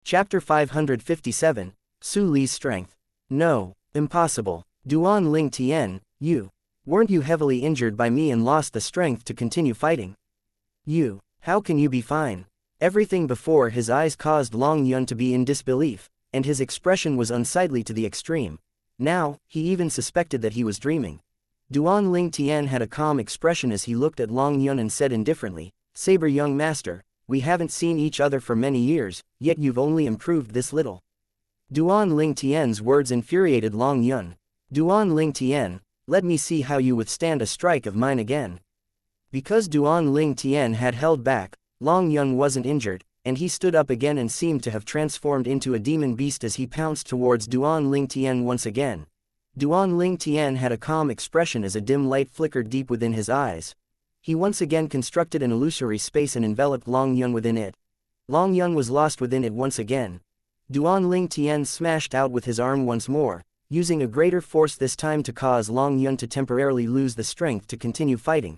Chapter 557, Su Li's Strength. No, impossible. Duan Ling Tian, weren't you heavily injured by me and lost the strength to continue fighting? How can you be fine? Everything before his eyes caused Long Yun to be in disbelief, and his expression was unsightly to the extreme. Now, he even suspected that he was dreaming. Duan Ling Tian had a calm expression as he looked at Long Yun and said indifferently, "Saber young master, we haven't seen each other for many years, yet you've only improved this little." Duan Ling Tian's words infuriated Long Yun. "Duan Ling Tian, let me see how you withstand a strike of mine again." Because Duan Ling Tian had held back, Long Yun wasn't injured, and he stood up again and seemed to have transformed into a demon beast as he pounced towards Duan Ling Tian once again. Duan Ling Tian had a calm expression as a dim light flickered deep within his eyes. He once again constructed an illusory space and enveloped Long Yun within it. Long Yun was lost within it once again. Duan Ling Tian smashed out with his arm once more, using a greater force this time to cause Long Yun to temporarily lose the strength to continue fighting.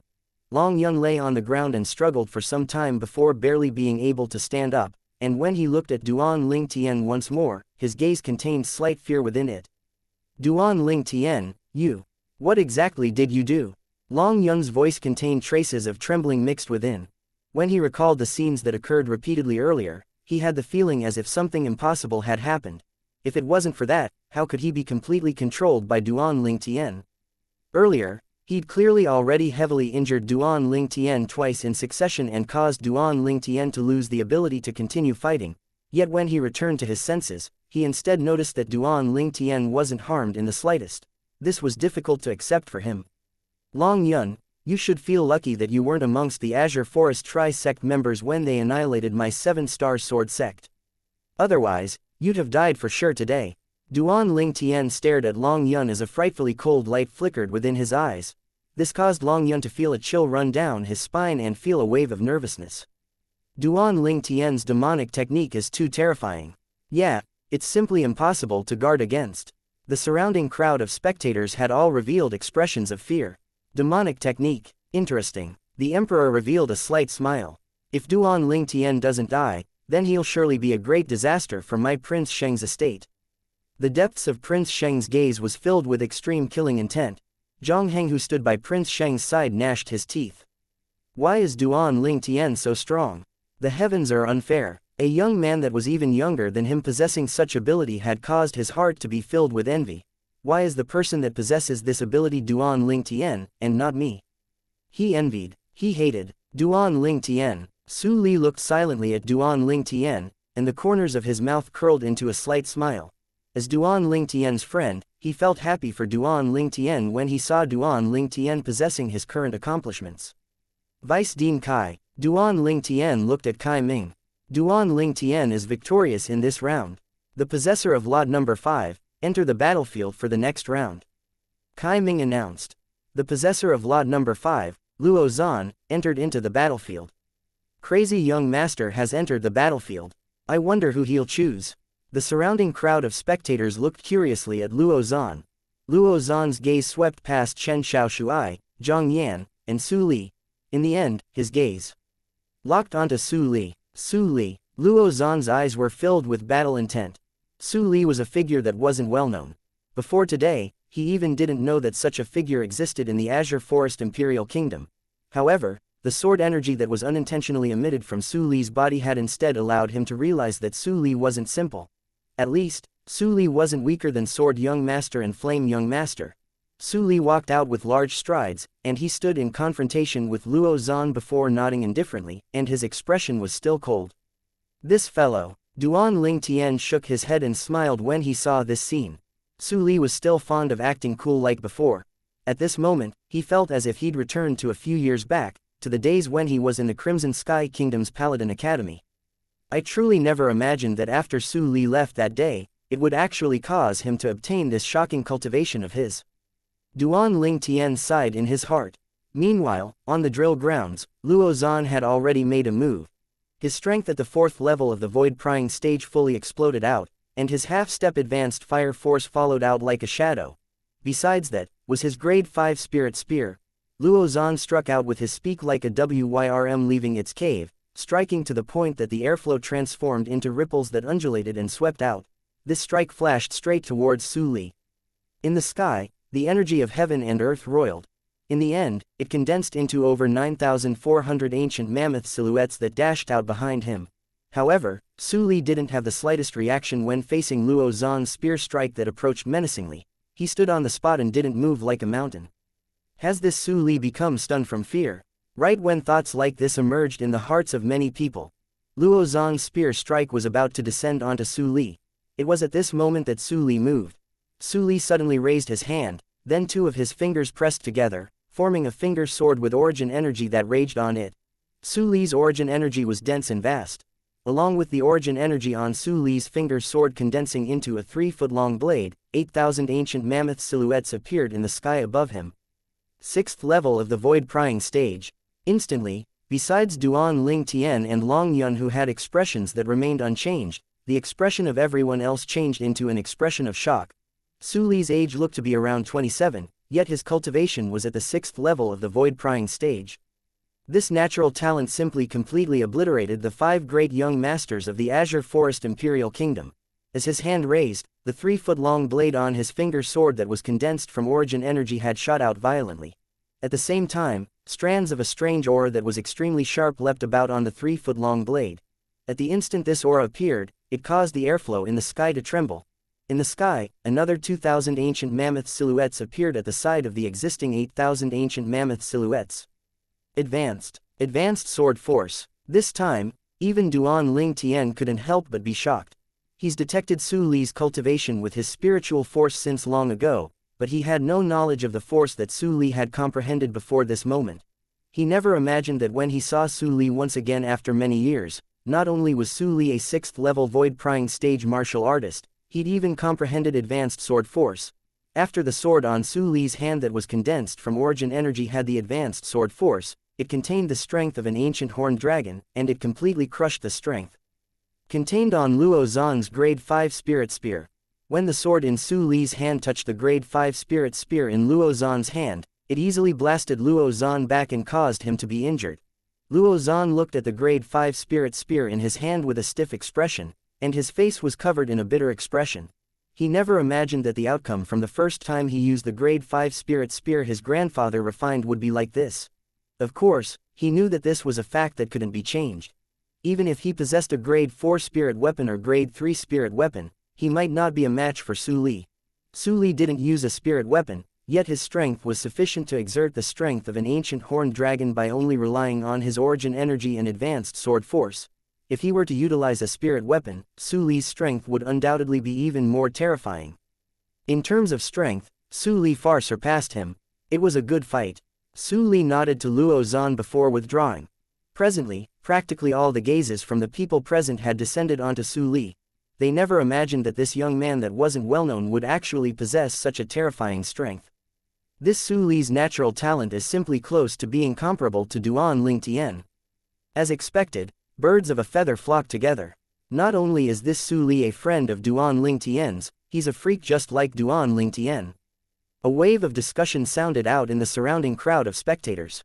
Long Yun lay on the ground and struggled for some time before barely being able to stand up, and when he looked at Duan Ling Tian once more, his gaze contained slight fear within it. "Duan Ling Tian, what exactly did you do?" Long Yun's voice contained traces of trembling mixed within. When he recalled the scenes that occurred repeatedly earlier, he had the feeling as if something impossible had happened. If it wasn't for that, how could he be completely controlled by Duan Ling Tian? Earlier, he'd clearly already heavily injured Duan Ling Tian twice in succession and caused Duan Ling Tian to lose the ability to continue fighting, yet when he returned to his senses, he instead noticed that Duan Ling Tian wasn't harmed in the slightest. This was difficult to accept for him. "Long Yun, you should feel lucky that you weren't amongst the Azure Forest Tri-Sect members when they annihilated my 7-star sword sect. Otherwise, you'd have died for sure today." Duan Ling Tian stared at Long Yun as a frightfully cold light flickered within his eyes. This caused Long Yun to feel a chill run down his spine and feel a wave of nervousness. Duan Ling Tian's demonic technique is too terrifying. Yeah, it's simply impossible to guard against. The surrounding crowd of spectators had all revealed expressions of fear. Demonic technique, interesting. The emperor revealed a slight smile. "If Duan Ling Tian doesn't die, then he'll surely be a great disaster for my Prince Sheng's estate." The depths of Prince Sheng's gaze was filled with extreme killing intent. Zhang Heng, who stood by Prince Sheng's side, gnashed his teeth. Why is Duan Ling Tian so strong? The heavens are unfair. A young man that was even younger than him possessing such ability had caused his heart to be filled with envy. Why is the person that possesses this ability Duan Ling Tian, and not me? He envied. He hated Duan Ling Tian. Su Li looked silently at Duan Ling Tian, and the corners of his mouth curled into a slight smile. As Duan Ling Tian's friend, he felt happy for Duan Ling Tian when he saw Duan Ling Tian possessing his current accomplishments. Vice Dean Kai. Duan Ling Tian looked at Kai Ming. Duan Ling Tian is victorious in this round. The possessor of lot number 5, enter the battlefield for the next round. Kai Ming announced. The possessor of lot number 5, Luo Zan, entered into the battlefield. Crazy young master has entered the battlefield. I wonder who he'll choose. The surrounding crowd of spectators looked curiously at Luo Zan. Luo Zan's gaze swept past Xianxia Audiobook, Zhang Yan, and Su Li. In the end, his gaze locked onto Su Li. Su Li. Luo Zan's eyes were filled with battle intent. Su Li was a figure that wasn't well known. Before today, he even didn't know that such a figure existed in the Azure Forest Imperial Kingdom. However, the sword energy that was unintentionally emitted from Su Li's body had instead allowed him to realize that Su Li wasn't simple. At least, Su Li wasn't weaker than Sword Young Master and Flame Young Master. Su Li walked out with large strides, and he stood in confrontation with Luo Zan before nodding indifferently, and his expression was still cold. This fellow. Duan Ling Tian shook his head and smiled when he saw this scene. Su Li was still fond of acting cool like before. At this moment, he felt as if he'd returned to a few years back, to the days when he was in the Crimson Sky Kingdom's Paladin Academy. I truly never imagined that after Su Li left that day, it would actually cause him to obtain this shocking cultivation of his. Duan Ling Tian sighed in his heart. Meanwhile, on the drill grounds, Luo Zan had already made a move. His strength at the 4th level of the void prying stage fully exploded out, and his half-step advanced fire force followed out like a shadow. Besides that, was his grade 5 spirit spear. Luo Zan struck out with his speak like a wyrm leaving its cave, striking to the point that the airflow transformed into ripples that undulated and swept out. This strike flashed straight towards Su Li. In the sky, the energy of heaven and earth roiled. In the end, it condensed into over 9,400 ancient mammoth silhouettes that dashed out behind him. However, Su Li didn't have the slightest reaction when facing Luo Zan's spear strike that approached menacingly. He stood on the spot and didn't move like a mountain. Has this Su Li become stunned from fear? Right when thoughts like this emerged in the hearts of many people, Luo Zan's spear strike was about to descend onto Su Li. It was at this moment that Su Li moved. Su Li suddenly raised his hand, then two of his fingers pressed together, forming a finger sword with origin energy that raged on it. Su Li's origin energy was dense and vast. Along with the origin energy on Su Li's finger sword condensing into a 3-foot-long blade, 8,000 ancient mammoth silhouettes appeared in the sky above him. 6th level of the void prying stage. Instantly, besides Duan Ling Tian and Long Yun who had expressions that remained unchanged, the expression of everyone else changed into an expression of shock. Su Li's age looked to be around 27, yet his cultivation was at the 6th level of the void prying stage. This natural talent simply completely obliterated the 5 great young masters of the Azure Forest Imperial Kingdom. As his hand raised, the 3-foot-long blade on his finger sword that was condensed from origin energy had shot out violently. At the same time, strands of a strange aura that was extremely sharp leapt about on the 3-foot-long blade. At the instant this aura appeared, it caused the airflow in the sky to tremble. In the sky, another 2,000 ancient mammoth silhouettes appeared at the side of the existing 8,000 ancient mammoth silhouettes. Advanced sword force. This time, even Duan Ling Tian couldn't help but be shocked. He's detected Su Li's cultivation with his spiritual force since long ago, but he had no knowledge of the force that Su Li had comprehended before this moment. He never imagined that when he saw Su Li once again after many years, not only was Su Li a 6th-level void-prying stage martial artist, he'd even comprehended advanced sword force. After the sword on Su Li's hand that was condensed from origin energy had the advanced sword force, it contained the strength of an ancient horned dragon, and it completely crushed the strength contained on Luo Zan's grade 5 spirit spear. When the sword in Su Li's hand touched the grade 5 spirit spear in Luo Zan's hand, it easily blasted Luo Zan back and caused him to be injured. Luo Zan looked at the grade 5 spirit spear in his hand with a stiff expression, and his face was covered in a bitter expression. He never imagined that the outcome from the first time he used the grade 5 spirit spear his grandfather refined would be like this. Of course, he knew that this was a fact that couldn't be changed. Even if he possessed a grade 4 spirit weapon or grade 3 spirit weapon, he might not be a match for Su Li. Su Li didn't use a spirit weapon, yet his strength was sufficient to exert the strength of an ancient horned dragon by only relying on his origin energy and advanced sword force. If he were to utilize a spirit weapon, Su Li's strength would undoubtedly be even more terrifying. In terms of strength, Su Li far surpassed him. It was a good fight. Su Li nodded to Luo Zan before withdrawing. Presently, practically all the gazes from the people present had descended onto Su Li. They never imagined that this young man that wasn't well-known would actually possess such a terrifying strength. This Su Li's natural talent is simply close to being comparable to Duan Ling Tian. As expected, birds of a feather flock together. Not only is this Su Li a friend of Duan Ling Tian's, he's a freak just like Duan Ling Tian. A wave of discussion sounded out in the surrounding crowd of spectators.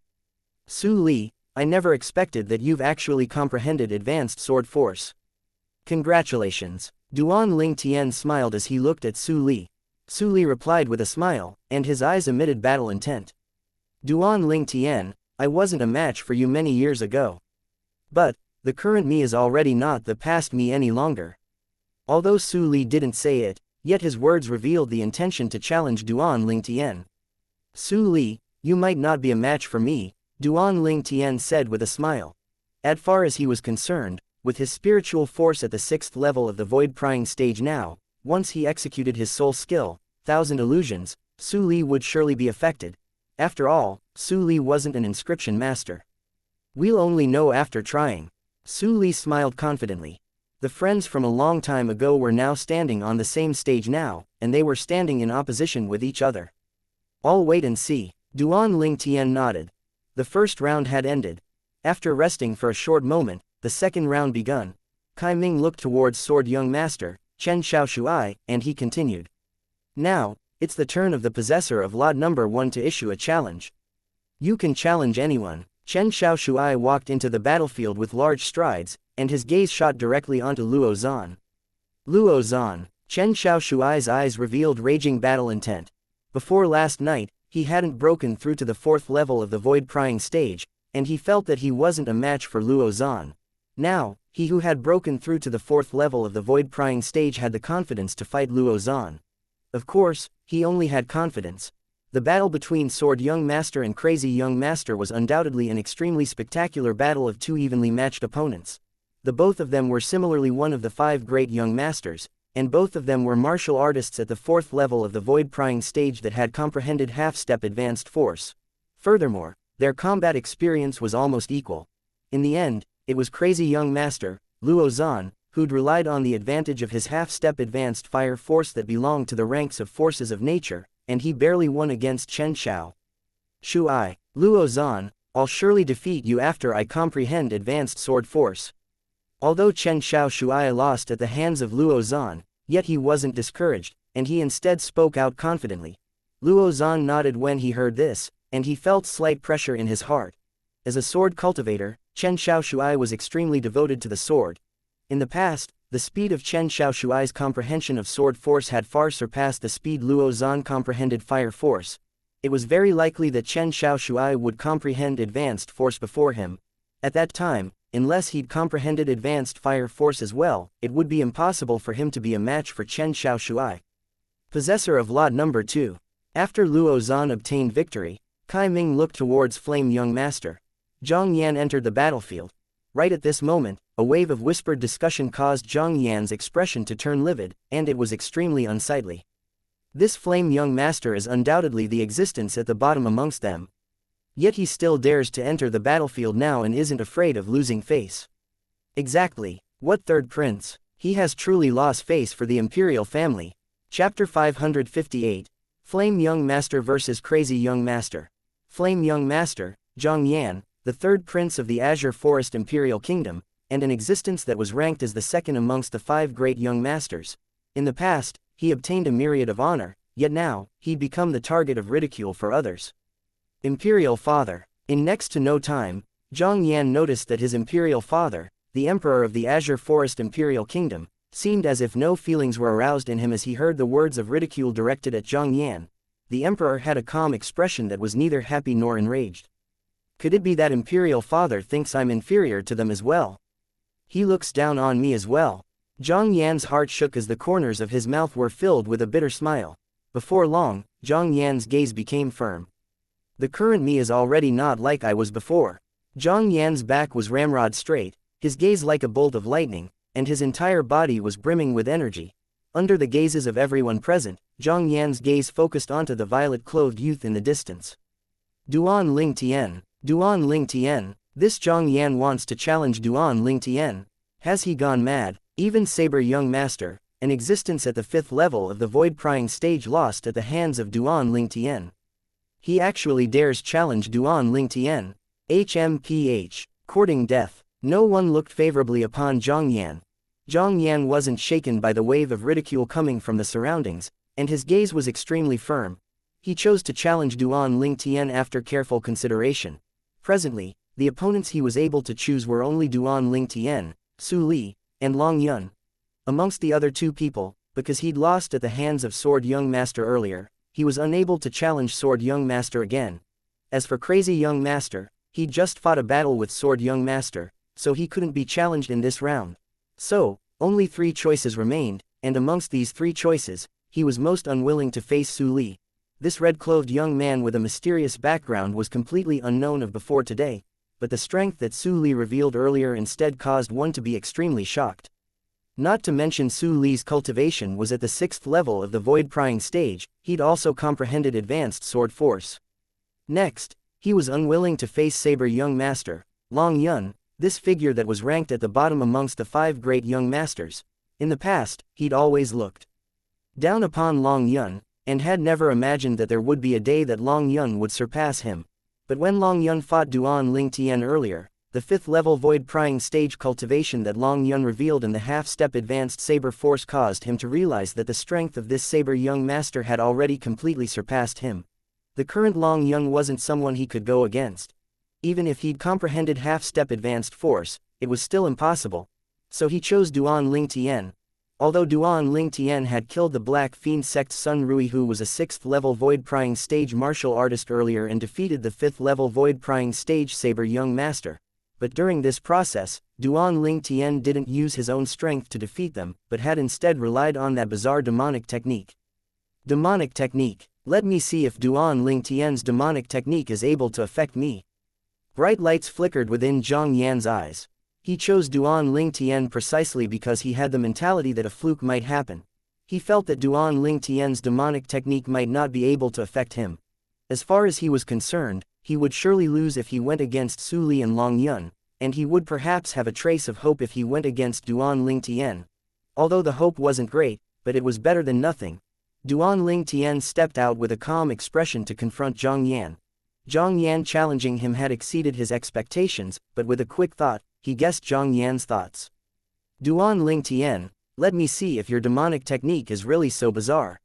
Su Li, I never expected that you've actually comprehended advanced sword force. Congratulations. Duan Ling Tian smiled as he looked at Su Li. Su Li replied with a smile, and his eyes emitted battle intent. Duan Ling Tian, I wasn't a match for you many years ago. But, the current me is already not the past me any longer. Although Su Li didn't say it, yet his words revealed the intention to challenge Duan Ling Tian. Su Li, you might not be a match for me, Duan Ling Tian said with a smile. As far as he was concerned, with his spiritual force at the 6th level of the void-prying stage now, once he executed his soul skill, 1,000 illusions, Su Li would surely be affected. After all, Su Li wasn't an inscription master. We'll only know after trying. Su Li smiled confidently. The friends from a long time ago were now standing on the same stage now, and they were standing in opposition with each other. I'll wait and see. Duan Ling Tian nodded. The first round had ended. After resting for a short moment, the second round begun. Kai Ming looked towards Sword Young Master, Chen Xiaoshuai, and he continued. Now, it's the turn of the possessor of lot number 1 to issue a challenge. You can challenge anyone. Chen Xiaoshuai walked into the battlefield with large strides, and his gaze shot directly onto Luo Zan. Luo Zan. Chen Xiaoshuai's eyes revealed raging battle intent. Before last night, he hadn't broken through to the 4th level of the void-prying stage, and he felt that he wasn't a match for Luo Zan. Now, he who had broken through to the 4th level of the void-prying stage had the confidence to fight Luo Zan. Of course, he only had confidence. The battle between Sword Young Master and Crazy Young Master was undoubtedly an extremely spectacular battle of two evenly matched opponents. The both of them were similarly one of the 5 great young masters, and both of them were martial artists at the 4th level of the void-prying stage that had comprehended half-step advanced force. Furthermore, their combat experience was almost equal. In the end, it was Crazy Young Master, Luo Zan, who'd relied on the advantage of his half-step advanced fire force that belonged to the ranks of forces of nature, and he barely won against Chen Xiao. Shuai, Luo Zan, I'll surely defeat you after I comprehend advanced sword force. Although Chen Xiaoshuai lost at the hands of Luo Zan, yet he wasn't discouraged, and he instead spoke out confidently. Luo Zan nodded when he heard this, and he felt slight pressure in his heart. As a sword cultivator, Chen Xiaoshuai was extremely devoted to the sword. In the past, the speed of Chen Xiaoshuai's comprehension of sword force had far surpassed the speed Luo Zan comprehended fire force. It was very likely that Chen Xiaoshuai would comprehend advanced force before him. At that time, unless he'd comprehended advanced fire force as well, it would be impossible for him to be a match for Chen Xiaoshuai. Possessor of lot number 2. After Luo Zan obtained victory, Kai Ming looked towards Flame Young Master. Zhang Yan entered the battlefield. Right at this moment, a wave of whispered discussion caused Zhang Yan's expression to turn livid, and it was extremely unsightly. This Flame Young Master is undoubtedly the existence at the bottom amongst them. Yet he still dares to enter the battlefield now and isn't afraid of losing face. Exactly. What third prince? He has truly lost face for the imperial family. Chapter 558. Flame Young Master vs. Crazy Young Master. Flame Young Master, Zhang Yan, the third prince of the Azure Forest Imperial Kingdom, and an existence that was ranked as the second amongst the 5 great young masters. In the past, he obtained a myriad of honor, yet now, he'd become the target of ridicule for others. Imperial Father. In next to no time, Zhang Yan noticed that his imperial father, the emperor of the Azure Forest Imperial Kingdom, seemed as if no feelings were aroused in him as he heard the words of ridicule directed at Zhang Yan. The emperor had a calm expression that was neither happy nor enraged. Could it be that imperial father thinks I'm inferior to them as well? He looks down on me as well. Zhang Yan's heart shook as the corners of his mouth were filled with a bitter smile. Before long, Zhang Yan's gaze became firm. The current me is already not like I was before. Zhang Yan's back was ramrod straight, his gaze like a bolt of lightning, and his entire body was brimming with energy. Under the gazes of everyone present, Zhang Yan's gaze focused onto the violet-clothed youth in the distance. Duan Ling Tian. Duan Ling Tian. This Zhang Yan wants to challenge Duan Ling Tian. Has he gone mad? Even Saber Young Master, an existence at the 5th level of the void-prying stage lost at the hands of Duan Ling Tian. He actually dares challenge Duan Ling Tian. HMPH. Courting death. No one looked favorably upon Zhang Yan. Zhang Yan wasn't shaken by the wave of ridicule coming from the surroundings, and his gaze was extremely firm. He chose to challenge Duan Ling Tian after careful consideration. Presently, the opponents he was able to choose were only Duan Ling Tian, Su Li, and Long Yun. Amongst the other 2 people, because he'd lost at the hands of Sword Young Master earlier, he was unable to challenge Sword Young Master again. As for Crazy Young Master, he'd just fought a battle with Sword Young Master, so he couldn't be challenged in this round. So, only 3 choices remained, and amongst these 3 choices, he was most unwilling to face Su Li. This red-clothed young man with a mysterious background was completely unknown of before today, but the strength that Su Li revealed earlier instead caused one to be extremely shocked. Not to mention Su Li's cultivation was at the 6th level of the void-prying stage, he'd also comprehended advanced sword force. Next, he was unwilling to face Saber Young Master, Long Yun, this figure that was ranked at the bottom amongst the 5 great young masters. In the past, he'd always looked down upon Long Yun, and had never imagined that there would be a day that Long Yun would surpass him. But when Long Yun fought Duan Ling Tian earlier, the 5th level void-prying stage cultivation that Long Yun revealed in the half-step advanced saber force caused him to realize that the strength of this Saber Young Master had already completely surpassed him. The current Long Yun wasn't someone he could go against. Even if he'd comprehended half-step advanced force, it was still impossible. So he chose Duan Ling Tian. Although Duan Ling Tian had killed the Black Fiend sect Sun Rui, who was a 6th-level void-prying stage martial artist earlier, and defeated the 5th-level void-prying stage saber young master. But during this process, Duan Ling Tian didn't use his own strength to defeat them, but had instead relied on that bizarre demonic technique. Demonic technique. Let me see if Duan Ling Tian's demonic technique is able to affect me. Bright lights flickered within Zhang Yan's eyes. He chose Duan Ling Tian precisely because he had the mentality that a fluke might happen. He felt that Duan Ling Tian's demonic technique might not be able to affect him. As far as he was concerned, he would surely lose if he went against Su Li and Long Yun, and he would perhaps have a trace of hope if he went against Duan Ling Tian. Although the hope wasn't great, but it was better than nothing. Duan Ling Tian stepped out with a calm expression to confront Zhang Yan. Zhang Yan challenging him had exceeded his expectations, but with a quick thought, he guessed Zhang Yan's thoughts. Duan Ling Tian, let me see if your demonic technique is really so bizarre.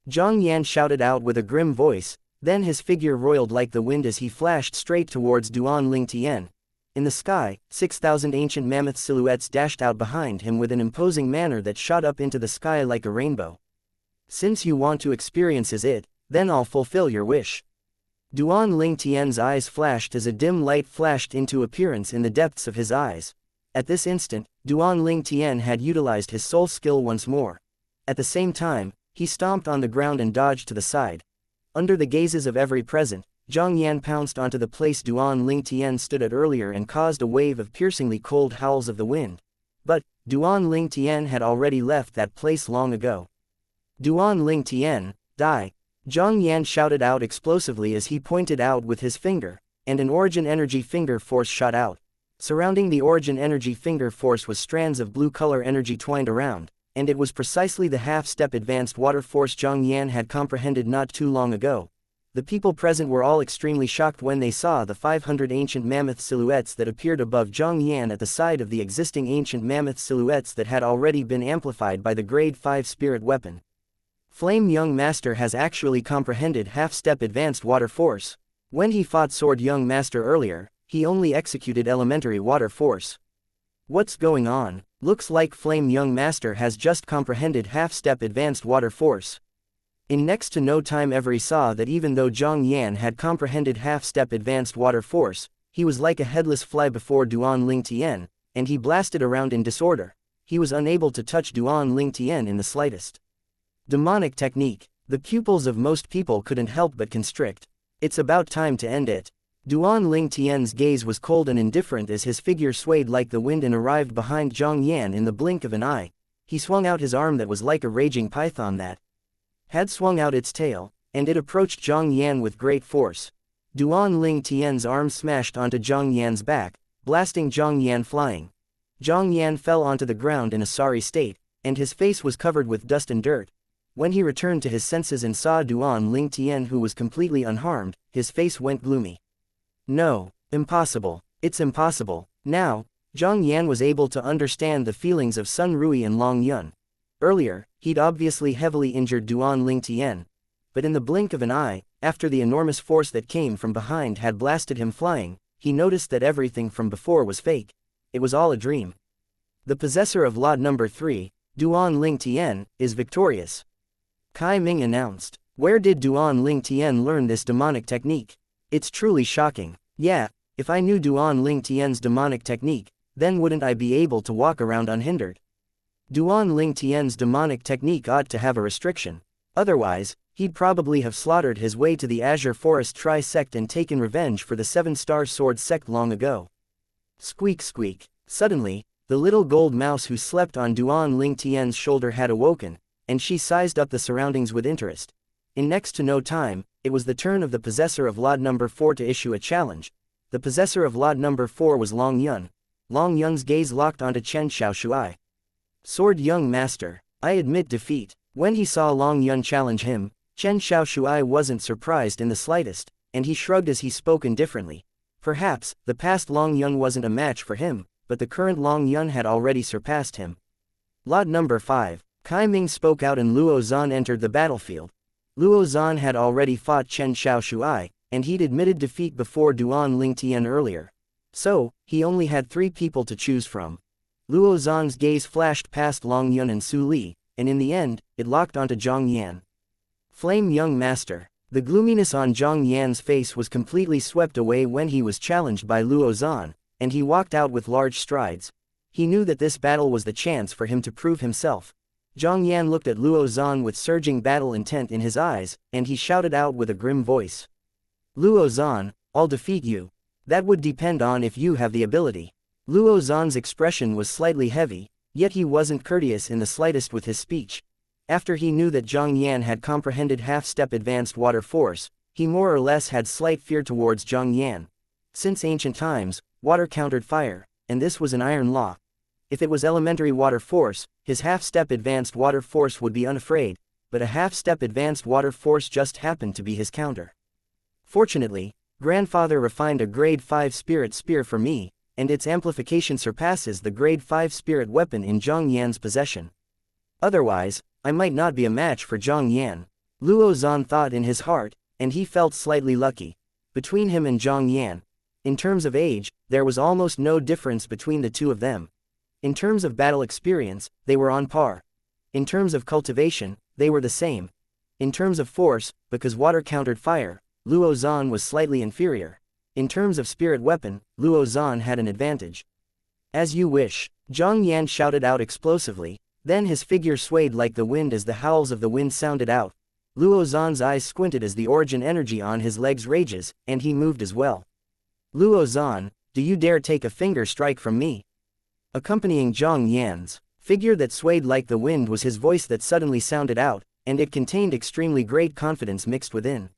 Zhang Yan shouted out with a grim voice, then his figure roiled like the wind as he flashed straight towards Duan Ling Tian. In the sky, 6,000 ancient mammoth silhouettes dashed out behind him with an imposing manner that shot up into the sky like a rainbow. Since you want to experience it, then I'll fulfill your wish. Duan Ling Tian's eyes flashed as a dim light flashed into appearance in the depths of his eyes. At this instant, Duan Ling Tian had utilized his soul skill once more. At the same time, he stomped on the ground and dodged to the side. Under the gazes of every present, Zhang Yan pounced onto the place Duan Ling Tian stood at earlier and caused a wave of piercingly cold howls of the wind. But, Duan Ling Tian had already left that place long ago. Duan Ling Tian, die! Zhang Yan shouted out explosively as he pointed out with his finger, and an origin energy finger force shot out. Surrounding the origin energy finger force was strands of blue color energy twined around, and it was precisely the half-step advanced water force Zhang Yan had comprehended not too long ago. The people present were all extremely shocked when they saw the 500 ancient mammoth silhouettes that appeared above Zhang Yan at the side of the existing ancient mammoth silhouettes that had already been amplified by the grade 5 spirit weapon. Flame Young Master has actually comprehended half-step advanced water force. When he fought Sword Young Master earlier, he only executed elementary water force. What's going on? Looks like Flame Young Master has just comprehended half-step advanced water force. In next to no time everyone saw that even though Zhang Yan had comprehended half-step advanced water force, he was like a headless fly before Duan Ling Tian, and he blasted around in disorder. He was unable to touch Duan Ling Tian in the slightest. Demonic technique. The pupils of most people couldn't help but constrict. It's about time to end it. Duan Ling Tian's gaze was cold and indifferent as his figure swayed like the wind and arrived behind Zhang Yan in the blink of an eye. He swung out his arm that was like a raging python that had swung out its tail, and it approached Zhang Yan with great force. Duan Ling Tian's arm smashed onto Zhang Yan's back, blasting Zhang Yan flying. Zhang Yan fell onto the ground in a sorry state, and his face was covered with dust and dirt. When he returned to his senses and saw Duan Ling Tian, who was completely unharmed, his face went gloomy. No, impossible. It's impossible. Now, Zhang Yan was able to understand the feelings of Sun Rui and Long Yun. Earlier, he'd obviously heavily injured Duan Ling Tian. But in the blink of an eye, after the enormous force that came from behind had blasted him flying, he noticed that everything from before was fake. It was all a dream. The possessor of lot number 3, Duan Ling Tian, is victorious. Kai Ming announced. Where did Duan Ling Tian learn this demonic technique? It's truly shocking. Yeah, if I knew Duan Ling Tian's demonic technique, then wouldn't I be able to walk around unhindered? Duan Ling Tian's demonic technique ought to have a restriction. Otherwise, he'd probably have slaughtered his way to the Azure Forest Tri-Sect and taken revenge for the 7-star sword sect long ago. Squeak squeak. Suddenly, the little gold mouse who slept on Duan Ling Tian's shoulder had awoken, and she sized up the surroundings with interest. In next to no time, it was the turn of the possessor of lot number 4 to issue a challenge. The possessor of lot number 4 was Long Yun. Long Yun's gaze locked onto Chen Xiaoshuai. Sword Young Master, I admit defeat. When he saw Long Yun challenge him, Chen Xiaoshuai wasn't surprised in the slightest, and he shrugged as he spoke indifferently. Perhaps, the past Long Yun wasn't a match for him, but the current Long Yun had already surpassed him. Lot number 5. Kai Ming spoke out and Luo Zan entered the battlefield. Luo Zan had already fought Chen Xiaoshuai, and he'd admitted defeat before Duan Lingtian earlier. So, he only had 3 people to choose from. Luo Zan's gaze flashed past Long Yun and Su Li, and in the end, it locked onto Zhang Yan. Flame young master. The gloominess on Zhang Yan's face was completely swept away when he was challenged by Luo Zan, and he walked out with large strides. He knew that this battle was the chance for him to prove himself. Zhang Yan looked at Luo Zan with surging battle intent in his eyes, and he shouted out with a grim voice. Luo Zan, I'll defeat you. That would depend on if you have the ability. Luo Zan's expression was slightly heavy, yet he wasn't courteous in the slightest with his speech. After he knew that Zhang Yan had comprehended half-step advanced water force, he more or less had slight fear towards Zhang Yan. Since ancient times, water countered fire, and this was an iron law. If it was elementary water force, his half-step advanced water force would be unafraid, but a half-step advanced water force just happened to be his counter. Fortunately, grandfather refined a grade 5 spirit spear for me, and its amplification surpasses the grade 5 spirit weapon in Zhang Yan's possession. Otherwise, I might not be a match for Zhang Yan. Luo Zan thought in his heart, and he felt slightly lucky. Between him and Zhang Yan, in terms of age, there was almost no difference between the two of them. In terms of battle experience, they were on par. In terms of cultivation, they were the same. In terms of force, because water countered fire, Luo Zan was slightly inferior. In terms of spirit weapon, Luo Zan had an advantage. As you wish, Zhang Yan shouted out explosively, then his figure swayed like the wind as the howls of the wind sounded out. Luo Zan's eyes squinted as the origin energy on his legs rages, and he moved as well. Luo Zan, do you dare take a finger strike from me? Accompanying Zhang Yan's figure that swayed like the wind was his voice that suddenly sounded out, and it contained extremely great confidence mixed within.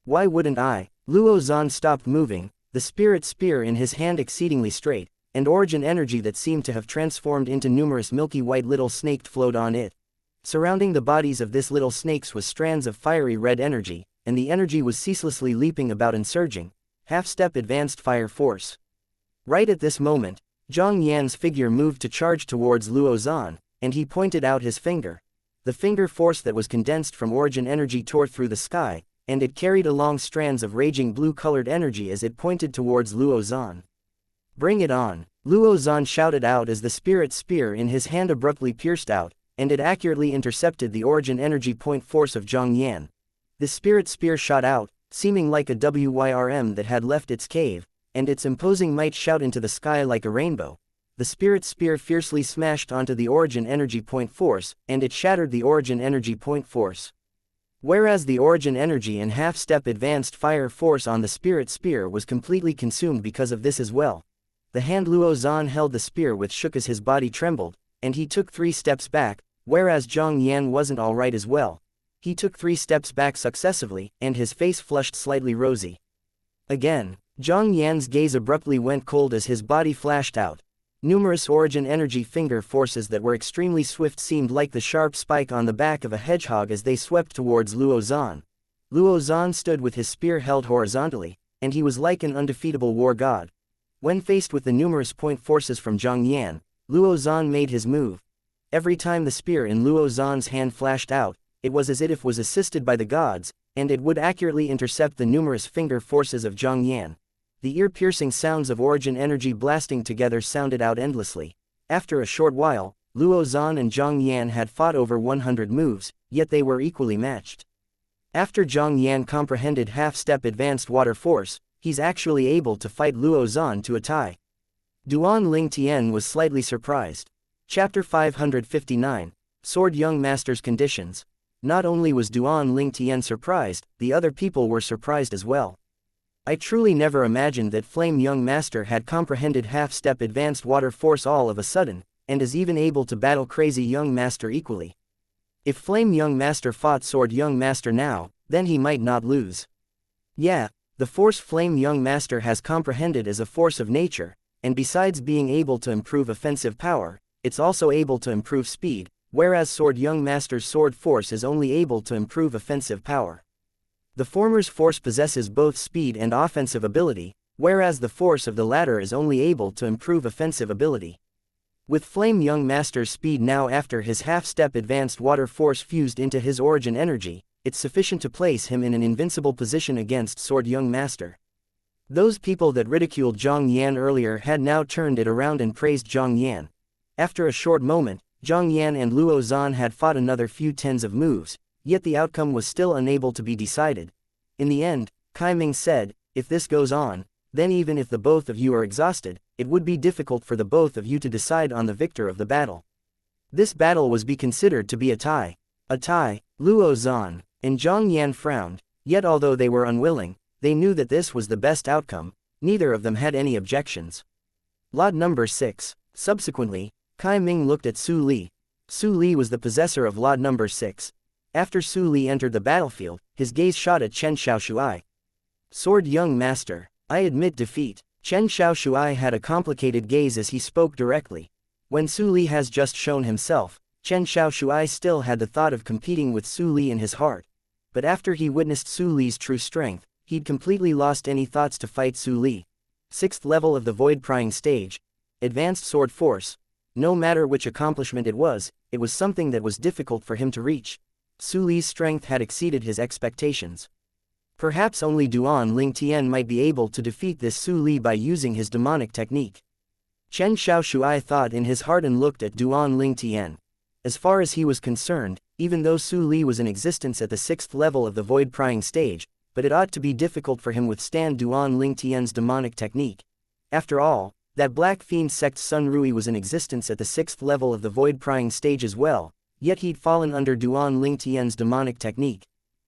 Why wouldn't I? Luo Zan stopped moving, the spirit spear in his hand exceedingly straight, and origin energy that seemed to have transformed into numerous milky white little snakes flowed on it. Surrounding the bodies of this little snakes was strands of fiery red energy, and the energy was ceaselessly leaping about and surging. Half-step advanced fire force. Right at this moment, Zhang Yan's figure moved to charge towards Luo Zan, and he pointed out his finger. The finger force that was condensed from origin energy tore through the sky, and it carried along strands of raging blue-colored energy as it pointed towards Luo Zan. Bring it on, Luo Zan shouted out as the spirit spear in his hand abruptly pierced out, and it accurately intercepted the origin energy point force of Zhang Yan. The spirit spear shot out, seeming like a wyrm that had left its cave, and its imposing might shot into the sky like a rainbow. The spirit spear fiercely smashed onto the origin energy point force, and it shattered the origin energy point force. Whereas the origin energy and half-step advanced fire force on the spirit spear was completely consumed because of this as well. The hand Luo Zan held the spear with shook as his body trembled, and he took 3 steps back, whereas Zhang Yan wasn't alright as well. He took 3 steps back successively, and his face flushed slightly rosy. Again, Zhang Yan's gaze abruptly went cold as his body flashed out. Numerous origin energy finger forces that were extremely swift seemed like the sharp spike on the back of a hedgehog as they swept towards Luo Zan. Luo Zan stood with his spear held horizontally, and he was like an undefeatable war god. When faced with the numerous point forces from Zhang Yan, Luo Zan made his move. Every time the spear in Luo Zan's hand flashed out, it was as if it was assisted by the gods, and it would accurately intercept the numerous finger forces of Zhang Yan. The ear-piercing sounds of origin energy blasting together sounded out endlessly. After a short while, Luo Zan and Zhang Yan had fought over 100 moves, yet they were equally matched. After Zhang Yan comprehended half-step advanced water force, he's actually able to fight Luo Zan to a tie. Duan Lingtian was slightly surprised. Chapter 559, Sword Young Master's Conditions. Not only was Duan Lingtian surprised, the other people were surprised as well. I truly never imagined that Flame Young Master had comprehended half-step advanced water force all of a sudden, and is even able to battle Crazy Young Master equally. If Flame Young Master fought Sword Young Master now, then he might not lose. Yeah, the force Flame Young Master has comprehended is a force of nature, and besides being able to improve offensive power, it's also able to improve speed, whereas Sword Young Master's sword force is only able to improve offensive power. The former's force possesses both speed and offensive ability, whereas the force of the latter is only able to improve offensive ability. With Flame Young Master's speed now after his half-step advanced water force fused into his origin energy, it's sufficient to place him in an invincible position against Sword Young Master. Those people that ridiculed Zhang Yan earlier had now turned it around and praised Zhang Yan. After a short moment, Zhang Yan and Luo Zhan had fought another few tens of moves, yet the outcome was still unable to be decided. In the end, Kai Ming said, "If this goes on, then even if the both of you are exhausted, it would be difficult for the both of you to decide on the victor of the battle." This battle was be considered to be a tie. A tie. Luo Zhan and Zhang Yan frowned, yet although they were unwilling, they knew that this was the best outcome. Neither of them had any objections. Lot number 6. Subsequently, Kai Ming looked at Su Li. Su Li was the possessor of lot number 6. After Su Li entered the battlefield, his gaze shot at Chen Xiaoshuai. Sword Young Master, I admit defeat. Chen Xiaoshuai had a complicated gaze as he spoke directly. When Su Li has just shown himself, Chen Xiaoshuai still had the thought of competing with Su Li in his heart. But after he witnessed Su Li's true strength, he'd completely lost any thoughts to fight Su Li. 6th level of the void prying stage. Advanced sword force. No matter which accomplishment it was something that was difficult for him to reach. Su Li's strength had exceeded his expectations. Perhaps only Duan Ling Tian might be able to defeat this Su Li by using his demonic technique. Chen Xiaoshuai thought in his heart and looked at Duan Ling Tian. As far as he was concerned, even though Su Li was in existence at the 6th level of the void prying stage, but it ought to be difficult for him withstand Duan Ling Tian's demonic technique. After all, that Black Fiend sect Sun Rui was in existence at the 6th level of the void prying stage as well, yet he'd fallen under Duan Ling Tian's demonic technique.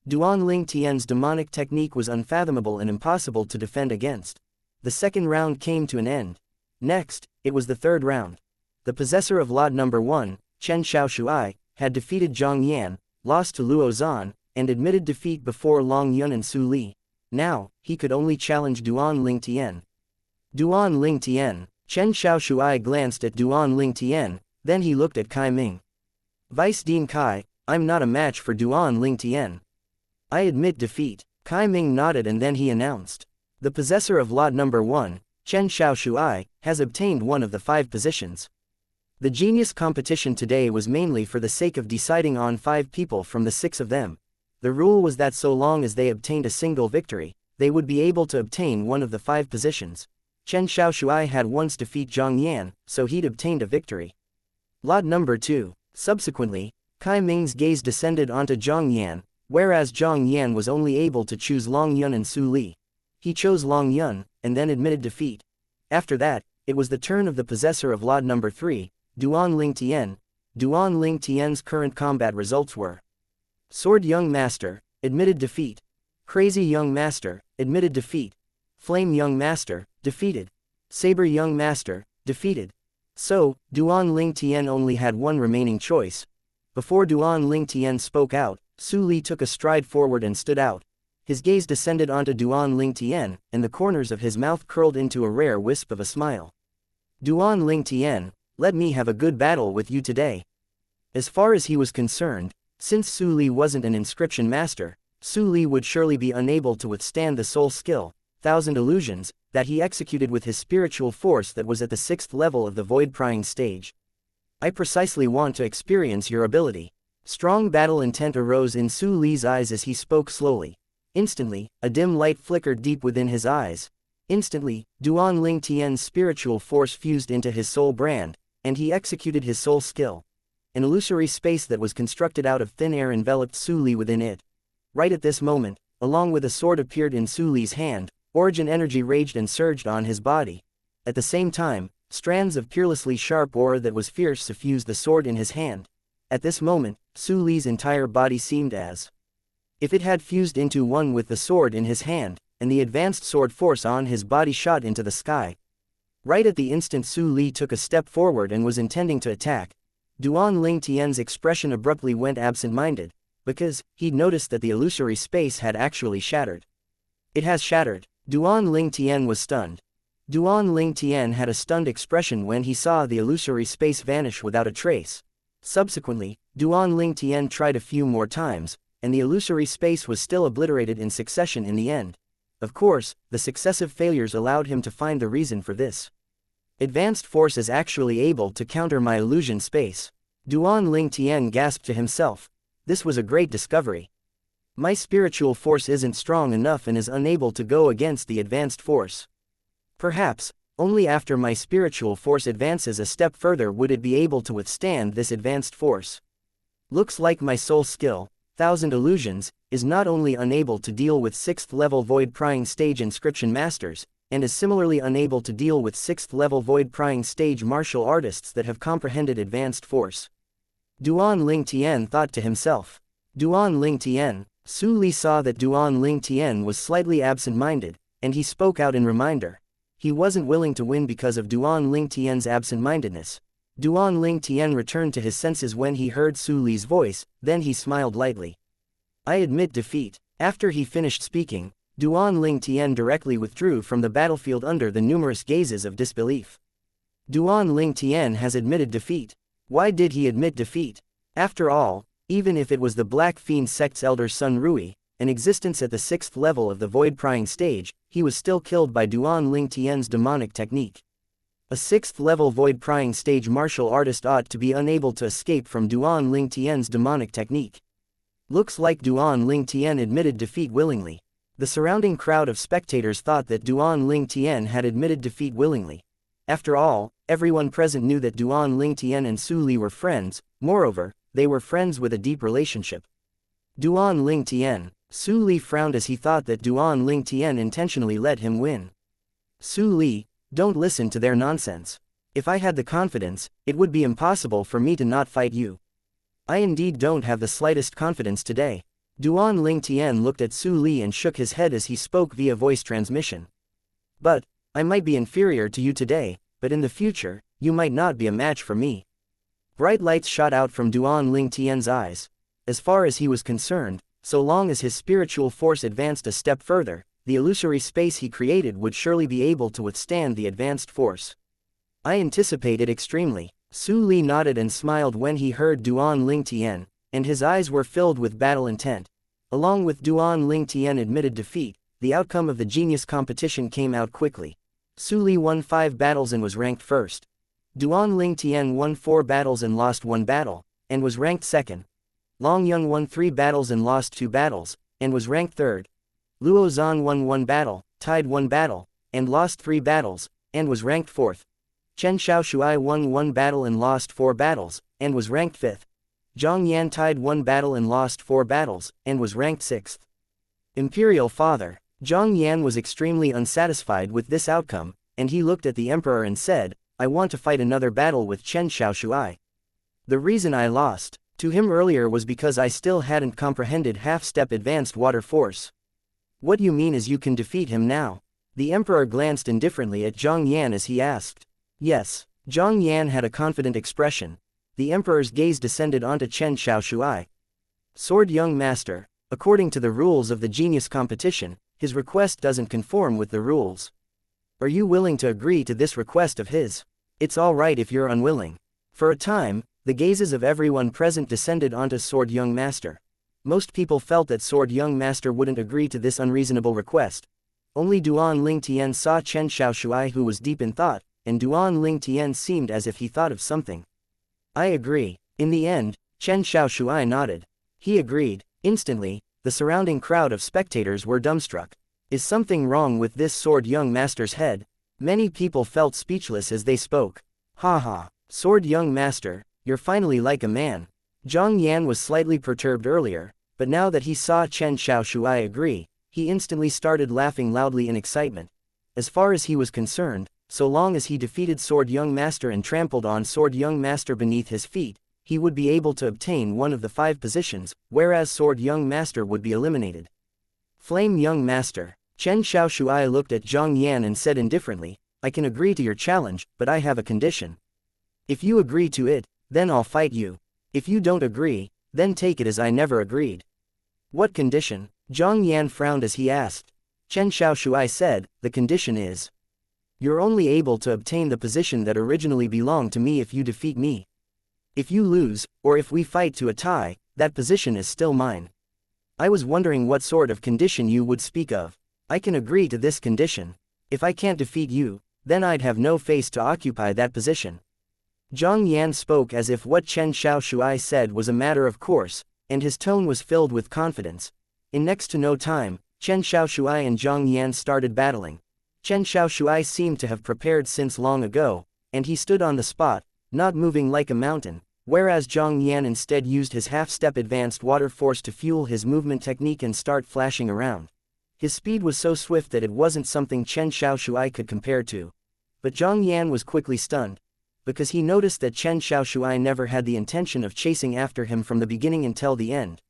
Duan Ling Tian's demonic technique was unfathomable and impossible to defend against. The second round came to an end. Next, it was the third round. The possessor of lot number 1, Chen Xiaoshuai, had defeated Zhang Yan, lost to Luo Zhan, and admitted defeat before Long Yun and Su Li. Now, he could only challenge Duan Ling Tian. Duan Ling Tian. Chen Xiaoshuai glanced at Duan Ling Tian, then he looked at Kai Ming. Vice Dean Kai, I'm not a match for Duan Ling Tian. I admit defeat. Kai Ming nodded and then he announced. The possessor of lot number 1, Chen Xiaoshuai, has obtained one of the 5 positions. The genius competition today was mainly for the sake of deciding on 5 people from the 6 of them. The rule was that so long as they obtained a single victory, they would be able to obtain one of the 5 positions. Chen Xiaoshuai had once defeated Zhang Yan, so he'd obtained a victory. Lot number 2. Subsequently, Kai Ming's gaze descended onto Zhang Yan, whereas Zhang Yan was only able to choose Long Yun and Su Li. He chose Long Yun, and then admitted defeat. After that, it was the turn of the possessor of lot number 3, Duan Ling Tian. Duan Ling Tian's current combat results were: Sword Young Master, admitted defeat. Crazy Young Master, admitted defeat. Flame Young Master, defeated. Saber Young Master, defeated. So, Duan Ling Tian only had one remaining choice. Before Duan Ling Tian spoke out, Su Li took a stride forward and stood out. His gaze descended onto Duan Ling Tian, and the corners of his mouth curled into a rare wisp of a smile. Duan Ling Tian, let me have a good battle with you today. As far as he was concerned, since Su Li wasn't an inscription master, Su Li would surely be unable to withstand the soul skill, 1000 illusions, that he executed with his spiritual force that was at the 6th level of the void prying stage. I precisely want to experience your ability. Strong battle intent arose in Su Li's eyes as he spoke slowly. Instantly, a dim light flickered deep within his eyes. Instantly, Duan Ling Tian's spiritual force fused into his soul brand, and he executed his soul skill. An illusory space that was constructed out of thin air enveloped Su Li within it. Right at this moment, along with a sword appeared in Su Li's hand, origin energy raged and surged on his body. At the same time, strands of peerlessly sharp aura that was fierce suffused the sword in his hand. At this moment, Su Li's entire body seemed as if it had fused into one with the sword in his hand, and the advanced sword force on his body shot into the sky. Right at the instant Su Li took a step forward and was intending to attack, Duan Ling Tian's expression abruptly went absent-minded, because he'd noticed that the illusory space had actually shattered. It has shattered. Duan Ling Tian was stunned. Duan Ling Tian had a stunned expression when he saw the illusory space vanish without a trace. Subsequently, Duan Ling Tian tried a few more times, and the illusory space was still obliterated in succession in the end. Of course, the successive failures allowed him to find the reason for this. Advanced force is actually able to counter my illusion space. Duan Ling Tian gasped to himself. This was a great discovery. My spiritual force isn't strong enough and is unable to go against the advanced force. Perhaps, only after my spiritual force advances a step further would it be able to withstand this advanced force. Looks like my soul skill, Thousand Illusions, is not only unable to deal with 6th level void prying stage inscription masters, and is similarly unable to deal with 6th level void prying stage martial artists that have comprehended advanced force. Duan Ling Tian thought to himself. Duan Ling Tian. Su Li saw that Duan Ling Tian was slightly absent-minded, and he spoke out in reminder. He wasn't willing to win because of Duan Ling Tian's absent-mindedness. Duan Ling Tian returned to his senses when he heard Su Li's voice, then he smiled lightly. I admit defeat. After he finished speaking, Duan Ling Tian directly withdrew from the battlefield under the numerous gazes of disbelief. Duan Ling Tian has admitted defeat. Why did he admit defeat? After all, even if it was the Black Fiend sect's elder son Rui, an existence at the 6th level of the void prying stage, he was still killed by Duan Ling Tian's demonic technique. A 6th level void prying stage martial artist ought to be unable to escape from Duan Ling Tian's demonic technique. Looks like Duan Ling Tian admitted defeat willingly. The surrounding crowd of spectators thought that Duan Ling Tian had admitted defeat willingly. After all, everyone present knew that Duan Ling Tian and Su Li were friends, moreover, they were friends with a deep relationship. Duan Ling Tian. Su Li frowned as he thought that Duan Ling Tian intentionally let him win. Su Li, don't listen to their nonsense. If I had the confidence, it would be impossible for me to not fight you. I indeed don't have the slightest confidence today. Duan Ling Tian looked at Su Li and shook his head as he spoke via voice transmission. But, I might be inferior to you today, but in the future, you might not be a match for me. Bright lights shot out from Duan Ling Tian's eyes. As far as he was concerned, so long as his spiritual force advanced a step further, the illusory space he created would surely be able to withstand the advanced force. I anticipate it extremely. Su Li nodded and smiled when he heard Duan Ling Tian, and his eyes were filled with battle intent. Along with Duan Ling Tian admitted defeat, the outcome of the genius competition came out quickly. Su Li won 5 battles and was ranked first. Duan Ling Tian won 4 battles and lost 1 battle, and was ranked second. Long Yung won 3 battles and lost 2 battles, and was ranked third. Luo Zhan won 1 battle, tied 1 battle, and lost 3 battles, and was ranked fourth. Chen Xiaoshuai won 1 battle and lost 4 battles, and was ranked fifth. Zhang Yan tied 1 battle and lost 4 battles, and was ranked sixth. Imperial Father. Zhang Yan was extremely unsatisfied with this outcome, and he looked at the emperor and said, I want to fight another battle with Chen Xiaoshuai. The reason I lost to him earlier was because I still hadn't comprehended half-step advanced water force. What you mean is you can defeat him now? The emperor glanced indifferently at Zhang Yan as he asked. Yes. Zhang Yan had a confident expression. The emperor's gaze descended onto Chen Xiaoshuai. Sword Young Master, according to the rules of the genius competition, his request doesn't conform with the rules. Are you willing to agree to this request of his? It's all right if you're unwilling. For a time, the gazes of everyone present descended onto Sword Young Master. Most people felt that Sword Young Master wouldn't agree to this unreasonable request. Only Duan Ling Tian saw Chen Xiaoshuai, who was deep in thought, and Duan Ling Tian seemed as if he thought of something. I agree. In the end, Chen Xiaoshuai nodded. He agreed. Instantly, the surrounding crowd of spectators were dumbstruck. Is something wrong with this Sword Young Master's head? Many people felt speechless as they spoke. Ha ha. Sword Young Master, you're finally like a man. Zhang Yan was slightly perturbed earlier, but now that he saw Chen Xiaoshuai agree, he instantly started laughing loudly in excitement. As far as he was concerned, so long as he defeated Sword Young Master and trampled on Sword Young Master beneath his feet, he would be able to obtain one of the 5 positions, whereas Sword Young Master would be eliminated. Flame Young Master. Chen Xiaoshuai looked at Zhang Yan and said indifferently, I can agree to your challenge, but I have a condition. If you agree to it, then I'll fight you. If you don't agree, then take it as I never agreed. What condition? Zhang Yan frowned as he asked. Chen Xiaoshuai said, the condition is, you're only able to obtain the position that originally belonged to me if you defeat me. If you lose, or if we fight to a tie, that position is still mine. I was wondering what sort of condition you would speak of. I can agree to this condition. If I can't defeat you, then I'd have no face to occupy that position. Zhang Yan spoke as if what Chen Xiaoshuai said was a matter of course, and his tone was filled with confidence. In next to no time, Chen Xiaoshuai and Zhang Yan started battling. Chen Xiaoshuai seemed to have prepared since long ago, and he stood on the spot, not moving like a mountain, whereas Zhang Yan instead used his half-step advanced water force to fuel his movement technique and start flashing around. His speed was so swift that it wasn't something Chen Xiaoshuai could compare to. But Zhang Yan was quickly stunned, because he noticed that Chen Xiaoshuai never had the intention of chasing after him from the beginning until the end.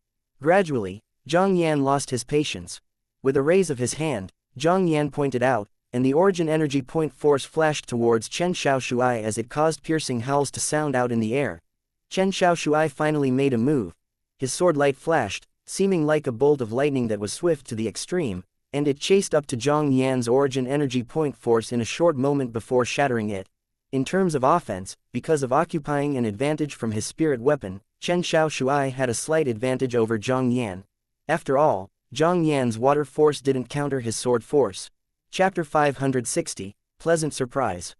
Gradually, Zhang Yan lost his patience. With a raise of his hand, Zhang Yan pointed out, and the origin energy point force flashed towards Chen Xiaoshuai as it caused piercing howls to sound out in the air. Chen Xiaoshuai finally made a move. His sword light flashed, seeming like a bolt of lightning that was swift to the extreme, and it chased up to Zhang Yan's origin energy point force in a short moment before shattering it. In terms of offense, because of occupying an advantage from his spirit weapon, Chen Xiaoshuai had a slight advantage over Zhang Yan. After all, Zhang Yan's water force didn't counter his sword force. Chapter 560, Pleasant Surprise.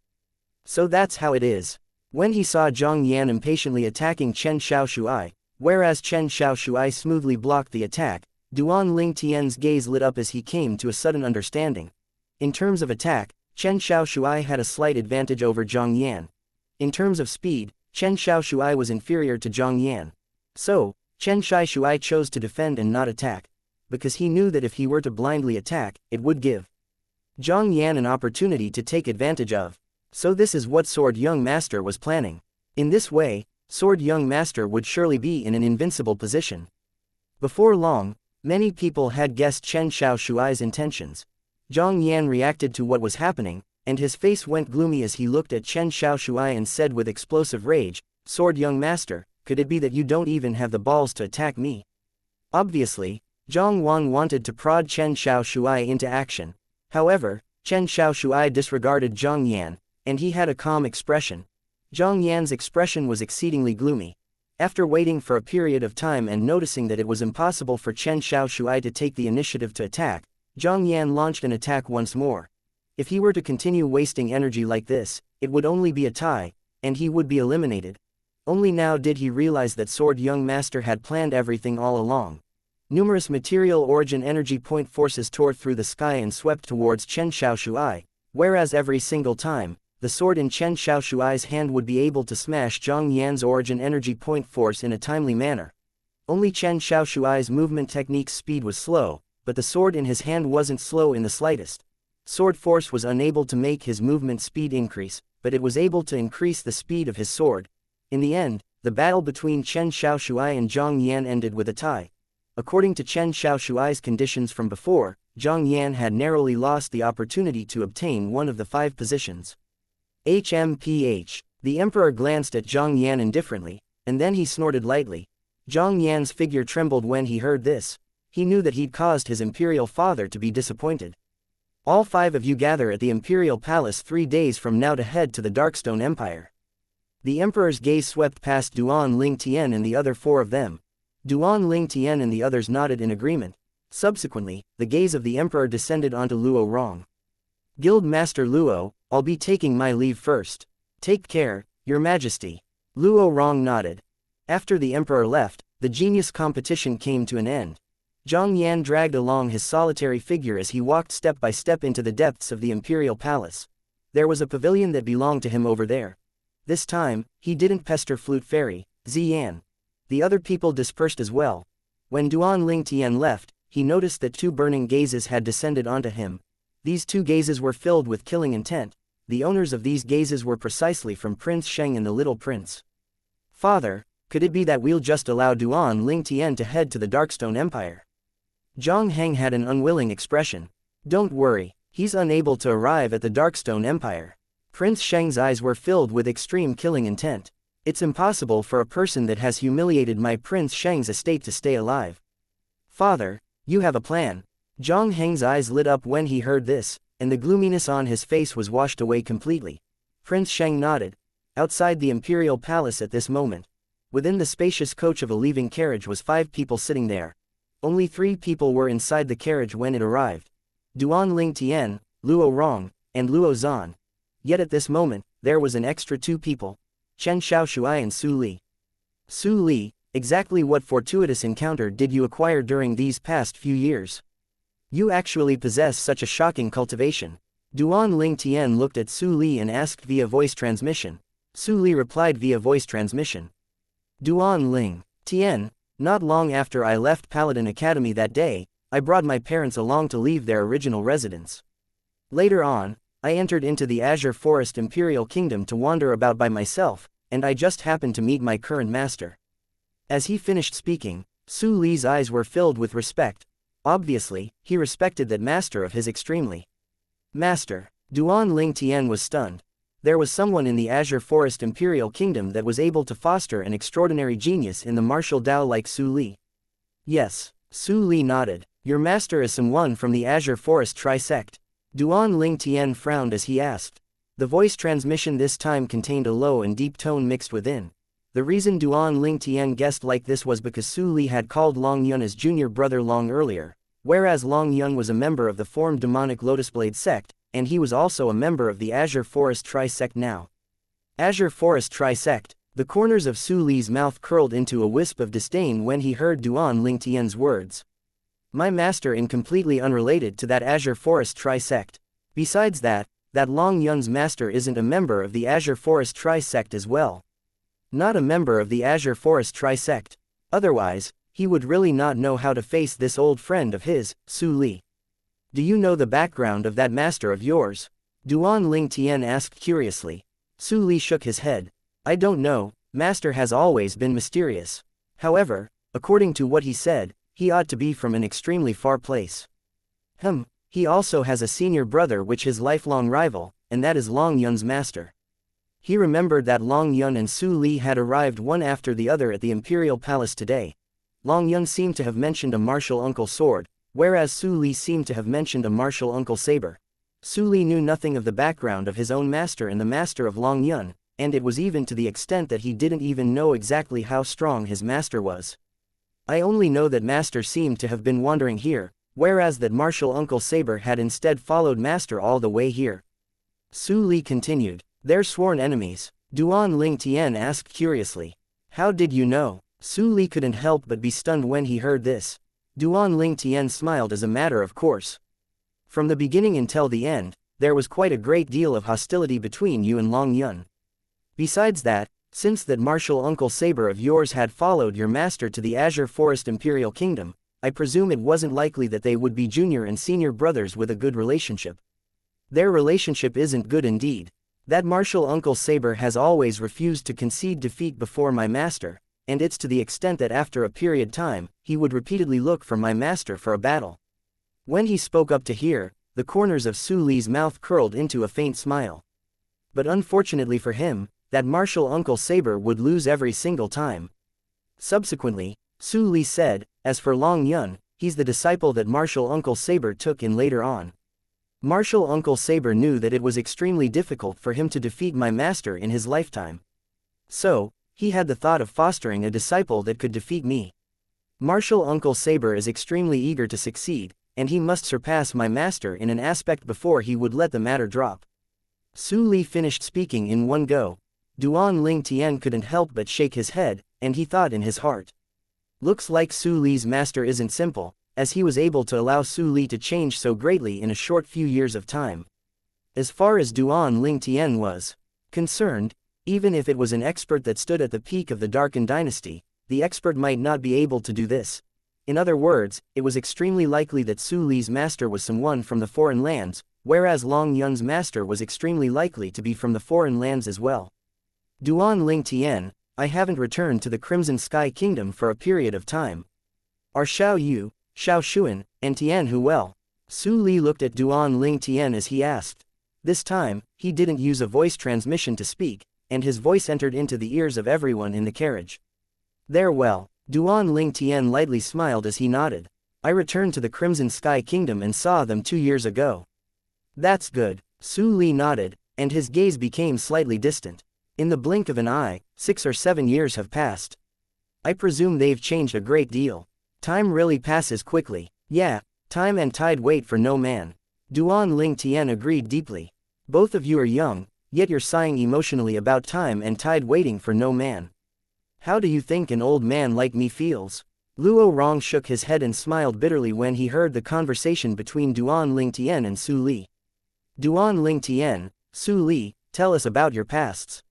So that's how it is. When he saw Zhang Yan impatiently attacking Chen Xiaoshuai, whereas Chen Xiaoshuai smoothly blocked the attack, Duan Ling Tian's gaze lit up as he came to a sudden understanding. In terms of attack, Chen Xiaoshuai had a slight advantage over Zhang Yan. In terms of speed, Chen Xiaoshuai was inferior to Zhang Yan. So, Chen Xiaoshuai chose to defend and not attack, because he knew that if he were to blindly attack, it would give Zhang Yan an opportunity to take advantage of. So this is what Sword Young Master was planning. In this way, Sword Young Master would surely be in an invincible position. Before long, many people had guessed Chen Xiaoshuai's intentions. Zhang Yan reacted to what was happening, and his face went gloomy as he looked at Chen Xiaoshuai and said with explosive rage, "Sword Young Master, could it be that you don't even have the balls to attack me?" Obviously, Zhang Wan wanted to prod Chen Xiaoshuai into action. However, Chen Xiaoshuai disregarded Zhang Yan, and he had a calm expression. Zhang Yan's expression was exceedingly gloomy. After waiting for a period of time and noticing that it was impossible for Chen Xiaoshuai to take the initiative to attack, Zhang Yan launched an attack once more. If he were to continue wasting energy like this, it would only be a tie, and he would be eliminated. Only now did he realize that Sword Young Master had planned everything all along. Numerous material origin energy point forces tore through the sky and swept towards Chen Xiaoshuai, whereas every single time, the sword in Chen Xiaoshuai's hand would be able to smash Zhang Yan's origin energy point force in a timely manner. Only Chen Xiaoshuai's movement technique's speed was slow, but the sword in his hand wasn't slow in the slightest. Sword force was unable to make his movement speed increase, but it was able to increase the speed of his sword. In the end, the battle between Chen Xiaoshuai and Zhang Yan ended with a tie. According to Chen Xiaoshuai's conditions from before, Zhang Yan had narrowly lost the opportunity to obtain one of the 5 positions. HMPH. The emperor glanced at Zhang Yan indifferently, and then he snorted lightly. Zhang Yan's figure trembled when he heard this. He knew that he'd caused his imperial father to be disappointed. All 5 of you gather at the imperial palace 3 days from now to head to the Darkstone Empire. The emperor's gaze swept past Duan Ling Tian and the other 4 of them. Duan Ling Tian and the others nodded in agreement. Subsequently, the gaze of the emperor descended onto Luo Rong. Guild Master Luo, I'll be taking my leave first. Take care, Your Majesty. Luo Rong nodded. After the emperor left, the genius competition came to an end. Zhang Yan dragged along his solitary figure as he walked step by step into the depths of the imperial palace. There was a pavilion that belonged to him over there. This time, he didn't pester Flute Fairy, Ziyan. The other people dispersed as well. When Duan Ling Tian left, he noticed that 2 burning gazes had descended onto him. These 2 gazes were filled with killing intent. The owners of these gazes were precisely from Prince Sheng and the Little Prince. Father, could it be that we'll just allow Duan Ling Tian to head to the Darkstone Empire? Zhang Heng had an unwilling expression. Don't worry, he's unable to arrive at the Darkstone Empire. Prince Sheng's eyes were filled with extreme killing intent. It's impossible for a person that has humiliated my Prince Sheng's estate to stay alive. Father, you have a plan. Zhang Heng's eyes lit up when he heard this, and the gloominess on his face was washed away completely. Prince Sheng nodded. Outside the imperial palace at this moment, within the spacious coach of a leaving carriage was 5 people sitting there. Only 3 people were inside the carriage when it arrived. Duan Ling Tian, Luo Rong, and Luo Zan. Yet at this moment, there was an extra 2 people. Chen Xiaoshuai and Su Li. Su Li, exactly what fortuitous encounter did you acquire during these past few years? You actually possess such a shocking cultivation. Duan Ling Tian looked at Su Li and asked via voice transmission. Su Li replied via voice transmission. Duan Ling Tian, not long after I left Paladin Academy that day, I brought my parents along to leave their original residence. Later on, I entered into the Azure Forest Imperial Kingdom to wander about by myself, and I just happened to meet my current master. As he finished speaking, Su Li's eyes were filled with respect. Obviously, he respected that master of his extremely. Master. Duan Ling Tian was stunned. There was someone in the Azure Forest Imperial Kingdom that was able to foster an extraordinary genius in the martial Dao like Su Li. Yes, Su Li nodded. Your master is someone from the Azure Forest Tri-sect. Duan Ling Tian frowned as he asked. The voice transmission this time contained a low and deep tone mixed within. The reason Duan Ling Tian guessed like this was because Su Li had called Long Yun as junior brother long earlier, whereas Long Yun was a member of the formed demonic Lotusblade sect, and he was also a member of the Azure Forest Tri-sect now. Azure Forest Tri-sect. The corners of Su Li's mouth curled into a wisp of disdain when he heard Duan Ling Tian's words. My master is completely unrelated to that Azure Forest Tri-sect. Besides that Long Yun's master isn't a member of the Azure Forest Tri-sect as well. Not a member of the Azure Forest Tri-sect. Otherwise, he would really not know how to face this old friend of his, Su Li. Do you know the background of that master of yours? Duan Ling Tian asked curiously. Su Li shook his head. I don't know, master has always been mysterious. However, according to what he said, he ought to be from an extremely far place. He also has a senior brother which his lifelong rival, and that is Long Yun's master. He remembered that Long Yun and Su Li had arrived one after the other at the Imperial Palace today. Long Yun seemed to have mentioned a martial uncle sword, whereas Su Li seemed to have mentioned a martial uncle saber. Su Li knew nothing of the background of his own master and the master of Long Yun, and it was even to the extent that he didn't even know exactly how strong his master was. I only know that master seemed to have been wandering here, whereas that martial uncle saber had instead followed master all the way here. Su Li continued. They're sworn enemies. Duan Ling Tian asked curiously. How did you know? Su Li couldn't help but be stunned when he heard this. Duan Ling Tian smiled as a matter of course. From the beginning until the end, there was quite a great deal of hostility between you and Long Yun. Besides that, since that martial uncle saber of yours had followed your master to the Azure Forest Imperial Kingdom, I presume it wasn't likely that they would be junior and senior brothers with a good relationship. Their relationship isn't good indeed. That martial uncle saber has always refused to concede defeat before my master, and it's to the extent that after a period time, he would repeatedly look for my master for a battle. When he spoke up to hear, the corners of Su Li's mouth curled into a faint smile. But unfortunately for him, that martial uncle saber would lose every single time. Subsequently, Su Li said, as for Long Yun, he's the disciple that martial uncle saber took in later on. Martial Uncle Saber knew that it was extremely difficult for him to defeat my master in his lifetime. So, he had the thought of fostering a disciple that could defeat me. Martial Uncle Saber is extremely eager to succeed, and he must surpass my master in an aspect before he would let the matter drop. Su Li finished speaking in one go. Duan Ling Tian couldn't help but shake his head, and he thought in his heart. Looks like Su Li's master isn't simple, as he was able to allow Su Li to change so greatly in a short few years of time. As far as Duan Ling Tian was concerned, even if it was an expert that stood at the peak of the Darken dynasty, the expert might not be able to do this. In other words, it was extremely likely that Su Li's master was someone from the foreign lands, whereas Long Yun's master was extremely likely to be from the foreign lands as well. Duan Ling Tian, I haven't returned to the Crimson Sky Kingdom for a period of time. Are Xiao Yu, Xiao Xuan, and Tian Hu well? Su Li looked at Duan Ling Tian as he asked. This time, he didn't use a voice transmission to speak, and his voice entered into the ears of everyone in the carriage. They're well. Duan Ling Tian lightly smiled as he nodded. I returned to the Crimson Sky Kingdom and saw them 2 years ago. That's good. Su Li nodded, and his gaze became slightly distant. In the blink of an eye, 6 or 7 years have passed. I presume they've changed a great deal. Time really passes quickly. Yeah, time and tide wait for no man. Duan Ling Tian agreed deeply. Both of you are young, yet you're sighing emotionally about time and tide waiting for no man. How do you think an old man like me feels? Luo Rong shook his head and smiled bitterly when he heard the conversation between Duan Lingtian and Su Li. Duan Lingtian, Su Li, tell us about your pasts.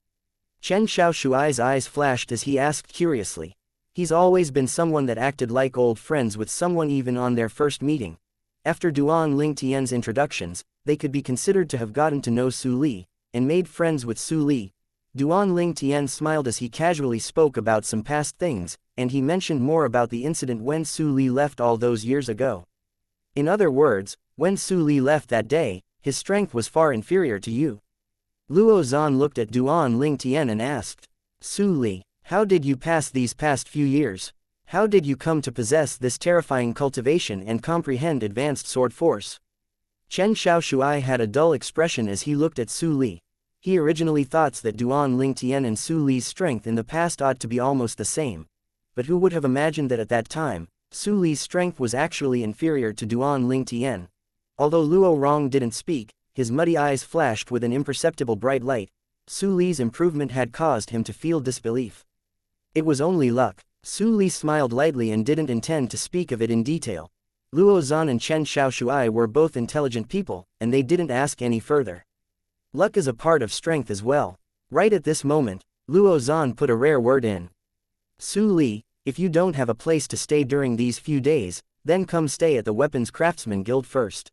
Chen Xiaoshuai's eyes flashed as he asked curiously. He's always been someone that acted like old friends with someone even on their first meeting. After Duan Lingtian's introductions, they could be considered to have gotten to know Su Li, and made friends with Su Li. Duan Lingtian smiled as he casually spoke about some past things, and he mentioned more about the incident when Su Li left all those years ago. In other words, when Su Li left that day, his strength was far inferior to you. Luo Zan looked at Duan Lingtian and asked, Su Li, how did you pass these past few years? How did you come to possess this terrifying cultivation and comprehend advanced sword force? Chen Xiaoshuai had a dull expression as he looked at Su Li. He originally thought that Duan Lingtian and Su Li's strength in the past ought to be almost the same. But who would have imagined that at that time, Su Li's strength was actually inferior to Duan Lingtian? Although Luo Rong didn't speak, his muddy eyes flashed with an imperceptible bright light. Su Li's improvement had caused him to feel disbelief. It was only luck. Su Li smiled lightly and didn't intend to speak of it in detail. Luo Zan and Chen Xiaoshuai were both intelligent people, and they didn't ask any further. Luck is a part of strength as well. Right at this moment, Luo Zan put a rare word in. Su Li, if you don't have a place to stay during these few days, then come stay at the Weapons Craftsman Guild first.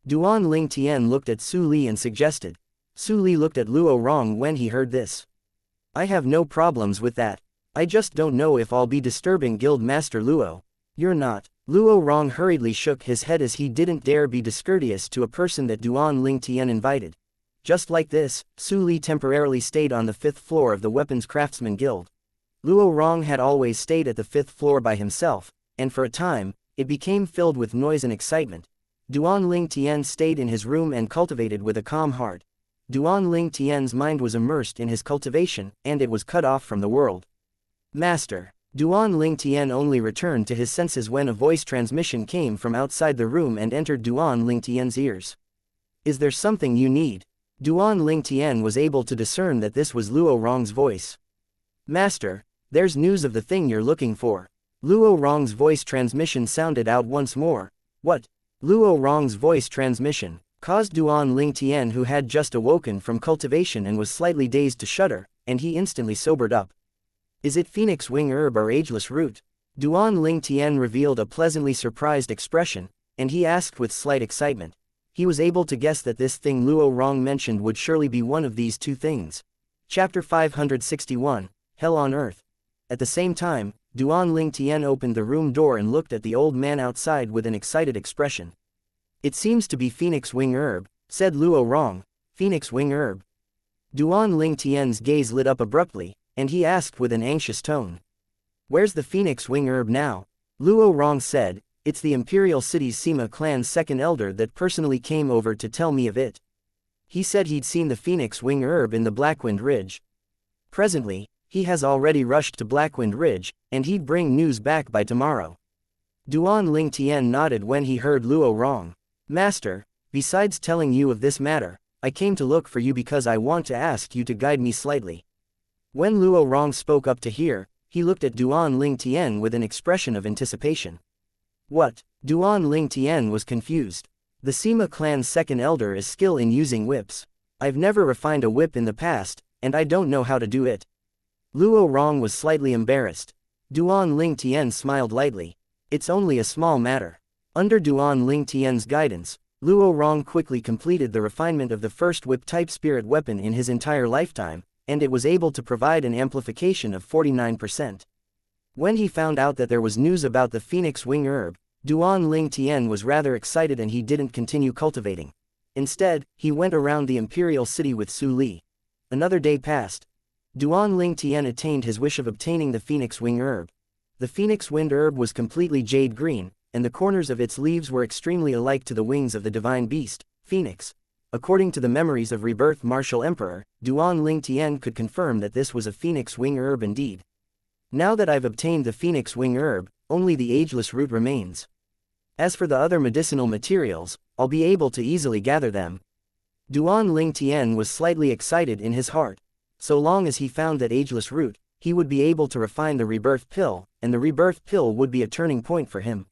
Duan Lingtian looked at Su Li and suggested. Su Li looked at Luo Rong when he heard this. I have no problems with that. I just don't know if I'll be disturbing Guild Master Luo. You're not. Luo Rong hurriedly shook his head as he didn't dare be discourteous to a person that Duan Lingtian invited. Just like this, Su Li temporarily stayed on the 5th floor of the Weapons Craftsman Guild. Luo Rong had always stayed at the 5th floor by himself, and for a time, it became filled with noise and excitement. Duan Lingtian stayed in his room and cultivated with a calm heart. Duan Lingtian's mind was immersed in his cultivation, and it was cut off from the world. Master. Duan Lingtian only returned to his senses when a voice transmission came from outside the room and entered Duan Lingtian's ears. Is there something you need? Duan Lingtian was able to discern that this was Luo Rong's voice. Master, there's news of the thing you're looking for. Luo Rong's voice transmission sounded out once more. What? Luo Rong's voice transmission caused Duan Lingtian, who had just awoken from cultivation and was slightly dazed, to shudder, and he instantly sobered up. Is it Phoenix Wing Herb or Ageless Root? Duan Lingtian revealed a pleasantly surprised expression, and he asked with slight excitement. He was able to guess that this thing Luo Rong mentioned would surely be one of these two things. Chapter 561, Hell on Earth. At the same time, Duan Lingtian opened the room door and looked at the old man outside with an excited expression. It seems to be Phoenix Wing Herb, said Luo Rong. Phoenix Wing Herb. Duan Lingtian's gaze lit up abruptly, and he asked with an anxious tone. Where's the Phoenix Wing Herb now? Luo Rong said, it's the Imperial City's Sima clan's second elder that personally came over to tell me of it. He said he'd seen the Phoenix Wing Herb in the Blackwind Ridge. Presently, he has already rushed to Blackwind Ridge, and he'd bring news back by tomorrow. Duan Lingtian nodded when he heard Luo Rong. Master, besides telling you of this matter, I came to look for you because I want to ask you to guide me slightly. When Luo Rong spoke up to hear, he looked at Duan Lingtian with an expression of anticipation. What? Duan Lingtian was confused. The Sima clan's second elder is skilled in using whips. I've never refined a whip in the past, and I don't know how to do it. Luo Rong was slightly embarrassed. Duan Lingtian smiled lightly. It's only a small matter. Under Duan Lingtian's guidance, Luo Rong quickly completed the refinement of the first whip-type spirit weapon in his entire lifetime, and it was able to provide an amplification of 49%. When he found out that there was news about the Phoenix Wing Herb, Duan Lingtian was rather excited and he didn't continue cultivating. Instead, he went around the Imperial City with Su Li. Another day passed. Duan Lingtian attained his wish of obtaining the Phoenix Wing Herb. The Phoenix Wind Herb was completely jade green, and the corners of its leaves were extremely alike to the wings of the divine beast, Phoenix. According to the memories of Rebirth Martial Emperor, Duan Lingtian could confirm that this was a Phoenix Wing Herb indeed. Now that I've obtained the Phoenix Wing Herb, only the Ageless Root remains. As for the other medicinal materials, I'll be able to easily gather them. Duan Lingtian was slightly excited in his heart. So long as he found that Ageless Root, he would be able to refine the rebirth pill, and the rebirth pill would be a turning point for him.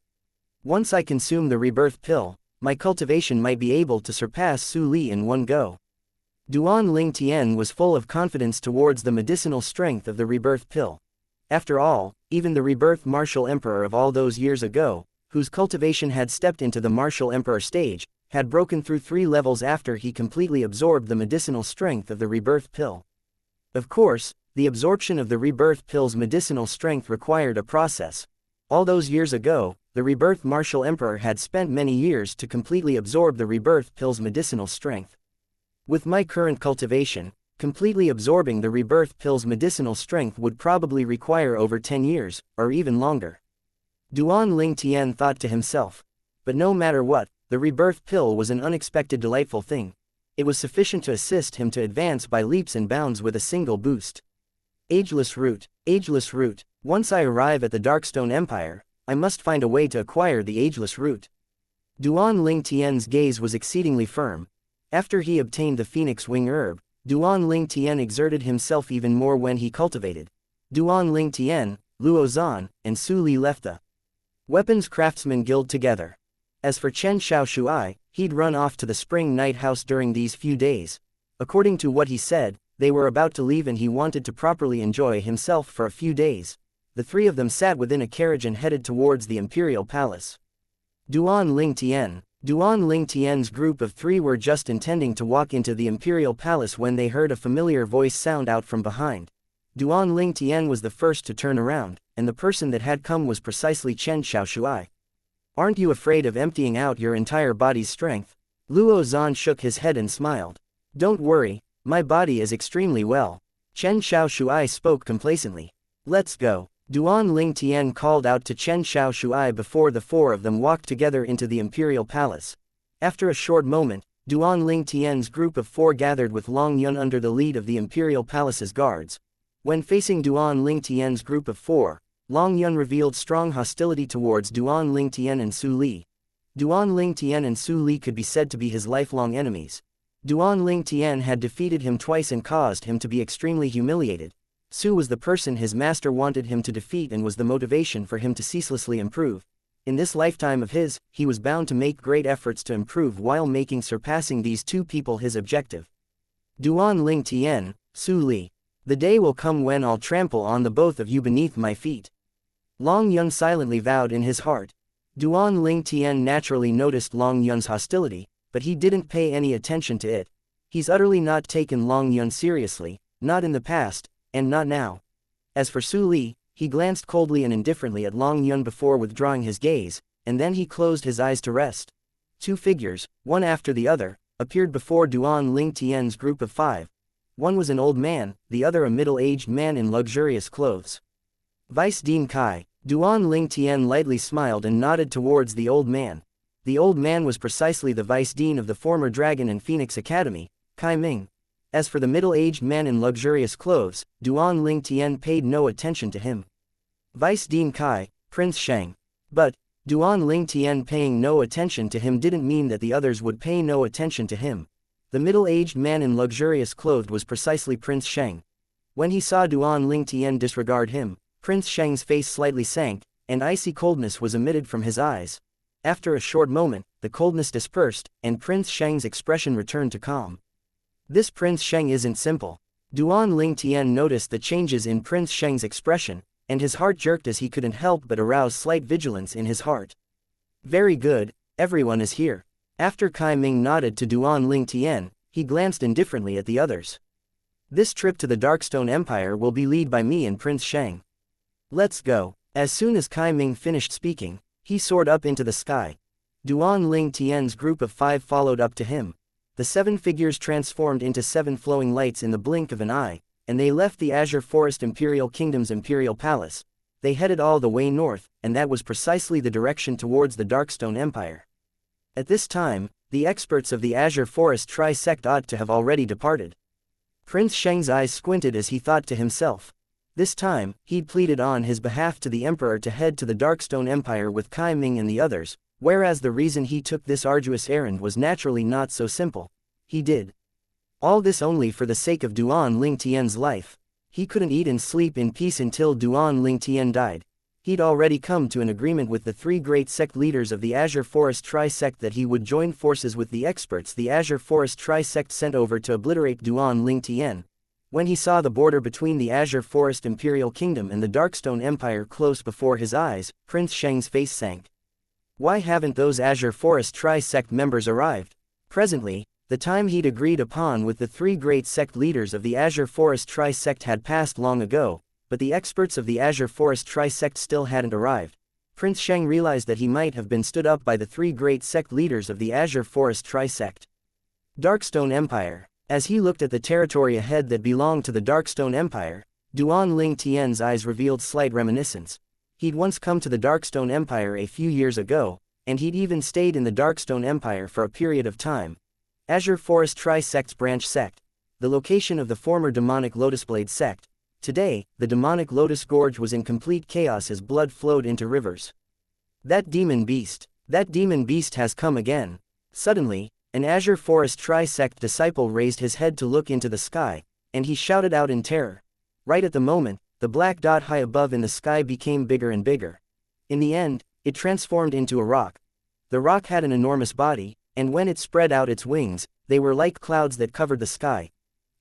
Once I consume the rebirth pill, my cultivation might be able to surpass Su Li in one go. Duan Ling Tian was full of confidence towards the medicinal strength of the rebirth pill. After all, even the rebirth martial emperor of all those years ago, whose cultivation had stepped into the martial emperor stage, had broken through 3 levels after he completely absorbed the medicinal strength of the rebirth pill. Of course, the absorption of the rebirth pill's medicinal strength required a process. All those years ago, the rebirth martial emperor had spent many years to completely absorb the rebirth pill's medicinal strength. With my current cultivation, completely absorbing the rebirth pill's medicinal strength would probably require over 10 years, or even longer. Duan Ling Tian thought to himself. But no matter what, the rebirth pill was an unexpected delightful thing. It was sufficient to assist him to advance by leaps and bounds with a single boost. Ageless root, ageless root. Once I arrive at the Darkstone Empire, I must find a way to acquire the ageless root. Duan Ling Tian's gaze was exceedingly firm. After he obtained the phoenix wing herb, Duan Ling Tian exerted himself even more when he cultivated. Duan Ling Tian, Luo Zan, and Su Li left the Weapons Craftsman Guild together. As for Chen Xiaoshuai, he'd run off to the Spring Night House during these few days. According to what he said, they were about to leave and he wanted to properly enjoy himself for a few days. The 3 of them sat within a carriage and headed towards the Imperial Palace. Duan Ling Tian's group of 3 were just intending to walk into the Imperial Palace when they heard a familiar voice sound out from behind. Duan Ling Tian was the first to turn around, and the person that had come was precisely Chen Xiaoshuai. Aren't you afraid of emptying out your entire body's strength? Luo Zan shook his head and smiled. Don't worry, my body is extremely well. Chen Xiaoshuai spoke complacently. Let's go. Duan Ling Tian called out to Chen Xiaoshuai before the 4 of them walked together into the Imperial Palace. After a short moment, Duan Ling Tian's group of 4 gathered with Long Yun under the lead of the Imperial Palace's guards. When facing Duan Ling Tian's group of 4, Long Yun revealed strong hostility towards Duan Ling Tian and Su Li. Duan Ling Tian and Su Li could be said to be his lifelong enemies. Duan Ling Tian had defeated him twice and caused him to be extremely humiliated. Su was the person his master wanted him to defeat and was the motivation for him to ceaselessly improve. In this lifetime of his, he was bound to make great efforts to improve while making surpassing these 2 people his objective. Duan Ling Tian, Su Li. The day will come when I'll trample on the both of you beneath my feet. Long Yun silently vowed in his heart. Duan Ling Tian naturally noticed Long Yun's hostility, but he didn't pay any attention to it. He's utterly not taken Long Yun seriously, not in the past, and not now. As for Su Li, he glanced coldly and indifferently at Long Yun before withdrawing his gaze, and then he closed his eyes to rest. 2 figures, one after the other, appeared before Duan Ling Tian's group of 5. One was an old man, the other a middle-aged man in luxurious clothes. Vice Dean Kai. Duan Ling Tian lightly smiled and nodded towards the old man. The old man was precisely the vice dean of the former Dragon and Phoenix Academy, Kai Ming. As for the middle-aged man in luxurious clothes, Duan Ling Tian paid no attention to him. Vice Dean Kai, Prince Sheng. But, Duan Ling Tian paying no attention to him didn't mean that the others would pay no attention to him. The middle-aged man in luxurious clothes was precisely Prince Sheng. When he saw Duan Ling Tian disregard him, Prince Sheng's face slightly sank, and icy coldness was emitted from his eyes. After a short moment, the coldness dispersed, and Prince Sheng's expression returned to calm. This Prince Sheng isn't simple. Duan Ling Tian noticed the changes in Prince Sheng's expression, and his heart jerked as he couldn't help but arouse slight vigilance in his heart. Very good, everyone is here. After Kai Ming nodded to Duan Ling Tian, he glanced indifferently at the others. This trip to the Darkstone Empire will be led by me and Prince Sheng. Let's go. As soon as Kai Ming finished speaking, he soared up into the sky. Duan Ling Tian's group of 5 followed up to him. The 7 figures transformed into 7 flowing lights in the blink of an eye, and they left the Azure Forest Imperial Kingdom's Imperial Palace. They headed all the way north, and that was precisely the direction towards the Darkstone Empire. At this time, the experts of the Azure Forest Tri-Sect ought to have already departed. Prince Sheng's eyes squinted as he thought to himself. This time, he'd pleaded on his behalf to the Emperor to head to the Darkstone Empire with Kai Ming and the others, whereas the reason he took this arduous errand was naturally not so simple. He did all this only for the sake of Duan Ling Tian's life. He couldn't eat and sleep in peace until Duan Ling Tian died. He'd already come to an agreement with the three great sect leaders of the Azure Forest Tri-Sect that he would join forces with the experts the Azure Forest Tri-Sect sent over to obliterate Duan Ling Tian. When he saw the border between the Azure Forest Imperial Kingdom and the Darkstone Empire close before his eyes, Prince Sheng's face sank. Why haven't those Azure Forest Tri-Sect members arrived? Presently, the time he'd agreed upon with the three great sect leaders of the Azure Forest Tri-Sect had passed long ago, but the experts of the Azure Forest Tri-Sect still hadn't arrived. Prince Sheng realized that he might have been stood up by the three great sect leaders of the Azure Forest Tri-Sect. Darkstone Empire. As he looked at the territory ahead that belonged to the Darkstone Empire, Duan Ling Tian's eyes revealed slight reminiscence. He'd once come to the Darkstone Empire a few years ago, and he'd even stayed in the Darkstone Empire for a period of time. Azure Forest Tri-Sect's branch sect. The location of the former demonic Lotusblade sect. Today, the demonic Lotus Gorge was in complete chaos as blood flowed into rivers. That demon beast has come again. Suddenly, an Azure Forest Tri-Sect disciple raised his head to look into the sky, and he shouted out in terror. Right at the moment, the black dot high above in the sky became bigger and bigger. In the end, it transformed into a rock. The rock had an enormous body, and when it spread out its wings, they were like clouds that covered the sky.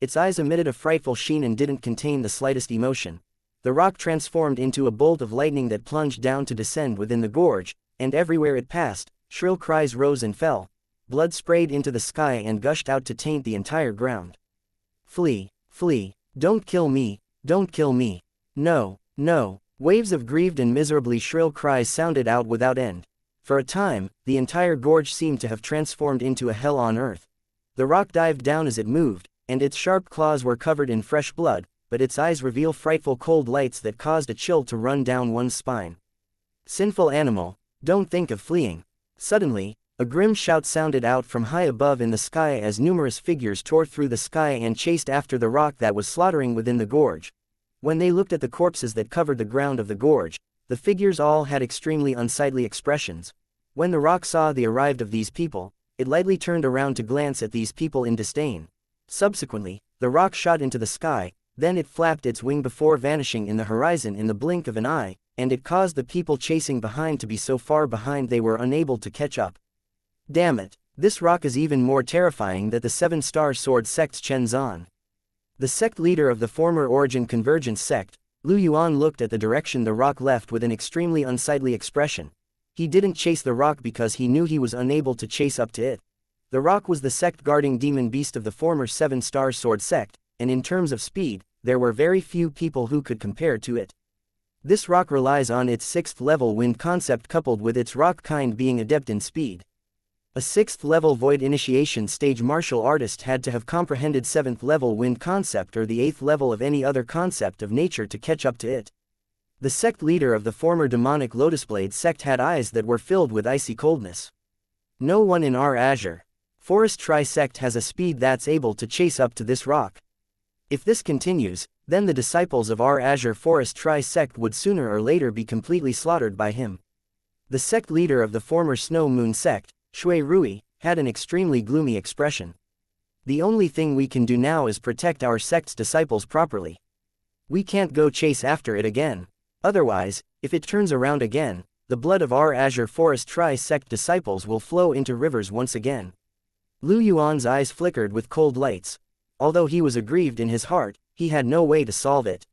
Its eyes emitted a frightful sheen and didn't contain the slightest emotion. The rock transformed into a bolt of lightning that plunged down to descend within the gorge, and everywhere it passed, shrill cries rose and fell. Blood sprayed into the sky and gushed out to taint the entire ground. Flee, flee, don't kill me, don't kill me. No, no. Waves of grieved and miserably shrill cries sounded out without end. For a time, the entire gorge seemed to have transformed into a hell on earth. The rock dived down as it moved, and its sharp claws were covered in fresh blood, but its eyes reveal frightful cold lights that caused a chill to run down one's spine. Sinful animal, don't think of fleeing. Suddenly, a grim shout sounded out from high above in the sky as numerous figures tore through the sky and chased after the rock that was slaughtering within the gorge. When they looked at the corpses that covered the ground of the gorge, the figures all had extremely unsightly expressions. When the rock saw the arrival of these people, it lightly turned around to glance at these people in disdain. Subsequently, the rock shot into the sky, then it flapped its wing before vanishing in the horizon in the blink of an eye, and it caused the people chasing behind to be so far behind they were unable to catch up. Damn it, this rock is even more terrifying than the seven-star sword sect's Chen Zan. The sect leader of the former Origin Convergence sect, Lu Yuan, looked at the direction the rock left with an extremely unsightly expression. He didn't chase the rock because he knew he was unable to chase up to it. The rock was the sect-guarding demon beast of the former seven-star sword sect, and in terms of speed, there were very few people who could compare to it. This rock relies on its 6th level wind concept coupled with its rock kind being adept in speed. A 6th level void initiation stage martial artist had to have comprehended 7th level wind concept or the 8th level of any other concept of nature to catch up to it. The sect leader of the former demonic Lotusblade sect had eyes that were filled with icy coldness. No one in our Azure Forest Tri-Sect has a speed that's able to chase up to this rock. If this continues, then the disciples of our Azure Forest Tri-Sect would sooner or later be completely slaughtered by him. The sect leader of the former Snow Moon sect, Shui Rui, had an extremely gloomy expression. The only thing we can do now is protect our sect's disciples properly. We can't go chase after it again. Otherwise, if it turns around again, the blood of our Azure Forest Tri-Sect disciples will flow into rivers once again. Lu Yuan's eyes flickered with cold lights. Although he was aggrieved in his heart, he had no way to solve it.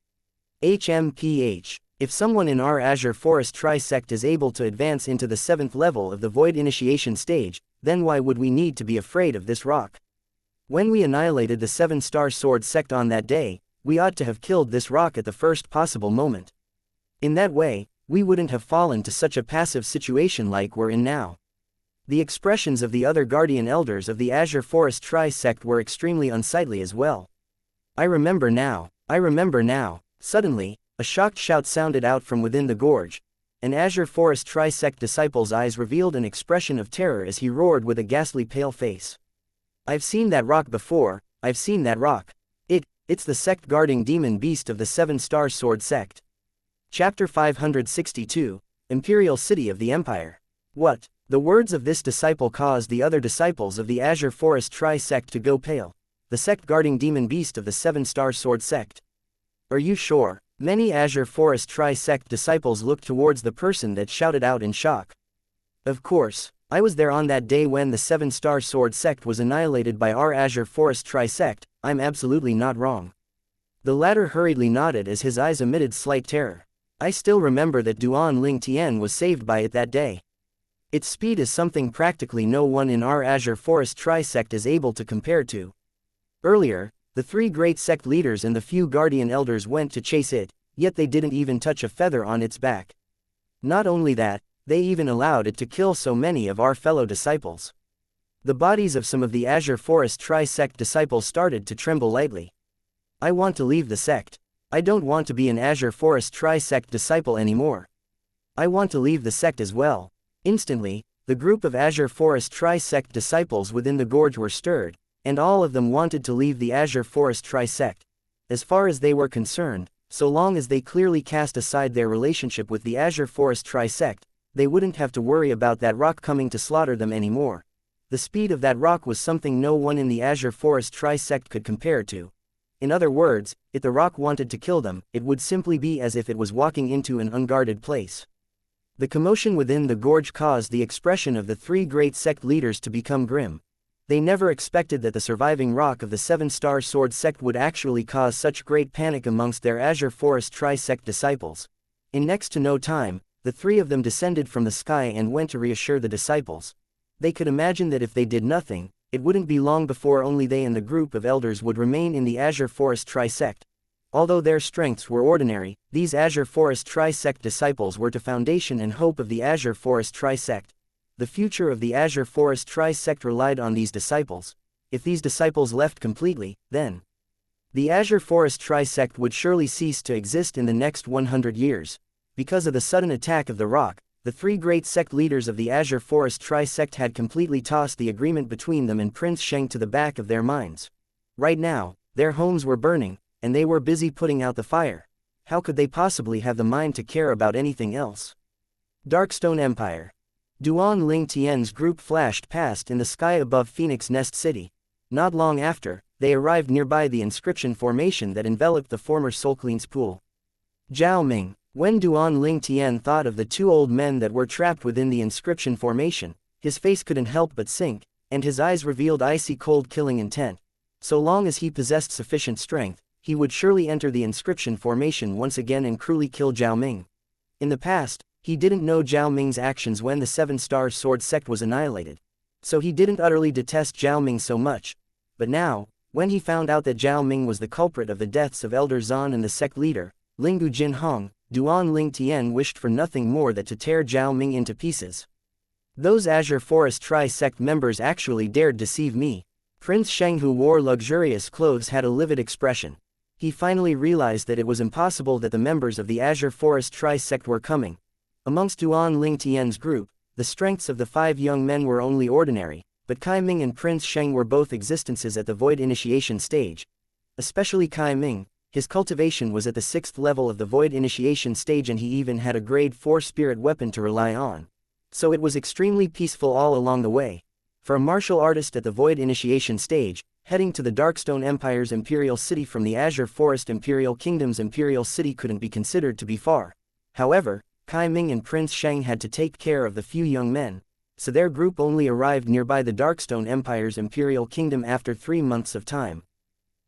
HMPH. If someone in our Azure Forest Tri-Sect is able to advance into the 7th level of the Void Initiation stage, then why would we need to be afraid of this rock? When we annihilated the 7-star sword sect on that day, we ought to have killed this rock at the first possible moment. In that way, we wouldn't have fallen to such a passive situation like we're in now. The expressions of the other guardian elders of the Azure Forest Tri-Sect were extremely unsightly as well. I remember now. Suddenly, a shocked shout sounded out from within the gorge. An Azure Forest Tri-Sect disciple's eyes revealed an expression of terror as he roared with a ghastly pale face. I've seen that rock before, I've seen that rock. It's the sect-guarding demon beast of the 7-star sword sect. Chapter 562, Imperial City of the Empire. What? The words of this disciple caused the other disciples of the Azure Forest Tri-Sect to go pale. The sect-guarding demon beast of the 7-star sword sect. Are you sure? Many Azure Forest Tri-sect disciples looked towards the person that shouted out in shock. Of course, I was there on that day when the 7-star sword sect was annihilated by our Azure Forest Tri-sect. I'm absolutely not wrong. The latter hurriedly nodded as his eyes emitted slight terror. I still remember that Duan Ling Tian was saved by it that day. Its speed is something practically no one in our Azure Forest Tri-sect is able to compare to. Earlier, the 3 great sect leaders and the few guardian elders went to chase it, yet they didn't even touch a feather on its back. Not only that, they even allowed it to kill so many of our fellow disciples. The bodies of some of the Azure Forest Tri-sect disciples started to tremble lightly. I want to leave the sect. I don't want to be an Azure Forest Tri-sect disciple anymore. I want to leave the sect as well. Instantly, the group of Azure Forest Tri-sect disciples within the gorge were stirred, and all of them wanted to leave the Azure Forest Tri-sect. As far as they were concerned, so long as they clearly cast aside their relationship with the Azure Forest Tri-sect, they wouldn't have to worry about that rock coming to slaughter them anymore. The speed of that rock was something no one in the Azure Forest Tri-sect could compare to. In other words, if the rock wanted to kill them, it would simply be as if it was walking into an unguarded place. The commotion within the gorge caused the expression of the 3 great sect leaders to become grim. They never expected that the surviving rock of the 7-star sword sect would actually cause such great panic amongst their Azure Forest Tri-sect disciples. In next to no time, the 3 of them descended from the sky and went to reassure the disciples. They could imagine that if they did nothing, it wouldn't be long before only they and the group of elders would remain in the Azure Forest Tri-sect. Although their strengths were ordinary, these Azure Forest Tri-sect disciples were the foundation and hope of the Azure Forest Tri-sect. The future of the Azure Forest Tri-sect relied on these disciples. If these disciples left completely, then the Azure Forest Tri-sect would surely cease to exist in the next 100 years. Because of the sudden attack of the rock, the 3 great sect leaders of the Azure Forest Tri-sect had completely tossed the agreement between them and Prince Sheng to the back of their minds. Right now, their homes were burning, and they were busy putting out the fire. How could they possibly have the mind to care about anything else? Darkstone Empire. Duan Ling Tian's group flashed past in the sky above Phoenix Nest City. Not long after, they arrived nearby the inscription formation that enveloped the former Solkleen's pool. Zhao Ming. When Duan Ling Tian thought of the 2 old men that were trapped within the inscription formation, his face couldn't help but sink, and his eyes revealed icy cold killing intent. So long as he possessed sufficient strength, he would surely enter the inscription formation once again and cruelly kill Zhao Ming. In the past, he didn't know Zhao Ming's actions when the 7-star sword sect was annihilated. So he didn't utterly detest Zhao Ming so much. But now, when he found out that Zhao Ming was the culprit of the deaths of Elder Zan and the sect leader, Lingu Jin Hong, Duan Ling Tian wished for nothing more than to tear Zhao Ming into pieces. Those Azure Forest Tri-sect members actually dared deceive me. Prince Sheng, who wore luxurious clothes, had a livid expression. He finally realized that it was impossible that the members of the Azure Forest Tri-sect were coming. Amongst Duan Ling Tian's group, the strengths of the 5 young men were only ordinary, but Kai Ming and Prince Sheng were both existences at the void initiation stage. Especially Kai Ming, his cultivation was at the 6th level of the void initiation stage, and he even had a grade 4 spirit weapon to rely on. So it was extremely peaceful all along the way. For a martial artist at the void initiation stage, heading to the Darkstone Empire's Imperial City from the Azure Forest Imperial Kingdom's Imperial City couldn't be considered to be far. However, Kai Ming and Prince Sheng had to take care of the few young men, so their group only arrived nearby the Darkstone Empire's Imperial Kingdom after 3 months of time.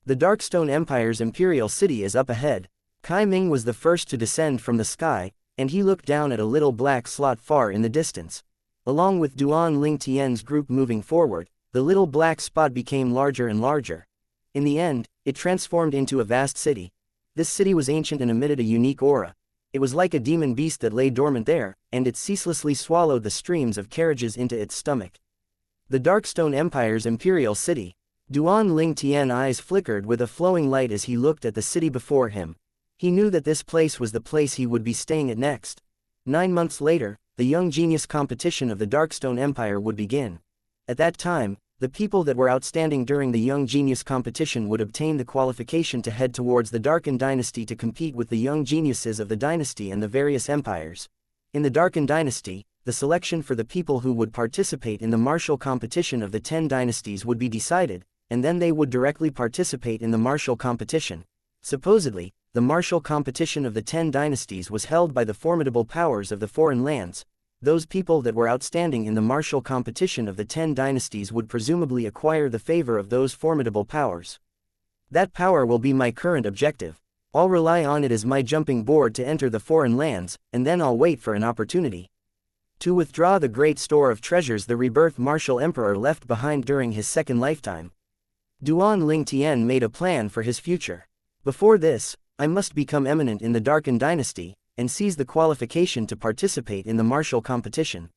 The Darkstone Empire's Imperial City is up ahead. Kai Ming was the first to descend from the sky, and he looked down at a little black slot far in the distance. Along with Duan Ling Tian's group moving forward, the little black spot became larger and larger. In the end, it transformed into a vast city. This city was ancient and emitted a unique aura. It was like a demon beast that lay dormant there, and it ceaselessly swallowed the streams of carriages into its stomach. The Darkstone Empire's Imperial City. Duan Ling Tian's eyes flickered with a flowing light as he looked at the city before him. He knew that this place was the place he would be staying at next. 9 months later, the Young Genius competition of the Darkstone Empire would begin. At that time, the people that were outstanding during the Young Genius competition would obtain the qualification to head towards the Darken Dynasty to compete with the young geniuses of the dynasty and the various empires. In the Darken Dynasty, the selection for the people who would participate in the martial competition of the 10 dynasties would be decided, and then they would directly participate in the martial competition. Supposedly, the martial competition of the 10 dynasties was held by the formidable powers of the foreign lands. Those people that were outstanding in the martial competition of the 10 dynasties would presumably acquire the favor of those formidable powers. That power will be my current objective. I'll rely on it as my jumping board to enter the foreign lands, and then I'll wait for an opportunity to withdraw the great store of treasures the rebirth martial emperor left behind during his second lifetime. Duan Lingtian made a plan for his future. Before this, I must become eminent in the Darken dynasty, and seize the qualification to participate in the martial competition.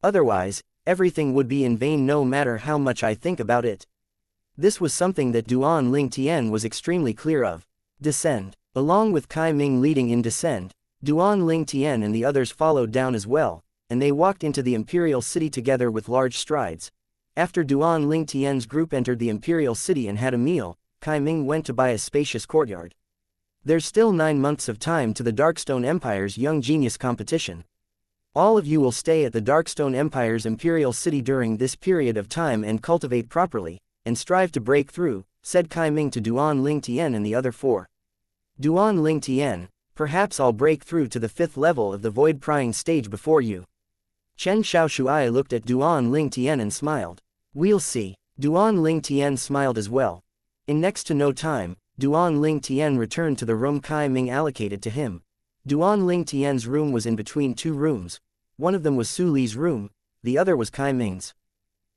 Otherwise, everything would be in vain no matter how much I think about it. This was something that Duan Lingtian was extremely clear of. Descend. Along with Kai Ming leading in descend, Duan Lingtian and the others followed down as well, and they walked into the imperial city together with large strides. After Duan Lingtian's group entered the imperial city and had a meal, Kai Ming went to buy a spacious courtyard. There's still 9 months of time to the Darkstone Empire's Young Genius competition. All of you will stay at the Darkstone Empire's imperial city during this period of time and cultivate properly, and strive to break through, said Kai Ming to Duan Lingtian and the other 4. Duan Lingtian, perhaps I'll break through to the 5th level of the void prying stage before you. Chen Xiaoshuai looked at Duan Lingtian and smiled. We'll see. Duan Lingtian smiled as well. In next to no time, Duan Lingtian returned to the room Kai Ming allocated to him. Duan Lingtian's room was in between 2 rooms. One of them was Su Li's room, the other was Kai Ming's.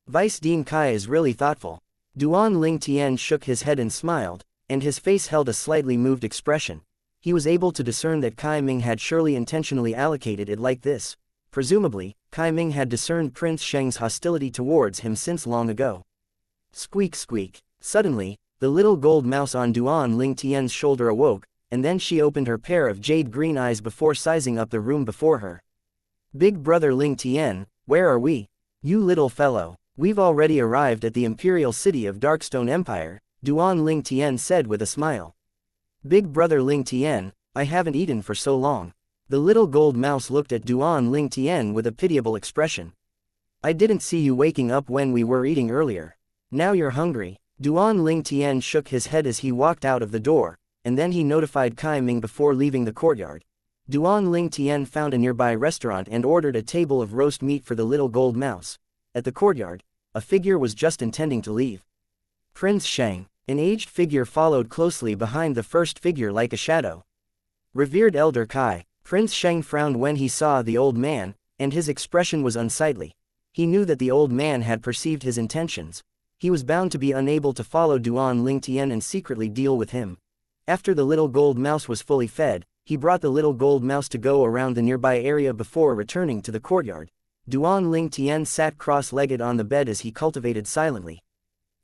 Vice Dean Kai is really thoughtful. Duan Lingtian shook his head and smiled, and his face held a slightly moved expression. He was able to discern that Kai Ming had surely intentionally allocated it like this. Presumably, Kai Ming had discerned Prince Sheng's hostility towards him since long ago. Squeak squeak. Suddenly, the little gold mouse on Duan Lingtian's shoulder awoke, and then she opened her pair of jade green eyes before sizing up the room before her. Big brother Lingtian, where are we? You little fellow. We've already arrived at the imperial city of Darkstone Empire, Duan Lingtian said with a smile. Big brother Lingtian, I haven't eaten for so long. The little gold mouse looked at Duan Lingtian with a pitiable expression. I didn't see you waking up when we were eating earlier. Now you're hungry. Duan Lingtian shook his head as he walked out of the door, and then he notified Kai Ming before leaving the courtyard. Duan Lingtian found a nearby restaurant and ordered a table of roast meat for the little gold mouse. At the courtyard, a figure was just intending to leave. Prince Sheng, an aged figure, followed closely behind the first figure like a shadow. Revered Elder Kai. Prince Sheng frowned when he saw the old man, and his expression was unsightly. He knew that the old man had perceived his intentions. He was bound to be unable to follow Duan Lingtian and secretly deal with him. After the little gold mouse was fully fed, he brought the little gold mouse to go around the nearby area before returning to the courtyard. Duan Lingtian sat cross-legged on the bed as he cultivated silently.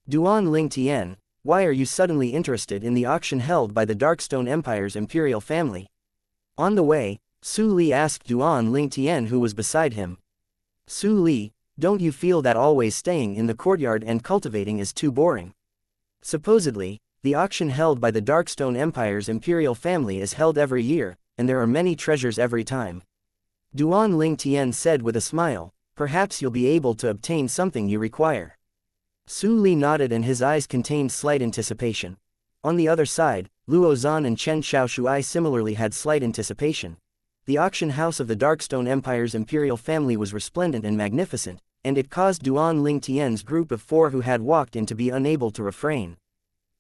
Duan Lingtian, why are you suddenly interested in the auction held by the Darkstone Empire's imperial family? On the way, Su Li asked Duan Lingtian, who was beside him. Su Li, don't you feel that always staying in the courtyard and cultivating is too boring? Supposedly, the auction held by the Darkstone Empire's imperial family is held every year, and there are many treasures every time. Duan Lingtian said with a smile, perhaps you'll be able to obtain something you require. Su Li nodded and his eyes contained slight anticipation. On the other side, Luo Zan and Chen Xiaoshuai similarly had slight anticipation. The auction house of the Darkstone Empire's imperial family was resplendent and magnificent, and it caused Duan Lingtian's group of 4 who had walked in to be unable to refrain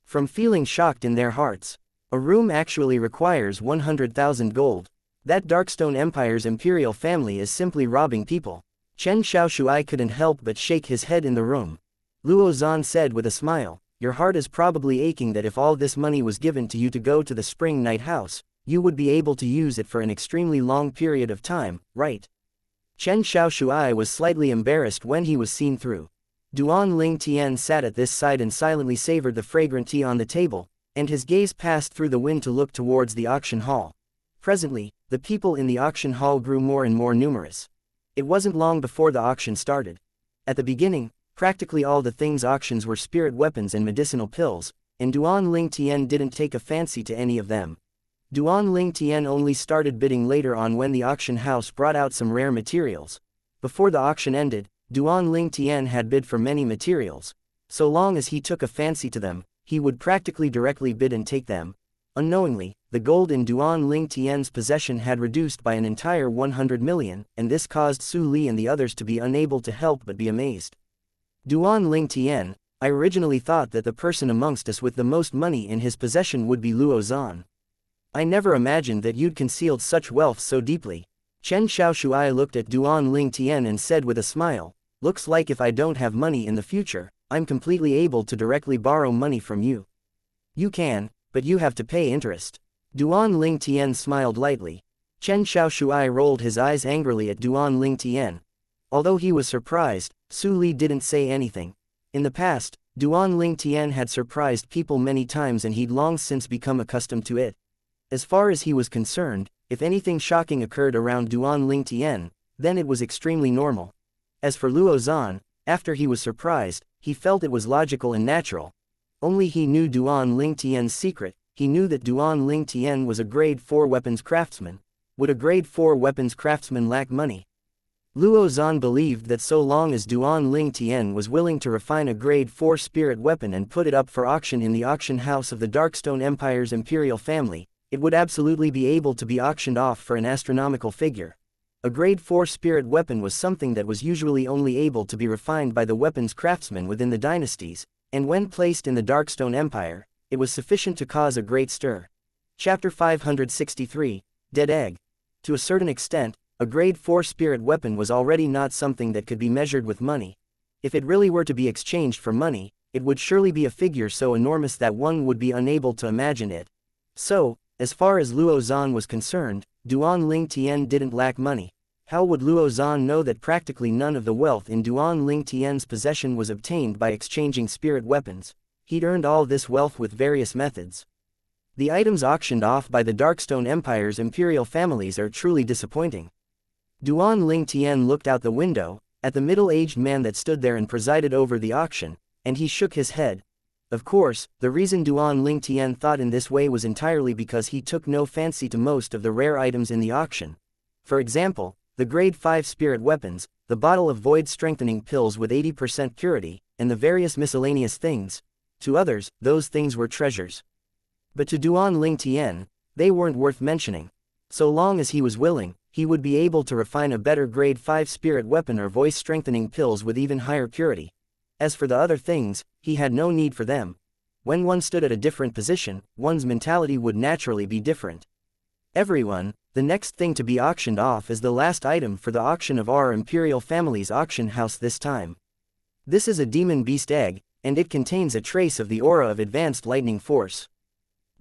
from feeling shocked in their hearts. A room actually requires 100,000 gold. That Darkstone Empire's imperial family is simply robbing people. Chen Xiaoshuai couldn't help but shake his head in the room. Luo Zan said with a smile, your heart is probably aching that if all this money was given to you to go to the Spring Night House, you would be able to use it for an extremely long period of time, right? Chen Xiaoshuai was slightly embarrassed when he was seen through. Duan Lingtian sat at this side and silently savored the fragrant tea on the table, and his gaze passed through the wind to look towards the auction hall. Presently, the people in the auction hall grew more and more numerous. It wasn't long before the auction started. At the beginning, practically all the things auctions were spirit weapons and medicinal pills, and Duan Lingtian didn't take a fancy to any of them. Duan Lingtian only started bidding later on when the auction house brought out some rare materials. Before the auction ended, Duan Lingtian had bid for many materials. So long as he took a fancy to them, he would practically directly bid and take them. Unknowingly, the gold in Duan Ling Tian's possession had reduced by an entire 100 million, and this caused Su Li and the others to be unable to help but be amazed. Duan Ling Tian, I originally thought that the person amongst us with the most money in his possession would be Luo Zan. I never imagined that you'd concealed such wealth so deeply. Chen Xiaoshuai looked at Duan Ling Tian and said with a smile, looks like if I don't have money in the future, I'm completely able to directly borrow money from you. You can, but you have to pay interest. Duan Ling Tian smiled lightly. Chen Xiaoshuai rolled his eyes angrily at Duan Ling Tian. Although he was surprised, Su Li didn't say anything. In the past, Duan Ling Tian had surprised people many times and he'd long since become accustomed to it. As far as he was concerned, if anything shocking occurred around Duan Ling Tian, then it was extremely normal. As for Luo Zan, after he was surprised, he felt it was logical and natural. Only he knew Duan Ling Tian's secret. He knew that Duan Ling Tian was a grade 4 weapons craftsman. Would a grade 4 weapons craftsman lack money? Luo Zan believed that so long as Duan Ling Tian was willing to refine a grade 4 spirit weapon and put it up for auction in the auction house of the Darkstone Empire's imperial family, it would absolutely be able to be auctioned off for an astronomical figure. A grade 4 spirit weapon was something that was usually only able to be refined by the weapons craftsmen within the dynasties, and when placed in the Darkstone Empire, it was sufficient to cause a great stir. Chapter 563, Dead Egg. To a certain extent, a grade 4 spirit weapon was already not something that could be measured with money. If it really were to be exchanged for money, it would surely be a figure so enormous that one would be unable to imagine it. So, as far as Luo Zan was concerned, Duan Ling Tian didn't lack money. How would Luo Zan know that practically none of the wealth in Duan Ling Tian's possession was obtained by exchanging spirit weapons? He'd earned all this wealth with various methods. The items auctioned off by the Darkstone Empire's imperial families are truly disappointing. Duan Ling Tian looked out the window, at the middle-aged man that stood there and presided over the auction, and he shook his head. Of course, the reason Duan Ling Tian thought in this way was entirely because he took no fancy to most of the rare items in the auction. For example, the grade 5 spirit weapons, the bottle of void-strengthening pills with 80% purity, and the various miscellaneous things. To others, those things were treasures. But to Duan Ling Tian, they weren't worth mentioning. So long as he was willing, he would be able to refine a better grade 5 spirit weapon or voice-strengthening pills with even higher purity. As for the other things, he had no need for them. When one stood at a different position, one's mentality would naturally be different. Everyone, the next thing to be auctioned off is the last item for the auction of our imperial family's auction house this time. This is a demon beast egg, and it contains a trace of the aura of advanced lightning force.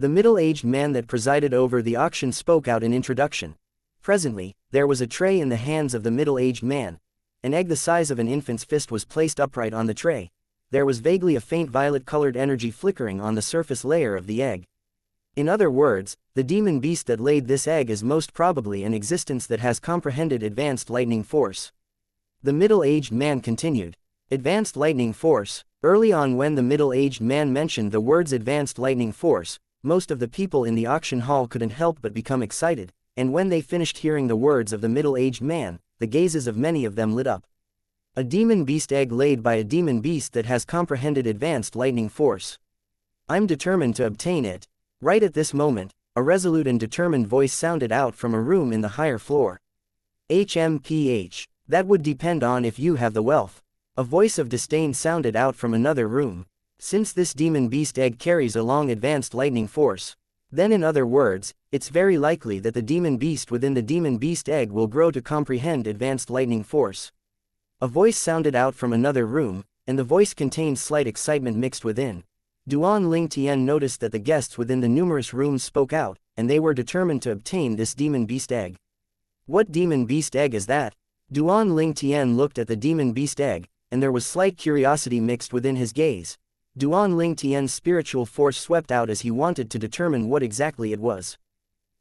The middle-aged man that presided over the auction spoke out in introduction. Presently, there was a tray in the hands of the middle-aged man. An egg the size of an infant's fist was placed upright on the tray. There was vaguely a faint violet-colored energy flickering on the surface layer of the egg. In other words, the demon beast that laid this egg is most probably an existence that has comprehended advanced lightning force. The middle-aged man continued. Advanced lightning force. Early on, when the middle-aged man mentioned the words advanced lightning force, most of the people in the auction hall couldn't help but become excited, and when they finished hearing the words of the middle-aged man, the gazes of many of them lit up. A demon beast egg laid by a demon beast that has comprehended advanced lightning force. I'm determined to obtain it. Right at this moment, a resolute and determined voice sounded out from a room in the higher floor. HMPH. That would depend on if you have the wealth. A voice of disdain sounded out from another room. Since this demon beast egg carries along advanced lightning force, then in other words, it's very likely that the demon beast within the demon beast egg will grow to comprehend advanced lightning force. A voice sounded out from another room, and the voice contained slight excitement mixed within. Duan Ling Tian noticed that the guests within the numerous rooms spoke out, and they were determined to obtain this demon beast egg. What demon beast egg is that? Duan Ling Tian looked at the demon beast egg, and there was slight curiosity mixed within his gaze. Duan Ling Tian's spiritual force swept out as he wanted to determine what exactly it was.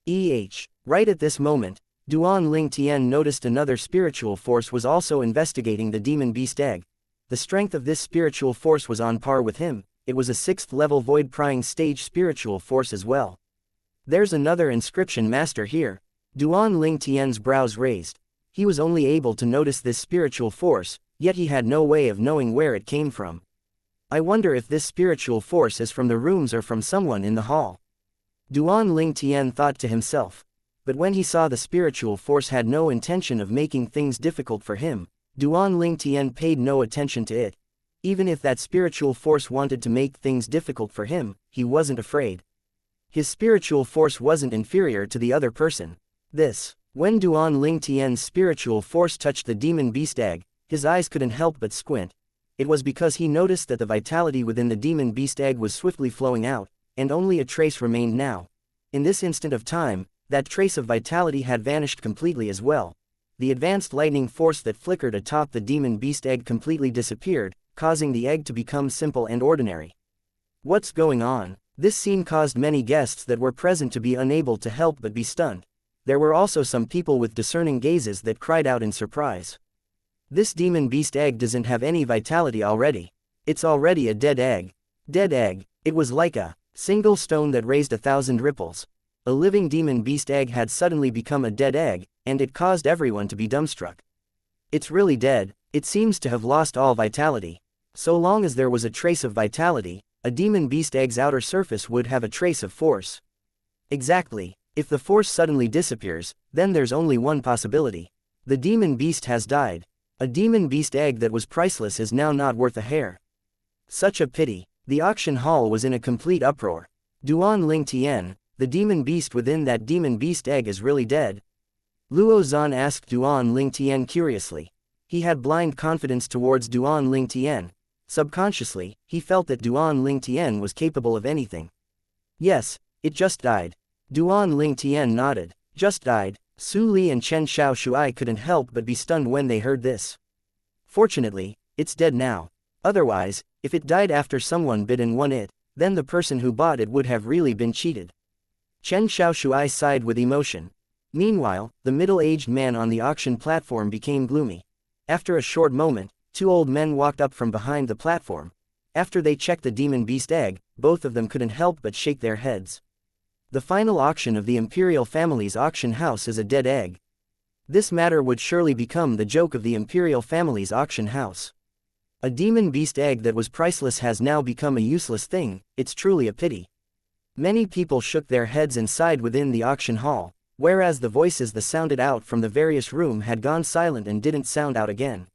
Right at this moment, Duan Ling Tian noticed another spiritual force was also investigating the demon beast egg. The strength of this spiritual force was on par with him. It was a 6th level void prying stage spiritual force as well. There's another inscription master here. Duan Ling Tian's brows raised. He was only able to notice this spiritual force, yet he had no way of knowing where it came from. I wonder if this spiritual force is from the rooms or from someone in the hall. Duan Ling Tian thought to himself. But when he saw the spiritual force had no intention of making things difficult for him, Duan Ling Tian paid no attention to it. Even if that spiritual force wanted to make things difficult for him, he wasn't afraid. His spiritual force wasn't inferior to the other person. When Duan Ling Tian's spiritual force touched the demon beast egg, his eyes couldn't help but squint. It was because he noticed that the vitality within the demon beast egg was swiftly flowing out, and only a trace remained now. In this instant of time, that trace of vitality had vanished completely as well. The advanced lightning force that flickered atop the demon beast egg completely disappeared, causing the egg to become simple and ordinary. What's going on? This scene caused many guests that were present to be unable to help but be stunned. There were also some people with discerning gazes that cried out in surprise. This demon beast egg doesn't have any vitality already. It's already a dead egg. Dead egg. It was like a single stone that raised 1,000 ripples. A living demon beast egg had suddenly become a dead egg, and it caused everyone to be dumbstruck. It's really dead. It seems to have lost all vitality. So long as there was a trace of vitality, a demon beast egg's outer surface would have a trace of force. Exactly. If the force suddenly disappears, then there's only one possibility. The demon beast has died. A demon beast egg that was priceless is now not worth a hair. Such a pity. The auction hall was in a complete uproar. Duan Ling Tian, the demon beast within that demon beast egg is really dead? Luo Zhan asked Duan Ling Tian curiously. He had blind confidence towards Duan Ling Tian. Subconsciously, he felt that Duan Ling Tian was capable of anything. Yes, it just died. Duan Ling Tian nodded. Just died. Su Li and Chen Xiaoshui couldn't help but be stunned when they heard this. Fortunately, it's dead now. Otherwise, if it died after someone bid and won it, then the person who bought it would have really been cheated. Chen Xiaoshui sighed with emotion. Meanwhile, the middle-aged man on the auction platform became gloomy. After a short moment, two old men walked up from behind the platform. After they checked the demon beast egg, both of them couldn't help but shake their heads. The final auction of the imperial family's auction house is a dead egg. This matter would surely become the joke of the imperial family's auction house. A demon beast egg that was priceless has now become a useless thing. It's truly a pity. Many people shook their heads and sighed within the auction hall, whereas the voices that sounded out from the various rooms had gone silent and didn't sound out again.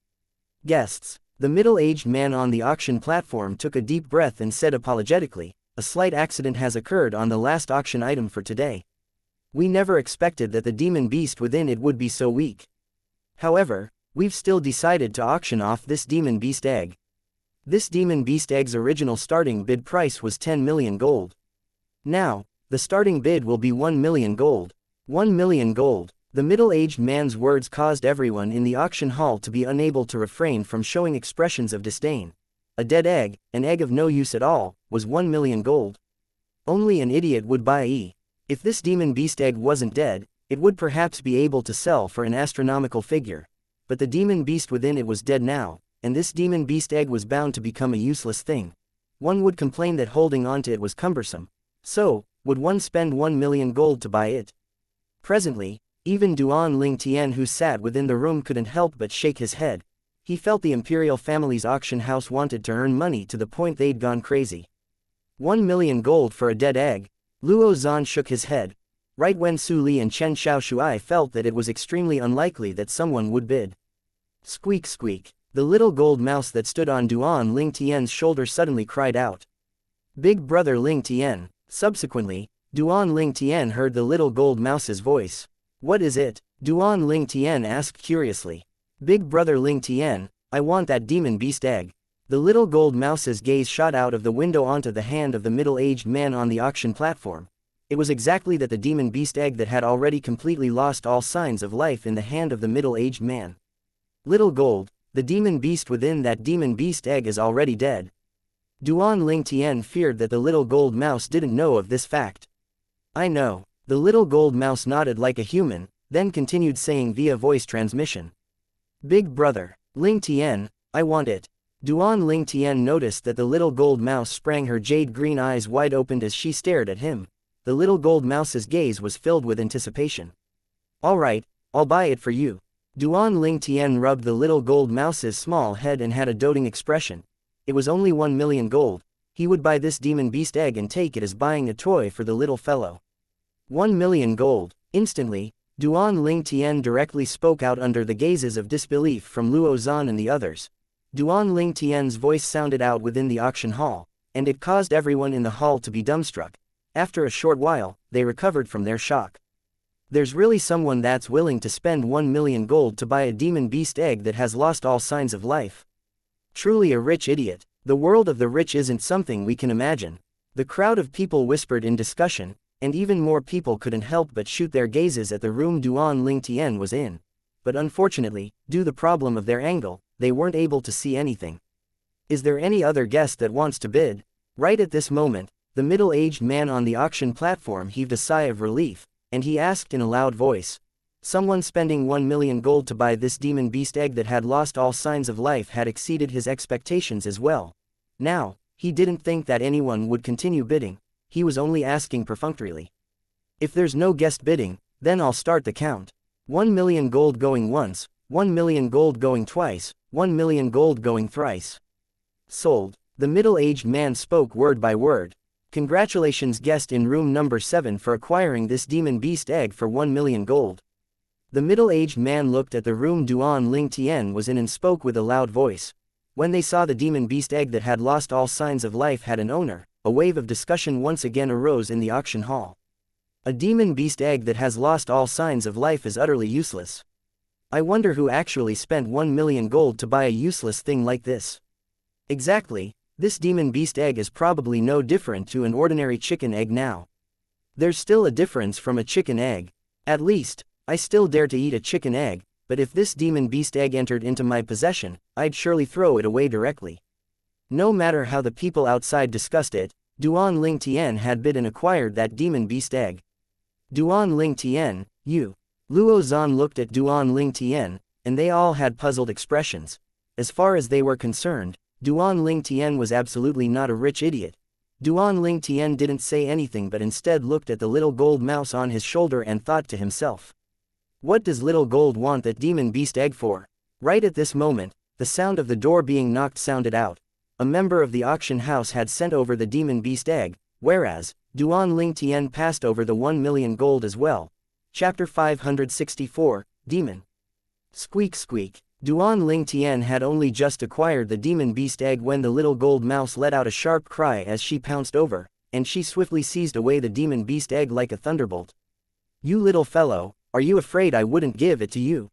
Guests. The middle-aged man on the auction platform took a deep breath and said apologetically, "A slight accident has occurred on the last auction item for today. We never expected that the demon beast within it would be so weak. However, we've still decided to auction off this demon beast egg. This demon beast egg's original starting bid price was 10 million gold. Now, the starting bid will be 1 million gold. 1 million gold. The middle-aged man's words caused everyone in the auction hall to be unable to refrain from showing expressions of disdain. A dead egg, an egg of no use at all, was 1 million gold. Only an idiot would buy it. If this demon beast egg wasn't dead, it would perhaps be able to sell for an astronomical figure. But the demon beast within it was dead now, and this demon beast egg was bound to become a useless thing. One would complain that holding on to it was cumbersome. So, would one spend 1 million gold to buy it? Presently, even Duan Ling Tian who sat within the room couldn't help but shake his head. He felt the imperial family's auction house wanted to earn money to the point they'd gone crazy. 1 million gold for a dead egg? Luo Zhan shook his head. Right when Su Li and Chen Xiaoshui felt that it was extremely unlikely that someone would bid. Squeak squeak. The little gold mouse that stood on Duan Ling Tian's shoulder suddenly cried out. Big brother Ling Tian. Subsequently, Duan Ling Tian heard the little gold mouse's voice. What is it? Duan Ling Tian asked curiously. Big brother Ling Tian, I want that demon beast egg. The little gold mouse's gaze shot out of the window onto the hand of the middle-aged man on the auction platform. It was exactly that the demon beast egg that had already completely lost all signs of life in the hand of the middle-aged man. Little gold, the demon beast within that demon beast egg is already dead. Duan Ling Tian feared that the little gold mouse didn't know of this fact. I know. The little gold mouse nodded like a human, then continued saying via voice transmission. Big brother, Ling Tian, I want it. Duan Ling Tian noticed that the little gold mouse sprang her jade green eyes wide open as she stared at him. The little gold mouse's gaze was filled with anticipation. All right, I'll buy it for you. Duan Ling Tian rubbed the little gold mouse's small head and had a doting expression. It was only 1 million gold. he would buy this demon beast egg and take it as buying a toy for the little fellow. 1 million gold. Instantly, Duan Ling Tian directly spoke out under the gazes of disbelief from Luo Zan and the others. Duan Ling Tian's voice sounded out within the auction hall, and it caused everyone in the hall to be dumbstruck. After a short while, they recovered from their shock. There's really someone that's willing to spend 1 million gold to buy a demon beast egg that has lost all signs of life. Truly a rich idiot. The world of the rich isn't something we can imagine. The crowd of people whispered in discussion, and even more people couldn't help but shoot their gazes at the room Duan Ling Tian was in. But unfortunately, due to the problem of their angle, they weren't able to see anything. Is there any other guest that wants to bid? Right at this moment, the middle-aged man on the auction platform heaved a sigh of relief, and he asked in a loud voice, "Someone spending 1 million gold to buy this demon beast egg that had lost all signs of life had exceeded his expectations as well." Now, he didn't think that anyone would continue bidding, he was only asking perfunctorily. "If there's no guest bidding, then I'll start the count. 1 million gold going once, 1 million gold going twice, 1 million gold going thrice." Sold. The middle-aged man spoke word by word. "Congratulations guest in room number 7 for acquiring this demon beast egg for 1 million gold." The middle-aged man looked at the room Duan Ling Tian was in and spoke with a loud voice. When they saw the demon beast egg that had lost all signs of life had an owner, a wave of discussion once again arose in the auction hall. A demon beast egg that has lost all signs of life is utterly useless. I wonder who actually spent 1 million gold to buy a useless thing like this. Exactly, this demon beast egg is probably no different to an ordinary chicken egg now. There's still a difference from a chicken egg. At least, I still dare to eat a chicken egg, but if this demon beast egg entered into my possession, I'd surely throw it away directly. No matter how the people outside discussed it, Duan Ling Tian had bid and acquired that demon beast egg. Duan Ling Tian, you. Luo Zan looked at Duan Ling Tian, and they all had puzzled expressions. As far as they were concerned, Duan Ling Tian was absolutely not a rich idiot. Duan Ling Tian didn't say anything but instead looked at the little gold mouse on his shoulder and thought to himself, "What does little gold want that demon beast egg for?" Right at this moment, the sound of the door being knocked sounded out. A member of the auction house had sent over the demon beast egg, whereas, Duan Ling Tian passed over the 1 million gold as well. Chapter 564, Demon. Squeak squeak. Duan Ling Tian had only just acquired the demon beast egg when the little gold mouse let out a sharp cry as she pounced over, and she swiftly seized away the demon beast egg like a thunderbolt. "You little fellow, are you afraid I wouldn't give it to you?"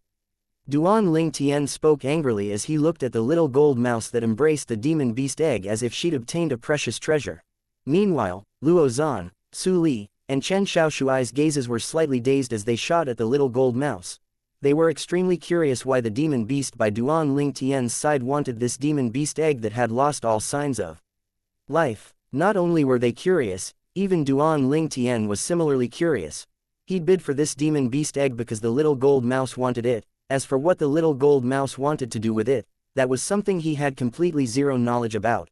Duan Ling Tian spoke angrily as he looked at the little gold mouse that embraced the demon beast egg as if she'd obtained a precious treasure. Meanwhile, Luo Zan, Su Li, and Chen Xiaoshuai's gazes were slightly dazed as they shot at the little gold mouse. They were extremely curious why the demon beast by Duan Ling Tian's side wanted this demon beast egg that had lost all signs of life. Not only were they curious, even Duan Ling Tian was similarly curious. He'd bid for this demon beast egg because the little gold mouse wanted it. As for what the little gold mouse wanted to do with it, that was something he had completely zero knowledge about.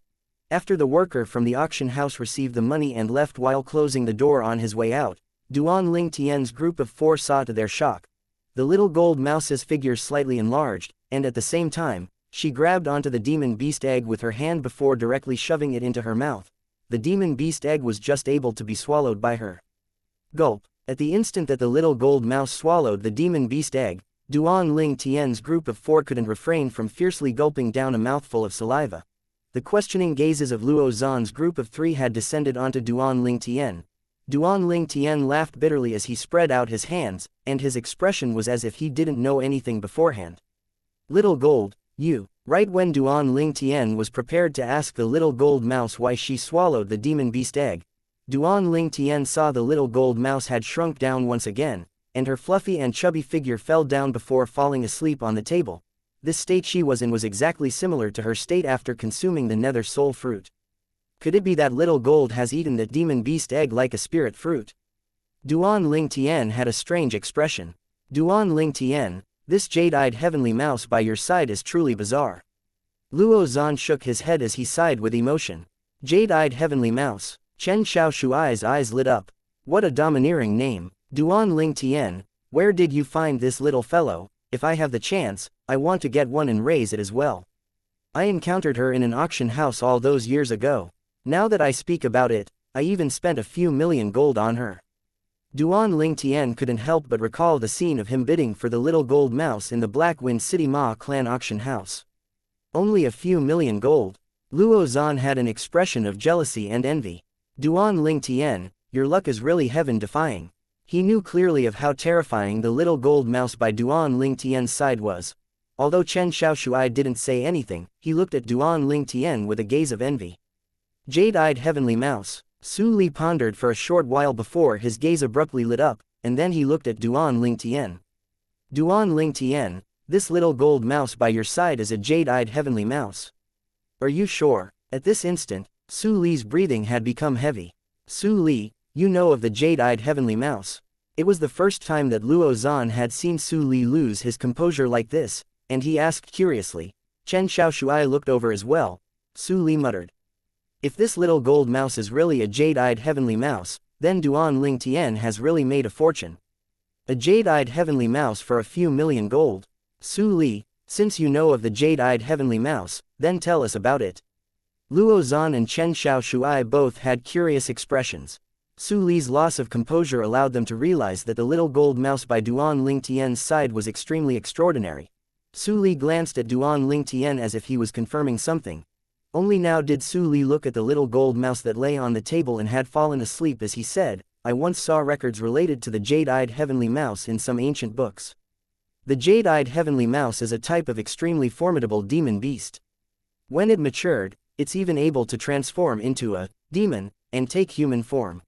After the worker from the auction house received the money and left while closing the door on his way out, Duan Ling Tian's group of 4 saw to their shock. The little gold mouse's figure slightly enlarged, and at the same time, she grabbed onto the demon beast egg with her hand before directly shoving it into her mouth. The demon beast egg was just able to be swallowed by her. Gulp. At the instant that the little gold mouse swallowed the demon beast egg, Duan Ling Tian's group of 4 couldn't refrain from fiercely gulping down a mouthful of saliva. The questioning gazes of Luo Zan's group of 3 had descended onto Duan Ling Tian. Duan Ling Tian laughed bitterly as he spread out his hands, and his expression was as if he didn't know anything beforehand. "Little gold, you." Right when Duan Ling Tian was prepared to ask the little gold mouse why she swallowed the demon beast egg, Duan Ling Tian saw the little gold mouse had shrunk down once again, and her fluffy and chubby figure fell down before falling asleep on the table. This state she was in was exactly similar to her state after consuming the nether soul fruit. Could it be that little gold has eaten that demon beast egg like a spirit fruit? Duan Ling Tian had a strange expression. "Duan Ling Tian, this jade-eyed heavenly mouse by your side is truly bizarre." Luo Zan shook his head as he sighed with emotion. "Jade-eyed heavenly mouse." Chen Xiaoshuai's eyes lit up. "What a domineering name. Duan Ling Tian, where did you find this little fellow? If I have the chance, I want to get one and raise it as well. I encountered her in an auction house all those years ago. Now that I speak about it, I even spent a few million gold on her. Duan Lingtian couldn't help but recall the scene of him bidding for the little gold mouse in the Black Wind City Ma clan auction house. Only a few million gold. Luo Zan had an expression of jealousy and envy. Duan Lingtian, your luck is really heaven-defying. He knew clearly of how terrifying the little gold mouse by Duan Lingtian's side was. Although Chen Xiaoshuai didn't say anything, he looked at Duan Lingtian with a gaze of envy. Jade-eyed heavenly mouse. Su Li pondered for a short while before his gaze abruptly lit up, and then he looked at Duan Lingtian. Duan Lingtian, this little gold mouse by your side is a jade-eyed heavenly mouse. Are you sure? At this instant, Su Li's breathing had become heavy. Su Li, you know of the jade-eyed heavenly mouse. It was the first time that Luo Zan had seen Su Li lose his composure like this, and he asked curiously. Chen Xiaoshuai looked over as well. Su Li muttered. If this little gold mouse is really a jade-eyed heavenly mouse, then Duan Lingtian has really made a fortune. A jade-eyed heavenly mouse for a few million gold. Su Li, since you know of the jade-eyed heavenly mouse, then tell us about it. Luo Zan and Chen Xiaoshuai both had curious expressions. Su Li's loss of composure allowed them to realize that the little gold mouse by Duan Lingtian's side was extremely extraordinary. Su Li glanced at Duan Lingtian as if he was confirming something. Only now did Su Li look at the little gold mouse that lay on the table and had fallen asleep as he said, I once saw records related to the jade-eyed heavenly mouse in some ancient books. The jade-eyed heavenly mouse is a type of extremely formidable demon beast. When it matured, it's even able to transform into a demon and take human form.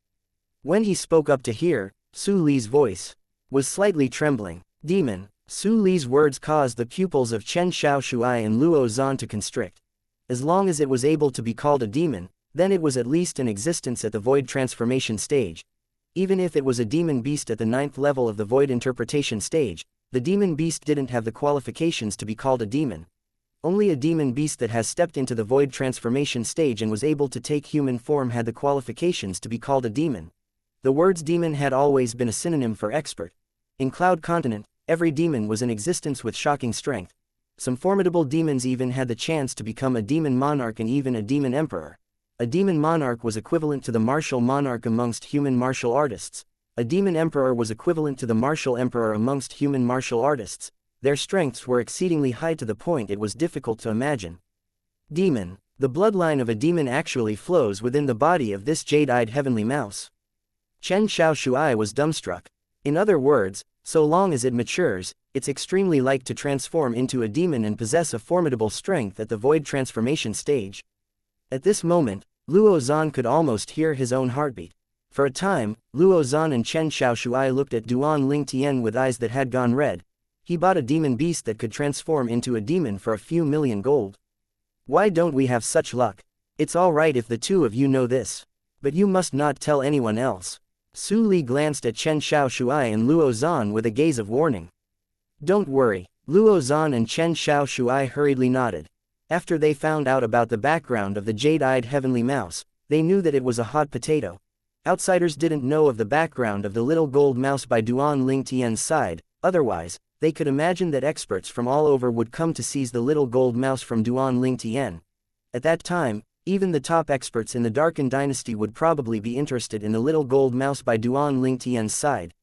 When he spoke up to hear, Su Li's voice was slightly trembling. Demon. Su Li's words caused the pupils of Chen Xiaoshuai and Luo Zan to constrict. As long as it was able to be called a demon, then it was at least in existence at the void transformation stage. Even if it was a demon beast at the 9th level of the void interpretation stage, the demon beast didn't have the qualifications to be called a demon. Only a demon beast that has stepped into the void transformation stage and was able to take human form had the qualifications to be called a demon. The words demon had always been a synonym for expert. In Cloud Continent, every demon was in existence with shocking strength. Some formidable demons even had the chance to become a demon monarch and even a demon emperor. A demon monarch was equivalent to the martial monarch amongst human martial artists. A demon emperor was equivalent to the martial emperor amongst human martial artists. Their strengths were exceedingly high to the point it was difficult to imagine. Demon. The bloodline of a demon actually flows within the body of this jade-eyed heavenly mouse. Chen Xiaoshuai was dumbstruck. In other words, so long as it matures, it's extremely like to transform into a demon and possess a formidable strength at the void transformation stage. At this moment, Luo Zan could almost hear his own heartbeat. For a time, Luo Zan and Chen Xiaoshuai looked at Duan Lingtian with eyes that had gone red. He bought a demon beast that could transform into a demon for a few million gold. Why don't we have such luck? It's all right if the two of you know this. But you must not tell anyone else. Su Li glanced at Chen Xiaoshuai and Luo Zan with a gaze of warning. Don't worry. Luo Zan and Chen Xiaoshuai hurriedly nodded. After they found out about the background of the jade-eyed heavenly mouse, they knew that it was a hot potato. Outsiders didn't know of the background of the little gold mouse by Duan Lingtian's side, otherwise, they could imagine that experts from all over would come to seize the little gold mouse from Duan Lingtian. At that time, even the top experts in the Darken Dynasty would probably be interested in the little gold mouse by Duan Lingtian's side.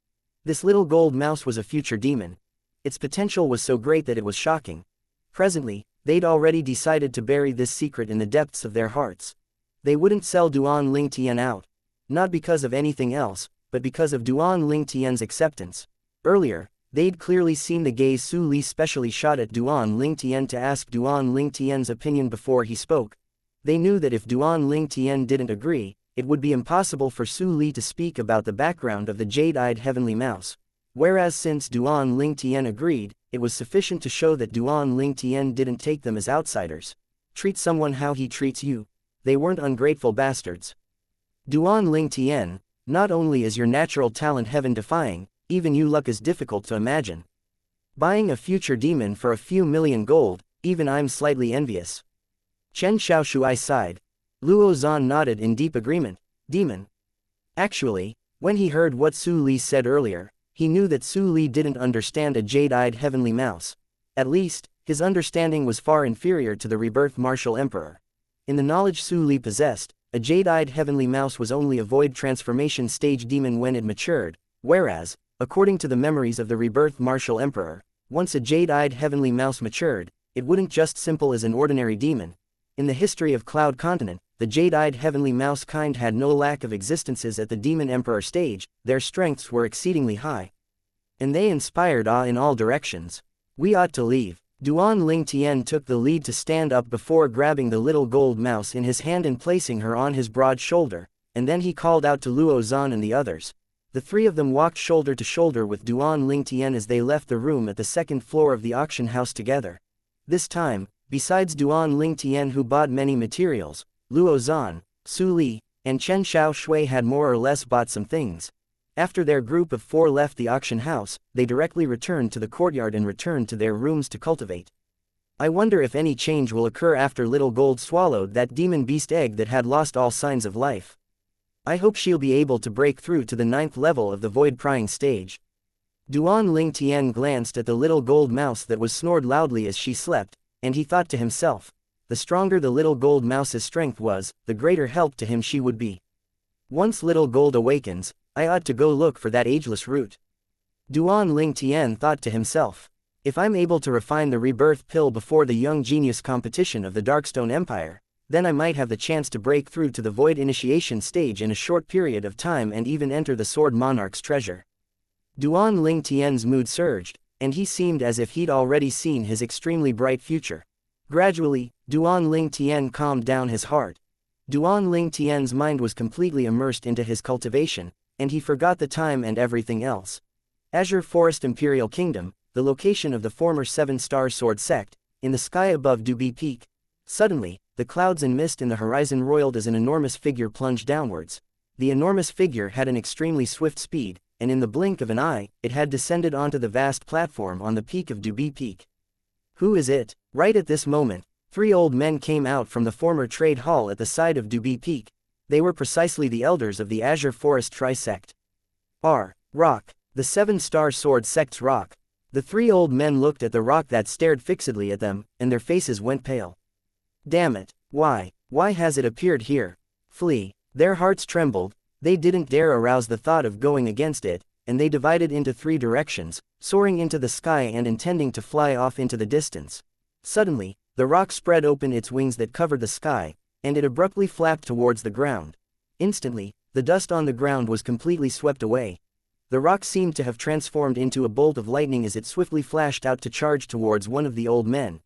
This little gold mouse was a future demon. Its potential was so great that it was shocking. Presently, they'd already decided to bury this secret in the depths of their hearts. They wouldn't sell Duan Lingtian out. Not because of anything else, but because of Duan Lingtian's acceptance. Earlier, they'd clearly seen the gaze Su Li specially shot at Duan Lingtian to ask Duan Lingtian's opinion before he spoke. They knew that if Duan Lingtian didn't agree, it would be impossible for Su Li to speak about the background of the jade-eyed heavenly mouse. Whereas since Duan Lingtian agreed, it was sufficient to show that Duan Lingtian didn't take them as outsiders. Treat someone how he treats you. They weren't ungrateful bastards. Duan Lingtian, not only is your natural talent heaven-defying, even your luck is difficult to imagine. Buying a future demon for a few million gold, even I'm slightly envious. Chen Xiaoshuai sighed. Luo Zan nodded in deep agreement. Demon. Actually, when he heard what Su Li said earlier, he knew that Su Li didn't understand a jade-eyed heavenly mouse. At least, his understanding was far inferior to the rebirth martial emperor. In the knowledge Su Li possessed, A jade-eyed heavenly mouse was only a void transformation stage demon when it matured, whereas, according to the memories of the rebirth martial emperor, once a jade-eyed heavenly mouse matured, it wouldn't just simple as an ordinary demon. In the history of Cloud Continent, the jade-eyed heavenly mouse kind had no lack of existences at the demon emperor stage. Their strengths were exceedingly high, and they inspired awe in all directions. We ought to leave. Duan Ling Tian took the lead to stand up before grabbing the little gold mouse in his hand and placing her on his broad shoulder, and then he called out to Luo Zan and the others. The three of them walked shoulder to shoulder with Duan Ling Tian as they left the room at the second floor of the auction house together. This time, besides Duan Ling Tian who bought many materials, Luo Zan, Su Li, and Chen Xiao Shui had more or less bought some things. After their group of four left the auction house, they directly returned to the courtyard and returned to their rooms to cultivate. I wonder if any change will occur after Little Gold swallowed that demon beast egg that had lost all signs of life. I hope she'll be able to break through to the 9th level of the void prying stage. Duan Ling Tian glanced at the little gold mouse that was snored loudly as she slept, and he thought to himself, the stronger the little gold mouse's strength was, the greater help to him she would be. Once Little Gold awakens, I ought to go look for that ageless root. Duan Ling Tian thought to himself. If I'm able to refine the rebirth pill before the young genius competition of the Darkstone Empire, then I might have the chance to break through to the void initiation stage in a short period of time and even enter the Sword Monarch's treasure. Duan Ling Tian's mood surged, and he seemed as if he'd already seen his extremely bright future. Gradually, Duan Ling Tian calmed down his heart. Duan Ling Tian's mind was completely immersed into his cultivation, and he forgot the time and everything else. Azure Forest Imperial Kingdom, the location of the former 7-star sword sect, in the sky above Dubi Peak. Suddenly, the clouds and mist in the horizon roiled as an enormous figure plunged downwards. The enormous figure had an extremely swift speed, and in the blink of an eye, it had descended onto the vast platform on the peak of Dubi Peak. Who is it? Right at this moment, 3 old men came out from the former trade hall at the side of Dubi Peak. They were precisely the elders of the Azure Forest Tri-sect. Rock. The 7-star sword sect's rock. The 3 old men looked at the rock that stared fixedly at them, and their faces went pale. Damn it, why has it appeared here? Flee. Their hearts trembled, they didn't dare arouse the thought of going against it, and they divided into 3 directions, soaring into the sky and intending to fly off into the distance. Suddenly, the rock spread open its wings that covered the sky, and it abruptly flapped towards the ground. Instantly, the dust on the ground was completely swept away. The rock seemed to have transformed into a bolt of lightning as it swiftly flashed out to charge towards one of the old men.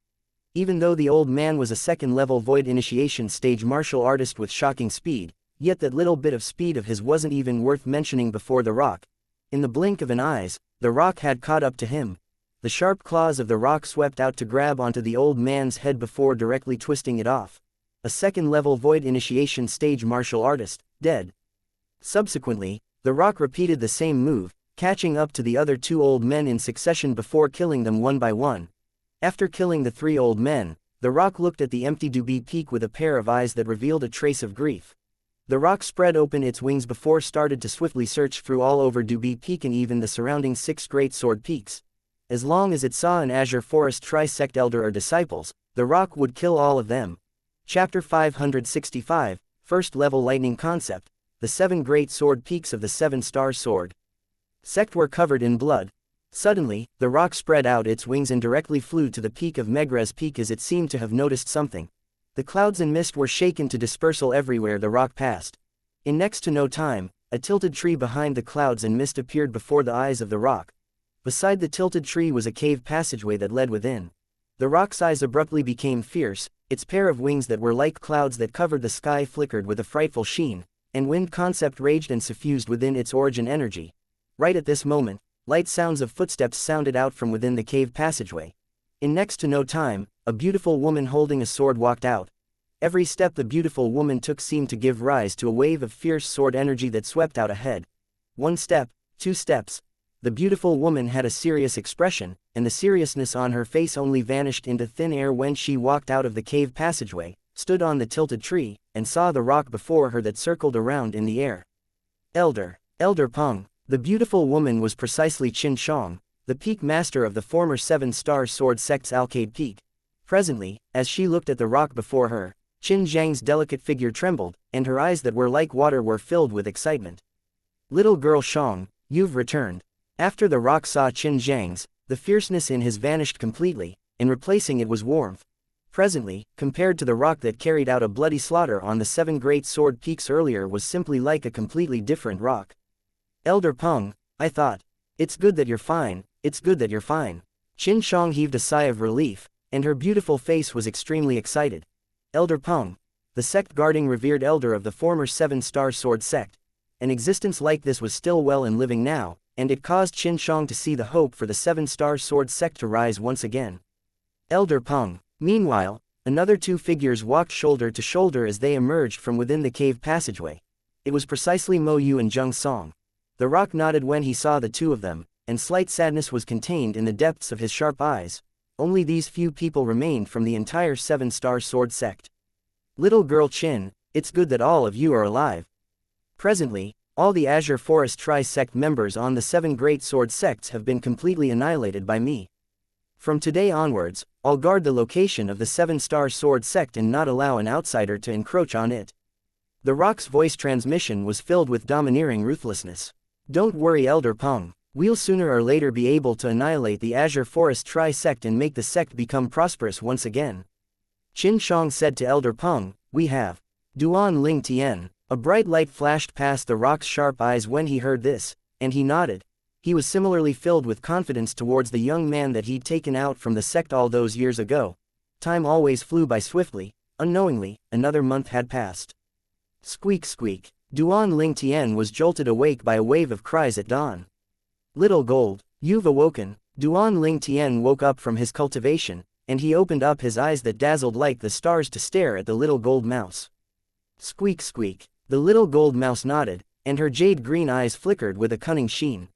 Even though the old man was a 2nd-level void initiation stage martial artist with shocking speed, yet that little bit of speed of his wasn't even worth mentioning before the rock. In the blink of an eye, the rock had caught up to him. The sharp claws of the rock swept out to grab onto the old man's head before directly twisting it off. A 2nd-level void initiation stage martial artist, dead. Subsequently, the rock repeated the same move, catching up to the other 2 old men in succession before killing them one by one. After killing the 3 old men, the rock looked at the empty Dubi Peak with a pair of eyes that revealed a trace of grief. The rock spread open its wings before started to swiftly search through all over Dubi Peak and even the surrounding 6 great sword peaks. As long as it saw an Azure Forest Tri-sect elder or disciples, the rock would kill all of them. Chapter 565, First Level Lightning Concept. The 7 great sword peaks of the 7-star sword sect were covered in blood. Suddenly, the rock spread out its wings and directly flew to the peak of Megrez Peak as it seemed to have noticed something. The clouds and mist were shaken to dispersal everywhere the rock passed. In next to no time, a tilted tree behind the clouds and mist appeared before the eyes of the rock. Beside the tilted tree was a cave passageway that led within. The rock's eyes abruptly became fierce, its pair of wings that were like clouds that covered the sky flickered with a frightful sheen, and wind concept raged and suffused within its origin energy. Right at this moment, light sounds of footsteps sounded out from within the cave passageway. In next to no time, a beautiful woman holding a sword walked out. Every step the beautiful woman took seemed to give rise to a wave of fierce sword energy that swept out ahead. 1 step, 2 steps. The beautiful woman had a serious expression, and the seriousness on her face only vanished into thin air when she walked out of the cave passageway, stood on the tilted tree, and saw the rock before her that circled around in the air. Elder Peng. The beautiful woman was precisely Qin Shang, the peak master of the former 7-star sword sect's Alcade Peak. Presently, as she looked at the rock before her, Qin Zhang's delicate figure trembled, and her eyes that were like water were filled with excitement. Little girl Xiang, you've returned. After the rock saw Qin Zhang's, the fierceness in his vanished completely, and replacing it was warmth. Presently, compared to the rock that carried out a bloody slaughter on the 7 great sword peaks earlier, was simply like a completely different rock. Elder Peng, I thought. It's good that you're fine, it's good that you're fine. Qin Xiang heaved a sigh of relief, and her beautiful face was extremely excited. Elder Peng, the sect guarding revered elder of the former 7-star sword sect. An existence like this was still well and living now, and it caused Qin Xiang to see the hope for the 7-star sword sect to rise once again. Elder Peng. Meanwhile, another 2 figures walked shoulder to shoulder as they emerged from within the cave passageway. It was precisely Mo Yu and Zheng Song. The rock nodded when he saw the 2 of them, and slight sadness was contained in the depths of his sharp eyes. Only these few people remained from the entire 7-star sword sect. Little girl Qin, it's good that all of you are alive. Presently, all the Azure Forest Tri-sect members on the 7 great sword sects have been completely annihilated by me. From today onwards, I'll guard the location of the 7-star sword sect and not allow an outsider to encroach on it. The rock's voice transmission was filled with domineering ruthlessness. Don't worry, Elder Peng. We'll sooner or later be able to annihilate the Azure Forest Tri-sect and make the sect become prosperous once again. Qin Xiang said to Elder Peng, we have. Duan Ling Tian. A bright light flashed past the rock's sharp eyes when he heard this, and he nodded. He was similarly filled with confidence towards the young man that he'd taken out from the sect all those years ago. Time always flew by swiftly. Unknowingly, another month had passed. Squeak squeak. Duan Ling Tian was jolted awake by a wave of cries at dawn. Little Gold, you've awoken. Duan Ling Tian woke up from his cultivation, and he opened up his eyes that dazzled like the stars to stare at the little gold mouse. Squeak squeak. The little gold mouse nodded, and her jade green eyes flickered with a cunning sheen.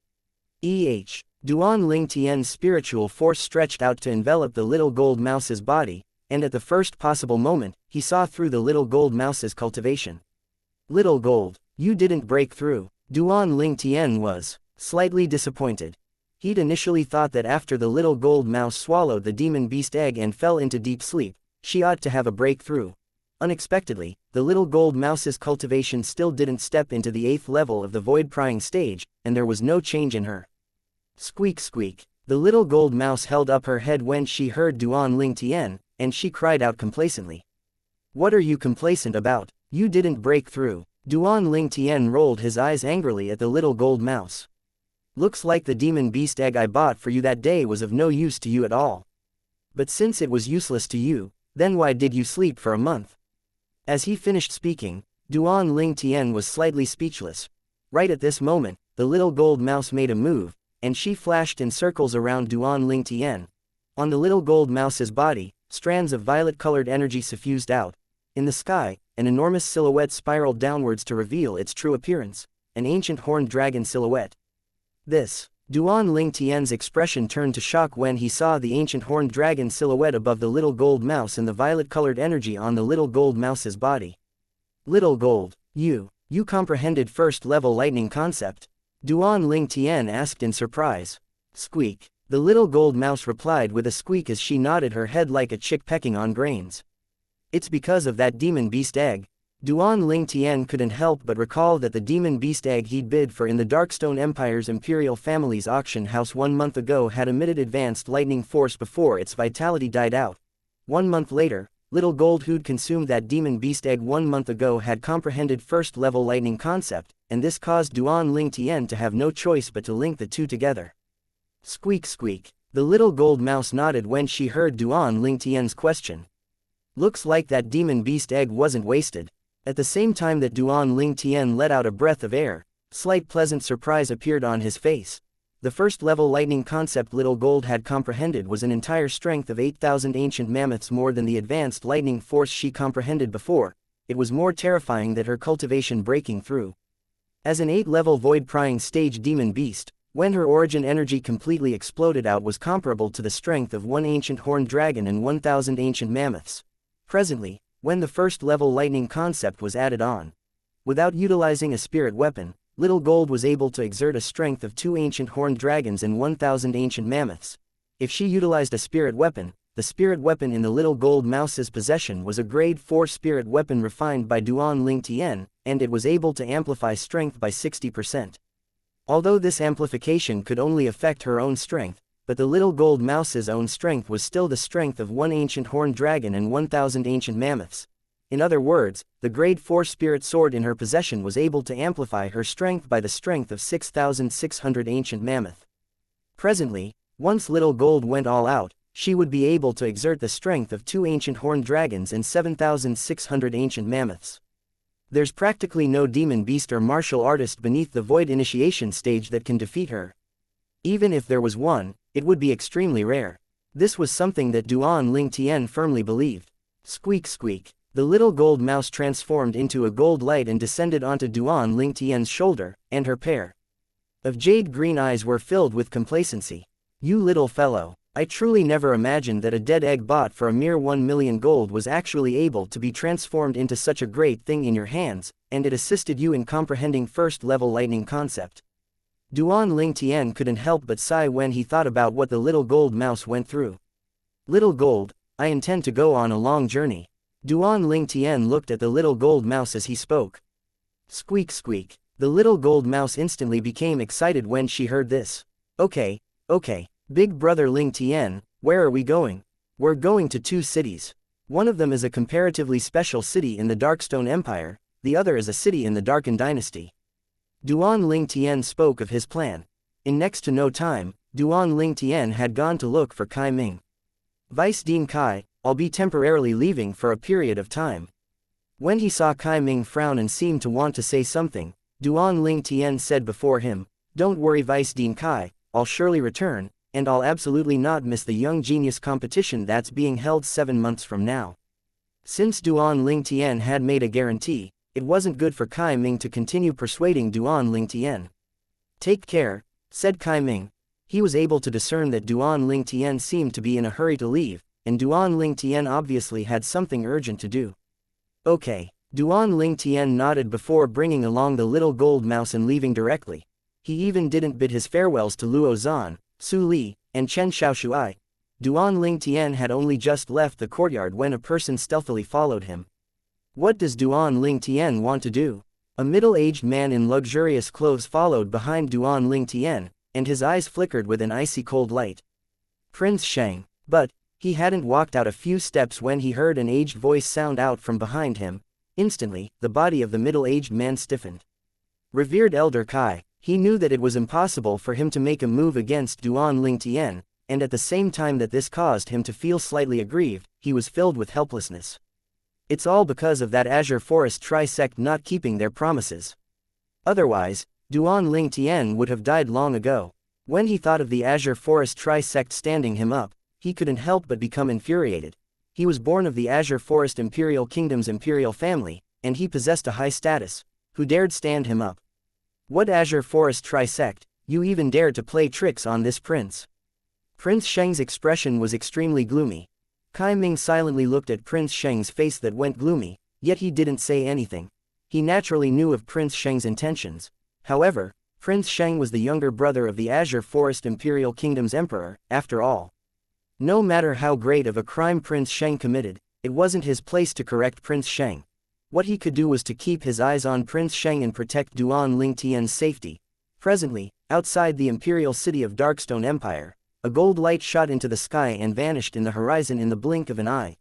Duan Ling Tian's spiritual force stretched out to envelop the little gold mouse's body, and at the first possible moment, he saw through the little gold mouse's cultivation. Little Gold, you didn't break through. Duan Ling Tian was slightly disappointed. He'd initially thought that after the little gold mouse swallowed the demon beast egg and fell into deep sleep, she ought to have a breakthrough. Unexpectedly, the little gold mouse's cultivation still didn't step into the 8th level of the void prying stage, and there was no change in her. Squeak squeak. The little gold mouse held up her head when she heard Duan Ling Tian, and she cried out complacently. What are you complacent about? You didn't break through. Duan Ling Tian rolled his eyes angrily at the little gold mouse. Looks like the demon beast egg I bought for you that day was of no use to you at all. But since it was useless to you, then why did you sleep for a month? As he finished speaking, Duan Ling Tian was slightly speechless. Right at this moment, the little gold mouse made a move, and she flashed in circles around Duan Ling Tian. On the little gold mouse's body, strands of violet-colored energy suffused out. In the sky, an enormous silhouette spiraled downwards to reveal its true appearance, an ancient horned dragon silhouette. Duan Ling Tian's expression turned to shock when he saw the ancient horned dragon silhouette above the little gold mouse and the violet-colored energy on the little gold mouse's body. Little Gold, you comprehended first-level lightning concept? Duan Ling Tian asked in surprise. Squeak. The little gold mouse replied with a squeak as she nodded her head like a chick pecking on grains. It's because of that demon beast egg. Duan Ling Tian couldn't help but recall that the demon beast egg he'd bid for in the Darkstone Empire's imperial family's auction house 1 month ago had emitted advanced lightning force before its vitality died out. 1 month later, Little Gold who'd consumed that demon beast egg 1 month ago had comprehended first-level lightning concept, and this caused Duan Ling Tian to have no choice but to link the two together. Squeak squeak. The little gold mouse nodded when she heard Duan Ling Tian's question. Looks like that demon beast egg wasn't wasted. At the same time that Duan Ling Tian let out a breath of air, slight pleasant surprise appeared on his face. The first-level lightning concept Little Gold had comprehended was an entire strength of 8,000 ancient mammoths more than the advanced lightning force she comprehended before. It was more terrifying that her cultivation breaking through. As an 8-level void-prying stage demon beast, when her origin energy completely exploded out was comparable to the strength of 1 ancient horned dragon and 1,000 ancient mammoths. Presently, when the first-level lightning concept was added on, without utilizing a spirit weapon, Little Gold was able to exert a strength of 2 ancient horned dragons and 1,000 ancient mammoths. If she utilized a spirit weapon, the spirit weapon in the little gold mouse's possession was a grade 4 spirit weapon refined by Duan Ling Tian, and it was able to amplify strength by 60%. Although this amplification could only affect her own strength, but the little gold mouse's own strength was still the strength of 1 ancient horned dragon and 1,000 ancient mammoths. In other words, the grade 4 spirit sword in her possession was able to amplify her strength by the strength of 6,600 ancient mammoth. Presently, once little gold went all out, she would be able to exert the strength of 2 ancient horned dragons and 7,600 ancient mammoths. There's practically no demon beast or martial artist beneath the void initiation stage that can defeat her. Even if there was one, it would be extremely rare. This was something that Duan Ling Tian firmly believed. Squeak squeak. The little gold mouse transformed into a gold light and descended onto Duan Ling Tian's shoulder, and her pair of jade green eyes were filled with complacency. You little fellow. I truly never imagined that a dead egg bought for a mere 1 million gold was actually able to be transformed into such a great thing in your hands, and it assisted you in comprehending first-level lightning concept. Duan Ling Tian couldn't help but sigh when he thought about what the little gold mouse went through. Little gold, I intend to go on a long journey. Duan Ling Tian looked at the little gold mouse as he spoke. Squeak squeak. The little gold mouse instantly became excited when she heard this. Okay. Big brother Ling Tian, where are we going? We're going to 2 cities. One of them is a comparatively special city in the Darkstone Empire, the other is a city in the Darken Dynasty. Duan Ling Tian spoke of his plan. In next to no time, Duan Ling Tian had gone to look for Kai Ming. Vice Dean Kai, I'll be temporarily leaving for a period of time. When he saw Kai Ming frown and seemed to want to say something, Duan Ling Tian said before him, Don't worry Vice Dean Kai, I'll surely return, and I'll absolutely not miss the Young Genius competition that's being held 7 months from now. Since Duan Ling Tian had made a guarantee, it wasn't good for Kai Ming to continue persuading Duan Ling Tian. Take care, said Kai Ming. He was able to discern that Duan Ling Tian seemed to be in a hurry to leave, and Duan Ling Tian obviously had something urgent to do. Okay. Duan Ling Tian nodded before bringing along the little gold mouse and leaving directly. He even didn't bid his farewells to Luo Zan, Su Li, and Chen Xiaoshuai. Duan Ling Tian had only just left the courtyard when a person stealthily followed him. What does Duan Ling Tian want to do? A middle-aged man in luxurious clothes followed behind Duan Ling Tian, and his eyes flickered with an icy cold light. Prince Shang. But he hadn't walked out a few steps when he heard an aged voice sound out from behind him. Instantly, the body of the middle-aged man stiffened. Revered Elder Kai. He knew that it was impossible for him to make a move against Duan Ling Tian, and at the same time that this caused him to feel slightly aggrieved, he was filled with helplessness. It's all because of that Azure Forest Tri-sect not keeping their promises. Otherwise, Duan Ling Tian would have died long ago. When he thought of the Azure Forest Tri-sect standing him up, he couldn't help but become infuriated. He was born of the Azure Forest Imperial Kingdom's imperial family, and he possessed a high status. Who dared stand him up? What Azure Forest Tri-sect? You even dared to play tricks on this prince? Prince Sheng's expression was extremely gloomy. Kai Ming silently looked at Prince Sheng's face that went gloomy, yet he didn't say anything. He naturally knew of Prince Sheng's intentions. However, Prince Sheng was the younger brother of the Azure Forest Imperial Kingdom's emperor, after all. No matter how great of a crime Prince Sheng committed, it wasn't his place to correct Prince Sheng. What he could do was to keep his eyes on Prince Sheng and protect Duan Ling Tian's safety. Presently, outside the imperial city of Darkstone Empire, a gold light shot into the sky and vanished in the horizon in the blink of an eye.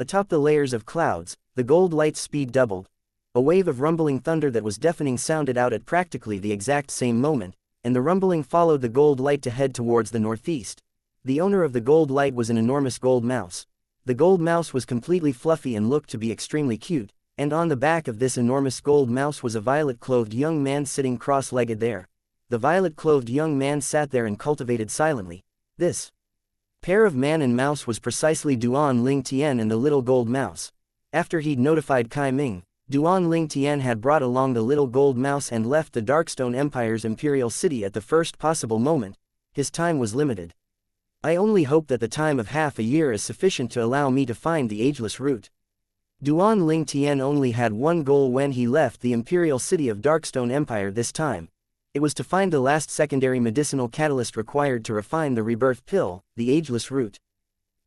Atop the layers of clouds, the gold light's speed doubled. A wave of rumbling thunder that was deafening sounded out at practically the exact same moment, and the rumbling followed the gold light to head towards the northeast. The owner of the gold light was an enormous gold mouse. The gold mouse was completely fluffy and looked to be extremely cute, and on the back of this enormous gold mouse was a violet-clothed young man sitting cross-legged there. The violet-clothed young man sat there and cultivated silently. This pair of man and mouse was precisely Duan Ling Tian and the little gold mouse. After he'd notified Kai Ming, Duan Ling Tian had brought along the little gold mouse and left the Darkstone Empire's imperial city at the first possible moment. His time was limited. I only hope that the time of half a year is sufficient to allow me to find the ageless root. Duan Ling Tian only had one goal when he left the imperial city of Darkstone Empire this time. It was to find the last secondary medicinal catalyst required to refine the rebirth pill, the ageless root.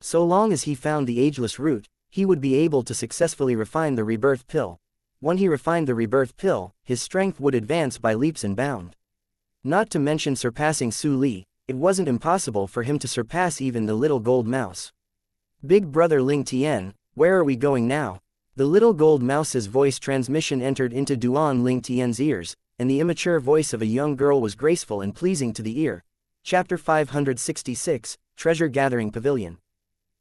So long as he found the ageless root, he would be able to successfully refine the rebirth pill. When he refined the rebirth pill, his strength would advance by leaps and bounds. Not to mention surpassing Su Li, it wasn't impossible for him to surpass even the little gold mouse. Big brother Ling Tian, where are we going now? The little gold mouse's voice transmission entered into Duan Ling Tian's ears, and the immature voice of a young girl was graceful and pleasing to the ear. Chapter 566, Treasure Gathering Pavilion.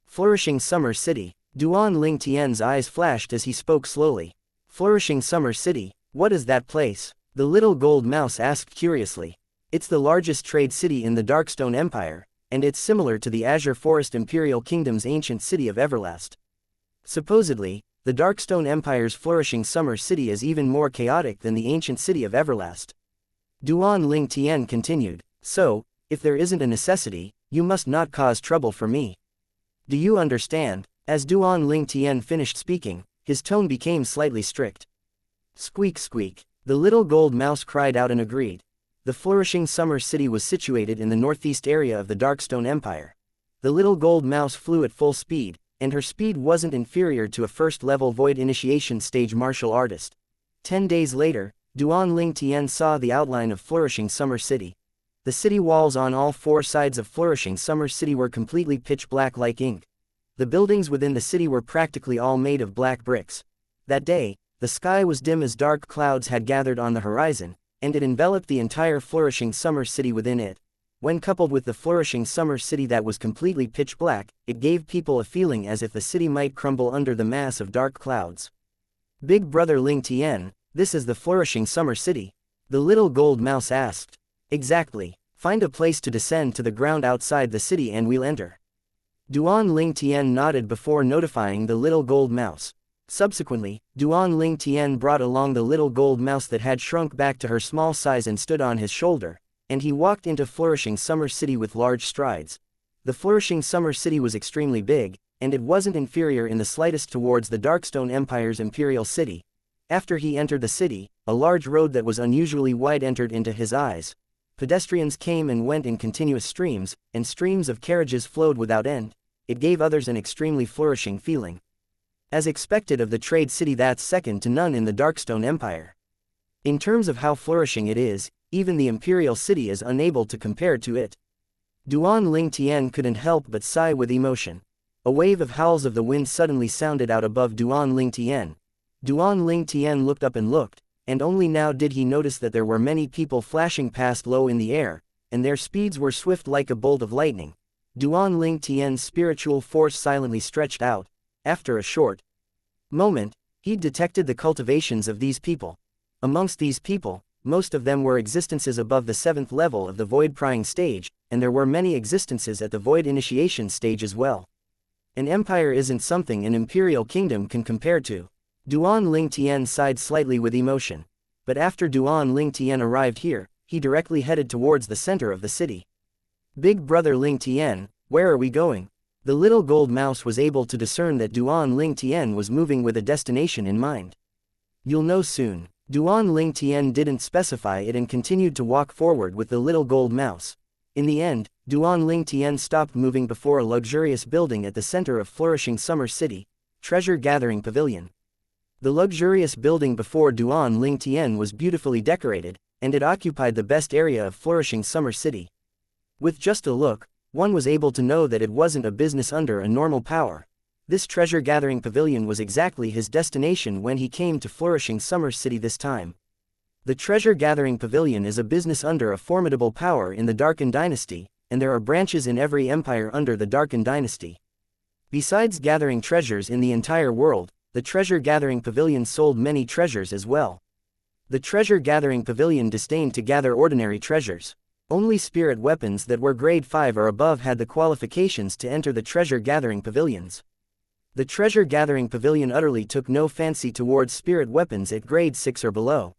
Flourishing Summer City. Duan Ling Tian's eyes flashed as he spoke slowly. Flourishing Summer City, what is that place? The little gold mouse asked curiously. It's the largest trade city in the Darkstone Empire, and it's similar to the Azure Forest Imperial Kingdom's ancient city of Everlast. Supposedly, the Darkstone Empire's flourishing summer city is even more chaotic than the ancient city of Everlast. Duan Ling Tian continued, so, if there isn't a necessity, you must not cause trouble for me. Do you understand? As Duan Ling Tian finished speaking, his tone became slightly strict. Squeak squeak, the little gold mouse cried out and agreed. The flourishing summer city was situated in the northeast area of the Darkstone Empire. The little gold mouse flew at full speed, and her speed wasn't inferior to a first-level void initiation stage martial artist. 10 days later, Duan Ling Tian saw the outline of flourishing summer city. The city walls on all four sides of flourishing summer city were completely pitch black like ink. The buildings within the city were practically all made of black bricks. That day, the sky was dim as dark clouds had gathered on the horizon, and it enveloped the entire flourishing summer city within it. When coupled with the flourishing summer city that was completely pitch black, it gave people a feeling as if the city might crumble under the mass of dark clouds. Big brother Ling Tian, this is the flourishing summer city? The little gold mouse asked. Exactly. Find a place to descend to the ground outside the city and we'll enter. Duan Ling Tian nodded before notifying the little gold mouse. Subsequently, Duan Ling Tian brought along the little gold mouse that had shrunk back to her small size and stood on his shoulder, and he walked into flourishing summer city with large strides. The flourishing summer city was extremely big, and it wasn't inferior in the slightest towards the Darkstone Empire's imperial city. After he entered the city, a large road that was unusually wide entered into his eyes. Pedestrians came and went in continuous streams, and streams of carriages flowed without end. It gave others an extremely flourishing feeling. As expected of the trade city that's second to none in the Darkstone Empire. In terms of how flourishing it is, even the imperial city is unable to compare to it. Duan Ling Tian couldn't help but sigh with emotion. A wave of howls of the wind suddenly sounded out above Duan Ling Tian. Duan Ling Tian looked up and looked, and only now did he notice that there were many people flashing past low in the air, and their speeds were swift like a bolt of lightning. Duan Ling Tian's spiritual force silently stretched out. After a short moment, he detected the cultivations of these people. Amongst these people, most of them were existences above the 7th level of the void prying stage, and there were many existences at the void initiation stage as well. An empire isn't something an imperial kingdom can compare to. Duan Ling Tian sighed slightly with emotion. But after Duan Ling Tian arrived here, he directly headed towards the center of the city. Big brother Ling Tian, where are we going? The little gold mouse was able to discern that Duan Ling Tian was moving with a destination in mind. You'll know soon. Duan Ling Tian didn't specify it and continued to walk forward with the little gold mouse. In the end, Duan Ling Tian stopped moving before a luxurious building at the center of flourishing summer city, Treasure Gathering Pavilion. The luxurious building before Duan Ling Tian was beautifully decorated, and it occupied the best area of flourishing summer city. With just a look, one was able to know that it wasn't a business under a normal power. This treasure gathering pavilion was exactly his destination when he came to flourishing summer city this time. The treasure gathering pavilion is a business under a formidable power in the Darken dynasty, and there are branches in every empire under the Darken dynasty. Besides gathering treasures in the entire world, the treasure gathering pavilion sold many treasures as well. The treasure gathering pavilion disdained to gather ordinary treasures. Only spirit weapons that were grade 5 or above had the qualifications to enter the treasure gathering pavilions. The treasure gathering pavilion utterly took no fancy towards spirit weapons at grade 6 or below.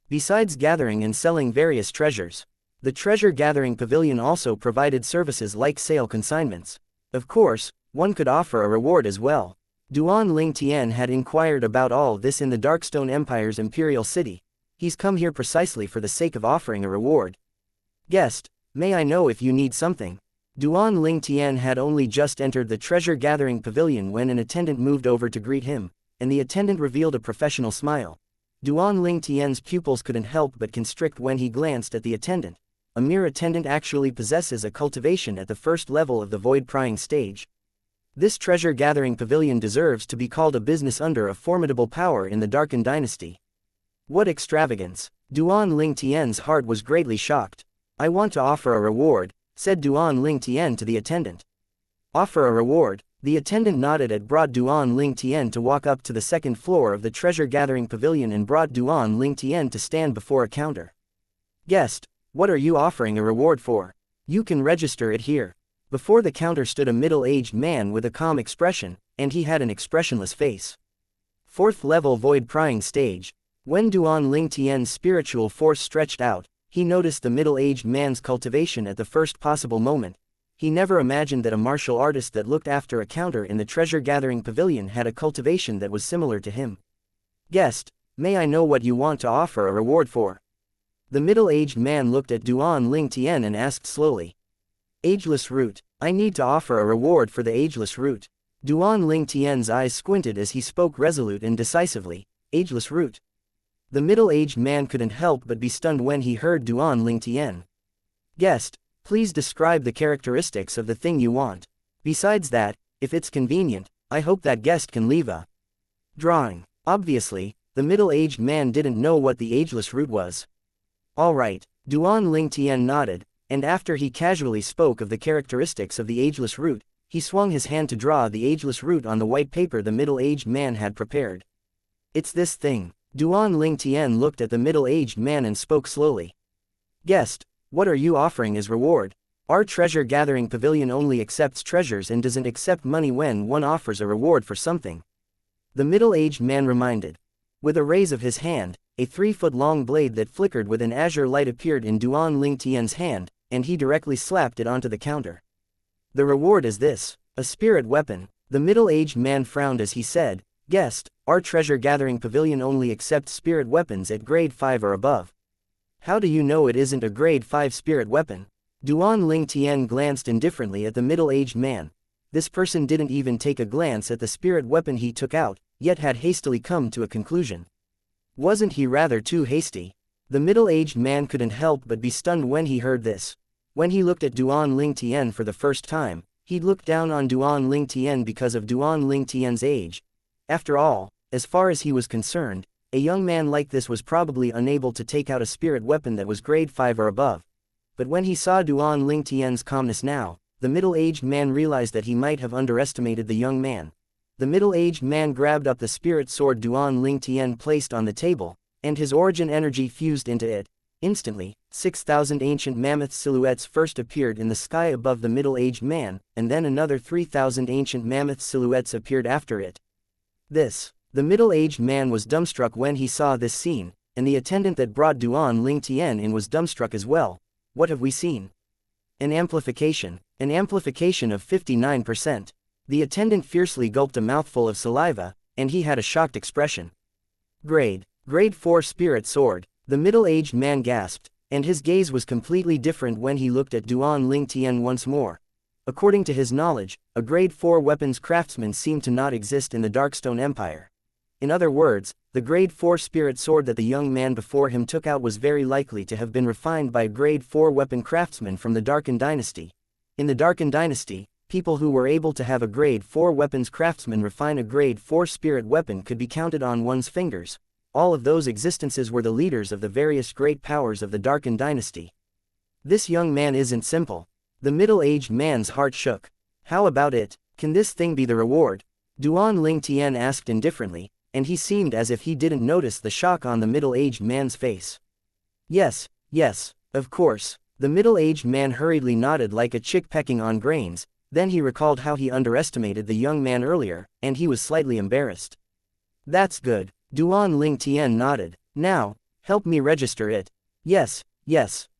Besides gathering and selling various treasures, the treasure gathering pavilion also provided services like sale consignments. Of course, one could offer a reward as well. Duan Ling Tian had inquired about all this in the Darkstone Empire's imperial city. He's come here precisely for the sake of offering a reward. Guest, may I know if you need something? Duan Ling Tian had only just entered the treasure-gathering pavilion when an attendant moved over to greet him, and the attendant revealed a professional smile. Duan Ling Tian's pupils couldn't help but constrict when he glanced at the attendant. A mere attendant actually possesses a cultivation at the first level of the void-prying stage. This treasure-gathering pavilion deserves to be called a business under a formidable power in the Darken dynasty. What extravagance! Duan Ling Tian's heart was greatly shocked. I want to offer a reward, said Duan Ling Tian to the attendant. Offer a reward? The attendant nodded and brought Duan Ling Tian to walk up to the second floor of the treasure-gathering pavilion and brought Duan Ling Tian to stand before a counter. Guest, what are you offering a reward for? You can register it here. Before the counter stood a middle-aged man with a calm expression, and he had an expressionless face. Fourth level void-prying stage. When Duan Ling Tian's spiritual force stretched out, he noticed the middle-aged man's cultivation at the first possible moment. He never imagined that a martial artist that looked after a counter in the treasure-gathering pavilion had a cultivation that was similar to him. Guest, may I know what you want to offer a reward for? The middle-aged man looked at Duan Ling Tian and asked slowly. Ageless root. I need to offer a reward for the ageless root. Duan Ling Tian's eyes squinted as he spoke resolute and decisively. Ageless root. The middle-aged man couldn't help but be stunned when he heard Duan Ling Tian. Guest, please describe the characteristics of the thing you want. Besides that, if it's convenient, I hope that guest can leave a drawing. Obviously, the middle-aged man didn't know what the ageless root was. All right, Duan Ling Tian nodded, and after he casually spoke of the characteristics of the ageless root, he swung his hand to draw the ageless root on the white paper the middle-aged man had prepared. It's this thing. Duan Ling Tian looked at the middle-aged man and spoke slowly. Guest, what are you offering as reward? Our treasure-gathering pavilion only accepts treasures and doesn't accept money when one offers a reward for something. The middle-aged man reminded. With a raise of his hand, a 3-foot-long blade that flickered with an azure light appeared in Duan Ling Tian's hand, and he directly slapped it onto the counter. The reward is this, a spirit weapon. The middle-aged man frowned as he said, Guest, our treasure-gathering pavilion only accepts spirit weapons at grade 5 or above. How do you know it isn't a grade 5 spirit weapon? Duan Ling Tian glanced indifferently at the middle-aged man. This person didn't even take a glance at the spirit weapon he took out, yet had hastily come to a conclusion. Wasn't he rather too hasty? The middle-aged man couldn't help but be stunned when he heard this. When he looked at Duan Ling Tian for the first time, he'd looked down on Duan Ling Tian because of Duan Ling Tian's age. After all, as far as he was concerned, a young man like this was probably unable to take out a spirit weapon that was grade 5 or above. But when he saw Duan Ling Tian's calmness now, the middle-aged man realized that he might have underestimated the young man. The middle-aged man grabbed up the spirit sword Duan Ling Tian placed on the table, and his origin energy fused into it. Instantly, 6,000 ancient mammoth silhouettes first appeared in the sky above the middle-aged man, and then another 3,000 ancient mammoth silhouettes appeared after it. The middle-aged man was dumbstruck when he saw this scene, and the attendant that brought Duan Ling Tian in was dumbstruck as well. What have we seen? An amplification of 59%. The attendant fiercely gulped a mouthful of saliva, and he had a shocked expression. Grade 4 spirit sword. The middle-aged man gasped, and his gaze was completely different when he looked at Duan Ling Tian once more. According to his knowledge, a grade 4 weapons craftsman seemed to not exist in the Darkstone Empire. In other words, the grade 4 spirit sword that the young man before him took out was very likely to have been refined by a grade 4 weapon craftsman from the Darken dynasty. In the Darken dynasty, people who were able to have a grade 4 weapons craftsman refine a grade 4 spirit weapon could be counted on one's fingers. All of those existences were the leaders of the various great powers of the Darken dynasty. This young man isn't simple. The middle-aged man's heart shook. How about it? Can this thing be the reward? Duan Ling Tian asked indifferently, and he seemed as if he didn't notice the shock on the middle-aged man's face. Yes, of course. The middle-aged man hurriedly nodded like a chick pecking on grains, then he recalled how he underestimated the young man earlier, and he was slightly embarrassed. That's good. Duan Ling Tian nodded. Now, help me register it. Yes.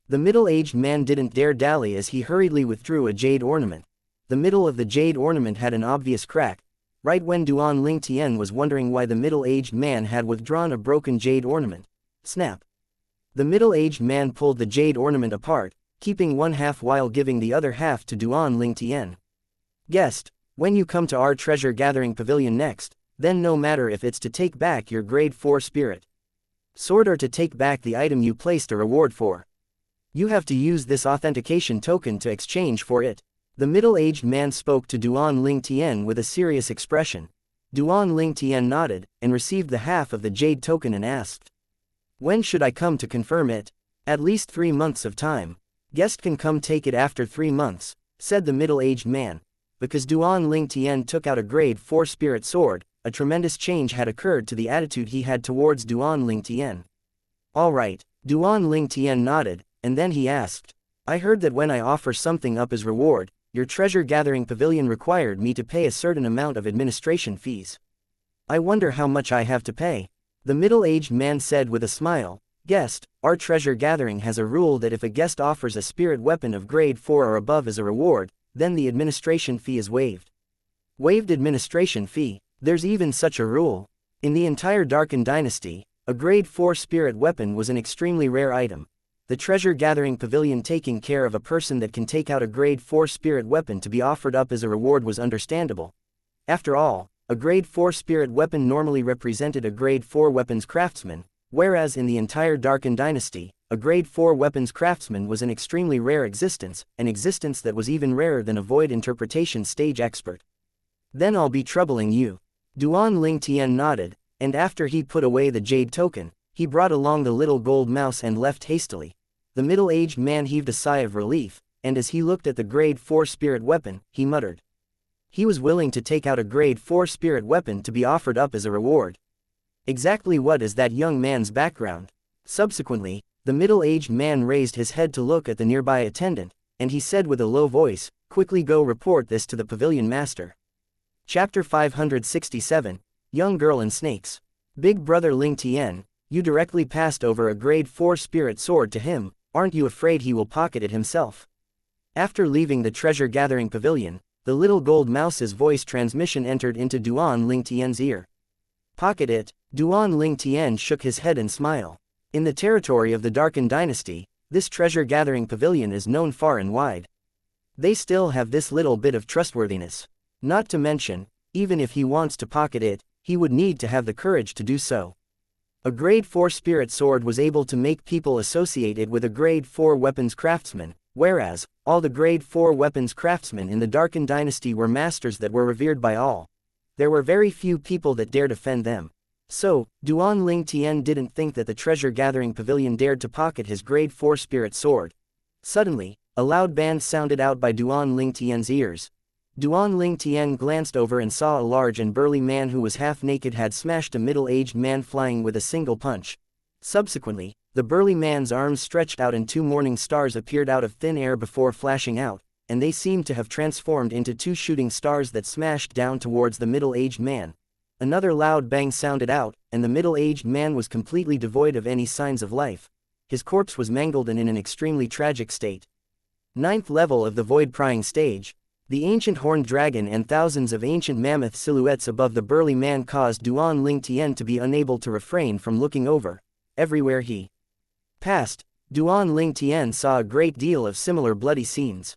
The middle-aged man didn't dare dally as he hurriedly withdrew a jade ornament. The middle of the jade ornament had an obvious crack. Right when Duan Ling Tian was wondering why the middle-aged man had withdrawn a broken jade ornament. Snap. The middle-aged man pulled the jade ornament apart, keeping one half while giving the other half to Duan Ling Tian. Guest, when you come to our treasure gathering pavilion next, then no matter if it's to take back your grade 4 spirit sword or to take back the item you placed a reward for, you have to use this authentication token to exchange for it. The middle-aged man spoke to Duan Ling Tian with a serious expression. Duan Ling Tian nodded, and received the half of the jade token and asked, "When should I come to confirm it?" "At least 3 months of time. Guest can come take it after 3 months, said the middle-aged man. Because Duan Ling Tian took out a grade 4 spirit sword, a tremendous change had occurred to the attitude he had towards Duan Ling Tian. "All right," Duan Ling Tian nodded, and then he asked, "I heard that when I offer something up as reward, your treasure-gathering pavilion required me to pay a certain amount of administration fees. I wonder how much I have to pay." The middle-aged man said with a smile, "Guest, our treasure gathering has a rule that if a guest offers a spirit weapon of grade 4 or above as a reward, then the administration fee is waived." Waived administration fee? There's even such a rule. In the entire Darken Dynasty, a grade 4 spirit weapon was an extremely rare item. The treasure-gathering pavilion taking care of a person that can take out a grade 4 spirit weapon to be offered up as a reward was understandable. After all, a grade 4 spirit weapon normally represented a grade 4 weapons craftsman, whereas in the entire Darken Dynasty, a grade 4 weapons craftsman was an extremely rare existence, an existence that was even rarer than a void interpretation stage expert. "Then I'll be troubling you." Duan Ling Tian nodded, and after he put away the jade token, he brought along the little gold mouse and left hastily. The middle-aged man heaved a sigh of relief, and as he looked at the grade 4 spirit weapon, he muttered. He was willing to take out a grade 4 spirit weapon to be offered up as a reward. Exactly what is that young man's background? Subsequently, the middle-aged man raised his head to look at the nearby attendant, and he said with a low voice, "Quickly go report this to the pavilion master." Chapter 567, Young Girl and Snakes. Big Brother Ling Tian, you directly passed over a grade 4 spirit sword to him, aren't you afraid he will pocket it himself? After leaving the treasure-gathering pavilion, the little gold mouse's voice transmission entered into Duan Ling Tian's ear. "Pocket it?" Duan Ling Tian shook his head and smiled. In the territory of the Darken Dynasty, this treasure-gathering pavilion is known far and wide. They still have this little bit of trustworthiness. Not to mention, even if he wants to pocket it, he would need to have the courage to do so. A grade 4 spirit sword was able to make people associate it with a grade 4 weapons craftsman, whereas, all the grade 4 weapons craftsmen in the Darken Dynasty were masters that were revered by all. There were very few people that dared offend them. So, Duan Ling Tian didn't think that the treasure-gathering pavilion dared to pocket his grade 4 spirit sword. Suddenly, a loud band sounded out by Duan Ling Tian's ears. Duan Ling Tian glanced over and saw a large and burly man who was half-naked had smashed a middle-aged man flying with a single punch. Subsequently, the burly man's arms stretched out and 2 morning stars appeared out of thin air before flashing out, and they seemed to have transformed into 2 shooting stars that smashed down towards the middle-aged man. Another loud bang sounded out, and the middle-aged man was completely devoid of any signs of life. His corpse was mangled and in an extremely tragic state. 9th level of the void prying stage. The ancient horned dragon and thousands of ancient mammoth silhouettes above the burly man caused Duan Ling Tian to be unable to refrain from looking over. Everywhere he passed, Duan Ling Tian saw a great deal of similar bloody scenes.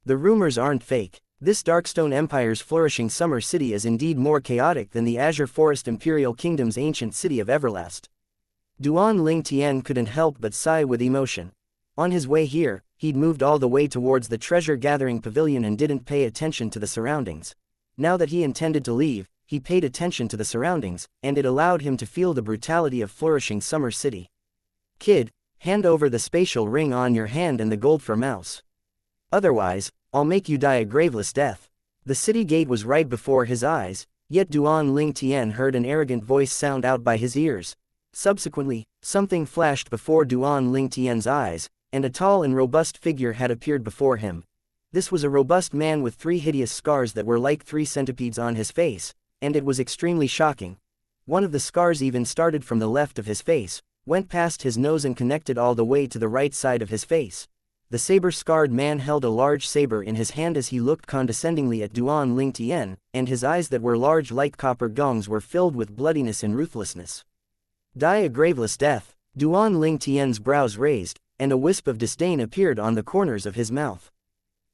The rumors aren't fake. This Darkstone Empire's flourishing summer city is indeed more chaotic than the Azure Forest Imperial Kingdom's ancient city of Everlast. Duan Ling Tian couldn't help but sigh with emotion. On his way here, he'd moved all the way towards the treasure-gathering pavilion and didn't pay attention to the surroundings. Now that he intended to leave, he paid attention to the surroundings, and it allowed him to feel the brutality of flourishing summer city. "Kid, hand over the spatial ring on your hand and the gold for mouse. Otherwise, I'll make you die a graveless death." The city gate was right before his eyes, yet Duan Ling Tian heard an arrogant voice sound out by his ears. Subsequently, something flashed before Duan Ling Tian's eyes, and a tall and robust figure had appeared before him. This was a robust man with 3 hideous scars that were like 3 centipedes on his face, and it was extremely shocking. One of the scars even started from the left of his face, went past his nose and connected all the way to the right side of his face. The saber-scarred man held a large saber in his hand as he looked condescendingly at Duan Ling Tian, and his eyes that were large like copper gongs were filled with bloodiness and ruthlessness. "Die a graveless death." Duan Ling Tian's brows raised, and a wisp of disdain appeared on the corners of his mouth.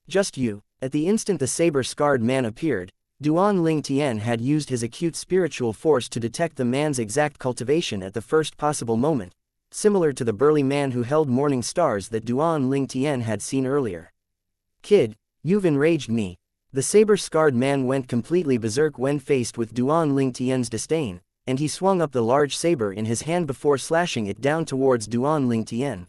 Just you. At the instant the saber-scarred man appeared, Duan Ling Tian had used his acute spiritual force to detect the man's exact cultivation at the first possible moment, similar to the burly man who held morning stars that Duan Ling Tian had seen earlier. Kid, you've enraged me. The saber-scarred man went completely berserk when faced with Duan Ling Tian's disdain, and he swung up the large saber in his hand before slashing it down towards Duan Ling Tian.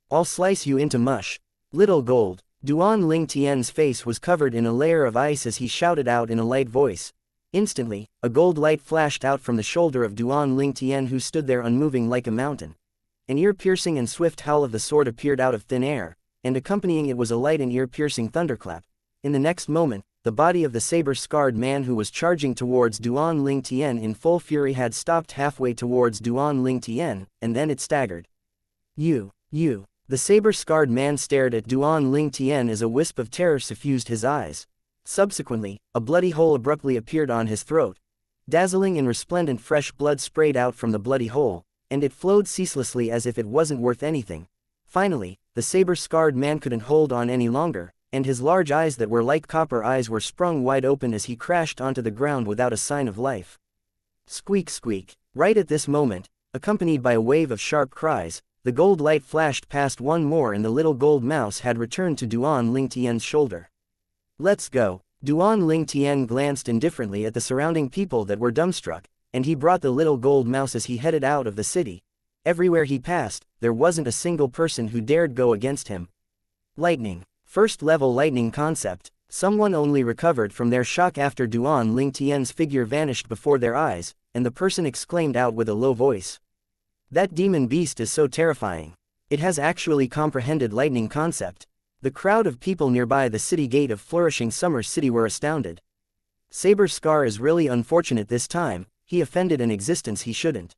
I'll slice you into mush, little gold. Duan Ling Tian's face was covered in a layer of ice as he shouted out in a light voice. Instantly, a gold light flashed out from the shoulder of Duan Ling Tian, who stood there unmoving like a mountain. An ear-piercing and swift howl of the sword appeared out of thin air, and accompanying it was a light and ear-piercing thunderclap. In the next moment, the body of the saber-scarred man who was charging towards Duan Ling Tian in full fury had stopped halfway towards Duan Ling Tian, and then it staggered. You. The saber-scarred man stared at Duan Ling Tian as a wisp of terror suffused his eyes. Subsequently, a bloody hole abruptly appeared on his throat. Dazzling and resplendent fresh blood sprayed out from the bloody hole, and it flowed ceaselessly as if it wasn't worth anything. Finally, the saber-scarred man couldn't hold on any longer, and his large eyes that were like copper eyes were sprung wide open as he crashed onto the ground without a sign of life. Squeak squeak. Right at this moment, accompanied by a wave of sharp cries, the gold light flashed past one more and the little gold mouse had returned to Duan Ling Tian's shoulder. Let's go. Duan Ling Tian glanced indifferently at the surrounding people that were dumbstruck, and he brought the little gold mouse as he headed out of the city. Everywhere he passed, there wasn't a single person who dared go against him. Lightning. First level lightning concept. Someone only recovered from their shock after Duan Ling Tian's figure vanished before their eyes, and the person exclaimed out with a low voice. That demon beast is so terrifying. It has actually comprehended lightning concept. The crowd of people nearby the city gate of Flourishing Summer City were astounded. Saber Scar is really unfortunate this time, he offended an existence he shouldn't.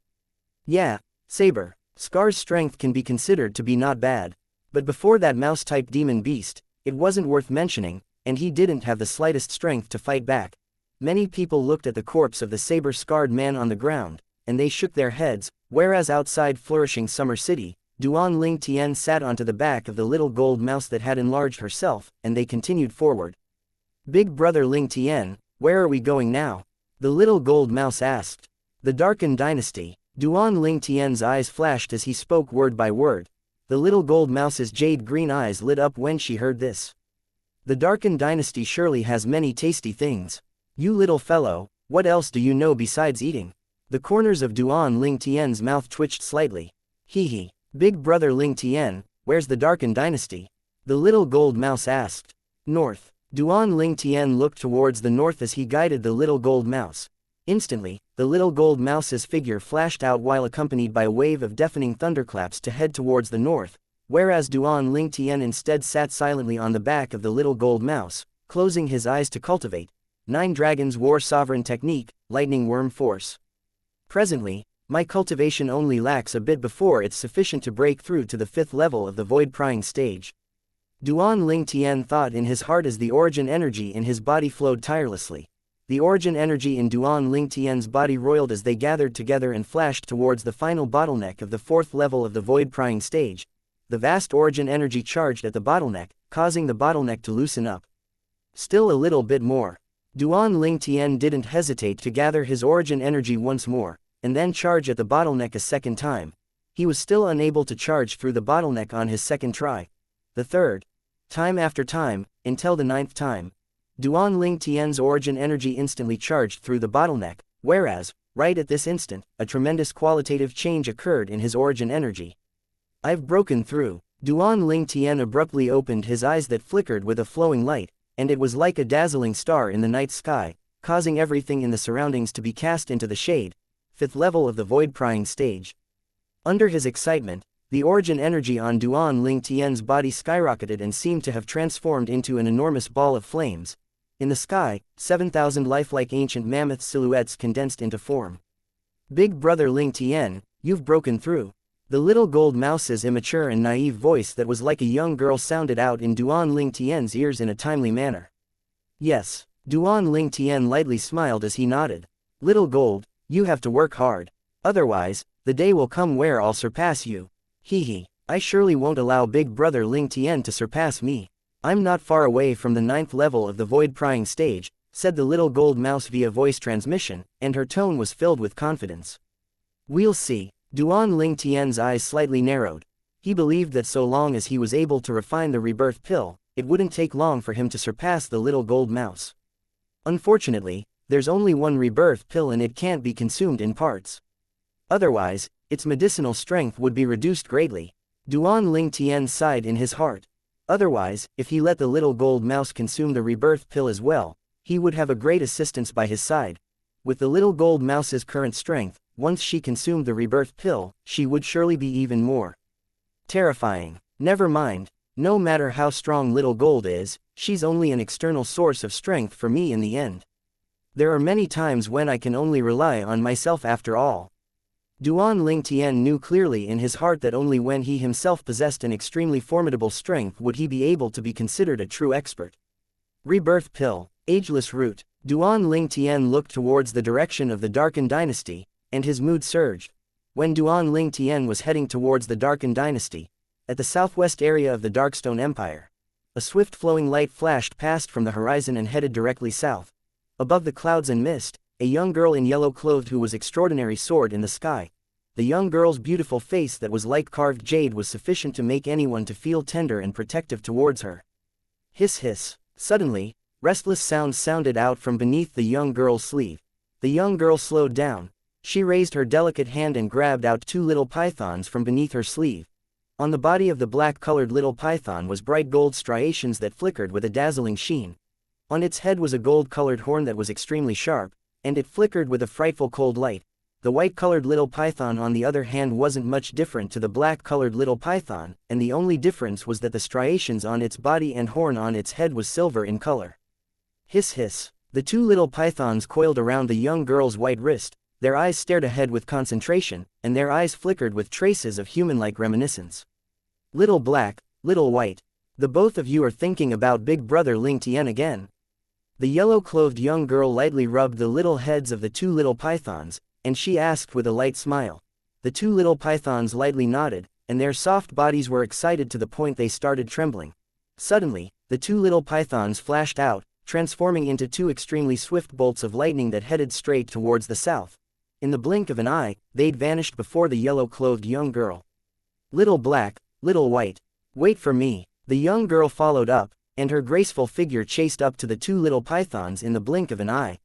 Yeah, Saber Scar's strength can be considered to be not bad. But before that mouse-type demon beast, it wasn't worth mentioning, and he didn't have the slightest strength to fight back. Many people looked at the corpse of the saber-scarred man on the ground, and they shook their heads, whereas outside Flourishing Summer City, Duan Ling Tian sat onto the back of the little gold mouse that had enlarged herself, and they continued forward. Big brother Ling Tian, where are we going now? The little gold mouse asked. The Darkened Dynasty. Duan Ling Tian's eyes flashed as he spoke word by word. The little gold mouse's jade green eyes lit up when she heard this. The Darkened Dynasty surely has many tasty things. You little fellow, what else do you know besides eating? The corners of Duan Ling Tian's mouth twitched slightly. Hee. Big brother Ling Tian, where's the Darkened Dynasty? The little gold mouse asked. North. Duan Ling Tian looked towards the north as he guided the little gold mouse. Instantly, the little gold mouse's figure flashed out while accompanied by a wave of deafening thunderclaps to head towards the north, whereas Duan Ling Tian instead sat silently on the back of the little gold mouse, closing his eyes to cultivate 9 Dragons War Sovereign Technique, Lightning Worm Force. Presently, my cultivation only lacks a bit before it's sufficient to break through to the 5th level of the void prying stage. Duan Ling Tian thought in his heart as the origin energy in his body flowed tirelessly. The origin energy in Duan Ling Tian's body roiled as they gathered together and flashed towards the final bottleneck of the 4th level of the void prying stage. The vast origin energy charged at the bottleneck, causing the bottleneck to loosen up. Still a little bit more. Duan Ling Tian didn't hesitate to gather his origin energy once more, and then charge at the bottleneck a second time. He was still unable to charge through the bottleneck on his second try. The third. Time after time, until the 9th time. Duan Ling Tian's origin energy instantly charged through the bottleneck, whereas, right at this instant, a tremendous qualitative change occurred in his origin energy. I've broken through. Duan Ling Tian abruptly opened his eyes that flickered with a flowing light, and it was like a dazzling star in the night sky, causing everything in the surroundings to be cast into the shade. 5th level of the void prying stage. Under his excitement, the origin energy on Duan Ling Tian's body skyrocketed and seemed to have transformed into an enormous ball of flames. In the sky, 7,000 lifelike ancient mammoth silhouettes condensed into form. Big brother Ling Tian, you've broken through. The little gold mouse's immature and naive voice that was like a young girl sounded out in Duan Ling Tian's ears in a timely manner. Yes. Duan Ling Tian lightly smiled as he nodded. Little gold, you have to work hard. Otherwise, the day will come where I'll surpass you. Hee. I surely won't allow Big Brother Ling Tian to surpass me. I'm not far away from the 9th level of the void prying stage, said the little gold mouse via voice transmission, and her tone was filled with confidence. We'll see. Duan Ling Tian's eyes slightly narrowed. He believed that so long as he was able to refine the rebirth pill, it wouldn't take long for him to surpass the little gold mouse. Unfortunately, there's only one rebirth pill and it can't be consumed in parts. Otherwise, its medicinal strength would be reduced greatly. Duan Ling Tian sighed in his heart. Otherwise, if he let the little gold mouse consume the rebirth pill as well, he would have a great assistance by his side. With the little gold mouse's current strength, once she consumed the rebirth pill, she would surely be even more terrifying. Never mind. No matter how strong little gold is, she's only an external source of strength for me in the end. There are many times when I can only rely on myself after all. Duan Ling Tian knew clearly in his heart that only when he himself possessed an extremely formidable strength would he be able to be considered a true expert. Rebirth pill, ageless root. Duan Ling Tian looked towards the direction of the Darkened Dynasty, and his mood surged. When Duan Ling Tian was heading towards the Darkened Dynasty, at the southwest area of the Darkstone Empire, a swift flowing light flashed past from the horizon and headed directly south. Above the clouds and mist, a young girl in yellow clothed who was extraordinary soared in the sky. The young girl's beautiful face that was like carved jade was sufficient to make anyone to feel tender and protective towards her. Hiss hiss. Suddenly, restless sounds sounded out from beneath the young girl's sleeve. The young girl slowed down. She raised her delicate hand and grabbed out 2 little pythons from beneath her sleeve. On the body of the black-colored little python was bright gold striations that flickered with a dazzling sheen. On its head was a gold-colored horn that was extremely sharp, and it flickered with a frightful cold light. The white-colored little python on the other hand wasn't much different to the black-colored little python, and the only difference was that the striations on its body and horn on its head was silver in color. Hiss hiss. The 2 little pythons coiled around the young girl's white wrist, their eyes stared ahead with concentration, and their eyes flickered with traces of human-like reminiscence. Little black, little white. The both of you are thinking about Big Brother Ling Tian again. The yellow-clothed young girl lightly rubbed the little heads of the 2 little pythons, and she asked with a light smile. The 2 little pythons lightly nodded, and their soft bodies were excited to the point they started trembling. Suddenly, the 2 little pythons flashed out, transforming into 2 extremely swift bolts of lightning that headed straight towards the south. In the blink of an eye, they'd vanished before the yellow-clothed young girl. Little black, little white. Wait for me. The young girl followed up, and her graceful figure chased up to the 2 little pythons in the blink of an eye.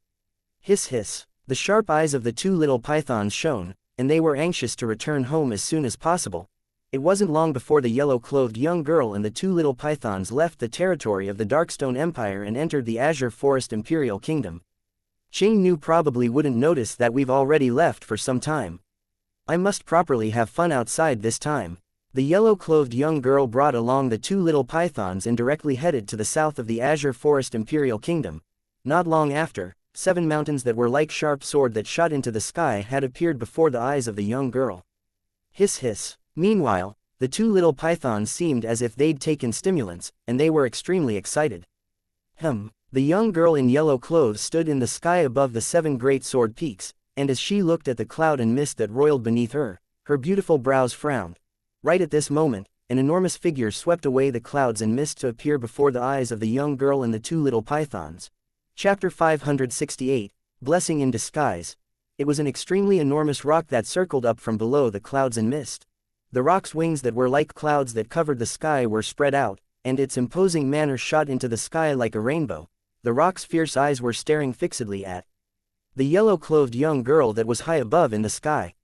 Hiss hiss. The sharp eyes of the 2 little pythons shone, and they were anxious to return home as soon as possible. It wasn't long before the yellow-clothed young girl and the 2 little pythons left the territory of the Darkstone Empire and entered the Azure Forest Imperial Kingdom. Qing Nu probably wouldn't notice that we've already left for some time. I must properly have fun outside this time. The yellow-clothed young girl brought along the 2 little pythons and directly headed to the south of the Azure Forest Imperial Kingdom. Not long after, 7 mountains that were like sharp sword that shot into the sky had appeared before the eyes of the young girl. Hiss hiss. Meanwhile, the 2 little pythons seemed as if they'd taken stimulants, and they were extremely excited. The young girl in yellow clothes stood in the sky above the 7 great sword peaks, and as she looked at the cloud and mist that roiled beneath her, her beautiful brows frowned. Right at this moment, an enormous figure swept away the clouds and mist to appear before the eyes of the young girl and the 2 little pythons. Chapter 568, Blessing in Disguise. It was an extremely enormous rock that circled up from below the clouds and mist. The rock's wings that were like clouds that covered the sky were spread out, and its imposing manner shot into the sky like a rainbow. The rock's fierce eyes were staring fixedly at the yellow-clothed young girl that was high above in the sky.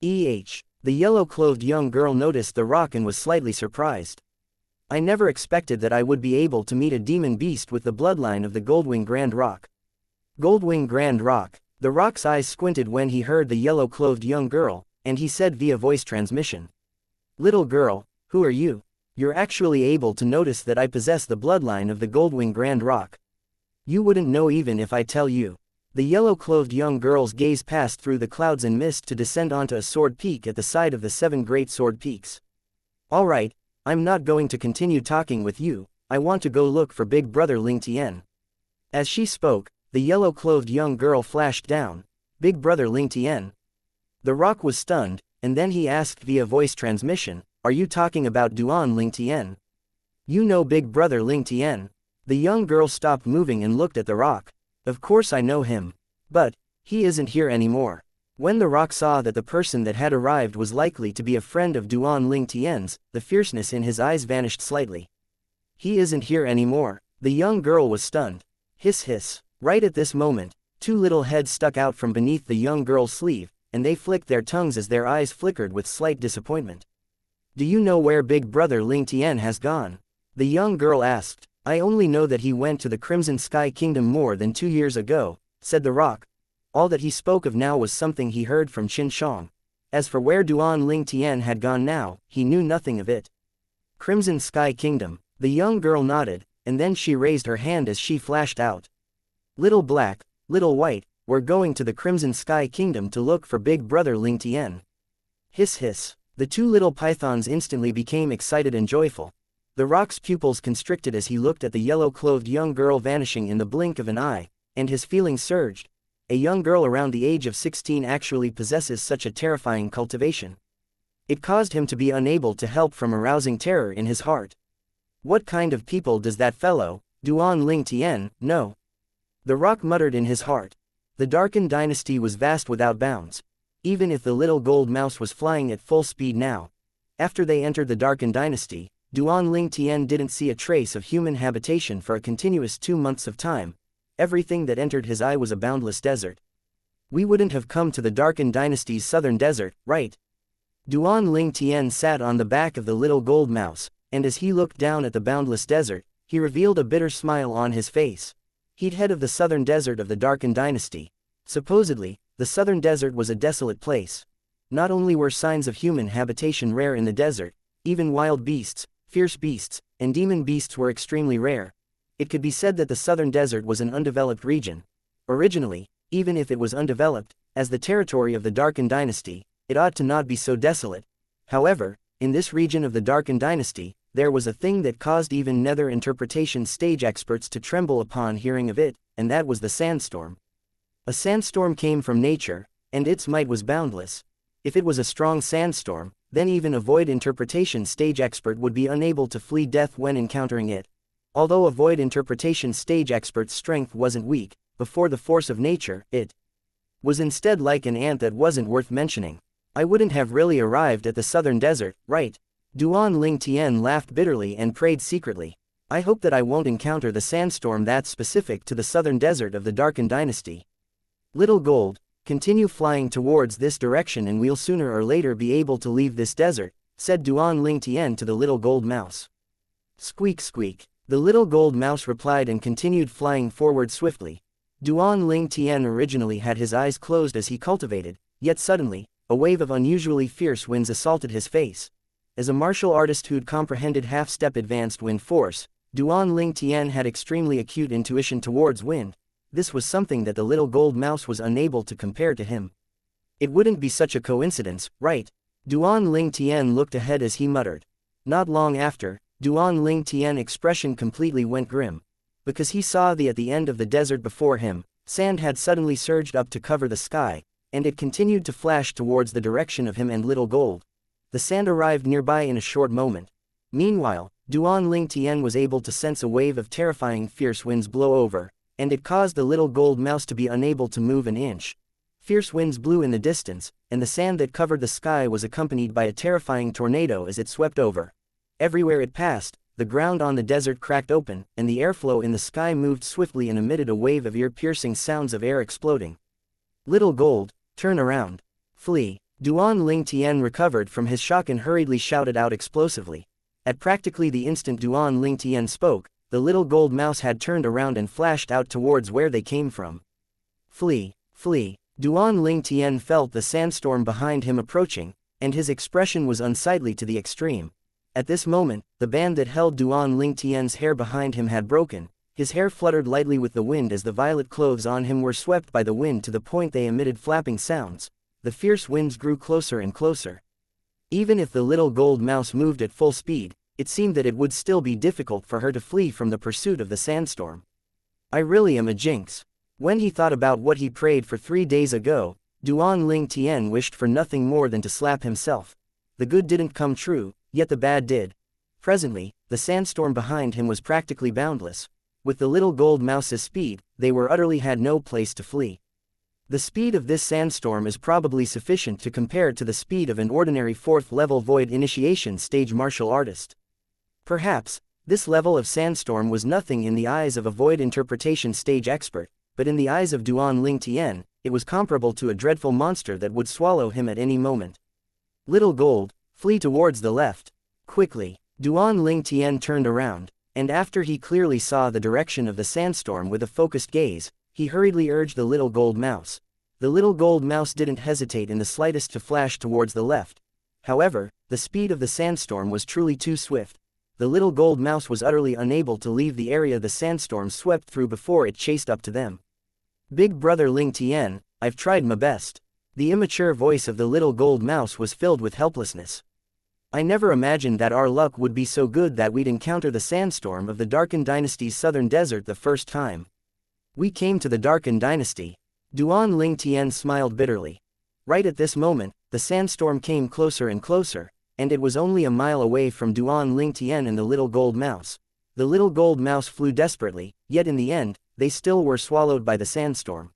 The yellow-clothed young girl noticed the rock and was slightly surprised. I never expected that I would be able to meet a demon beast with the bloodline of the Goldwing Grand Rock. Goldwing Grand Rock. The rock's eyes squinted when he heard the yellow-clothed young girl, and he said via voice transmission. Little girl, who are you? You're actually able to notice that I possess the bloodline of the Goldwing Grand Rock. You wouldn't know even if I tell you. The yellow-clothed young girl's gaze passed through the clouds and mist to descend onto a sword peak at the side of the 7 great sword peaks. Alright, I'm not going to continue talking with you, I want to go look for Big Brother Ling Tian. As she spoke, the yellow-clothed young girl flashed down. Big Brother Ling Tian. The rock was stunned, and then he asked via voice transmission, Are you talking about Duan Ling Tian? You know big brother Ling Tian. The young girl stopped moving and looked at the rock. Of course I know him. But, he isn't here anymore. When the rock saw that the person that had arrived was likely to be a friend of Duan Ling Tian's, the fierceness in his eyes vanished slightly. He isn't here anymore. The young girl was stunned. Hiss hiss. Right at this moment, two little heads stuck out from beneath the young girl's sleeve, and they flicked their tongues as their eyes flickered with slight disappointment. Do you know where big brother Ling Tian has gone? The young girl asked. I only know that he went to the Crimson Sky Kingdom more than 2 years ago, said the rock. All that he spoke of now was something he heard from Xianxia. As for where Duan Ling Tian had gone now, he knew nothing of it. Crimson Sky Kingdom. The young girl nodded, and then she raised her hand as she flashed out. Little black, little white, we're going to the Crimson Sky Kingdom to look for big brother Ling Tian. Hiss hiss. The two little pythons instantly became excited and joyful. The rock's pupils constricted as he looked at the yellow-clothed young girl vanishing in the blink of an eye, and his feelings surged. A young girl around the age of 16 actually possesses such a terrifying cultivation. It caused him to be unable to help from arousing terror in his heart. What kind of people does that fellow, Duan Ling Tian, know? The rock muttered in his heart. The Darkened Dynasty was vast without bounds. Even if the little gold mouse was flying at full speed now. After they entered the Darkened Dynasty, Duan Ling Tian didn't see a trace of human habitation for a continuous 2 months of time. Everything that entered his eye was a boundless desert. We wouldn't have come to the Darkened Dynasty's southern desert, right? Duan Ling Tian sat on the back of the little gold mouse, and as he looked down at the boundless desert, he revealed a bitter smile on his face. He'd head of the southern desert of the Darkened Dynasty. Supposedly, the southern desert was a desolate place. Not only were signs of human habitation rare in the desert, even wild beasts, fierce beasts, and demon beasts were extremely rare. It could be said that the southern desert was an undeveloped region. Originally, even if it was undeveloped, as the territory of the Darkened Dynasty, it ought to not be so desolate. However, in this region of the Darkened Dynasty, there was a thing that caused even nether interpretation stage experts to tremble upon hearing of it, and that was the sandstorm. A sandstorm came from nature, and its might was boundless. If it was a strong sandstorm, then even a void interpretation stage expert would be unable to flee death when encountering it. Although a void interpretation stage expert's strength wasn't weak, before the force of nature, it was instead like an ant that wasn't worth mentioning. I wouldn't have really arrived at the southern desert, right? Duan Ling Tian laughed bitterly and prayed secretly. I hope that I won't encounter the sandstorm that's specific to the southern desert of the Darkened Dynasty. Little Gold, continue flying towards this direction and we'll sooner or later be able to leave this desert, said Duan Ling Tian to the little gold mouse. Squeak squeak. The little gold mouse replied and continued flying forward swiftly. Duan Ling Tian originally had his eyes closed as he cultivated, yet suddenly, a wave of unusually fierce winds assaulted his face. As a martial artist who'd comprehended half-step advanced wind force, Duan Ling Tian had extremely acute intuition towards wind. This was something that the little gold mouse was unable to compare to him. It wouldn't be such a coincidence, right? Duan Ling Tian looked ahead as he muttered. Not long after, Duan Ling Tian's expression completely went grim. Because he saw at the end of the desert before him, sand had suddenly surged up to cover the sky, and it continued to flash towards the direction of him and Little Gold. The sand arrived nearby in a short moment. Meanwhile, Duan Ling Tian was able to sense a wave of terrifying fierce winds blow over, and it caused the little gold mouse to be unable to move an inch. Fierce winds blew in the distance, and the sand that covered the sky was accompanied by a terrifying tornado as it swept over. Everywhere it passed, the ground on the desert cracked open, and the airflow in the sky moved swiftly and emitted a wave of ear-piercing sounds of air exploding. Little Gold, turn around. Flee. Duan Ling Tian recovered from his shock and hurriedly shouted out explosively. At practically the instant Duan Ling Tian spoke, the little gold mouse had turned around and flashed out towards where they came from. Flee. Flee. Duan Ling Tian felt the sandstorm behind him approaching, and his expression was unsightly to the extreme. At this moment, the band that held Duan Ling Tian's hair behind him had broken. His hair fluttered lightly with the wind as the violet clothes on him were swept by the wind to the point they emitted flapping sounds. The fierce winds grew closer and closer. Even if the little gold mouse moved at full speed, it seemed that it would still be difficult for her to flee from the pursuit of the sandstorm. I really am a jinx. When he thought about what he prayed for 3 days ago, Duan Ling Tian wished for nothing more than to slap himself. The good didn't come true, yet the bad did. Presently, the sandstorm behind him was practically boundless. With the little gold mouse's speed, they were utterly had no place to flee. The speed of this sandstorm is probably sufficient to compare to the speed of an ordinary 4th level void initiation stage martial artist. Perhaps, this level of sandstorm was nothing in the eyes of a void interpretation stage expert, but in the eyes of Duan Tian, it was comparable to a dreadful monster that would swallow him at any moment. Little Gold, flee towards the left. Quickly, Duan Tian turned around, and after he clearly saw the direction of the sandstorm with a focused gaze, he hurriedly urged the little gold mouse. The little gold mouse didn't hesitate in the slightest to flash towards the left. However, the speed of the sandstorm was truly too swift. The little gold mouse was utterly unable to leave the area the sandstorm swept through before it chased up to them. Big brother Ling Tian, I've tried my best. The immature voice of the little gold mouse was filled with helplessness. I never imagined that our luck would be so good that we'd encounter the sandstorm of the Darken Dynasty's southern desert the first time. We came to the Darken Dynasty. Duan Tian smiled bitterly. Right at this moment, the sandstorm came closer and closer, and it was only a mile away from Duan Tian and the little gold mouse. The little gold mouse flew desperately, yet in the end, they still were swallowed by the sandstorm.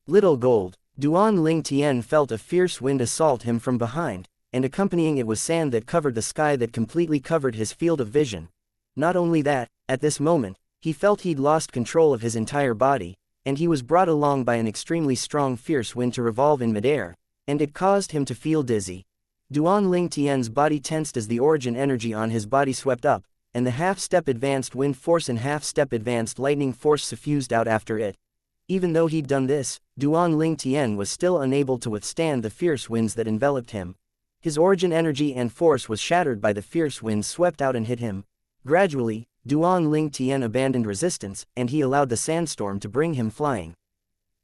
Little Gold, Duan Tian felt a fierce wind assault him from behind, and accompanying it was sand that covered the sky that completely covered his field of vision. Not only that, at this moment, he felt he'd lost control of his entire body, and he was brought along by an extremely strong fierce wind to revolve in midair, and it caused him to feel dizzy. Duan Tian's body tensed as the origin energy on his body swept up, and the half-step advanced wind force and half-step advanced lightning force suffused out after it. Even though he'd done this, Duan Tian was still unable to withstand the fierce winds that enveloped him. His origin energy and force was shattered by the fierce winds swept out and hit him. Gradually, Duan Tian abandoned resistance, and he allowed the sandstorm to bring him flying.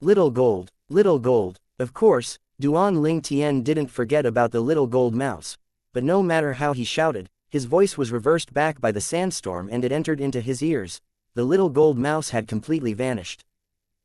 Little Gold, Little Gold. Of course, Duan Tian didn't forget about the little gold mouse, but no matter how he shouted, his voice was reversed back by the sandstorm and it entered into his ears. The little gold mouse had completely vanished.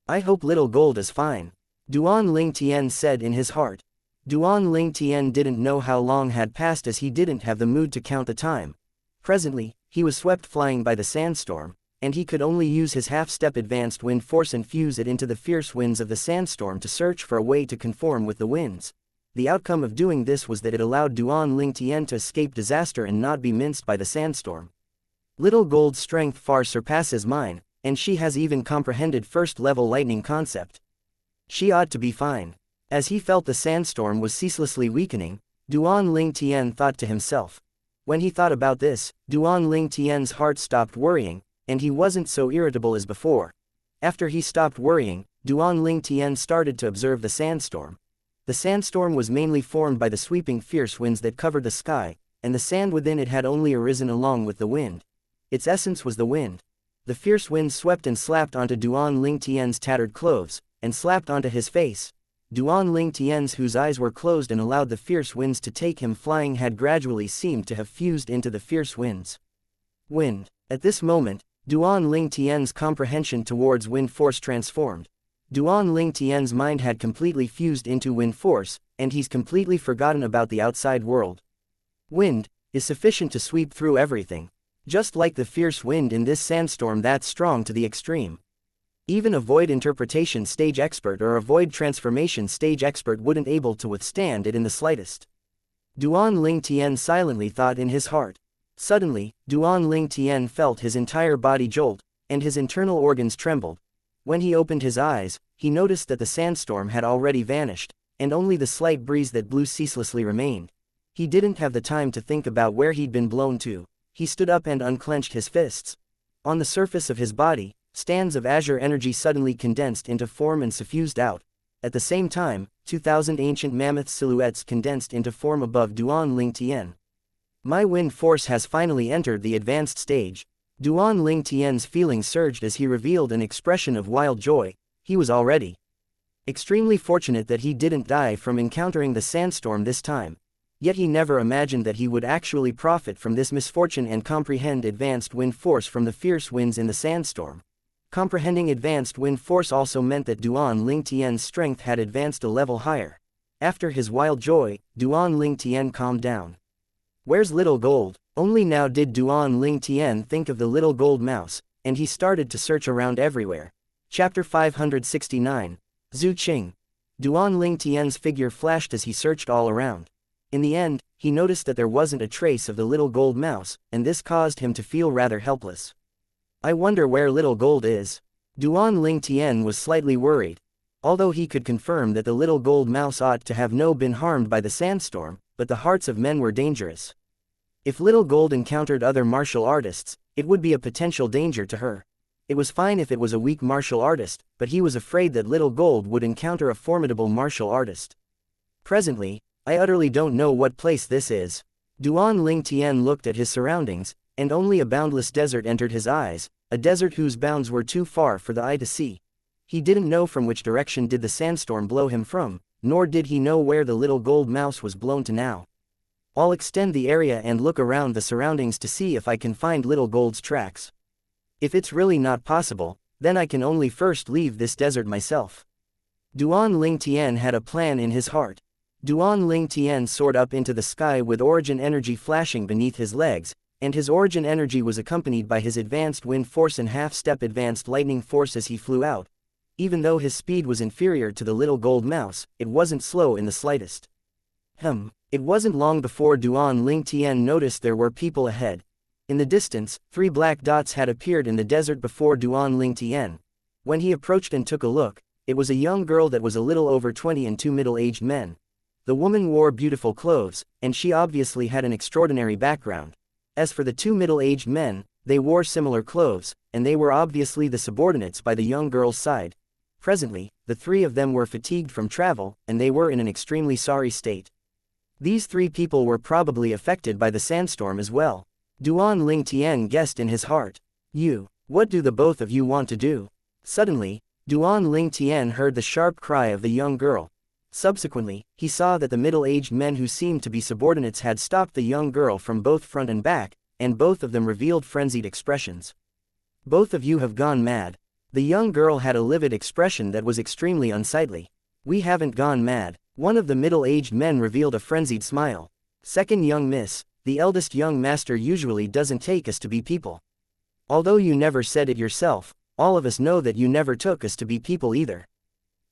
I hope Little Gold is fine, Duan Tian said in his heart. Duan Tian didn't know how long had passed as he didn't have the mood to count the time. Presently, he was swept flying by the sandstorm, and he could only use his half-step advanced wind force and fuse it into the fierce winds of the sandstorm to search for a way to conform with the winds. The outcome of doing this was that it allowed Duan Tian to escape disaster and not be minced by the sandstorm. Little Gold's strength far surpasses mine, and she has even comprehended first-level lightning concept. She ought to be fine. As he felt the sandstorm was ceaselessly weakening, Duan Tian thought to himself. When he thought about this, Duan Tian's heart stopped worrying, and he wasn't so irritable as before. After he stopped worrying, Duan Tian started to observe the sandstorm. The sandstorm was mainly formed by the sweeping fierce winds that covered the sky, and the sand within it had only arisen along with the wind. Its essence was the wind. The fierce winds swept and slapped onto Duan Tian's tattered clothes, and slapped onto his face. Duan Tian's whose eyes were closed and allowed the fierce winds to take him flying had gradually seemed to have fused into the fierce winds. Wind. At this moment, Duan Tian's comprehension towards wind force transformed. Duan Tian's mind had completely fused into wind force, and he's completely forgotten about the outside world. Wind is sufficient to sweep through everything. Just like the fierce wind in this sandstorm that's strong to the extreme. Even a void interpretation stage expert or a void transformation stage expert wouldn't able to withstand it in the slightest. Duan Tian silently thought in his heart. Suddenly, Duan Tian felt his entire body jolt, and his internal organs trembled. When he opened his eyes, he noticed that the sandstorm had already vanished, and only the slight breeze that blew ceaselessly remained. He didn't have the time to think about where he'd been blown to. He stood up and unclenched his fists. On the surface of his body, stands of azure energy suddenly condensed into form and suffused out. At the same time, 2,000 ancient mammoth silhouettes condensed into form above Duan Tian. My wind force has finally entered the advanced stage. Duan Tian's feelings surged as he revealed an expression of wild joy. He was already extremely fortunate that he didn't die from encountering the sandstorm this time. Yet he never imagined that he would actually profit from this misfortune and comprehend advanced wind force from the fierce winds in the sandstorm. Comprehending advanced wind force also meant that Duan Tian's strength had advanced a level higher. After his wild joy, Duan Tian calmed down. Where's little gold? Only now did Duan Ling Tian think of the little gold mouse, and he started to search around everywhere. Chapter 569. Zhu Qing. Duan Ling Tian's figure flashed as he searched all around. In the end, he noticed that there wasn't a trace of the little gold mouse, and this caused him to feel rather helpless. I wonder where little gold is. Duan Ling Tian was slightly worried. Although he could confirm that the little gold mouse ought to have been harmed by the sandstorm, but the hearts of men were dangerous. If little gold encountered other martial artists, it would be a potential danger to her. It was fine if it was a weak martial artist, but he was afraid that little gold would encounter a formidable martial artist. Presently, I utterly don't know what place this is. Duan Ling Tian looked at his surroundings, and only a boundless desert entered his eyes, a desert whose bounds were too far for the eye to see. He didn't know from which direction did the sandstorm blow him from, nor did he know where the little gold mouse was blown to now. I'll extend the area and look around the surroundings to see if I can find little gold's tracks. If it's really not possible, then I can only first leave this desert myself. Duan Ling Tian had a plan in his heart. Duan Ling Tian soared up into the sky with origin energy flashing beneath his legs, and his origin energy was accompanied by his advanced wind force and half-step advanced lightning force as he flew out. Even though his speed was inferior to the little gold mouse, it wasn't slow in the slightest. It wasn't long before Duan Ling Tian noticed there were people ahead. In the distance, 3 black dots had appeared in the desert before Duan Ling Tian. When he approached and took a look, it was a young girl that was a little over 20 and 2 middle-aged men. The woman wore beautiful clothes, and she obviously had an extraordinary background. As for the 2 middle-aged men, they wore similar clothes, and they were obviously the subordinates by the young girl's side. Presently, the 3 of them were fatigued from travel, and they were in an extremely sorry state. These 3 people were probably affected by the sandstorm as well. Duan Ling Tian guessed in his heart. What do the both of you want to do? Suddenly, Duan Ling Tian heard the sharp cry of the young girl. Subsequently, he saw that the middle-aged men who seemed to be subordinates had stopped the young girl from both front and back, and both of them revealed frenzied expressions. Both of you have gone mad. The young girl had a livid expression that was extremely unsightly. We haven't gone mad. One of the middle-aged men revealed a frenzied smile. Second young miss, the eldest young master usually doesn't take us to be people. Although you never said it yourself, all of us know that you never took us to be people either.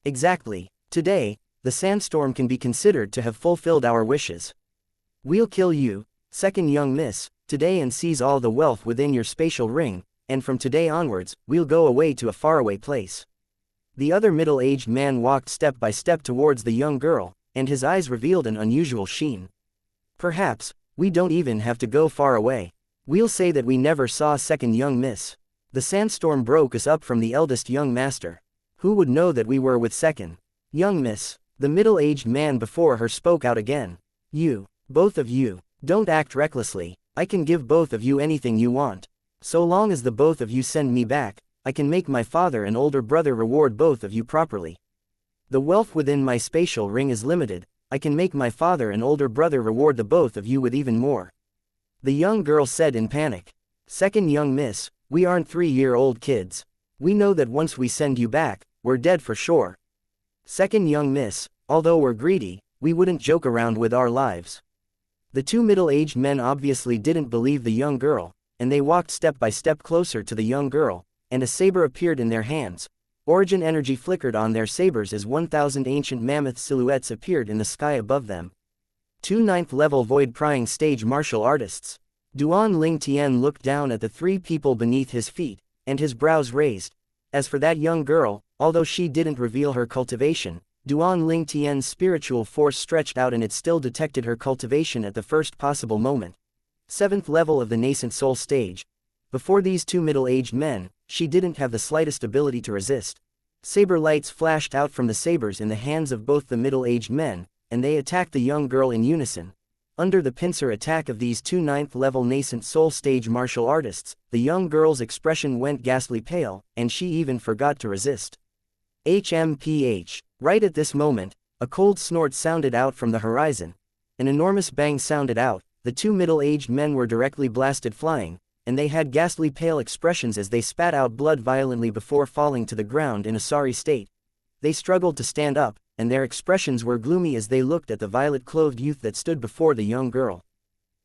Exactly. Today, the sandstorm can be considered to have fulfilled our wishes. We'll kill you, second young miss, today and seize all the wealth within your spatial ring, and from today onwards, we'll go away to a faraway place. The other middle-aged man walked step by step towards the young girl, and his eyes revealed an unusual sheen. Perhaps, we don't even have to go far away. We'll say that we never saw second young miss. The sandstorm broke us up from the eldest young master. Who would know that we were with second young miss? The middle-aged man before her spoke out again. Both of you, don't act recklessly. I can give both of you anything you want. So long as the both of you send me back, I can make my father and older brother reward both of you properly. The wealth within my spatial ring is limited. I can make my father and older brother reward the both of you with even more. The young girl said in panic. Second young miss, we aren't 3-year-old kids. We know that once we send you back, we're dead for sure. Second young miss, although we're greedy, we wouldn't joke around with our lives. The 2 middle-aged men obviously didn't believe the young girl, and they walked step by step closer to the young girl, and a saber appeared in their hands. Origin energy flickered on their sabers as 1,000 ancient mammoth silhouettes appeared in the sky above them. 2 9th-level void-prying stage martial artists. Duan Ling Tian looked down at the 3 people beneath his feet, and his brows raised. As for that young girl, although she didn't reveal her cultivation, Duan Ling Tian's spiritual force stretched out and it still detected her cultivation at the first possible moment. 7th level of the nascent soul stage. Before these 2 middle-aged men, she didn't have the slightest ability to resist. Saber lights flashed out from the sabers in the hands of both the middle-aged men, and they attacked the young girl in unison. Under the pincer attack of these 2 9th-level nascent soul stage martial artists, the young girl's expression went ghastly pale, and she even forgot to resist. HMPH. Right at this moment, a cold snort sounded out from the horizon. An enormous bang sounded out, the 2 middle-aged men were directly blasted flying, and they had ghastly pale expressions as they spat out blood violently before falling to the ground in a sorry state. They struggled to stand up, and their expressions were gloomy as they looked at the violet-clothed youth that stood before the young girl.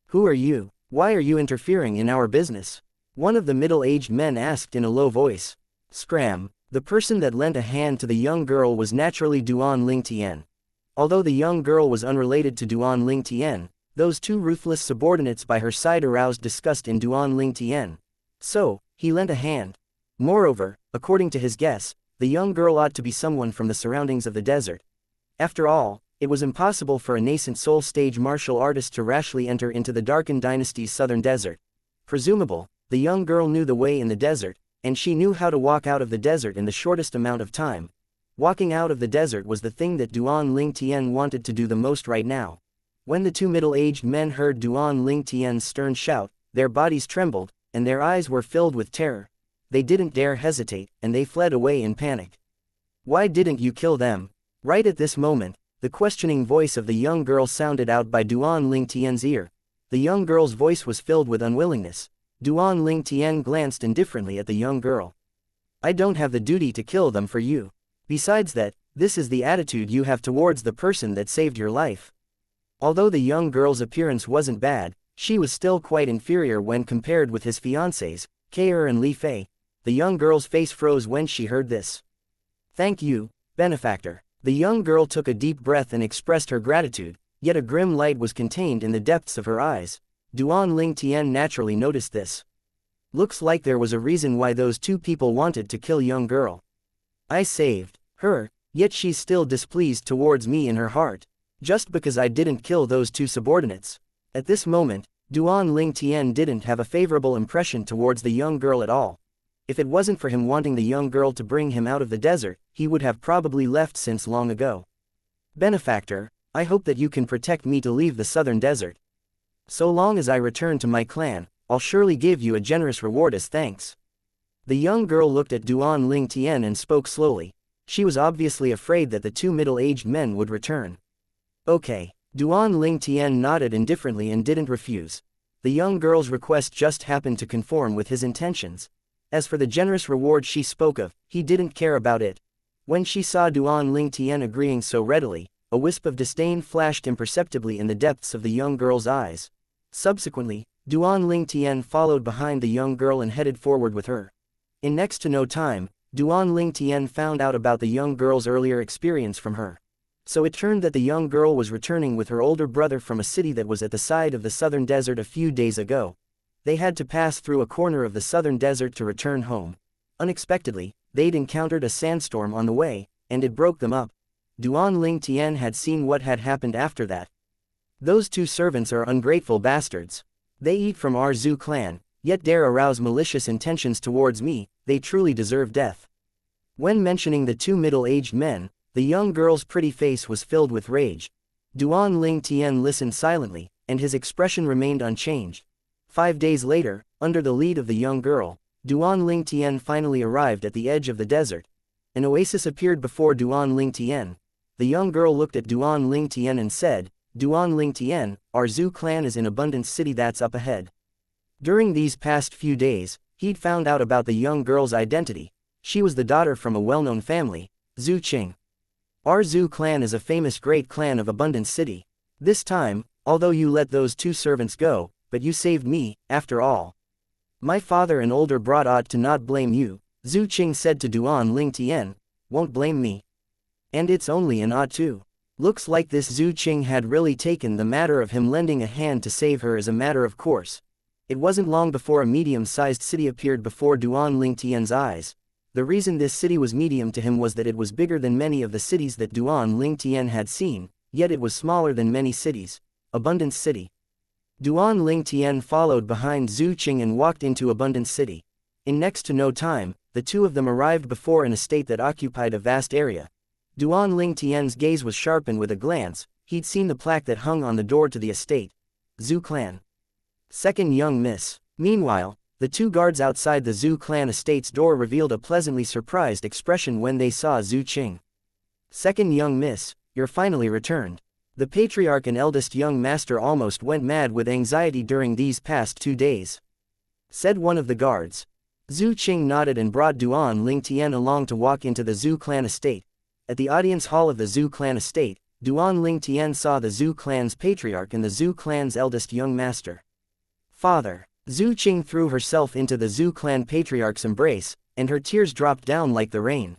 Who are you? Why are you interfering in our business? One of the middle-aged men asked in a low voice. Scram. The person that lent a hand to the young girl was naturally Duan Lingtian. Although the young girl was unrelated to Duan Lingtian, those two ruthless subordinates by her side aroused disgust in Duan Lingtian. So, he lent a hand. Moreover, according to his guess, the young girl ought to be someone from the surroundings of the desert. After all, it was impossible for a nascent soul-stage martial artist to rashly enter into the Darkin dynasty's southern desert. Presumable, the young girl knew the way in the desert, and she knew how to walk out of the desert in the shortest amount of time. Walking out of the desert was the thing that Duan Lingtian wanted to do the most right now. When the two middle-aged men heard Duan Lingtian's stern shout, their bodies trembled, and their eyes were filled with terror. They didn't dare hesitate, and they fled away in panic. Why didn't you kill them? Right at this moment, the questioning voice of the young girl sounded out by Duan Lingtian's ear. The young girl's voice was filled with unwillingness. Duan Lingtian glanced indifferently at the young girl. I don't have the duty to kill them for you. Besides that, this is the attitude you have towards the person that saved your life. Although the young girl's appearance wasn't bad, she was still quite inferior when compared with his fiancés, Kair and Li Fei. The young girl's face froze when she heard this. Thank you, benefactor. The young girl took a deep breath and expressed her gratitude, yet a grim light was contained in the depths of her eyes. Duan Lingtian naturally noticed this. Looks like there was a reason why those two people wanted to kill young girl. I saved her, yet she's still displeased towards me in her heart, just because I didn't kill those two subordinates. At this moment, Duan Lingtian didn't have a favorable impression towards the young girl at all. If it wasn't for him wanting the young girl to bring him out of the desert, he would have probably left since long ago. Benefactor, I hope that you can protect me to leave the southern desert. So long as I return to my clan, I'll surely give you a generous reward as thanks. The young girl looked at Duan Lingtian and spoke slowly. She was obviously afraid that the two middle-aged men would return. Okay. Duan Lingtian nodded indifferently and didn't refuse. The young girl's request just happened to conform with his intentions. As for the generous reward she spoke of, he didn't care about it. When she saw Duan Lingtian agreeing so readily, a wisp of disdain flashed imperceptibly in the depths of the young girl's eyes. Subsequently, Duan Lingtian followed behind the young girl and headed forward with her. In next to no time, Duan Lingtian found out about the young girl's earlier experience from her. So it turned that the young girl was returning with her older brother from a city that was at the side of the southern desert a few days ago. They had to pass through a corner of the southern desert to return home. Unexpectedly, they'd encountered a sandstorm on the way, and it broke them up. Duan Lingtian had seen what had happened after that. Those two servants are ungrateful bastards. They eat from our Zhu clan, yet dare arouse malicious intentions towards me. They truly deserve death. When mentioning the two middle-aged men, the young girl's pretty face was filled with rage. Duan Lingtian listened silently, and his expression remained unchanged. 5 days later, under the lead of the young girl, Duan Lingtian finally arrived at the edge of the desert. An oasis appeared before Duan Lingtian. The young girl looked at Duan Lingtian and said, Duan Lingtian, our Zhu clan is in Abundance City that's up ahead. During these past few days, he'd found out about the young girl's identity. She was the daughter from a well-known family, Zhu Qing. Our Zhu clan is a famous great clan of Abundance City. This time, although you let those two servants go, but you saved me, after all. My father and older brother ought to not blame you, Zhu Qing said to Duan Lingtian. Won't blame me. And it's only an ought to. Looks like this Zhu Qing had really taken the matter of him lending a hand to save her as a matter of course. It wasn't long before a medium-sized city appeared before Duan Lingtian's eyes. The reason this city was medium to him was that it was bigger than many of the cities that Duan Lingtian had seen, yet it was smaller than many cities. Abundance City. Duan Lingtian followed behind Zhu Qing and walked into Abundance City. In next to no time, the two of them arrived before an estate that occupied a vast area. Duan Lingtian's gaze was sharpened with a glance. He'd seen the plaque that hung on the door to the estate. Zhu clan. Second young miss. Meanwhile, the two guards outside the Zhu clan estate's door revealed a pleasantly surprised expression when they saw Zhu Qing. Second young miss, you're finally returned. The patriarch and eldest young master almost went mad with anxiety during these past 2 days. Said one of the guards. Zhu Qing nodded and brought Duan Lingtian along to walk into the Zhu clan estate. At the audience hall of the Zhu clan estate, Duan Ling Tian saw the Zhu clan's patriarch and the Zhu clan's eldest young master. Father. Zhu Qing threw herself into the Zhu clan patriarch's embrace, and her tears dropped down like the rain.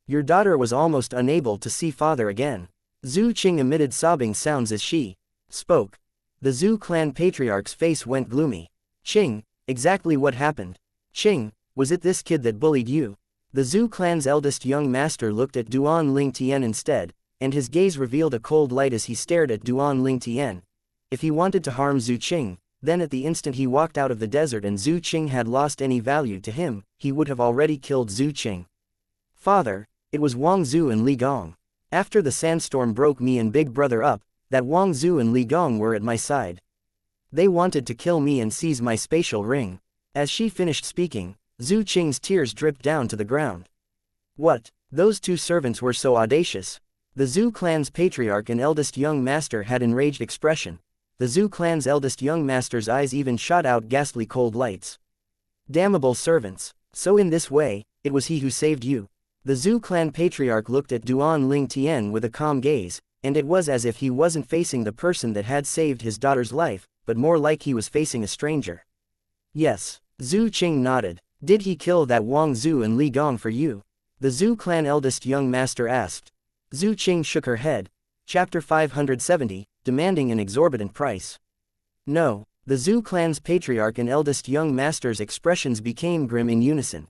Your daughter was almost unable to see father again. Zhu Qing emitted sobbing sounds as she spoke. The Zhu clan patriarch's face went gloomy. Qing, exactly what happened? Qing, was it this kid that bullied you? The Zhu clan's eldest young master looked at Duan Ling Tian instead, and his gaze revealed a cold light as he stared at Duan Ling Tian. If he wanted to harm Zhu Qing, then at the instant he walked out of the desert and Zhu Qing had lost any value to him, he would have already killed Zhu Qing. Father, it was Wang Zhu and Li Gong. After the sandstorm broke me and Big Brother up, that Wang Zhu and Li Gong were at my side. They wanted to kill me and seize my spatial ring. As she finished speaking, Zhu Qing's tears dripped down to the ground. What? Those two servants were so audacious. The Zhu clan's patriarch and eldest young master had enraged expression. The Zhu clan's eldest young master's eyes even shot out ghastly cold lights. Damnable servants. So in this way, it was he who saved you. The Zhu clan patriarch looked at Duan Ling Tian with a calm gaze, and it was as if he wasn't facing the person that had saved his daughter's life, but more like he was facing a stranger. Yes. Zhu Qing nodded. Did he kill that Wang Zhu and Li Gong for you? The Zhu clan eldest young master asked. Zhu Qing shook her head. Chapter 570, demanding an exorbitant price. No. The Zhu clan's patriarch and eldest young master's expressions became grim in unison.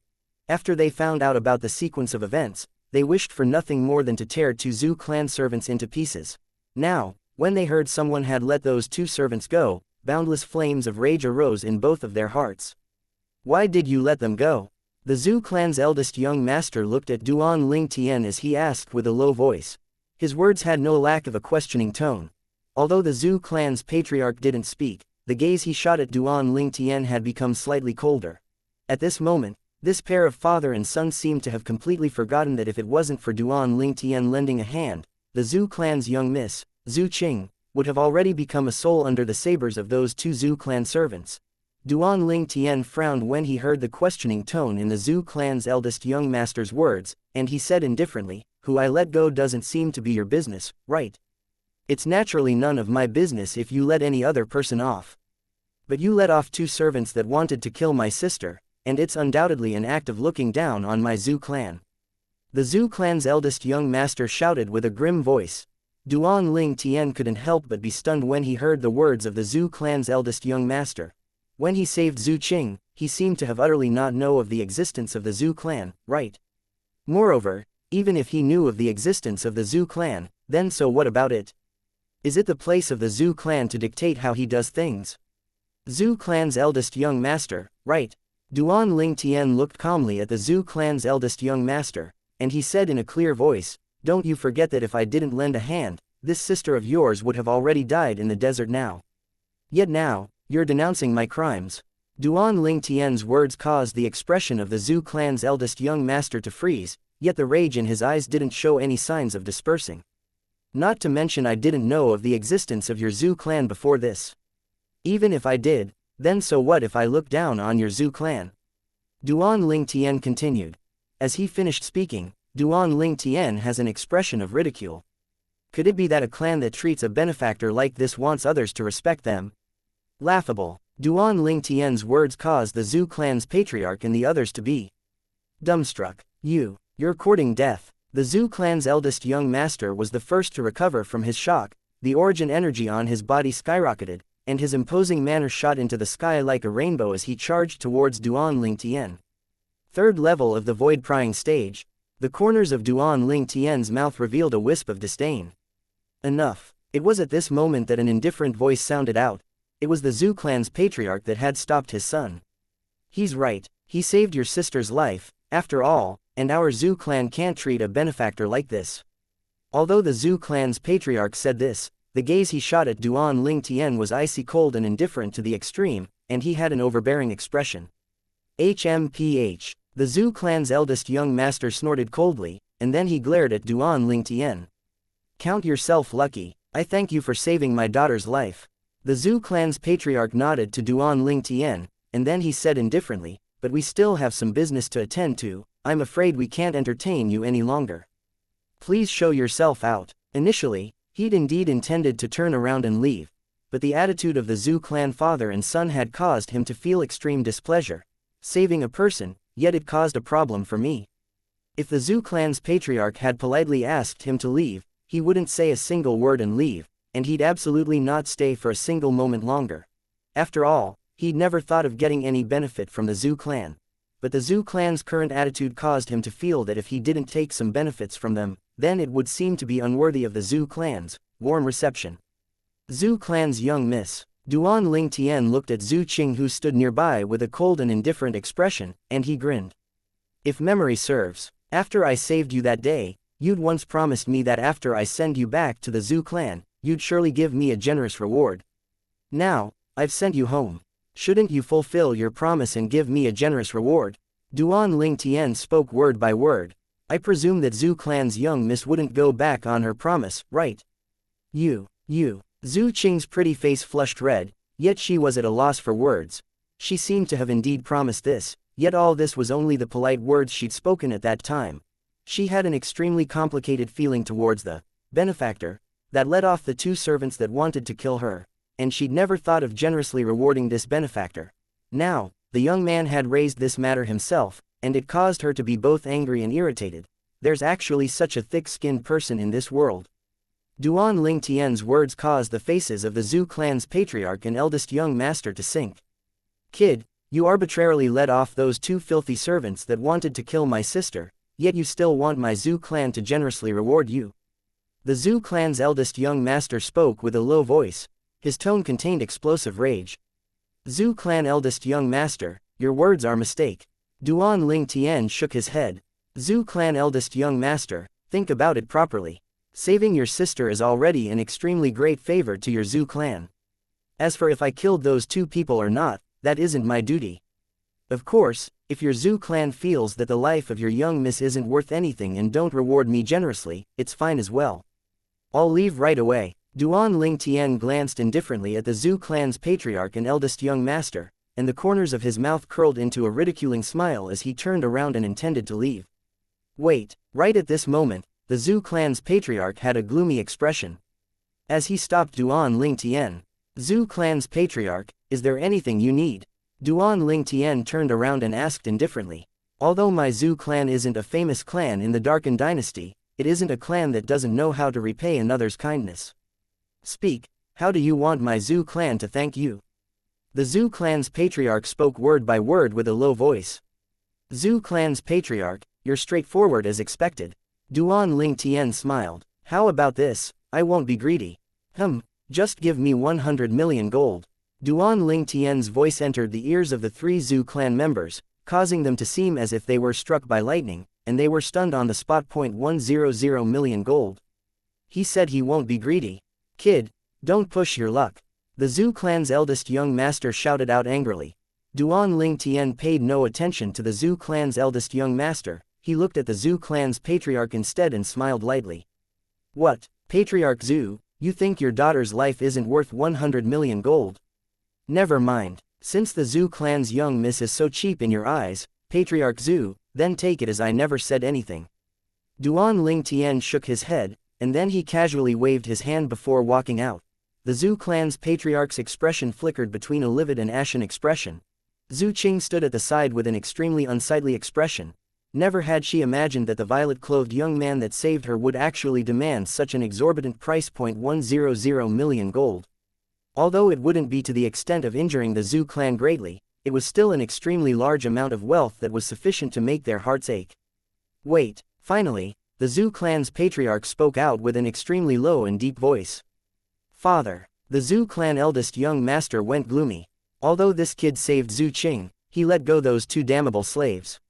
After they found out about the sequence of events, they wished for nothing more than to tear two Zhu clan servants into pieces. Now, when they heard someone had let those two servants go, boundless flames of rage arose in both of their hearts. Why did you let them go? The Zhu clan's eldest young master looked at Duan Ling Tian as he asked with a low voice. His words had no lack of a questioning tone. Although the Zhu clan's patriarch didn't speak, the gaze he shot at Duan Ling Tian had become slightly colder. At this moment, this pair of father and son seemed to have completely forgotten that if it wasn't for Duan Ling Tian lending a hand, the Zhu clan's young miss, Zhu Qing, would have already become a soul under the sabers of those two Zhu clan servants. Duan Ling Tian frowned when he heard the questioning tone in the Zhu clan's eldest young master's words, and he said indifferently, "Who I let go doesn't seem to be your business, right? It's naturally none of my business if you let any other person off. But you let off two servants that wanted to kill my sister, and it's undoubtedly an act of looking down on my Zhu clan." The Zhu clan's eldest young master shouted with a grim voice. Duan Ling Tian couldn't help but be stunned when he heard the words of the Zhu clan's eldest young master. When he saved Zhu Qing, he seemed to have utterly not known of the existence of the Zhu clan, right? Moreover, even if he knew of the existence of the Zhu clan, then so what about it? Is it the place of the Zhu clan to dictate how he does things? Zhu clan's eldest young master, right? Duan Ling Tian looked calmly at the Zhu clan's eldest young master, and he said in a clear voice, "Don't you forget that if I didn't lend a hand, this sister of yours would have already died in the desert now. Yet now, you're denouncing my crimes." Duan Ling Tian's words caused the expression of the Zhu clan's eldest young master to freeze, yet the rage in his eyes didn't show any signs of dispersing. "Not to mention I didn't know of the existence of your Zhu clan before this. Even if I did, then so what if I look down on your Zhu clan?" Duan Ling Tian continued. As he finished speaking, Duan Ling Tian has an expression of ridicule. Could it be that a clan that treats a benefactor like this wants others to respect them? Laughable. Duan Ling Tian's words caused the Zhu clan's patriarch and the others to be dumbstruck. You're courting death. The Zhu clan's eldest young master was the first to recover from his shock. The origin energy on his body skyrocketed, and his imposing manner shot into the sky like a rainbow as he charged towards Duan Ling Tian. Third level of the void prying stage. The corners of Duan Ling Tian's mouth revealed a wisp of disdain. Enough. It was at this moment that an indifferent voice sounded out. It was the Zhu clan's patriarch that had stopped his son. "He's right, he saved your sister's life, after all, and our Zhu clan can't treat a benefactor like this." Although the Zhu clan's patriarch said this, the gaze he shot at Duan Ling Tian was icy cold and indifferent to the extreme, and he had an overbearing expression. HMPH. The Zhu clan's eldest young master snorted coldly, and then he glared at Duan Ling Tian. "Count yourself lucky. I thank you for saving my daughter's life." The Zhu clan's patriarch nodded to Duan Ling Tian, and then he said indifferently, "But we still have some business to attend to. I'm afraid we can't entertain you any longer. Please show yourself out." Initially, He'd indeed intended to turn around and leave, but the attitude of the Zhu clan father and son had caused him to feel extreme displeasure. Saving a person, yet it caused a problem for me. If the Zhu clan's patriarch had politely asked him to leave, he wouldn't say a single word and leave, and he'd absolutely not stay for a single moment longer. After all, he'd never thought of getting any benefit from the Zhu clan. But the Zhu clan's current attitude caused him to feel that if he didn't take some benefits from them, then it would seem to be unworthy of the Zhu clan's warm reception. Zhu clan's young miss. Duan Ling Tian looked at Zhu Qing, who stood nearby with a cold and indifferent expression, and he grinned. If memory serves, after I saved you that day, you'd once promised me that after I send you back to the Zhu clan, you'd surely give me a generous reward. Now, I've sent you home. Shouldn't you fulfill your promise and give me a generous reward? Duan Ling Tian spoke word by word. I presume that Zhu clan's young miss wouldn't go back on her promise, right? You. Zhu Qing's pretty face flushed red, yet she was at a loss for words. She seemed to have indeed promised this, yet all this was only the polite words she'd spoken at that time. She had an extremely complicated feeling towards the benefactor that led off the two servants that wanted to kill her, and she'd never thought of generously rewarding this benefactor. Now, the young man had raised this matter himself, and it caused her to be both angry and irritated. There's actually such a thick-skinned person in this world. Duan Ling Tian's words caused the faces of the Zhu clan's patriarch and eldest young master to sink. Kid, you arbitrarily led off those two filthy servants that wanted to kill my sister, yet you still want my Zhu clan to generously reward you. The Zhu clan's eldest young master spoke with a low voice. His tone contained explosive rage. Zhu clan eldest young master, your words are mistake. Duan Ling Tian shook his head. Zhu clan eldest young master, think about it properly. Saving your sister is already an extremely great favor to your Zhu clan. As for if I killed those two people or not, that isn't my duty. Of course, if your Zhu clan feels that the life of your young miss isn't worth anything and don't reward me generously, it's fine as well. I'll leave right away. Duan Ling Tian glanced indifferently at the Zhu clan's patriarch and eldest young master, and the corners of his mouth curled into a ridiculing smile as he turned around and intended to leave. Wait, right at this moment, the Zhu clan's patriarch had a gloomy expression. As he stopped Duan Ling Tian, Zhu clan's patriarch, is there anything you need? Duan Ling Tian turned around and asked indifferently. Although my Zhu clan isn't a famous clan in the Darken dynasty, it isn't a clan that doesn't know how to repay another's kindness. Speak, how do you want my Zhu clan to thank you? The Zhu clan's patriarch spoke word by word with a low voice. Zhu clan's patriarch, you're straightforward as expected. Duan Ling Tian smiled. How about this? I won't be greedy. Just give me 100 million gold. Duan Ling Tian's voice entered the ears of the three Zhu clan members, causing them to seem as if they were struck by lightning, and they were stunned on the spot. 100 million gold. He said he won't be greedy. Kid, don't push your luck. The Zhu clan's eldest young master shouted out angrily. Duan Ling Tian paid no attention to the Zhu clan's eldest young master. He looked at the Zhu clan's patriarch instead and smiled lightly. What, Patriarch Zhu, you think your daughter's life isn't worth 100 million gold? Never mind, since the Zhu clan's young miss is so cheap in your eyes, Patriarch Zhu, then take it as I never said anything. Duan Ling Tian shook his head, and then he casually waved his hand before walking out. The Zhu clan's patriarch's expression flickered between a livid and ashen expression. Zhu Qing stood at the side with an extremely unsightly expression. Never had she imagined that the violet-clothed young man that saved her would actually demand such an exorbitant price. 100 million gold. Although it wouldn't be to the extent of injuring the Zhu clan greatly, it was still an extremely large amount of wealth that was sufficient to make their hearts ache. Wait, finally, the Zhu clan's patriarch spoke out with an extremely low and deep voice. Father. The Zhu clan eldest young master went gloomy. Although this kid saved Zhu Qing, he let go those two damnable slaves.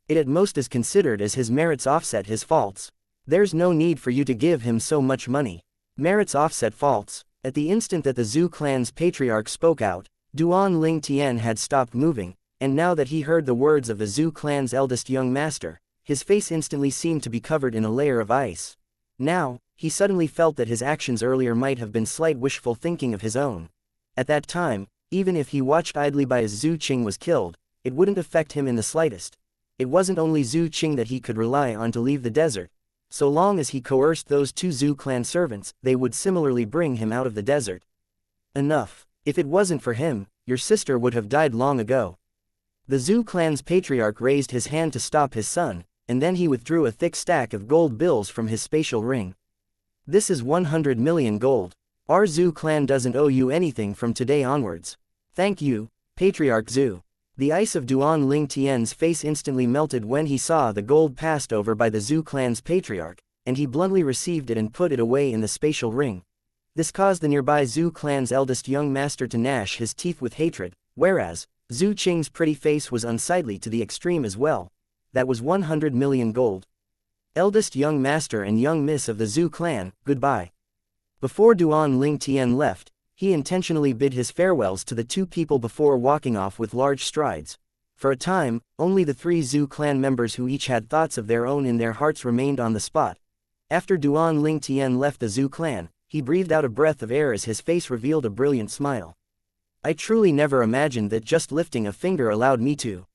It at most is considered as his merits offset his faults. There's no need for you to give him so much money. Merits offset faults. At the instant that the Zhu clan's patriarch spoke out, Duan Ling Tian had stopped moving, and now that he heard the words of the Zhu clan's eldest young master, his face instantly seemed to be covered in a layer of ice. Now, he suddenly felt that his actions earlier might have been slight wishful thinking of his own. At that time, even if he watched idly by as Zhu Qing was killed, it wouldn't affect him in the slightest. It wasn't only Zhu Qing that he could rely on to leave the desert. So long as he coerced those two Zhou clan servants, they would similarly bring him out of the desert. Enough. If it wasn't for him, your sister would have died long ago. The Zhou clan's patriarch raised his hand to stop his son, and then he withdrew a thick stack of gold bills from his spatial ring. This is 100 million gold. Our Zhou clan doesn't owe you anything from today onwards. Thank you, Patriarch Zhou. The ice of Duan Ling Tian's face instantly melted when he saw the gold passed over by the Zhou clan's patriarch, and he bluntly received it and put it away in the spatial ring. This caused the nearby Zhou clan's eldest young master to gnash his teeth with hatred, whereas Zhu Qing's pretty face was unsightly to the extreme as well. That was 100 million gold. Eldest young master and young miss of the Zhou clan, goodbye. Before Duan Ling Tian left, he intentionally bid his farewells to the two people before walking off with large strides. For a time, only the three Zhou clan members who each had thoughts of their own in their hearts remained on the spot. After Duan Ling Tian left the Zhou clan, he breathed out a breath of air as his face revealed a brilliant smile. I truly never imagined that just lifting a finger allowed me to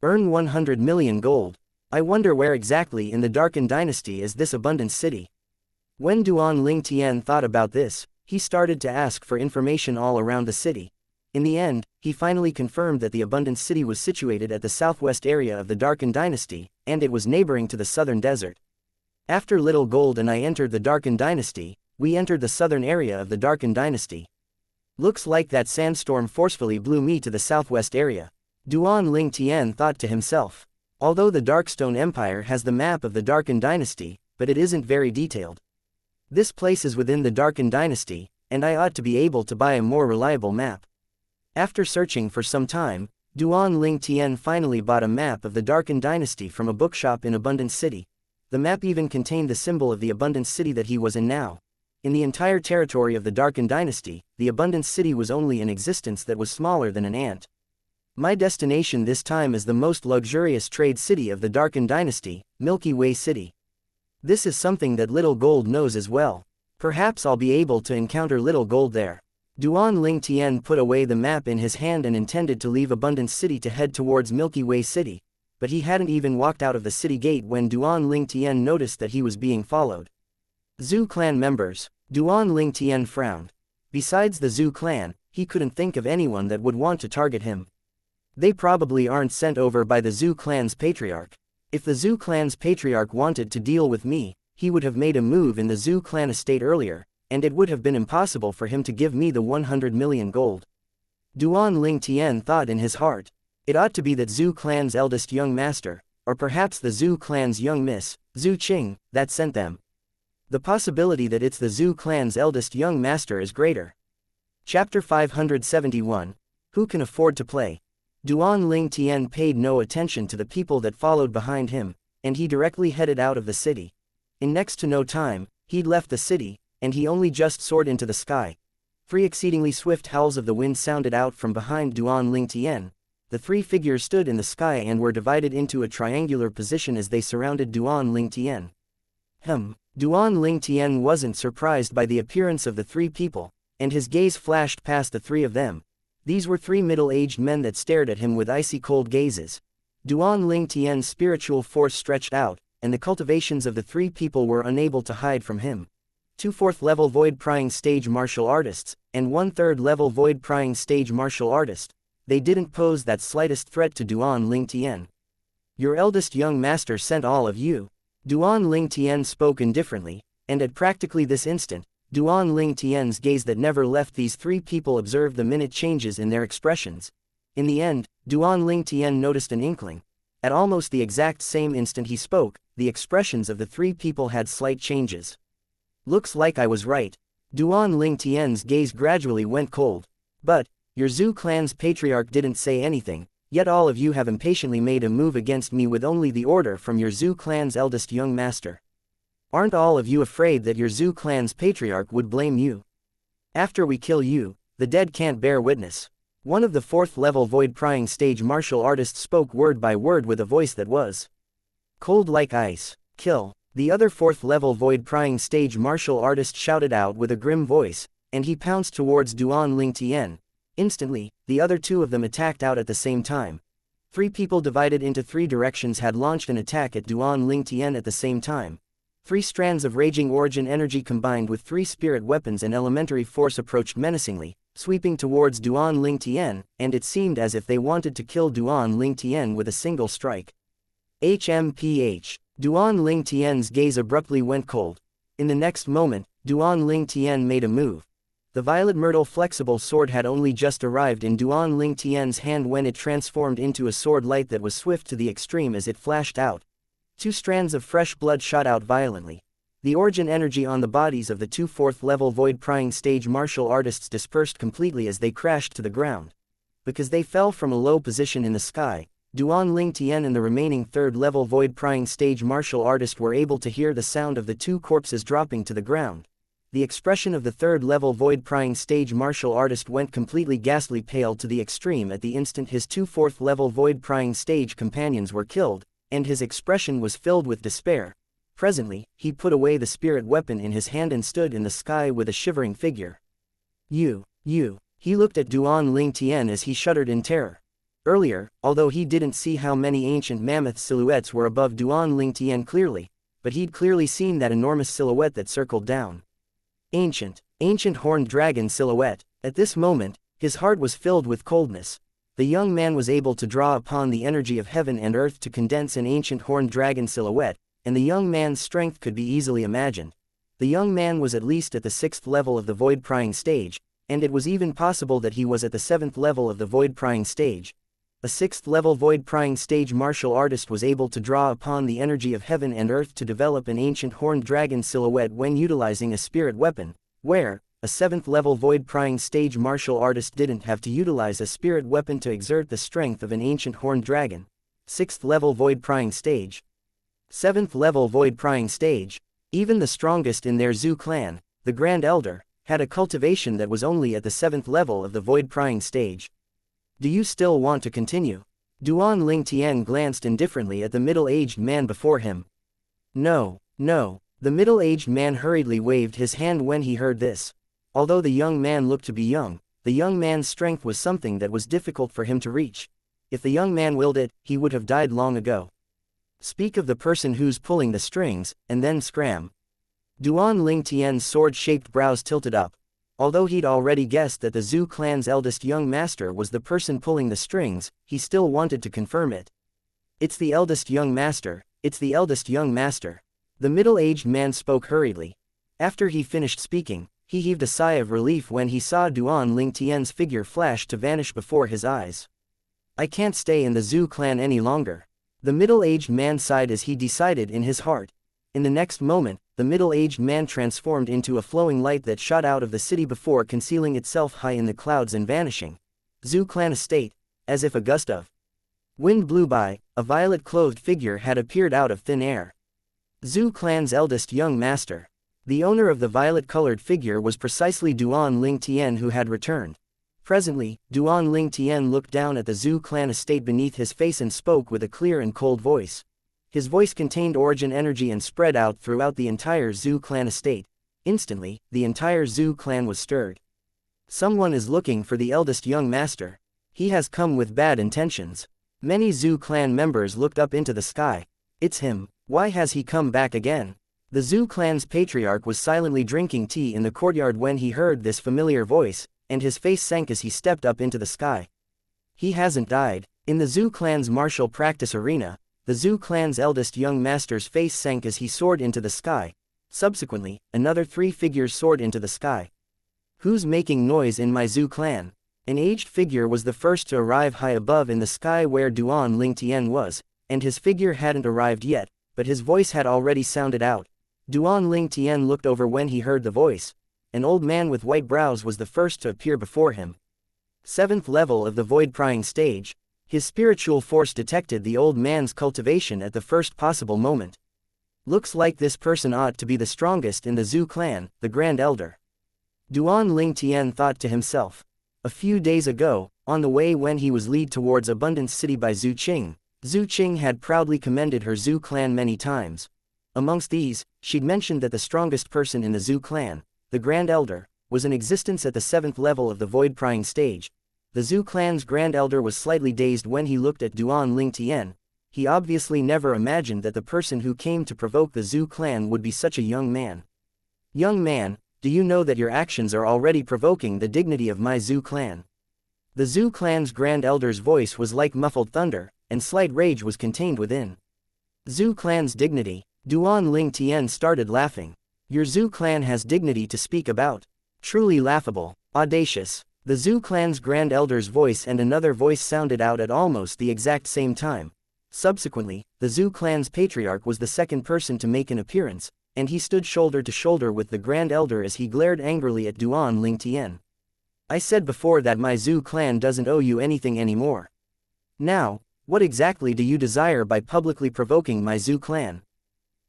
earn 100 million gold. I wonder where exactly in the Darkened Dynasty is this abundant city. When Duan Ling Tian thought about this, he started to ask for information all around the city. In the end, he finally confirmed that the abundant city was situated at the southwest area of the Darkened Dynasty, and it was neighboring to the southern desert. After Little Gold and I entered the Darkened Dynasty, we entered the southern area of the Darkened Dynasty. Looks like that sandstorm forcefully blew me to the southwest area. Duan Ling Tian thought to himself. Although the Darkstone Empire has the map of the Darkened Dynasty, but it isn't very detailed. This place is within the Darkened Dynasty, and I ought to be able to buy a more reliable map. After searching for some time, Duan Ling Tian finally bought a map of the Darkened Dynasty from a bookshop in Abundant City. The map even contained the symbol of the Abundant City that he was in now. In the entire territory of the Darkened Dynasty, the Abundant City was only an existence that was smaller than an ant. My destination this time is the most luxurious trade city of the Darkened Dynasty, Milky Way City. This is something that Little Gold knows as well. Perhaps I'll be able to encounter Little Gold there. Duan Ling Tian put away the map in his hand and intended to leave Abundant City to head towards Milky Way City, but he hadn't even walked out of the city gate when Duan Ling Tian noticed that he was being followed. Zhou clan members. Duan Ling Tian frowned. Besides the Zhou clan, he couldn't think of anyone that would want to target him. They probably aren't sent over by the Zhou clan's patriarch. If the Zhou clan's patriarch wanted to deal with me, he would have made a move in the Zhou clan estate earlier, and it would have been impossible for him to give me the 100 million gold. Duan Ling Tian thought in his heart. It ought to be that Zhou clan's eldest young master, or perhaps the Zhou clan's young miss, Zhu Qing, that sent them. The possibility that it's the Zhou clan's eldest young master is greater. Chapter 571. Who can afford to play? Duan Ling Tian paid no attention to the people that followed behind him, and he directly headed out of the city. In next to no time, he'd left the city, and he only just soared into the sky. Three exceedingly swift howls of the wind sounded out from behind Duan Ling Tian. The three figures stood in the sky and were divided into a triangular position as they surrounded Duan Ling Tian. Duan Ling Tian wasn't surprised by the appearance of the three people, and his gaze flashed past the three of them. These were three middle-aged men that stared at him with icy cold gazes. Duan Ling Tian's spiritual force stretched out, and the cultivations of the three people were unable to hide from him. Two fourth-level void-prying stage martial artists, and one third-level void-prying stage martial artist. They didn't pose that slightest threat to Duan Ling Tian. Your eldest young master sent all of you. Duan Ling Tian spoke indifferently, and at practically this instant, Duan Ling Tian's gaze that never left these three people observed the minute changes in their expressions. In the end, Duan Ling Tian noticed an inkling. At almost the exact same instant he spoke, the expressions of the three people had slight changes. Looks like I was right. Duan Ling Tian's gaze gradually went cold. But, your Zhou clan's patriarch didn't say anything. Yet all of you have impatiently made a move against me with only the order from your Zhou clan's eldest young master. Aren't all of you afraid that your Zhou clan's patriarch would blame you? After we kill you, the dead can't bear witness. One of the fourth-level void-prying stage martial artists spoke word by word with a voice that was cold like ice. Kill. The other fourth-level void-prying stage martial artist shouted out with a grim voice, and he pounced towards Duan Ling Tian. Instantly, the other two of them attacked out at the same time. Three people divided into three directions had launched an attack at Duan Ling Tian at the same time. 3 strands of raging origin energy combined with 3 spirit weapons and elementary force approached menacingly, sweeping towards Duan Ling Tian, and it seemed as if they wanted to kill Duan Ling Tian with a single strike. HMPH. Duan Ling Tian's gaze abruptly went cold. In the next moment, Duan Ling Tian made a move. The violet myrtle flexible sword had only just arrived in Duan Ling Tian's hand when it transformed into a sword light that was swift to the extreme as it flashed out. 2 strands of fresh blood shot out violently. The origin energy on the bodies of the 2 4th-level void-prying stage martial artists dispersed completely as they crashed to the ground. Because they fell from a low position in the sky, Duan Ling Tian and the remaining 3rd-level void-prying stage martial artist were able to hear the sound of the 2 corpses dropping to the ground. The expression of the 3rd-level void-prying stage martial artist went completely ghastly pale to the extreme at the instant his 2 4th-level void-prying stage companions were killed, and his expression was filled with despair. Presently, he put away the spirit weapon in his hand and stood in the sky with a shivering figure. You. He looked at Duan Ling Tian as he shuddered in terror. Earlier, although he didn't see how many ancient mammoth silhouettes were above Duan Ling Tian clearly, but he'd clearly seen that enormous silhouette that circled down. Ancient horned dragon silhouette. At this moment, his heart was filled with coldness. The young man was able to draw upon the energy of heaven and earth to condense an ancient horned dragon silhouette, and the young man's strength could be easily imagined. The young man was at least at the 6th level of the void-prying stage, and it was even possible that he was at the 7th level of the void-prying stage. A 6th-level void-prying stage martial artist was able to draw upon the energy of heaven and earth to develop an ancient horned dragon silhouette when utilizing a spirit weapon, where a 7th-level void-prying stage martial artist didn't have to utilize a spirit weapon to exert the strength of an ancient horned dragon. 6th-level void-prying stage. 7th-level void-prying stage. Even the strongest in their Zhu clan, the Grand Elder, had a cultivation that was only at the 7th level of the void-prying stage. Do you still want to continue? Duan Ling Tian glanced indifferently at the middle-aged man before him. No. The middle-aged man hurriedly waved his hand when he heard this. Although the young man looked to be young, the young man's strength was something that was difficult for him to reach. If the young man willed it, he would have died long ago. Speak of the person who's pulling the strings, and then scram. Duan Ling Tian's sword-shaped brows tilted up. Although he'd already guessed that the Zhu clan's eldest young master was the person pulling the strings, he still wanted to confirm it. It's the eldest young master. The middle-aged man spoke hurriedly. After he finished speaking, he heaved a sigh of relief when he saw Duan Ling Tian's figure flash to vanish before his eyes. I can't stay in the Zhu clan any longer. The middle-aged man sighed as he decided in his heart. In the next moment, the middle-aged man transformed into a flowing light that shot out of the city before concealing itself high in the clouds and vanishing. Zhu clan estate. As if a gust of wind blew by, a violet-clothed figure had appeared out of thin air. Zhu clan's eldest young master. The owner of the violet-colored figure was precisely Duan Ling Tian, who had returned. Presently, Duan Ling Tian looked down at the Zhu clan estate beneath his face and spoke with a clear and cold voice. His voice contained origin energy and spread out throughout the entire Zhu clan estate. Instantly, the entire Zhu clan was stirred. Someone is looking for the eldest young master. He has come with bad intentions. Many Zhu clan members looked up into the sky. It's him. Why has he come back again? The Zhu clan's patriarch was silently drinking tea in the courtyard when he heard this familiar voice, and his face sank as he stepped up into the sky. He hasn't died. In the Zhu clan's martial practice arena, the Zhu clan's eldest young master's face sank as he soared into the sky. Subsequently, another 3 figures soared into the sky. Who's making noise in my Zhu clan? An aged figure was the first to arrive high above in the sky where Duan Ling Tian was, and his figure hadn't arrived yet, but his voice had already sounded out. Duan Ling Tian looked over when he heard the voice. An old man with white brows was the first to appear before him. 7th level of the void-prying stage. His spiritual force detected the old man's cultivation at the first possible moment. Looks like this person ought to be the strongest in the Zhu clan, the Grand Elder. Duan Ling Tian thought to himself. A few days ago, on the way when he was led towards Abundance City by Zhu Qing had proudly commended her Zhu clan many times. Amongst these, she'd mentioned that the strongest person in the Zhu clan, the Grand Elder, was in existence at the 7th level of the void-prying stage. The Zhu clan's Grand Elder was slightly dazed when he looked at Duan Ling Tian. he obviously never imagined that the person who came to provoke the Zhou clan would be such a young man. Young man, do you know that your actions are already provoking the dignity of my Zhou clan? The Zhou clan's Grand Elder's voice was like muffled thunder, and slight rage was contained within. Zhou clan's dignity. Duan Ling Tian started laughing. Your Zhou clan has dignity to speak about. Truly laughable. Audacious. The Zhou clan's Grand Elder's voice and another voice sounded out at almost the exact same time. Subsequently, the Zhou clan's patriarch was the second person to make an appearance, and he stood shoulder to shoulder with the Grand Elder as he glared angrily at Duan Ling Tian. I said before that my Zhou clan doesn't owe you anything anymore. Now, what exactly do you desire by publicly provoking my Zhou clan?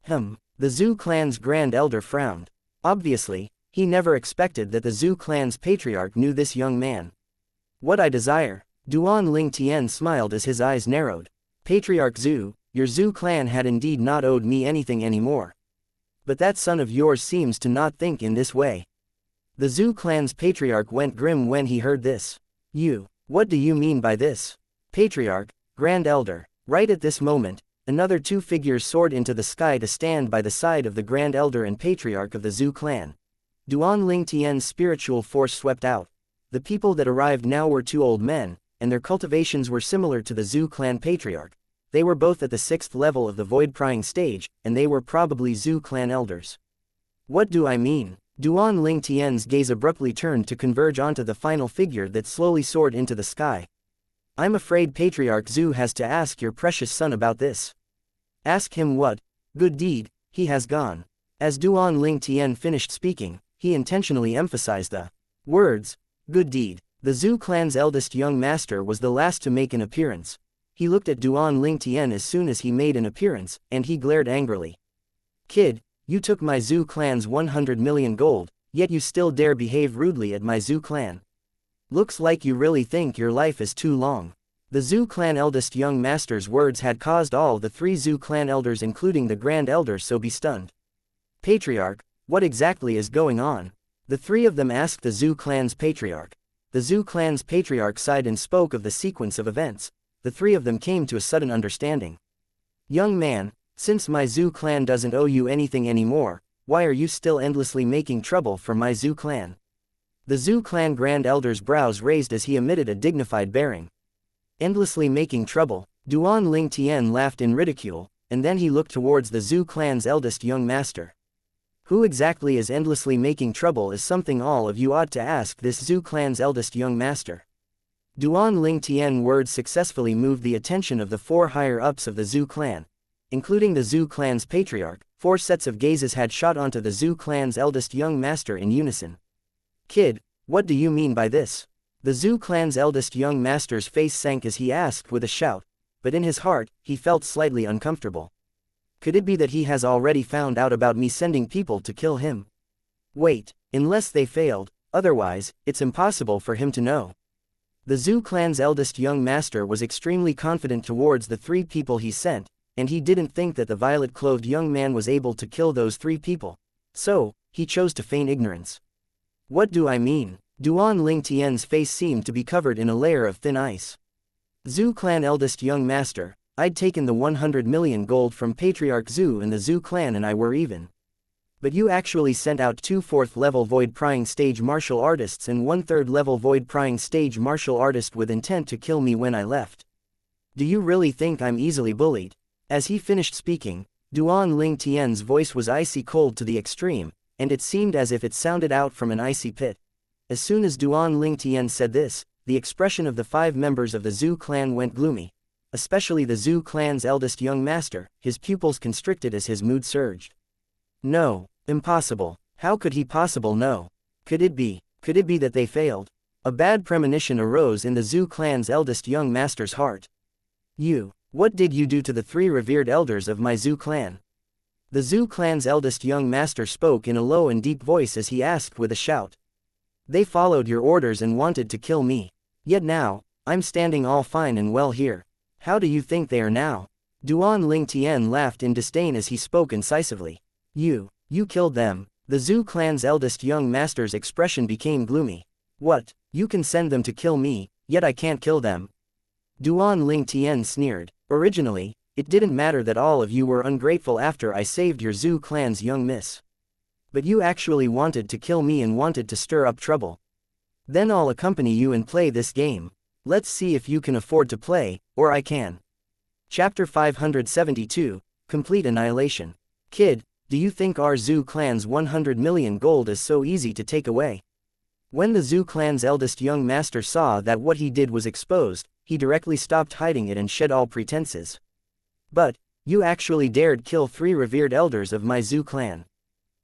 The Zhou clan's Grand Elder frowned. Obviously, he never expected that the Zhou clan's patriarch knew this young man. What I desire? Duan Ling Tian smiled as his eyes narrowed. Patriarch Zhou, your Zhou clan had indeed not owed me anything anymore. But that son of yours seems to not think in this way. The Zhou clan's patriarch went grim when he heard this. What do you mean by this? Patriarch, Grand Elder. Right at this moment, another two figures soared into the sky to stand by the side of the Grand Elder and Patriarch of the Zhou clan. Duan Ling Tian's spiritual force swept out. The people that arrived now were two old men, and their cultivations were similar to the Zhou clan Patriarch. They were both at the 6th level of the void prying stage, and they were probably Zhou clan elders. What do I mean? Duan Ling Tian's gaze abruptly turned to converge onto the final figure that slowly soared into the sky. I'm afraid Patriarch Zhou has to ask your precious son about this. Ask him what? Good deed, he has gone. As Duan Ling Tian finished speaking, he intentionally emphasized the words, good deed. The Zhou clan's eldest young master was the last to make an appearance. He looked at Duan Ling Tian as soon as he made an appearance, and he glared angrily. Kid, you took my Zhou clan's 100 million gold, yet you still dare behave rudely at my Zhou clan. Looks like you really think your life is too long. The Zhou clan eldest young master's words had caused all the three Zhou clan elders including the Grand Elder so be stunned. Patriarch, what exactly is going on? The three of them asked the Zhou clan's patriarch. The Zhou clan's patriarch sighed and spoke of the sequence of events. The three of them came to a sudden understanding. Young man, since my Zhou clan doesn't owe you anything anymore, why are you still endlessly making trouble for my Zhou clan? The Zhou clan Grand Elder's brows raised as he emitted a dignified bearing. Endlessly making trouble, Duan Ling Tian laughed in ridicule, and then he looked towards the Zhou clan's eldest young master. Who exactly is endlessly making trouble is something all of you ought to ask this Zhou clan's eldest young master. Duan Ling Tian's words successfully moved the attention of the four higher-ups of the Zhou clan. Including the Zhou clan's patriarch, 4 sets of gazes had shot onto the Zhou clan's eldest young master in unison. Kid, what do you mean by this? The Zhou clan's eldest young master's face sank as he asked with a shout, but in his heart, he felt slightly uncomfortable. Could it be that he has already found out about me sending people to kill him? Wait, unless they failed, otherwise, it's impossible for him to know. The Zhou clan's eldest young master was extremely confident towards the 3 people he sent, and he didn't think that the violet-clothed young man was able to kill those 3 people. So, he chose to feign ignorance. What do I mean? Duan Ling Tian's face seemed to be covered in a layer of thin ice. Zhou clan eldest young master, I'd taken the 100 million gold from Patriarch Zhou and the Zhou clan and I were even. But you actually sent out 2 4th-level void prying stage martial artists and 1 3rd-level void prying stage martial artist with intent to kill me when I left. Do you really think I'm easily bullied? As he finished speaking, Duan Ling Tian's voice was icy cold to the extreme, and it seemed as if it sounded out from an icy pit. As soon as Duan Ling Tian said this, the expression of the 5 members of the Zhou clan went gloomy. Especially the Zhou clan's eldest young master, his pupils constricted as his mood surged. No, impossible. How could he possibly know? Could it be that they failed? A bad premonition arose in the Zhou clan's eldest young master's heart. What did you do to the 3 revered elders of my Zhou clan? The Zhou clan's eldest young master spoke in a low and deep voice as he asked with a shout. They followed your orders and wanted to kill me. Yet now, I'm standing all fine and well here. How do you think they are now? Duan Ling Tian laughed in disdain as he spoke incisively. You killed them. The Zhou clan's eldest young master's expression became gloomy. What? You can send them to kill me, yet I can't kill them? Duan Ling Tian sneered. Originally, It didn't matter that all of you were ungrateful after I saved your Zhu clan's young miss. But you actually wanted to kill me and wanted to stir up trouble. Then I'll accompany you and play this game. Let's see if you can afford to play, or I can. Chapter 572, Complete Annihilation. Kid, do you think our Zhu clan's 100 million gold is so easy to take away? When the Zhu clan's eldest young master saw that what he did was exposed, he directly stopped hiding it and shed all pretenses. But, you actually dared kill 3 revered elders of my Zhu clan.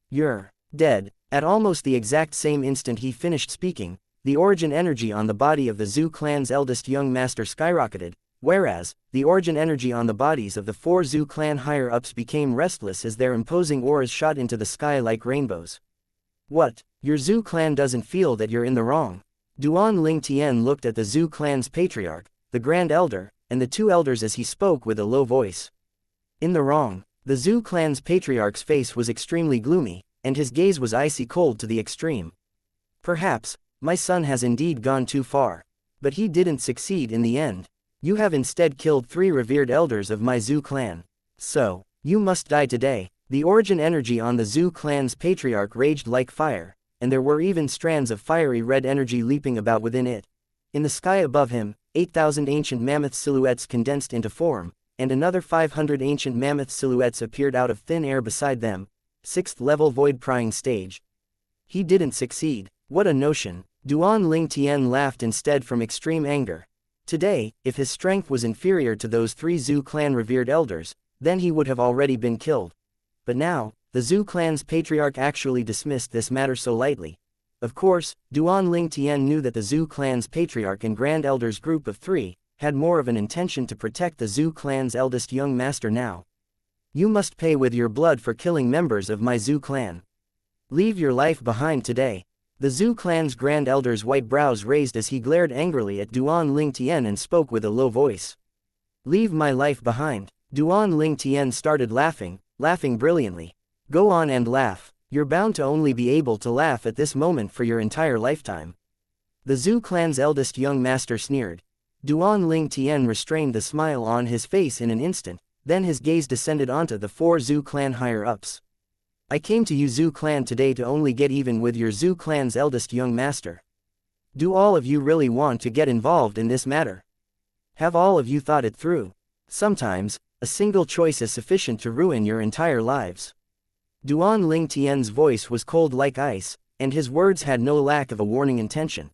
You're dead. At almost the exact same instant he finished speaking, the origin energy on the body of the Zhu clan's eldest young master skyrocketed, whereas, the origin energy on the bodies of the 4 Zhu clan higher-ups became restless as their imposing auras shot into the sky like rainbows. What? Your Zhu clan doesn't feel that you're in the wrong? Duan Ling Tian looked at the Zhu clan's patriarch, the Grand Elder, and the 2 elders as he spoke with a low voice. In the wrong. The Zhu clan's patriarch's face was extremely gloomy, and his gaze was icy cold to the extreme. Perhaps, my son has indeed gone too far. But he didn't succeed in the end. You have instead killed 3 revered elders of my Zhu clan. So, you must die today. The origin energy on the Zhu clan's patriarch raged like fire, and there were even strands of fiery red energy leaping about within it. In the sky above him, 8,000 ancient mammoth silhouettes condensed into form, and another 500 ancient mammoth silhouettes appeared out of thin air beside them. 6th level void prying stage. He didn't succeed. What a notion. Duan Ling Tian laughed instead from extreme anger. Today, if his strength was inferior to those 3 Zhu clan revered elders, then he would have already been killed. But now, the Zhu clan's patriarch actually dismissed this matter so lightly. Of course, Duan Ling Tian knew that the Zhu clan's patriarch and Grand Elders group of 3 had more of an intention to protect the Zhu clan's eldest young master now. You must pay with your blood for killing members of my Zhu clan. Leave your life behind today. The Zhu clan's Grand Elder's white brows raised as he glared angrily at Duan Ling Tian and spoke with a low voice. Leave my life behind. Duan Ling Tian started laughing brilliantly. Go on and laugh. You're bound to only be able to laugh at this moment for your entire lifetime. The Zhu clan's eldest young master sneered. Duan Ling Tian restrained the smile on his face in an instant, then his gaze descended onto the 4 Zhu clan higher-ups. I came to you Zhu clan today to only get even with your Zhu clan's eldest young master. Do all of you really want to get involved in this matter? Have all of you thought it through? Sometimes, a single choice is sufficient to ruin your entire lives. Duan Ling Tian's voice was cold like ice, and his words had no lack of a warning intention.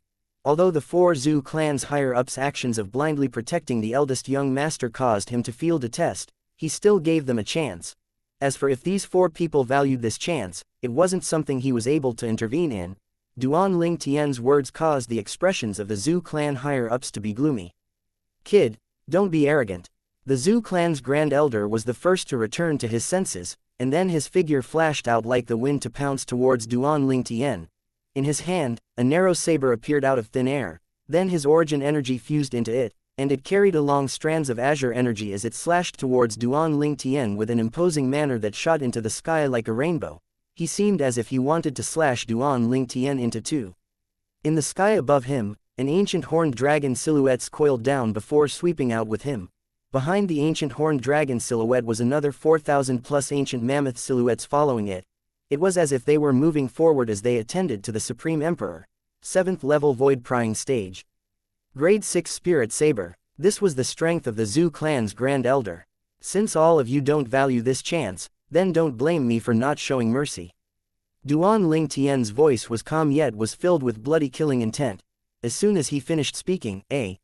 Although the 4 Zhu clan's higher-ups' actions of blindly protecting the eldest young master caused him to feel detest, he still gave them a chance. As for if these 4 people valued this chance, it wasn't something he was able to intervene in. Duan Ling Tian's words caused the expressions of the Zhu clan higher-ups to be gloomy. Kid, don't be arrogant. The Zhu clan's Grand Elder was the first to return to his senses, and then his figure flashed out like the wind to pounce towards Duan Ling Tian. In his hand, a narrow saber appeared out of thin air, then his origin energy fused into it, and it carried along strands of azure energy as it slashed towards Duan Ling Tian with an imposing manner that shot into the sky like a rainbow. He seemed as if he wanted to slash Duan Ling Tian into 2. In the sky above him, an ancient horned dragon silhouette coiled down before sweeping out with him. Behind the ancient horned dragon silhouette was another 4,000 plus ancient mammoth silhouettes following it. It was as if they were moving forward as they attended to the Supreme Emperor. 7th level void prying stage. Grade 6 Spirit Saber. This was the strength of the Zhu clan's Grand Elder. Since all of you don't value this chance, then don't blame me for not showing mercy. Duan Ling Tian's voice was calm yet was filled with bloody killing intent. As soon as he finished speaking, a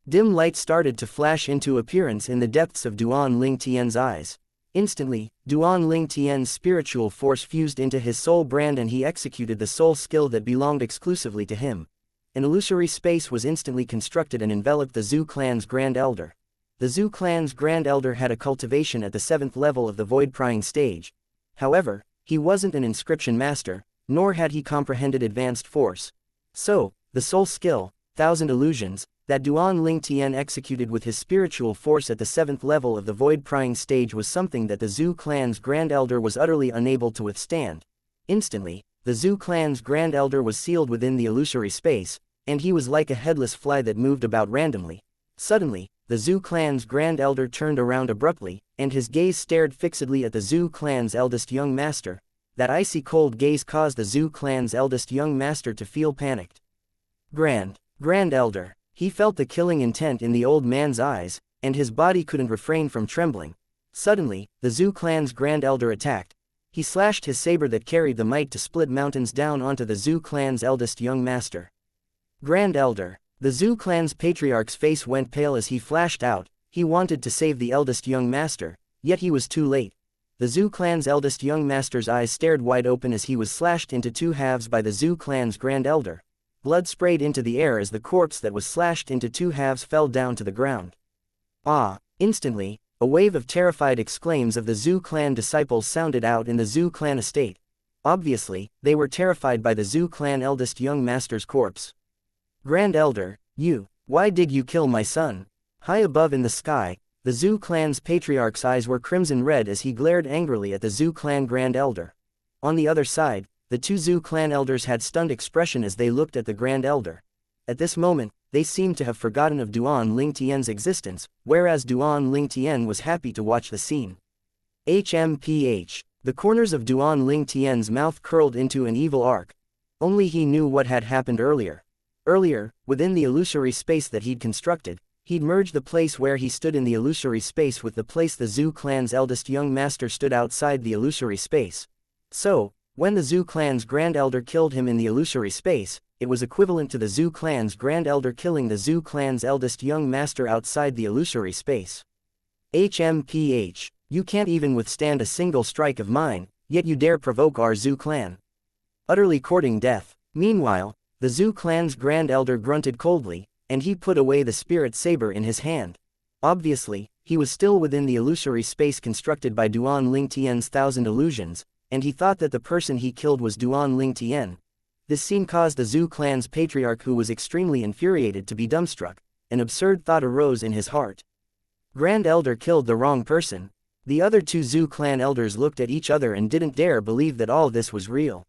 dim light started to flash into appearance in the depths of Duan Ling Tian's eyes. Instantly, Duan Ling Tian's spiritual force fused into his soul brand and he executed the soul skill that belonged exclusively to him. An illusory space was instantly constructed and enveloped the Zhu clan's Grand Elder. The Zhu clan's Grand Elder had a cultivation at the 7th level of the void prying stage. However, he wasn't an inscription master, nor had he comprehended advanced force. So, the soul skill, 1000 illusions, that Duan Ling Tian executed with his spiritual force at the 7th level of the void prying stage was something that the Zhu clan's Grand Elder was utterly unable to withstand. Instantly, the Zhu clan's Grand Elder was sealed within the illusory space, and he was like a headless fly that moved about randomly. Suddenly, the Zhu clan's Grand Elder turned around abruptly, and his gaze stared fixedly at the Zhu clan's eldest young master. That icy cold gaze caused the Zhu clan's eldest young master to feel panicked. Grand Elder. He felt the killing intent in the old man's eyes, and his body couldn't refrain from trembling. Suddenly, the Zhu clan's Grand Elder attacked. He slashed his saber that carried the might to split mountains down onto the Zhu clan's eldest young master. Grand Elder. The Zhu clan's patriarch's face went pale as he flashed out. He wanted to save the eldest young master, yet he was too late. The Zhu clan's eldest young master's eyes stared wide open as he was slashed into two halves by the Zhu clan's Grand Elder. Blood sprayed into the air as the corpse that was slashed into two halves fell down to the ground. Ah! Instantly, a wave of terrified exclaims of the Zhu clan disciples sounded out in the Zhu clan estate. Obviously, they were terrified by the Zhu clan eldest young master's corpse. Grand Elder, why did you kill my son? High above in the sky, the Zhu clan's patriarch's eyes were crimson red as he glared angrily at the Zhu clan Grand Elder. On the other side, the two Zhu clan elders had stunned expression as they looked at the Grand Elder. At this moment, they seemed to have forgotten of Duan Ling Tian's existence, whereas Duan Ling Tian was happy to watch the scene. HMPH. The corners of Duan Ling Tian's mouth curled into an evil arc. Only he knew what had happened earlier. Earlier, within the illusory space that he'd constructed, he'd merged the place where he stood in the illusory space with the place the Zhu clan's eldest young master stood outside the illusory space. So, when the Zhu clan's Grand Elder killed him in the illusory space, it was equivalent to the Zhu clan's Grand Elder killing the Zhu clan's eldest young master outside the illusory space. HMPH. You can't even withstand a single strike of mine, yet you dare provoke our Zhu clan. Utterly courting death. Meanwhile, the Zhu clan's Grand Elder grunted coldly, and he put away the spirit saber in his hand. Obviously, he was still within the illusory space constructed by Duan Ling Tian's thousand illusions, and he thought that the person he killed was Duan Ling Tian. This scene caused the Zhu clan's patriarch, who was extremely infuriated, to be dumbstruck. An absurd thought arose in his heart. Grand Elder killed the wrong person. The other two Zhu clan elders looked at each other and didn't dare believe that all this was real.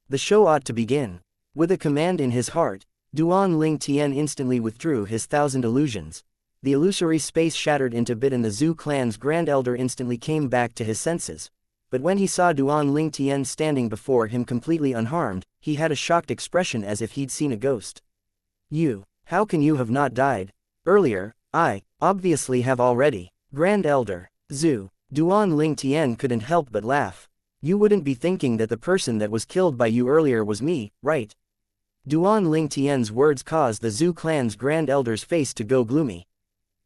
The show ought to begin. With a command in his heart, Duan Ling Tian instantly withdrew his thousand illusions. The illusory space shattered into bit and the Zhu clan's Grand Elder instantly came back to his senses. But when he saw Duan Ling Tian standing before him completely unharmed, he had a shocked expression as if he'd seen a ghost. How can you have not died? Earlier, I, obviously have already. Grand Elder, Zhu. Duan Ling Tian couldn't help but laugh. You wouldn't be thinking that the person that was killed by you earlier was me, right? Duan Ling Tian's words caused the Zhu clan's Grand Elder's face to go gloomy.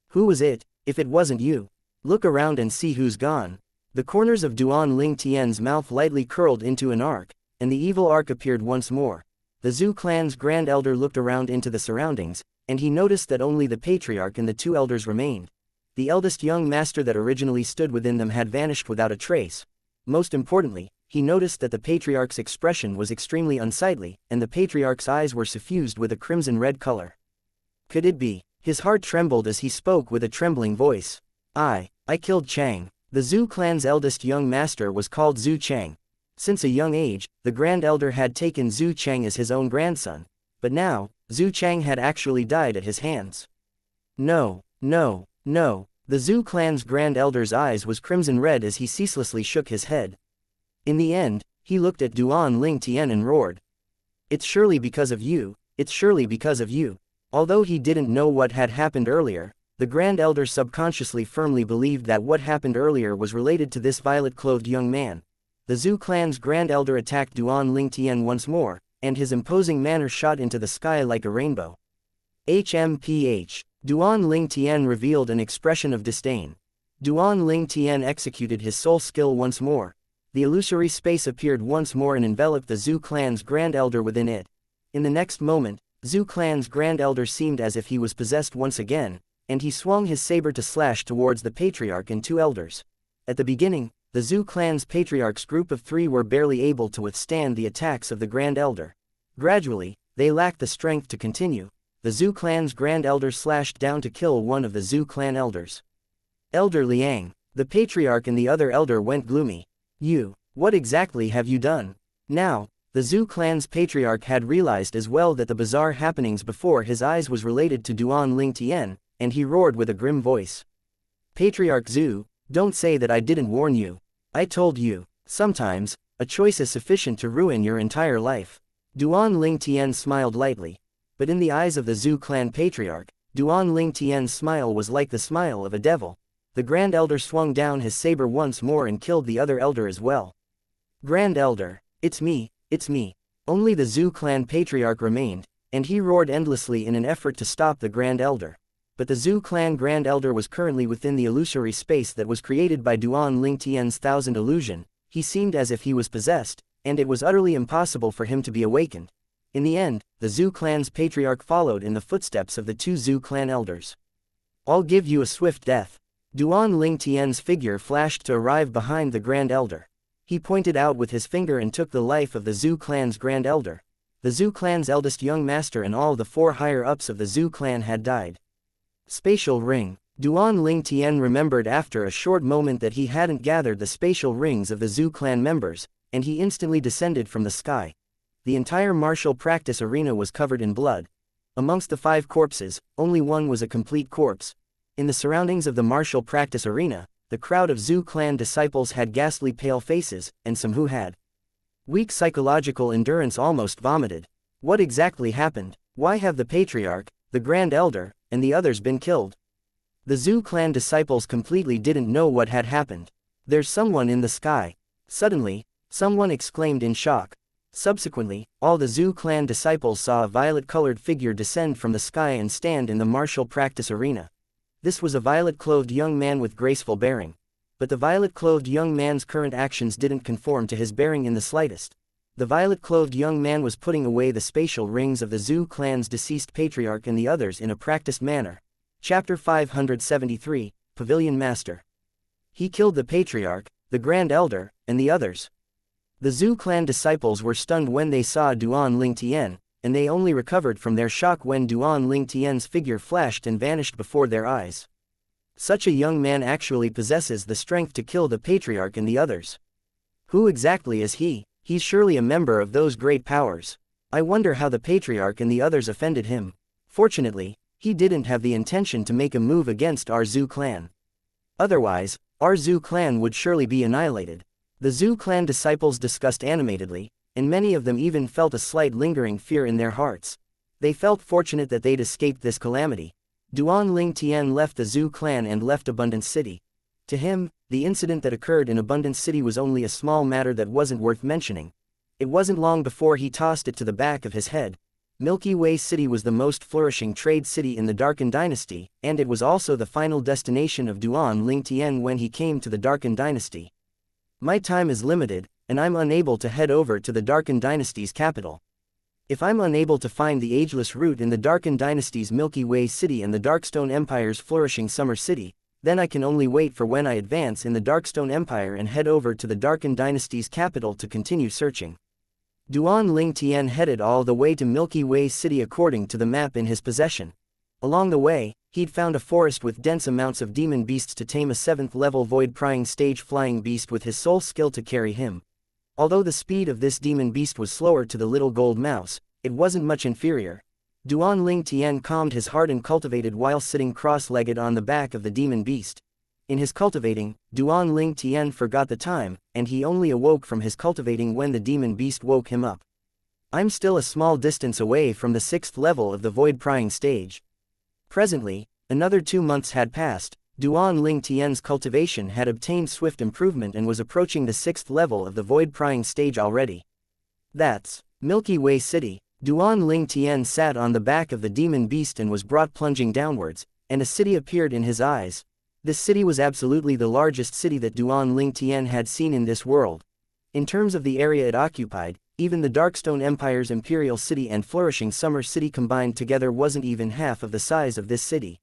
Who was it, if it wasn't you? Look around and see who's gone. The corners of Duan Ling Tian's mouth lightly curled into an arc, and the evil arc appeared once more. The Zhu clan's Grand Elder looked around into the surroundings, and he noticed that only the patriarch and the two elders remained. The eldest young master that originally stood within them had vanished without a trace. Most importantly, he noticed that the patriarch's expression was extremely unsightly, and the patriarch's eyes were suffused with a crimson red color. Could it be? His heart trembled as he spoke with a trembling voice. I killed Chang. The Zhu clan's eldest young master was called Zhu Chang. Since a young age, the Grand Elder had taken Zhu Chang as his own grandson, but now, Zhu Chang had actually died at his hands. No. The Zhu clan's Grand Elder's eyes was crimson red as he ceaselessly shook his head. In the end, he looked at Duan Ling Tian and roared. It's surely because of you, it's surely because of you. Although he didn't know what had happened earlier, the Grand Elder subconsciously firmly believed that what happened earlier was related to this violet-clothed young man. The Zhu clan's Grand Elder attacked Duan Ling Tian once more, and his imposing manner shot into the sky like a rainbow. HMPH. Duan Ling Tian revealed an expression of disdain. Duan Ling Tian executed his soul skill once more. The illusory space appeared once more and enveloped the Zhu clan's Grand Elder within it. In the next moment, Zhu clan's Grand Elder seemed as if he was possessed once again, and he swung his saber to slash towards the patriarch and two elders. At the beginning, the Zhu clan's patriarch's group of three were barely able to withstand the attacks of the Grand Elder. Gradually, they lacked the strength to continue. The Zhu clan's Grand Elder slashed down to kill one of the Zhu clan elders. Elder Liang. The patriarch and the other elder went gloomy. What exactly have you done? Now, the Zhu clan's patriarch had realized as well that the bizarre happenings before his eyes was related to Duan Ling Tian, and he roared with a grim voice. Patriarch Zhu, don't say that I didn't warn you. I told you, sometimes, a choice is sufficient to ruin your entire life. Duan Ling Tian smiled lightly. But in the eyes of the Zhu clan patriarch, Duan Ling Tian's smile was like the smile of a devil. The Grand Elder swung down his saber once more and killed the other elder as well. Grand Elder, it's me, it's me. Only the Zhu clan patriarch remained, and he roared endlessly in an effort to stop the Grand Elder. But the Zhu clan Grand Elder was currently within the illusory space that was created by Duan Ling Tian's thousand illusion. He seemed as if he was possessed, and it was utterly impossible for him to be awakened. In the end, the Zhu clan's patriarch followed in the footsteps of the two Zhu clan elders. I'll give you a swift death. Duan Ling Tian's figure flashed to arrive behind the Grand Elder. He pointed out with his finger and took the life of the Zhu clan's Grand Elder. The Zhu clan's eldest young master and all the 4 higher-ups of the Zhu clan had died. Spatial ring. Duan Ling Tian remembered after a short moment that he hadn't gathered the spatial rings of the Zhu clan members, and he instantly descended from the sky. The entire martial practice arena was covered in blood. Amongst the 5 corpses, only one was a complete corpse. In the surroundings of the martial practice arena, the crowd of Zhu clan disciples had ghastly pale faces, and some who had weak psychological endurance almost vomited. What exactly happened? Why have the patriarch, the Grand Elder, and the others been killed? The Zhu clan disciples completely didn't know what had happened. There's someone in the sky. Suddenly, someone exclaimed in shock. Subsequently, all the Zhu clan disciples saw a violet-colored figure descend from the sky and stand in the martial practice arena. This was a violet-clothed young man with graceful bearing. But the violet-clothed young man's current actions didn't conform to his bearing in the slightest. The violet-clothed young man was putting away the spatial rings of the Zhu clan's deceased patriarch and the others in a practiced manner. Chapter 573, Pavilion Master. He killed the patriarch, the Grand Elder, and the others. The Zhu clan disciples were stunned when they saw Duan Ling Tian, and they only recovered from their shock when Duan Ling Tian's figure flashed and vanished before their eyes. Such a young man actually possesses the strength to kill the patriarch and the others. Who exactly is he? He's surely a member of those great powers. I wonder how the patriarch and the others offended him. Fortunately, he didn't have the intention to make a move against our Zhu clan. Otherwise, our Zhu clan would surely be annihilated. The Zhu clan disciples discussed animatedly, and many of them even felt a slight lingering fear in their hearts. They felt fortunate that they'd escaped this calamity. Duan Ling Tian left the Zhu clan and left Abundance City. To him, the incident that occurred in Abundance City was only a small matter that wasn't worth mentioning. It wasn't long before he tossed it to the back of his head. Milky Way City was the most flourishing trade city in the Darken Dynasty, and it was also the final destination of Duan Ling Tian when he came to the Darken Dynasty. My time is limited, and I'm unable to head over to the Darken Dynasty's capital. If I'm unable to find the ageless root in the Darken Dynasty's Milky Way City and the Darkstone Empire's flourishing Summer City, then I can only wait for when I advance in the Darkstone Empire and head over to the Darken Dynasty's capital to continue searching. Duan Ling Tian headed all the way to Milky Way City according to the map in his possession. Along the way, he'd found a forest with dense amounts of demon beasts to tame a 7th-level void-prying stage flying beast with his sole skill to carry him. Although the speed of this demon beast was slower to the little gold mouse, it wasn't much inferior. Duan Ling Tian calmed his heart and cultivated while sitting cross-legged on the back of the demon beast. In his cultivating, Duan Ling Tian forgot the time, and he only awoke from his cultivating when the demon beast woke him up. I'm still a small distance away from the 6th level of the void-prying stage. Presently, another 2 months had passed. Duan Ling Tian's cultivation had obtained swift improvement and was approaching the 6th level of the void-prying stage already. That's Milky Way City. Duan Ling Tian sat on the back of the demon beast and was brought plunging downwards, and a city appeared in his eyes. This city was absolutely the largest city that Duan Ling Tian had seen in this world. In terms of the area it occupied, even the Darkstone Empire's Imperial City and flourishing Summer City combined together wasn't even half of the size of this city.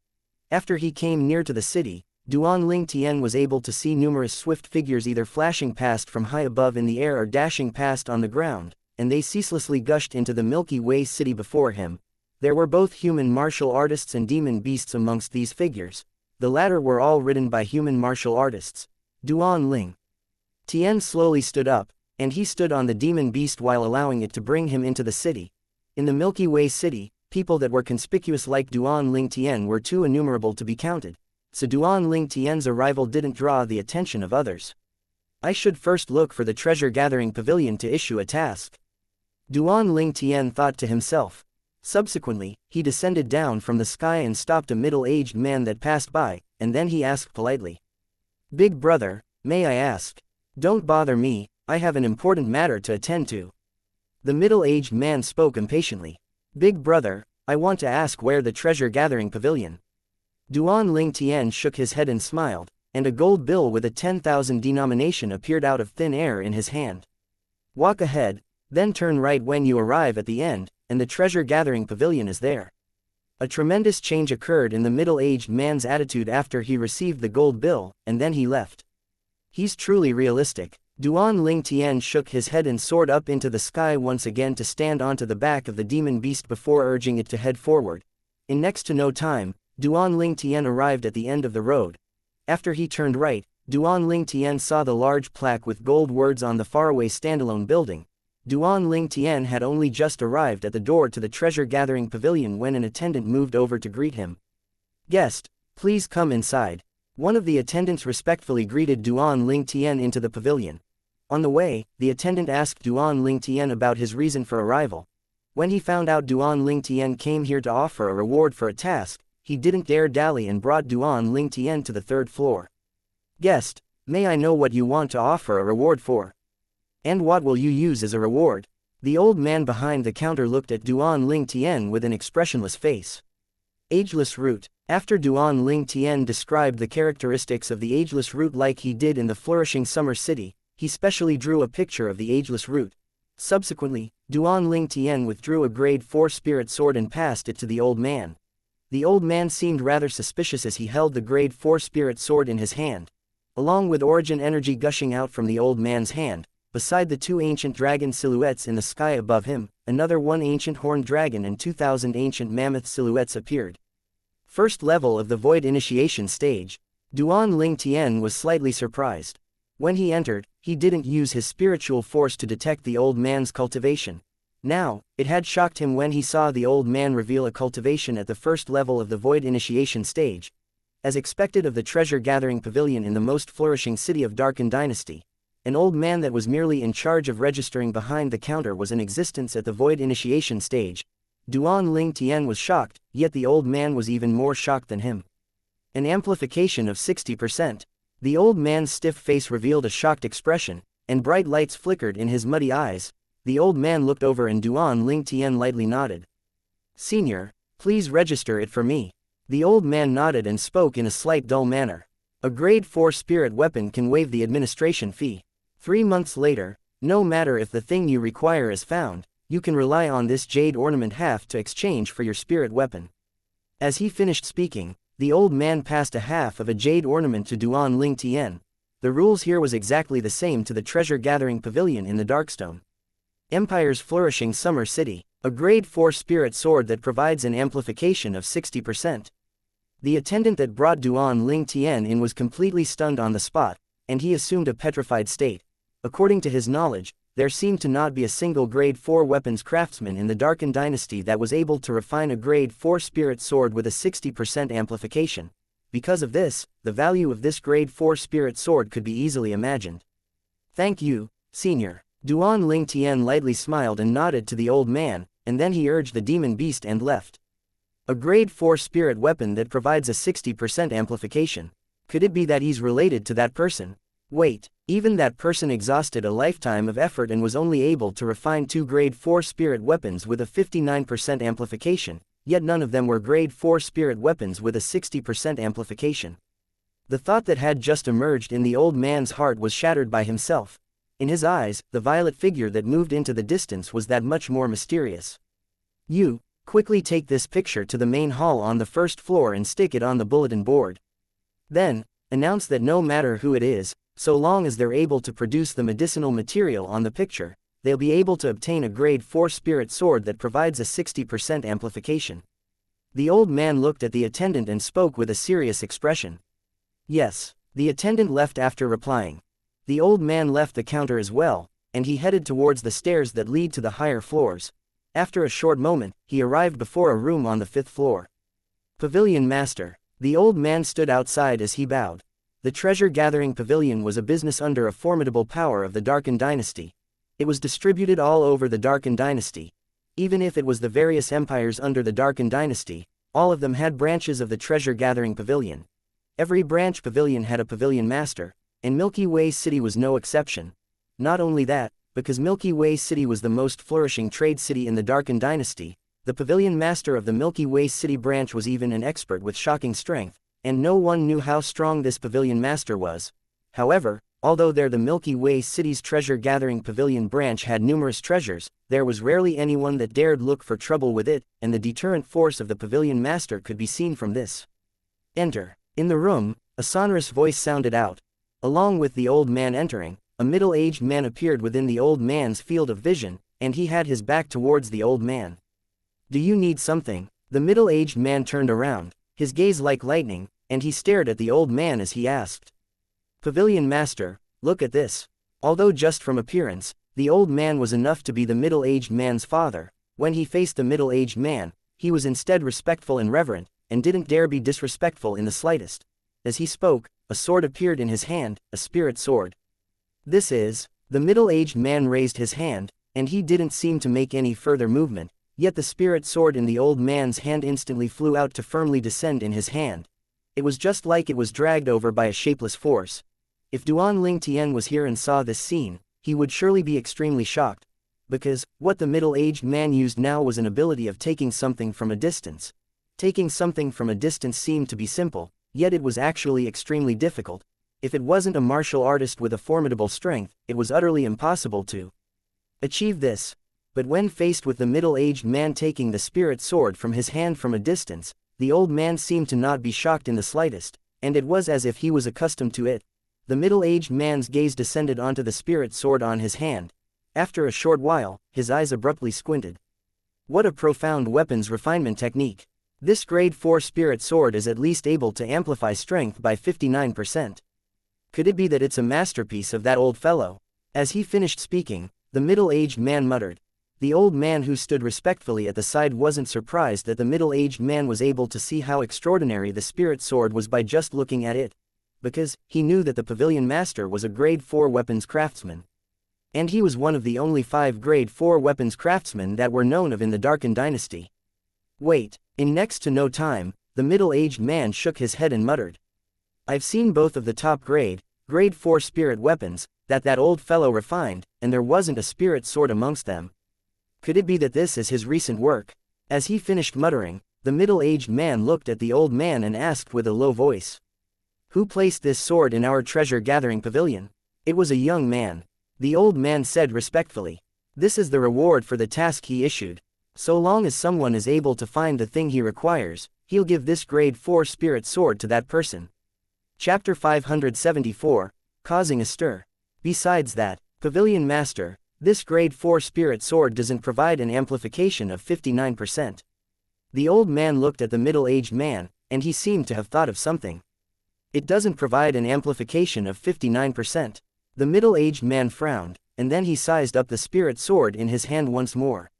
After he came near to the city, Duan Ling Tian was able to see numerous swift figures either flashing past from high above in the air or dashing past on the ground, and they ceaselessly gushed into the Milky Way City before him. There were both human martial artists and demon beasts amongst these figures. The latter were all ridden by human martial artists. Duan Ling Tian slowly stood up, and he stood on the demon beast while allowing it to bring him into the city. In the Milky Way City, people that were conspicuous like Duan Ling Tian were too innumerable to be counted, so Duan Ling Tian's arrival didn't draw the attention of others. I should first look for the treasure-gathering pavilion to issue a task. Duan Ling Tian thought to himself. Subsequently, he descended down from the sky and stopped a middle-aged man that passed by, and then he asked politely. "Big brother, may I ask?" "Don't bother me, I have an important matter to attend to." The middle-aged man spoke impatiently. "Big brother, I want to ask where the treasure-gathering pavilion." Duan Ling Tian shook his head and smiled, and a gold bill with a 10,000 denomination appeared out of thin air in his hand. "Walk ahead, then turn right when you arrive at the end, and the treasure-gathering pavilion is there." A tremendous change occurred in the middle-aged man's attitude after he received the gold bill, and then he left. "He's truly realistic." Duan Ling Tian shook his head and soared up into the sky once again to stand onto the back of the demon beast before urging it to head forward. In next to no time, Duan Ling Tian arrived at the end of the road. After he turned right, Duan Ling Tian saw the large plaque with gold words on the faraway standalone building. Duan Ling Tian had only just arrived at the door to the treasure-gathering pavilion when an attendant moved over to greet him. "Guest, please come inside." One of the attendants respectfully greeted Duan Ling Tian into the pavilion. On the way, the attendant asked Duan Ling Tian about his reason for arrival. When he found out Duan Ling Tian came here to offer a reward for a task, he didn't dare dally and brought Duan Ling Tian to the third floor. "Guest, may I know what you want to offer a reward for? And what will you use as a reward?" The old man behind the counter looked at Duan Ling Tian with an expressionless face. Ageless root. After Duan Ling Tian described the characteristics of the ageless root like he did in the flourishing summer city, he specially drew a picture of the ageless root. Subsequently, Duan Ling Tian withdrew a grade 4 spirit sword and passed it to the old man. The old man seemed rather suspicious as he held the grade 4 spirit sword in his hand. Along with origin energy gushing out from the old man's hand, beside the 2 ancient dragon silhouettes in the sky above him, another 1 ancient horned dragon and 2,000 ancient mammoth silhouettes appeared. First level of the void initiation stage. Duan Ling Tian was slightly surprised. When he entered, he didn't use his spiritual force to detect the old man's cultivation. Now, it had shocked him when he saw the old man reveal a cultivation at the first level of the void initiation stage. As expected of the treasure-gathering pavilion in the most flourishing city of Darken Dynasty, an old man that was merely in charge of registering behind the counter was in existence at the void initiation stage. Duan Ling Tian was shocked, yet the old man was even more shocked than him. An amplification of 60%. The old man's stiff face revealed a shocked expression, and bright lights flickered in his muddy eyes. The old man looked over and Duan Ling Tian lightly nodded. "Senior, please register it for me." The old man nodded and spoke in a slight dull manner. "A grade 4 spirit weapon can waive the administration fee. 3 months later, no matter if the thing you require is found, you can rely on this jade ornament half to exchange for your spirit weapon." As he finished speaking, the old man passed a half of a jade ornament to Duan Ling Tian. The rules here was exactly the same to the treasure-gathering pavilion in the Darkstone. Empire's flourishing summer city. A grade 4 spirit sword that provides an amplification of 60%. The attendant that brought Duan Ling Tian in was completely stunned on the spot, and he assumed a petrified state. According to his knowledge, there seemed to not be a single grade 4 weapons craftsman in the Darken Dynasty that was able to refine a grade 4 spirit sword with a 60% amplification. Because of this, the value of this grade 4 spirit sword could be easily imagined. "Thank you, senior." Duan Ling Tian lightly smiled and nodded to the old man, and then he urged the demon beast and left. A grade 4 spirit weapon that provides a 60% amplification. Could it be that he's related to that person? Wait, even that person exhausted a lifetime of effort and was only able to refine 2 grade 4 spirit weapons with a 59% amplification, yet none of them were grade 4 spirit weapons with a 60% amplification. The thought that had just emerged in the old man's heart was shattered by himself. In his eyes, the violet figure that moved into the distance was that much more mysterious. "You, quickly take this picture to the main hall on the first floor and stick it on the bulletin board. Then, announce that no matter who it is, so long as they're able to produce the medicinal material on the picture, they'll be able to obtain a grade 4 spirit sword that provides a 60% amplification." The old man looked at the attendant and spoke with a serious expression. "Yes." The attendant left after replying. The old man left the counter as well, and he headed towards the stairs that lead to the higher floors. After a short moment, he arrived before a room on the 5th floor. Pavilion Master. The old man stood outside as he bowed. The treasure-gathering pavilion was a business under a formidable power of the Darken dynasty. It was distributed all over the Darken dynasty. Even if it was the various empires under the Darken dynasty, all of them had branches of the treasure-gathering pavilion. Every branch pavilion had a pavilion master, and Milky Way City was no exception. Not only that, because Milky Way City was the most flourishing trade city in the Darken dynasty, the pavilion master of the Milky Way City branch was even an expert with shocking strength, and no one knew how strong this pavilion master was. However, although the Milky Way City's treasure-gathering pavilion branch had numerous treasures, there was rarely anyone that dared look for trouble with it, and the deterrent force of the pavilion master could be seen from this. Enter. In the room, a sonorous voice sounded out. Along with the old man entering, a middle-aged man appeared within the old man's field of vision, and he had his back towards the old man. "Do you need something?" The middle-aged man turned around, his gaze like lightning, and he stared at the old man as he asked. "Pavilion Master, look at this." Although just from appearance, the old man was enough to be the middle-aged man's father, when he faced the middle-aged man, he was instead respectful and reverent, and didn't dare be disrespectful in the slightest. As he spoke, a sword appeared in his hand, a spirit sword. "This is..." The middle-aged man raised his hand, and he didn't seem to make any further movement, yet the spirit sword in the old man's hand instantly flew out to firmly descend in his hand. It was just like it was dragged over by a shapeless force. If Duan Ling Tian was here and saw this scene, he would surely be extremely shocked. Because, what the middle-aged man used now was an ability of taking something from a distance. Taking something from a distance seemed to be simple, yet it was actually extremely difficult. If it wasn't a martial artist with a formidable strength, it was utterly impossible to achieve this. But when faced with the middle-aged man taking the spirit sword from his hand from a distance, the old man seemed to not be shocked in the slightest, and it was as if he was accustomed to it. The middle-aged man's gaze descended onto the spirit sword on his hand. After a short while, his eyes abruptly squinted. What a profound weapons refinement technique. This grade 4 spirit sword is at least able to amplify strength by 59%. Could it be that it's a masterpiece of that old fellow? As he finished speaking, the middle-aged man muttered. The old man who stood respectfully at the side wasn't surprised that the middle-aged man was able to see how extraordinary the spirit sword was by just looking at it. Because, he knew that the pavilion master was a grade 4 weapons craftsman. And he was one of the only 5 grade 4 weapons craftsmen that were known of in the Darken dynasty. Wait, in next to no time, the middle-aged man shook his head and muttered. I've seen both of the top grade 4 spirit weapons, that old fellow refined, and there wasn't a spirit sword amongst them. Could it be that this is his recent work? As he finished muttering, the middle-aged man looked at the old man and asked with a low voice. Who placed this sword in our treasure-gathering pavilion? It was a young man. The old man said respectfully. This is the reward for the task he issued. So long as someone is able to find the thing he requires, he'll give this grade 4 spirit sword to that person. Chapter 574, Causing a Stir. Besides that, Pavilion Master, this grade 4 spirit sword doesn't provide an amplification of 59%. The old man looked at the middle-aged man, and he seemed to have thought of something. It doesn't provide an amplification of 59%. The middle-aged man frowned, and then he sized up the spirit sword in his hand once more.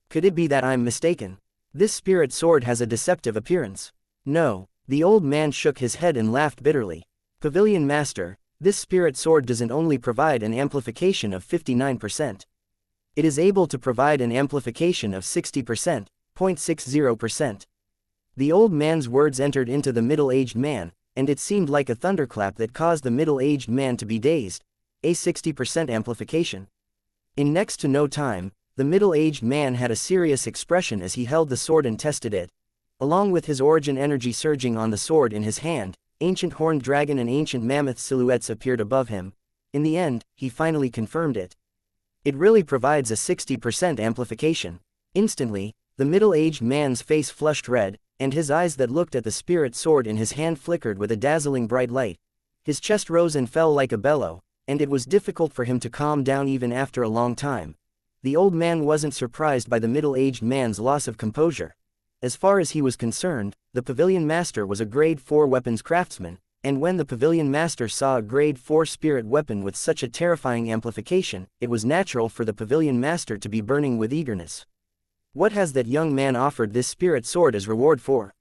Could it be that I'm mistaken? This spirit sword has a deceptive appearance. No, the old man shook his head and laughed bitterly. Pavilion Master, this spirit sword doesn't only provide an amplification of 59%. It is able to provide an amplification of 60%, 0.60%. The old man's words entered into the middle-aged man, and it seemed like a thunderclap that caused the middle-aged man to be dazed. A 60% amplification. In next to no time, the middle-aged man had a serious expression as he held the sword and tested it. Along with his origin energy surging on the sword in his hand, ancient horned dragon and ancient mammoth silhouettes appeared above him. In the end, he finally confirmed it. It really provides a 60% amplification. Instantly, the middle-aged man's face flushed red, and his eyes that looked at the spirit sword in his hand flickered with a dazzling bright light. His chest rose and fell like a bellow, and it was difficult for him to calm down even after a long time. The old man wasn't surprised by the middle-aged man's loss of composure. As far as he was concerned, the Pavilion Master was a grade 4 weapons craftsman, and when the Pavilion Master saw a grade 4 spirit weapon with such a terrifying amplification, it was natural for the Pavilion Master to be burning with eagerness. What has that young man offered this spirit sword as reward for?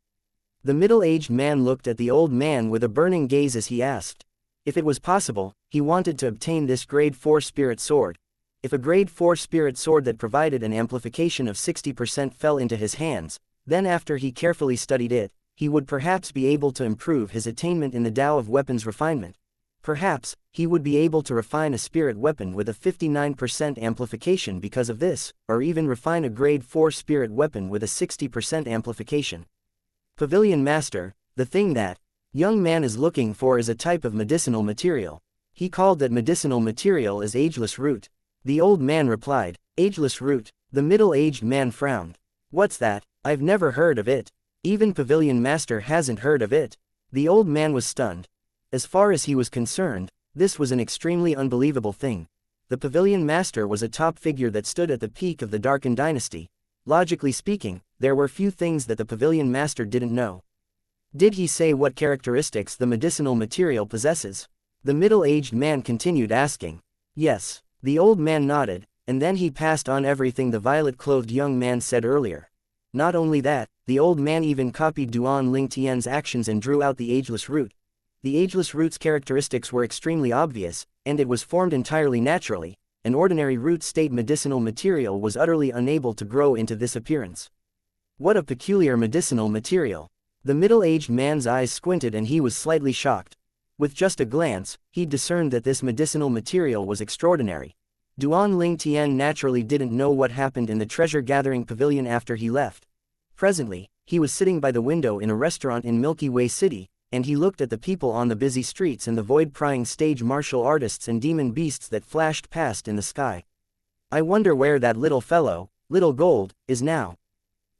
The middle-aged man looked at the old man with a burning gaze as he asked. If it was possible, he wanted to obtain this grade 4 spirit sword. If a grade 4 spirit sword that provided an amplification of 60% fell into his hands, then after he carefully studied it, he would perhaps be able to improve his attainment in the Tao of weapons refinement. Perhaps, he would be able to refine a spirit weapon with a 59% amplification because of this, or even refine a grade 4 spirit weapon with a 60% amplification. Pavilion Master, the thing that young man is looking for is a type of medicinal material. He called that medicinal material as ageless root. The old man replied, ageless root. The middle-aged man frowned. What's that? I've never heard of it. Even Pavilion Master hasn't heard of it. The old man was stunned. As far as he was concerned, this was an extremely unbelievable thing. The Pavilion Master was a top figure that stood at the peak of the Darken dynasty. Logically speaking, there were few things that the Pavilion Master didn't know. Did he say what characteristics the medicinal material possesses? The middle-aged man continued asking. Yes. The old man nodded, and then he passed on everything the violet-clothed young man said earlier. Not only that, the old man even copied Duan Ling Tian's actions and drew out the ageless root. The ageless root's characteristics were extremely obvious, and it was formed entirely naturally. An ordinary root-state medicinal material was utterly unable to grow into this appearance. What a peculiar medicinal material! The middle-aged man's eyes squinted and he was slightly shocked. With just a glance, he discerned that this medicinal material was extraordinary. Duan Ling Tian naturally didn't know what happened in the treasure-gathering pavilion after he left. Presently, he was sitting by the window in a restaurant in Milky Way City, and he looked at the people on the busy streets and the void-prying stage martial artists and demon beasts that flashed past in the sky. I wonder where that little fellow, Little Gold, is now.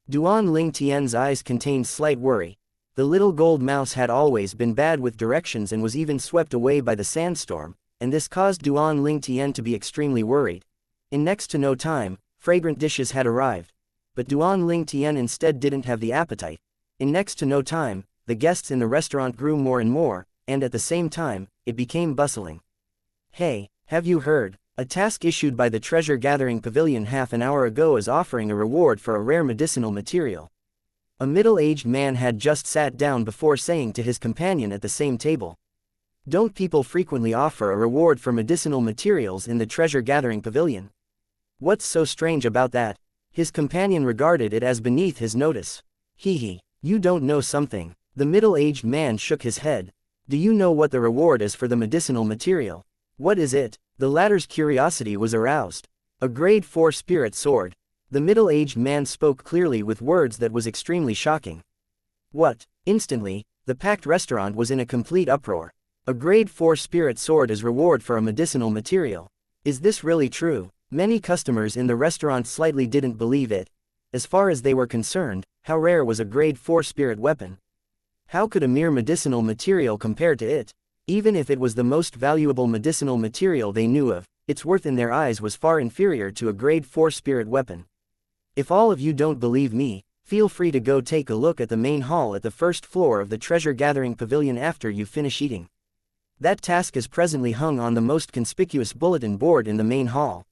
Duan Ling Tian's eyes contained slight worry. The little gold mouse had always been bad with directions and was even swept away by the sandstorm, and this caused Duan Ling Tian to be extremely worried. In next to no time, fragrant dishes had arrived. But Duan Ling Tian instead didn't have the appetite. In next to no time, the guests in the restaurant grew more and more, and at the same time, it became bustling. Hey, have you heard? A task issued by the treasure-gathering pavilion half an hour ago is offering a reward for a rare medicinal material. A middle-aged man had just sat down before saying to his companion at the same table. Don't people frequently offer a reward for medicinal materials in the treasure-gathering pavilion? What's so strange about that? His companion regarded it as beneath his notice. Hee, you don't know something. The middle-aged man shook his head. Do you know what the reward is for the medicinal material? What is it? The latter's curiosity was aroused. A grade 4 spirit sword. The middle-aged man spoke clearly with words that was extremely shocking. What? Instantly, the packed restaurant was in a complete uproar. A grade 4 spirit sword as reward for a medicinal material. Is this really true? Many customers in the restaurant slightly didn't believe it. As far as they were concerned, how rare was a grade 4 spirit weapon? How could a mere medicinal material compare to it? Even if it was the most valuable medicinal material they knew of, its worth in their eyes was far inferior to a grade 4 spirit weapon. If all of you don't believe me, feel free to go take a look at the main hall at the first floor of the treasure-gathering pavilion after you finish eating. That task is presently hung on the most conspicuous bulletin board in the main hall.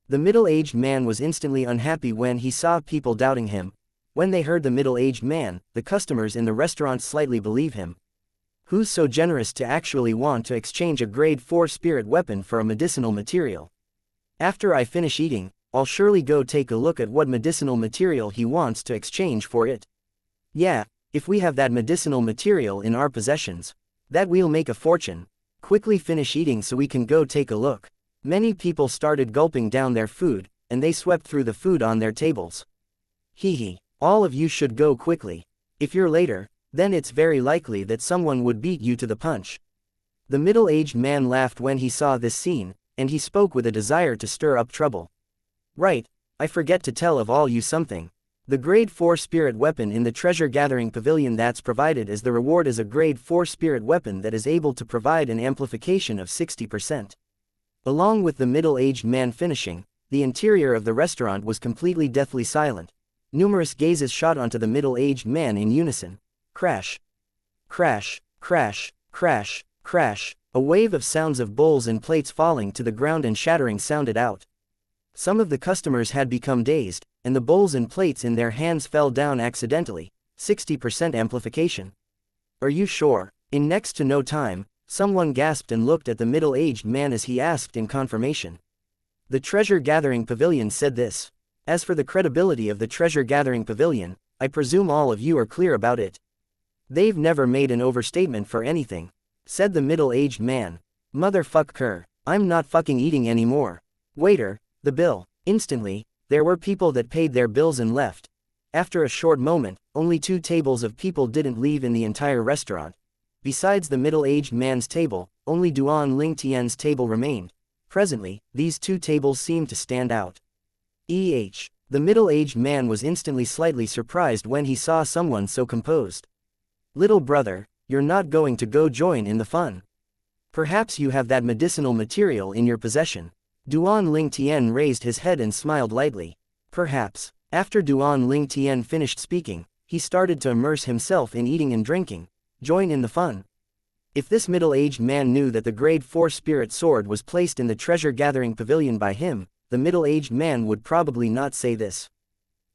The middle-aged man was instantly unhappy when he saw people doubting him. When they heard the middle-aged man, the customers in the restaurant slightly believe him. Who's so generous to actually want to exchange a grade 4 spirit weapon for a medicinal material? After I finish eating, I'll surely go take a look at what medicinal material he wants to exchange for it. Yeah, if we have that medicinal material in our possessions, that we'll make a fortune. Quickly finish eating so we can go take a look. Many people started gulping down their food, and they swept through the food on their tables. Hee, all of you should go quickly. If you're later, then it's very likely that someone would beat you to the punch. The middle-aged man laughed when he saw this scene, and he spoke with a desire to stir up trouble. Right, I forget to tell of all you something. The grade 4 spirit weapon in the treasure-gathering pavilion that's provided as the reward is a grade 4 spirit weapon that is able to provide an amplification of 60%. Along with the middle-aged man finishing, the interior of the restaurant was completely deathly silent. Numerous gazes shot onto the middle-aged man in unison. Crash. Crash, crash, crash, crash. A wave of sounds of bowls and plates falling to the ground and shattering sounded out. Some of the customers had become dazed, and the bowls and plates in their hands fell down accidentally. 60% amplification. Are you sure? In next to no time, someone gasped and looked at the middle-aged man as he asked in confirmation. The treasure-gathering pavilion said this. As for the credibility of the treasure-gathering pavilion, I presume all of you are clear about it. They've never made an overstatement for anything, said the middle-aged man. Motherfucker, I'm not fucking eating anymore. Waiter, the bill. Instantly, there were people that paid their bills and left. After a short moment, only 2 tables of people didn't leave in the entire restaurant. Besides the middle-aged man's table, only Duan Lingtian's table remained. Presently, these 2 tables seemed to stand out. The middle-aged man was instantly slightly surprised when he saw someone so composed. Little brother, you're not going to go join in the fun. Perhaps you have that medicinal material in your possession. Duan Lingtian raised his head and smiled lightly. Perhaps. After Duan Lingtian finished speaking, he started to immerse himself in eating and drinking. Join in the fun. If this middle-aged man knew that the grade 4 spirit sword was placed in the treasure-gathering pavilion by him, the middle-aged man would probably not say this.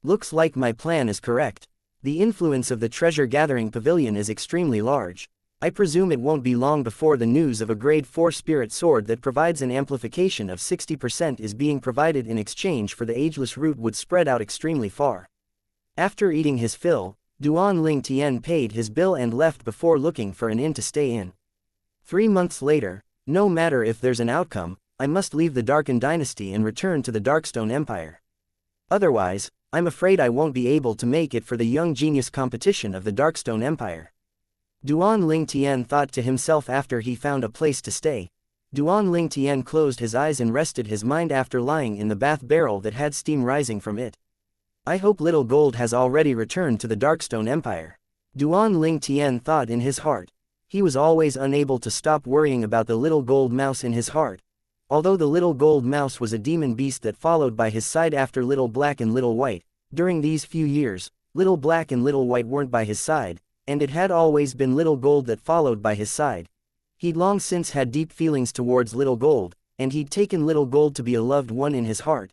Looks like my plan is correct. The influence of the treasure-gathering pavilion is extremely large. I presume it won't be long before the news of a grade 4 spirit sword that provides an amplification of 60% is being provided in exchange for the ageless root would spread out extremely far. After eating his fill, Duan Lingtian paid his bill and left before looking for an inn to stay in. 3 months later, no matter if there's an outcome, I must leave the Darken Dynasty and return to the Darkstone Empire. Otherwise, I'm afraid I won't be able to make it for the Young Genius competition of the Darkstone Empire. Duan Lingtian thought to himself after he found a place to stay. Duan Lingtian closed his eyes and rested his mind after lying in the bath barrel that had steam rising from it. I hope Little Gold has already returned to the Darkstone Empire. Duan Lingtian thought in his heart. He was always unable to stop worrying about the little gold mouse in his heart. Although the little gold mouse was a demon beast that followed by his side after Little Black and Little White, during these few years, Little Black and Little White weren't by his side, and it had always been Little Gold that followed by his side. He'd long since had deep feelings towards Little Gold, and he'd taken Little Gold to be a loved one in his heart.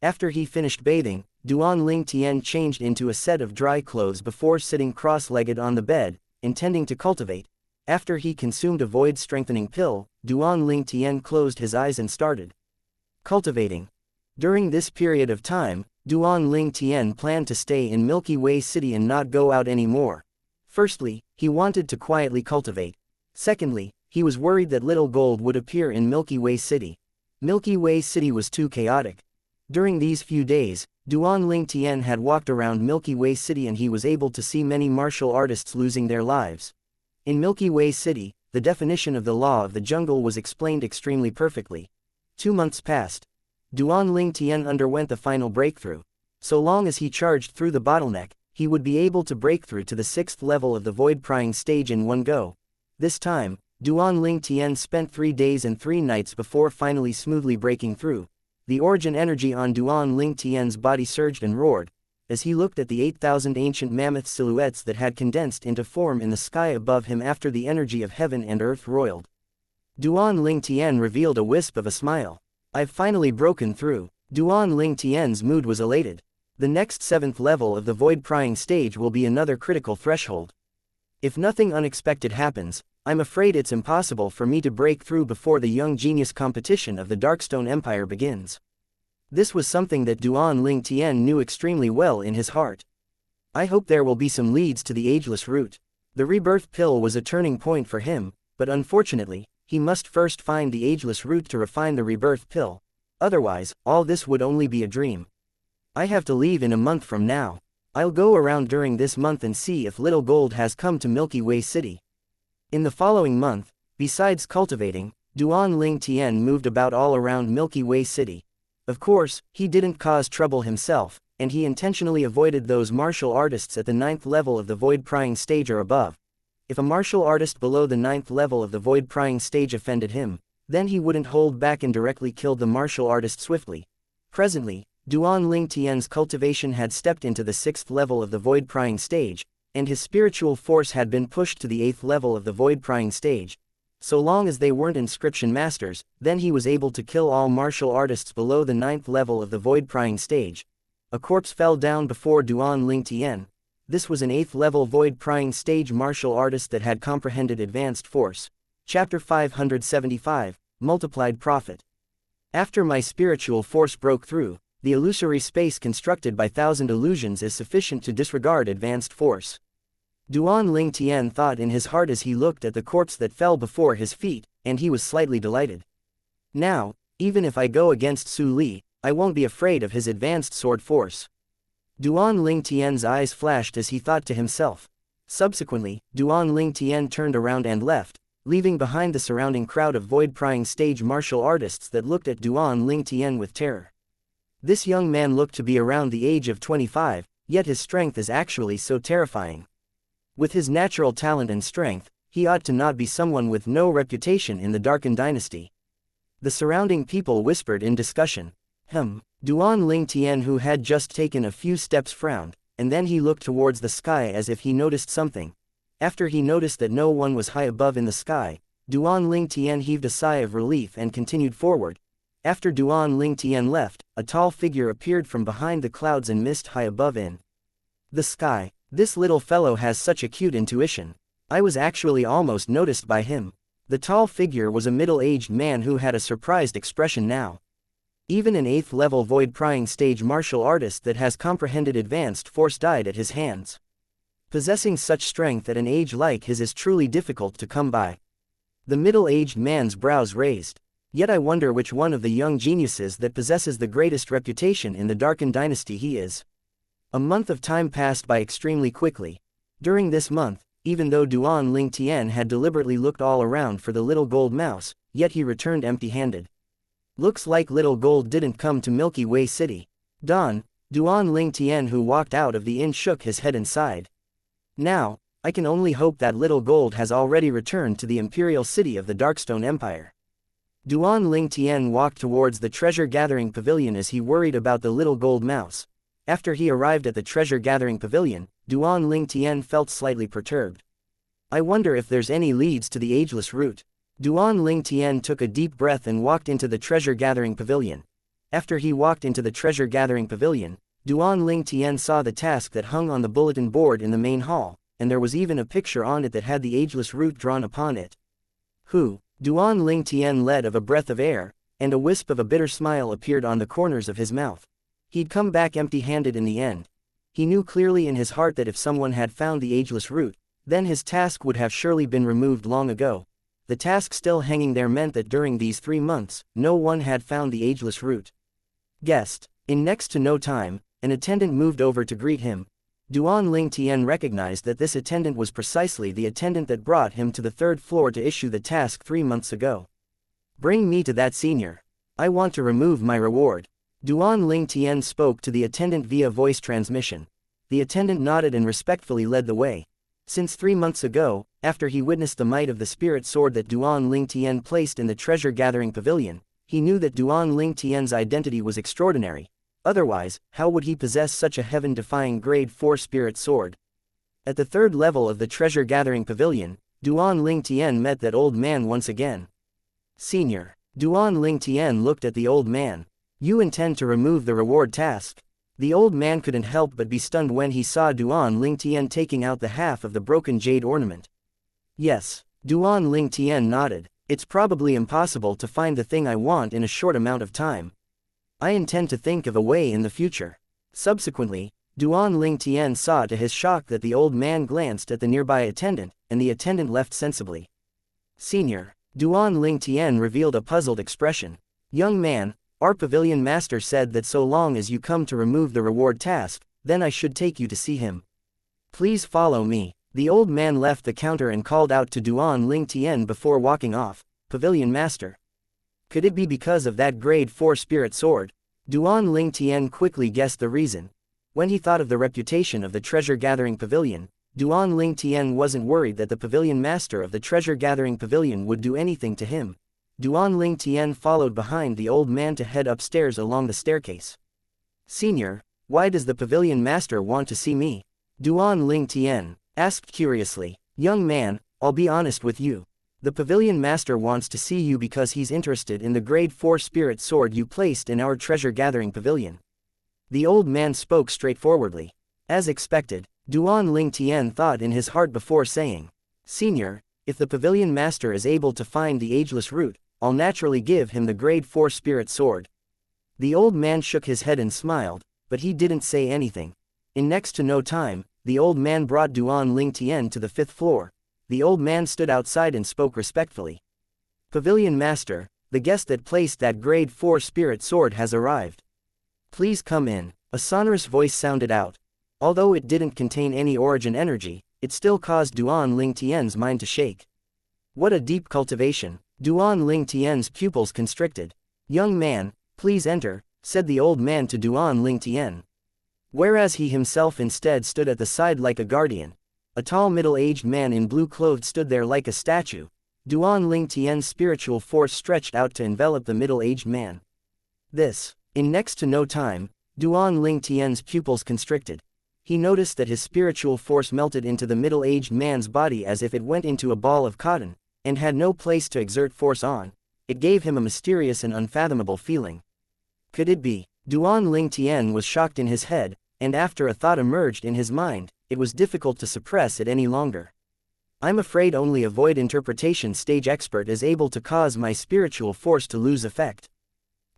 After he finished bathing, Duan Lingtian changed into a set of dry clothes before sitting cross-legged on the bed, intending to cultivate. After he consumed a void-strengthening pill, Duan Lingtian closed his eyes and started cultivating. During this period of time, Duan Lingtian planned to stay in Milky Way City and not go out anymore. Firstly, he wanted to quietly cultivate. Secondly, he was worried that Little Gold would appear in Milky Way City. Milky Way City was too chaotic. During these few days, Duan Lingtian had walked around Milky Way City and he was able to see many martial artists losing their lives. In Milky Way City, the definition of the law of the jungle was explained extremely perfectly. 2 months passed. Duan Lingtian underwent the final breakthrough. So long as he charged through the bottleneck, he would be able to break through to the 6th level of the void prying stage in one go. This time, Duan Lingtian spent 3 days and 3 nights before finally smoothly breaking through. The origin energy on Duan Lingtian's body surged and roared, as he looked at the 8,000 ancient mammoth silhouettes that had condensed into form in the sky above him after the energy of heaven and earth roiled. Duan Lingtian revealed a wisp of a smile. I've finally broken through. Duan Lingtian's mood was elated. The next 7th level of the void prying stage will be another critical threshold. If nothing unexpected happens, I'm afraid it's impossible for me to break through before the Young Genius competition of the Darkstone Empire begins. This was something that Duan Lingtian knew extremely well in his heart. I hope there will be some leads to the ageless root. The rebirth pill was a turning point for him, but unfortunately, he must first find the ageless root to refine the rebirth pill. Otherwise, all this would only be a dream. I have to leave in a month from now. I'll go around during this month and see if Little Gold has come to Milky Way City. In the following month, besides cultivating, Duan Lingtian moved about all around Milky Way City. Of course, he didn't cause trouble himself, and he intentionally avoided those martial artists at the 9th level of the void prying stage or above. If a martial artist below the 9th level of the void prying stage offended him, then he wouldn't hold back and directly killed the martial artist swiftly. Presently, Duan Lingtian's cultivation had stepped into the 6th level of the void prying stage, and his spiritual force had been pushed to the 8th level of the void prying stage. So long as they weren't inscription masters, then he was able to kill all martial artists below the 9th level of the void prying stage. a corpse fell down before Duan Ling Tian. This was an 8th level void-prying stage martial artist that had comprehended advanced force. Chapter 575, Multiplied Profit. After my spiritual force broke through, the illusory space constructed by 1,000 illusions is sufficient to disregard advanced force. Duan Ling Tian thought in his heart as he looked at the corpse that fell before his feet, and he was slightly delighted. Now, even if I go against Su Li, I won't be afraid of his advanced sword force. Duan Ling Tian's eyes flashed as he thought to himself. Subsequently, Duan Ling Tian turned around and left, leaving behind the surrounding crowd of void-prying stage martial artists that looked at Duan Ling Tian with terror. This young man looked to be around the age of 25, yet his strength is actually so terrifying. With his natural talent and strength, he ought to not be someone with no reputation in the Darken dynasty. The surrounding people whispered in discussion. Duan Ling Tian, who had just taken a few steps, frowned, and then he looked towards the sky as if he noticed something. After he noticed that no one was high above in the sky, Duan Ling Tian heaved a sigh of relief and continued forward. After Duan Ling Tian left, a tall figure appeared from behind the clouds and mist high above in the sky. This little fellow has such acute intuition. I was actually almost noticed by him. The tall figure was a middle-aged man who had a surprised expression now. Even an 8th level void-prying stage martial artist that has comprehended advanced force died at his hands. Possessing such strength at an age like his is truly difficult to come by. The middle-aged man's brows raised. Yet I wonder which one of the young geniuses that possesses the greatest reputation in the Darken dynasty he is. A month of time passed by extremely quickly. During this month, even though Duan Ling Tian had deliberately looked all around for the little gold mouse, yet he returned empty-handed. Looks like little gold didn't come to Milky Way City. Duan Ling Tian, who walked out of the inn, shook his head and sighed. Now, I can only hope that little gold has already returned to the imperial city of the Darkstone Empire. Duan Ling Tian walked towards the treasure-gathering pavilion as he worried about the little gold mouse. After he arrived at the treasure-gathering pavilion, Duan Ling Tian felt slightly perturbed. I wonder if there's any leads to the ageless root. Duan Ling Tian took a deep breath and walked into the treasure-gathering pavilion. After he walked into the treasure-gathering pavilion, Duan Ling Tian saw the task that hung on the bulletin board in the main hall, and there was even a picture on it that had the ageless root drawn upon it. Duan Ling Tian led of a breath of air, and a wisp of a bitter smile appeared on the corners of his mouth. He'd come back empty-handed in the end. He knew clearly in his heart that if someone had found the ageless root, then his task would have surely been removed long ago. The task still hanging there meant that during these 3 months, no one had found the ageless root. Guest. In next to no time, an attendant moved over to greet him. Duan Ling Tian recognized that this attendant was precisely the attendant that brought him to the 3rd floor to issue the task 3 months ago. Bring me to that senior. I want to remove my reward. Duan Ling Tian spoke to the attendant via voice transmission. The attendant nodded and respectfully led the way. Since 3 months ago, after he witnessed the might of the spirit sword that Duan Ling Tian placed in the treasure-gathering pavilion, he knew that Duan Ling Tian's identity was extraordinary. Otherwise, how would he possess such a heaven-defying grade 4 spirit sword? At the 3rd level of the treasure-gathering pavilion, Duan Ling Tian met that old man once again. Senior. Duan Ling Tian looked at the old man. You intend to remove the reward task? The old man couldn't help but be stunned when he saw Duan Ling Tian taking out the half of the broken jade ornament. Yes. Duan Ling Tian nodded. It's probably impossible to find the thing I want in a short amount of time. I intend to think of a way in the future. Subsequently, Duan Ling Tian saw to his shock that the old man glanced at the nearby attendant, and the attendant left sensibly. Senior. Duan Ling Tian revealed a puzzled expression. Young man, our pavilion master said that so long as you come to remove the reward task, then I should take you to see him. Please follow me. The old man left the counter and called out to Duan Ling Tian before walking off. Pavilion master. Could it be because of that grade 4 spirit sword? Duan Ling Tian quickly guessed the reason. When he thought of the reputation of the treasure-gathering pavilion, Duan Ling Tian wasn't worried that the pavilion master of the treasure-gathering pavilion would do anything to him. Duan Ling Tian followed behind the old man to head upstairs along the staircase. Senior, why does the pavilion master want to see me? Duan Ling Tian asked curiously. Young man, I'll be honest with you. The pavilion master wants to see you because he's interested in the grade 4 spirit sword you placed in our treasure-gathering pavilion. The old man spoke straightforwardly. As expected, Duan Ling Tian thought in his heart before saying, "Senior, if the pavilion master is able to find the ageless root, I'll naturally give him the grade 4 spirit sword." The old man shook his head and smiled, but he didn't say anything. In next to no time, the old man brought Duan Ling Tian to the 5th floor. The old man stood outside and spoke respectfully. "Pavilion master, the guest that placed that grade 4 spirit sword has arrived. Please come in." A sonorous voice sounded out. Although it didn't contain any origin energy, it still caused Duan Ling Tian's mind to shake. What a deep cultivation! Duan Ling Tian's pupils constricted. "Young man, please enter," said the old man to Duan Ling Tian. Whereas he himself instead stood at the side like a guardian. A tall middle-aged man in blue clothes stood there like a statue. Duan Ling Tian's spiritual force stretched out to envelop the middle-aged man. In next to no time, Duan Ling Tian's pupils constricted. He noticed that his spiritual force melted into the middle-aged man's body as if it went into a ball of cotton, and had no place to exert force on. It gave him a mysterious and unfathomable feeling. Could it be? Duan Ling Tian was shocked in his head, and after a thought emerged in his mind, it was difficult to suppress it any longer. "I'm afraid only a void interpretation stage expert is able to cause my spiritual force to lose effect."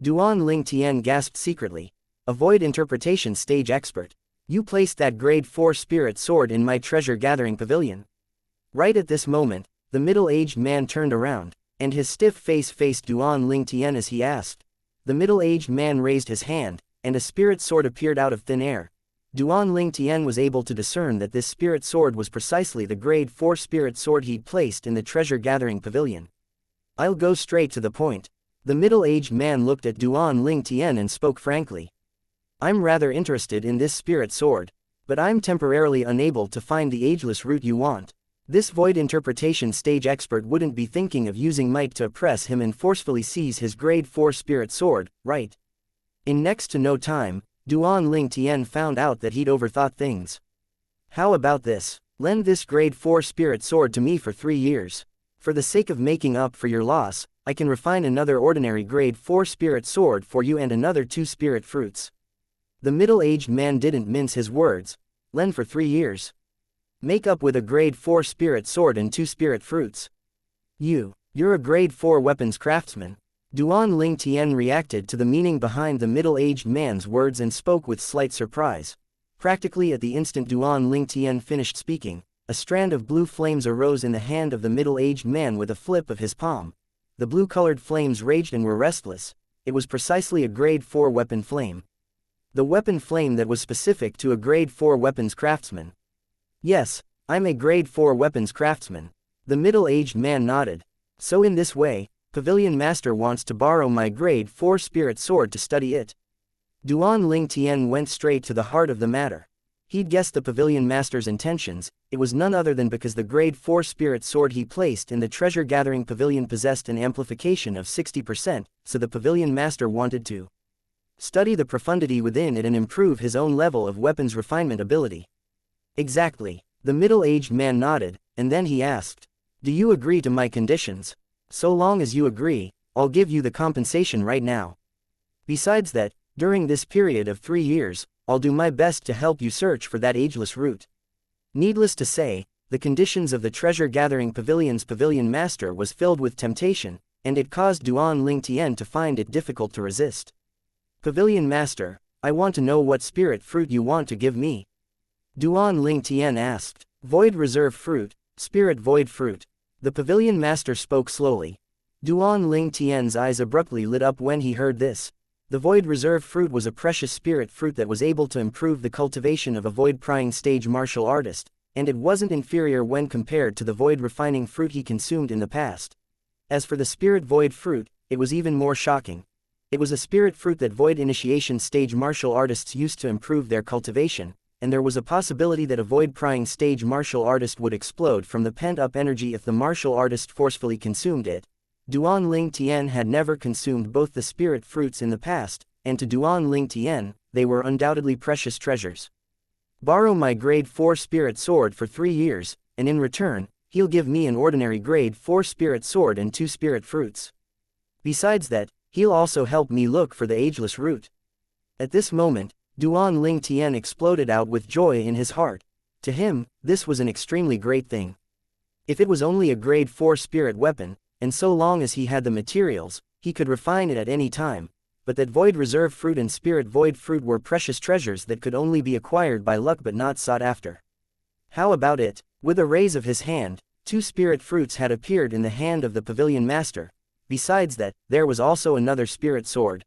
Duan Ling Tian gasped secretly. "A void interpretation stage expert? You placed that grade 4 spirit sword in my treasure-gathering pavilion?" Right at this moment, the middle-aged man turned around, and his stiff face faced Duan Ling Tian as he asked. The middle-aged man raised his hand, and a spirit sword appeared out of thin air. Duan Ling Tian was able to discern that this spirit sword was precisely the grade 4 spirit sword he'd placed in the treasure-gathering pavilion. "I'll go straight to the point." The middle-aged man looked at Duan Ling Tian and spoke frankly. "I'm rather interested in this spirit sword, but I'm temporarily unable to find the ageless root you want." This void interpretation stage expert wouldn't be thinking of using might to oppress him and forcefully seize his grade 4 spirit sword, right? In next to no time, Duan Ling Tian found out that he'd overthought things. "How about this? Lend this grade 4 spirit sword to me for 3 years. For the sake of making up for your loss, I can refine another ordinary grade 4 spirit sword for you and another 2 spirit fruits." The middle-aged man didn't mince his words. "Lend for 3 years. Make up with a grade 4 spirit sword and 2 spirit fruits. You're a grade 4 weapons craftsman." Duan Ling Tian reacted to the meaning behind the middle-aged man's words and spoke with slight surprise. Practically at the instant Duan Ling Tian finished speaking, a strand of blue flames arose in the hand of the middle-aged man with a flip of his palm. The blue-colored flames raged and were restless. It was precisely a grade 4 weapon flame. The weapon flame that was specific to a grade 4 weapons craftsman. "Yes, I'm a grade 4 weapons craftsman." The middle-aged man nodded. "So in this way, Pavilion Master wants to borrow my grade 4 spirit sword to study it." Duan Ling Tian went straight to the heart of the matter. He'd guessed the Pavilion Master's intentions. It was none other than because the grade 4 spirit sword he placed in the treasure-gathering pavilion possessed an amplification of 60%, so the Pavilion Master wanted to study the profundity within it and improve his own level of weapons refinement ability. "Exactly." The middle-aged man nodded, and then he asked, "Do you agree to my conditions? So long as you agree, I'll give you the compensation right now. Besides that, during this period of 3 years, I'll do my best to help you search for that ageless root." Needless to say, the conditions of the treasure-gathering pavilion's pavilion master was filled with temptation, and it caused Duan Ling Tian to find it difficult to resist. "Pavilion Master, I want to know what spirit fruit you want to give me." Duan Ling Tian asked. "Void Reserve Fruit, Spirit Void Fruit." The Pavilion Master spoke slowly. Duan Ling Tian's eyes abruptly lit up when he heard this. The Void Reserve Fruit was a precious spirit fruit that was able to improve the cultivation of a void-prying stage martial artist, and it wasn't inferior when compared to the void-refining fruit he consumed in the past. As for the Spirit Void Fruit, it was even more shocking. It was a spirit fruit that void initiation stage martial artists used to improve their cultivation, and there was a possibility that a void-prying stage martial artist would explode from the pent-up energy if the martial artist forcefully consumed it. Duan Ling Tian had never consumed both the spirit fruits in the past, and to Duan Ling Tian, they were undoubtedly precious treasures. "Borrow my grade 4 spirit sword for 3 years, and in return, he'll give me an ordinary grade 4 spirit sword and 2 spirit fruits. Besides that, he'll also help me look for the ageless root." At this moment, Duan Ling Tian exploded out with joy in his heart. To him, this was an extremely great thing. If it was only a grade 4 spirit weapon, and so long as he had the materials, he could refine it at any time, but that void reserve fruit and spirit void fruit were precious treasures that could only be acquired by luck but not sought after. How about it? With a raise of his hand, 2 spirit fruits had appeared in the hand of the pavilion master. Besides that, there was also another spirit sword.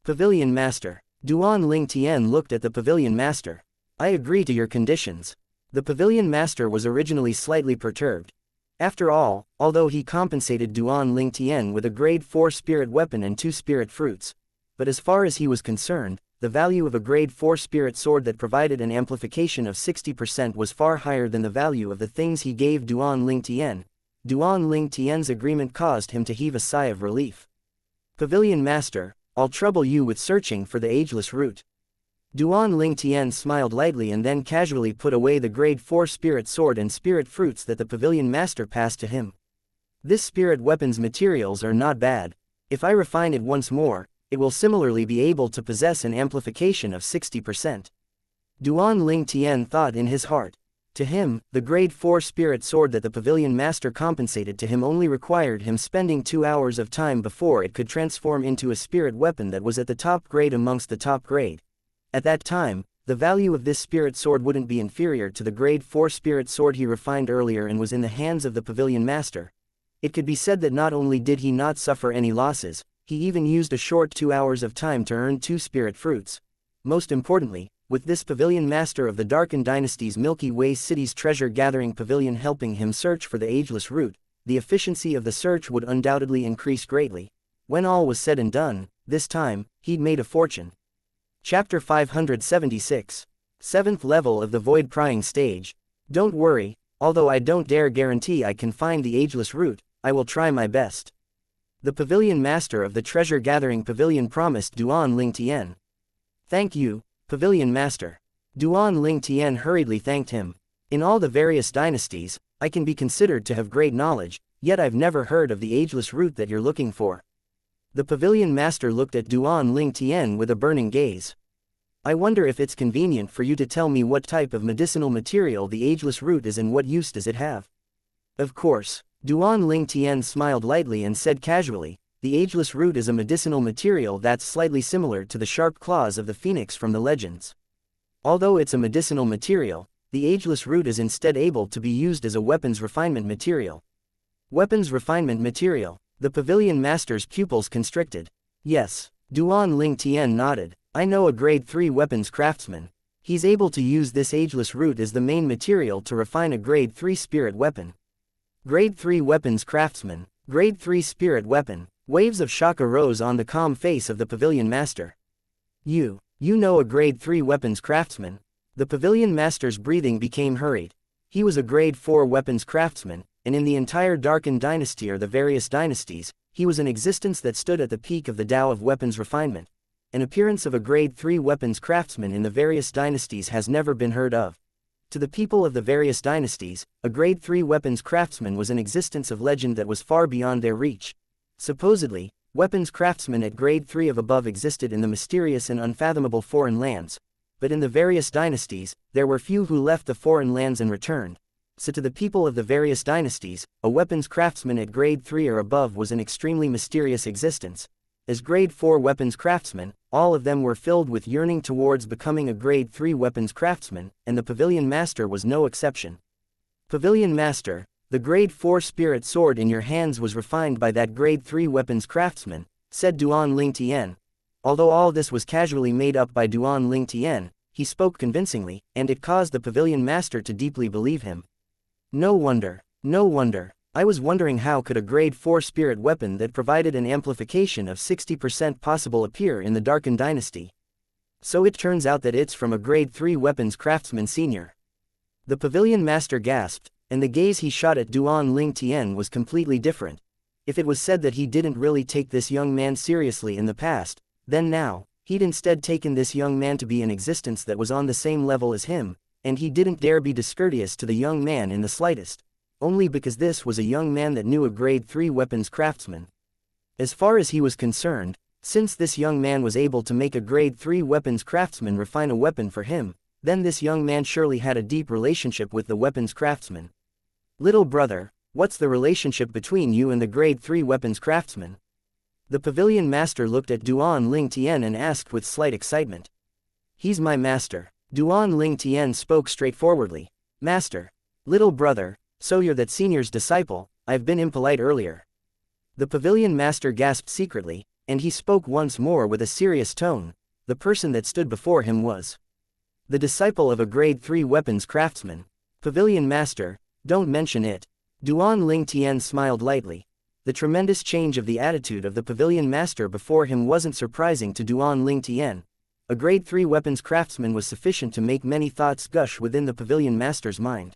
Pavilion master. Duan Ling Tian looked at the pavilion master. I agree to your conditions. The pavilion master was originally slightly perturbed. After all, although he compensated Duan Ling Tian with a grade 4 spirit weapon and 2 spirit fruits, but as far as he was concerned, the value of a grade 4 spirit sword that provided an amplification of 60% was far higher than the value of the things he gave Duan Ling Tian. Duan Ling Tian's agreement caused him to heave a sigh of relief. Pavilion master, I'll trouble you with searching for the ageless root. Duan Ling Tian smiled lightly and then casually put away the grade 4 spirit sword and spirit fruits that the pavilion master passed to him. This spirit weapon's materials are not bad. If I refine it once more, it will similarly be able to possess an amplification of 60%. Duan Ling Tian thought in his heart. To him, the grade 4 spirit sword that the pavilion master compensated to him only required him spending 2 hours of time before it could transform into a spirit weapon that was at the top grade amongst the top grade. At that time, the value of this spirit sword wouldn't be inferior to the grade 4 spirit sword he refined earlier and was in the hands of the pavilion master. It could be said that not only did he not suffer any losses, he even used a short 2 hours of time to earn 2 spirit fruits. Most importantly, with this pavilion master of the Darken Dynasty's Milky Way City's treasure-gathering pavilion helping him search for the ageless root, the efficiency of the search would undoubtedly increase greatly. When all was said and done, this time, he'd made a fortune. Chapter 576. 7th level of the Void Prying Stage. Don't worry, although I don't dare guarantee I can find the ageless root, I will try my best. The pavilion master of the treasure-gathering pavilion promised Duan Ling Tian. Thank you, pavilion master. Duan Ling Tian hurriedly thanked him. In all the various dynasties, I can be considered to have great knowledge, yet I've never heard of the ageless root that you're looking for. The pavilion master looked at Duan Ling Tian with a burning gaze. I wonder if it's convenient for you to tell me what type of medicinal material the ageless root is and what use does it have. Of course. Duan Ling Tian smiled lightly and said casually, the ageless root is a medicinal material that's slightly similar to the sharp claws of the phoenix from the legends. Although it's a medicinal material, the ageless root is instead able to be used as a weapons refinement material. Weapons refinement material. The pavilion master's pupils constricted. Yes. Duan Ling Tian nodded. I know a grade 3 weapons craftsman. He's able to use this ageless root as the main material to refine a grade 3 spirit weapon. Grade 3 weapons craftsman. Grade 3 spirit weapon. Waves of shock arose on the calm face of the pavilion master. You know a grade 3 weapons craftsman. The pavilion master's breathing became hurried. He was a grade 4 weapons craftsman, and in the entire Darken Dynasty or the various dynasties, he was an existence that stood at the peak of the Tao of weapons refinement. An appearance of a grade 3 weapons craftsman in the various dynasties has never been heard of. To the people of the various dynasties, a grade 3 weapons craftsman was an existence of legend that was far beyond their reach. Supposedly, weapons craftsmen at grade 3 of above existed in the mysterious and unfathomable foreign lands, but in the various dynasties, there were few who left the foreign lands and returned. So to the people of the various dynasties, a weapons craftsman at grade 3 or above was an extremely mysterious existence. As grade 4 weapons craftsmen, all of them were filled with yearning towards becoming a grade 3 weapons craftsman, and the pavilion master was no exception. Pavilion master, the grade 4 spirit sword in your hands was refined by that grade 3 weapons craftsman, said Duan Ling Tian. Although all this was casually made up by Duan Ling Tian, he spoke convincingly, and it caused the pavilion master to deeply believe him. No wonder. I was wondering how could a grade 4 spirit weapon that provided an amplification of 60% possible appear in the Darken Dynasty. So it turns out that it's from a grade 3 weapons craftsman senior. The pavilion master gasped, and the gaze he shot at Duan Ling Tian was completely different. If it was said that he didn't really take this young man seriously in the past, then now, he'd instead taken this young man to be an existence that was on the same level as him, and he didn't dare be discourteous to the young man in the slightest. Only because this was a young man that knew a grade 3 weapons craftsman. As far as he was concerned, Since this young man was able to make a grade 3 weapons craftsman refine a weapon for him, then this young man surely had a deep relationship with the weapons craftsman. Little brother, what's the relationship between you and the grade 3 weapons craftsman? The pavilion master looked at Duan Ling Tian and asked with slight excitement. He's my master. Duan Ling Tian spoke straightforwardly. Master. Little brother, so you're that senior's disciple. I've been impolite earlier. The pavilion master gasped secretly, and he spoke once more with a serious tone. The person that stood before him was the disciple of a grade 3 weapons craftsman. Pavilion master, don't mention it. Duan Ling Tian smiled lightly. The tremendous change of the attitude of the pavilion master before him wasn't surprising to Duan Ling Tian. A grade 3 weapons craftsman was sufficient to make many thoughts gush within the pavilion master's mind.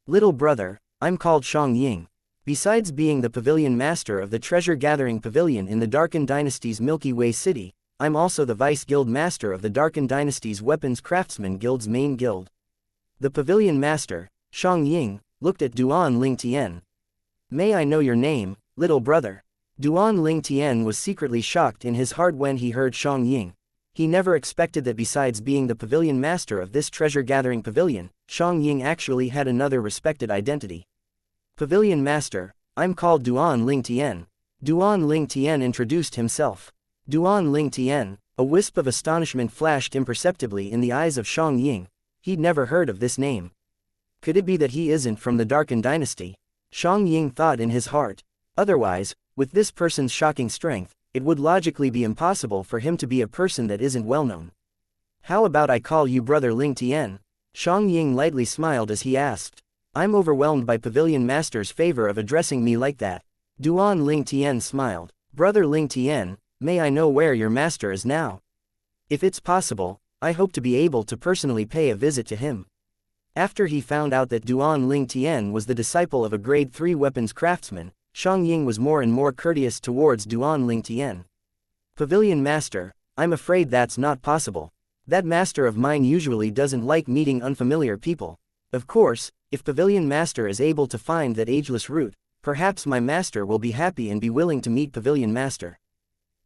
Little brother, I'm called Xianxia. Besides being the pavilion master of the treasure-gathering pavilion in the Darken Dynasty's Milky Way City, I'm also the vice guild master of the Darken Dynasty's Weapons Craftsman Guild's main guild. The pavilion master, Xianxia, looked at Duan Ling Tian. May I know your name, little brother? Duan Ling Tian was secretly shocked in his heart when he heard Xianxia. He never expected that besides being the pavilion master of this treasure-gathering pavilion, Xianxia actually had another respected identity. Pavilion master, I'm called Duan Ling Tian. Duan Ling Tian introduced himself. Duan Ling Tian, a wisp of astonishment flashed imperceptibly in the eyes of Xianxia. He'd never heard of this name. Could it be that he isn't from the Darken Dynasty? Xianxia thought in his heart. Otherwise, with this person's shocking strength, it would logically be impossible for him to be a person that isn't well known. How about I call you Brother Ling Tian? Xianxia lightly smiled as he asked. I'm overwhelmed by Pavilion Master's favor of addressing me like that. Duan Ling Tian smiled. Brother Ling Tian, may I know where your master is now? If it's possible, I hope to be able to personally pay a visit to him. After he found out that Duan Ling Tian was the disciple of a grade 3 weapons craftsman, Xianxia was more and more courteous towards Duan Ling Tian. Pavilion Master, I'm afraid that's not possible. That master of mine usually doesn't like meeting unfamiliar people. Of course, if Pavilion Master is able to find that ageless root, perhaps my master will be happy and be willing to meet Pavilion Master.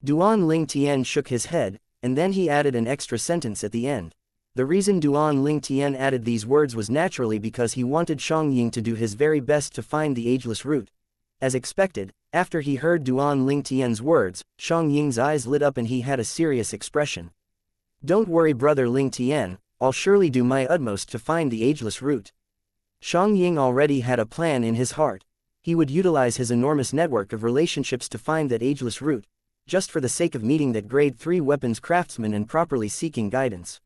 Duan Ling Tian shook his head, and then he added an extra sentence at the end. The reason Duan Ling Tian added these words was naturally because he wanted Xianxia to do his very best to find the ageless root. As expected, after he heard Duan Ling Tian's words, Xianxia's eyes lit up and he had a serious expression. Don't worry, Brother Ling Tian, I'll surely do my utmost to find the ageless root. Xianxia already had a plan in his heart. He would utilize his enormous network of relationships to find that ageless root, just for the sake of meeting that grade 3 weapons craftsman and properly seeking guidance.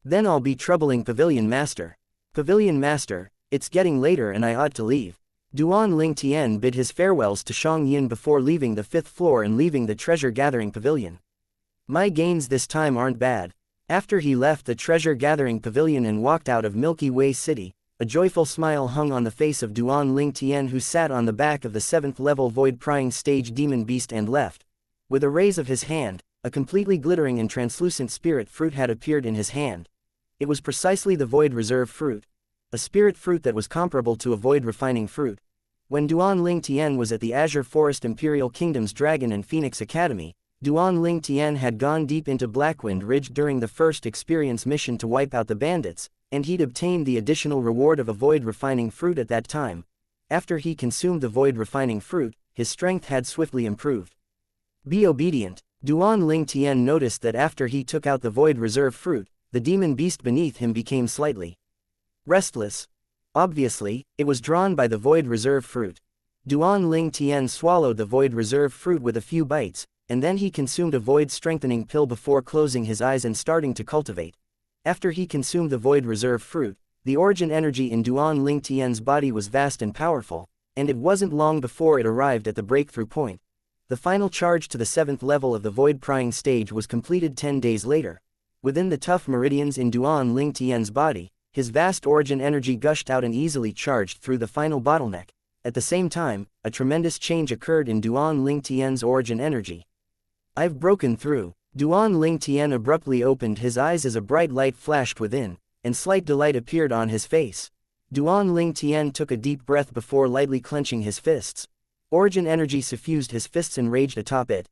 Then I'll be troubling Pavilion Master. Pavilion Master, it's getting later and I ought to leave. Duan Ling Tian bid his farewells to Xianxia before leaving the 5th floor and leaving the treasure-gathering pavilion. My gains this time aren't bad. After he left the treasure-gathering pavilion and walked out of Milky Way City, a joyful smile hung on the face of Duan Ling Tian, who sat on the back of the 7th level void-prying stage demon beast and left. With a raise of his hand, a completely glittering and translucent spirit fruit had appeared in his hand. It was precisely the void reserve fruit. A spirit fruit that was comparable to a void refining fruit. When Duan Ling Tian was at the Azure Forest Imperial Kingdom's Dragon and Phoenix Academy, Duan Ling Tian had gone deep into Blackwind Ridge during the first experience mission to wipe out the bandits, and he'd obtained the additional reward of a void refining fruit at that time. After he consumed the void refining fruit, his strength had swiftly improved. Be obedient. Duan Ling Tian noticed that after he took out the void reserve fruit, the demon beast beneath him became slightly restless. Obviously, it was drawn by the void reserve fruit. Duan Ling Tian swallowed the void reserve fruit with a few bites, and then he consumed a void strengthening pill before closing his eyes and starting to cultivate. After he consumed the void reserve fruit, the origin energy in Duan Ling Tian's body was vast and powerful, and it wasn't long before it arrived at the breakthrough point. The final charge to the 7th level of the void prying stage was completed 10 days later. Within the tough meridians in Duan Ling Tian's body, his vast origin energy gushed out and easily charged through the final bottleneck. At the same time, a tremendous change occurred in Duan Ling Tian's origin energy. I've broken through. Duan Ling Tian abruptly opened his eyes as a bright light flashed within, and slight delight appeared on his face. Duan Ling Tian took a deep breath before lightly clenching his fists. Origin energy suffused his fists and raged atop it.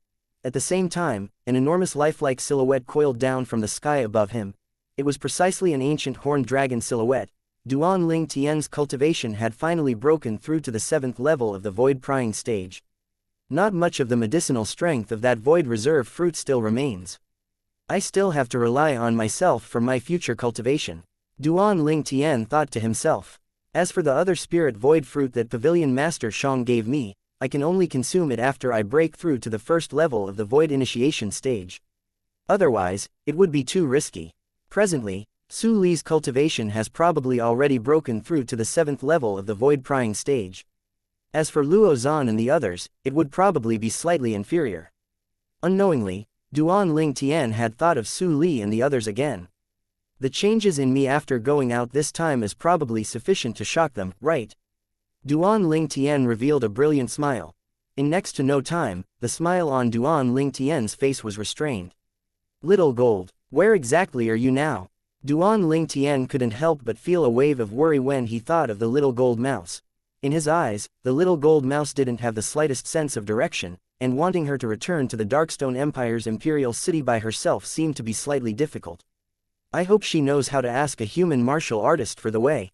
At the same time, an enormous lifelike silhouette coiled down from the sky above him. It was precisely an ancient horned dragon silhouette. Duan Ling Tian's cultivation had finally broken through to the 7th level of the void prying stage. Not much of the medicinal strength of that void reserve fruit still remains. I still have to rely on myself for my future cultivation, Duan Ling Tian thought to himself. As for the other spirit void fruit that Pavilion Master Shang gave me, I can only consume it after I break through to the 1st level of the void initiation stage. Otherwise, it would be too risky. Presently, Su Li's cultivation has probably already broken through to the 7th level of the void prying stage. As for Luo Zan and the others, it would probably be slightly inferior. Unknowingly, Duan Ling Tian had thought of Su Li and the others again. The changes in me after going out this time is probably sufficient to shock them, right? Duan Ling Tian revealed a brilliant smile. In next to no time, the smile on Duan Ling Tian's face was restrained. Little Gold, where exactly are you now? Duan Ling Tian couldn't help but feel a wave of worry when he thought of the little gold mouse. In his eyes, the little gold mouse didn't have the slightest sense of direction, and wanting her to return to the Darkstone Empire's imperial city by herself seemed to be slightly difficult. I hope she knows how to ask a human martial artist for the way.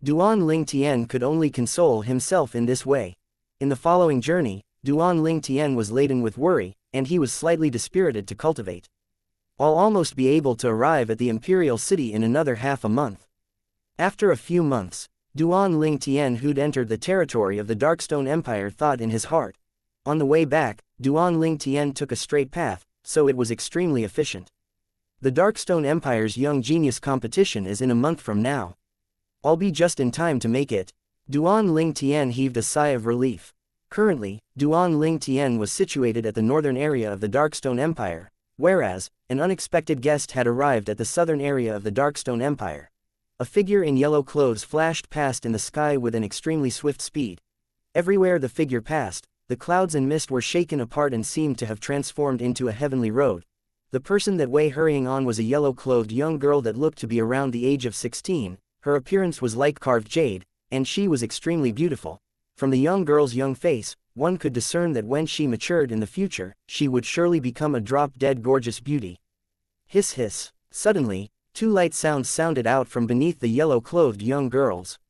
Duan Ling Tian could only console himself in this way. In the following journey, Duan Ling Tian was laden with worry, and he was slightly dispirited to cultivate. I'll almost be able to arrive at the imperial city in another half a month. After a few months, Duan Ling Tian, who'd entered the territory of the Darkstone Empire, thought in his heart. On the way back, Duan Ling Tian took a straight path, so it was extremely efficient. The Darkstone Empire's Young Genius competition is in a month from now. I'll be just in time to make it. Duan Ling Tian heaved a sigh of relief. Currently, Duan Ling Tian was situated at the northern area of the Darkstone Empire, whereas, an unexpected guest had arrived at the southern area of the Darkstone Empire. A figure in yellow clothes flashed past in the sky with an extremely swift speed. Everywhere the figure passed, the clouds and mist were shaken apart and seemed to have transformed into a heavenly road. The person that way hurrying on was a yellow-clothed young girl that looked to be around the age of 16, her appearance was like carved jade, and she was extremely beautiful. From the young girl's young face, one could discern that when she matured in the future, she would surely become a drop-dead gorgeous beauty. Hiss hiss. Suddenly, two light sounds sounded out from beneath the yellow-clothed young girl's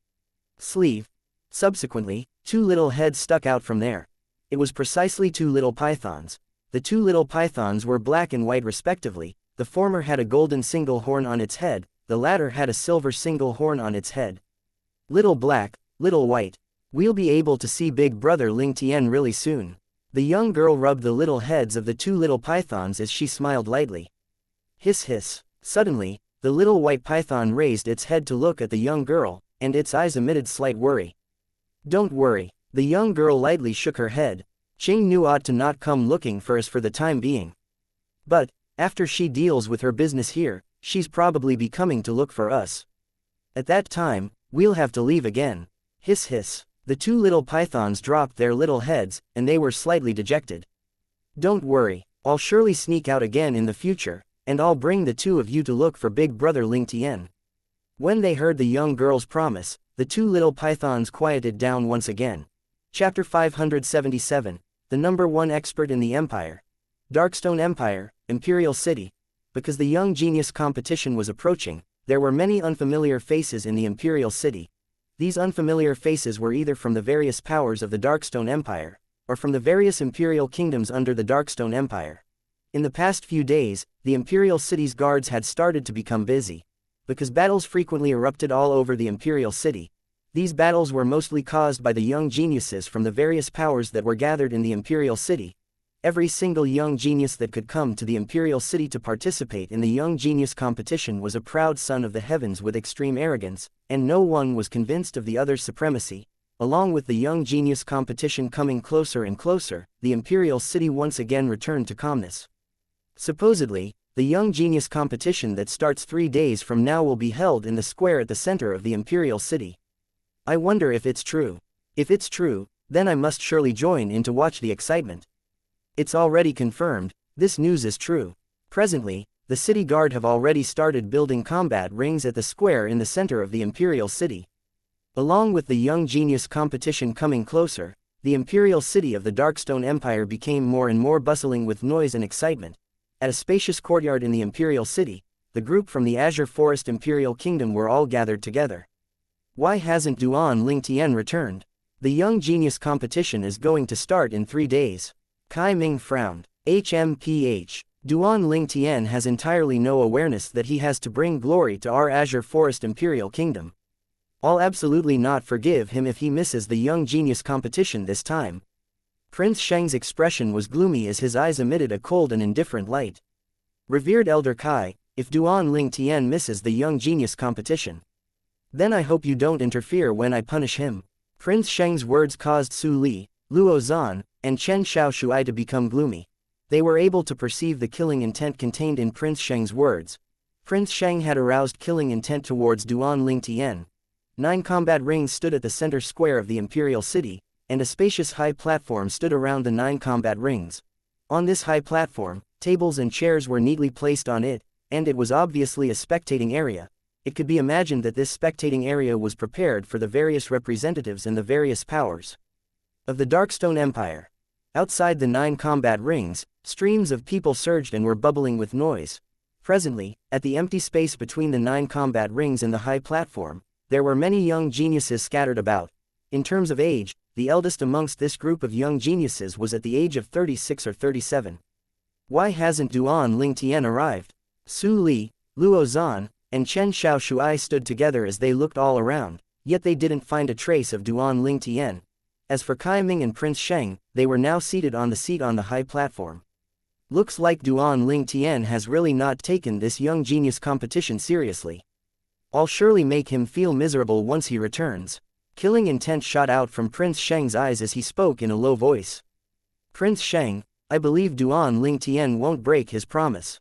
sleeve. Subsequently, two little heads stuck out from there. It was precisely two little pythons. The two little pythons were black and white respectively. The former had a golden single horn on its head, the latter had a silver single horn on its head. Little black, little white. We'll be able to see Big Brother Ling Tian really soon. The young girl rubbed the little heads of the two little pythons as she smiled lightly. Hiss hiss. Suddenly, the little white python raised its head to look at the young girl, and its eyes emitted slight worry. Don't worry. The young girl lightly shook her head. Ching Nu ought to not come looking for us for the time being. But, after she deals with her business here, she's probably be coming to look for us. At that time, we'll have to leave again. Hiss hiss. The two little pythons dropped their little heads, and they were slightly dejected. Don't worry, I'll surely sneak out again in the future, and I'll bring the two of you to look for Big Brother Ling Tian. When they heard the young girl's promise, the two little pythons quieted down once again. Chapter 577, the number one expert in the Empire. Darkstone Empire, Imperial City. Because the Young Genius competition was approaching, there were many unfamiliar faces in the Imperial City. These unfamiliar faces were either from the various powers of the Darkstone Empire, or from the various imperial kingdoms under the Darkstone Empire. In the past few days, the Imperial City's guards had started to become busy. Because battles frequently erupted all over the Imperial City. These battles were mostly caused by the young geniuses from the various powers that were gathered in the Imperial City. Every single young genius that could come to the Imperial City to participate in the Young Genius competition was a proud son of the heavens with extreme arrogance, and no one was convinced of the other's supremacy. Along with the Young Genius competition coming closer and closer, the Imperial City once again returned to calmness. Supposedly, the Young Genius competition that starts 3 days from now will be held in the square at the center of the Imperial City. I wonder if it's true. If it's true, then I must surely join in to watch the excitement. It's already confirmed, this news is true. Presently, the city guard have already started building combat rings at the square in the center of the Imperial City. Along with the Young Genius competition coming closer, the imperial city of the Darkstone Empire became more and more bustling with noise and excitement. At a spacious courtyard in the imperial city, the group from the Azure Forest Imperial Kingdom were all gathered together. Why hasn't Duan Lingtian returned? The young genius competition is going to start in 3 days. Kai Ming frowned. HMPH. Duan Lingtian has entirely no awareness that he has to bring glory to our Azure Forest Imperial Kingdom. I'll absolutely not forgive him if he misses the young genius competition this time. Prince Sheng's expression was gloomy as his eyes emitted a cold and indifferent light. Revered Elder Kai, if Duan Lingtian misses the young genius competition, then I hope you don't interfere when I punish him. Prince Sheng's words caused Su Li, Luo Zan, and Chen Xiaoshui to become gloomy. They were able to perceive the killing intent contained in Prince Sheng's words. Prince Sheng had aroused killing intent towards Duan Lingtian. 9 combat rings stood at the center square of the imperial city, and a spacious high platform stood around the 9 combat rings. On this high platform, tables and chairs were neatly placed on it, and it was obviously a spectating area. It could be imagined that this spectating area was prepared for the various representatives and the various powers of the Darkstone Empire. Outside the 9 combat rings, streams of people surged and were bubbling with noise. Presently, at the empty space between the 9 combat rings and the high platform, there were many young geniuses scattered about. In terms of age, the eldest amongst this group of young geniuses was at the age of 36 or 37. Why hasn't Duan Lingtian arrived? Su Li, Luo Zan, and Chen Xiaoshui stood together as they looked all around, yet they didn't find a trace of Duan Lingtian. As for Kai Ming and Prince Sheng, they were now seated on the seat on the high platform. Looks like Duan Lingtian has really not taken this young genius competition seriously. I'll surely make him feel miserable once he returns. Killing intent shot out from Prince Sheng's eyes as he spoke in a low voice. Prince Sheng, I believe Duan Lingtian won't break his promise.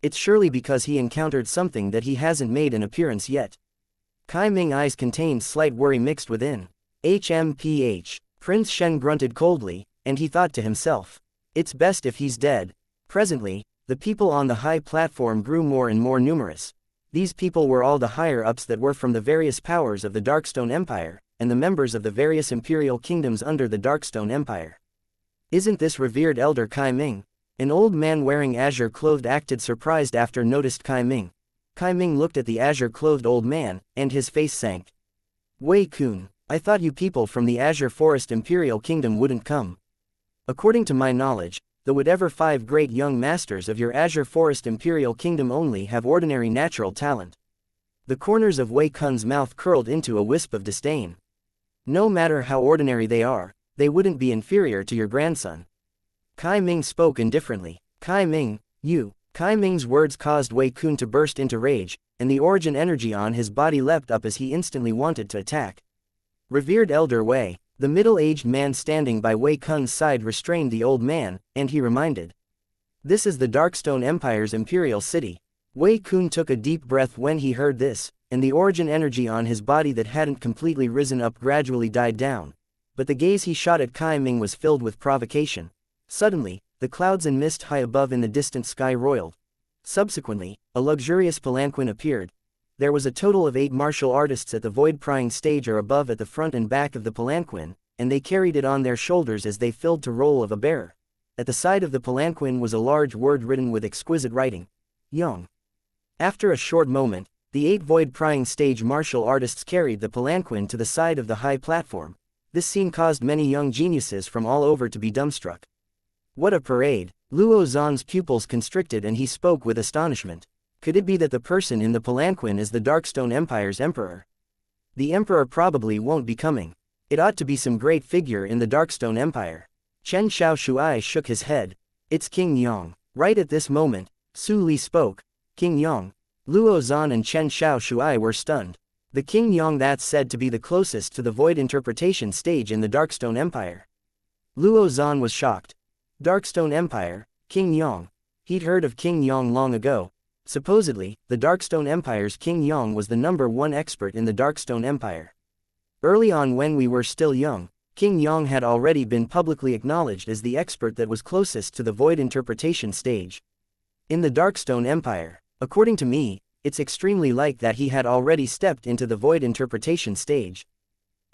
It's surely because he encountered something that he hasn't made an appearance yet. Kai Ming's eyes contained slight worry mixed within. HMPH. Prince Sheng grunted coldly, and he thought to himself, it's best if he's dead. Presently, the people on the high platform grew more and more numerous. These people were all the higher-ups that were from the various powers of the Darkstone Empire, and the members of the various imperial kingdoms under the Darkstone Empire. Isn't this revered Elder Kai Ming? An old man wearing azure-clothed acted surprised after noticed Kai Ming. Kai Ming looked at the azure-clothed old man, and his face sank. Wei Kun, I thought you people from the Azure Forest Imperial Kingdom wouldn't come. According to my knowledge, the whatever 5 great young masters of your Azure Forest Imperial Kingdom only have ordinary natural talent. The corners of Wei Kun's mouth curled into a wisp of disdain. No matter how ordinary they are, they wouldn't be inferior to your grandson. Kai Ming spoke indifferently. Kai Ming, you. Kai Ming's words caused Wei Kun to burst into rage, and the origin energy on his body leapt up as he instantly wanted to attack. Revered Elder Wei, the middle-aged man standing by Wei Kun's side restrained the old man, and he reminded. This is the Darkstone Empire's imperial city. Wei Kun took a deep breath when he heard this, and the origin energy on his body that hadn't completely risen up gradually died down. But the gaze he shot at Kai Ming was filled with provocation. Suddenly, the clouds and mist high above in the distant sky roiled. Subsequently, a luxurious palanquin appeared. There was a total of 8 martial artists at the void-prying stage or above at the front and back of the palanquin, and they carried it on their shoulders as they filled to roll of a bearer. At the side of the palanquin was a large word written with exquisite writing. Young. After a short moment, the 8 void-prying stage martial artists carried the palanquin to the side of the high platform. This scene caused many young geniuses from all over to be dumbstruck. What a parade! Luo Zan's pupils constricted and he spoke with astonishment. Could it be that the person in the palanquin is the Darkstone Empire's emperor? The emperor probably won't be coming. It ought to be some great figure in the Darkstone Empire. Chen Xiaoshui shook his head. It's King Yang. Right at this moment, Su Li spoke. King Yang. Luo Zan and Chen Xiaoshui were stunned. The King Yang that's said to be the closest to the void interpretation stage in the Darkstone Empire. Luo Zan was shocked. Darkstone Empire, King Yang. He'd heard of King Yang long ago. Supposedly, the Darkstone Empire's King Yang was the #1 expert in the Darkstone Empire. Early on when we were still young, King Yang had already been publicly acknowledged as the expert that was closest to the void interpretation stage in the Darkstone Empire. According to me, it's extremely likely that he had already stepped into the void interpretation stage.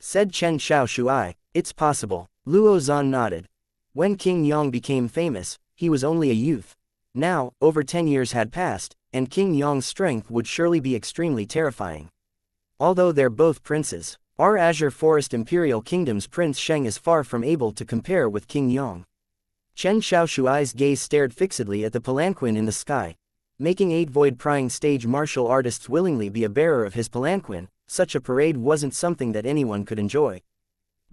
Said Chen Xiaoshui, it's possible. Luo Zan nodded. When King Yong became famous, he was only a youth. Now, over 10 years had passed, and King Yong's strength would surely be extremely terrifying. Although they're both princes, our Azure Forest Imperial Kingdom's Prince Sheng is far from able to compare with King Yong. Chen Xiaoshuai's gaze stared fixedly at the palanquin in the sky. Making 8 void-prying stage martial artists willingly be a bearer of his palanquin, such a parade wasn't something that anyone could enjoy.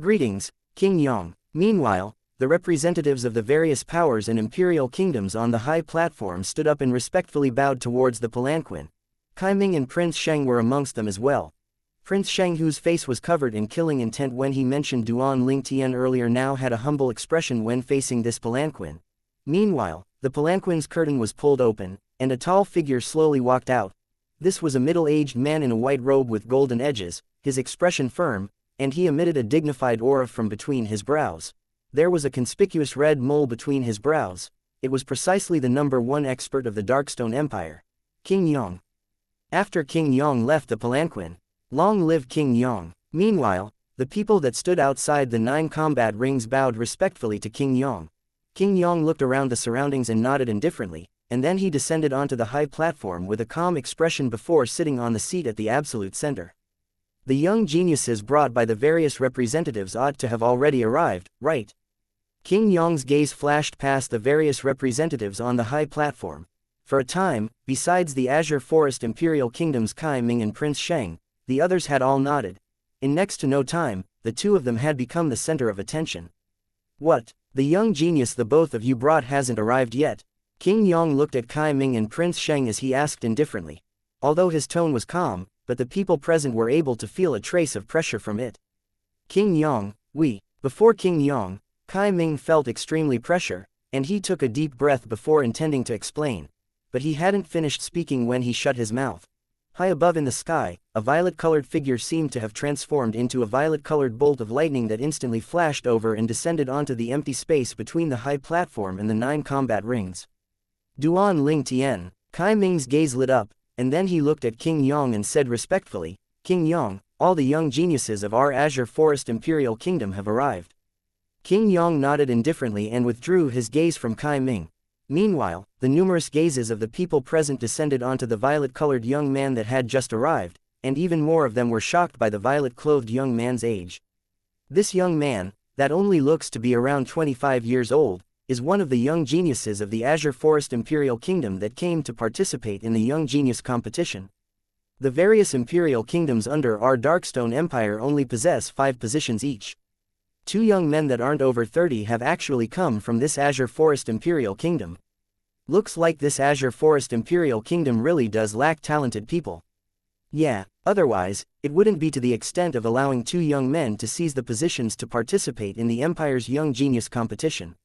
Greetings, King Yong. Meanwhile, the representatives of the various powers and imperial kingdoms on the high platform stood up and respectfully bowed towards the palanquin. Kai Ming and Prince Sheng were amongst them as well. Prince Sheng, whose face was covered in killing intent when he mentioned Duan Ling Tian earlier, now had a humble expression when facing this palanquin. Meanwhile, the palanquin's curtain was pulled open, and a tall figure slowly walked out. This was a middle-aged man in a white robe with golden edges, his expression firm, and he emitted a dignified aura from between his brows. There was a conspicuous red mole between his brows. It was precisely the #1 expert of the Darkstone Empire, King Yong. After King Yong left the palanquin, long live King Yong. Meanwhile, the people that stood outside the 9 combat rings bowed respectfully to King Yong. King Yong looked around the surroundings and nodded indifferently, and then he descended onto the high platform with a calm expression before sitting on the seat at the absolute center. The young geniuses brought by the various representatives ought to have already arrived, right? King Yong's gaze flashed past the various representatives on the high platform. For a time, besides the Azure Forest Imperial Kingdom's Kai Ming and Prince Sheng, the others had all nodded. In next to no time, the two of them had become the center of attention. What? The young genius the both of you brought hasn't arrived yet? King Yong looked at Kai Ming and Prince Sheng as he asked indifferently. Although his tone was calm, but the people present were able to feel a trace of pressure from it. King Yong, Before King Yong, Kai Ming felt extremely pressure, and he took a deep breath before intending to explain. But he hadn't finished speaking when he shut his mouth. High above in the sky, a violet-colored figure seemed to have transformed into a violet-colored bolt of lightning that instantly flashed over and descended onto the empty space between the high platform and the 9 combat rings. Duan Ling Tian. Kai Ming's gaze lit up, and then he looked at King Yong and said respectfully, King Yong, all the young geniuses of our Azure Forest Imperial Kingdom have arrived. King Yong nodded indifferently and withdrew his gaze from Kai Ming. Meanwhile, the numerous gazes of the people present descended onto the violet-colored young man that had just arrived, and even more of them were shocked by the violet-clothed young man's age. This young man, that only looks to be around 25 years old, is one of the young geniuses of the Azure Forest Imperial Kingdom that came to participate in the Young Genius competition. The various imperial kingdoms under our Darkstone Empire only possess 5 positions each. 2 young men that aren't over 30 have actually come from this Azure Forest Imperial Kingdom. Looks like this Azure Forest Imperial Kingdom really does lack talented people. Yeah, otherwise, it wouldn't be to the extent of allowing 2 young men to seize the positions to participate in the Empire's Young Genius competition.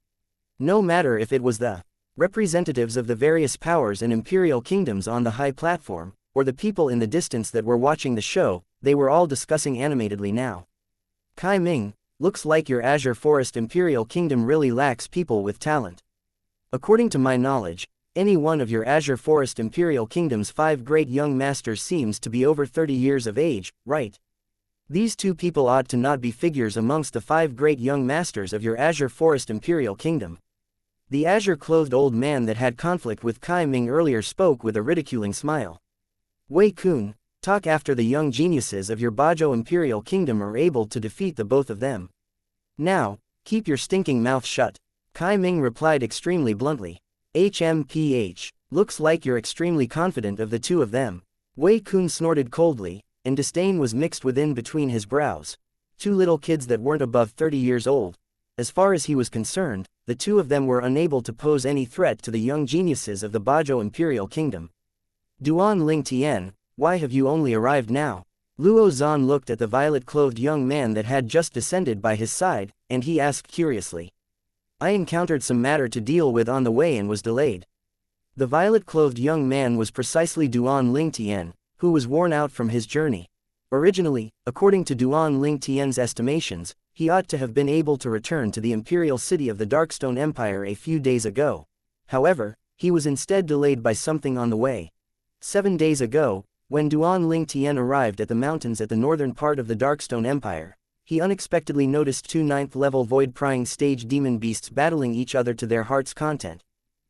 No matter if it was the representatives of the various powers and imperial kingdoms on the high platform, or the people in the distance that were watching the show, they were all discussing animatedly now. Kai Ming, looks like your Azure Forest Imperial Kingdom really lacks people with talent. According to my knowledge, any one of your Azure Forest Imperial Kingdom's 5 great young masters seems to be over 30 years of age, right? These 2 people ought to not be figures amongst the 5 great young masters of your Azure Forest Imperial Kingdom. The azure-clothed old man that had conflict with Kai Ming earlier spoke with a ridiculing smile. Wei Kun, talk after the young geniuses of your Bajo Imperial Kingdom are able to defeat the both of them. Now, keep your stinking mouth shut. Kai Ming replied extremely bluntly. HMPH, looks like you're extremely confident of the 2 of them. Wei Kun snorted coldly, and disdain was mixed within between his brows. 2 little kids that weren't above 30 years old. As far as he was concerned, the 2 of them were unable to pose any threat to the young geniuses of the Bajo Imperial Kingdom. Duan Ling Tian, why have you only arrived now? Luo Zan looked at the violet-clothed young man that had just descended by his side, and he asked curiously. I encountered some matter to deal with on the way and was delayed. The violet-clothed young man was precisely Duan Ling Tian, who was worn out from his journey. Originally, according to Duan Ling Tian's estimations, he ought to have been able to return to the imperial city of the Darkstone Empire a few days ago. However, he was instead delayed by something on the way. 7 days ago, when Duan Ling Tian arrived at the mountains at the northern part of the Darkstone Empire, he unexpectedly noticed two 9th-level void-prying stage demon beasts battling each other to their heart's content.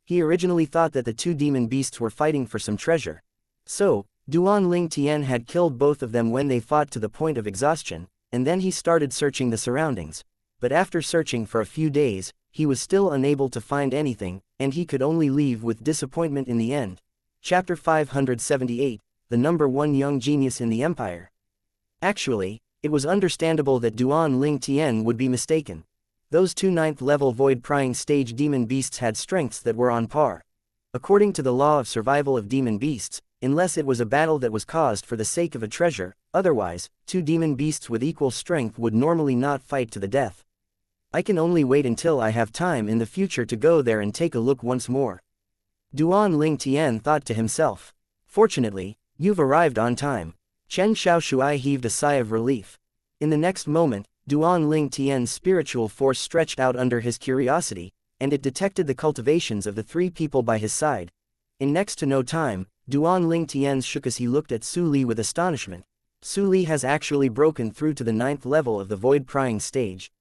He originally thought that the two demon beasts were fighting for some treasure. So, Duan Ling Tian had killed both of them when they fought to the point of exhaustion, and then he started searching the surroundings. But after searching for a few days, he was still unable to find anything, and he could only leave with disappointment in the end. Chapter 578, The Number 1 Young Genius in the Empire. Actually, it was understandable that Duan Ling Tian would be mistaken. Those two 9th-level void-prying stage demon beasts had strengths that were on par. According to the law of survival of demon beasts, unless it was a battle that was caused for the sake of a treasure, otherwise, two demon beasts with equal strength would normally not fight to the death. I can only wait until I have time in the future to go there and take a look once more. Duan Ling Tian thought to himself. Fortunately, you've arrived on time. Chen Xiaoshui heaved a sigh of relief. In the next moment, Duan Ling Tian's spiritual force stretched out under his curiosity, and it detected the cultivations of the three people by his side. In next to no time, Duan Ling Tian shook as he looked at Su Li with astonishment. Su Li has actually broken through to the 9th level of the void-prying stage.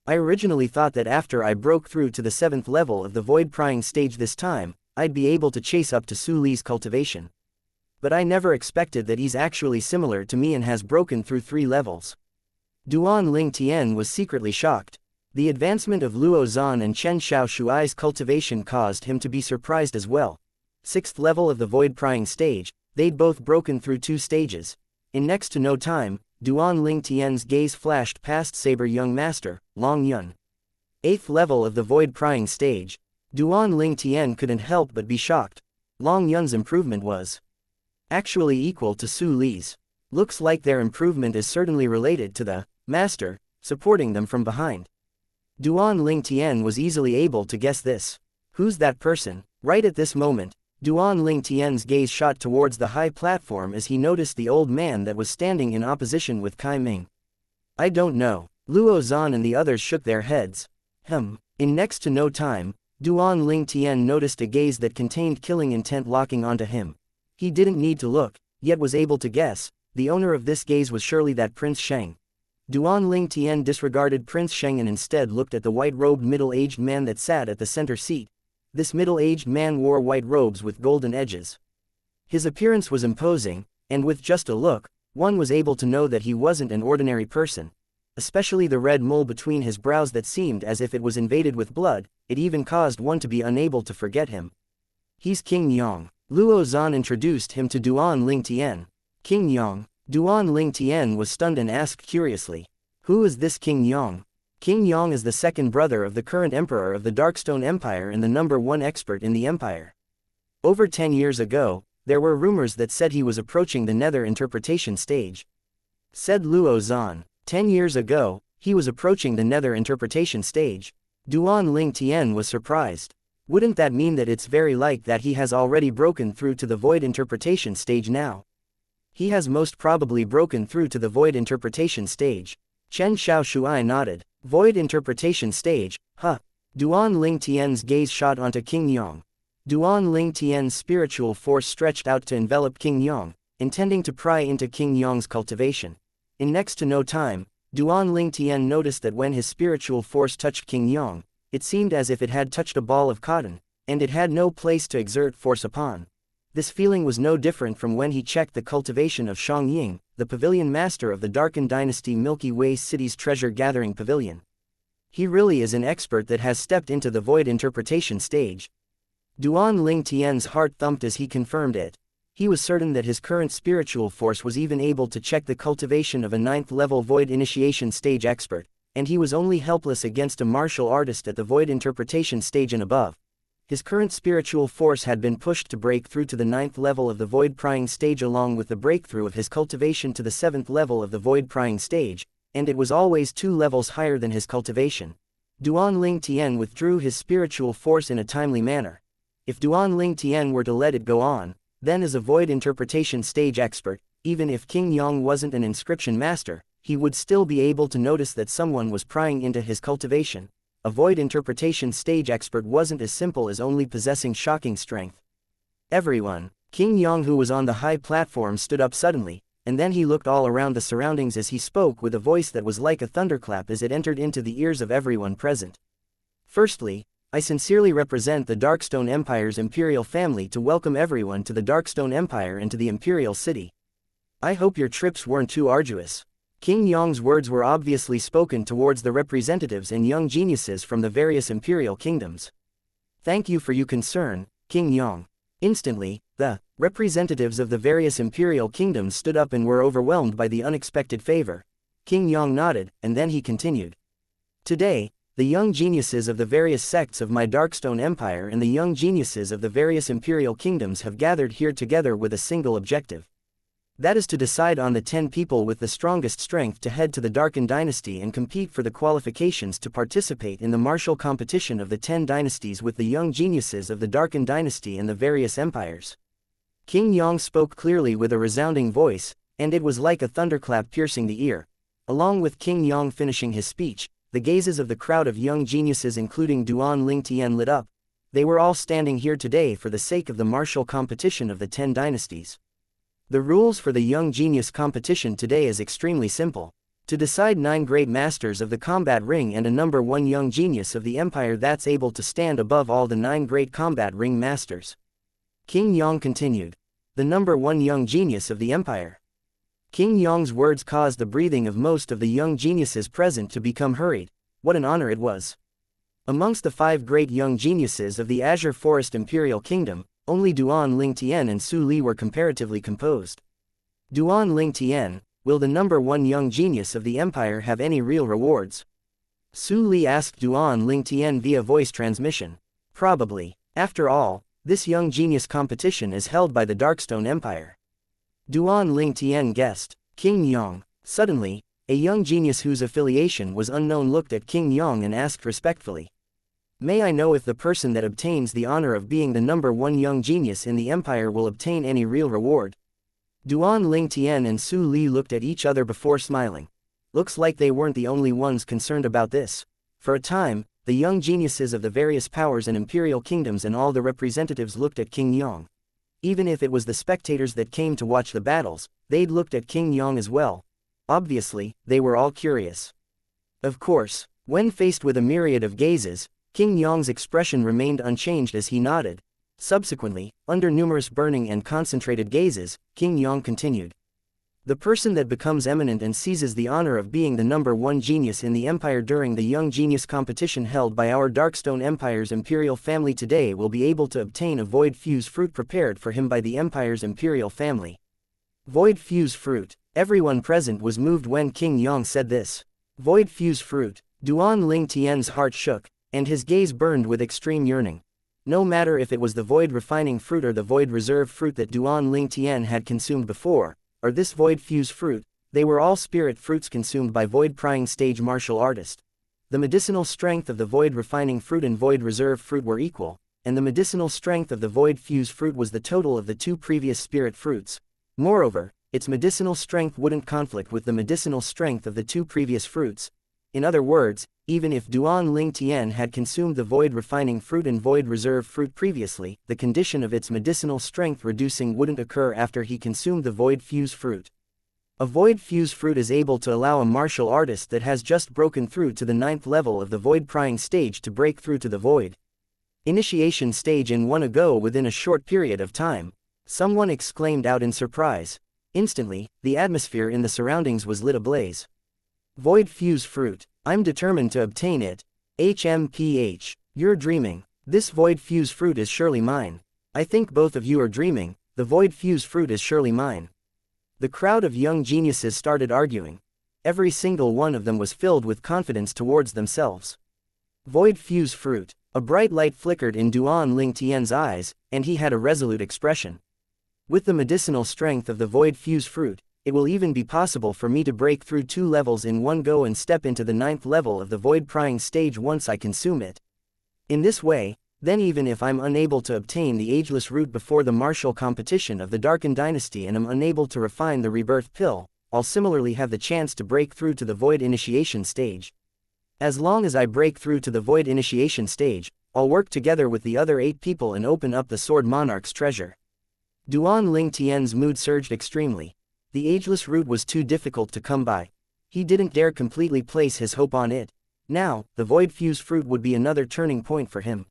I originally thought that after I broke through to the 7th level of the void-prying stage this time, I'd be able to chase up to Su Li's cultivation. But I never expected that he's actually similar to me and has broken through 3 levels. Duan Ling Tian was secretly shocked. The advancement of Luo Zan and Chen Xiaoshui's cultivation caused him to be surprised as well. 6th level of the void-prying stage, they'd both broken through 2 stages. In next to no time, Duan Ling Tian's gaze flashed past Saber Young Master, Long Yun. 8th level of the void-prying stage. Duan Ling Tian couldn't help but be shocked. Long Yun's improvement was actually equal to Su Li's. Looks like their improvement is certainly related to the master supporting them from behind. Duan Ling Tian was easily able to guess this. Who's that person? Right at this moment, Duan Ling Tian's gaze shot towards the high platform as he noticed the old man that was standing in opposition with Kai Ming. I don't know. Luo Zan and the others shook their heads. In next to no time, Duan Ling Tian noticed a gaze that contained killing intent locking onto him. He didn't need to look, yet was able to guess. The owner of this gaze was surely that Prince Sheng. Duan Ling Tian disregarded Prince Sheng and instead looked at the white-robed middle-aged man that sat at the center seat. This middle-aged man wore white robes with golden edges. His appearance was imposing, and with just a look, one was able to know that he wasn't an ordinary person. Especially the red mole between his brows that seemed as if it was invaded with blood, it even caused one to be unable to forget him. He's King Yang. Luo Zan introduced him to Duan Ling Tian. King Yang. Duan Ling Tian was stunned and asked curiously. Who is this King Yang? King Yang is the second brother of the current emperor of the Darkstone Empire and the number 1 expert in the empire. Over 10 years ago, there were rumors that said he was approaching the nether interpretation stage. Said Luo Zan. 10 years ago, he was approaching the nether interpretation stage. Duan Ling Tian was surprised. Wouldn't that mean that it's very likely that he has already broken through to the void interpretation stage now? He has most probably broken through to the void interpretation stage. Chen Xiaoshui nodded. Void interpretation stage, huh? Duan Ling Tian's gaze shot onto King Yang. Duan Ling Tian's spiritual force stretched out to envelop King Yang, intending to pry into King Yang's cultivation. In next to no time, Duan Ling Tian noticed that when his spiritual force touched King Yang, it seemed as if it had touched a ball of cotton, and it had no place to exert force upon. This feeling was no different from when he checked the cultivation of Shang Ying, the pavilion master of the Darkened Dynasty Milky Way City's treasure-gathering pavilion. He really is an expert that has stepped into the void interpretation stage. Duan Ling Tian's heart thumped as he confirmed it. He was certain that his current spiritual force was even able to check the cultivation of a 9th-level void initiation stage expert, and he was only helpless against a martial artist at the void interpretation stage and above. His current spiritual force had been pushed to break through to the 9th level of the void-prying stage along with the breakthrough of his cultivation to the 7th level of the void-prying stage, and it was always 2 levels higher than his cultivation. Duan Ling Tian withdrew his spiritual force in a timely manner. If Duan Ling Tian were to let it go on, then as a void interpretation stage expert, even if King Yang wasn't an inscription master, he would still be able to notice that someone was prying into his cultivation. A void interpretation stage expert wasn't as simple as only possessing shocking strength. Everyone. King Yang, who was on the high platform, stood up suddenly, and then he looked all around the surroundings as he spoke with a voice that was like a thunderclap as it entered into the ears of everyone present. Firstly, I sincerely represent the Darkstone Empire's imperial family to welcome everyone to the Darkstone Empire and to the Imperial City. I hope your trips weren't too arduous. King Yong's words were obviously spoken towards the representatives and young geniuses from the various imperial kingdoms. Thank you for your concern, King Yong. Instantly, the representatives of the various imperial kingdoms stood up and were overwhelmed by the unexpected favor. King Yong nodded, and then he continued. Today, the young geniuses of the various sects of my Darkstone Empire and the young geniuses of the various imperial kingdoms have gathered here together with a single objective. That is to decide on the 10 people with the strongest strength to head to the Darkened Dynasty and compete for the qualifications to participate in the martial competition of the 10 dynasties with the young geniuses of the Darkened Dynasty and the various empires. King Yong spoke clearly with a resounding voice, and it was like a thunderclap piercing the ear. Along with King Yong finishing his speech, the gazes of the crowd of young geniuses including Duan Lingtian lit up. They were all standing here today for the sake of the martial competition of the 10 dynasties. The rules for the Young Genius competition today is extremely simple. To decide 9 great masters of the combat ring and a number 1 young genius of the empire that's able to stand above all the 9 great combat ring masters. King Yong continued. The number 1 young genius of the empire. King Yong's words caused the breathing of most of the young geniuses present to become hurried. What an honor it was. Amongst the 5 great young geniuses of the Azure Forest Imperial Kingdom, only Duan Lingtian and Su Li were comparatively composed. Duan Lingtian, will the number 1 young genius of the empire have any real rewards? Su Li asked Duan Lingtian via voice transmission. Probably. After all, this young genius competition is held by the Darkstone Empire. Duan Lingtian guessed. King Yong. Suddenly, a young genius whose affiliation was unknown looked at King Yong and asked respectfully. May I know if the person that obtains the honor of being the number 1 young genius in the empire will obtain any real reward? Duan Lingtian and Su Li looked at each other before smiling. Looks like they weren't the only ones concerned about this. For a time, the young geniuses of the various powers and imperial kingdoms and all the representatives looked at King Yong. Even if it was the spectators that came to watch the battles, they'd looked at King Yong as well. Obviously, they were all curious. Of course, when faced with a myriad of gazes, King Yong's expression remained unchanged as he nodded. Subsequently, under numerous burning and concentrated gazes, King Yong continued. The person that becomes eminent and seizes the honor of being the number 1 genius in the empire during the Young Genius competition held by our Darkstone Empire's imperial family today will be able to obtain a Void Fuse fruit prepared for him by the empire's imperial family. Void Fuse fruit. Everyone present was moved when King Yong said this. Void Fuse fruit. Duan Lingtian's heart shook, and his gaze burned with extreme yearning. No matter if it was the Void Refining fruit or the Void Reserve fruit that Duan Lingtian had consumed before, or this Void Fuse fruit, they were all spirit fruits consumed by Void Prying stage martial artist. The medicinal strength of the Void Refining fruit and Void Reserve fruit were equal, and the medicinal strength of the Void Fuse fruit was the total of the 2 previous spirit fruits. Moreover, its medicinal strength wouldn't conflict with the medicinal strength of the 2 previous fruits. In other words, even if Duan Lingtian had consumed the Void Refining fruit and Void Reserve fruit previously, the condition of its medicinal strength reducing wouldn't occur after he consumed the Void Fuse fruit. A Void Fuse fruit is able to allow a martial artist that has just broken through to the 9th level of the Void Prying stage to break through to the Void Initiation stage in one go within a short period of time. Someone exclaimed out in surprise. Instantly, the atmosphere in the surroundings was lit ablaze. Void Fuse fruit. I'm determined to obtain it. HMPH. You're dreaming. This Void Fuse fruit is surely mine. I think both of you are dreaming. The Void Fuse fruit is surely mine. The crowd of young geniuses started arguing. Every single one of them was filled with confidence towards themselves. Void Fuse fruit. A bright light flickered in Duan Lingtian's eyes, and he had a resolute expression. With the medicinal strength of the Void Fuse fruit, it will even be possible for me to break through 2 levels in one go and step into the 9th level of the Void Prying stage once I consume it. In this way, then even if I'm unable to obtain the ageless root before the martial competition of the Darkened Dynasty and am unable to refine the rebirth pill, I'll similarly have the chance to break through to the Void Initiation stage. As long as I break through to the Void Initiation stage, I'll work together with the other 8 people and open up the Sword Monarch's treasure. Duan Lingtian's mood surged extremely. The ageless root was too difficult to come by. He didn't dare completely place his hope on it. Now, the void fuse fruit would be another turning point for him.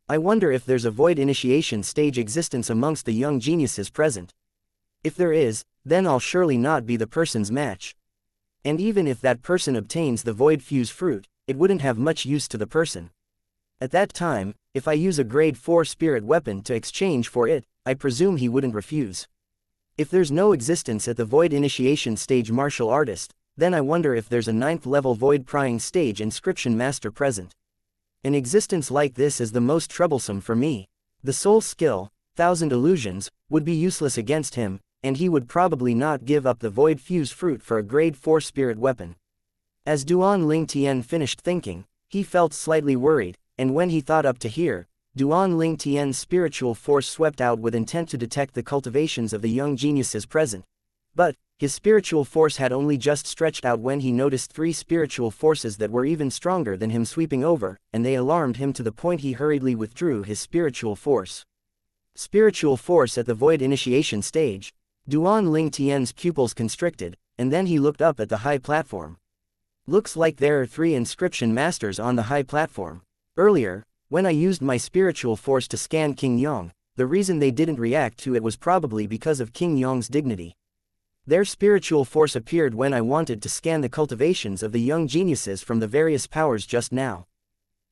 I wonder if there's a void initiation stage existence amongst the young geniuses present. If there is, then I'll surely not be the person's match. And even if that person obtains the void fuse fruit, it wouldn't have much use to the person. At that time, if I use a grade 4 spirit weapon to exchange for it, I presume he wouldn't refuse. If there's no existence at the void initiation stage martial artist, then I wonder if there's a 9th level void prying stage inscription master present. An existence like this is the most troublesome for me. The soul skill, 1000 illusions, would be useless against him, and he would probably not give up the void fuse fruit for a grade 4 spirit weapon. As Duan Ling Tian finished thinking, he felt slightly worried, and when he thought up to here, Duan Ling Tian's spiritual force swept out with intent to detect the cultivations of the young geniuses present. But, his spiritual force had only just stretched out when he noticed 3 spiritual forces that were even stronger than him sweeping over, and they alarmed him to the point he hurriedly withdrew his spiritual force. Spiritual force at the void initiation stage. Duan Ling Tian's pupils constricted, and then he looked up at the high platform. Looks like there are 3 inscription masters on the high platform. Earlier, when I used my spiritual force to scan King Yong, the reason they didn't react to it was probably because of King Yong's dignity. Their spiritual force appeared when I wanted to scan the cultivations of the young geniuses from the various powers just now.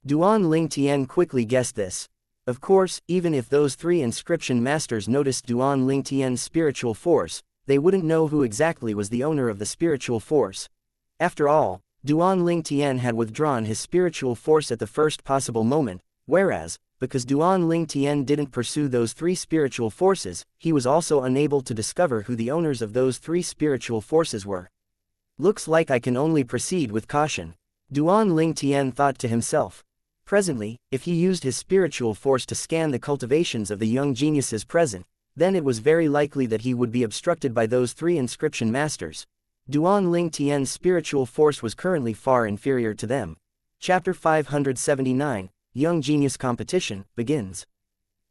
Duan Ling Tian quickly guessed this. Of course, even if those 3 inscription masters noticed Duan Ling Tian's spiritual force, they wouldn't know who exactly was the owner of the spiritual force. After all, Duan Ling Tian had withdrawn his spiritual force at the first possible moment, whereas, because Duan Ling Tian didn't pursue those 3 spiritual forces, he was also unable to discover who the owners of those 3 spiritual forces were. Looks like I can only proceed with caution. Duan Ling Tian thought to himself. Presently, if he used his spiritual force to scan the cultivations of the young geniuses present, then it was very likely that he would be obstructed by those 3 inscription masters. Duan Ling Tian's spiritual force was currently far inferior to them. Chapter 579, Young Genius Competition, begins.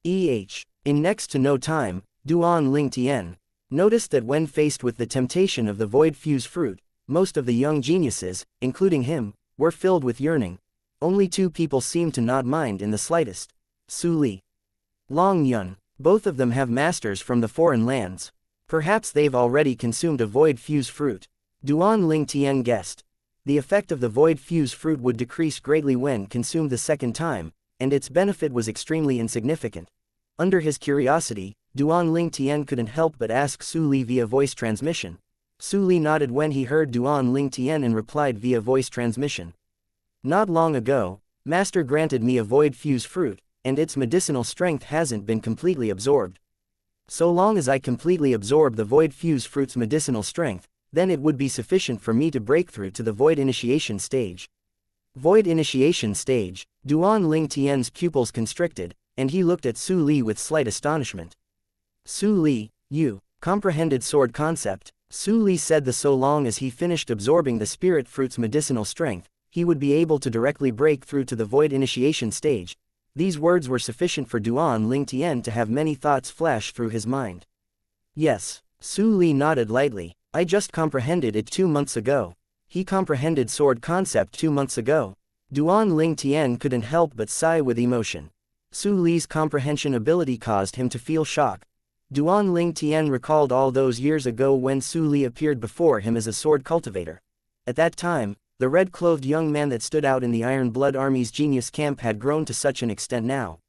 In next to no time, Duan Ling Tian noticed that when faced with the temptation of the void fuse fruit, most of the young geniuses, including him, were filled with yearning. Only 2 people seemed to not mind in the slightest. Su Li, Long Yun, both of them have masters from the foreign lands. Perhaps they've already consumed a void fuse fruit. Duan Ling Tian guessed. The effect of the void fuse fruit would decrease greatly when consumed the second time, and its benefit was extremely insignificant. Under his curiosity, Duan Ling Tian couldn't help but ask Su Li via voice transmission. Su Li nodded when he heard Duan Ling Tian and replied via voice transmission. Not long ago, Master granted me a void fuse fruit, and its medicinal strength hasn't been completely absorbed. So long as I completely absorb the void fuse fruit's medicinal strength, then it would be sufficient for me to break through to the void initiation stage. Void initiation stage. Duan Ling Tian's pupils constricted, and he looked at Su Li with slight astonishment. Su Li, you comprehended sword concept. Su Li said that so long as he finished absorbing the spirit fruit's medicinal strength, he would be able to directly break through to the void initiation stage. These words were sufficient for Duan Ling Tian to have many thoughts flash through his mind. Yes, Su Li nodded lightly. I just comprehended it 2 months ago. He comprehended sword concept 2 months ago. Duan Ling Tian couldn't help but sigh with emotion. Su Li's comprehension ability caused him to feel shock. Duan Ling Tian recalled all those years ago when Su Li appeared before him as a sword cultivator. At that time, the red-clothed young man that stood out in the Iron Blood Army's genius camp had grown to such an extent now.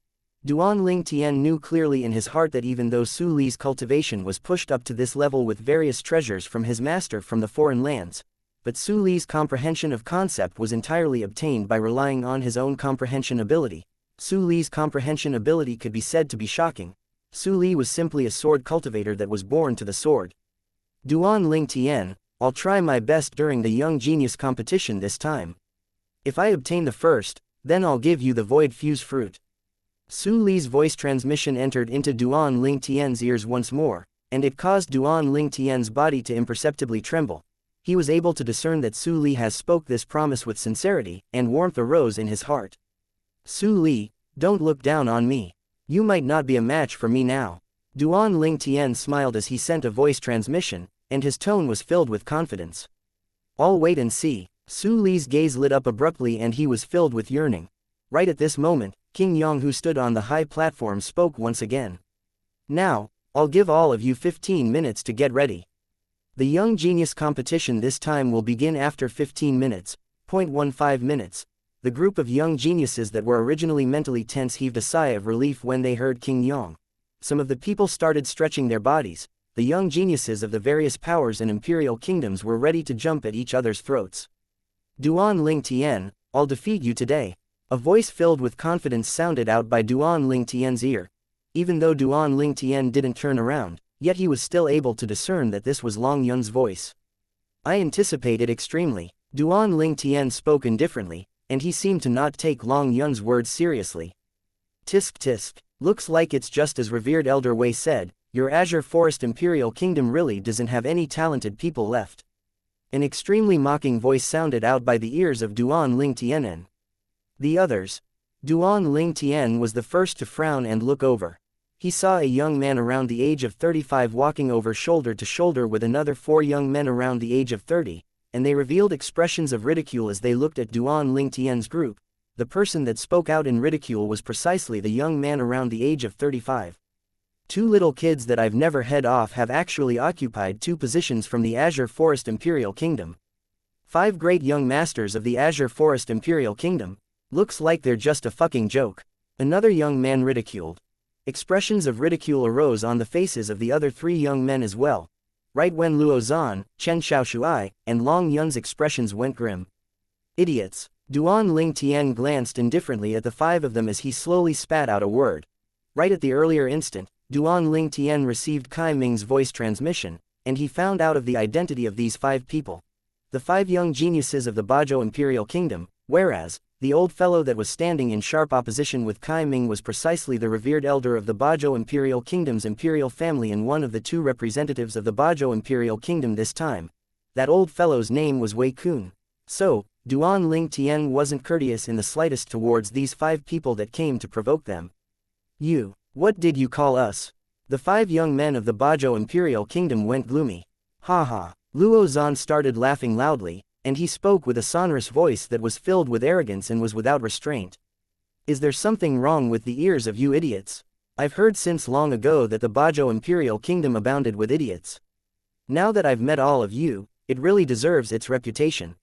Duan Ling Tian knew clearly in his heart that even though Su Li's cultivation was pushed up to this level with various treasures from his master from the foreign lands, but Su Li's comprehension of concept was entirely obtained by relying on his own comprehension ability. Su Li's comprehension ability could be said to be shocking. Su Li was simply a sword cultivator that was born to the sword. Duan Ling Tian, I'll try my best during the Young Genius competition this time. If I obtain the first, then I'll give you the void fuse fruit. Su Li's voice transmission entered into Duan Ling Tian's ears once more, and it caused Duan Ling Tian's body to imperceptibly tremble. He was able to discern that Su Li has spoke this promise with sincerity, and warmth arose in his heart. Su Li, don't look down on me. You might not be a match for me now. Duan Ling Tian smiled as he sent a voice transmission, and his tone was filled with confidence. "I'll wait and see." Su Li's gaze lit up abruptly and he was filled with yearning. Right at this moment, King Yong, who stood on the high platform, spoke once again. "Now, I'll give all of you 15 minutes to get ready. The Young Genius competition this time will begin after 15 minutes, 0.15 minutes. The group of young geniuses that were originally mentally tense heaved a sigh of relief when they heard King Yong. Some of the people started stretching their bodies. The young geniuses of the various powers and imperial kingdoms were ready to jump at each other's throats. "Duan Ling Tian, I'll defeat you today." A voice filled with confidence sounded out by Duan Ling Tian's ear. Even though Duan Ling Tian didn't turn around, yet he was still able to discern that this was Long Yun's voice. "I anticipate it extremely." Duan Ling Tian spoke indifferently, and he seemed to not take Long Yun's words seriously. "Tisk tisk, looks like it's just as revered Elder Wei said, your Azure Forest Imperial Kingdom really doesn't have any talented people left." An extremely mocking voice sounded out by the ears of Duan Ling Tian. The others. Duan Ling Tian was the first to frown and look over. He saw a young man around the age of 35 walking over shoulder to shoulder with another 4 young men around the age of 30, and they revealed expressions of ridicule as they looked at Duan Ling Tian's group. The person that spoke out in ridicule was precisely the young man around the age of 35. "Two little kids that I've never head off have actually occupied 2 positions from the Azure Forest Imperial Kingdom. 5 great young masters of the Azure Forest Imperial Kingdom. Looks like they're just a fucking joke." Another young man ridiculed. Expressions of ridicule arose on the faces of the other 3 young men as well. Right when Luo Zan, Chen Xiaoshuai, and Long Yun's expressions went grim. "Idiots." Duan Ling Tian glanced indifferently at the 5 of them as he slowly spat out a word. Right at the earlier instant, Duan Ling Tian received Kai Ming's voice transmission, and he found out of the identity of these 5 people. The 5 young geniuses of the Bajou Imperial Kingdom, whereas, the old fellow that was standing in sharp opposition with Kai Ming was precisely the revered elder of the Bajou Imperial Kingdom's imperial family and one of the 2 representatives of the Bajou Imperial Kingdom this time. That old fellow's name was Wei Kun. So, Duan Ling Tian wasn't courteous in the slightest towards these 5 people that came to provoke them. "You, what did you call us?" The 5 young men of the Bajou Imperial Kingdom went gloomy. "Ha ha." Luo Zan started laughing loudly, and he spoke with a sonorous voice that was filled with arrogance and was without restraint. "Is there something wrong with the ears of you idiots? I've heard since long ago that the Bajou Imperial Kingdom abounded with idiots. Now that I've met all of you, it really deserves its reputation."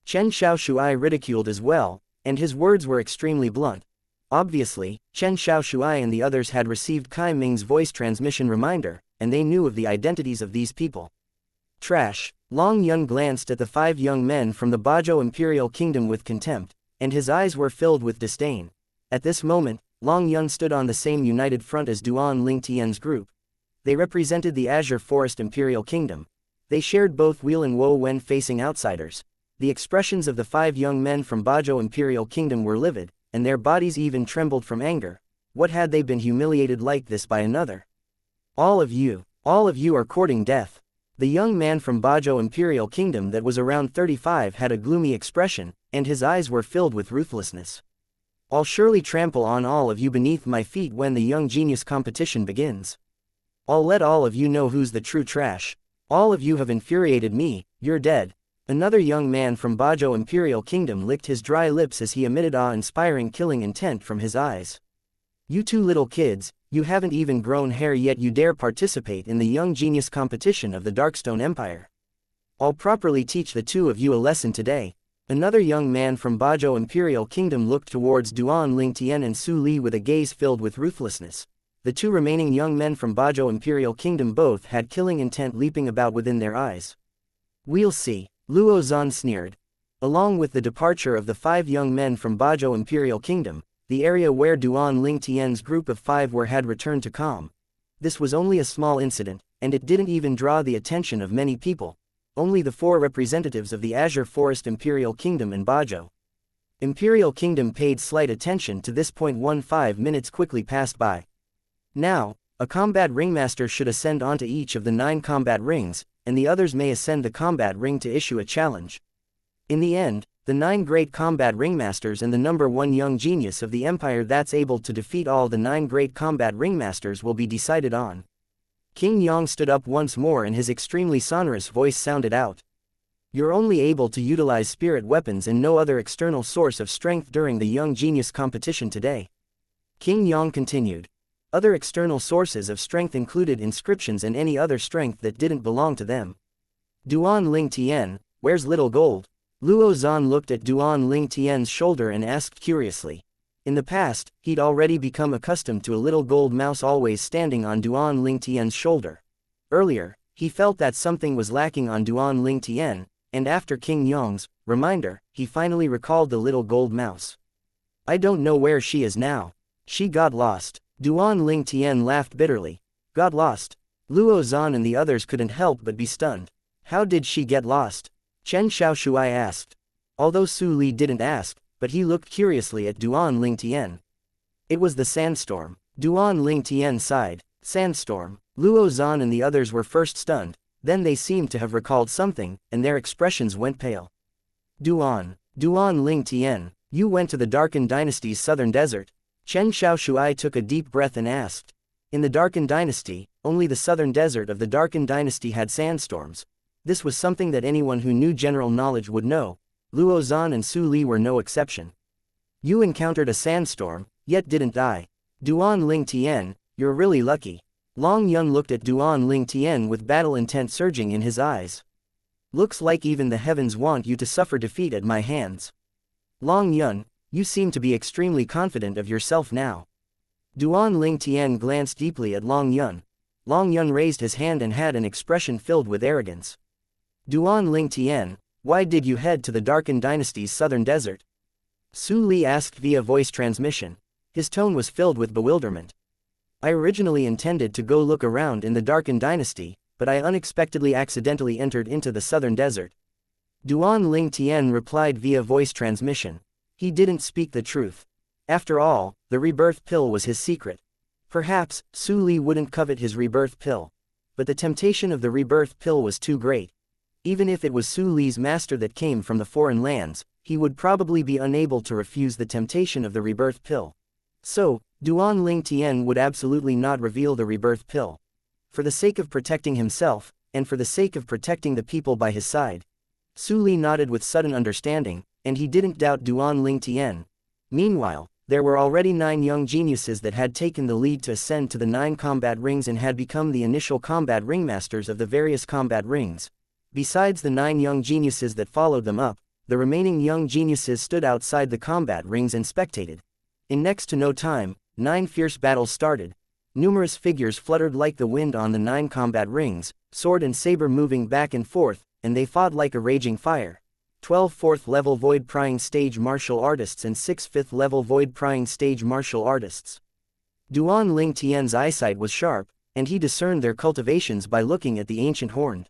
Chen Xiaoshuai ridiculed as well, and his words were extremely blunt. Obviously, Chen Xiaoshuai and the others had received Kai Ming's voice transmission reminder, and they knew of the identities of these people. "Trash." Long Yun glanced at the 5 young men from the Bajou Imperial Kingdom with contempt, and his eyes were filled with disdain. At this moment, Long Yun stood on the same united front as Duan Ling Tian's group. They represented the Azure Forest Imperial Kingdom. They shared both Wheel and Woe when facing outsiders. The expressions of the 5 young men from Bajou Imperial Kingdom were livid, and their bodies even trembled from anger. What had they been humiliated like this by another? All of you are courting death." The young man from Bajou Imperial Kingdom that was around 35 had a gloomy expression, and his eyes were filled with ruthlessness. "I'll surely trample on all of you beneath my feet when the Young Genius competition begins. I'll let all of you know who's the true trash. All of you have infuriated me, you're dead." Another young man from Bajou Imperial Kingdom licked his dry lips as he emitted awe-inspiring killing intent from his eyes. "You 2 little kids, you haven't even grown hair yet, you dare participate in the Young Genius competition of the Darkstone Empire. I'll properly teach the 2 of you a lesson today." Another young man from Bajou Imperial Kingdom looked towards Duan Ling Tian and Su Li with a gaze filled with ruthlessness. The 2 remaining young men from Bajou Imperial Kingdom both had killing intent leaping about within their eyes. "We'll see." Luo Zan sneered. Along with the departure of the 5 young men from Bajou Imperial Kingdom, the area where Duan Ling Tian's group of 5 were had returned to calm. This was only a small incident, and it didn't even draw the attention of many people. Only the 4 representatives of the Azure Forest Imperial Kingdom and Bajou Imperial Kingdom paid slight attention to this. 15 minutes quickly passed by. Now, a combat ringmaster should ascend onto each of the 9 combat rings, and the others may ascend the combat ring to issue a challenge. In the end, the 9 great combat ringmasters and the number 1 young genius of the empire that's able to defeat all the 9 great combat ringmasters will be decided on. King Yang stood up once more and his extremely sonorous voice sounded out. You're only able to utilize spirit weapons and no other external source of strength during the young genius competition today. King Yang continued. Other external sources of strength included inscriptions and any other strength that didn't belong to them. Duan Ling Tian, where's little gold? Luo Zhan looked at Duan Ling Tian's shoulder and asked curiously. In the past, he'd already become accustomed to a little gold mouse always standing on Duan Ling Tian's shoulder. Earlier, he felt that something was lacking on Duan Ling Tian, and after King Yang's reminder, he finally recalled the little gold mouse. I don't know where she is now. She got lost. Duan Ling Tian laughed bitterly. Got lost? Luo Zhan and the others couldn't help but be stunned. How did she get lost? Chen Xiaoshuai asked. Although Su Li didn't ask, but he looked curiously at Duan Ling Tian. It was the sandstorm. Duan Ling Tian sighed. Sandstorm. Luo Zhan and the others were first stunned, then they seemed to have recalled something, and their expressions went pale. Duan Ling Tian, you went to the Darkened Dynasty's southern desert? Chen Xiaoshuai took a deep breath and asked. In the Darkened Dynasty, only the southern desert of the Darkened Dynasty had sandstorms. This was something that anyone who knew general knowledge would know. Luo Zhan and Su Li were no exception. You encountered a sandstorm, yet didn't die. Duan Ling Tian, you're really lucky. Long Yun looked at Duan Ling Tian with battle intent surging in his eyes. Looks like even the heavens want you to suffer defeat at my hands. Long Yun, you seem to be extremely confident of yourself now. Duan Ling Tian glanced deeply at Long Yun. Long Yun raised his hand and had an expression filled with arrogance. Duan Ling Tian, why did you head to the Darkened Dynasty's southern desert? Su Li asked via voice transmission. His tone was filled with bewilderment. I originally intended to go look around in the Darkened Dynasty, but I unexpectedly accidentally entered into the southern desert. Duan Ling Tian replied via voice transmission. He didn't speak the truth. After all, the rebirth pill was his secret. Perhaps, Su Li wouldn't covet his rebirth pill. But the temptation of the rebirth pill was too great. Even if it was Su Li's master that came from the foreign lands, he would probably be unable to refuse the temptation of the rebirth pill. So, Duan Ling Tian would absolutely not reveal the rebirth pill. For the sake of protecting himself, and for the sake of protecting the people by his side. Su Li nodded with sudden understanding, and he didn't doubt Duan Ling Tian. Meanwhile, there were already 9 young geniuses that had taken the lead to ascend to the 9 combat rings and had become the initial combat ringmasters of the various combat rings. Besides the 9 young geniuses that followed them up, the remaining young geniuses stood outside the combat rings and spectated. In next to no time, 9 fierce battles started. Numerous figures fluttered like the wind on the 9 combat rings, sword and saber moving back and forth, and they fought like a raging fire. 12 4th level void prying stage martial artists and 6 5th level void prying stage martial artists. Duan Ling Tian's eyesight was sharp, and he discerned their cultivations by looking at the ancient horned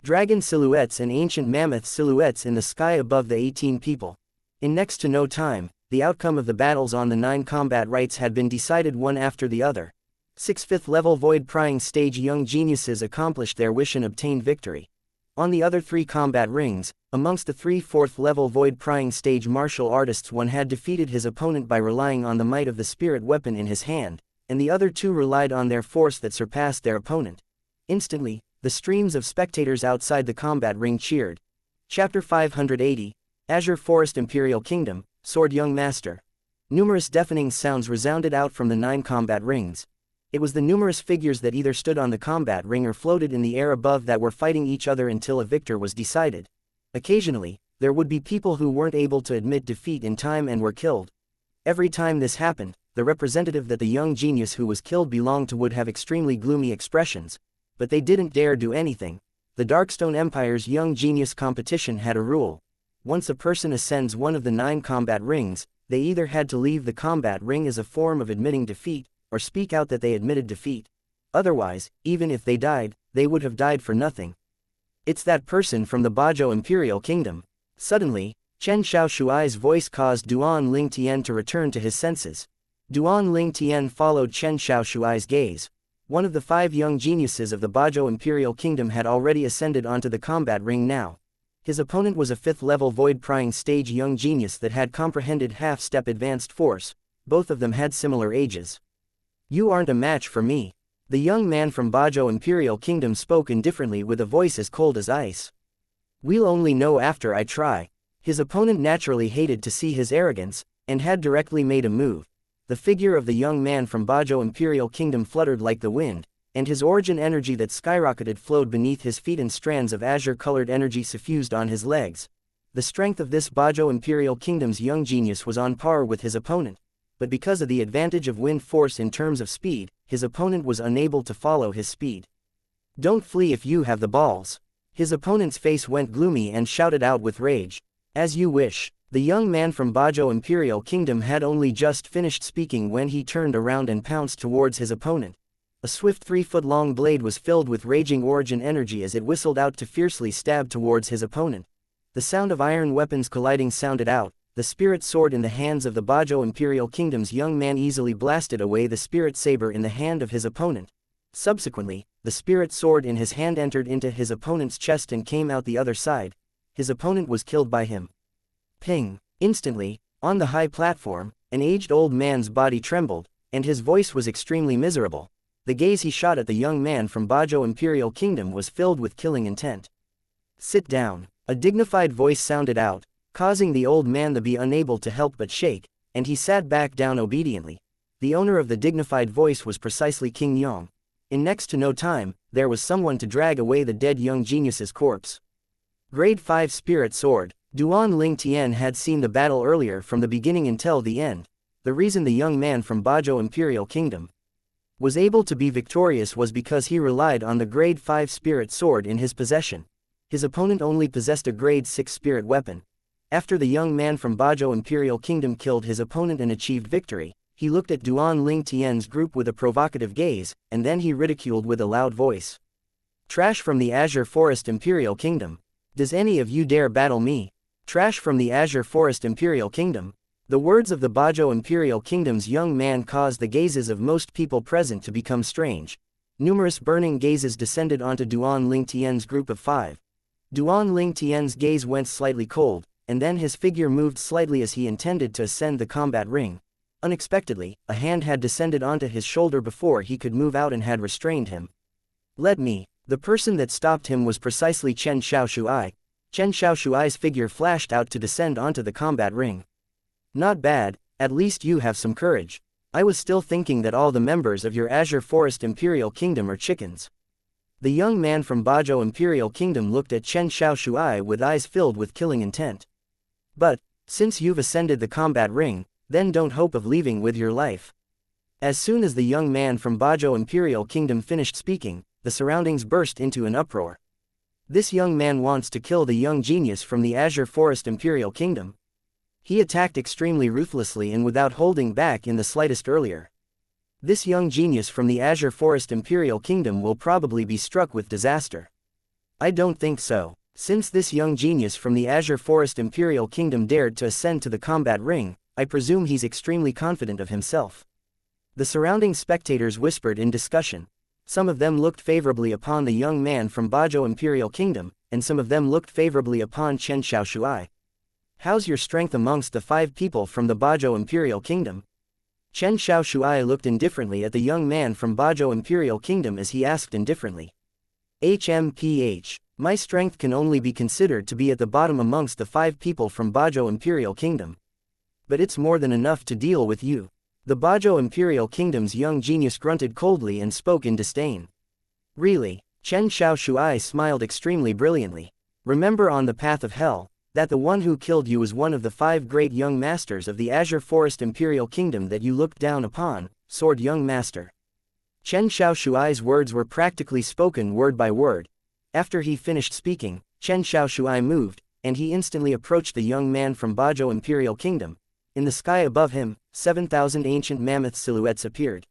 dragon silhouettes and ancient mammoth silhouettes in the sky above the 18 people. In next to no time, the outcome of the battles on the 9 combat rites had been decided one after the other. 6 5th level void prying stage young geniuses accomplished their wish and obtained victory. On the other 3 combat rings, amongst the 3 4th level void prying stage martial artists, one had defeated his opponent by relying on the might of the spirit weapon in his hand, and the other 2 relied on their force that surpassed their opponent. Instantly, the streams of spectators outside the combat ring cheered. Chapter 580, Azure Forest Imperial Kingdom, Sword Young Master. Numerous deafening sounds resounded out from the 9 combat rings. It was the numerous figures that either stood on the combat ring or floated in the air above that were fighting each other until a victor was decided. Occasionally, there would be people who weren't able to admit defeat in time and were killed. Every time this happened, the representative that the young genius who was killed belonged to would have extremely gloomy expressions. But they didn't dare do anything. The Darkstone Empire's young genius competition had a rule. Once a person ascends one of the 9 combat rings, they either had to leave the combat ring as a form of admitting defeat, or speak out that they admitted defeat. Otherwise, even if they died, they would have died for nothing. It's that person from the Bajo Imperial Kingdom. Suddenly, Chen Xiaoshuai's voice caused Duan Ling Tian to return to his senses. Duan Ling Tian followed Chen Xiaoshuai's gaze. One of the 5 young geniuses of the Bajo Imperial Kingdom had already ascended onto the combat ring now. His opponent was a 5th level void prying stage young genius that had comprehended half-step advanced force. Both of them had similar ages. You aren't a match for me. The young man from Bajo Imperial Kingdom spoke indifferently with a voice as cold as ice. We'll only know after I try. His opponent naturally hated to see his arrogance, and had directly made a move. The figure of the young man from Bajo Imperial Kingdom fluttered like the wind, and his origin energy that skyrocketed flowed beneath his feet and strands of azure-colored energy suffused on his legs. The strength of this Bajo Imperial Kingdom's young genius was on par with his opponent, but because of the advantage of wind force in terms of speed, his opponent was unable to follow his speed. Don't flee if you have the balls. His opponent's face went gloomy and shouted out with rage. As you wish. The young man from Bajo Imperial Kingdom had only just finished speaking when he turned around and pounced towards his opponent. A swift 3-foot-long blade was filled with raging origin energy as it whistled out to fiercely stab towards his opponent. The sound of iron weapons colliding sounded out. The spirit sword in the hands of the Bajo Imperial Kingdom's young man easily blasted away the spirit saber in the hand of his opponent. Subsequently, the spirit sword in his hand entered into his opponent's chest and came out the other side. His opponent was killed by him. Ping! Instantly, on the high platform, an aged old man's body trembled, and his voice was extremely miserable. The gaze he shot at the young man from Bajo Imperial Kingdom was filled with killing intent. Sit down. A dignified voice sounded out, causing the old man to be unable to help but shake, and he sat back down obediently. The owner of the dignified voice was precisely King Yong. In next to no time, there was someone to drag away the dead young genius's corpse. Grade 5 Spirit Sword. Duan Ling Tian had seen the battle earlier from the beginning until the end. The reason the young man from Bajo Imperial Kingdom was able to be victorious was because he relied on the Grade 5 Spirit Sword in his possession. His opponent only possessed a Grade 6 Spirit weapon. After the young man from Bajo Imperial Kingdom killed his opponent and achieved victory, he looked at Duan Ling Tian's group with a provocative gaze, and then he ridiculed with a loud voice. Trash from the Azure Forest Imperial Kingdom. Does any of you dare battle me? Trash from the Azure Forest Imperial Kingdom. The words of the Bajo Imperial Kingdom's young man caused the gazes of most people present to become strange. Numerous burning gazes descended onto Duan Ling Tian's group of 5. Duan Ling Tian's gaze went slightly cold, and then his figure moved slightly as he intended to ascend the combat ring. Unexpectedly, a hand had descended onto his shoulder before he could move out and had restrained him. Let me. The person that stopped him was precisely Chen Xiaoshuai. Chen Xiaoshuai's figure flashed out to descend onto the combat ring. Not bad, at least you have some courage. I was still thinking that all the members of your Azure Forest Imperial Kingdom are chickens. The young man from Bajo Imperial Kingdom looked at Chen Xiaoshuai with eyes filled with killing intent. But, since you've ascended the combat ring, then don't hope of leaving with your life. As soon as the young man from Bajo Imperial Kingdom finished speaking, the surroundings burst into an uproar. This young man wants to kill the young genius from the Azure Forest Imperial Kingdom. He attacked extremely ruthlessly and without holding back in the slightest earlier. This young genius from the Azure Forest Imperial Kingdom will probably be struck with disaster. I don't think so. Since this young genius from the Azure Forest Imperial Kingdom dared to ascend to the combat ring, I presume he's extremely confident of himself. The surrounding spectators whispered in discussion. Some of them looked favorably upon the young man from Bajo Imperial Kingdom, and some of them looked favorably upon Chen Xiaoshuai. How's your strength amongst the 5 people from the Bajo Imperial Kingdom? Chen Xiaoshuai looked indifferently at the young man from Bajo Imperial Kingdom as he asked indifferently. HMPH. My strength can only be considered to be at the bottom amongst the 5 people from Bajo Imperial Kingdom. But it's more than enough to deal with you. The Bajo Imperial Kingdom's young genius grunted coldly and spoke in disdain. Really? Chen Xiaoshuai smiled extremely brilliantly. Remember on the path of hell, that the one who killed you was one of the 5 great young masters of the Azure Forest Imperial Kingdom that you looked down upon, Sword Young Master. Chen Xiaoshuai's words were practically spoken word by word. After he finished speaking, Chen Xiaoshuai moved, and he instantly approached the young man from Bajo Imperial Kingdom. In the sky above him, 7,000 ancient mammoth silhouettes appeared.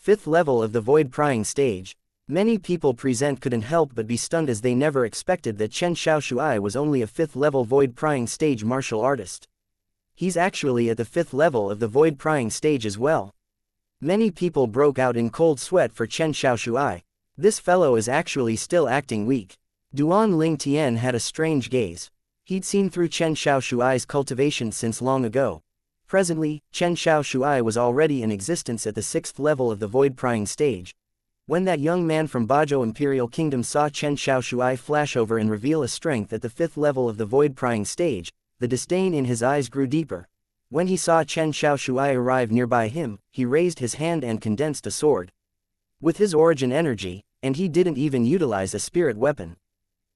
5th level of the void prying stage. Many people present couldn't help but be stunned as they never expected that Chen Xiaoshuai was only a 5th level void prying stage martial artist. He's actually at the 5th level of the void prying stage as well. Many people broke out in cold sweat for Chen Xiaoshuai. This fellow is actually still acting weak. Duan Ling Tian had a strange gaze. He'd seen through Chen Xiaoshuai's cultivation since long ago. Presently, Chen Xiaoshuai was already in existence at the 6th level of the void prying stage. When that young man from Bajo Imperial Kingdom saw Xianxia Shuai flash over and reveal a strength at the 5th level of the void-prying stage, the disdain in his eyes grew deeper. When he saw Xianxia Shuai arrive nearby him, he raised his hand and condensed a sword. With his origin energy, and he didn't even utilize a spirit weapon.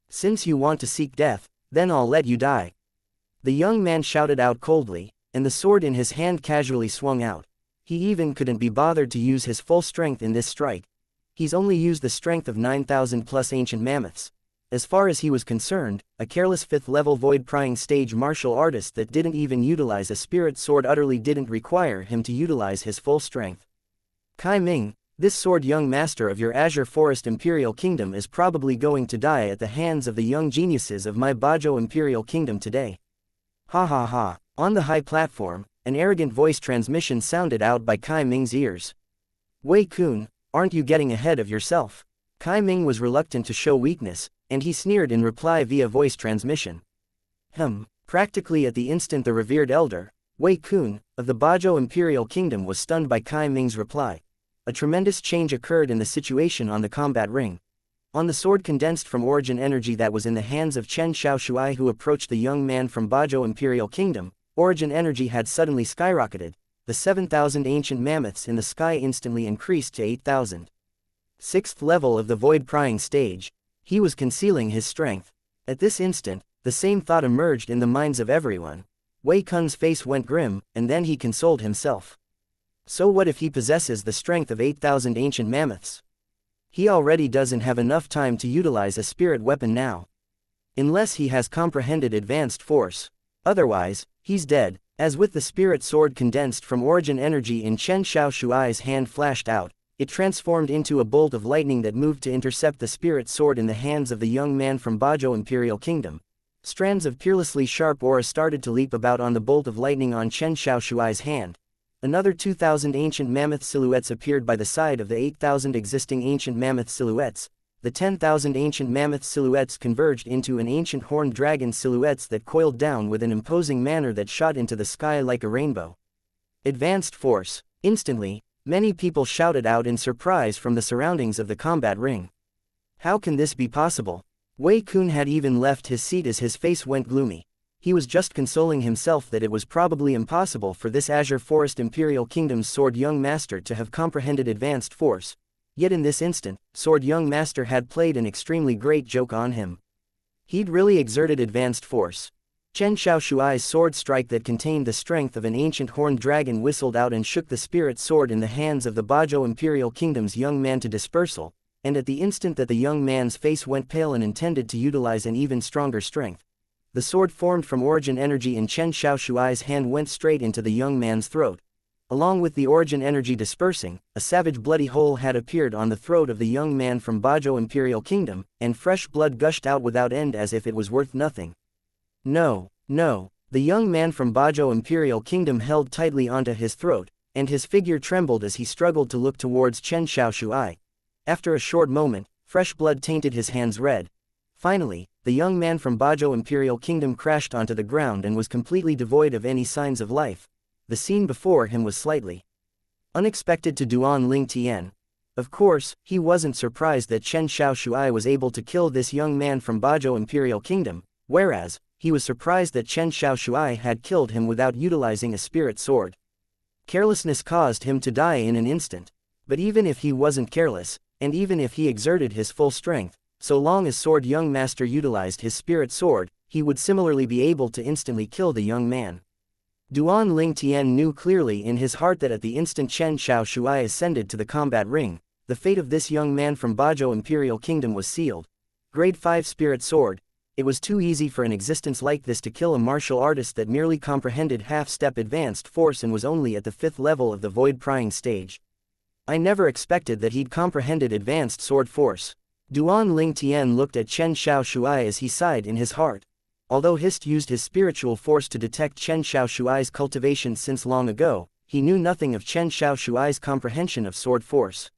"Since you want to seek death, then I'll let you die." The young man shouted out coldly, and the sword in his hand casually swung out. He even couldn't be bothered to use his full strength in this strike. He's only used the strength of 9,000 plus ancient mammoths. As far as he was concerned, a careless 5th level void-prying stage martial artist that didn't even utilize a spirit sword utterly didn't require him to utilize his full strength. "Kai Ming, this sword young master of your Azure Forest Imperial Kingdom is probably going to die at the hands of the young geniuses of my Bajo Imperial Kingdom today." Ha ha ha. On the high platform, an arrogant voice transmission sounded out by Kai Ming's ears. "Wei Kun, aren't you getting ahead of yourself?" Kai Ming was reluctant to show weakness, and he sneered in reply via voice transmission. Practically at the instant the revered elder, Wei Kun, of the Bajo Imperial Kingdom was stunned by Kai Ming's reply. A tremendous change occurred in the situation on the combat ring. On the sword condensed from origin energy that was in the hands of Xianxia Shuai who approached the young man from Bajo Imperial Kingdom, origin energy had suddenly skyrocketed. The 7,000 ancient mammoths in the sky instantly increased to 8,000. 6th level of the void-prying stage. He was concealing his strength. At this instant, the same thought emerged in the minds of everyone. Wei Kun's face went grim, and then he consoled himself. So what if he possesses the strength of 8,000 ancient mammoths? He already doesn't have enough time to utilize a spirit weapon now. Unless he has comprehended advanced force. Otherwise, he's dead. As with the spirit sword condensed from origin energy in Xianxia Shuai's hand flashed out, it transformed into a bolt of lightning that moved to intercept the spirit sword in the hands of the young man from Bajo Imperial Kingdom. Strands of peerlessly sharp aura started to leap about on the bolt of lightning on Xianxia Shuai's hand. Another 2,000 ancient mammoth silhouettes appeared by the side of the 8,000 existing ancient mammoth silhouettes. The 10,000 ancient mammoth silhouettes converged into an ancient horned dragon silhouettes that coiled down with an imposing manner that shot into the sky like a rainbow. Advanced force. Instantly, many people shouted out in surprise from the surroundings of the combat ring. How can this be possible? Wei Kun had even left his seat as his face went gloomy. He was just consoling himself that it was probably impossible for this Azure Forest Imperial Kingdom's sword young master to have comprehended advanced force. Yet in this instant, sword young master had played an extremely great joke on him. He'd really exerted advanced force. Xianxia Shuai's sword strike that contained the strength of an ancient horned dragon whistled out and shook the spirit sword in the hands of the Bajo Imperial Kingdom's young man to dispersal, and at the instant that the young man's face went pale and intended to utilize an even stronger strength, the sword formed from origin energy in Xianxia Shuai's hand went straight into the young man's throat. Along with the origin energy dispersing, a savage bloody hole had appeared on the throat of the young man from Bajo Imperial Kingdom, and fresh blood gushed out without end as if it was worth nothing. No, no, the young man from Bajo Imperial Kingdom held tightly onto his throat, and his figure trembled as he struggled to look towards Xianxia Shuai. After a short moment, fresh blood tainted his hands red. Finally, the young man from Bajo Imperial Kingdom crashed onto the ground and was completely devoid of any signs of life. The scene before him was slightly unexpected to Duan Ling Tian. Of course, he wasn't surprised that Xianxia Shuai was able to kill this young man from Bajo Imperial Kingdom, whereas, he was surprised that Xianxia Shuai had killed him without utilizing a spirit sword. Carelessness caused him to die in an instant. But even if he wasn't careless, and even if he exerted his full strength, so long as sword young master utilized his spirit sword, he would similarly be able to instantly kill the young man. Duan Ling Tian knew clearly in his heart that at the instant Xianxia Shuai ascended to the combat ring, the fate of this young man from Bajo Imperial Kingdom was sealed. Grade 5 Spirit Sword. It was too easy for an existence like this to kill a martial artist that merely comprehended half-step advanced force and was only at the 5th level of the void-prying stage. I never expected that he'd comprehended advanced sword force. Duan Ling Tian looked at Xianxia Shuai as he sighed in his heart. Although Hist used his spiritual force to detect Xianxia Shuai's cultivation since long ago, he knew nothing of Xianxia Shuai's comprehension of sword force.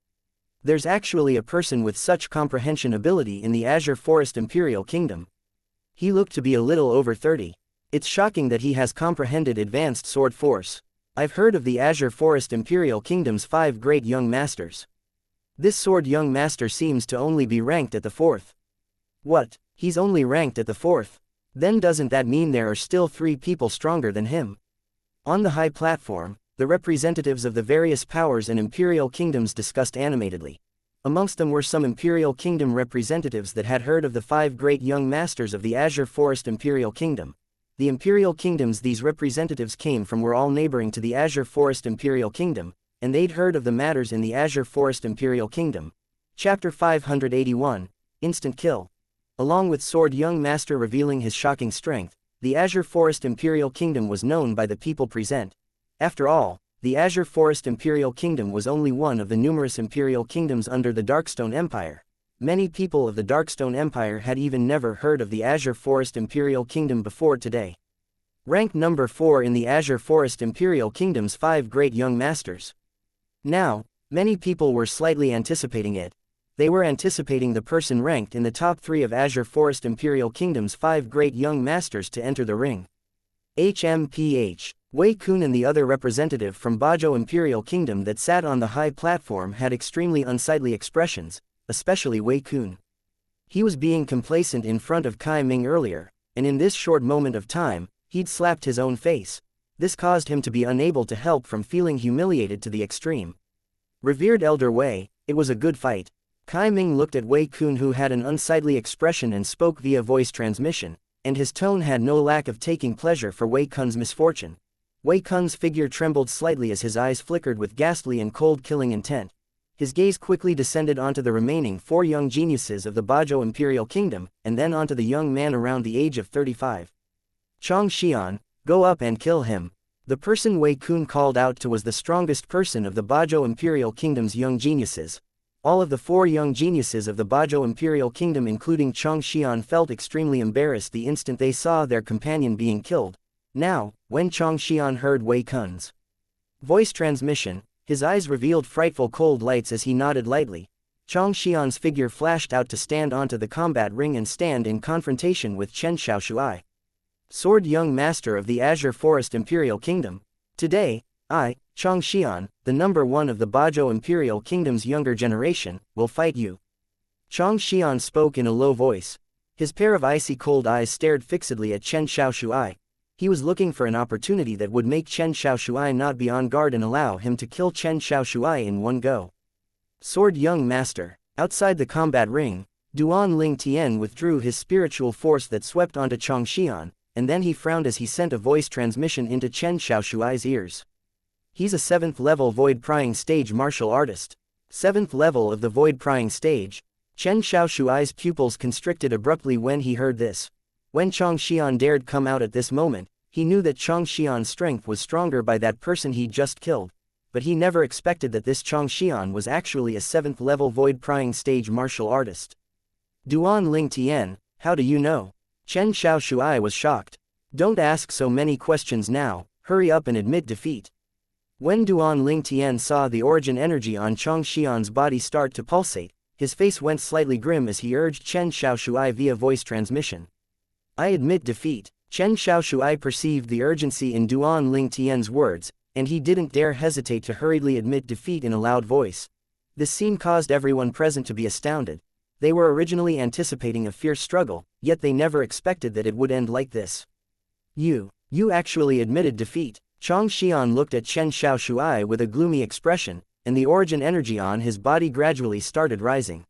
There's actually a person with such comprehension ability in the Azure Forest Imperial Kingdom. He looked to be a little over 30. It's shocking that he has comprehended advanced sword force. I've heard of the Azure Forest Imperial Kingdom's 5 great young masters. This sword young master seems to only be ranked at the 4th. What? He's only ranked at the 4th? Then doesn't that mean there are still 3 people stronger than him? On the high platform, the representatives of the various powers and imperial kingdoms discussed animatedly. Amongst them were some imperial kingdom representatives that had heard of the 5 great young masters of the Azure Forest Imperial Kingdom. The imperial kingdoms these representatives came from were all neighboring to the Azure Forest Imperial Kingdom, and they'd heard of the matters in the Azure Forest Imperial Kingdom. Chapter 581, Instant Kill. Along with Sword Young Master revealing his shocking strength, the Azure Forest Imperial Kingdom was known by the people present. After all, the Azure Forest Imperial Kingdom was only one of the numerous imperial kingdoms under the Darkstone Empire. Many people of the Darkstone Empire had even never heard of the Azure Forest Imperial Kingdom before today. Rank number 4 in the Azure Forest Imperial Kingdom's 5 great young masters. Now, many people were slightly anticipating it. They were anticipating the person ranked in the top 3 of Azure Forest Imperial Kingdom's 5 great young masters to enter the ring. HMPH. Wei Kun and the other representative from Bajo Imperial Kingdom that sat on the high platform had extremely unsightly expressions, especially Wei Kun. He was being complacent in front of Kai Ming earlier, and in this short moment of time, he'd slapped his own face. This caused him to be unable to help from feeling humiliated to the extreme. Revered Elder Wei, it was a good fight. Kai Ming looked at Wei Kun, who had an unsightly expression and spoke via voice transmission, and his tone had no lack of taking pleasure for Wei Kun's misfortune. Wei Kun's figure trembled slightly as his eyes flickered with ghastly and cold-killing intent. His gaze quickly descended onto the remaining 4 young geniuses of the Bajo Imperial Kingdom, and then onto the young man around the age of 35. Chong Xian, go up and kill him. The person Wei Kun called out to was the strongest person of the Bajo Imperial Kingdom's young geniuses. All of the 4 young geniuses of the Bajo Imperial Kingdom, including Chong Xian, felt extremely embarrassed the instant they saw their companion being killed. Now, when Chong Xian heard Wei Kun's voice transmission, his eyes revealed frightful cold lights as he nodded lightly. Chong Xian's figure flashed out to stand onto the combat ring and stand in confrontation with Chen Xiaoshuai, Sword Young Master of the Azure Forest Imperial Kingdom. Today, I, Chong Xian, the number 1 of the Bajo Imperial Kingdom's younger generation, will fight you. Chong Xian spoke in a low voice. His pair of icy cold eyes stared fixedly at Chen Xiaoshuai. He was looking for an opportunity that would make Chen Xiaoshuai not be on guard and allow him to kill Chen Xiaoshuai in one go. Sword Young Master. Outside the combat ring, Duan Ling Tian withdrew his spiritual force that swept onto Chong Xian, and then he frowned as he sent a voice transmission into Chen Xiaoshuai's ears. He's a 7th level void prying stage martial artist. 7th level of the void prying stage. Chen Xiaoshuai's pupils constricted abruptly when he heard this. When Chong Xian dared come out at this moment, he knew that Chong Xian's strength was stronger by that person he just killed, but he never expected that this Chong Xian was actually a 7th level void prying stage martial artist. Duan Ling Tian, how do you know? Chen Xiaoshuai was shocked. Don't ask so many questions now, hurry up and admit defeat. When Duan Ling Tian saw the origin energy on Chong Xian's body start to pulsate, his face went slightly grim as he urged Chen Xiaoshuai via voice transmission. I admit defeat. Chen Xiaoshuai perceived the urgency in Duan Ling Tian's words, and he didn't dare hesitate to hurriedly admit defeat in a loud voice. This scene caused everyone present to be astounded. They were originally anticipating a fierce struggle, yet they never expected that it would end like this. You actually admitted defeat. Chong Xian looked at Chen Xiaoshuai with a gloomy expression, and the origin energy on his body gradually started rising.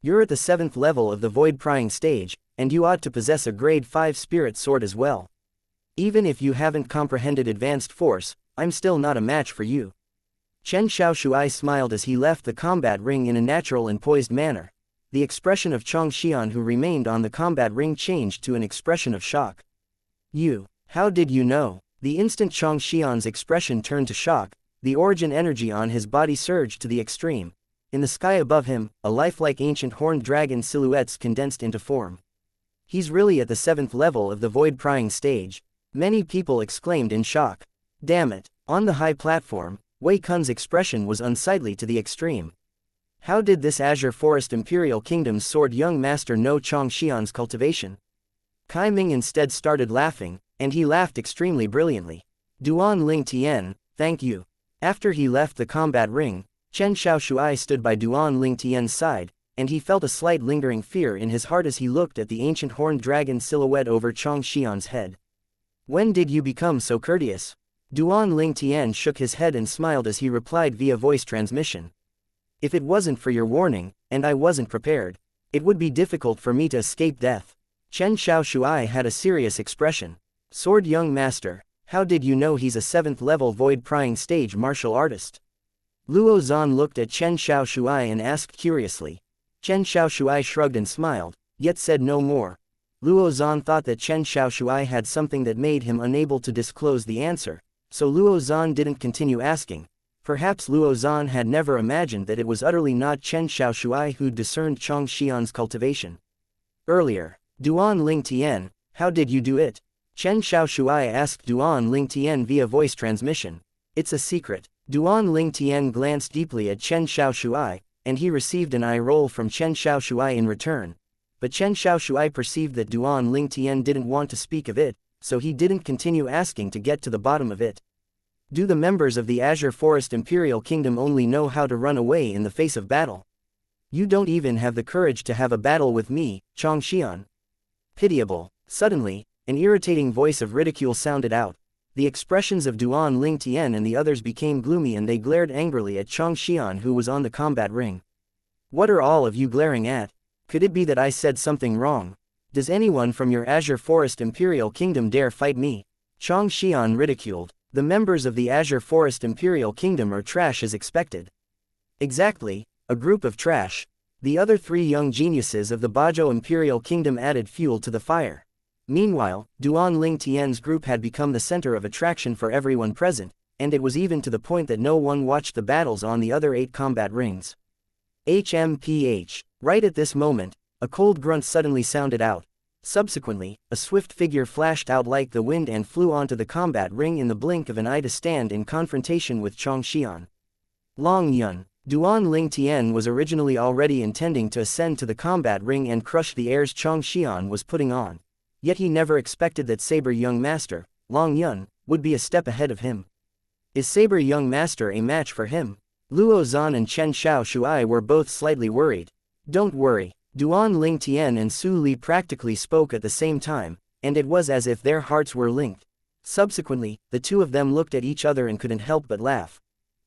You're at the 7th level of the void prying stage, and you ought to possess a grade 5 spirit sword as well. Even if you haven't comprehended advanced force, I'm still not a match for you. Chen Xiaoshuai smiled as he left the combat ring in a natural and poised manner. The expression of Chong Xian, who remained on the combat ring, changed to an expression of shock. How did you know? The instant Chong Xian's expression turned to shock, the origin energy on his body surged to the extreme. In the sky above him, a lifelike ancient horned dragon silhouettes condensed into form. He's really at the 7th level of the void prying stage. Many people exclaimed in shock. Damn it. On the high platform, Wei Kun's expression was unsightly to the extreme. How did this Azure Forest Imperial Kingdom's Sword Young Master know Chong Xian's cultivation? Kai Ming instead started laughing, and he laughed extremely brilliantly. Duan Ling Tian, thank you. After he left the combat ring, Chen Xiaoshuai stood by Duan Ling Tian's side, and he felt a slight lingering fear in his heart as he looked at the ancient horned dragon silhouette over Chang Xian's head. When did you become so courteous? Duan Ling Tian shook his head and smiled as he replied via voice transmission. If it wasn't for your warning, and I wasn't prepared, it would be difficult for me to escape death. Chen Xiaoshuai had a serious expression. Sword young master, how did you know he's a 7th level void prying stage martial artist? Luo Zan looked at Chen Xiaoshuai and asked curiously. Chen Xiaoshuai shrugged and smiled, yet said no more. Luo Zan thought that Chen Xiaoshuai had something that made him unable to disclose the answer, so Luo Zan didn't continue asking. Perhaps Luo Zan had never imagined that it was utterly not Chen Xiaoshuai who discerned Chang Xian's cultivation. Earlier, Duan Ling Tian, how did you do it? Chen Xiaoshuai asked Duan Ling Tian via voice transmission. It's a secret. Duan Ling Tian glanced deeply at Chen Xiaoshuai, and he received an eye roll from Chen Xiaoshuai in return. But Chen Xiaoshuai perceived that Duan Ling Tian didn't want to speak of it, so he didn't continue asking to get to the bottom of it. Do the members of the Azure Forest Imperial Kingdom only know how to run away in the face of battle? You don't even have the courage to have a battle with me, Chang Xian. Pitiable. Suddenly, an irritating voice of ridicule sounded out. The expressions of Duan Ling Tian and the others became gloomy and they glared angrily at Chang Xian who was on the combat ring. What are all of you glaring at? Could it be that I said something wrong? Does anyone from your Azure Forest Imperial Kingdom dare fight me? Chang Xian ridiculed. The members of the Azure Forest Imperial Kingdom are trash as expected. Exactly, a group of trash. The other 3 young geniuses of the Bajou Imperial Kingdom added fuel to the fire. Meanwhile, Duan Ling Tian's group had become the center of attraction for everyone present, and it was even to the point that no one watched the battles on the other 8 combat rings. HMPH. Right at this moment, a cold grunt suddenly sounded out. Subsequently, a swift figure flashed out like the wind and flew onto the combat ring in the blink of an eye to stand in confrontation with Chang Xian. Long Yun. Duan Ling Tian was originally already intending to ascend to the combat ring and crush the airs Chang Xian was putting on. Yet he never expected that Saber Young Master, Long Yun, would be a step ahead of him. Is Saber Young Master a match for him? Luo Zan and Chen Xiaoshuai were both slightly worried. Don't worry. Duan Ling Tian and Su Li practically spoke at the same time, and it was as if their hearts were linked. Subsequently, the two of them looked at each other and couldn't help but laugh.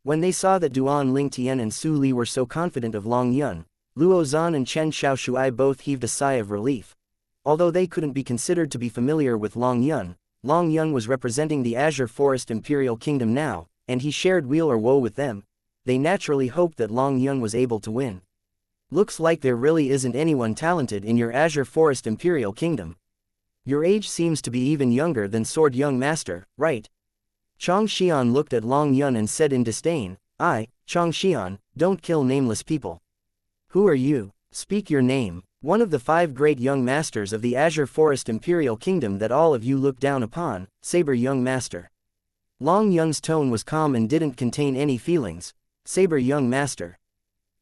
When they saw that Duan Ling Tian and Su Li were so confident of Long Yun, Luo Zan and Chen Xiaoshuai both heaved a sigh of relief. Although they couldn't be considered to be familiar with Long Yun was representing the Azure Forest Imperial Kingdom now, and he shared weal or woe with them. They naturally hoped that Long Yun was able to win. Looks like there really isn't anyone talented in your Azure Forest Imperial Kingdom. Your age seems to be even younger than Sword Young Master, right? Chang Xian looked at Long Yun and said in disdain, Chang Xian, don't kill nameless people. Who are you? Speak your name. One of the 5 great young masters of the Azure Forest Imperial Kingdom that all of you look down upon, Saber Young Master. Long Yun's tone was calm and didn't contain any feelings. Saber Young Master.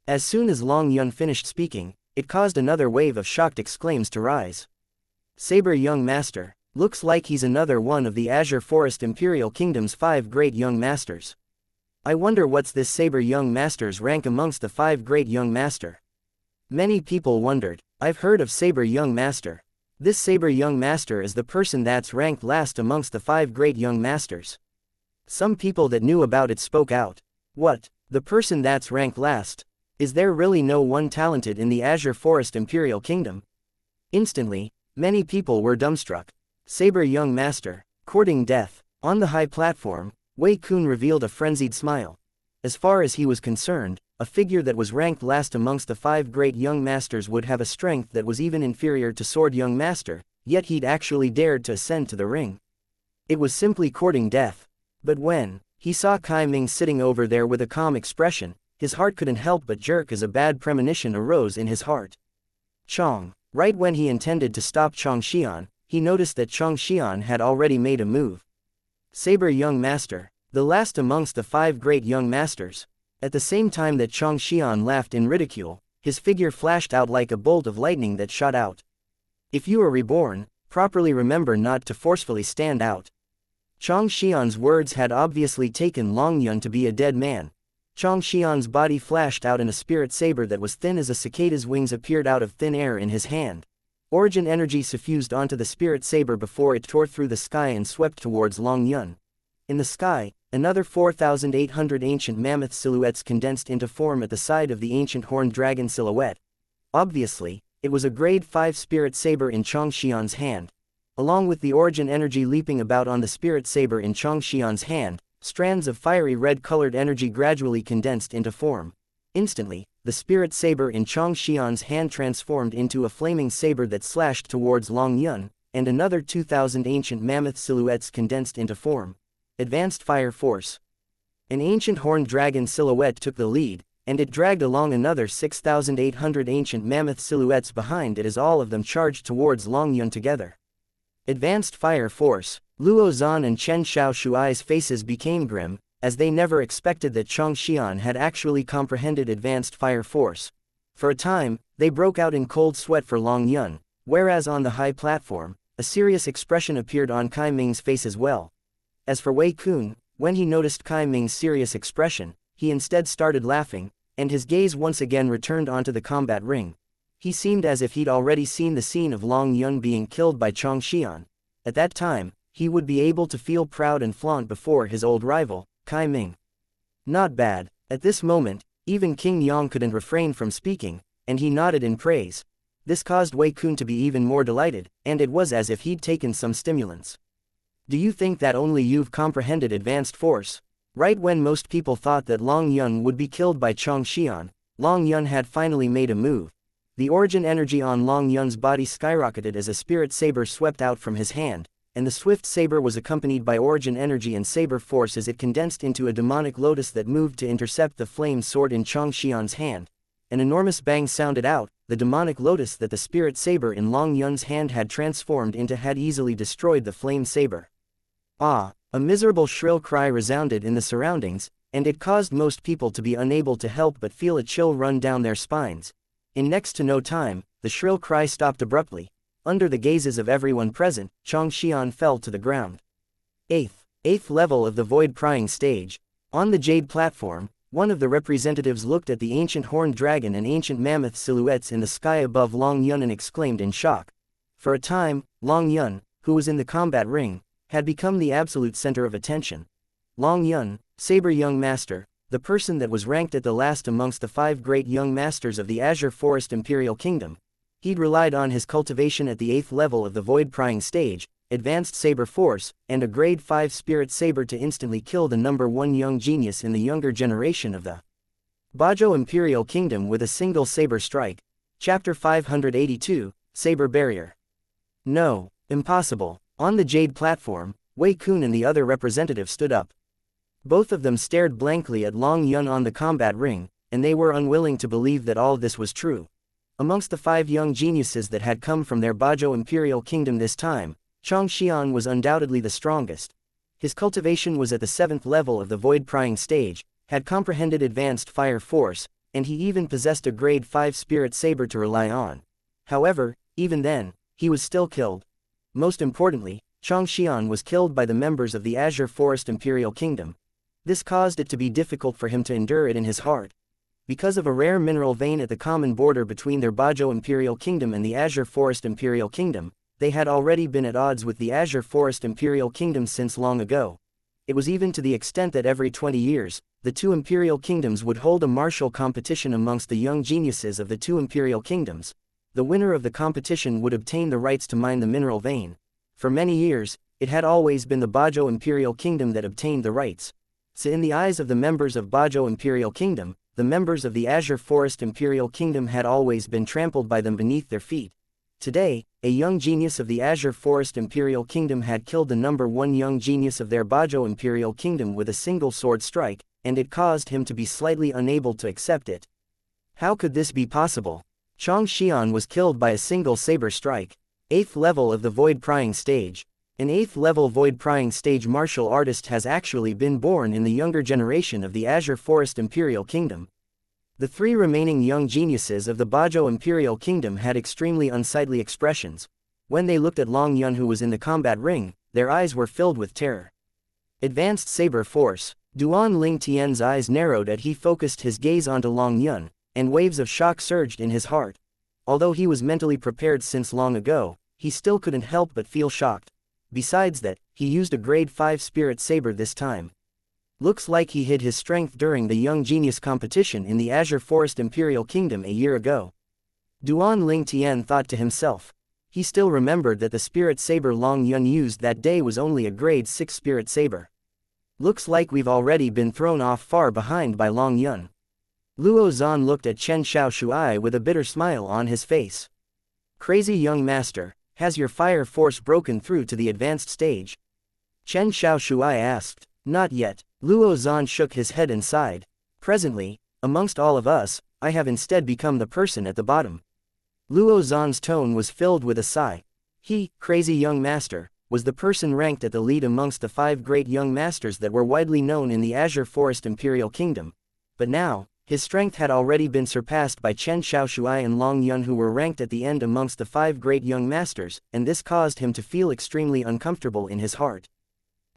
As soon as Long Yun finished speaking, it caused another wave of shocked exclaims to rise. Saber Young Master. Looks like he's another one of the Azure Forest Imperial Kingdom's 5 great young masters. I wonder what's this Saber Young Master's rank amongst the 5 great young master. Many people wondered. I've heard of Saber Young Master. This Saber Young Master is the person that's ranked last amongst the 5 great young masters. Some people that knew about it spoke out. What? The person that's ranked last? Is there really no one talented in the Azure Forest Imperial Kingdom? Instantly, many people were dumbstruck. Saber Young Master, courting death. On the high platform, Wei Kun revealed a frenzied smile. As far as he was concerned, a figure that was ranked last amongst the 5 great young masters would have a strength that was even inferior to Sword Young Master, yet he'd actually dared to ascend to the ring. It was simply courting death. But when he saw Kai Ming sitting over there with a calm expression, his heart couldn't help but jerk as a bad premonition arose in his heart. Chang. Right when he intended to stop Chang Xian, he noticed that Chang Xian had already made a move. Saber Young Master, the last amongst the 5 great young masters. At the same time that Chang Xian laughed in ridicule, his figure flashed out like a bolt of lightning that shot out. If you are reborn, properly remember not to forcefully stand out. Chang Xian's words had obviously taken Long Yun to be a dead man. Xianxia's body flashed out and a spirit saber that was thin as a cicada's wings appeared out of thin air in his hand. Origin energy suffused onto the spirit saber before it tore through the sky and swept towards Long Yun. In the sky, another 4,800 ancient mammoth silhouettes condensed into form at the side of the ancient horned dragon silhouette. Obviously, it was a grade 5 spirit saber in Xianxia's hand. Along with the origin energy leaping about on the spirit saber in Xianxia's hand, strands of fiery red-colored energy gradually condensed into form. Instantly, the spirit saber in Xianxia's hand transformed into a flaming saber that slashed towards Long Yun, and another 2,000 ancient mammoth silhouettes condensed into form. Advanced fire force. An ancient horned dragon silhouette took the lead, and it dragged along another 6,800 ancient mammoth silhouettes behind it as all of them charged towards Long Yun together. Advanced fire force. Luo Zan and Chen Xiaoshuai's faces became grim, as they never expected that Xianxian had actually comprehended advanced fire force. For a time, they broke out in cold sweat for Long Yun, whereas on the high platform, a serious expression appeared on Kai Ming's face as well. As for Wei Kun, when he noticed Kai Ming's serious expression, he instead started laughing, and his gaze once again returned onto the combat ring. He seemed as if he'd already seen the scene of Long Yun being killed by Xianxian. At that time, he would be able to feel proud and flaunt before his old rival, Kai Ming. Not bad. At this moment, even King Yang couldn't refrain from speaking, and he nodded in praise. This caused Wei Kun to be even more delighted, and it was as if he'd taken some stimulants. Do you think that only you've comprehended advanced force? Right when most people thought that Long Yun would be killed by Xianxian, Long Yun had finally made a move. The origin energy on Long Yun's body skyrocketed as a spirit saber swept out from his hand, and the swift saber was accompanied by origin energy and saber force as it condensed into a demonic lotus that moved to intercept the flame sword in Xianxian's hand. An enormous bang sounded out. The demonic lotus that the spirit saber in Long Yun's hand had transformed into had easily destroyed the flame saber. Ah! A miserable shrill cry resounded in the surroundings, and it caused most people to be unable to help but feel a chill run down their spines. In next to no time, the shrill cry stopped abruptly. Under the gazes of everyone present, Xianxian fell to the ground. Eighth level of the void prying stage. On the jade platform, one of the representatives looked at the ancient horned dragon and ancient mammoth silhouettes in the sky above Long Yun and exclaimed in shock. For a time, Long Yun, who was in the combat ring, had become the absolute center of attention. Long Yun, Saber Young Master, the person that was ranked at the last amongst the 5 great young masters of the Azure Forest Imperial Kingdom. He'd relied on his cultivation at the 8th level of the void prying stage, advanced saber force, and a grade 5 spirit saber to instantly kill the number 1 young genius in the younger generation of the Bajo Imperial Kingdom with a single saber strike. Chapter 582, Saber Barrier. No, impossible. On the jade platform, Wei Kun and the other representative stood up. Both of them stared blankly at Long Yun on the combat ring, and they were unwilling to believe that all this was true. Amongst the 5 young geniuses that had come from their Bajo Imperial Kingdom this time, Xianxian was undoubtedly the strongest. His cultivation was at the 7th level of the void prying stage, had comprehended advanced fire force, and he even possessed a grade 5 spirit saber to rely on. However, even then, he was still killed. Most importantly, Xianxian was killed by the members of the Azure Forest Imperial Kingdom. This caused it to be difficult for him to endure it in his heart. Because of a rare mineral vein at the common border between their Bajo Imperial Kingdom and the Azure Forest Imperial Kingdom, they had already been at odds with the Azure Forest Imperial Kingdom since long ago. It was even to the extent that every 20 years, the 2 Imperial Kingdoms would hold a martial competition amongst the young geniuses of the 2 Imperial Kingdoms. The winner of the competition would obtain the rights to mine the mineral vein. For many years, it had always been the Bajo Imperial Kingdom that obtained the rights. So in the eyes of the members of Bajo Imperial Kingdom, the members of the Azure Forest Imperial Kingdom had always been trampled by them beneath their feet. Today, a young genius of the Azure Forest Imperial Kingdom had killed the number 1 young genius of their Bajo Imperial Kingdom with a single sword strike, and it caused him to be slightly unable to accept it. How could this be possible? Xianxian was killed by a single saber strike. 8th level of the void prying stage. An 8th level void prying stage martial artist has actually been born in the younger generation of the Azure Forest Imperial Kingdom. The 3 remaining young geniuses of the Bajo Imperial Kingdom had extremely unsightly expressions. When they looked at Long Yun who was in the combat ring, their eyes were filled with terror. Advanced saber force. Duan Ling Tian's eyes narrowed as he focused his gaze onto Long Yun, and waves of shock surged in his heart. Although he was mentally prepared since long ago, he still couldn't help but feel shocked. Besides that, he used a grade 5 spirit saber this time. Looks like he hid his strength during the Young Genius competition in the Azure Forest Imperial Kingdom a year ago. Duan Ling Tian thought to himself. He still remembered that the spirit saber Long Yun used that day was only a grade 6 spirit saber. Looks like we've already been thrown off far behind by Long Yun. Luo Zan looked at Xianxia Shuai with a bitter smile on his face. Crazy young master, has your fire force broken through to the advanced stage? Xianxia Shuai asked. Not yet. Luo Zan shook his head and sighed. Presently, amongst all of us, I have instead become the person at the bottom. Luo Zan's tone was filled with a sigh. He, crazy young master, was the person ranked at the lead amongst the 5 great young masters that were widely known in the Azure Forest Imperial Kingdom. But now, his strength had already been surpassed by Chen Xiaoshuai and Long Yun, who were ranked at the end amongst the 5 great young masters, and this caused him to feel extremely uncomfortable in his heart.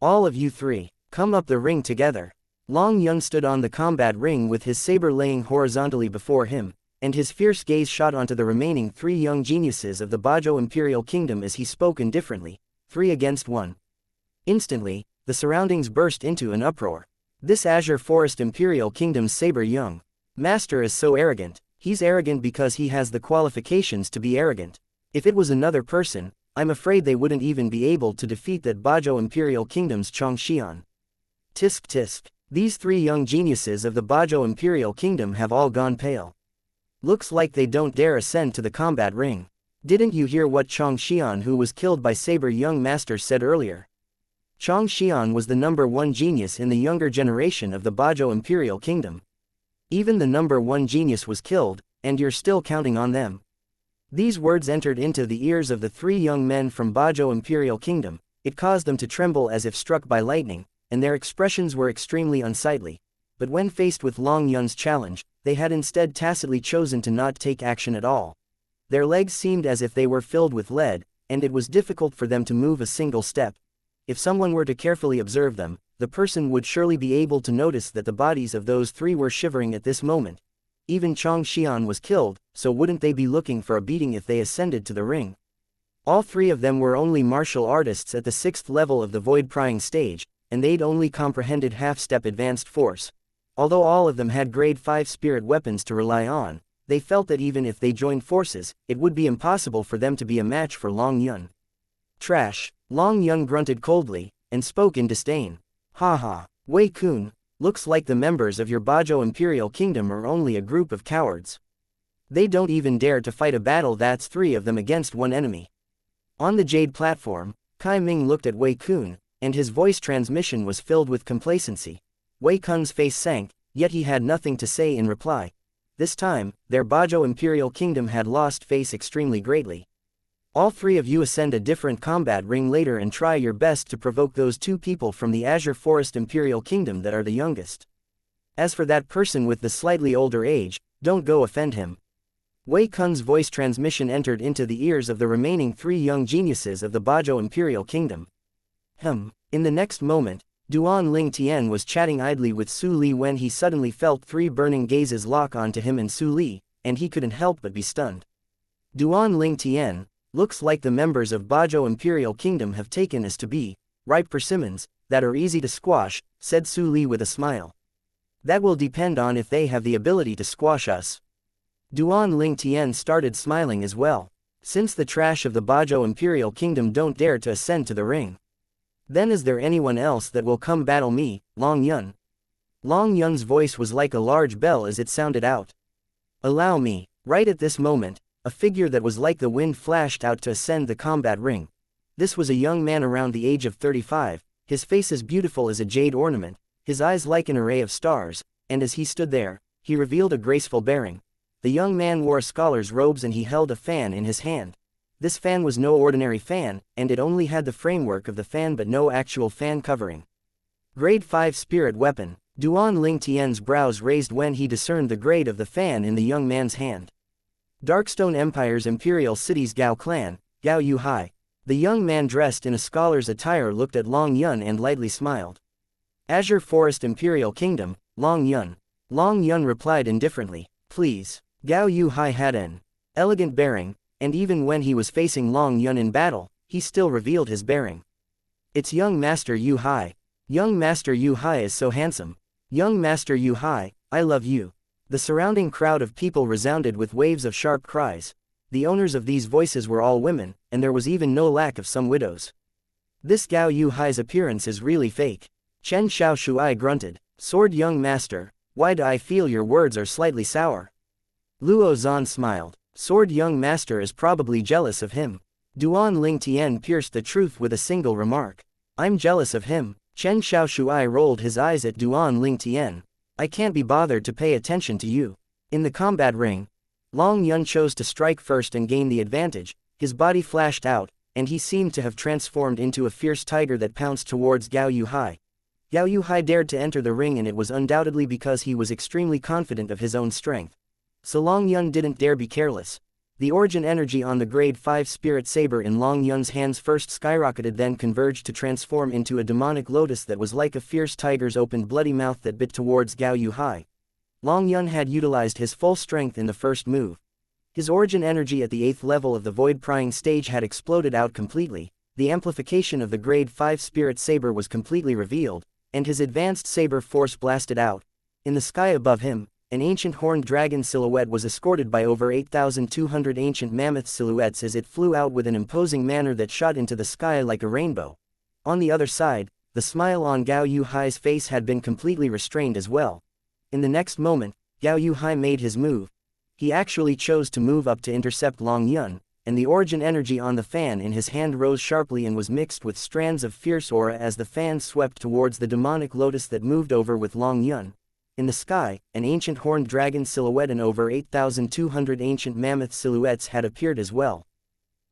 All of you 3, come up the ring together. Long Yun stood on the combat ring with his saber laying horizontally before him, and his fierce gaze shot onto the remaining 3 young geniuses of the Bajo Imperial Kingdom as he spoke indifferently, 3 against 1. Instantly, the surroundings burst into an uproar. This Azure Forest Imperial Kingdom's saber young master is so arrogant. He's arrogant because he has the qualifications to be arrogant. If it was another person, I'm afraid they wouldn't even be able to defeat that Bajo Imperial Kingdom's Chongxian. Tisk tisk. These 3 young geniuses of the Bajo Imperial Kingdom have all gone pale. Looks like they don't dare ascend to the combat ring. Didn't you hear what Chongxian, who was killed by Saber Young Master, said earlier? Chongxian was the number 1 genius in the younger generation of the Bajo Imperial Kingdom. Even the number 1 genius was killed, and you're still counting on them. These words entered into the ears of the 3 young men from Bajo Imperial Kingdom. It caused them to tremble as if struck by lightning, and their expressions were extremely unsightly. But when faced with Long Yun's challenge, they had instead tacitly chosen to not take action at all. Their legs seemed as if they were filled with lead, and it was difficult for them to move a single step. If someone were to carefully observe them, the person would surely be able to notice that the bodies of those 3 were shivering at this moment. Even Chongxian was killed, so wouldn't they be looking for a beating if they ascended to the ring? All 3 of them were only martial artists at the 6th level of the void prying stage, and they'd only comprehended half-step advanced force. Although all of them had grade 5 spirit weapons to rely on, they felt that even if they joined forces, it would be impossible for them to be a match for Long Yun. Trash. Long Yun grunted coldly, and spoke in disdain. Ha ha. Wei Kun, looks like the members of your Bajo Imperial Kingdom are only a group of cowards. They don't even dare to fight a battle that's 3 of them against 1 enemy. On the jade platform, Kai Ming looked at Wei Kun, and his voice transmission was filled with complacency. Wei Kun's face sank, yet he had nothing to say in reply. This time, their Bajo Imperial Kingdom had lost face extremely greatly. All 3 of you ascend a different combat ring later and try your best to provoke those 2 people from the Azure Forest Imperial Kingdom that are the youngest. As for that person with the slightly older age, don't go offend him. Wei Kun's voice transmission entered into the ears of the remaining 3 young geniuses of the Bajo Imperial Kingdom. In the next moment, Duan Ling Tian was chatting idly with Su Li when he suddenly felt 3 burning gazes lock onto him and Su Li, and he couldn't help but be stunned. Duan Ling Tian, looks like the members of Bajo Imperial Kingdom have taken us to be ripe persimmons that are easy to squash, said Su Li with a smile. That will depend on if they have the ability to squash us. Duan Ling Tian started smiling as well. Since the trash of the Bajo Imperial Kingdom don't dare to ascend to the ring, then is there anyone else that will come battle me, Long Yun? Long Yun's voice was like a large bell as it sounded out. Allow me. Right at this moment, a figure that was like the wind flashed out to ascend the combat ring. This was a young man around the age of 35, his face as beautiful as a jade ornament, his eyes like an array of stars, and as he stood there, he revealed a graceful bearing. The young man wore scholar's robes and he held a fan in his hand. This fan was no ordinary fan, and it only had the framework of the fan but no actual fan covering. Grade 5 spirit weapon. Duan Ling Tian's brows raised when he discerned the grade of the fan in the young man's hand. Darkstone Empire's Imperial City's Gao clan, Gao Yu Hai. The young man dressed in a scholar's attire looked at Long Yun and lightly smiled. Azure Forest Imperial Kingdom, Long Yun. Long Yun replied indifferently, please. Gao Yu Hai had an elegant bearing, and even when he was facing Long Yun in battle, he still revealed his bearing. It's young Master Yu Hai. Young Master Yu Hai is so handsome. Young Master Yu Hai, I love you. The surrounding crowd of people resounded with waves of sharp cries. The owners of these voices were all women, and there was even no lack of some widows. This Gao Yu Hai's appearance is really fake. Chen Xiao Shuai grunted. Sword young master, why do I feel your words are slightly sour? Luo Zan smiled. Sword young master is probably jealous of him. Duan Ling Tian pierced the truth with a single remark. I'm jealous of him. Chen Xiao Shuai rolled his eyes at Duan Ling Tian. I can't be bothered to pay attention to you. In the combat ring, Long Yun chose to strike first and gain the advantage. His body flashed out, and he seemed to have transformed into a fierce tiger that pounced towards Gao Yu Hai. Gao Yu Hai dared to enter the ring, and it was undoubtedly because he was extremely confident of his own strength. So Long Yun didn't dare be careless. The origin energy on the grade 5 spirit saber in Long Yun's hands first skyrocketed, then converged to transform into a demonic lotus that was like a fierce tiger's opened bloody mouth that bit towards Gao Yu Hai. Long Yun had utilized his full strength in the first move. His origin energy at the 8th level of the void prying stage had exploded out completely, the amplification of the grade 5 spirit saber was completely revealed, and his advanced saber force blasted out. In the sky above him, an ancient horned dragon silhouette was escorted by over 8,200 ancient mammoth silhouettes as it flew out with an imposing manner that shot into the sky like a rainbow. On the other side, the smile on Gao Yu Hai's face had been completely restrained as well. In the next moment, Gao Yu Hai made his move. He actually chose to move up to intercept Long Yun, and the origin energy on the fan in his hand rose sharply and was mixed with strands of fierce aura as the fan swept towards the demonic lotus that moved over with Long Yun. In the sky, an ancient horned dragon silhouette and over 8,200 ancient mammoth silhouettes had appeared as well.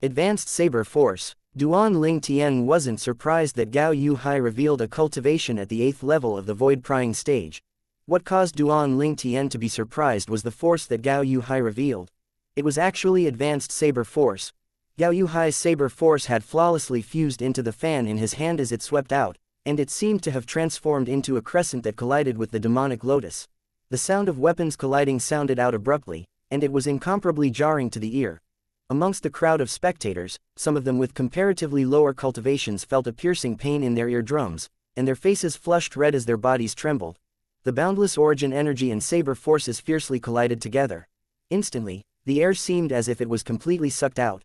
Advanced saber force. Duan Ling Tian wasn't surprised that Gao Yu Hai revealed a cultivation at the 8th level of the void prying stage. What caused Duan Ling Tian to be surprised was the force that Gao Yu Hai revealed. It was actually advanced saber force. Gao Yu Hai's saber force had flawlessly fused into the fan in his hand as it swept out, and it seemed to have transformed into a crescent that collided with the demonic lotus. The sound of weapons colliding sounded out abruptly, and it was incomparably jarring to the ear. Amongst the crowd of spectators, some of them with comparatively lower cultivations felt a piercing pain in their eardrums, and their faces flushed red as their bodies trembled. The boundless origin energy and saber forces fiercely collided together. Instantly, the air seemed as if it was completely sucked out.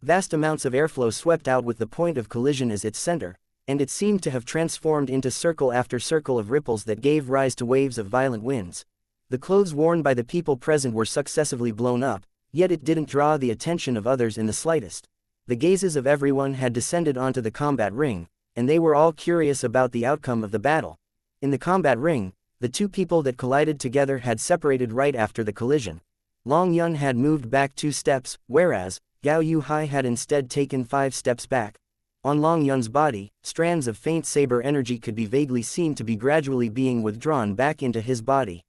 Vast amounts of airflow swept out with the point of collision as its center, and it seemed to have transformed into circle after circle of ripples that gave rise to waves of violent winds. The clothes worn by the people present were successively blown up, yet it didn't draw the attention of others in the slightest. The gazes of everyone had descended onto the combat ring, and they were all curious about the outcome of the battle. In the combat ring, the two people that collided together had separated right after the collision. Long Yun had moved back 2 steps, whereas Gao Yu Hai had instead taken 5 steps back. On Long Yun's body, strands of faint saber energy could be vaguely seen to be gradually being withdrawn back into his body.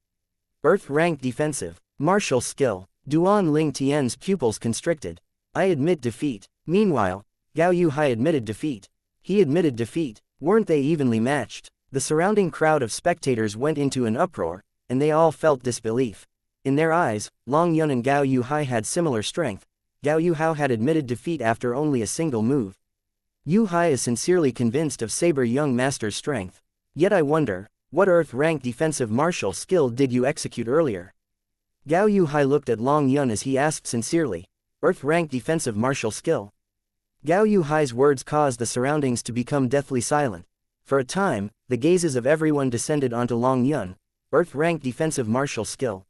Earth rank defensive. Martial skill. Duan Ling Tian's pupils constricted. I admit defeat. Meanwhile, Gao Yu Hai admitted defeat. He admitted defeat. Weren't they evenly matched? The surrounding crowd of spectators went into an uproar, and they all felt disbelief. In their eyes, Long Yun and Gao Yu Hai had similar strength. Gao Yu Hai had admitted defeat after only a single move. Yu Hai is sincerely convinced of Saber Young Master's strength. Yet I wonder, what Earth-rank defensive martial skill did you execute earlier? Gao Yu Hai looked at Long Yun as he asked sincerely. Earth-rank defensive martial skill. Gao Yu Hai's words caused the surroundings to become deathly silent. For a time, the gazes of everyone descended onto Long Yun. Earth-rank defensive martial skill.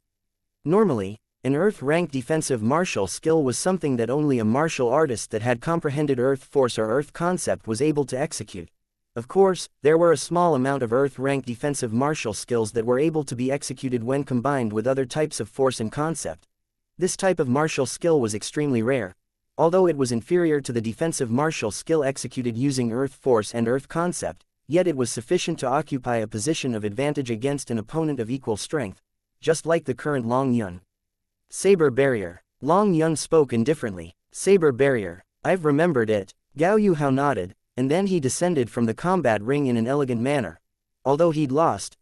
Normally, an Earth-rank defensive martial skill was something that only a martial artist that had comprehended Earth force or Earth concept was able to execute. Of course, there were a small amount of Earth-rank defensive martial skills that were able to be executed when combined with other types of force and concept. This type of martial skill was extremely rare. Although it was inferior to the defensive martial skill executed using Earth force and Earth concept, yet it was sufficient to occupy a position of advantage against an opponent of equal strength, just like the current Long Yun. Saber barrier. Long Yun spoke indifferently. Saber barrier. I've remembered it. Gao Yu Hao nodded, and then he descended from the combat ring in an elegant manner. Although he'd lost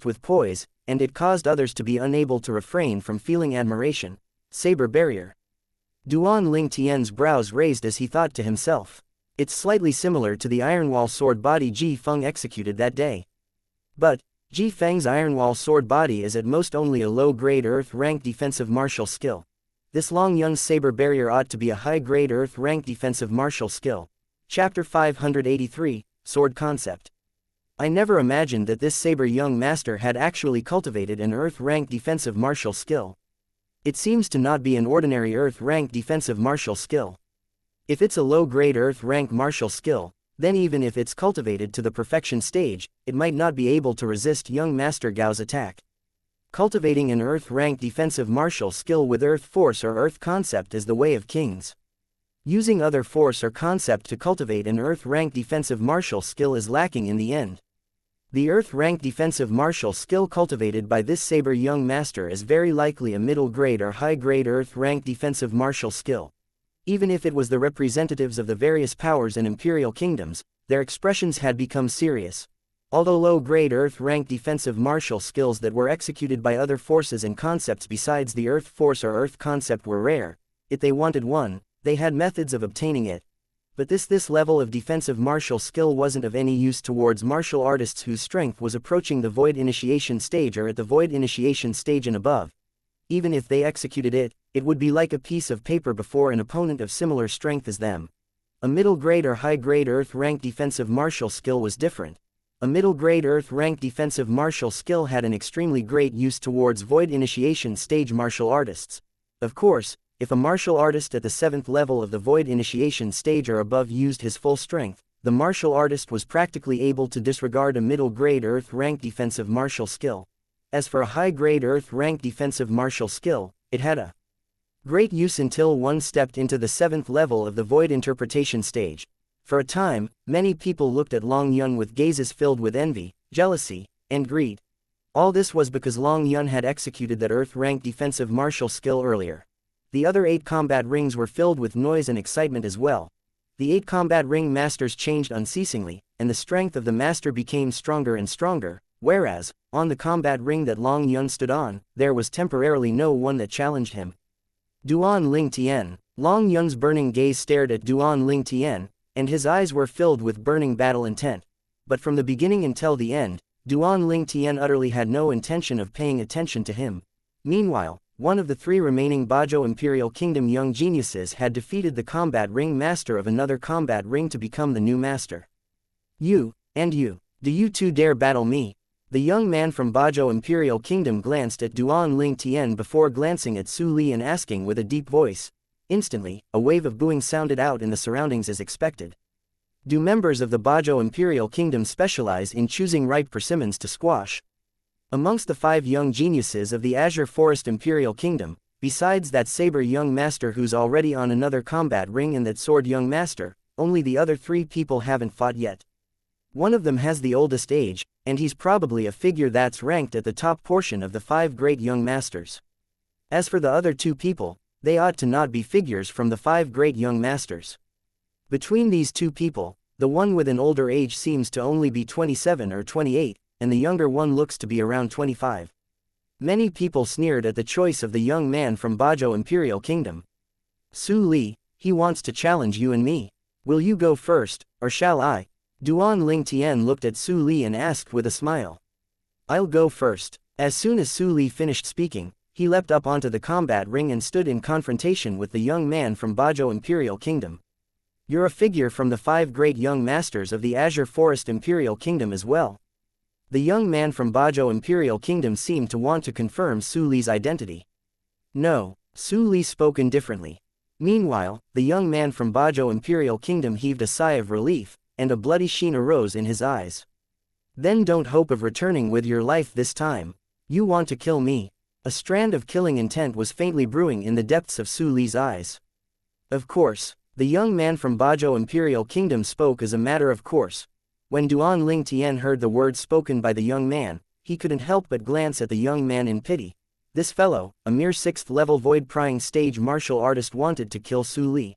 with poise, and it caused others to be unable to refrain from feeling admiration. Saber barrier. Duan Ling Tian's brows raised as he thought to himself. It's slightly similar to the Ironwall sword body Ji Feng executed that day. But, Ji Feng's Ironwall sword body is at most only a low-grade Earth-rank defensive martial skill. This Long Yun's saber barrier ought to be a high-grade Earth-rank defensive martial skill. Chapter 583, Sword Concept. I never imagined that this saber young master had actually cultivated an Earth-rank defensive martial skill. It seems to not be an ordinary Earth-rank defensive martial skill. If it's a low-grade Earth-rank martial skill, then even if it's cultivated to the perfection stage, it might not be able to resist young Master Gao's attack. Cultivating an Earth-rank defensive martial skill with Earth Force or Earth Concept is the way of kings. Using other force or concept to cultivate an Earth-rank defensive martial skill is lacking in the end. The Earth-rank defensive martial skill cultivated by this saber young master is very likely a middle-grade or high-grade Earth-rank defensive martial skill. Even if it was the representatives of the various powers and imperial kingdoms, their expressions had become serious. Although low-grade Earth-rank defensive martial skills that were executed by other forces and concepts besides the Earth Force or Earth Concept were rare, if they wanted one, they had methods of obtaining it. But this level of defensive martial skill wasn't of any use towards martial artists whose strength was approaching the Void Initiation stage or at the Void Initiation stage and above. Even if they executed it, it would be like a piece of paper before an opponent of similar strength as them. A middle-grade or high-grade Earth-rank defensive martial skill was different. A middle-grade Earth-rank defensive martial skill had an extremely great use towards Void Initiation stage martial artists. Of course, if a martial artist at the 7th level of the Void Initiation stage or above used his full strength, the martial artist was practically able to disregard a middle-grade Earth-rank defensive martial skill. As for a high-grade Earth-rank defensive martial skill, it had a great use until one stepped into the 7th level of the Void Interpretation stage. For a time, many people looked at Long Yun with gazes filled with envy, jealousy, and greed. All this was because Long Yun had executed that Earth-rank defensive martial skill earlier. The other 8 combat rings were filled with noise and excitement as well. The 8 combat ring masters changed unceasingly, and the strength of the master became stronger and stronger, whereas, on the combat ring that Long Yun stood on, there was temporarily no one that challenged him. Duan Ling Tian. Long Yun's burning gaze stared at Duan Ling Tian, and his eyes were filled with burning battle intent. But from the beginning until the end, Duan Ling Tian utterly had no intention of paying attention to him. Meanwhile, one of the 3 remaining Bajo Imperial Kingdom young geniuses had defeated the combat ring master of another combat ring to become the new master. You, and you, do you two dare battle me? The young man from Bajo Imperial Kingdom glanced at Duan Ling Tian before glancing at Su Li and asking with a deep voice. Instantly, a wave of booing sounded out in the surroundings as expected. Do members of the Bajo Imperial Kingdom specialize in choosing ripe persimmons to squash? Amongst the 5 young geniuses of the Azure Forest Imperial Kingdom, besides that saber young master who's already on another combat ring and that sword young master, only the other 3 people haven't fought yet. One of them has the oldest age, and he's probably a figure that's ranked at the top portion of the 5 great young masters. As for the other 2 people, they ought to not be figures from the 5 great young masters. Between these 2 people, the one with an older age seems to only be 27 or 28, and the younger one looks to be around 25. Many people sneered at the choice of the young man from Bajo Imperial Kingdom. Su Li, he wants to challenge you and me. Will you go first, or shall I? Duan Ling Tian looked at Su Li and asked with a smile. I'll go first. As soon as Su Li finished speaking, he leapt up onto the combat ring and stood in confrontation with the young man from Bajo Imperial Kingdom. You're a figure from the 5 great young masters of the Azure Forest Imperial Kingdom as well. The young man from Bajo Imperial Kingdom seemed to want to confirm Su Li's identity. No, Su Li spoke indifferently. Meanwhile, the young man from Bajo Imperial Kingdom heaved a sigh of relief, and a bloody sheen arose in his eyes. Then don't hope of returning with your life this time. You want to kill me. A strand of killing intent was faintly brewing in the depths of Su Li's eyes. Of course, the young man from Bajo Imperial Kingdom spoke as a matter of course. When Duan Ling Tian heard the words spoken by the young man, he couldn't help but glance at the young man in pity. This fellow, a mere 6th level void prying stage martial artist, wanted to kill Su Li.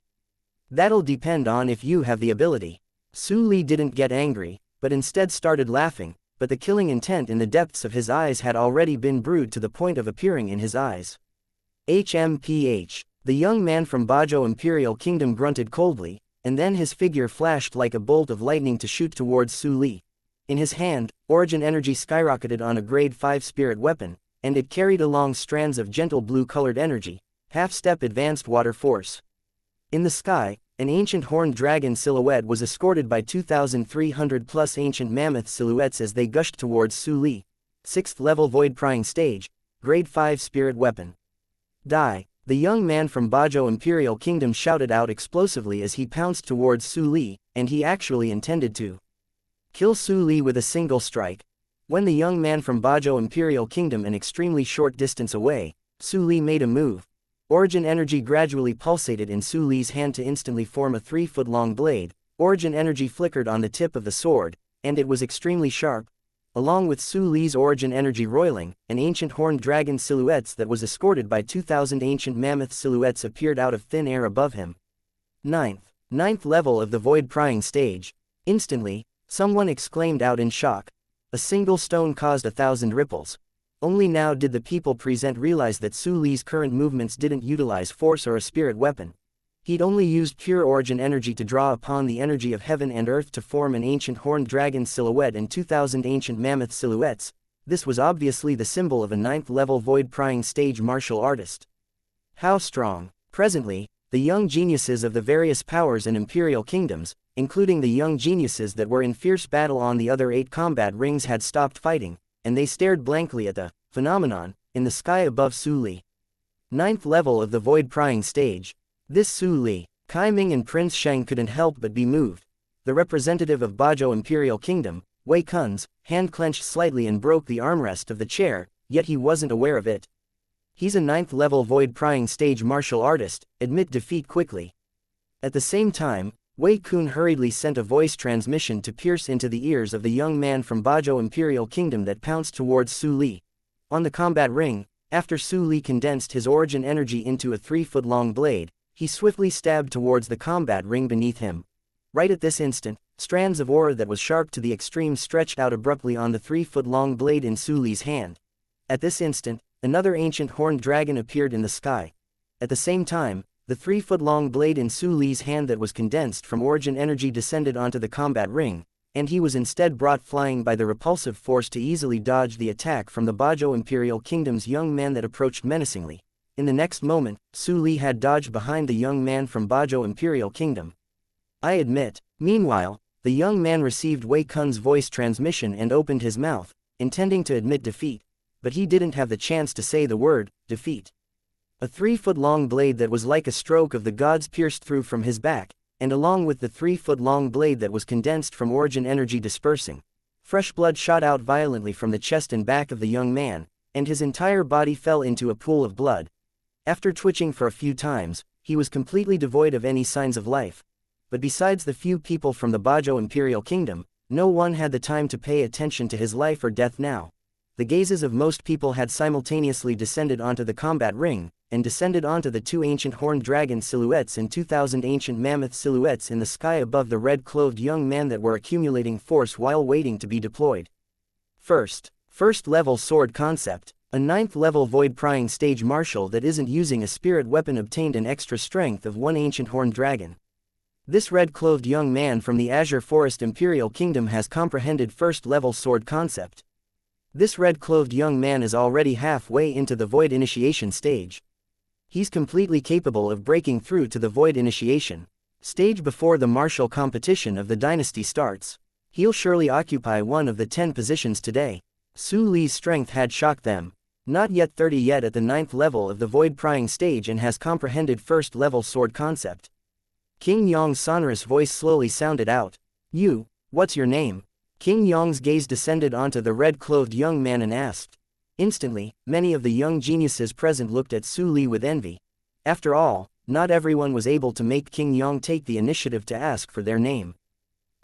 That'll depend on if you have the ability. Su Li didn't get angry, but instead started laughing, but the killing intent in the depths of his eyes had already been brewed to the point of appearing in his eyes. HMPH. The young man from Bajo Imperial Kingdom grunted coldly, and then his figure flashed like a bolt of lightning to shoot towards Su Li. In his hand, origin energy skyrocketed on a grade 5 spirit weapon, and it carried along strands of gentle blue-colored energy, half-step advanced water force. In the sky, an ancient horned dragon silhouette was escorted by 2,300-plus ancient mammoth silhouettes as they gushed towards Su Li. 6th level void prying stage, grade 5 spirit weapon. Die! The young man from Bajo Imperial Kingdom shouted out explosively as he pounced towards Su Li, and he actually intended to kill Su Li with a single strike. When the young man from Bajo Imperial Kingdom an extremely short distance away, Su Li made a move. Origin energy gradually pulsated in Su Li's hand to instantly form a 3-foot-long blade. Origin energy flickered on the tip of the sword, and it was extremely sharp. Along with Su Li's origin energy roiling, an ancient horned dragon silhouettes that was escorted by 2,000 ancient mammoth silhouettes appeared out of thin air above him. Ninth level of the void prying stage. Instantly, someone exclaimed out in shock. A single stone caused 1,000 ripples. Only now did the people present realize that Su Li's current movements didn't utilize force or a spirit weapon. He'd only used pure origin energy to draw upon the energy of heaven and earth to form an ancient horned dragon silhouette and 2,000 ancient mammoth silhouettes. This was obviously the symbol of a 9th level void prying stage martial artist. How strong! Presently, the young geniuses of the various powers and imperial kingdoms, including the young geniuses that were in fierce battle on the other 8 combat rings, had stopped fighting, and they stared blankly at the phenomenon in the sky above Su Li. 9th level of the void prying stage. This Su Li, Kai Ming and Prince Sheng couldn't help but be moved. The representative of Bajo Imperial Kingdom, Wei Kun's hand clenched slightly and broke the armrest of the chair, yet he wasn't aware of it. He's a 9th level void prying stage martial artist, admit defeat quickly. At the same time, Wei Kun hurriedly sent a voice transmission to pierce into the ears of the young man from Bajo Imperial Kingdom that pounced towards Su Li. On the combat ring, after Su Li condensed his origin energy into a 3-foot-long blade, he swiftly stabbed towards the combat ring beneath him. Right at this instant, strands of aura that was sharp to the extreme stretched out abruptly on the 3-foot-long blade in Su Li's hand. At this instant, another ancient horned dragon appeared in the sky. At the same time, the 3-foot-long blade in Su Li's hand that was condensed from origin energy descended onto the combat ring, and he was instead brought flying by the repulsive force to easily dodge the attack from the Bajo Imperial Kingdom's young man that approached menacingly. In the next moment, Su Li had dodged behind the young man from Bajo Imperial Kingdom. I admit. Meanwhile, the young man received Wei Kun's voice transmission and opened his mouth, intending to admit defeat, but he didn't have the chance to say the word, defeat. A 3-foot-long blade that was like a stroke of the gods pierced through from his back, and along with the 3-foot-long blade that was condensed from origin energy dispersing. Fresh blood shot out violently from the chest and back of the young man, and his entire body fell into a pool of blood. After twitching for a few times, he was completely devoid of any signs of life. But besides the few people from the Bajo Imperial Kingdom, no one had the time to pay attention to his life or death now. The gazes of most people had simultaneously descended onto the combat ring, and descended onto the 2 ancient horned dragon silhouettes and 2,000 ancient mammoth silhouettes in the sky above the red-clothed young man that were accumulating force while waiting to be deployed. First level sword concept. A 9th level void prying stage martial that isn't using a spirit weapon obtained an extra strength of 1 ancient horned dragon. This red-clothed young man from the Azure Forest Imperial Kingdom has comprehended 1st level sword concept. This red-clothed young man is already halfway into the void initiation stage. He's completely capable of breaking through to the void initiation stage before the martial competition of the dynasty starts. He'll surely occupy one of the 10 positions today. Su Li's strength had shocked them. Not yet 30 yet at the 9th level of the void prying stage and has comprehended 1st level sword concept. King Yong's sonorous voice slowly sounded out. You, what's your name? King Yong's gaze descended onto the red-clothed young man and asked. Instantly, many of the young geniuses present looked at Su Li with envy. After all, not everyone was able to make King Yong take the initiative to ask for their name.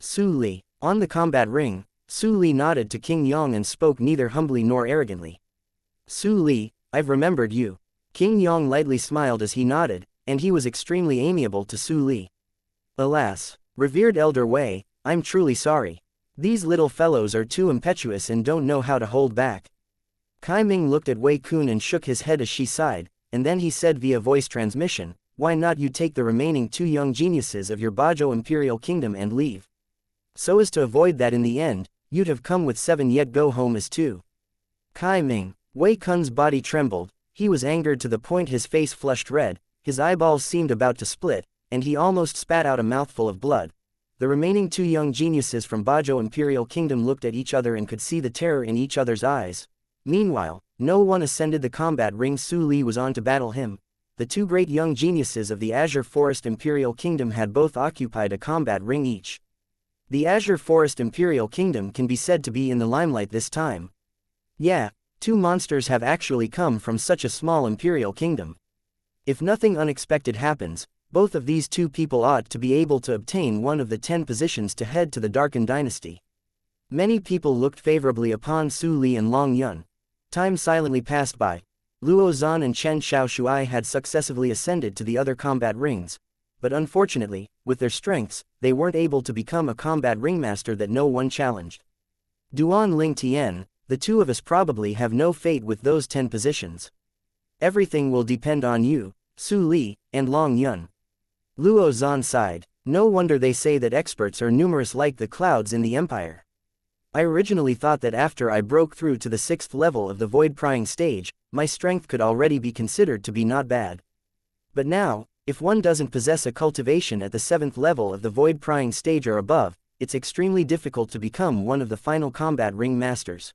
Su Li. On the combat ring, Su Li nodded to King Yong and spoke neither humbly nor arrogantly. Su Li, I've remembered you. King Yong lightly smiled as he nodded, and he was extremely amiable to Su Li. Alas, revered Elder Wei, I'm truly sorry. These little fellows are too impetuous and don't know how to hold back. Kai Ming looked at Wei Kun and shook his head as she sighed, and then he said via voice transmission, "Why not you take the remaining 2 young geniuses of your Bajo Imperial Kingdom and leave? So as to avoid that in the end, you'd have come with 7 yet go home as 2. Kai Ming. Wei Kun's body trembled, he was angered to the point his face flushed red, his eyeballs seemed about to split, and he almost spat out a mouthful of blood. The remaining 2 young geniuses from Bajo Imperial Kingdom looked at each other and could see the terror in each other's eyes. Meanwhile, no one ascended the combat ring. Su Li was on to battle him. The 2 great young geniuses of the Azure Forest Imperial Kingdom had both occupied a combat ring each. The Azure Forest Imperial Kingdom can be said to be in the limelight this time. Yeah, 2 monsters have actually come from such a small Imperial Kingdom. If nothing unexpected happens, both of these 2 people ought to be able to obtain one of the 10 positions to head to the Darkened Dynasty. Many people looked favorably upon Su Li and Long Yun. Time silently passed by. Luo Zan and Chen Xiaoshuai had successively ascended to the other combat rings, but unfortunately, with their strengths, they weren't able to become a combat ringmaster that no one challenged. Duan Ling Tian, the 2 of us probably have no fate with those 10 positions. Everything will depend on you, Su Li, and Long Yun. Luo Zan sighed. No wonder they say that experts are numerous like the clouds in the empire. I originally thought that after I broke through to the 6th level of the void prying stage, my strength could already be considered to be not bad. But now, if one doesn't possess a cultivation at the 7th level of the void prying stage or above, it's extremely difficult to become one of the final combat ring masters.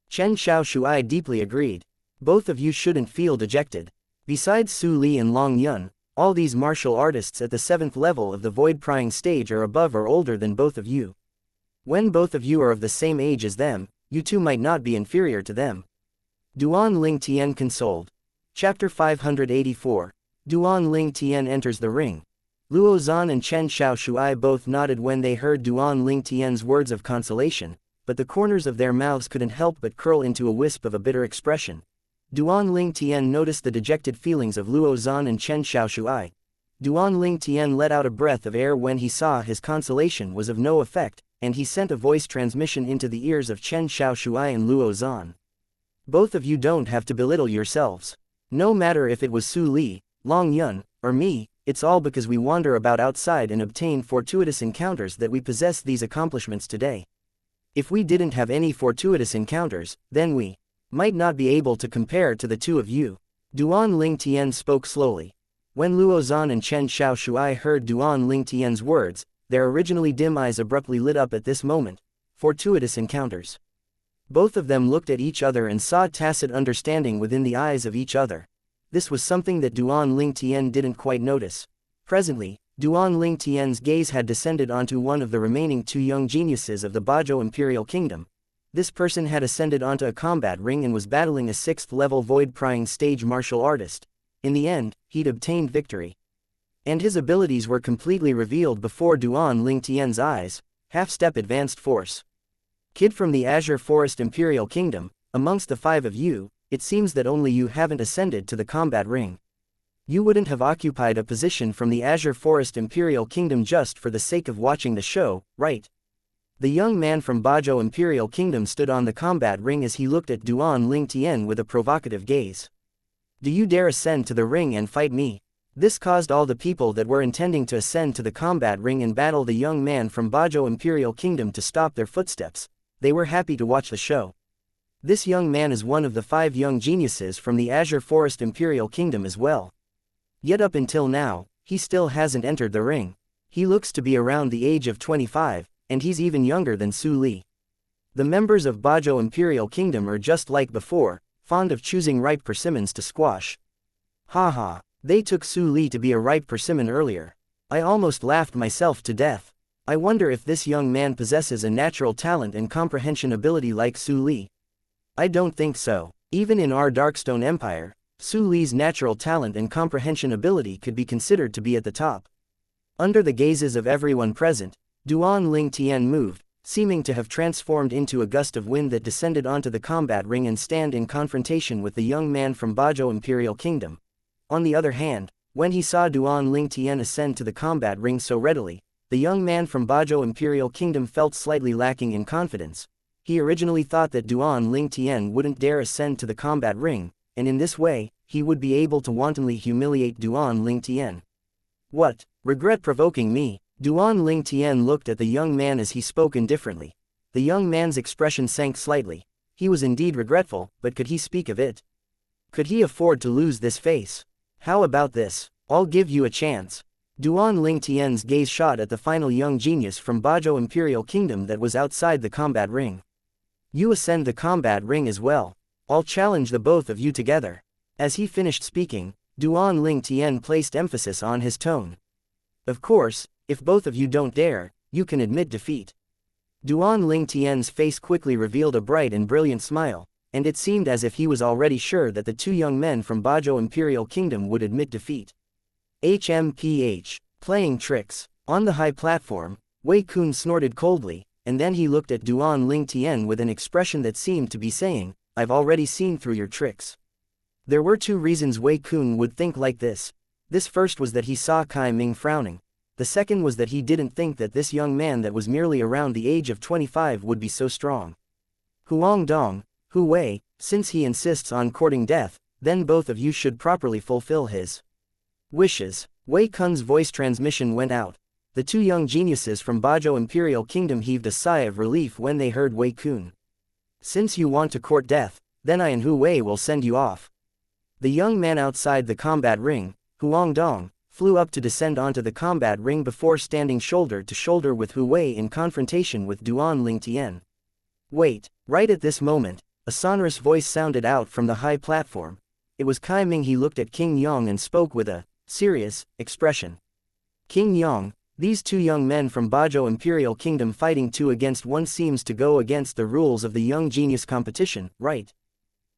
Chen Xiaoshuai deeply agreed. Both of you shouldn't feel dejected. Besides Su Li and Long Yun, all these martial artists at the 7th level of the void prying stage or above are older than both of you. When both of you are of the same age as them, you too might not be inferior to them. Duan Ling Tian consoled. Chapter 584. Duan Ling Tian enters the ring. Luo Zan and Chen Xiaoshuai both nodded when they heard Duan Ling Tian's words of consolation, but the corners of their mouths couldn't help but curl into a wisp of a bitter expression. Duan Ling Tian noticed the dejected feelings of Luo Zan and Chen Xiaoshuai. Duan Ling Tian let out a breath of air when he saw his consolation was of no effect, and he sent a voice transmission into the ears of Chen Xiaoshuai and Luo Zan. Both of you don't have to belittle yourselves. No matter if it was Su Li, Long Yun, or me, it's all because we wander about outside and obtain fortuitous encounters that we possess these accomplishments today. If we didn't have any fortuitous encounters, then we might not be able to compare to the 2 of you. Duan Ling Tian spoke slowly. When Luo Zan and Chen Xiaoshuai heard Duan Ling Tian's words, their originally dim eyes abruptly lit up at this moment. Fortuitous encounters. Both of them looked at each other and saw tacit understanding within the eyes of each other. This was something that Duan Ling Tian didn't quite notice. Presently, Duan Ling Tian's gaze had descended onto one of the remaining 2 young geniuses of the Bajo Imperial Kingdom. This person had ascended onto a combat ring and was battling a 6th level void prying stage martial artist. In the end, he'd obtained victory. And his abilities were completely revealed before Duan Ling Tian's eyes. Half-step advanced force. Kid from the Azure Forest Imperial Kingdom, amongst the 5 of you, it seems that only you haven't ascended to the combat ring. You wouldn't have occupied a position from the Azure Forest Imperial Kingdom just for the sake of watching the show, right? The young man from Bajo Imperial Kingdom stood on the combat ring as he looked at Duan Ling Tian with a provocative gaze. Do you dare ascend to the ring and fight me? This caused all the people that were intending to ascend to the combat ring and battle the young man from Bajo Imperial Kingdom to stop their footsteps. They were happy to watch the show. This young man is one of the 5 young geniuses from the Azure Forest Imperial Kingdom as well. Yet up until now, he still hasn't entered the ring. He looks to be around the age of 25, and he's even younger than Su Li. The members of Bajo Imperial Kingdom are just like before, fond of choosing ripe persimmons to squash. Haha, they took Su Li to be a ripe persimmon earlier. I almost laughed myself to death. I wonder if this young man possesses a natural talent and comprehension ability like Su Li. I don't think so. Even in our Darkstone Empire, Su Li's natural talent and comprehension ability could be considered to be at the top. Under the gazes of everyone present, Duan Ling Tian moved, seeming to have transformed into a gust of wind that descended onto the combat ring and stand in confrontation with the young man from Bajo Imperial Kingdom. On the other hand, when he saw Duan Ling Tian ascend to the combat ring so readily, the young man from Bajo Imperial Kingdom felt slightly lacking in confidence. He originally thought that Duan Ling Tian wouldn't dare ascend to the combat ring, and in this way, he would be able to wantonly humiliate Duan Ling Tian. What? Regret provoking me? Duan Ling Tian looked at the young man as he spoke indifferently. The young man's expression sank slightly. He was indeed regretful, but could he speak of it? Could he afford to lose this face? How about this? I'll give you a chance. Duan Ling Tian's gaze shot at the final young genius from Bajo Imperial Kingdom that was outside the combat ring. You ascend the combat ring as well. I'll challenge the both of you together. As he finished speaking, Duan Ling Tian placed emphasis on his tone. Of course, if both of you don't dare, you can admit defeat. Duan Ling Tian's face quickly revealed a bright and brilliant smile, and it seemed as if he was already sure that the two young men from Bajo Imperial Kingdom would admit defeat. HMPH. Playing tricks. On the high platform, Wei Kun snorted coldly, and then he looked at Duan Ling Tian with an expression that seemed to be saying, I've already seen through your tricks. There were two reasons Wei Kun would think like this. This first was that he saw Kai Ming frowning. The second was that he didn't think that this young man that was merely around the age of 25 would be so strong. Huang Dong, Hu Wei, since he insists on courting death, then both of you should properly fulfill his wishes. Wei Kun's voice transmission went out. The two young geniuses from Bajo Imperial Kingdom heaved a sigh of relief when they heard Wei Kun. Since you want to court death, then I and Hu Wei will send you off. The young man outside the combat ring, Huang Dong, flew up to descend onto the combat ring before standing shoulder to shoulder with Hu Wei in confrontation with Duan Ling Tian. Wait, right at this moment, a sonorous voice sounded out from the high platform. It was Kai Ming. He looked at King Yong and spoke with a serious expression. King Yong, these two young men from Bajo Imperial Kingdom fighting 2 against 1 seems to go against the rules of the young genius competition, right?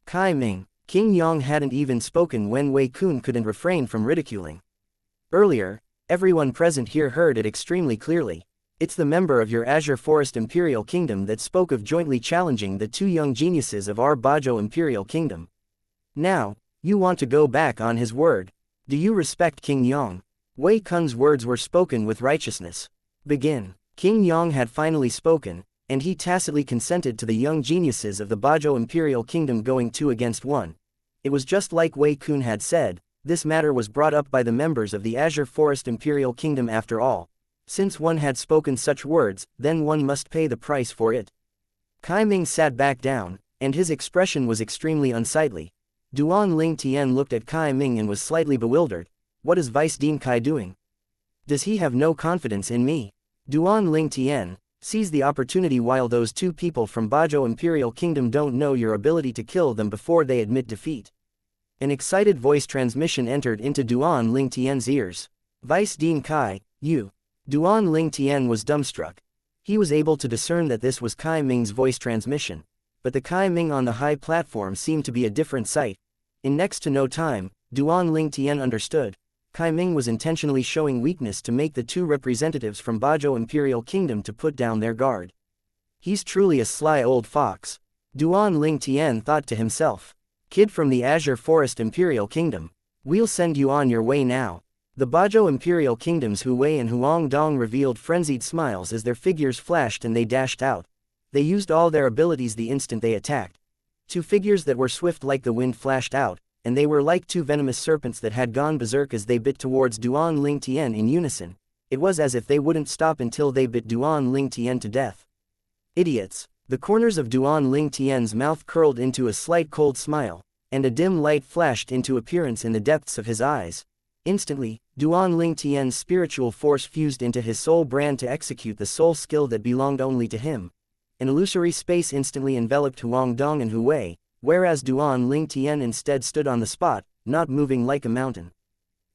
Kai Ming. King Yong hadn't even spoken when Wei Kun couldn't refrain from ridiculing. Earlier, everyone present here heard it extremely clearly. It's the member of your Azure Forest Imperial Kingdom that spoke of jointly challenging the two young geniuses of our Bajo Imperial Kingdom. Now, you want to go back on his word. Do you respect King Yong? Wei Kun's words were spoken with righteousness. Begin. King Yong had finally spoken, and he tacitly consented to the young geniuses of the Bajo Imperial Kingdom going 2 against 1. It was just like Wei Kun had said. This matter was brought up by the members of the Azure Forest Imperial Kingdom after all. Since one had spoken such words, then one must pay the price for it. Kai Ming sat back down, and his expression was extremely unsightly. Duan Ling Tian looked at Kai Ming and was slightly bewildered. What is Vice Dean Kai doing? Does he have no confidence in me? Duan Ling Tian, seize the opportunity while those two people from Bajo Imperial Kingdom don't know your ability to kill them before they admit defeat. An excited voice transmission entered into Duan Ling Tian's ears. Vice Dean Kai, you. Duan Ling Tian was dumbstruck. He was able to discern that this was Kai Ming's voice transmission. But the Kai Ming on the high platform seemed to be a different sight. In next to no time, Duan Ling Tian understood. Kai Ming was intentionally showing weakness to make the two representatives from Bajo Imperial Kingdom to put down their guard. He's truly a sly old fox. Duan Ling Tian thought to himself. Kid from the Azure Forest Imperial Kingdom. We'll send you on your way now. The Bajo Imperial Kingdom's Hu Wei and Huang Dong revealed frenzied smiles as their figures flashed and they dashed out. They used all their abilities the instant they attacked. Two figures that were swift like the wind flashed out, and they were like two venomous serpents that had gone berserk as they bit towards Duan Ling Tian in unison. It was as if they wouldn't stop until they bit Duan Ling Tian to death. Idiots. The corners of Duan Ling Tian's mouth curled into a slight cold smile, and a dim light flashed into appearance in the depths of his eyes. Instantly, Duan Ling Tian's spiritual force fused into his soul brand to execute the soul skill that belonged only to him. An illusory space instantly enveloped Huang Dong and Hu Wei, whereas Duan Ling Tian instead stood on the spot, not moving like a mountain.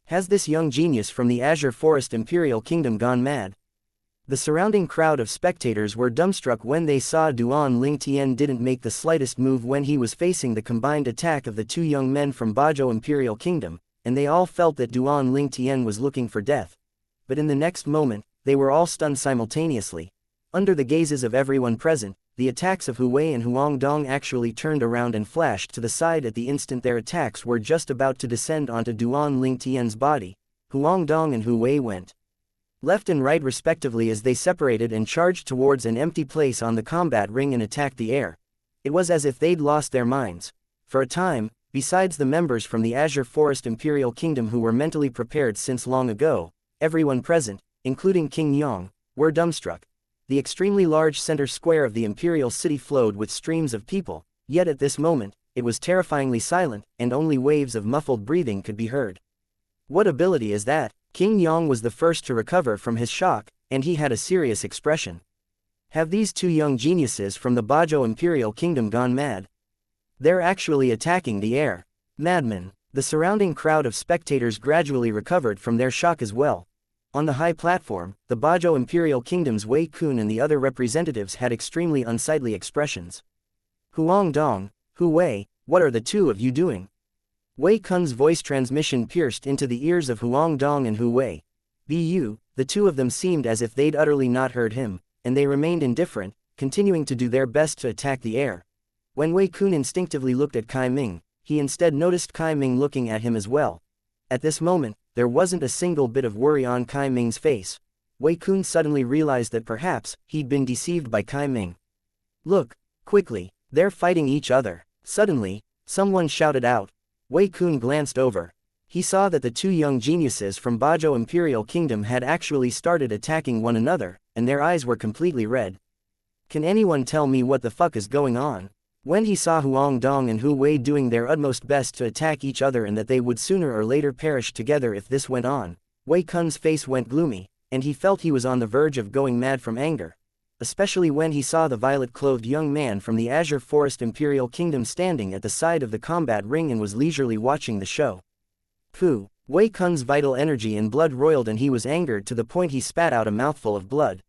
Has this young genius from the Azure Forest Imperial Kingdom gone mad? The surrounding crowd of spectators were dumbstruck when they saw Duan Ling Tian didn't make the slightest move when he was facing the combined attack of the two young men from Bajo Imperial Kingdom, and they all felt that Duan Ling Tian was looking for death. But in the next moment, they were all stunned simultaneously. Under the gazes of everyone present, the attacks of Hu Wei and Huang Dong actually turned around and flashed to the side at the instant their attacks were just about to descend onto Duan Ling Tian's body. Huang Dong and Hu Wei went left and right respectively as they separated and charged towards an empty place on the combat ring and attacked the air. It was as if they'd lost their minds. For a time, besides the members from the Azure Forest Imperial Kingdom who were mentally prepared since long ago, everyone present, including King Yong, were dumbstruck. The extremely large center square of the Imperial City flowed with streams of people, yet at this moment, it was terrifyingly silent, and only waves of muffled breathing could be heard. What ability is that? King Yong was the first to recover from his shock, and he had a serious expression. Have these two young geniuses from the Bajo Imperial Kingdom gone mad? They're actually attacking the air. Madmen. The surrounding crowd of spectators gradually recovered from their shock as well. On the high platform, the Bajo Imperial Kingdom's Wei Kun and the other representatives had extremely unsightly expressions. Huang Dong, Hu Wei, what are the two of you doing? Wei Kun's voice transmission pierced into the ears of Huang Dong and Hu Wei. The two of them seemed as if they'd utterly not heard him, and they remained indifferent, continuing to do their best to attack the air. When Wei Kun instinctively looked at Kai Ming, he instead noticed Kai Ming looking at him as well. At this moment, there wasn't a single bit of worry on Kai Ming's face. Wei Kun suddenly realized that perhaps he'd been deceived by Kai Ming. Look, quickly, they're fighting each other. Suddenly, someone shouted out. Wei Kun glanced over. He saw that the two young geniuses from Bajo Imperial Kingdom had actually started attacking one another, and their eyes were completely red. Can anyone tell me what the fuck is going on? When he saw Huang Dong and Hu Wei doing their utmost best to attack each other and that they would sooner or later perish together if this went on, Wei Kun's face went gloomy, and he felt he was on the verge of going mad from anger. Especially when he saw the violet-clothed young man from the Azure Forest Imperial Kingdom standing at the side of the combat ring and was leisurely watching the show. Pooh! Wei Kun's vital energy and blood roiled and he was angered to the point he spat out a mouthful of blood.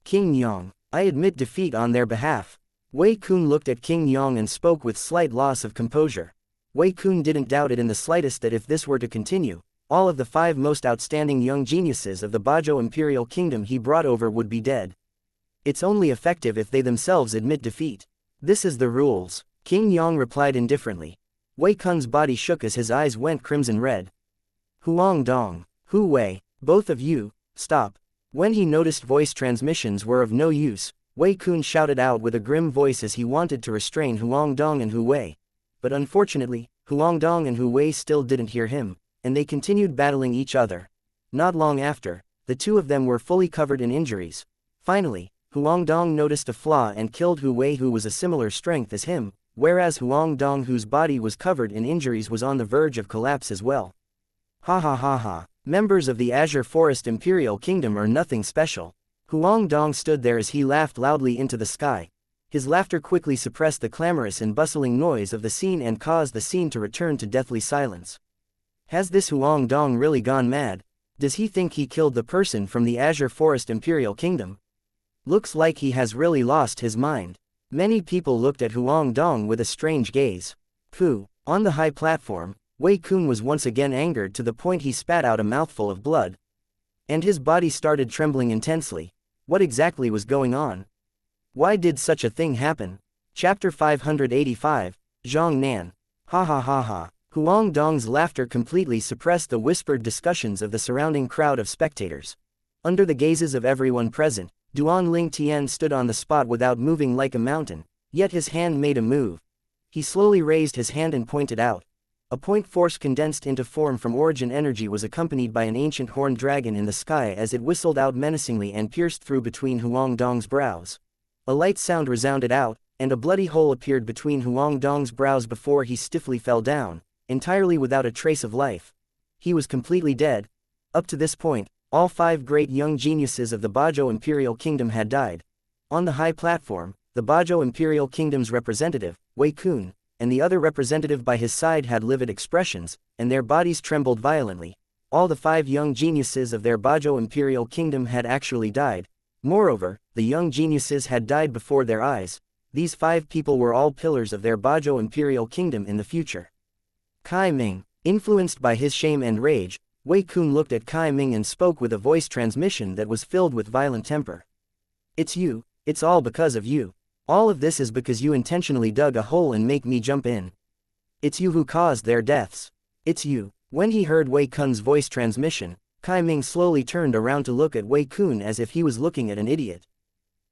King Yong, I admit defeat on their behalf. Wei Kun looked at King Yong and spoke with slight loss of composure. Wei Kun didn't doubt it in the slightest that if this were to continue, all of the 5 most outstanding young geniuses of the Bajo Imperial Kingdom he brought over would be dead. It's only effective if they themselves admit defeat. This is the rules. King Yong replied indifferently. Wei Kun's body shook as his eyes went crimson red. Huang Dong, Hu Wei, both of you, stop. When he noticed voice transmissions were of no use, Wei Kun shouted out with a grim voice as he wanted to restrain Huang Dong and Hu Wei. But unfortunately, Huang Dong and Hu Wei still didn't hear him, and they continued battling each other. Not long after, the two of them were fully covered in injuries. Finally, Huang Dong noticed a flaw and killed Hu Wei, who was a similar strength as him, whereas Huang Dong, whose body was covered in injuries, was on the verge of collapse as well. Ha ha ha ha, members of the Azure Forest Imperial Kingdom are nothing special. Huang Dong stood there as he laughed loudly into the sky. His laughter quickly suppressed the clamorous and bustling noise of the scene and caused the scene to return to deathly silence. Has this Huang Dong really gone mad? Does he think he killed the person from the Azure Forest Imperial Kingdom? Looks like he has really lost his mind. Many people looked at Huang Dong with a strange gaze. Pooh! On the high platform, Wei Kun was once again angered to the point he spat out a mouthful of blood. And his body started trembling intensely. What exactly was going on? Why did such a thing happen? Chapter 585, Zhang Nan. Ha ha ha ha. Huang Dong's laughter completely suppressed the whispered discussions of the surrounding crowd of spectators. Under the gazes of everyone present, Duan Ling Tian stood on the spot without moving like a mountain, yet his hand made a move. He slowly raised his hand and pointed out. A point force condensed into form from origin energy was accompanied by an ancient horned dragon in the sky as it whistled out menacingly and pierced through between Huang Dong's brows. A light sound resounded out, and a bloody hole appeared between Huang Dong's brows before he stiffly fell down, entirely without a trace of life. He was completely dead. Up to this point, all 5 great young geniuses of the Bajo Imperial Kingdom had died. On the high platform, the Bajo Imperial Kingdom's representative, Wei Kun, and the other representative by his side had livid expressions, and their bodies trembled violently. All the 5 young geniuses of their Bajo Imperial Kingdom had actually died. Moreover, the young geniuses had died before their eyes. These 5 people were all pillars of their Bajo Imperial Kingdom in the future. Kai Ming, influenced by his shame and rage, Wei Kun looked at Kai Ming and spoke with a voice transmission that was filled with violent temper. It's you, it's all because of you. All of this is because you intentionally dug a hole and make me jump in. It's you who caused their deaths. It's you. When he heard Wei Kun's voice transmission, Kai Ming slowly turned around to look at Wei Kun as if he was looking at an idiot.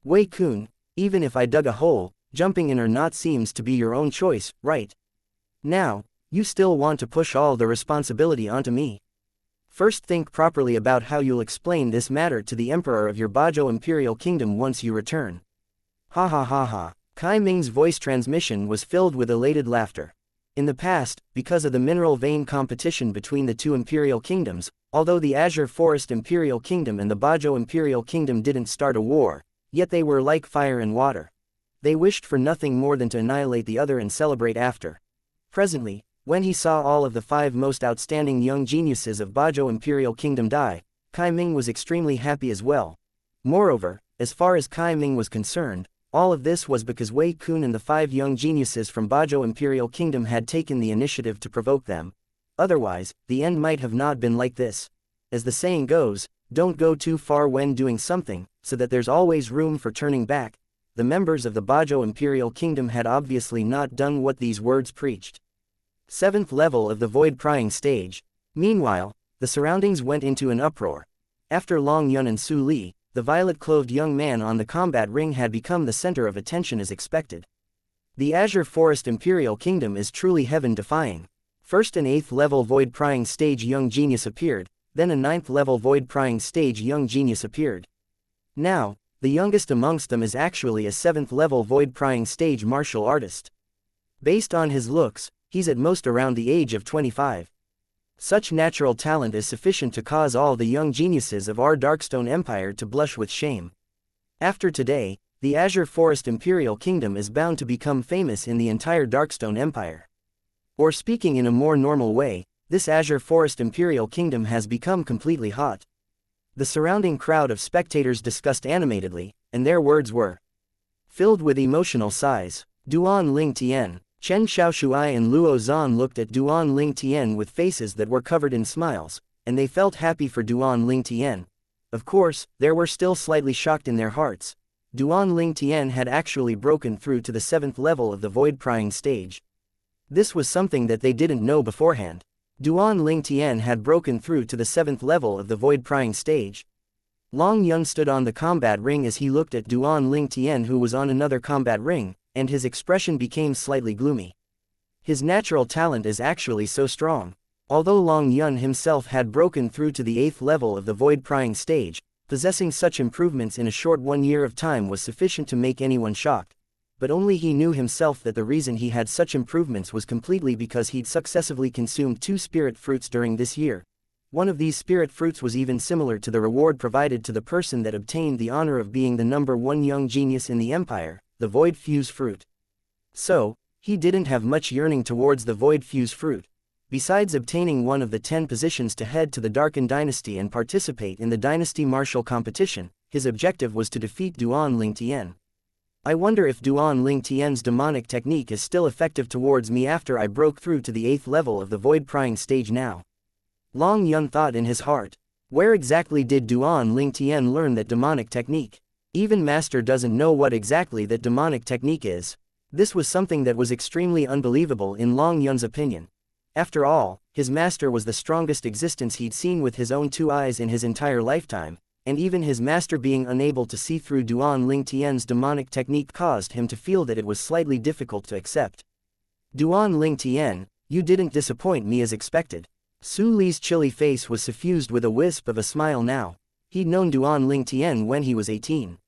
Wei Kun, even if I dug a hole, jumping in or not seems to be your own choice, right? Now, you still want to push all the responsibility onto me. First think properly about how you'll explain this matter to the emperor of your Bajo Imperial Kingdom once you return. Ha ha ha ha. Kai Ming's voice transmission was filled with elated laughter. In the past, because of the mineral vein competition between the two imperial kingdoms, although the Azure Forest Imperial Kingdom and the Bajo Imperial Kingdom didn't start a war, yet they were like fire and water. They wished for nothing more than to annihilate the other and celebrate after. Presently, when he saw all of the 5 most outstanding young geniuses of Bajo Imperial Kingdom die, Kai Ming was extremely happy as well. Moreover, as far as Kai Ming was concerned, all of this was because Wei Kun and the 5 young geniuses from Bajo Imperial Kingdom had taken the initiative to provoke them. Otherwise, the end might have not been like this. As the saying goes, don't go too far when doing something, so that there's always room for turning back. The members of the Bajo Imperial Kingdom had obviously not done what these words preached. 7th level of the void prying stage. Meanwhile, the surroundings went into an uproar. After Long Yun and Su Li, the violet-clothed young man on the combat ring had become the center of attention as expected. The Azure Forest Imperial Kingdom is truly heaven-defying. First an 8th level void prying stage young genius appeared, then a 9th level void prying stage young genius appeared. Now, the youngest amongst them is actually a 7th level void prying stage martial artist. Based on his looks, he's at most around the age of 25. Such natural talent is sufficient to cause all the young geniuses of our Darkstone Empire to blush with shame. After today, the Azure Forest Imperial Kingdom is bound to become famous in the entire Darkstone Empire. Or speaking in a more normal way, this Azure Forest Imperial Kingdom has become completely hot. The surrounding crowd of spectators discussed animatedly, and their words were filled with emotional sighs. Duan Ling Tian, Chen Xiaoshuai and Luo Zan looked at Duan Ling Tian with faces that were covered in smiles, and they felt happy for Duan Ling Tian. Of course, they were still slightly shocked in their hearts. Duan Ling Tian had actually broken through to the 7th level of the void prying stage. This was something that they didn't know beforehand. Duan Ling Tian had broken through to the 7th level of the void prying stage. Long Yun stood on the combat ring as he looked at Duan Ling Tian, who was on another combat ring, and his expression became slightly gloomy. His natural talent is actually so strong. Although Long Yun himself had broken through to the 8th level of the void prying stage, possessing such improvements in a short 1 year of time was sufficient to make anyone shocked. But only he knew himself that the reason he had such improvements was completely because he'd successively consumed 2 spirit fruits during this year. One of these spirit fruits was even similar to the reward provided to the person that obtained the honor of being the #1 young genius in the empire, the Void Fuse fruit. So, he didn't have much yearning towards the Void Fuse fruit. Besides obtaining one of the 10 positions to head to the Darken Dynasty and participate in the Dynasty Martial competition, his objective was to defeat Duan Ling Tian. I wonder if Duan Ling Tian's demonic technique is still effective towards me after I broke through to the 8th level of the void prying stage now. Long Yun thought in his heart. Where exactly did Duan Ling Tian learn that demonic technique? Even Master doesn't know what exactly that demonic technique is. This was something that was extremely unbelievable in Long Yun's opinion. After all, his master was the strongest existence he'd seen with his own 2 eyes in his entire lifetime, and even his master being unable to see through Duan Ling Tian's demonic technique caused him to feel that it was slightly difficult to accept. Duan Ling Tian, you didn't disappoint me as expected. Su Li's chilly face was suffused with a wisp of a smile now. He'd known Duan Ling Tian when he was 18.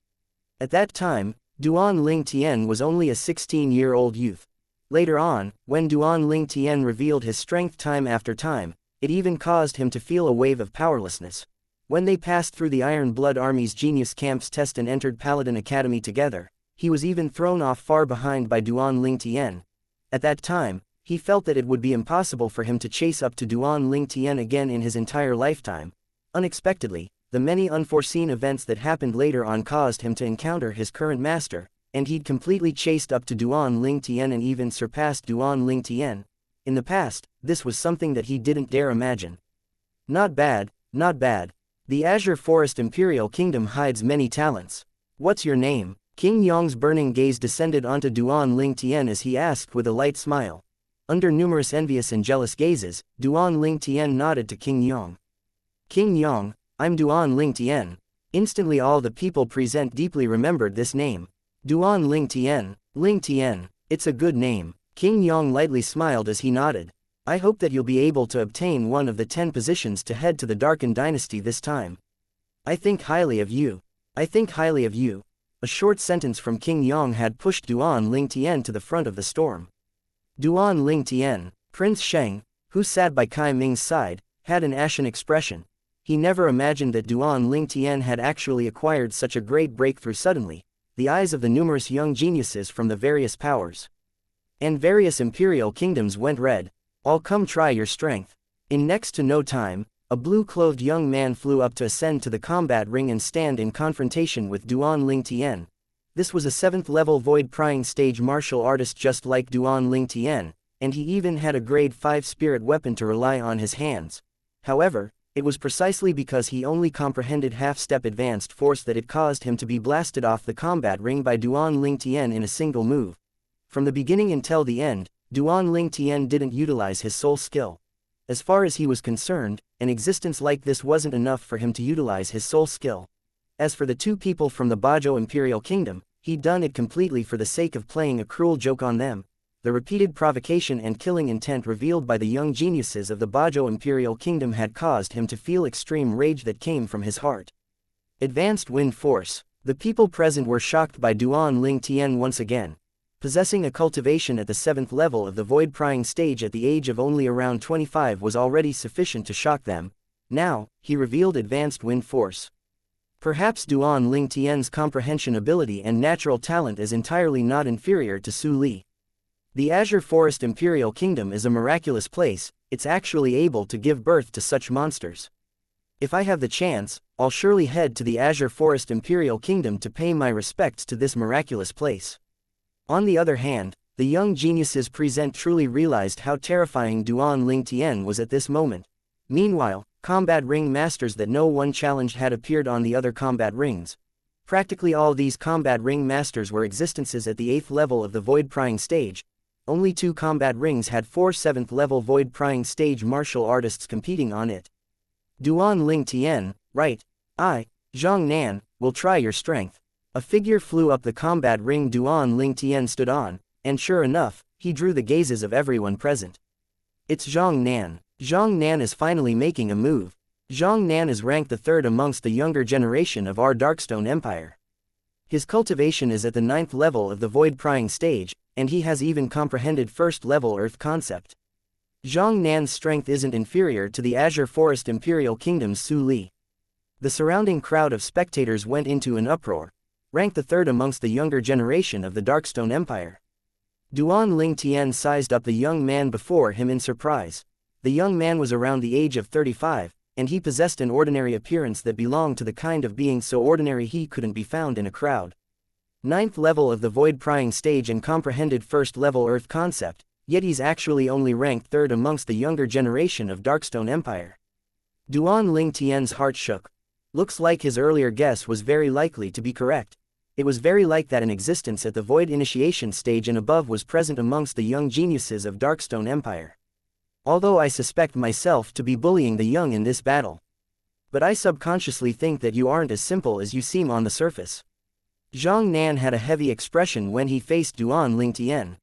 At that time, Duan Ling Tian was only a 16-year-old youth. Later on, when Duan Ling Tian revealed his strength time after time, it even caused him to feel a wave of powerlessness. When they passed through the Iron Blood Army's Genius Camp's test and entered Paladin Academy together, he was even thrown off far behind by Duan Ling Tian. At that time, he felt that it would be impossible for him to chase up to Duan Ling Tian again in his entire lifetime. Unexpectedly, the many unforeseen events that happened later on caused him to encounter his current master, and he'd completely chased up to Duan Ling Tian and even surpassed Duan Ling Tian. In the past, this was something that he didn't dare imagine. Not bad, not bad. The Azure Forest Imperial Kingdom hides many talents. What's your name? King Yong's burning gaze descended onto Duan Ling Tian as he asked with a light smile. Under numerous envious and jealous gazes, Duan Ling Tian nodded to King Yong. King Yang, I'm Duan Ling Tian. Instantly all the people present deeply remembered this name. Duan Ling Tian, it's a good name. King Yang lightly smiled as he nodded. I hope that you'll be able to obtain one of the 10 positions to head to the Darkened Dynasty this time. I think highly of you. I think highly of you. A short sentence from King Yang had pushed Duan Ling Tian to the front of the storm. Duan Ling Tian, Prince Sheng, who sat by Kai Ming's side, had an ashen expression. He never imagined that Duan Ling Tian had actually acquired such a great breakthrough suddenly. The eyes of the numerous young geniuses from the various powers and various imperial kingdoms went red. All come try your strength. In next to no time, a blue-clothed young man flew up to ascend to the combat ring and stand in confrontation with Duan Ling Tian. This was a 7th level void-prying stage martial artist just like Duan Ling Tian, and he even had a grade 5 spirit weapon to rely on his hands. However, it was precisely because he only comprehended half-step advanced force that it caused him to be blasted off the combat ring by Duan Ling Tian in a single move. From the beginning until the end, Duan Ling Tian didn't utilize his soul skill. As far as he was concerned, an existence like this wasn't enough for him to utilize his soul skill. As for the 2 people from the Bajo Imperial Kingdom, he'd done it completely for the sake of playing a cruel joke on them. The repeated provocation and killing intent revealed by the young geniuses of the Bajo Imperial Kingdom had caused him to feel extreme rage that came from his heart. Advanced wind force. The people present were shocked by Duan Ling Tian once again. Possessing a cultivation at the 7th level of the void-prying stage at the age of only around 25 was already sufficient to shock them. Now, he revealed advanced wind force. Perhaps Duan Ling Tian's comprehension ability and natural talent is entirely not inferior to Su Li. The Azure Forest Imperial Kingdom is a miraculous place, it's actually able to give birth to such monsters. If I have the chance, I'll surely head to the Azure Forest Imperial Kingdom to pay my respects to this miraculous place. On the other hand, the young geniuses present truly realized how terrifying Duan Ling Tian was at this moment. Meanwhile, combat ring masters that no one challenged had appeared on the other combat rings. Practically all these combat ring masters were existences at the 8th level of the void-prying stage. Only 2 combat rings had 4 7th level void-prying stage martial artists competing on it. Duan Ling Tian, right? I, Zhang Nan, will try your strength. A figure flew up the combat ring Duan Ling Tian stood on, and sure enough, he drew the gazes of everyone present. It's Zhang Nan. Zhang Nan is finally making a move. Zhang Nan is ranked the 3rd amongst the younger generation of our Darkstone Empire. His cultivation is at the 9th level of the void-prying stage, and he has even comprehended 1st level Earth concept. Zhang Nan's strength isn't inferior to the Azure Forest Imperial Kingdom's Su Li. The surrounding crowd of spectators went into an uproar. Ranked the 3rd amongst the younger generation of the Darkstone Empire. Duan Ling Tian sized up the young man before him in surprise. The young man was around the age of 35, and he possessed an ordinary appearance that belonged to the kind of being so ordinary he couldn't be found in a crowd. 9th level of the void-prying stage and comprehended 1st level Earth concept, yet he's actually only ranked 3rd amongst the younger generation of Darkstone Empire. Duan Ling Tian's heart shook. Looks like his earlier guess was very likely to be correct. It was very like that an existence at the void initiation stage and above was present amongst the young geniuses of Darkstone Empire. Although I suspect myself to be bullying the young in this battle. But I subconsciously think that you aren't as simple as you seem on the surface. Zhang Nan had a heavy expression when he faced Duan Ling Tian.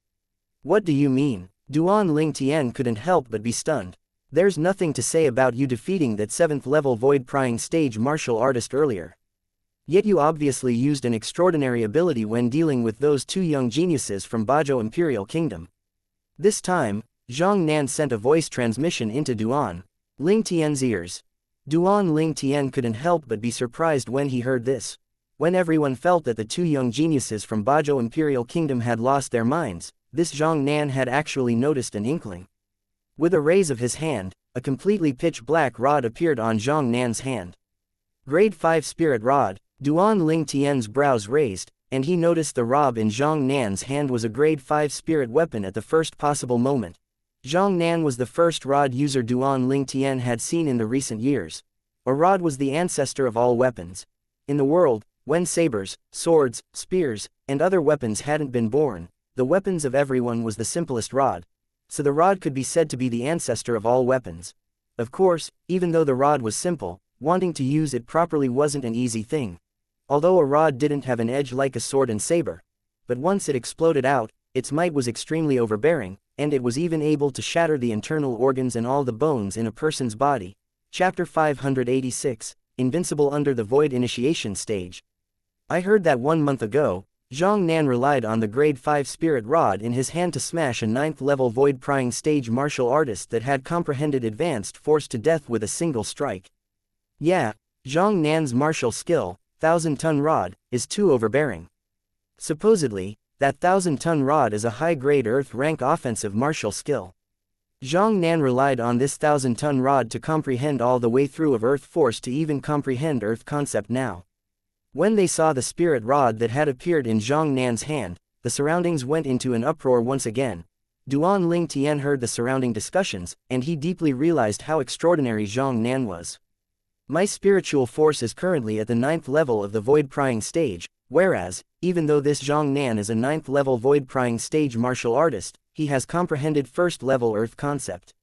What do you mean? Duan Ling Tian couldn't help but be stunned. There's nothing to say about you defeating that 7th level void-prying stage martial artist earlier. Yet you obviously used an extraordinary ability when dealing with those 2 young geniuses from Bajo Imperial Kingdom. This time, Zhang Nan sent a voice transmission into Duan Ling Tian's ears. Duan Ling Tian couldn't help but be surprised when he heard this. When everyone felt that the 2 young geniuses from Bajo Imperial Kingdom had lost their minds, this Zhang Nan had actually noticed an inkling. With a raise of his hand, a completely pitch-black rod appeared on Zhang Nan's hand. Grade 5 Spirit Rod. Duan Ling Tian's brows raised, and he noticed the rod in Zhang Nan's hand was a grade 5 spirit weapon at the first possible moment. Zhang Nan was the first rod user Duan Ling Tian had seen in the recent years. A rod was the ancestor of all weapons. In the world, when sabers, swords, spears, and other weapons hadn't been born, the weapons of everyone was the simplest rod. So the rod could be said to be the ancestor of all weapons. Of course, even though the rod was simple, wanting to use it properly wasn't an easy thing. Although a rod didn't have an edge like a sword and saber. But once it exploded out, its might was extremely overbearing, and it was even able to shatter the internal organs and all the bones in a person's body. Chapter 586, Invincible under the Void Initiation Stage. I heard that 1 month ago, Zhang Nan relied on the grade 5 spirit rod in his hand to smash a 9th level void prying stage martial artist that had comprehended advanced force to death with a single strike. Yeah, Zhang Nan's martial skill, 1,000-ton rod, is too overbearing. Supposedly, that 1,000-ton rod is a high-grade Earth rank offensive martial skill. Zhang Nan relied on this 1,000-ton rod to comprehend all the way through of Earth force to even comprehend Earth concept now. When they saw the spirit rod that had appeared in Zhang Nan's hand, the surroundings went into an uproar once again. Duan Ling Tian heard the surrounding discussions, and he deeply realized how extraordinary Zhang Nan was. My spiritual force is currently at the 9th level of the void prying stage, whereas, even though this Zhang Nan is a 9th level void prying stage martial artist, he has comprehended 1st level Earth concept.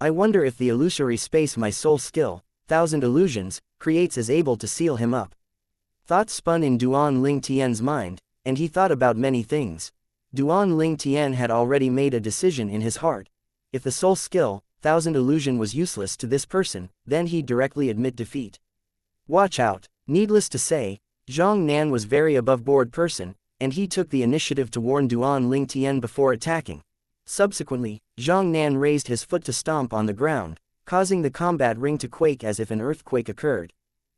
I wonder if the illusory space my soul skill, 1,000 illusions, creates is able to seal him up. Thoughts spun in Duan Ling Tian's mind, and he thought about many things. Duan Ling Tian had already made a decision in his heart. If the soul skill, 1,000 illusion was useless to this person, then he'd directly admit defeat. Watch out. Needless to say, Zhang Nan was very above-board person, and he took the initiative to warn Duan Ling Tian before attacking. Subsequently, Zhang Nan raised his foot to stomp on the ground, causing the combat ring to quake as if an earthquake occurred.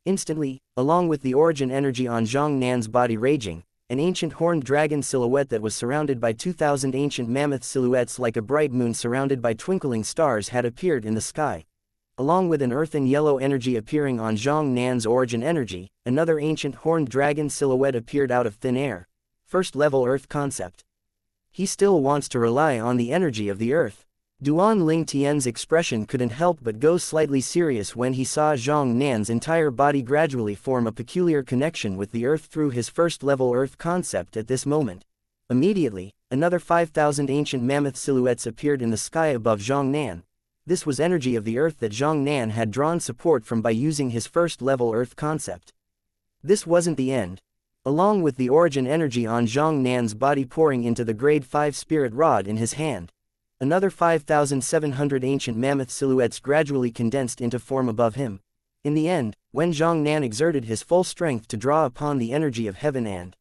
Instantly, along with the origin energy on Zhang Nan's body raging, an ancient horned dragon silhouette that was surrounded by 2,000 ancient mammoth silhouettes like a bright moon surrounded by twinkling stars had appeared in the sky. Along with an earthen yellow energy appearing on Zhang Nan's origin energy, another ancient horned dragon silhouette appeared out of thin air. 1st level Earth concept. He still wants to rely on the energy of the Earth. Duan Ling Tian's expression couldn't help but go slightly serious when he saw Zhang Nan's entire body gradually form a peculiar connection with the Earth through his 1st level Earth concept at this moment. Immediately, another 5,000 ancient mammoth silhouettes appeared in the sky above Zhang Nan. This was energy of the Earth that Zhang Nan had drawn support from by using his 1st level Earth concept. This wasn't the end. Along with the origin energy on Zhang Nan's body pouring into the grade 5 spirit rod in his hand, another 5,700 ancient mammoth silhouettes gradually condensed into form above him. In the end, when Zhang Nan exerted his full strength to draw upon the energy of heaven and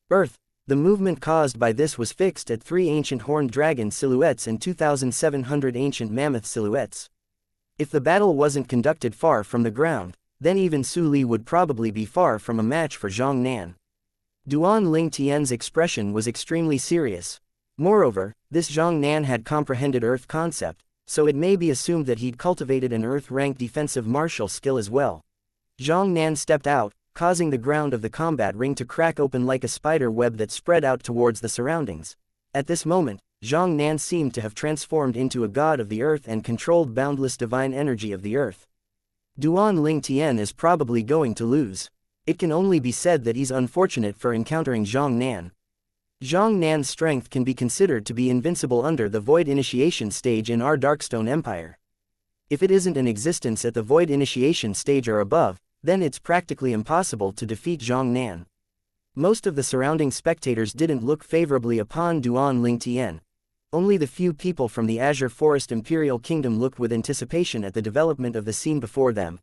earth, the movement caused by this was fixed at 3 ancient horned dragon silhouettes and 2,700 ancient mammoth silhouettes. If the battle wasn't conducted far from the ground, then even Su Li would probably be far from a match for Zhang Nan. Duan Ling Tian's expression was extremely serious. Moreover, this Zhang Nan had comprehended Earth concept, so it may be assumed that he'd cultivated an Earth-rank defensive martial skill as well. Zhang Nan stepped out, causing the ground of the combat ring to crack open like a spider web that spread out towards the surroundings. At this moment, Zhang Nan seemed to have transformed into a god of the Earth and controlled boundless divine energy of the Earth. Duan Ling Tian is probably going to lose. It can only be said that he's unfortunate for encountering Zhang Nan. Zhang Nan's strength can be considered to be invincible under the Void Initiation stage in our Darkstone Empire. If it isn't in existence at the Void Initiation stage or above, then it's practically impossible to defeat Zhang Nan. Most of the surrounding spectators didn't look favorably upon Duan Ling Tian. Only the few people from the Azure Forest Imperial Kingdom looked with anticipation at the development of the scene before them.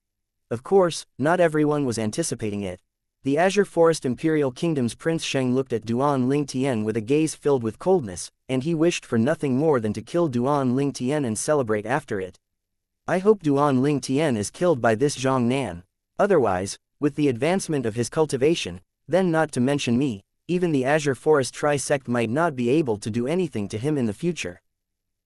Of course, not everyone was anticipating it. The Azure Forest Imperial Kingdom's Prince Sheng looked at Duan Ling Tian with a gaze filled with coldness, and he wished for nothing more than to kill Duan Ling Tian and celebrate after it. I hope Duan Ling Tian is killed by this Zhang Nan. Otherwise, with the advancement of his cultivation, then not to mention me, even the Azure Forest Tri-sect might not be able to do anything to him in the future.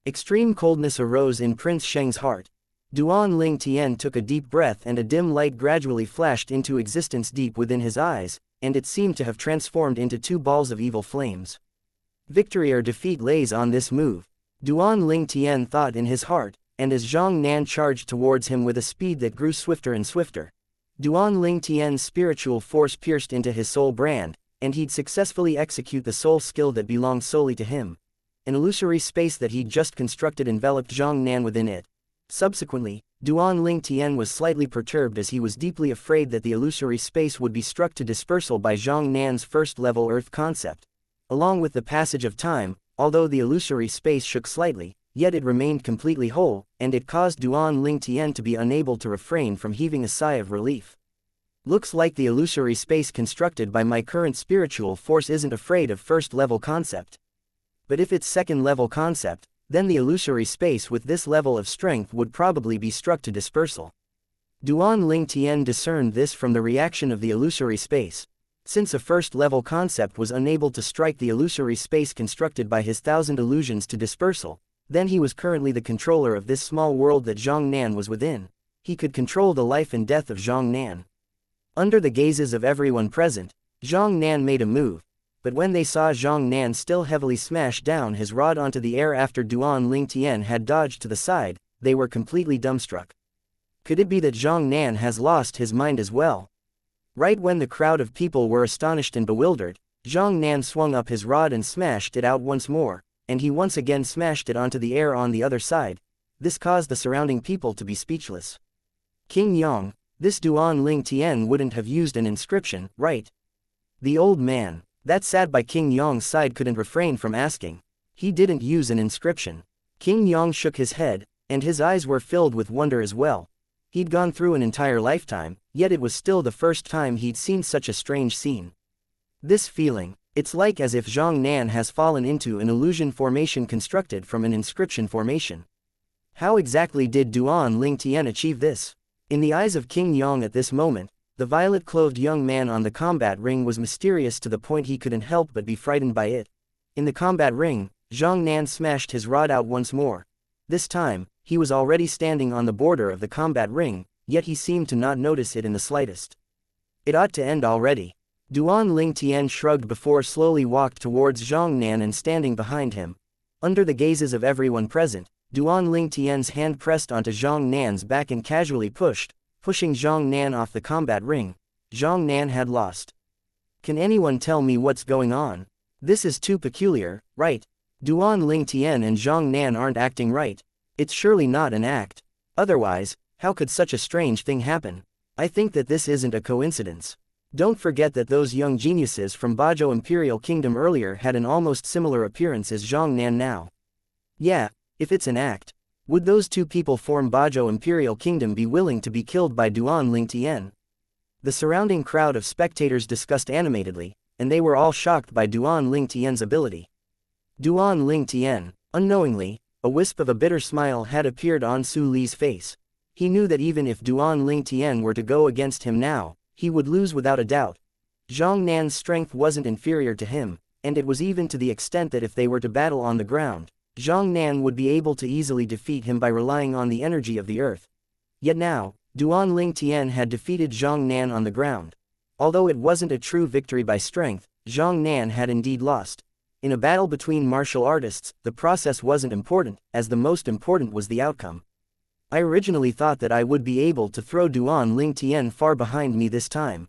Extreme coldness arose in Prince Sheng's heart. Duan Ling Tian took a deep breath and a dim light gradually flashed into existence deep within his eyes, and it seemed to have transformed into 2 balls of evil flames. Victory or defeat lays on this move. Duan Ling Tian thought in his heart, and as Zhang Nan charged towards him with a speed that grew swifter and swifter, Duan Ling Tian's spiritual force pierced into his soul brand, and he'd successfully execute the soul skill that belonged solely to him. An illusory space that he'd just constructed enveloped Zhang Nan within it. Subsequently, Duan Ling Tian was slightly perturbed as he was deeply afraid that the illusory space would be struck to dispersal by Zhang Nan's first-level Earth concept. Along with the passage of time, although the illusory space shook slightly, yet it remained completely whole, and it caused Duan Ling Tian to be unable to refrain from heaving a sigh of relief. Looks like the illusory space constructed by my current spiritual force isn't afraid of first-level concept. But if it's second-level concept, then the illusory space with this level of strength would probably be struck to dispersal. Duan Ling Tian discerned this from the reaction of the illusory space. Since a first-level concept was unable to strike the illusory space constructed by his 1,000 illusions to dispersal, then he was currently the controller of this small world that Zhang Nan was within. He could control the life and death of Zhang Nan. Under the gazes of everyone present, Zhang Nan made a move, but when they saw Zhang Nan still heavily smash down his rod onto the air after Duan Ling Tian had dodged to the side, they were completely dumbstruck. Could it be that Zhang Nan has lost his mind as well? Right when the crowd of people were astonished and bewildered, Zhang Nan swung up his rod and smashed it out once more, and he once again smashed it onto the air on the other side. This caused the surrounding people to be speechless. King Yang, this Duan Ling Tian wouldn't have used an inscription, right? The old man, that sat by King Yang's side, couldn't refrain from asking. He didn't use an inscription. King Yang shook his head, and his eyes were filled with wonder as well. He'd gone through an entire lifetime, yet it was still the first time he'd seen such a strange scene. This feeling, it's like as if Zhang Nan has fallen into an illusion formation constructed from an inscription formation. How exactly did Duan Ling Tian achieve this? In the eyes of King Yang at this moment, the violet-clothed young man on the combat ring was mysterious to the point he couldn't help but be frightened by it. In the combat ring, Zhang Nan smashed his rod out once more. This time, he was already standing on the border of the combat ring, yet he seemed to not notice it in the slightest. It ought to end already. Duan Ling Tian shrugged before slowly walked towards Zhang Nan and standing behind him. Under the gazes of everyone present, Duan Ling Tian's hand pressed onto Zhang Nan's back and casually pushing Zhang Nan off the combat ring. Zhang Nan had lost. Can anyone tell me what's going on? This is too peculiar, right? Duan Ling Tian and Zhang Nan aren't acting right. It's surely not an act. Otherwise, how could such a strange thing happen? I think that this isn't a coincidence. Don't forget that those young geniuses from Bajou Imperial Kingdom earlier had an almost similar appearance as Zhang Nan now. Yeah, if it's an act, would those two people from Bajou Imperial Kingdom be willing to be killed by Duan Ling Tian? The surrounding crowd of spectators discussed animatedly, and they were all shocked by Duan Ling Tian's ability. Duan Ling Tian, unknowingly, a wisp of a bitter smile had appeared on Su Li's face. He knew that even if Duan Ling Tian were to go against him now, he would lose without a doubt. Zhang Nan's strength wasn't inferior to him, and it was even to the extent that if they were to battle on the ground, Zhang Nan would be able to easily defeat him by relying on the energy of the earth. Yet now, Duan Ling Tian had defeated Zhang Nan on the ground. Although it wasn't a true victory by strength, Zhang Nan had indeed lost. In a battle between martial artists, the process wasn't important, as the most important was the outcome. I originally thought that I would be able to throw Duan Ling Tian far behind me this time.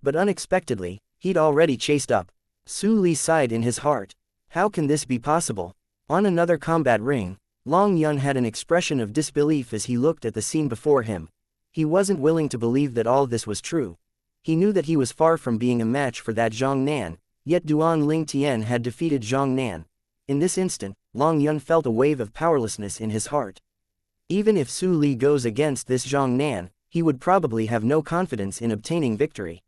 But unexpectedly, he'd already chased up. Su Li sighed in his heart. How can this be possible? On another combat ring, Long Yun had an expression of disbelief as he looked at the scene before him. He wasn't willing to believe that all this was true. He knew that he was far from being a match for that Zhang Nan, yet Duan Ling Tian had defeated Zhang Nan. In this instant, Long Yun felt a wave of powerlessness in his heart. Even if Su Li goes against this Zhang Nan, he would probably have no confidence in obtaining victory.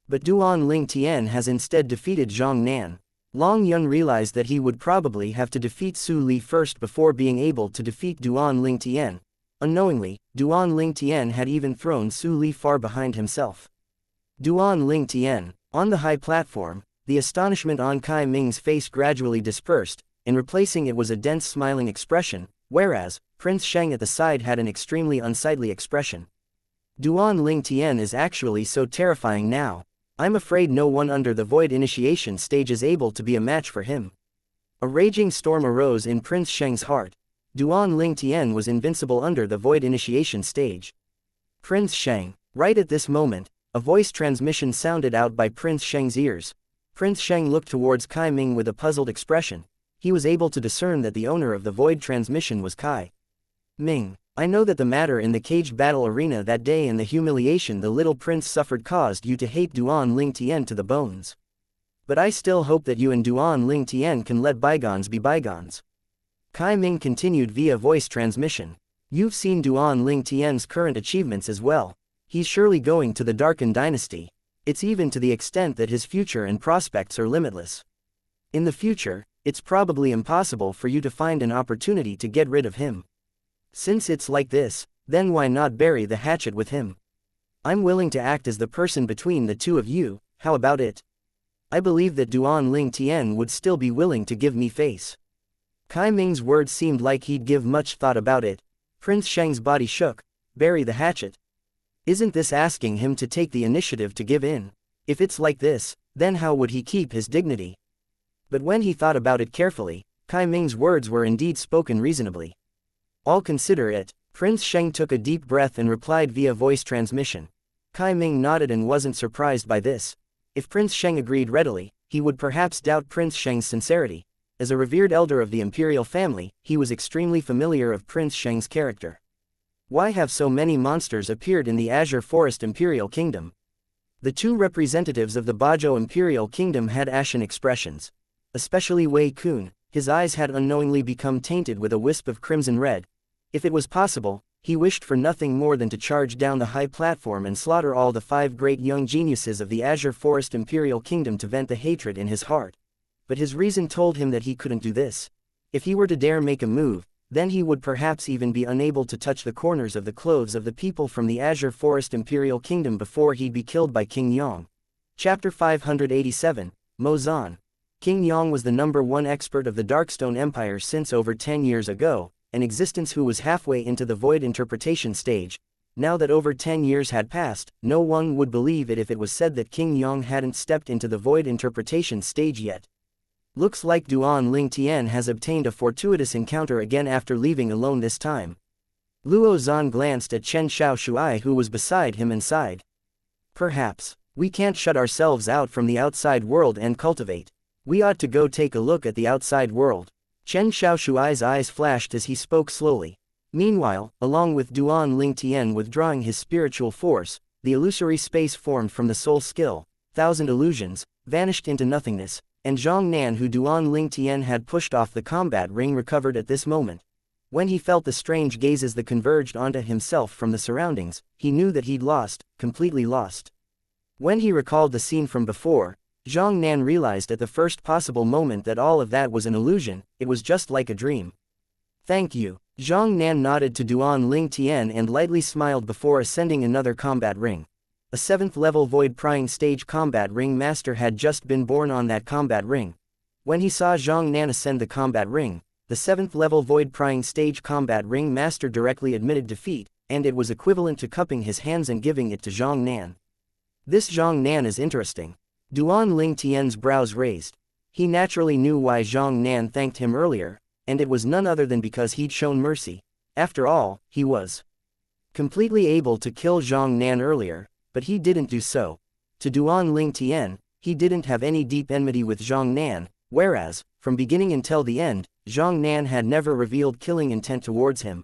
But Duan Ling Tian has instead defeated Zhang Nan. Long Yun realized that he would probably have to defeat Su Li first before being able to defeat Duan Ling Tian. Unknowingly, Duan Ling Tian had even thrown Su Li far behind himself. Duan Ling Tian, on the high platform, the astonishment on Kai Ming's face gradually dispersed, and replacing it was a dense smiling expression, whereas Prince Sheng at the side had an extremely unsightly expression. Duan Ling Tian is actually so terrifying now. I'm afraid no one under the Void Initiation stage is able to be a match for him. A raging storm arose in Prince Sheng's heart. Duan Ling Tian was invincible under the Void Initiation stage. Prince Sheng. Right at this moment, a voice transmission sounded out by Prince Sheng's ears. Prince Sheng looked towards Kai Ming with a puzzled expression. He was able to discern that the owner of the Void transmission was Kai Ming. I know that the matter in the cage battle arena that day and the humiliation the little prince suffered caused you to hate Duan Ling Tian to the bones. But I still hope that you and Duan Ling Tian can let bygones be bygones. Kai Ming continued via voice transmission. You've seen Duan Ling Tian's current achievements as well. He's surely going to the Darken Dynasty. It's even to the extent that his future and prospects are limitless. In the future, it's probably impossible for you to find an opportunity to get rid of him. Since it's like this, then why not bury the hatchet with him? I'm willing to act as the person between the two of you, how about it? I believe that Duan Ling Tian would still be willing to give me face. Kai Ming's words seemed like he'd give much thought about it. Prince Sheng's body shook. Bury the hatchet? Isn't this asking him to take the initiative to give in? If it's like this, then how would he keep his dignity? But when he thought about it carefully, Kai Ming's words were indeed spoken reasonably. I'll consider it. Prince Sheng took a deep breath and replied via voice transmission. Kai Ming nodded and wasn't surprised by this. If Prince Sheng agreed readily, he would perhaps doubt Prince Sheng's sincerity. As a revered elder of the imperial family, he was extremely familiar of Prince Sheng's character. Why have so many monsters appeared in the Azure Forest Imperial Kingdom? The two representatives of the Bajo Imperial Kingdom had ashen expressions. Especially Wei Kun, his eyes had unknowingly become tainted with a wisp of crimson red. If it was possible, he wished for nothing more than to charge down the high platform and slaughter all the 5 great young geniuses of the Azure Forest Imperial Kingdom to vent the hatred in his heart. But his reason told him that he couldn't do this. If he were to dare make a move, then he would perhaps even be unable to touch the corners of the clothes of the people from the Azure Forest Imperial Kingdom before he'd be killed by King Yong. Chapter 587, Mo Zan. King Yong was the #1 expert of the Darkstone Empire since over 10 years ago, an existence who was halfway into the void interpretation stage. Now that over 10 years had passed, no one would believe it if it was said that King Yong hadn't stepped into the void interpretation stage yet. Looks like Duan Ling Tian has obtained a fortuitous encounter again after leaving alone this time. Luo Zan glanced at Chen Xiaoshuai who was beside him and sighed. Perhaps, we can't shut ourselves out from the outside world and cultivate. We ought to go take a look at the outside world. Chen Xiaoshuai's eyes flashed as he spoke slowly. Meanwhile, along with Duan Ling Tian withdrawing his spiritual force, the illusory space formed from the soul skill, 1,000 illusions, vanished into nothingness, and Zhang Nan who Duan Ling Tian had pushed off the combat ring recovered at this moment. When he felt the strange gazes that converged onto himself from the surroundings, he knew that he'd lost, completely lost. When he recalled the scene from before, Zhang Nan realized at the first possible moment that all of that was an illusion, it was just like a dream. Thank you. Zhang Nan nodded to Duan Ling Tian and lightly smiled before ascending another combat ring. A 7th level void prying stage combat ring master had just been born on that combat ring. When he saw Zhang Nan ascend the combat ring, the 7th level void prying stage combat ring master directly admitted defeat, and it was equivalent to cupping his hands and giving it to Zhang Nan. This Zhang Nan is interesting. Duan Ling Tian's brows raised. He naturally knew why Zhang Nan thanked him earlier, and it was none other than because he'd shown mercy. After all, he was completely able to kill Zhang Nan earlier, but he didn't do so. To Duan Ling Tian, he didn't have any deep enmity with Zhang Nan, whereas, from beginning until the end, Zhang Nan had never revealed killing intent towards him.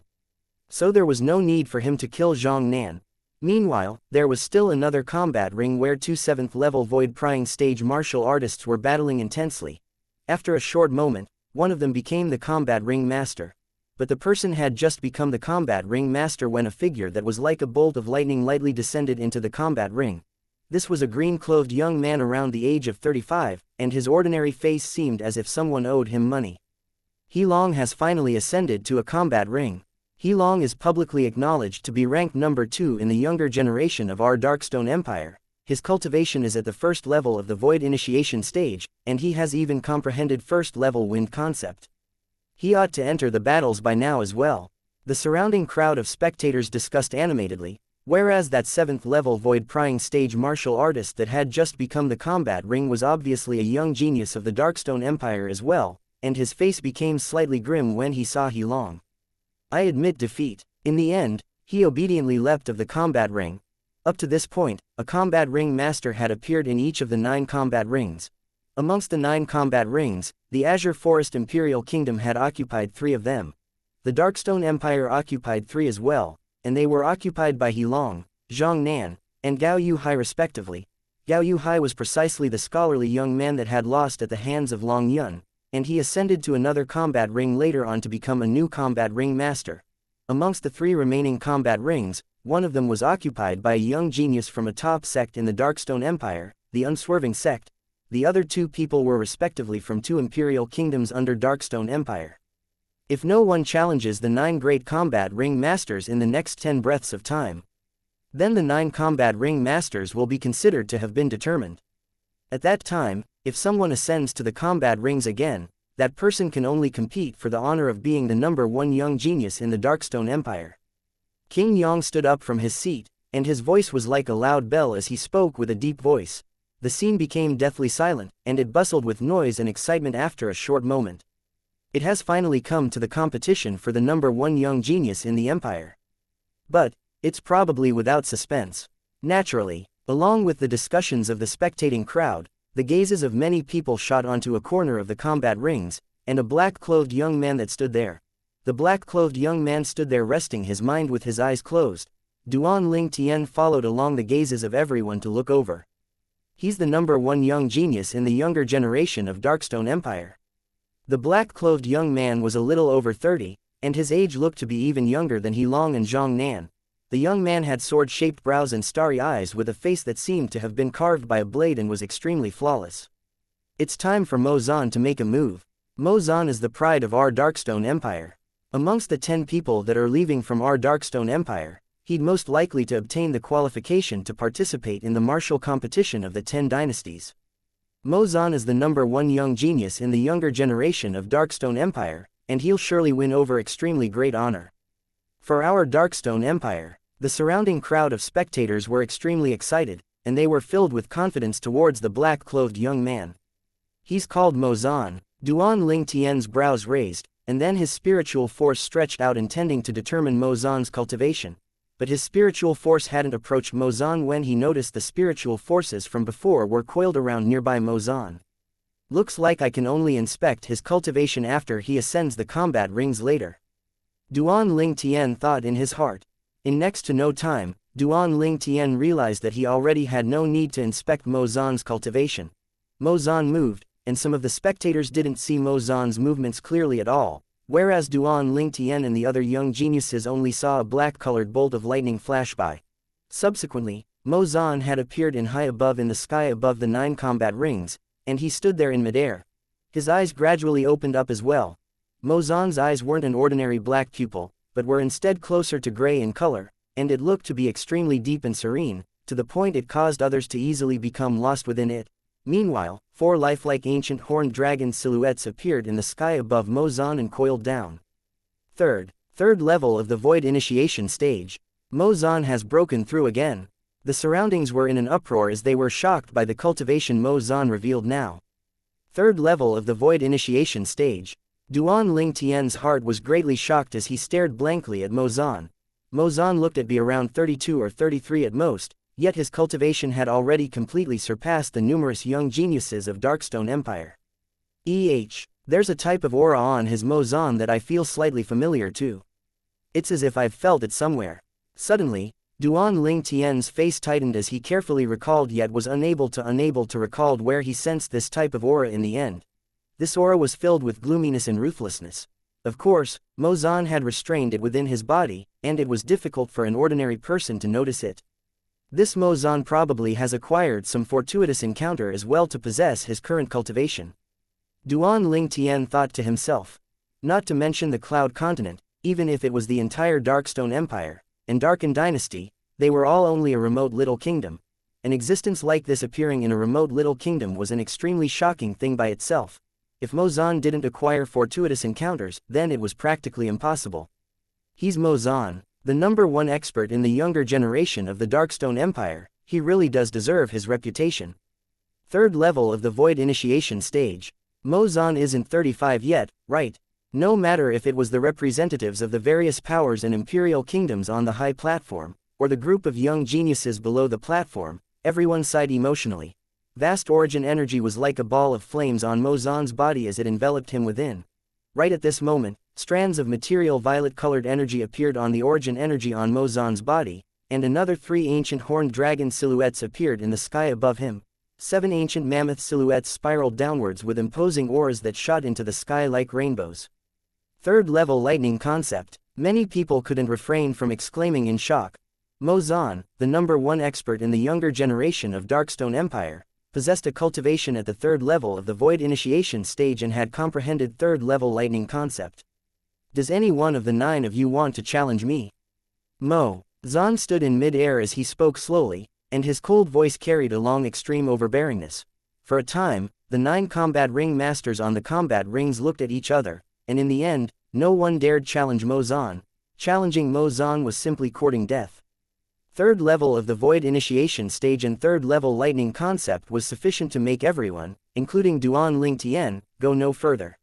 So there was no need for him to kill Zhang Nan. Meanwhile, there was still another combat ring where 2 7th level void prying stage martial artists were battling intensely. After a short moment, one of them became the combat ring master. But the person had just become the combat ring master when a figure that was like a bolt of lightning lightly descended into the combat ring. This was a green-clothed young man around the age of 35, and his ordinary face seemed as if someone owed him money. He Long has finally ascended to a combat ring. He Long is publicly acknowledged to be ranked #2 in the younger generation of our Darkstone Empire. His cultivation is at the 1st level of the Void Initiation stage, and he has even comprehended 1st level wind concept. He ought to enter the battles by now as well. The surrounding crowd of spectators discussed animatedly, whereas that 7th level void prying stage martial artist that had just become the combat ring was obviously a young genius of the Darkstone Empire as well, and his face became slightly grim when he saw He Long. I admit defeat. In the end, he obediently leapt of the combat ring. Up to this point, a combat ring master had appeared in each of the 9 combat rings. Amongst the 9 combat rings, the Azure Forest Imperial Kingdom had occupied 3 of them. The Darkstone Empire occupied 3 as well, and they were occupied by He Long, Zhang Nan, and Gao Yuhai respectively. Gao Yuhai was precisely the scholarly young man that had lost at the hands of Long Yun, and he ascended to another combat ring later on to become a new combat ring master. Amongst the 3 remaining combat rings, one of them was occupied by a young genius from a top sect in the Darkstone Empire, the Unswerving sect. The other 2 people were respectively from 2 imperial kingdoms under Darkstone Empire. If no one challenges the 9 great combat ring masters in the next 10 breaths of time, then the 9 combat ring masters will be considered to have been determined. At that time, if someone ascends to the combat rings again, that person can only compete for the honor of being the number 1 young genius in the Darkstone Empire. King Yang stood up from his seat, and his voice was like a loud bell as he spoke with a deep voice. The scene became deathly silent, and it bustled with noise and excitement after a short moment. It has finally come to the competition for the number 1 young genius in the empire. But it's probably without suspense. Naturally, along with the discussions of the spectating crowd, the gazes of many people shot onto a corner of the combat rings, and a black-clothed young man that stood there. The black-clothed young man stood there resting his mind with his eyes closed. Duan Ling Tian followed along the gazes of everyone to look over. He's the number 1 young genius in the younger generation of Darkstone Empire. The black-clothed young man was a little over 30, and his age looked to be even younger than He Long and Zhang Nan. The young man had sword-shaped brows and starry eyes with a face that seemed to have been carved by a blade and was extremely flawless. It's time for Mo Zan to make a move. Mo Zan is the pride of our Darkstone Empire. Amongst the 10 people that are leaving from our Darkstone Empire, he'd most likely to obtain the qualification to participate in the martial competition of the 10 dynasties. Mo Zan is the number 1 young genius in the younger generation of Darkstone Empire, and he'll surely win over extremely great honor. For our Darkstone Empire, the surrounding crowd of spectators were extremely excited, and they were filled with confidence towards the black-clothed young man. He's called Mo Zan. Duan Ling Tian's brows raised, and then his spiritual force stretched out intending to determine Mo Zan's cultivation. But his spiritual force hadn't approached Mo Zan when he noticed the spiritual forces from before were coiled around nearby Mo Zan. Looks like I can only inspect his cultivation after he ascends the combat rings later. Duan Ling Tian thought in his heart. In next to no time, Duan Ling Tian realized that he already had no need to inspect Mo Zan's cultivation. Mo Zan moved, and some of the spectators didn't see Mo Zan's movements clearly at all, whereas Duan Ling Tian and the other young geniuses only saw a black-colored bolt of lightning flash by. Subsequently, Mo Zan had appeared in high above in the sky above the 9 combat rings, and he stood there in midair. His eyes gradually opened up as well. Mo Zan's eyes weren't an ordinary black pupil, but were instead closer to gray in color, and it looked to be extremely deep and serene, to the point it caused others to easily become lost within it. Meanwhile, 4 lifelike ancient horned dragon silhouettes appeared in the sky above Mo Zan and coiled down. Third level of the void initiation stage. Mo Zan has broken through again. The surroundings were in an uproar as they were shocked by the cultivation Mo Zan revealed now. 3rd level of the void initiation stage. Duan Ling Tian's heart was greatly shocked as he stared blankly at Mo Zan. Mo Zan looked to be around 32 or 33 at most, yet his cultivation had already completely surpassed the numerous young geniuses of Darkstone Empire. There's a type of aura on his Mo Zan that I feel slightly familiar to. It's as if I've felt it somewhere. Suddenly, Duan Ling Tian's face tightened as he carefully recalled yet was unable to recall where he sensed this type of aura in the end. This aura was filled with gloominess and ruthlessness. Of course, Mo Zan had restrained it within his body, and it was difficult for an ordinary person to notice it. This Mo Zan probably has acquired some fortuitous encounter as well to possess his current cultivation. Duan Ling Tian thought to himself. Not to mention the Cloud Continent, even if it was the entire Darkstone Empire, and Darken Dynasty, they were all only a remote little kingdom. An existence like this appearing in a remote little kingdom was an extremely shocking thing by itself. If Mo Zan didn't acquire fortuitous encounters, then it was practically impossible. He's Mo Zan, the #1 expert in the younger generation of the Darkstone Empire. He really does deserve his reputation. 3rd level of the Void Initiation stage. Mo Zan isn't 35 yet, right? No matter if it was the representatives of the various powers and imperial kingdoms on the high platform, or the group of young geniuses below the platform, everyone sighed emotionally. Vast origin energy was like a ball of flames on Mo Zan's body as it enveloped him within. Right at this moment, strands of material violet-colored energy appeared on the origin energy on Mozan's body, and another 3 ancient horned dragon silhouettes appeared in the sky above him. 7 ancient mammoth silhouettes spiraled downwards with imposing auras that shot into the sky like rainbows. Third-level lightning concept. Many people couldn't refrain from exclaiming in shock. Mozan, the #1 expert in the younger generation of Darkstone Empire, possessed a cultivation at the 3rd level of the Void Initiation stage and had comprehended 3rd-level lightning concept. Does any one of the 9 of you want to challenge me? Mozan stood in mid-air as he spoke slowly, and his cold voice carried along extreme overbearingness. For a time, the 9 combat ring masters on the combat rings looked at each other, and in the end, no one dared challenge Mozan. Challenging Mozan was simply courting death. 3rd level of the Void Initiation stage and 3rd level lightning concept was sufficient to make everyone, including Duan Ling Tian, go no further.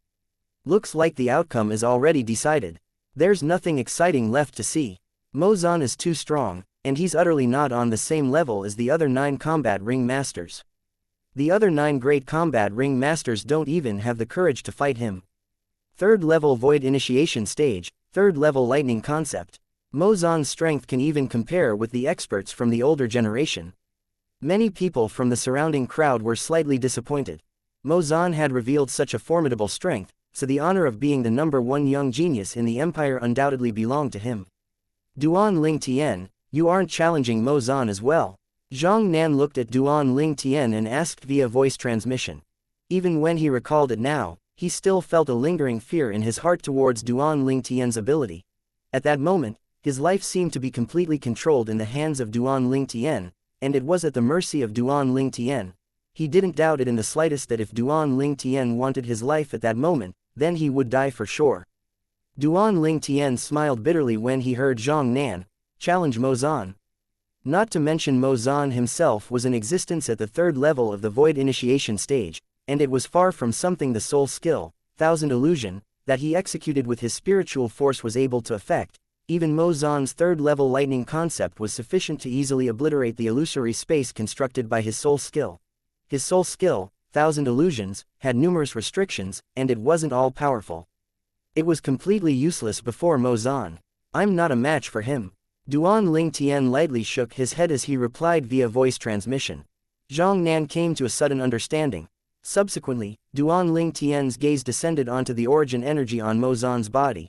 Looks like the outcome is already decided. There's nothing exciting left to see. Mozan is too strong, and he's utterly not on the same level as the other 9 combat ring masters. The other 9 great combat ring masters don't even have the courage to fight him. 3rd level Void Initiation stage, 3rd level lightning concept. Mozan's strength can even compare with the experts from the older generation. Many people from the surrounding crowd were slightly disappointed. Mozan had revealed such a formidable strength, so the honor of being the #1 young genius in the empire undoubtedly belonged to him. Duan Ling Tian, you aren't challenging Mozan as well? Zhang Nan looked at Duan Ling Tian and asked via voice transmission. Even when he recalled it now, he still felt a lingering fear in his heart towards Duan Ling Tian's ability. At that moment, his life seemed to be completely controlled in the hands of Duan Ling Tian, and it was at the mercy of Duan Ling Tian. He didn't doubt it in the slightest that if Duan Ling Tian wanted his life at that moment, then he would die for sure. Duan Ling Tian smiled bitterly when he heard Zhang Nan challenge Mozan. Not to mention Mozan himself was in existence at the 3rd level of the Void Initiation stage, and it was far from something the soul skill, Thousand Illusion, that he executed with his spiritual force was able to effect. Even Mozan's 3rd level lightning concept was sufficient to easily obliterate the illusory space constructed by his soul skill. His soul skill, Thousand Illusions, had numerous restrictions, and it wasn't all powerful. It was completely useless before Mozan. I'm not a match for him. Duan Ling Tian lightly shook his head as he replied via voice transmission. Zhang Nan came to a sudden understanding. Subsequently, Duan Ling Tian's gaze descended onto the origin energy on Mozan's body.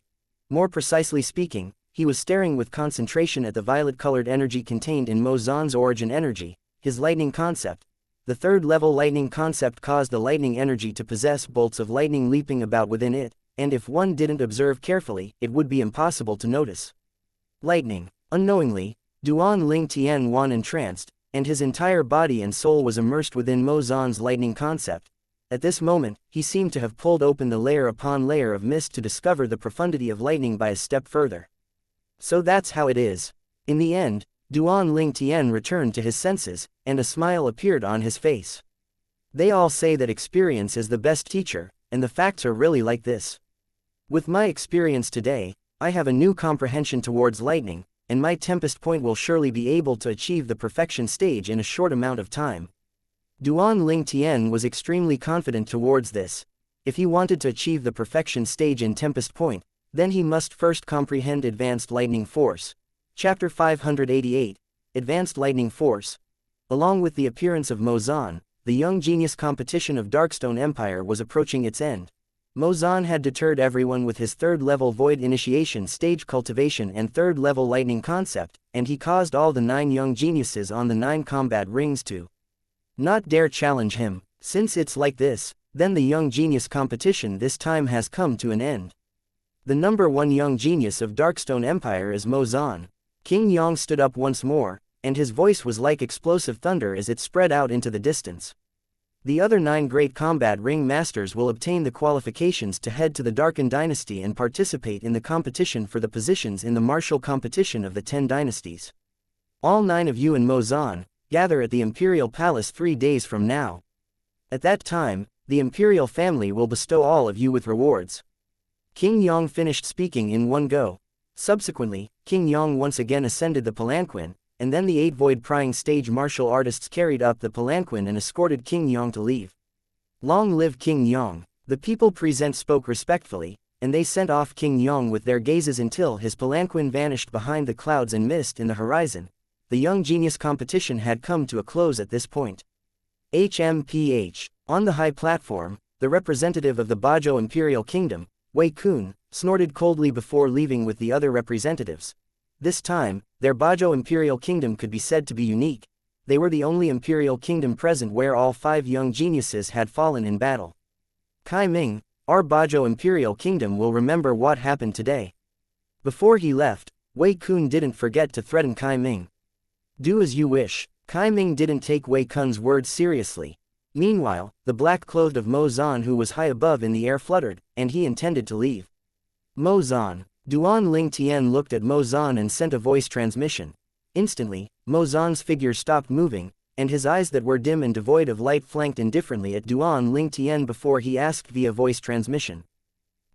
More precisely speaking, he was staring with concentration at the violet-colored energy contained in Mozan's origin energy, his lightning concept. The 3rd level lightning concept caused the lightning energy to possess bolts of lightning leaping about within it, and if one didn't observe carefully, it would be impossible to notice. Lightning. Unknowingly, Duan Ling Tian was entranced, and his entire body and soul was immersed within Mozan's lightning concept. At this moment, he seemed to have pulled open the layer upon layer of mist to discover the profundity of lightning by a step further. So that's how it is. In the end, Duan Ling Tian returned to his senses, and a smile appeared on his face. They all say that experience is the best teacher, and the facts are really like this. With my experience today, I have a new comprehension towards lightning, and my Tempest Point will surely be able to achieve the perfection stage in a short amount of time. Duan Ling Tian was extremely confident towards this. If he wanted to achieve the perfection stage in Tempest Point, then he must first comprehend Advanced Lightning Force. Chapter 588, Advanced Lightning Force. Along with the appearance of Mozan, the young genius competition of Darkstone Empire was approaching its end. Mozan had deterred everyone with his 3rd level Void Initiation stage cultivation and 3rd level lightning concept, and he caused all the 9 young geniuses on the 9 combat rings to not dare challenge him. Since it's like this, then the young genius competition this time has come to an end. The #1 young genius of Darkstone Empire is Mozan. King Yang stood up once more, and his voice was like explosive thunder as it spread out into the distance. The other 9 great combat ring masters will obtain the qualifications to head to the Darken Dynasty and participate in the competition for the positions in the martial competition of the 10 dynasties. All 9 of you and Mozan, gather at the Imperial Palace 3 days from now. At that time, the Imperial family will bestow all of you with rewards. King Yang finished speaking in one go. Subsequently, King Yang once again ascended the palanquin, and then the 8 void prying stage martial artists carried up the palanquin and escorted King Yang to leave. Long live King Yang! The people present spoke respectfully, and they sent off King Yong with their gazes until his palanquin vanished behind the clouds and mist in the horizon. The young genius competition had come to a close at this point. HMPH. On the high platform, the representative of the Bajo Imperial Kingdom, Wei Kun, snorted coldly before leaving with the other representatives. This time, their Bajo Imperial Kingdom could be said to be unique. They were the only Imperial Kingdom present where all 5 young geniuses had fallen in battle. Kai Ming, our Bajo Imperial Kingdom will remember what happened today. Before he left, Wei Kun didn't forget to threaten Kai Ming. Do as you wish. Kai Ming didn't take Wei Kun's words seriously. Meanwhile, the black-clothed of Mo Zan who was high above in the air fluttered, and he intended to leave. Mo Zan. Duan Ling Tian looked at Mo Zan and sent a voice transmission. Instantly, Mo Zan's figure stopped moving, and his eyes that were dim and devoid of light flanked indifferently at Duan Ling Tian before he asked via voice transmission.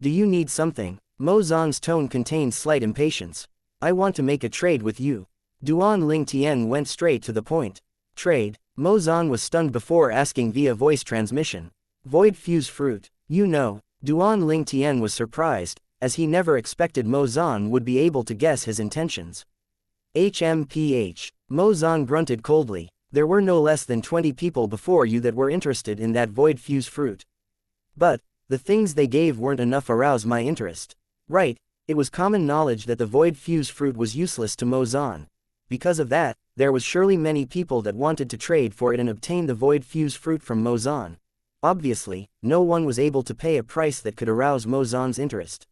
Do you need something? Mo Zan's tone contained slight impatience. I want to make a trade with you. Duan Ling Tian went straight to the point. Trade? Mo Zan was stunned before asking via voice transmission. Void fuse fruit. You know. Duan Ling Tian was surprised, as he never expected Mo Zan would be able to guess his intentions. HMPH. Mo Zan grunted coldly. There were no less than 20 people before you that were interested in that void fuse fruit. But, the things they gave weren't enough to arouse my interest. Right, it was common knowledge that the void fuse fruit was useless to Mo Zan. Because of that, there was surely many people that wanted to trade for it and obtain the void fuse fruit from Mo Zan. Obviously, no one was able to pay a price that could arouse Mo Zan's interest.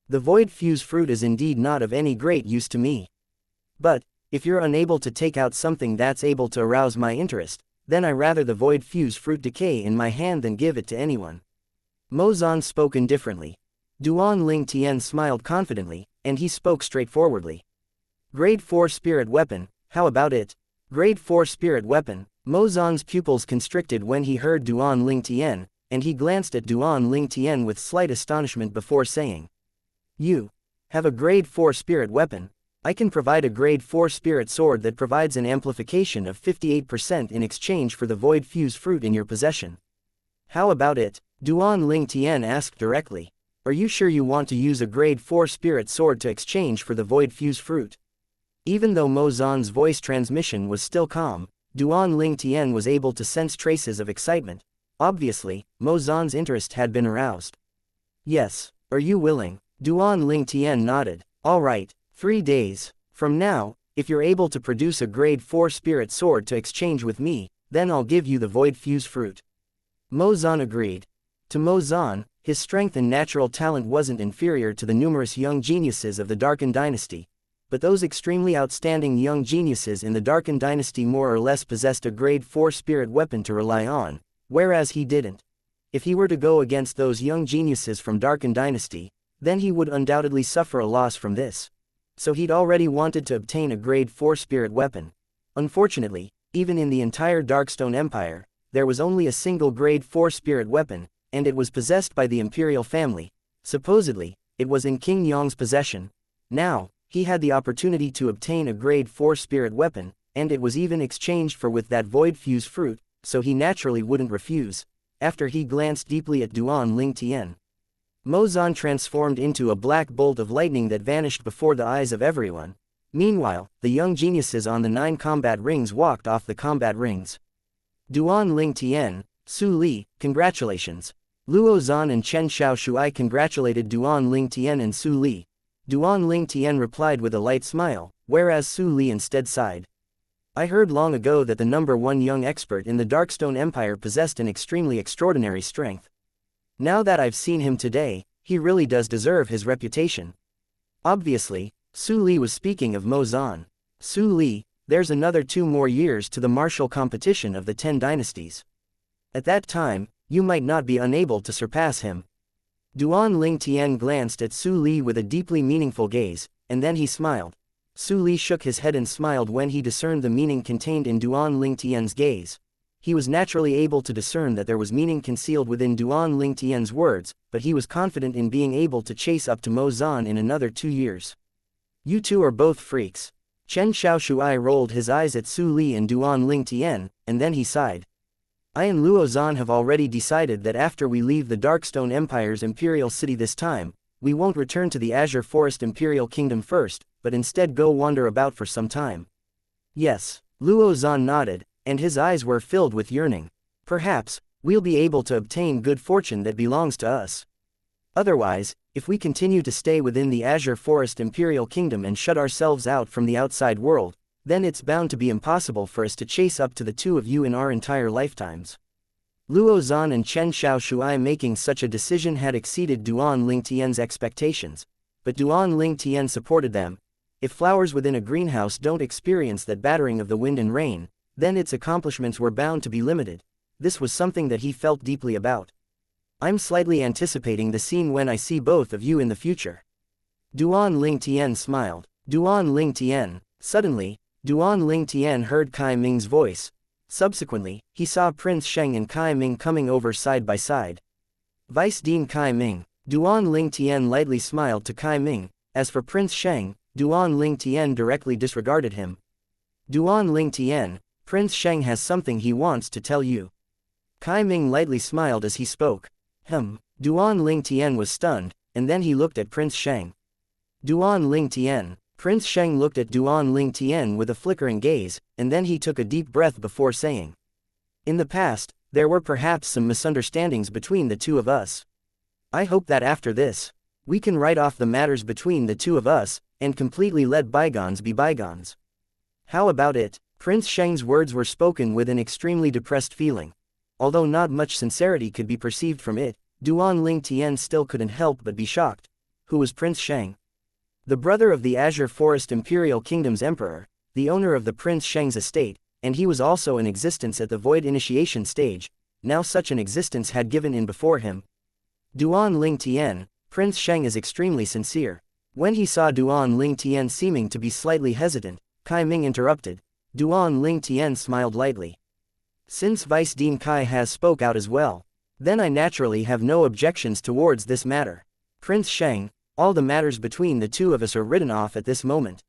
The void fuse fruit is indeed not of any great use to me. But, if you're unable to take out something that's able to arouse my interest, then I rather the void fuse fruit decay in my hand than give it to anyone. Mo Zan spoke indifferently. Duan Ling Tian smiled confidently, and he spoke straightforwardly. Grade 4 spirit weapon, how about it? Grade 4 spirit weapon. Mo Zan's pupils constricted when he heard Duan Ling Tian, and he glanced at Duan Ling Tian with slight astonishment before saying, You have a grade 4 spirit weapon. I can provide a grade 4 spirit sword that provides an amplification of 58% in exchange for the void fuse fruit in your possession. How about it? Duan Ling Tian asked directly. Are you sure you want to use a grade 4 spirit sword to exchange for the void fuse fruit? Even though Mo Zan's voice transmission was still calm, Duan Ling Tian was able to sense traces of excitement. Obviously, Mo Zan's interest had been aroused. Yes, are you willing? Duan Ling Tian nodded. All right, 3 days. From now, if you're able to produce a grade 4 spirit sword to exchange with me, then I'll give you the void fuse fruit. Mo Zan agreed. To Mo Zan, his strength and natural talent wasn't inferior to the numerous young geniuses of the Darkin dynasty. But those extremely outstanding young geniuses in the Darkin dynasty more or less possessed a grade 4 spirit weapon to rely on, whereas he didn't. If he were to go against those young geniuses from Darkin dynasty, then he would undoubtedly suffer a loss from this. So he'd already wanted to obtain a grade 4 spirit weapon. Unfortunately, even in the entire Darkstone Empire, there was only a single grade 4 spirit weapon, and it was possessed by the Imperial family. Supposedly, it was in King Yong's possession. Now, he had the opportunity to obtain a grade 4 spirit weapon, and it was even exchanged for with that void fuse fruit, so he naturally wouldn't refuse. After he glanced deeply at Duan Ling Tian, Mo Zan transformed into a black bolt of lightning that vanished before the eyes of everyone. Meanwhile, the young geniuses on the 9 combat rings walked off the combat rings. Duan Ling Tian, Su Li, congratulations. Luo Zan and Chen Xiaoshui congratulated Duan Ling Tian and Su Li. Duan Ling Tian replied with a light smile, whereas Su Li instead sighed. I heard long ago that the #1 young expert in the Darkstone Empire possessed an extremely extraordinary strength. Now that I've seen him today, he really does deserve his reputation. Obviously, Su Li was speaking of Mo Zan. Su Li, there's another 2 more years to the martial competition of the 10 dynasties. At that time, you might not be unable to surpass him. Duan Ling Tian glanced at Su Li with a deeply meaningful gaze, and then he smiled. Su Li shook his head and smiled when he discerned the meaning contained in Duan Ling Tian's gaze. He was naturally able to discern that there was meaning concealed within Duan Ling Tian's words, but he was confident in being able to chase up to Mo Zan in another 2 years. You two are both freaks. Chen Xiaoshui rolled his eyes at Su Li and Duan Ling Tian, and then he sighed. I and Luo Zan have already decided that after we leave the Darkstone Empire's imperial city this time, we won't return to the Azure Forest Imperial Kingdom first, but instead go wander about for some time. Yes, Luo Zan nodded, and his eyes were filled with yearning. Perhaps, we'll be able to obtain good fortune that belongs to us. Otherwise, if we continue to stay within the Azure Forest Imperial Kingdom and shut ourselves out from the outside world, then it's bound to be impossible for us to chase up to the two of you in our entire lifetimes. Luo Zan and Chen Xiaoshui making such a decision had exceeded Duan Lingtian's expectations, but Duan Lingtian supported them. If flowers within a greenhouse don't experience that battering of the wind and rain, then its accomplishments were bound to be limited. This was something that he felt deeply about. I'm slightly anticipating the scene when I see both of you in the future. Duan Lingtian smiled. Duan Lingtian. Suddenly, Duan Lingtian heard Kai Ming's voice. Subsequently, he saw Prince Sheng and Kai Ming coming over side by side. Vice Dean Kai Ming. Duan Lingtian lightly smiled to Kai Ming. As for Prince Sheng, Duan Lingtian directly disregarded him. Duan Lingtian, Prince Sheng has something he wants to tell you. Kai Ming lightly smiled as he spoke. Duan Lingtian was stunned, and then he looked at Prince Sheng. Duan Lingtian. Prince Sheng looked at Duan Lingtian with a flickering gaze, and then he took a deep breath before saying, "In the past, there were perhaps some misunderstandings between the two of us. I hope that after this, we can write off the matters between the two of us, and completely let bygones be bygones." How about it? Prince Sheng's words were spoken with an extremely depressed feeling. Although not much sincerity could be perceived from it, Duan Lingtian still couldn't help but be shocked. Who was Prince Sheng? The brother of the Azure Forest Imperial Kingdom's emperor, the owner of the Prince Sheng's estate, and he was also in existence at the Void Initiation stage. Now such an existence had given in before him. Duan Lingtian, Prince Sheng is extremely sincere. When he saw Duan Lingtian seeming to be slightly hesitant, Kai Ming interrupted. Duan Lingtian smiled lightly. Since Vice Dean Kai has spoke out as well, then I naturally have no objections towards this matter. Prince Sheng, all the matters between the two of us are written off at this moment.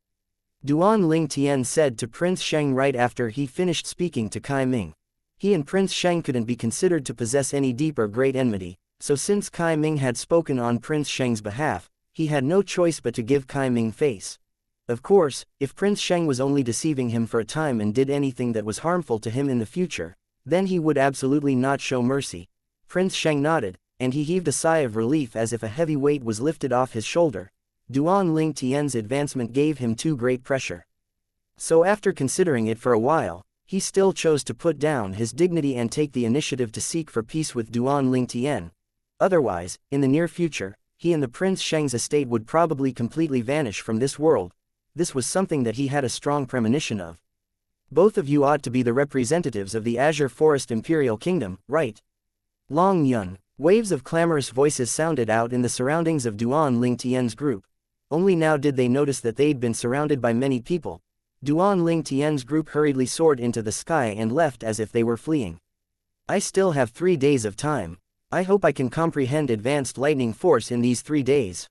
Duan Lingtian said to Prince Sheng right after he finished speaking to Kai Ming. He and Prince Sheng couldn't be considered to possess any deep or great enmity, so since Kai Ming had spoken on Prince Sheng's behalf, he had no choice but to give Kai Ming face. Of course, if Prince Sheng was only deceiving him for a time and did anything that was harmful to him in the future, then he would absolutely not show mercy. Prince Sheng nodded, and he heaved a sigh of relief as if a heavy weight was lifted off his shoulder. Duan Lingtian's advancement gave him too great pressure. So after considering it for a while, he still chose to put down his dignity and take the initiative to seek for peace with Duan Lingtian. Otherwise, in the near future, he and the Prince Sheng's estate would probably completely vanish from this world. This was something that he had a strong premonition of. Both of you ought to be the representatives of the Azure Forest Imperial Kingdom, right? Long Yun. Waves of clamorous voices sounded out in the surroundings of Duan Lingtian's group. Only now did they notice that they'd been surrounded by many people. Duan Lingtian's group hurriedly soared into the sky and left as if they were fleeing. I still have 3 days of time. I hope I can comprehend advanced lightning force in these 3 days.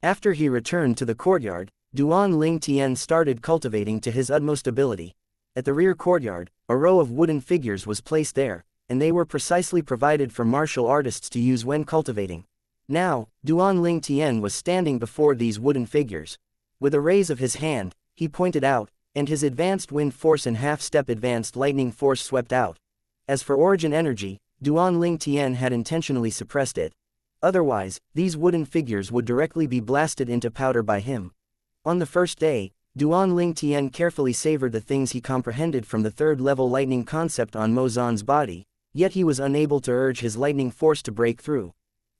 After he returned to the courtyard, Duan Lingtian started cultivating to his utmost ability. At the rear courtyard, a row of wooden figures was placed there, and they were precisely provided for martial artists to use when cultivating. Now, Duan Lingtian was standing before these wooden figures. With a raise of his hand, he pointed out, and his advanced wind force and half-step advanced lightning force swept out. As for origin energy, Duan Lingtian had intentionally suppressed it. Otherwise, these wooden figures would directly be blasted into powder by him. On the first day, Duan Lingtian carefully savored the things he comprehended from the third-level lightning concept on Mo Zan's body, yet he was unable to urge his lightning force to break through.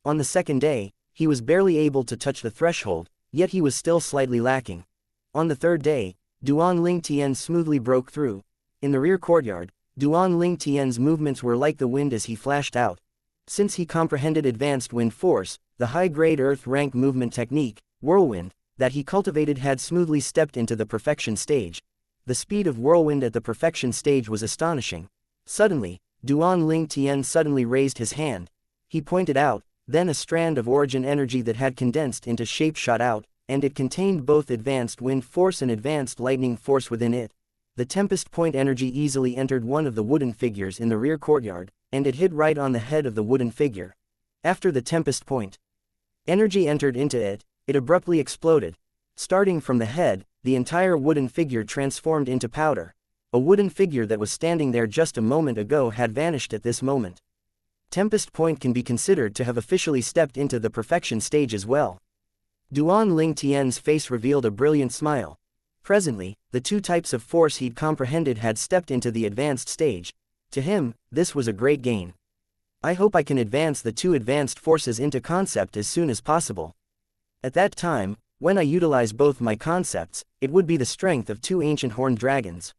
On the second day, he was barely able to touch the threshold, yet he was still slightly lacking. On the third day, Duan Lingtian smoothly broke through. In the rear courtyard, Duan Lingtian's movements were like the wind as he flashed out. Since he comprehended advanced wind force, the high-grade earth rank movement technique, whirlwind, that he cultivated had smoothly stepped into the perfection stage. The speed of whirlwind at the perfection stage was astonishing. Suddenly, Duan Lingtian suddenly raised his hand. He pointed out, then a strand of origin energy that had condensed into shape shot out, and it contained both advanced wind force and advanced lightning force within it. The tempest point energy easily entered one of the wooden figures in the rear courtyard, and it hit right on the head of the wooden figure. After the tempest point, Energy entered into it, it abruptly exploded. Starting from the head, the entire wooden figure transformed into powder. A wooden figure that was standing there just a moment ago had vanished at this moment. Tempest Point can be considered to have officially stepped into the perfection stage as well. Duan Ling Tian's face revealed a brilliant smile. Presently, the two types of force he'd comprehended had stepped into the advanced stage. To him, this was a great gain. I hope I can advance the two advanced forces into concept as soon as possible. At that time, when I utilize both my concepts, it would be the strength of two ancient horned dragons.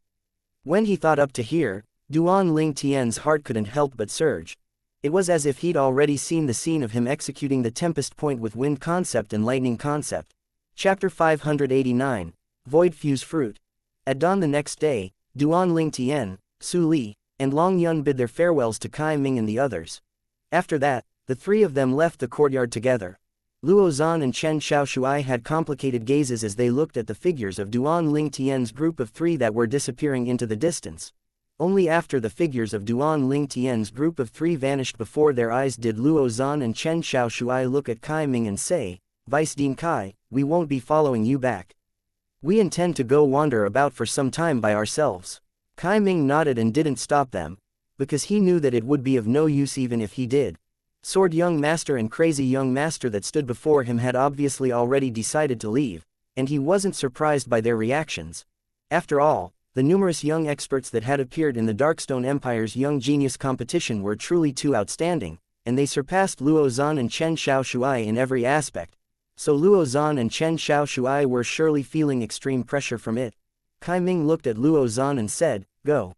When he thought up to here, Duan Ling Tian's heart couldn't help but surge. It was as if he'd already seen the scene of him executing the Tempest Point with wind concept and lightning concept. Chapter 589, Void Fuse Fruit. At dawn the next day, Duan Ling Tian, Su Li, and Long Yun bid their farewells to Kai Ming and the others. After that, the three of them left the courtyard together. Luo Zan and Chen Xiaoshuai had complicated gazes as they looked at the figures of Duan Ling Tian's group of three that were disappearing into the distance. Only after the figures of Duan Ling Tian's group of three vanished before their eyes did Luo Zan and Chen Xiaoshuai look at Kai Ming and say, "Vice Dean Kai, we won't be following you back. We intend to go wander about for some time by ourselves." Kai Ming nodded and didn't stop them, because he knew that it would be of no use even if he did. Sword Young Master and Crazy Young Master that stood before him had obviously already decided to leave, and he wasn't surprised by their reactions. After all, the numerous young experts that had appeared in the Darkstone Empire's Young Genius competition were truly too outstanding, and they surpassed Luo Zan and Chen Xiaoshuai in every aspect. So Luo Zan and Chen Xiaoshuai were surely feeling extreme pressure from it. Kai Ming looked at Luo Zan and said, "Go.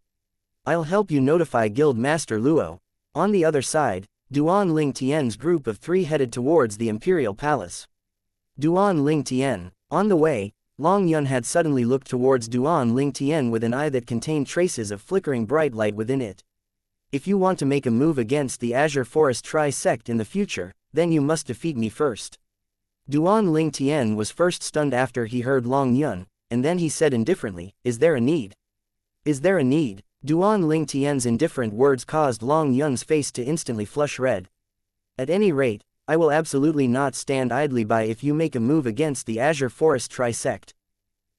I'll help you notify Guild Master Luo." On the other side, Duan Ling Tian's group of three headed towards the Imperial Palace. Duan Ling Tian. On the way, Long Yun had suddenly looked towards Duan Ling Tian with an eye that contained traces of flickering bright light within it. "If you want to make a move against the Azure Forest Tri-Sect in the future, then you must defeat me first." Duan Ling Tian was first stunned after he heard Long Yun, and then he said indifferently, "Is there a need? Is there a need?" Duan Ling Tian's indifferent words caused Long Yun's face to instantly flush red. "At any rate, I will absolutely not stand idly by if you make a move against the Azure Forest Tri-Sect."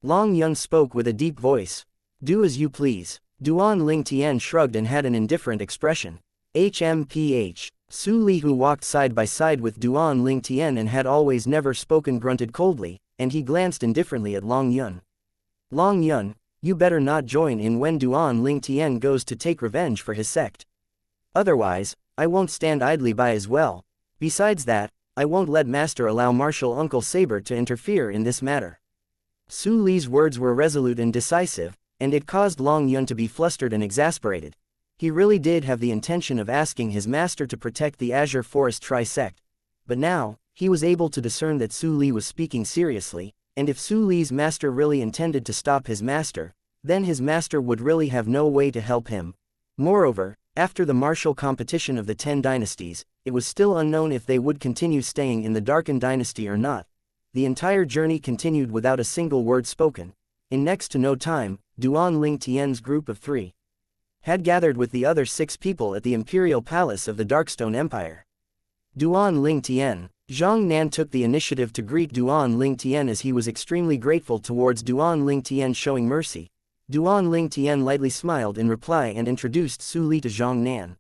Long Yun spoke with a deep voice. "Do as you please." Duan Ling Tian shrugged and had an indifferent expression. HMPH. Su Li, who walked side by side with Duan Ling Tian and had always never spoken, grunted coldly, and he glanced indifferently at Long Yun. "Long Yun, you better not join in when Duan Ling Tian goes to take revenge for his sect. Otherwise, I won't stand idly by as well. Besides that, I won't let Master allow Martial Uncle Saber to interfere in this matter." Su Li's words were resolute and decisive, and it caused Long Yun to be flustered and exasperated. He really did have the intention of asking his master to protect the Azure Forest Tri-Sect. But now, he was able to discern that Su Li was speaking seriously, and if Su Li's master really intended to stop his master, then his master would really have no way to help him. Moreover, after the martial competition of the 10 dynasties, it was still unknown if they would continue staying in the Darkened Dynasty or not. The entire journey continued without a single word spoken. In next to no time, Duan Ling Tian's group of three had gathered with the other 6 people at the Imperial Palace of the Darkstone Empire. Duan Ling Tian. Zhang Nan took the initiative to greet Duan Ling Tian as he was extremely grateful towards Duan Ling Tian showing mercy. Duan Ling Tian lightly smiled in reply and introduced Su Li to Zhang Nan.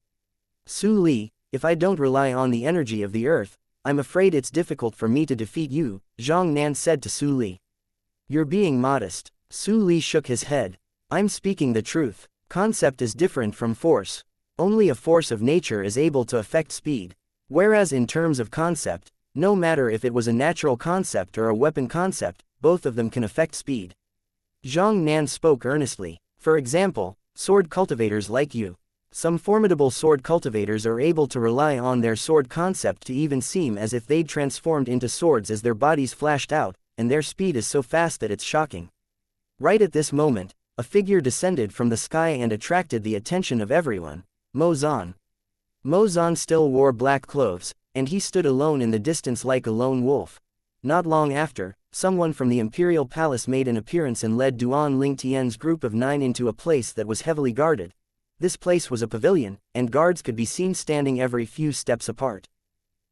"Su Li, if I don't rely on the energy of the earth, I'm afraid it's difficult for me to defeat you," Zhang Nan said to Su Li. "You're being modest." Su Li shook his head. "I'm speaking the truth. Concept is different from force. Only a force of nature is able to affect speed. Whereas in terms of concept, no matter if it was a natural concept or a weapon concept, both of them can affect speed." Zhang Nan spoke earnestly. "For example, sword cultivators like you. Some formidable sword cultivators are able to rely on their sword concept to even seem as if they'd transformed into swords as their bodies flashed out, and their speed is so fast that it's shocking." Right at this moment, a figure descended from the sky and attracted the attention of everyone. Mo Zan. Mo Zan still wore black clothes, and he stood alone in the distance like a lone wolf. Not long after, someone from the Imperial Palace made an appearance and led Duan Ling Tian's group of 9 into a place that was heavily guarded. This place was a pavilion, and guards could be seen standing every few steps apart.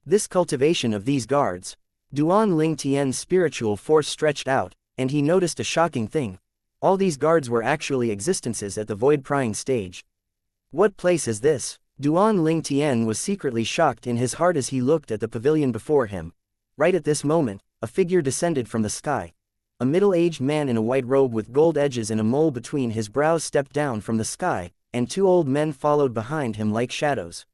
This cultivation of these guards. Duan Ling Tian's spiritual force stretched out, and he noticed a shocking thing. All these guards were actually existences at the void prying stage. What place is this? Duan Ling Tian was secretly shocked in his heart as he looked at the pavilion before him. Right at this moment, a figure descended from the sky. A middle-aged man in a white robe with gold edges and a mole between his brows stepped down from the sky, and two old men followed behind him like shadows.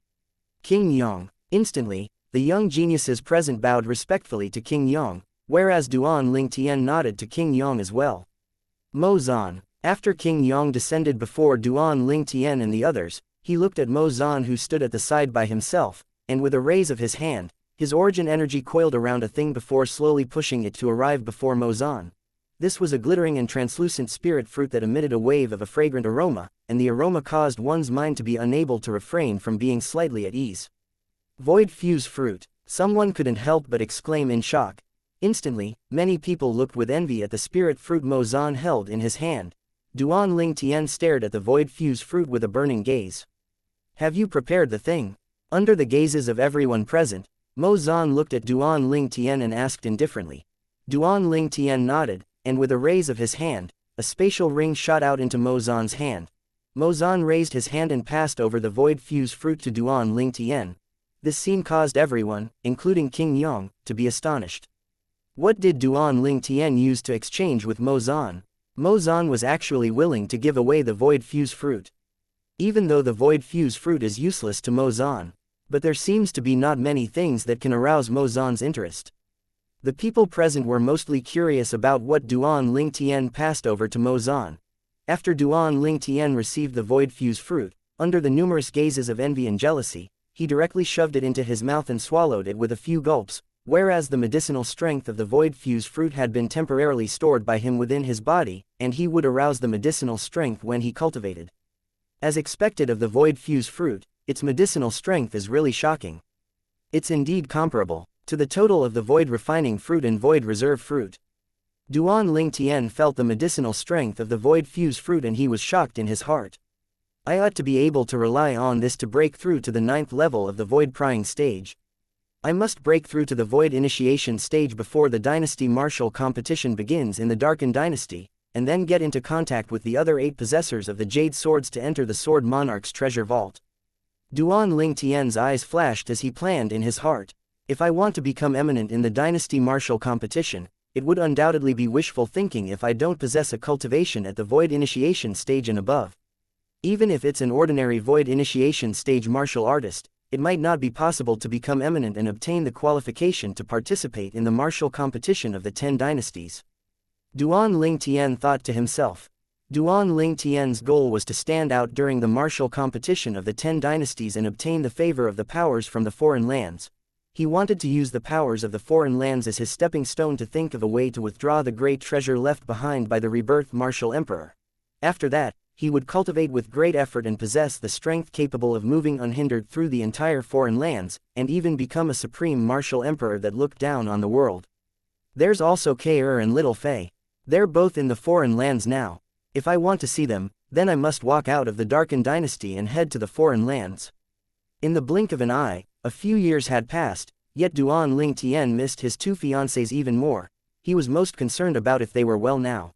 King Yong. Instantly, the young geniuses present bowed respectfully to King Yong, whereas Duan Ling Tian nodded to King Yong as well. Mo Zan. After King Yong descended before Duan Ling Tian and the others, he looked at Mo Zan who stood at the side by himself, and with a raise of his hand, his origin energy coiled around a thing before slowly pushing it to arrive before Mo Zan. This was a glittering and translucent spirit fruit that emitted a wave of a fragrant aroma, and the aroma caused one's mind to be unable to refrain from being slightly at ease. Void fuse fruit. Someone couldn't help but exclaim in shock. Instantly, many people looked with envy at the spirit fruit Mo Zan held in his hand. Duan Ling Tian stared at the void fuse fruit with a burning gaze. Have you prepared the thing? Under the gazes of everyone present, Mo Zan looked at Duan Ling Tian and asked indifferently. Duan Ling Tian nodded, and with a raise of his hand, a spatial ring shot out into Mo Zan's hand. Mo Zan raised his hand and passed over the void fuse fruit to Duan Ling Tian. This scene caused everyone, including King Yong, to be astonished. What did Duan Ling Tian use to exchange with Mo Zan? Mo Zan was actually willing to give away the void fuse fruit. Even though the void fuse fruit is useless to Mo Zan, but there seems to be not many things that can arouse Mo Zan's interest. The people present were mostly curious about what Duan Ling Tian passed over to Mo Zan. After Duan Ling Tian received the void fuse fruit, under the numerous gazes of envy and jealousy, he directly shoved it into his mouth and swallowed it with a few gulps, whereas the medicinal strength of the void fuse fruit had been temporarily stored by him within his body, and he would arouse the medicinal strength when he cultivated. As expected of the void fuse fruit, its medicinal strength is really shocking. It's indeed comparable to the total of the void refining fruit and void reserve fruit. Duan Ling Tian felt the medicinal strength of the void fuse fruit and he was shocked in his heart. I ought to be able to rely on this to break through to the 9th level of the void prying stage. I must break through to the void initiation stage before the dynasty martial competition begins in the Darkened Dynasty, and then get into contact with the other 8 possessors of the Jade Swords to enter the Sword Monarch's treasure vault. Duan Ling Tian's eyes flashed as he planned in his heart. If I want to become eminent in the dynasty martial competition, it would undoubtedly be wishful thinking if I don't possess a cultivation at the void initiation stage and above. Even if it's an ordinary void initiation stage martial artist, it might not be possible to become eminent and obtain the qualification to participate in the martial competition of the 10 dynasties. Duan Ling Tian thought to himself. Duan Ling Tian's goal was to stand out during the martial competition of the 10 dynasties and obtain the favor of the powers from the foreign lands. He wanted to use the powers of the foreign lands as his stepping stone to think of a way to withdraw the great treasure left behind by the rebirthed martial emperor. After that, he would cultivate with great effort and possess the strength capable of moving unhindered through the entire foreign lands, and even become a supreme martial emperor that looked down on the world. There's also K-Er and Little Fei. They're both in the foreign lands now. If I want to see them, then I must walk out of the Darkened Dynasty and head to the foreign lands. In the blink of an eye, a few years had passed, yet Duan Ling Tian missed his 2 fiancées even more. He was most concerned about if they were well now.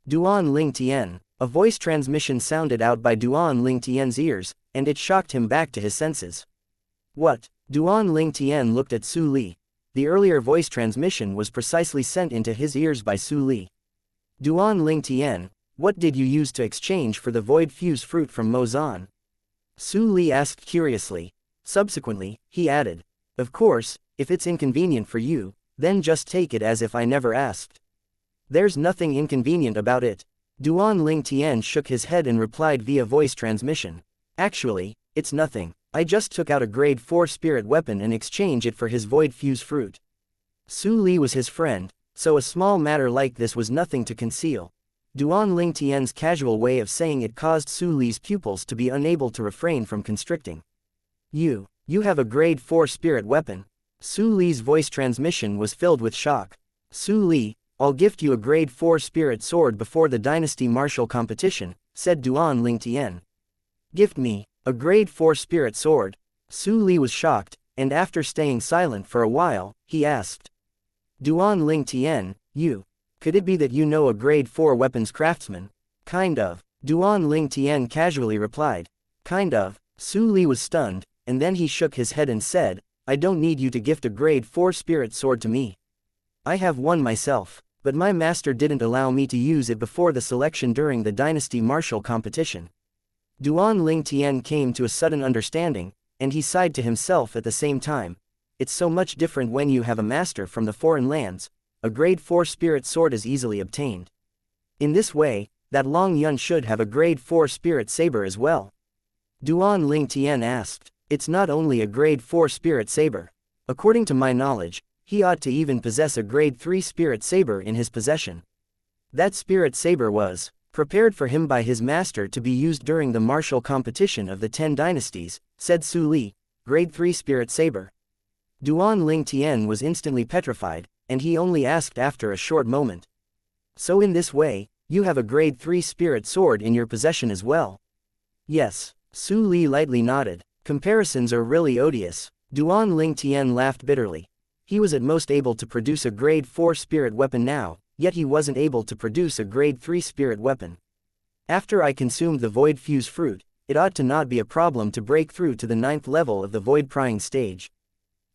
Duan Ling Tian. A voice transmission sounded out by Duan Ling Tian's ears, and it shocked him back to his senses. What? Duan Ling Tian looked at Su Li. The earlier voice transmission was precisely sent into his ears by Su Li. Duan Ling Tian, what did you use to exchange for the void fuse fruit from Mo Zan? Su Li asked curiously. Subsequently, he added, of course, if it's inconvenient for you, then just take it as if I never asked. There's nothing inconvenient about it. Duan Ling Tian shook his head and replied via voice transmission. Actually, it's nothing. I just took out a grade 4 spirit weapon and exchanged it for his void fuse fruit. Su Li was his friend, so a small matter like this was nothing to conceal. Duan Ling Tian's casual way of saying it caused Su Li's pupils to be unable to refrain from constricting. You have a grade 4 spirit weapon. Su Li's voice transmission was filled with shock. Su Li, I'll gift you a grade 4 spirit sword before the dynasty martial competition, said Duan Ling Tian. Gift me a grade 4 spirit sword? Su Li was shocked, and after staying silent for a while, he asked. Duan Ling Tian, you. Could it be that you know a grade 4 weapons craftsman? Kind of. Duan Ling Tian casually replied. Kind of. Su Li was stunned, and then he shook his head and said, I don't need you to gift a grade 4 spirit sword to me. I have one myself, but my master didn't allow me to use it before the selection during the dynasty martial competition. Duan Ling Tian came to a sudden understanding, and he sighed to himself at the same time. It's so much different when you have a master from the foreign lands. A grade 4 spirit sword is easily obtained. In this way, that Long Yun should have a grade 4 spirit saber as well. Duan Ling Tian asked. It's not only a grade 4 spirit saber. According to my knowledge, he ought to even possess a grade 3 spirit saber in his possession. That spirit saber was prepared for him by his master to be used during the martial competition of the 10 dynasties, said Su Li. Grade 3 spirit saber. Duan Ling Tian was instantly petrified, and he only asked after a short moment. So in this way, you have a grade 3 spirit sword in your possession as well? Yes. Su Li lightly nodded. Comparisons are really odious. Duan Ling Tian laughed bitterly. He was at most able to produce a grade 4 spirit weapon now, yet he wasn't able to produce a grade 3 spirit weapon. After I consumed the void fuse fruit, it ought to not be a problem to break through to the 9th level of the void prying stage.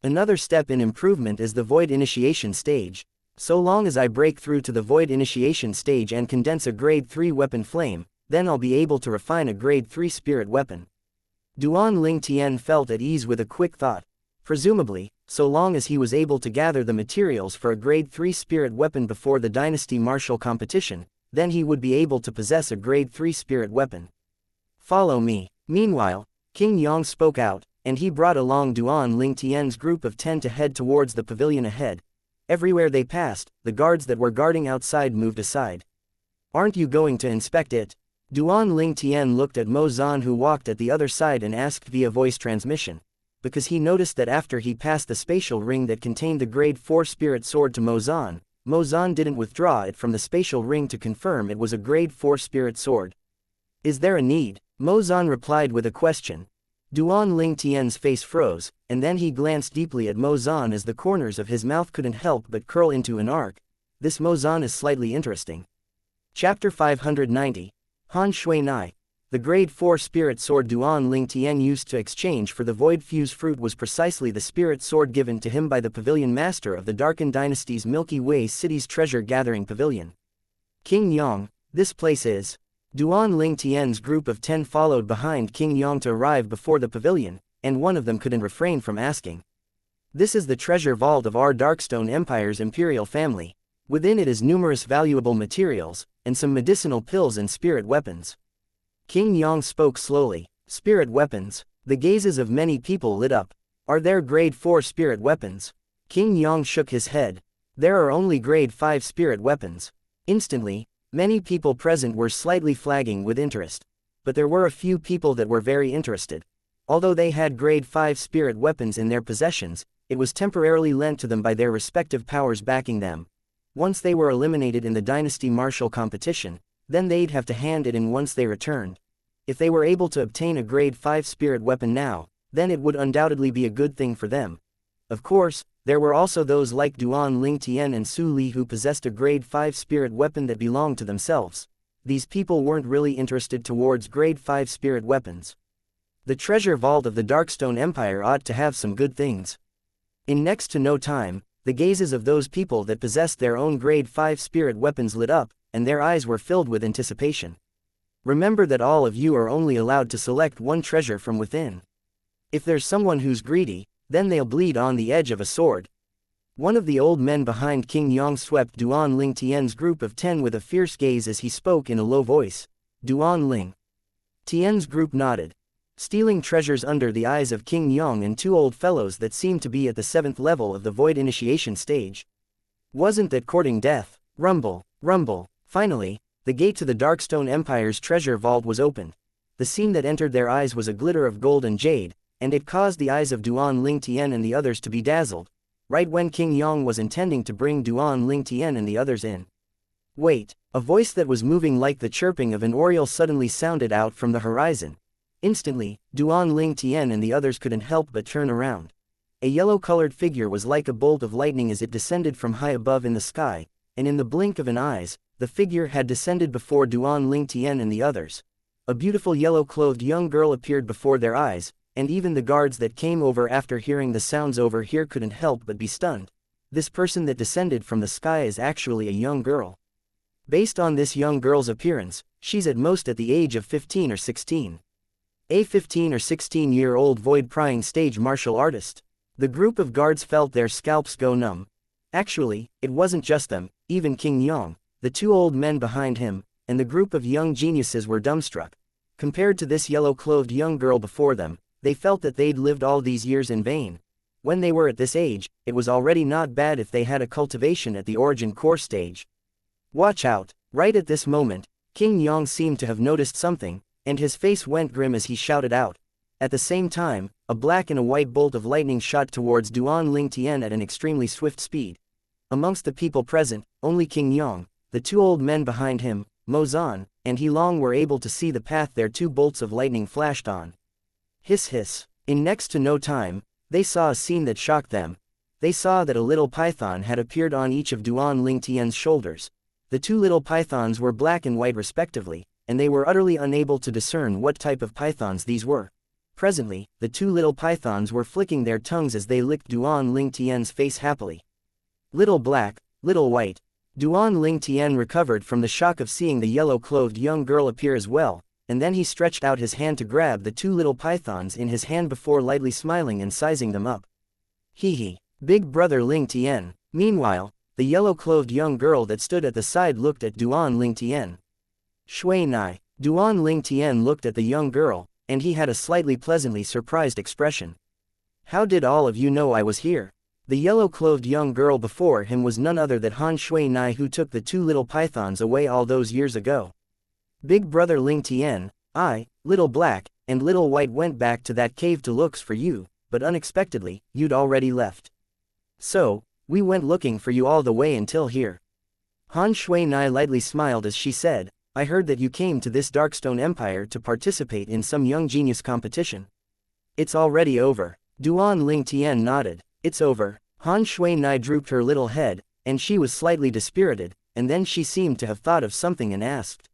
Another step in improvement is the void initiation stage. So long as I break through to the void initiation stage and condense a grade 3 weapon flame, then I'll be able to refine a grade 3 spirit weapon. Duan Ling Tian felt at ease with a quick thought. Presumably, so long as he was able to gather the materials for a grade 3 spirit weapon before the dynasty martial competition, then he would be able to possess a grade 3 spirit weapon. Follow me. Meanwhile, King Yang spoke out, and he brought along Duan Ling Tian's group of 10 to head towards the pavilion ahead. Everywhere they passed, the guards that were guarding outside moved aside. Aren't you going to inspect it? Duan Ling Tian looked at Mo Zan, who walked at the other side, and asked via voice transmission, because he noticed that after he passed the spatial ring that contained the grade 4 spirit sword to Mo Zan didn't withdraw it from the spatial ring to confirm it was a grade 4 spirit sword. Is there a need? Mo Zan replied with a question. Duan Ling Tian's face froze, and then he glanced deeply at Mo Zan as the corners of his mouth couldn't help but curl into an arc. This Mo Zan is slightly interesting. Chapter 590. Han Shui Nai. The grade 4 spirit sword Duan Ling Tian used to exchange for the void fuse fruit was precisely the spirit sword given to him by the pavilion master of the Darken Dynasty's Milky Way City's treasure-gathering pavilion. King Yang, this place is. Duan Ling Tian's group of 10 followed behind King Yang to arrive before the pavilion, and one of them couldn't refrain from asking. This is the treasure vault of our Darkstone Empire's imperial family. Within it is numerous valuable materials, and some medicinal pills and spirit weapons. King Yang spoke slowly. Spirit weapons. The gazes of many people lit up. Are there grade 4 spirit weapons? King Yang shook his head. There are only grade 5 spirit weapons. Instantly, many people present were slightly flagging with interest. But there were a few people that were very interested. Although they had grade 5 spirit weapons in their possessions, it was temporarily lent to them by their respective powers backing them. Once they were eliminated in the dynasty martial competition, then they'd have to hand it in once they returned. If they were able to obtain a grade 5 spirit weapon now, then it would undoubtedly be a good thing for them. Of course, there were also those like Duan Ling Tian and Su Li who possessed a grade 5 spirit weapon that belonged to themselves. These people weren't really interested towards grade 5 spirit weapons. The treasure vault of the Darkstone Empire ought to have some good things. In next to no time, the gazes of those people that possessed their own grade 5 spirit weapons lit up, and their eyes were filled with anticipation. Remember that all of you are only allowed to select one treasure from within. If there's someone who's greedy, then they'll bleed on the edge of a sword. One of the old men behind King Yang swept Duan Ling Tian's group of 10 with a fierce gaze as he spoke in a low voice. Duan Ling Tian's group nodded. Stealing treasures under the eyes of King Yang and 2 old fellows that seemed to be at the 7th level of the void initiation stage. Wasn't that courting death? Rumble, rumble. Finally, the gate to the Darkstone Empire's treasure vault was opened. The scene that entered their eyes was a glitter of gold and jade, and it caused the eyes of Duan Ling Tian and the others to be dazzled, right when King Yang was intending to bring Duan Ling Tian and the others in. Wait, a voice that was moving like the chirping of an oriole suddenly sounded out from the horizon. Instantly, Duan Ling Tian and the others couldn't help but turn around. A yellow-colored figure was like a bolt of lightning as it descended from high above in the sky, and in the blink of an eye, the figure had descended before Duan Ling Tian and the others. A beautiful yellow-clothed young girl appeared before their eyes, and even the guards that came over after hearing the sounds over here couldn't help but be stunned. This person that descended from the sky is actually a young girl. Based on this young girl's appearance, she's at most at the age of 15 or 16. A 15 or 16-year-old void-prying stage martial artist. The group of guards felt their scalps go numb. Actually, it wasn't just them, even King Yong, the two old men behind him, and the group of young geniuses were dumbstruck. Compared to this yellow-clothed young girl before them, they felt that they'd lived all these years in vain. When they were at this age, it was already not bad if they had a cultivation at the origin core stage. Watch out! Right at this moment, King Yong seemed to have noticed something, and his face went grim as he shouted out. At the same time, a black and a white bolt of lightning shot towards Duan Ling Tian at an extremely swift speed. Amongst the people present, only King Yong, the two old men behind him, Mo Zan, and He Long were able to see the path their two bolts of lightning flashed on. Hiss hiss. In next to no time, they saw a scene that shocked them. They saw that a little python had appeared on each of Duan Ling Tian's shoulders. The two little pythons were black and white respectively, and they were utterly unable to discern what type of pythons these were. Presently, the two little pythons were flicking their tongues as they licked Duan Ling Tian's face happily. Little black, little white. Duan Ling Tian recovered from the shock of seeing the yellow-clothed young girl appear as well, and then he stretched out his hand to grab the two little pythons in his hand before lightly smiling and sizing them up. Hee hee, big brother Ling Tian. Meanwhile, the yellow-clothed young girl that stood at the side looked at Duan Ling Tian. Shui Nai. Duan Ling Tian looked at the young girl, and he had a slightly pleasantly surprised expression. How did all of you know I was here? The yellow-clothed young girl before him was none other than Han Shui Nai, who took the two little pythons away all those years ago. Big brother Ling Tian, I, Little Black, and Little White went back to that cave to look for you, but unexpectedly, you'd already left. So, we went looking for you all the way until here. Han Shui Nai lightly smiled as she said, I heard that you came to this Darkstone Empire to participate in some young genius competition. It's already over. Duan Ling Tian nodded. It's over. Han Shui Nai drooped her little head, and she was slightly dispirited, and then she seemed to have thought of something and asked.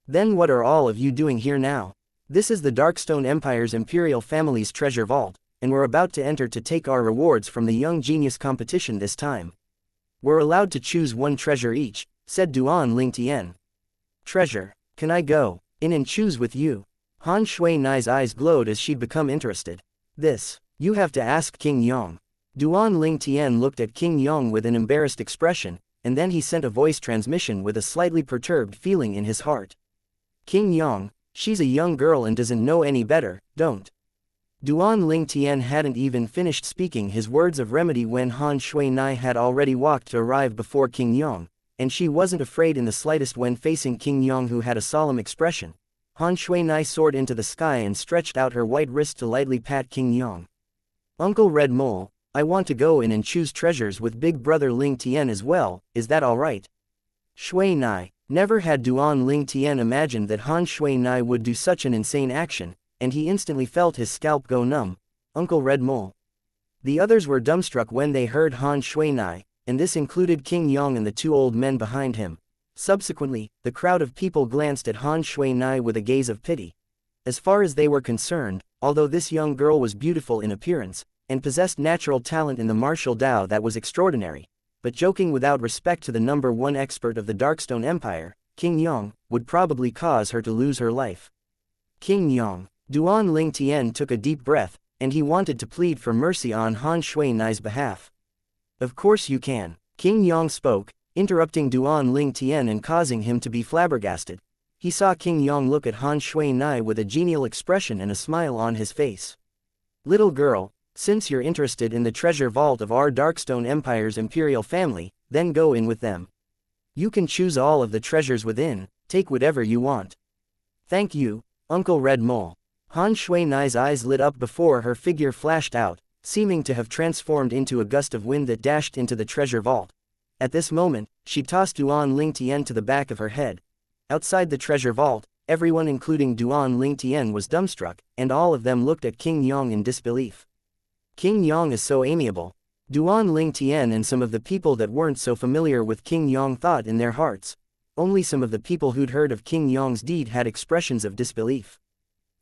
Then what are all of you doing here now? This is the Darkstone Empire's Imperial Family's treasure vault, and we're about to enter to take our rewards from the young genius competition this time. We're allowed to choose one treasure each, said Duan Ling Tian. Treasure. Can I go in and choose with you? Han Shui Nai's eyes glowed as she'd become interested. This, you have to ask King Yong. Duan Ling Tian looked at King Yong with an embarrassed expression, and then he sent a voice transmission with a slightly perturbed feeling in his heart. King Yong, she's a young girl and doesn't know any better, don't. Duan Ling Tian hadn't even finished speaking his words of remedy when Han Shui Nai had already walked to arrive before King Yong, and she wasn't afraid in the slightest when facing King Yong, who had a solemn expression. Han Shui Nai soared into the sky and stretched out her white wrist to lightly pat King Yong. Uncle Red Mole, I want to go in and choose treasures with big brother Ling Tian as well, is that alright? Shui Nai. Never had Duan Ling Tian imagined that Han Shui Nai would do such an insane action, and he instantly felt his scalp go numb. Uncle Red Mole. The others were dumbstruck when they heard Han Shui Nai, and this included King Yong and the two old men behind him. Subsequently, the crowd of people glanced at Han Shui Nai with a gaze of pity. As far as they were concerned, although this young girl was beautiful in appearance, and possessed natural talent in the martial Tao that was extraordinary, but joking without respect to the #1 expert of the Darkstone Empire, King Yong, would probably cause her to lose her life. King Yong. Duan Ling Tian took a deep breath, and he wanted to plead for mercy on Han Shui Nai's behalf. Of course you can. King Yong spoke, interrupting Duan Ling Tian and causing him to be flabbergasted. He saw King Yong look at Han Shui Nai with a genial expression and a smile on his face. Little girl, since you're interested in the treasure vault of our Darkstone Empire's Imperial Family, then go in with them. You can choose all of the treasures within, take whatever you want. Thank you, Uncle Red Mole. Han Shui Nai's eyes lit up before her figure flashed out, seeming to have transformed into a gust of wind that dashed into the treasure vault. At this moment, she tossed Duan Ling Tian to the back of her head. Outside the treasure vault, everyone including Duan Ling Tian was dumbstruck, and all of them looked at King Yong in disbelief. King Yong is so amiable. Duan Ling Tian and some of the people that weren't so familiar with King Yong thought in their hearts. Only some of the people who'd heard of King Yong's deed had expressions of disbelief.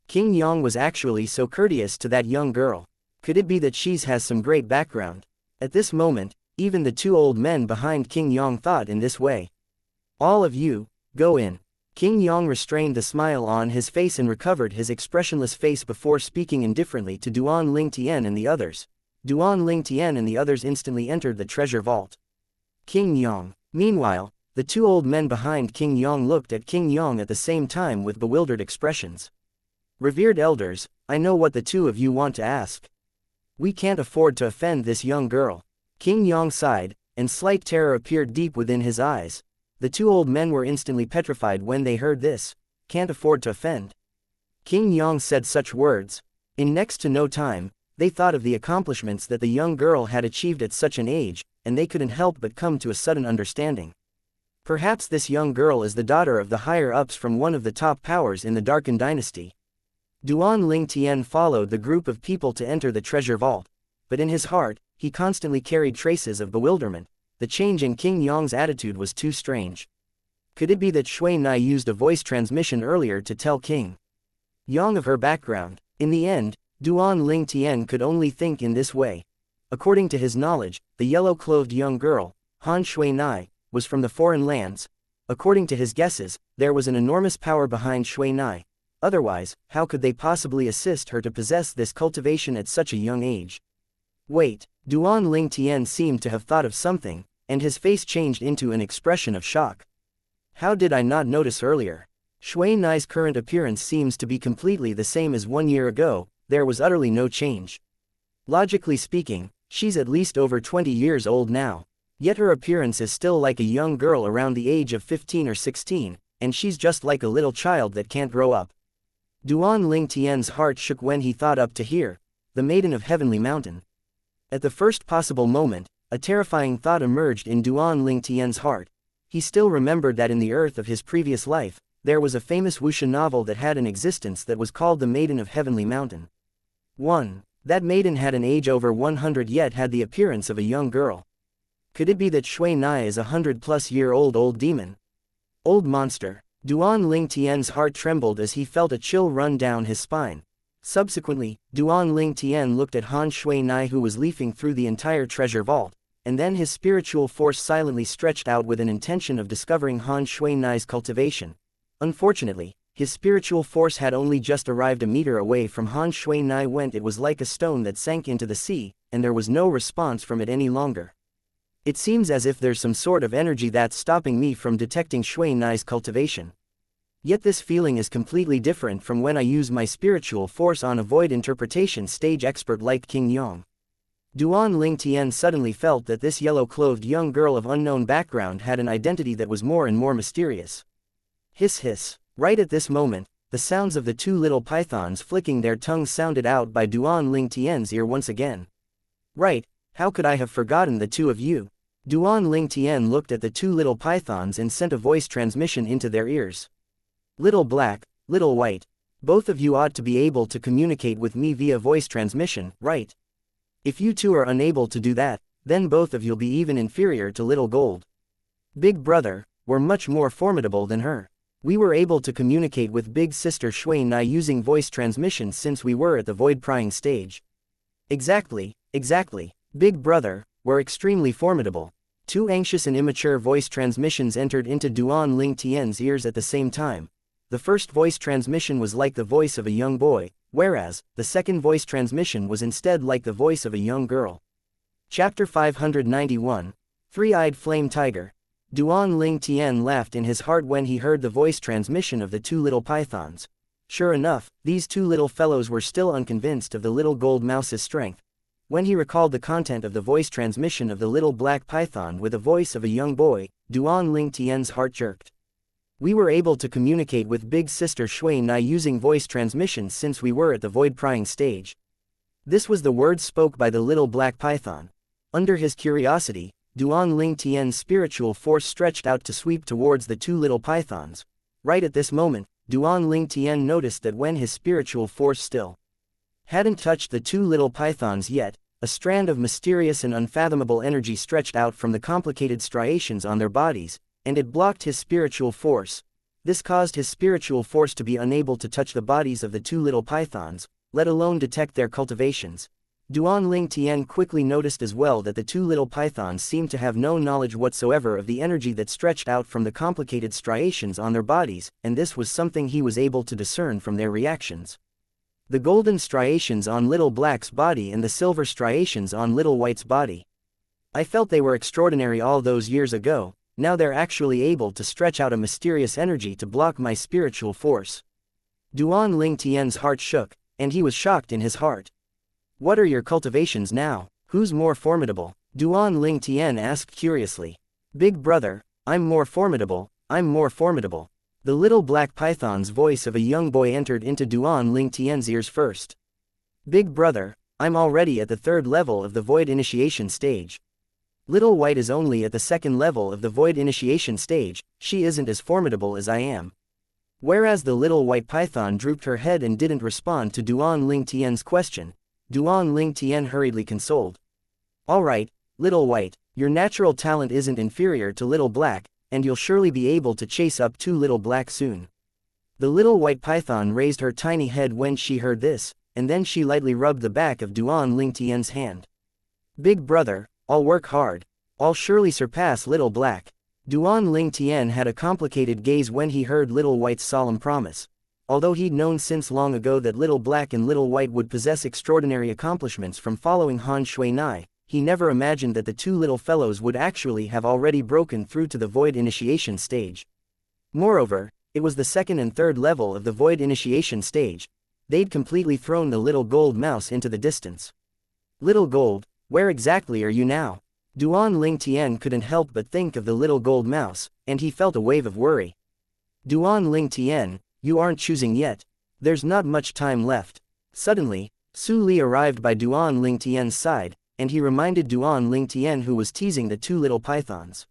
King Yong was actually so courteous to that young girl. Could it be that she has some great background? At this moment, even the two old men behind King Yong thought in this way. All of you, go in. King Yong restrained the smile on his face and recovered his expressionless face before speaking indifferently to Duan Ling Tian and the others. Duan Ling Tian and the others instantly entered the treasure vault. King Yong. Meanwhile, the two old men behind King Yong looked at King Yong at the same time with bewildered expressions. Revered elders, I know what the two of you want to ask. We can't afford to offend this young girl. King Yong sighed, and slight terror appeared deep within his eyes. The two old men were instantly petrified when they heard this. Can't afford to offend. King Yong said such words. In next to no time, they thought of the accomplishments that the young girl had achieved at such an age, and they couldn't help but come to a sudden understanding. Perhaps this young girl is the daughter of the higher-ups from one of the top powers in the Darken dynasty. Duan Ling Tian followed the group of people to enter the treasure vault, but in his heart, he constantly carried traces of bewilderment. The change in King Yong's attitude was too strange. Could it be that Shui Nai used a voice transmission earlier to tell King Yong of her background? In the end, Duan Ling Tian could only think in this way. According to his knowledge, the yellow-clothed young girl, Han Shui Nai, was from the foreign lands. According to his guesses, there was an enormous power behind Shui Nai. Otherwise, how could they possibly assist her to possess this cultivation at such a young age? Wait, Duan Ling Tian seemed to have thought of something, and his face changed into an expression of shock. How did I not notice earlier? Shui Nai's current appearance seems to be completely the same as 1 year ago. There was utterly no change. Logically speaking, she's at least over 20 years old now. Yet her appearance is still like a young girl around the age of 15 or 16, and she's just like a little child that can't grow up. Duan Ling Tian's heart shook when he thought up to here, the Maiden of Heavenly Mountain. At the first possible moment, a terrifying thought emerged in Duan Ling Tian's heart. He still remembered that in the earth of his previous life, there was a famous wuxia novel that had an existence that was called the Maiden of Heavenly Mountain. 1. That maiden had an age over 100 yet had the appearance of a young girl. Could it be that Shui Nai is a 100-plus-year-old old demon? Old monster. Duan Ling Tian's heart trembled as he felt a chill run down his spine. Subsequently, Duan Ling Tian looked at Han Shui Nai, who was leafing through the entire treasure vault, and then his spiritual force silently stretched out with an intention of discovering Han Shui Nai's cultivation. Unfortunately, his spiritual force had only just arrived a meter away from Han Shui Nai when it was like a stone that sank into the sea, and there was no response from it any longer. It seems as if there's some sort of energy that's stopping me from detecting Shui Nai's cultivation. Yet this feeling is completely different from when I use my spiritual force on a void interpretation stage expert like King Yong. Duan Ling Tian suddenly felt that this yellow-clothed young girl of unknown background had an identity that was more and more mysterious. Hiss hiss. Right at this moment, the sounds of the two little pythons flicking their tongues sounded out by Duan Ling Tian's ear once again. Right, how could I have forgotten the two of you? Duan Ling Tian looked at the two little pythons and sent a voice transmission into their ears. Little black, little white. Both of you ought to be able to communicate with me via voice transmission, right? If you two are unable to do that, then both of you'll be even inferior to little gold. Big brother, we're much more formidable than her. We were able to communicate with big sister Shui Nai using voice transmission since we were at the void prying stage. Exactly. Big brother, we're extremely formidable. Two anxious and immature voice transmissions entered into Duan Ling Tian's ears at the same time. The first voice transmission was like the voice of a young boy, whereas the second voice transmission was instead like the voice of a young girl. Chapter 591. Three-Eyed Flame Tiger. Duan Ling Tian laughed in his heart when he heard the voice transmission of the two little pythons. Sure enough, these two little fellows were still unconvinced of the little gold mouse's strength. When he recalled the content of the voice transmission of the little black python with the voice of a young boy, Duan Ling Tian's heart jerked. We were able to communicate with big sister Shui Nai using voice transmission since we were at the void prying stage. This was the words spoke by the little black python. Under his curiosity, Duan Ling Tian's spiritual force stretched out to sweep towards the two little pythons. Right at this moment, Duan Ling Tian noticed that when his spiritual force still hadn't touched the two little pythons yet, A strand of mysterious and unfathomable energy stretched out from the complicated striations on their bodies, and it blocked his spiritual force. This caused his spiritual force to be unable to touch the bodies of the two little pythons, let alone detect their cultivations. Duan Ling Tian quickly noticed as well that the two little pythons seemed to have no knowledge whatsoever of the energy that stretched out from the complicated striations on their bodies, and this was something he was able to discern from their reactions. The golden striations on Little Black's body and the silver striations on Little White's body. I felt they were extraordinary all those years ago, now they're actually able to stretch out a mysterious energy to block my spiritual force. Duan Ling Tian's heart shook, and he was shocked in his heart. What are your cultivations now? Who's more formidable? Duan Ling Tian asked curiously. Big brother, I'm more formidable, I'm more formidable. The little black python's voice of a young boy entered into Duan Ling Tian's ears first. Big brother, I'm already at the 3rd level of the void initiation stage. Little White is only at the 2nd level of the void initiation stage, she isn't as formidable as I am. Whereas the little white python drooped her head and didn't respond to Duan Ling Tian's question, Duan Ling Tian hurriedly consoled. Alright, Little White, your natural talent isn't inferior to Little Black, and you'll surely be able to chase up two Little Black soon. The little white python raised her tiny head when she heard this, and then she lightly rubbed the back of Duan Ling Tian's hand. Big brother, I'll work hard. I'll surely surpass Little Black. Duan Ling Tian had a complicated gaze when he heard Little White's solemn promise. Although he'd known since long ago that Little Black and Little White would possess extraordinary accomplishments from following Han Shui Nai, he never imagined that the two little fellows would actually have already broken through to the void initiation stage. Moreover, it was the 2nd and 3rd level of the void initiation stage. They'd completely thrown the little gold mouse into the distance. Little Gold, where exactly are you now? Duan Ling Tian couldn't help but think of the little gold mouse, and he felt a wave of worry. Duan Ling Tian, you aren't choosing yet. There's not much time left. Suddenly, Su Li arrived by Duan Ling Tian's side, and he reminded Duan Ling Tian who was teasing the two little pythons.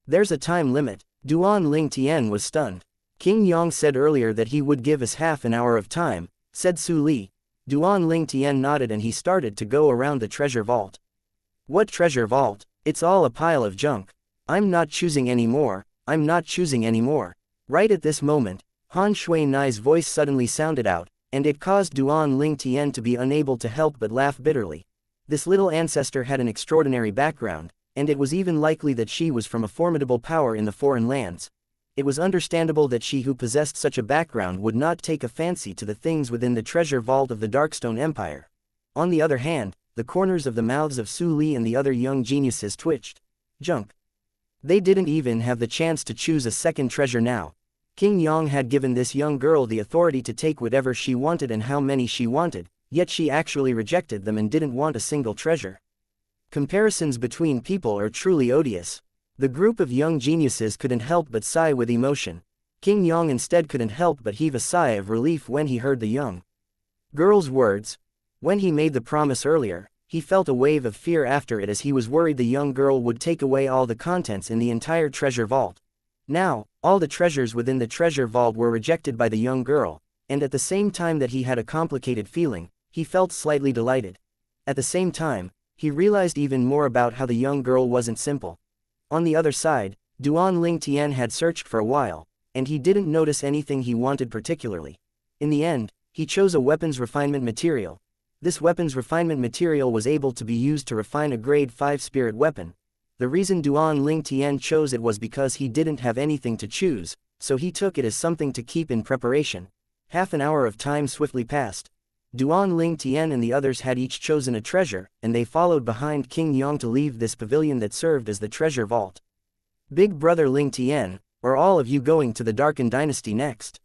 There's a time limit. Duan Ling Tian was stunned. King Yang said earlier that he would give us half an hour of time, said Su Li. Duan Ling Tian nodded and he started to go around the treasure vault. What treasure vault? It's all a pile of junk. I'm not choosing anymore, I'm not choosing anymore. Right at this moment, Han Shui Nai's voice suddenly sounded out, and it caused Duan Ling Tian to be unable to help but laugh bitterly. This little ancestor had an extraordinary background, and it was even likely that she was from a formidable power in the foreign lands. It was understandable that she who possessed such a background would not take a fancy to the things within the treasure vault of the Darkstone Empire. On the other hand, the corners of the mouths of Su Li and the other young geniuses twitched. Junk. They didn't even have the chance to choose a second treasure now. King Yang had given this young girl the authority to take whatever she wanted and how many she wanted, yet she actually rejected them and didn't want a single treasure. Comparisons between people are truly odious. The group of young geniuses couldn't help but sigh with emotion. King Yang instead couldn't help but heave a sigh of relief when he heard the young girl's words. When he made the promise earlier, he felt a wave of fear after it as he was worried the young girl would take away all the contents in the entire treasure vault. Now, all the treasures within the treasure vault were rejected by the young girl, and at the same time that he had a complicated feeling, he felt slightly delighted. At the same time, he realized even more about how the young girl wasn't simple. On the other side, Duan Ling Tian had searched for a while, and he didn't notice anything he wanted particularly. In the end, he chose a weapons refinement material. This weapons refinement material was able to be used to refine a grade 5 spirit weapon. The reason Duan Ling Tian chose it was because he didn't have anything to choose, so he took it as something to keep in preparation. Half an hour of time swiftly passed. Duan Ling Tian and the others had each chosen a treasure, and they followed behind King Yang to leave this pavilion that served as the treasure vault. Big brother Ling Tian, are all of you going to the Darken Dynasty next?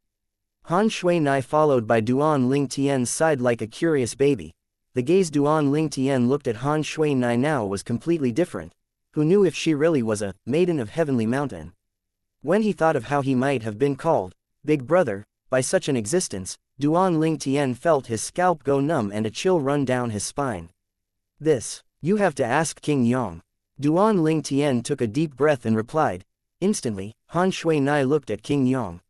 Han Shui Nai followed by Duan Ling Tian sighed like a curious baby. The gaze Duan Ling Tian looked at Han Shui Nai now was completely different. Who knew if she really was a maiden of heavenly mountain? When he thought of how he might have been called big brother by such an existence, Duan Ling Tian felt his scalp go numb and a chill run down his spine. This, you have to ask King Yang. Duan Ling Tian took a deep breath and replied. Instantly, Han Shui Nai looked at King Yang.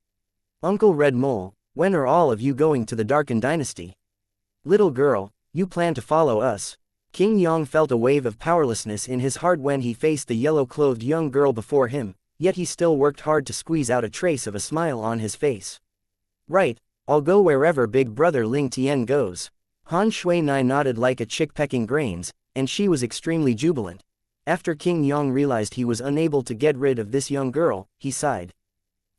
Uncle Red Mole, when are all of you going to the Darken Dynasty? Little girl, you plan to follow us? King Yong felt a wave of powerlessness in his heart when he faced the yellow-clothed young girl before him, yet he still worked hard to squeeze out a trace of a smile on his face. Right, I'll go wherever big brother Ling Tian goes. Han Shui-nai nodded like a chick pecking grains, and she was extremely jubilant. After King Yong realized he was unable to get rid of this young girl, he sighed.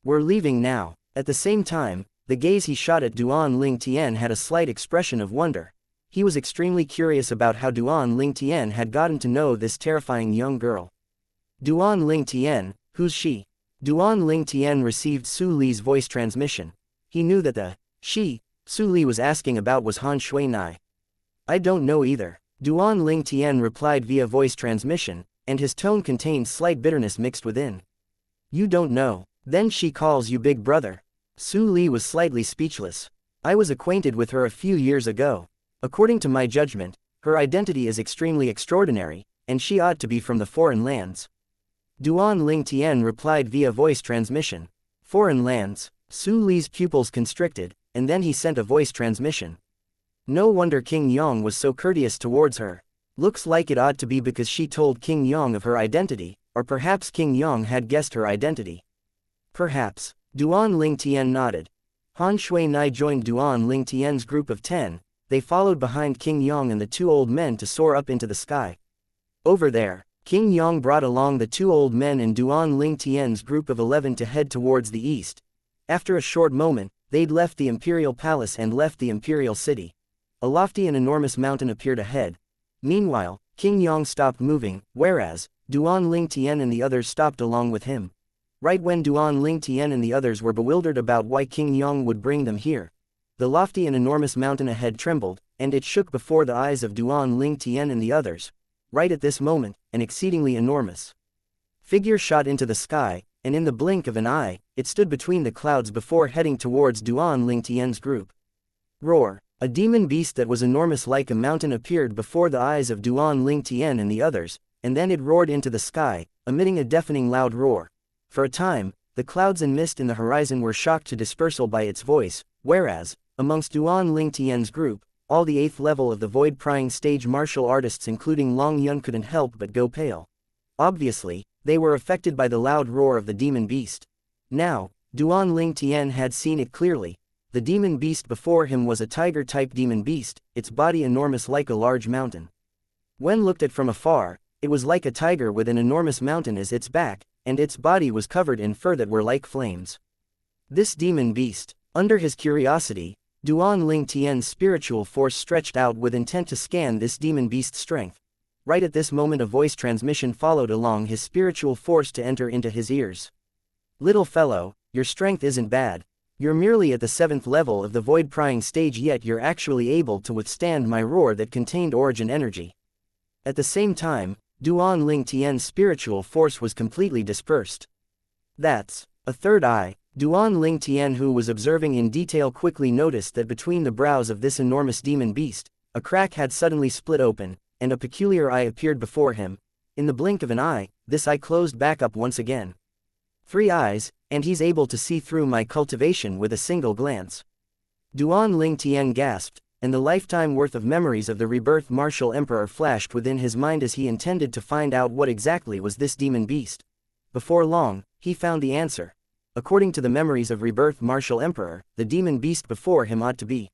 We're leaving now. At the same time, the gaze he shot at Duan Ling Tian had a slight expression of wonder. He was extremely curious about how Duan Ling Tian had gotten to know this terrifying young girl. Duan Ling Tian, who's she? Duan Ling Tian received Su Li's voice transmission. He knew that the she Su Li was asking about was Han Shui-nai. I don't know either. Duan Ling Tian replied via voice transmission, and his tone contained slight bitterness mixed within. You don't know. Then she calls you big brother. Su Li was slightly speechless. I was acquainted with her a few years ago. According to my judgment, her identity is extremely extraordinary, and she ought to be from the foreign lands. Duan Ling Tian replied via voice transmission. Foreign lands? Su Li's pupils constricted, and then he sent a voice transmission. No wonder King Yong was so courteous towards her. Looks like it ought to be because she told King Yong of her identity, or perhaps King Yong had guessed her identity. Perhaps. Duan Ling Tian nodded. Han Shui-nai joined Duan Ling Tian's group of 10. They followed behind King Yong and the two old men to soar up into the sky. Over there, King Yong brought along the two old men and Duan Ling Tian's group of 11 to head towards the east. After a short moment, they'd left the imperial palace and left the imperial city. A lofty and enormous mountain appeared ahead. Meanwhile, King Yong stopped moving, whereas Duan Ling Tian and the others stopped along with him. Right when Duan Ling Tian and the others were bewildered about why King Yong would bring them here, the lofty and enormous mountain ahead trembled, and it shook before the eyes of Duan Ling Tian and the others. Right at this moment, an exceedingly enormous figure shot into the sky, and in the blink of an eye, it stood between the clouds before heading towards Duan Ling Tian's group. Roar! A demon beast that was enormous like a mountain appeared before the eyes of Duan Ling Tian and the others, and then it roared into the sky, emitting a deafening loud roar. For a time, the clouds and mist in the horizon were shocked to dispersal by its voice, whereas, amongst Duan Ling Tian's group, all the 8th level of the void-prying stage martial artists including Long Yun couldn't help but go pale. Obviously, they were affected by the loud roar of the demon beast. Now, Duan Ling Tian had seen it clearly. The demon beast before him was a tiger-type demon beast, its body enormous like a large mountain. When looked at from afar, it was like a tiger with an enormous mountain as its back, and its body was covered in fur that were like flames. This demon beast, under his curiosity, Duan Ling Tian's spiritual force stretched out with intent to scan this demon beast's strength. Right at this moment a voice transmission followed along his spiritual force to enter into his ears. Little fellow, your strength isn't bad. You're merely at the 7th level of the void-prying stage, yet you're actually able to withstand my roar that contained origin energy. At the same time, Duan Ling Tian's spiritual force was completely dispersed. That's a third eye. Duan Ling Tian, who was observing in detail, quickly noticed that between the brows of this enormous demon beast, a crack had suddenly split open, and a peculiar eye appeared before him. In the blink of an eye, this eye closed back up once again. 3 eyes, and he's able to see through my cultivation with a single glance. Duan Ling Tian gasped, and the lifetime worth of memories of the rebirth martial emperor flashed within his mind as he intended to find out what exactly was this demon beast. Before long, he found the answer. According to the memories of rebirth martial emperor, the demon beast before him ought to be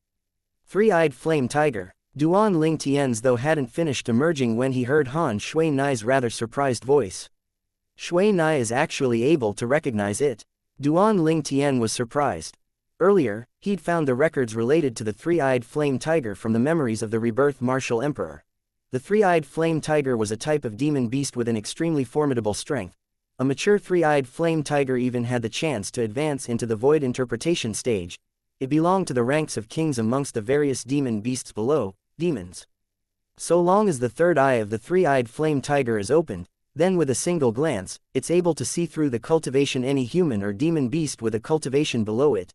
3-eyed flame tiger. Duan Ling Tian's though hadn't finished emerging when he heard Han Shui-nai's rather surprised voice. Shui-nai is actually able to recognize it. Duan Ling Tian was surprised. Earlier, he'd found the records related to the 3-eyed flame tiger from the memories of the rebirth martial emperor. The 3-eyed flame tiger was a type of demon beast with an extremely formidable strength. A mature 3-eyed flame tiger even had the chance to advance into the void interpretation stage. It belonged to the ranks of kings amongst the various demon beasts below, demons. So long as the third eye of the 3-eyed flame tiger is opened, then with a single glance, it's able to see through the cultivation any human or demon beast with a cultivation below it.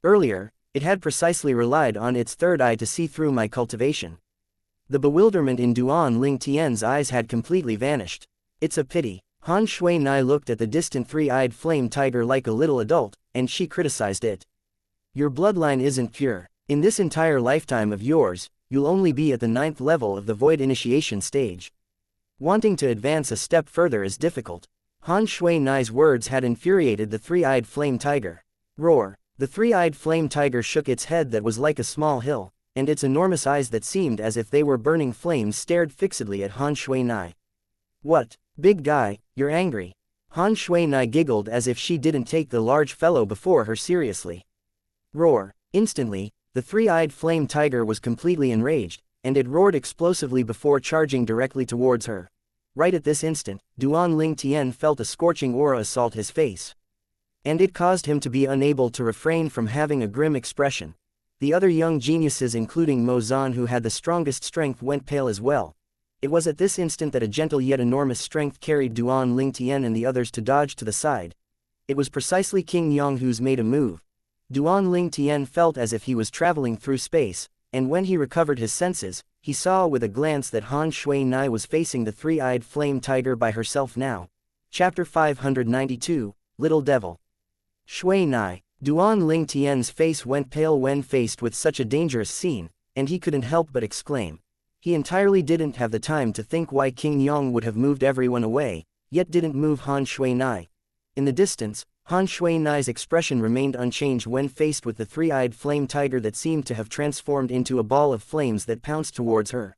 Earlier, it had precisely relied on its third eye to see through my cultivation. The bewilderment in Duan Ling Tian's eyes had completely vanished. It's a pity. Han Shui-nai looked at the distant 3-eyed flame tiger like a little adult, and she criticized it. Your bloodline isn't pure. In this entire lifetime of yours, you'll only be at the 9th level of the void initiation stage. Wanting to advance a step further is difficult. Han Shui-Nai's words had infuriated the three-eyed flame tiger. Roar! The three-eyed flame tiger shook its head that was like a small hill, and its enormous eyes that seemed as if they were burning flames stared fixedly at Han Shui-Nai. What, big guy, you're angry? Han Shui-Nai giggled as if she didn't take the large fellow before her seriously. Roar! Instantly, the three-eyed flame tiger was completely enraged, and it roared explosively before charging directly towards her. Right at this instant, Duan Ling Tian felt a scorching aura assault his face. And it caused him to be unable to refrain from having a grim expression. The other young geniuses including Mo Zan who had the strongest strength went pale as well. It was at this instant that a gentle yet enormous strength carried Duan Ling Tian and the others to dodge to the side. It was precisely King Yong who's made a move. Duan Ling Tian felt as if he was traveling through space, and when he recovered his senses, he saw with a glance that Han Shui-Nai was facing the three-eyed flame tiger by herself now. Chapter 592, Little Devil. Shui-Nai. Duan Ling Tian's face went pale when faced with such a dangerous scene, and he couldn't help but exclaim. He entirely didn't have the time to think why King Yong would have moved everyone away, yet didn't move Han Shui-Nai. In the distance, Han Shui-Nai's expression remained unchanged when faced with the three-eyed flame tiger that seemed to have transformed into a ball of flames that pounced towards her.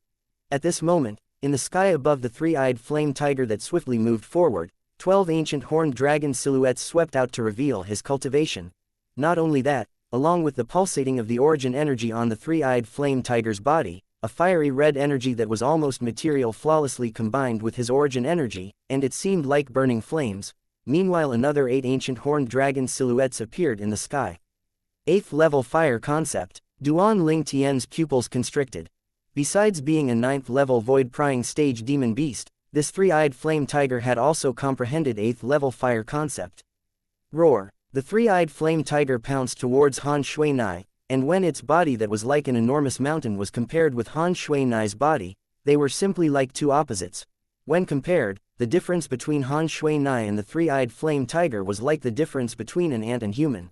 At this moment, in the sky above the three-eyed flame tiger that swiftly moved forward, 12 ancient horned dragon silhouettes swept out to reveal his cultivation. Not only that, along with the pulsating of the origin energy on the three-eyed flame tiger's body, a fiery red energy that was almost material flawlessly combined with his origin energy, and it seemed like burning flames. Meanwhile another 8 ancient horned dragon silhouettes appeared in the sky. 8th level fire concept. Duan Ling Tian's pupils constricted. Besides being a 9th level void prying stage demon beast, this three-eyed flame tiger had also comprehended 8th level fire concept. Roar! The three-eyed flame tiger pounced towards Han Shui-Nai, and when its body that was like an enormous mountain was compared with Han Shui-Nai's body, they were simply like two opposites. When compared, the difference between Han Shui-Nai and the three-eyed flame tiger was like the difference between an ant and human.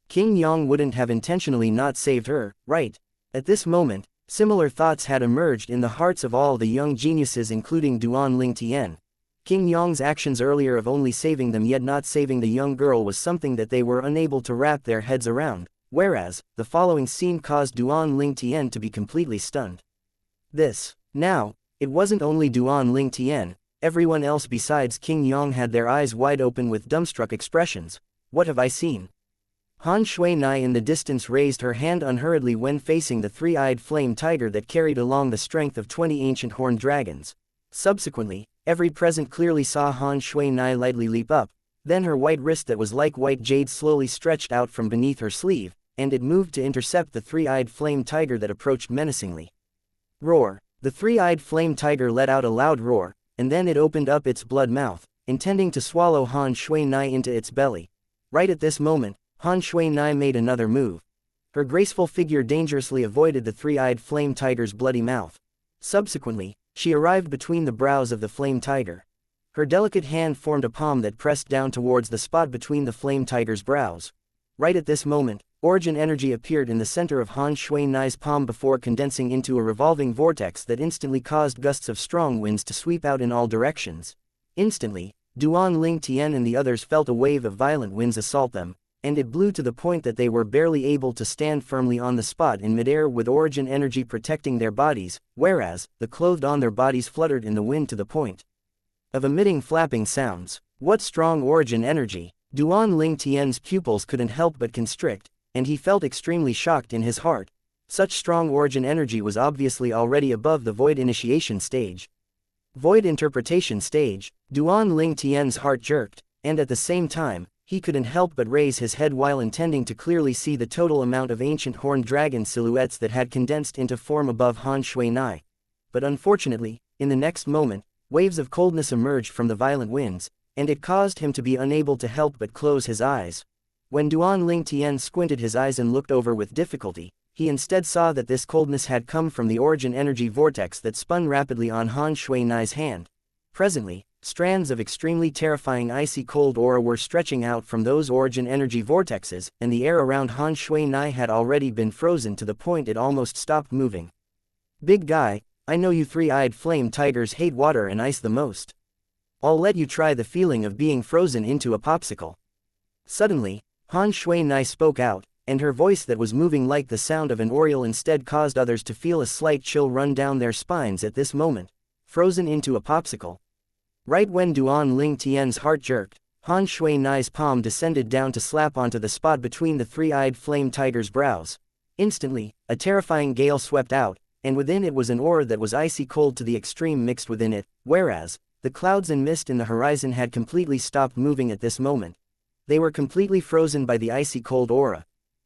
King Yong wouldn't have intentionally not saved her, right? At this moment, similar thoughts had emerged in the hearts of all the young geniuses including Duan Ling Tian. King Yong's actions earlier of only saving them yet not saving the young girl was something that they were unable to wrap their heads around, whereas, the following scene caused Duan Ling Tian to be completely stunned. Now, it wasn't only Duan Ling Tian, everyone else besides King Yong had their eyes wide open with dumbstruck expressions. What have I seen? Han Shui-Nai in the distance raised her hand unhurriedly when facing the three-eyed flame tiger that carried along the strength of 20 ancient horned dragons. Subsequently, every present clearly saw Han Shui-Nai lightly leap up, then her white wrist that was like white jade slowly stretched out from beneath her sleeve, and it moved to intercept the three-eyed flame tiger that approached menacingly. Roar! The three-eyed flame tiger let out a loud roar, and then it opened up its blood mouth, intending to swallow Han Shui-Nai into its belly. Right at this moment, Han Shui-Nai made another move. Her graceful figure dangerously avoided the three-eyed flame tiger's bloody mouth. Subsequently, she arrived between the brows of the flame tiger. Her delicate hand formed a palm that pressed down towards the spot between the flame tiger's brows. Right at this moment, origin energy appeared in the center of Han Shui-Nai's palm before condensing into a revolving vortex that instantly caused gusts of strong winds to sweep out in all directions. Instantly, Duan Ling Tian and the others felt a wave of violent winds assault them, and it blew to the point that they were barely able to stand firmly on the spot in midair with origin energy protecting their bodies, whereas, the clothed on their bodies fluttered in the wind to the point of emitting flapping sounds. What strong origin energy! Duan Ling Tian's pupils couldn't help but constrict, and he felt extremely shocked in his heart. Such strong origin energy was obviously already above the void initiation stage. Void interpretation stage. Duan Ling Tian's heart jerked, and at the same time, he couldn't help but raise his head while intending to clearly see the total amount of ancient horned dragon silhouettes that had condensed into form above Han Shui-Nai. But unfortunately, in the next moment, waves of coldness emerged from the violent winds, and it caused him to be unable to help but close his eyes. When Duan Ling Tian squinted his eyes and looked over with difficulty, he instead saw that this coldness had come from the origin energy vortex that spun rapidly on Han Shui-Nai's hand. Presently, strands of extremely terrifying icy cold aura were stretching out from those origin energy vortexes, and the air around Han Shui-Nai had already been frozen to the point it almost stopped moving. Big guy, I know you three-eyed flame tigers hate water and ice the most. I'll let you try the feeling of being frozen into a popsicle. Suddenly, Han Shui-nai spoke out, and her voice that was moving like the sound of an oriole instead caused others to feel a slight chill run down their spines at this moment. Frozen into a popsicle. Right when Duan Ling Tian's heart jerked, Han Shui-nai's palm descended down to slap onto the spot between the three-eyed flame tiger's brows. Instantly, a terrifying gale swept out, and within it was an aura that was icy cold to the extreme mixed within it, whereas the clouds and mist in the horizon had completely stopped moving at this moment. They were completely frozen by the icy cold aura.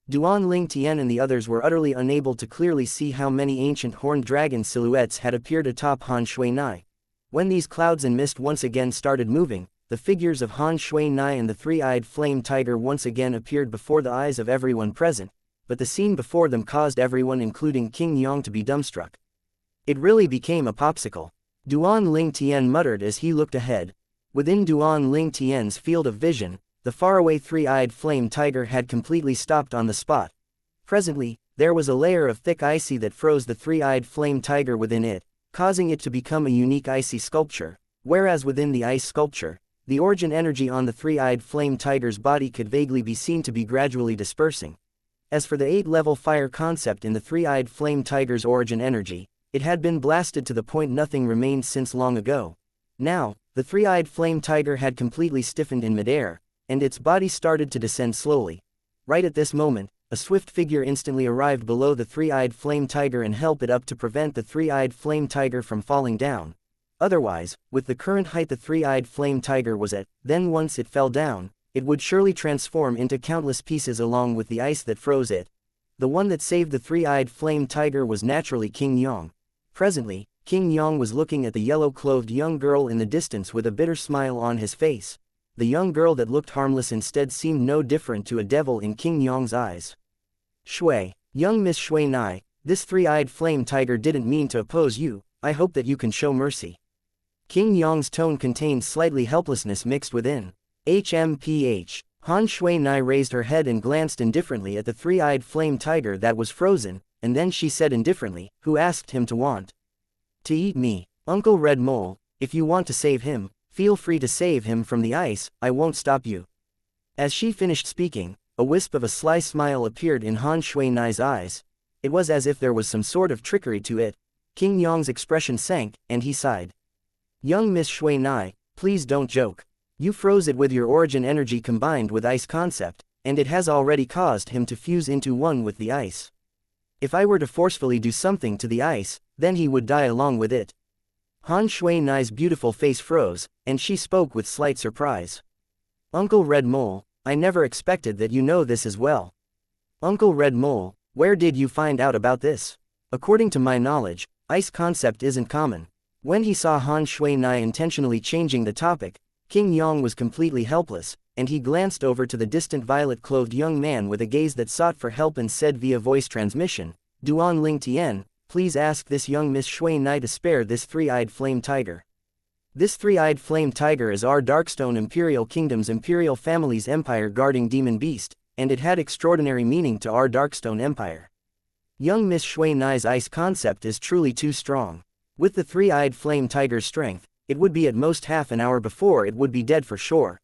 Duan Ling Tian and the others were utterly unable to clearly see how many ancient horned dragon silhouettes had appeared atop Han Shui-nai. When these clouds and mist once again started moving, the figures of Han Shui-nai and the three-eyed flame tiger once again appeared before the eyes of everyone present, but the scene before them caused everyone including King Yong to be dumbstruck. It really became a popsicle. Duan Ling Tian muttered as he looked ahead. Within Duan Ling Tian's field of vision, the faraway three-eyed flame tiger had completely stopped on the spot. Presently, there was a layer of thick icy that froze the three-eyed flame tiger within it, causing it to become a unique icy sculpture, whereas within the ice sculpture, the origin energy on the three-eyed flame tiger's body could vaguely be seen to be gradually dispersing. As for the 8-level fire concept in the three-eyed flame tiger's origin energy, it had been blasted to the point nothing remained since long ago. Now, the three-eyed flame tiger had completely stiffened in midair, and its body started to descend slowly. Right at this moment, a swift figure instantly arrived below the three-eyed flame tiger and helped it up to prevent the three-eyed flame tiger from falling down. Otherwise, with the current height the three-eyed flame tiger was at, then once it fell down, it would surely transform into countless pieces along with the ice that froze it. The one that saved the three-eyed flame tiger was naturally King Yong. Presently, King Yong was looking at the yellow-clothed young girl in the distance with a bitter smile on his face. The young girl that looked harmless instead seemed no different to a devil in King Yong's eyes. Shui, young Miss Shui-nai, this three-eyed flame tiger didn't mean to oppose you, I hope that you can show mercy. King Yong's tone contained slightly helplessness mixed within. HMPH. Han Shui-nai raised her head and glanced indifferently at the three-eyed flame tiger that was frozen, and then she said indifferently, who asked him to want to eat me. Uncle Red Mole, if you want to save him, feel free to save him from the ice, I won't stop you. As she finished speaking, a wisp of a sly smile appeared in Han Shui-nai's eyes. It was as if there was some sort of trickery to it. King Yong's expression sank, and he sighed. Young Miss Shui-nai, please don't joke. You froze it with your origin energy combined with ice concept, and it has already caused him to fuse into one with the ice. If I were to forcefully do something to the ice, then he would die along with it. Han Shui-nai's beautiful face froze, and she spoke with slight surprise. Uncle Red Mole, I never expected that you know this as well. Uncle Red Mole, where did you find out about this? According to my knowledge, ice concept isn't common. When he saw Han Shui-nai intentionally changing the topic, King Yong was completely helpless, and he glanced over to the distant violet-clothed young man with a gaze that sought for help and said via voice transmission, Duan Ling Tian, please ask this young Miss Shui-nai to spare this three-eyed flame tiger. This three-eyed flame tiger is our Darkstone Imperial Kingdom's Imperial family's empire guarding demon beast, and it had extraordinary meaning to our Darkstone Empire. Young Miss Shui-nai's ice concept is truly too strong. With the three-eyed flame tiger's strength, it would be at most half an hour before it would be dead for sure.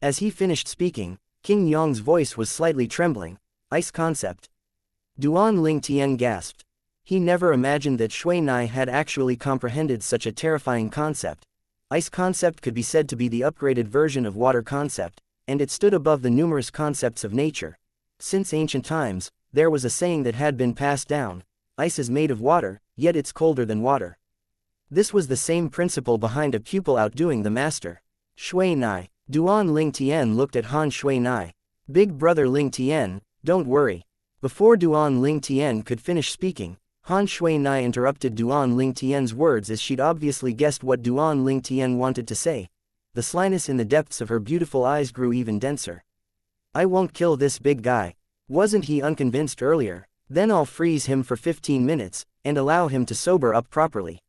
As he finished speaking, King Yong's voice was slightly trembling. Ice concept. Duan Ling Tian gasped. He never imagined that Shui-nai had actually comprehended such a terrifying concept. Ice concept could be said to be the upgraded version of water concept, and it stood above the numerous concepts of nature. Since ancient times, there was a saying that had been passed down, ice is made of water, yet it's colder than water. This was the same principle behind a pupil outdoing the master. Shui-nai. Duan Ling Tian looked at Han Shui-nai. Big brother Ling Tian, don't worry. Before Duan Ling Tian could finish speaking, Han Shui-nai interrupted Duan Ling Tian's words as she'd obviously guessed what Duan Ling Tian wanted to say. The slyness in the depths of her beautiful eyes grew even denser. I won't kill this big guy. Wasn't he unconvinced earlier? Then I'll freeze him for 15 minutes, and allow him to sober up properly.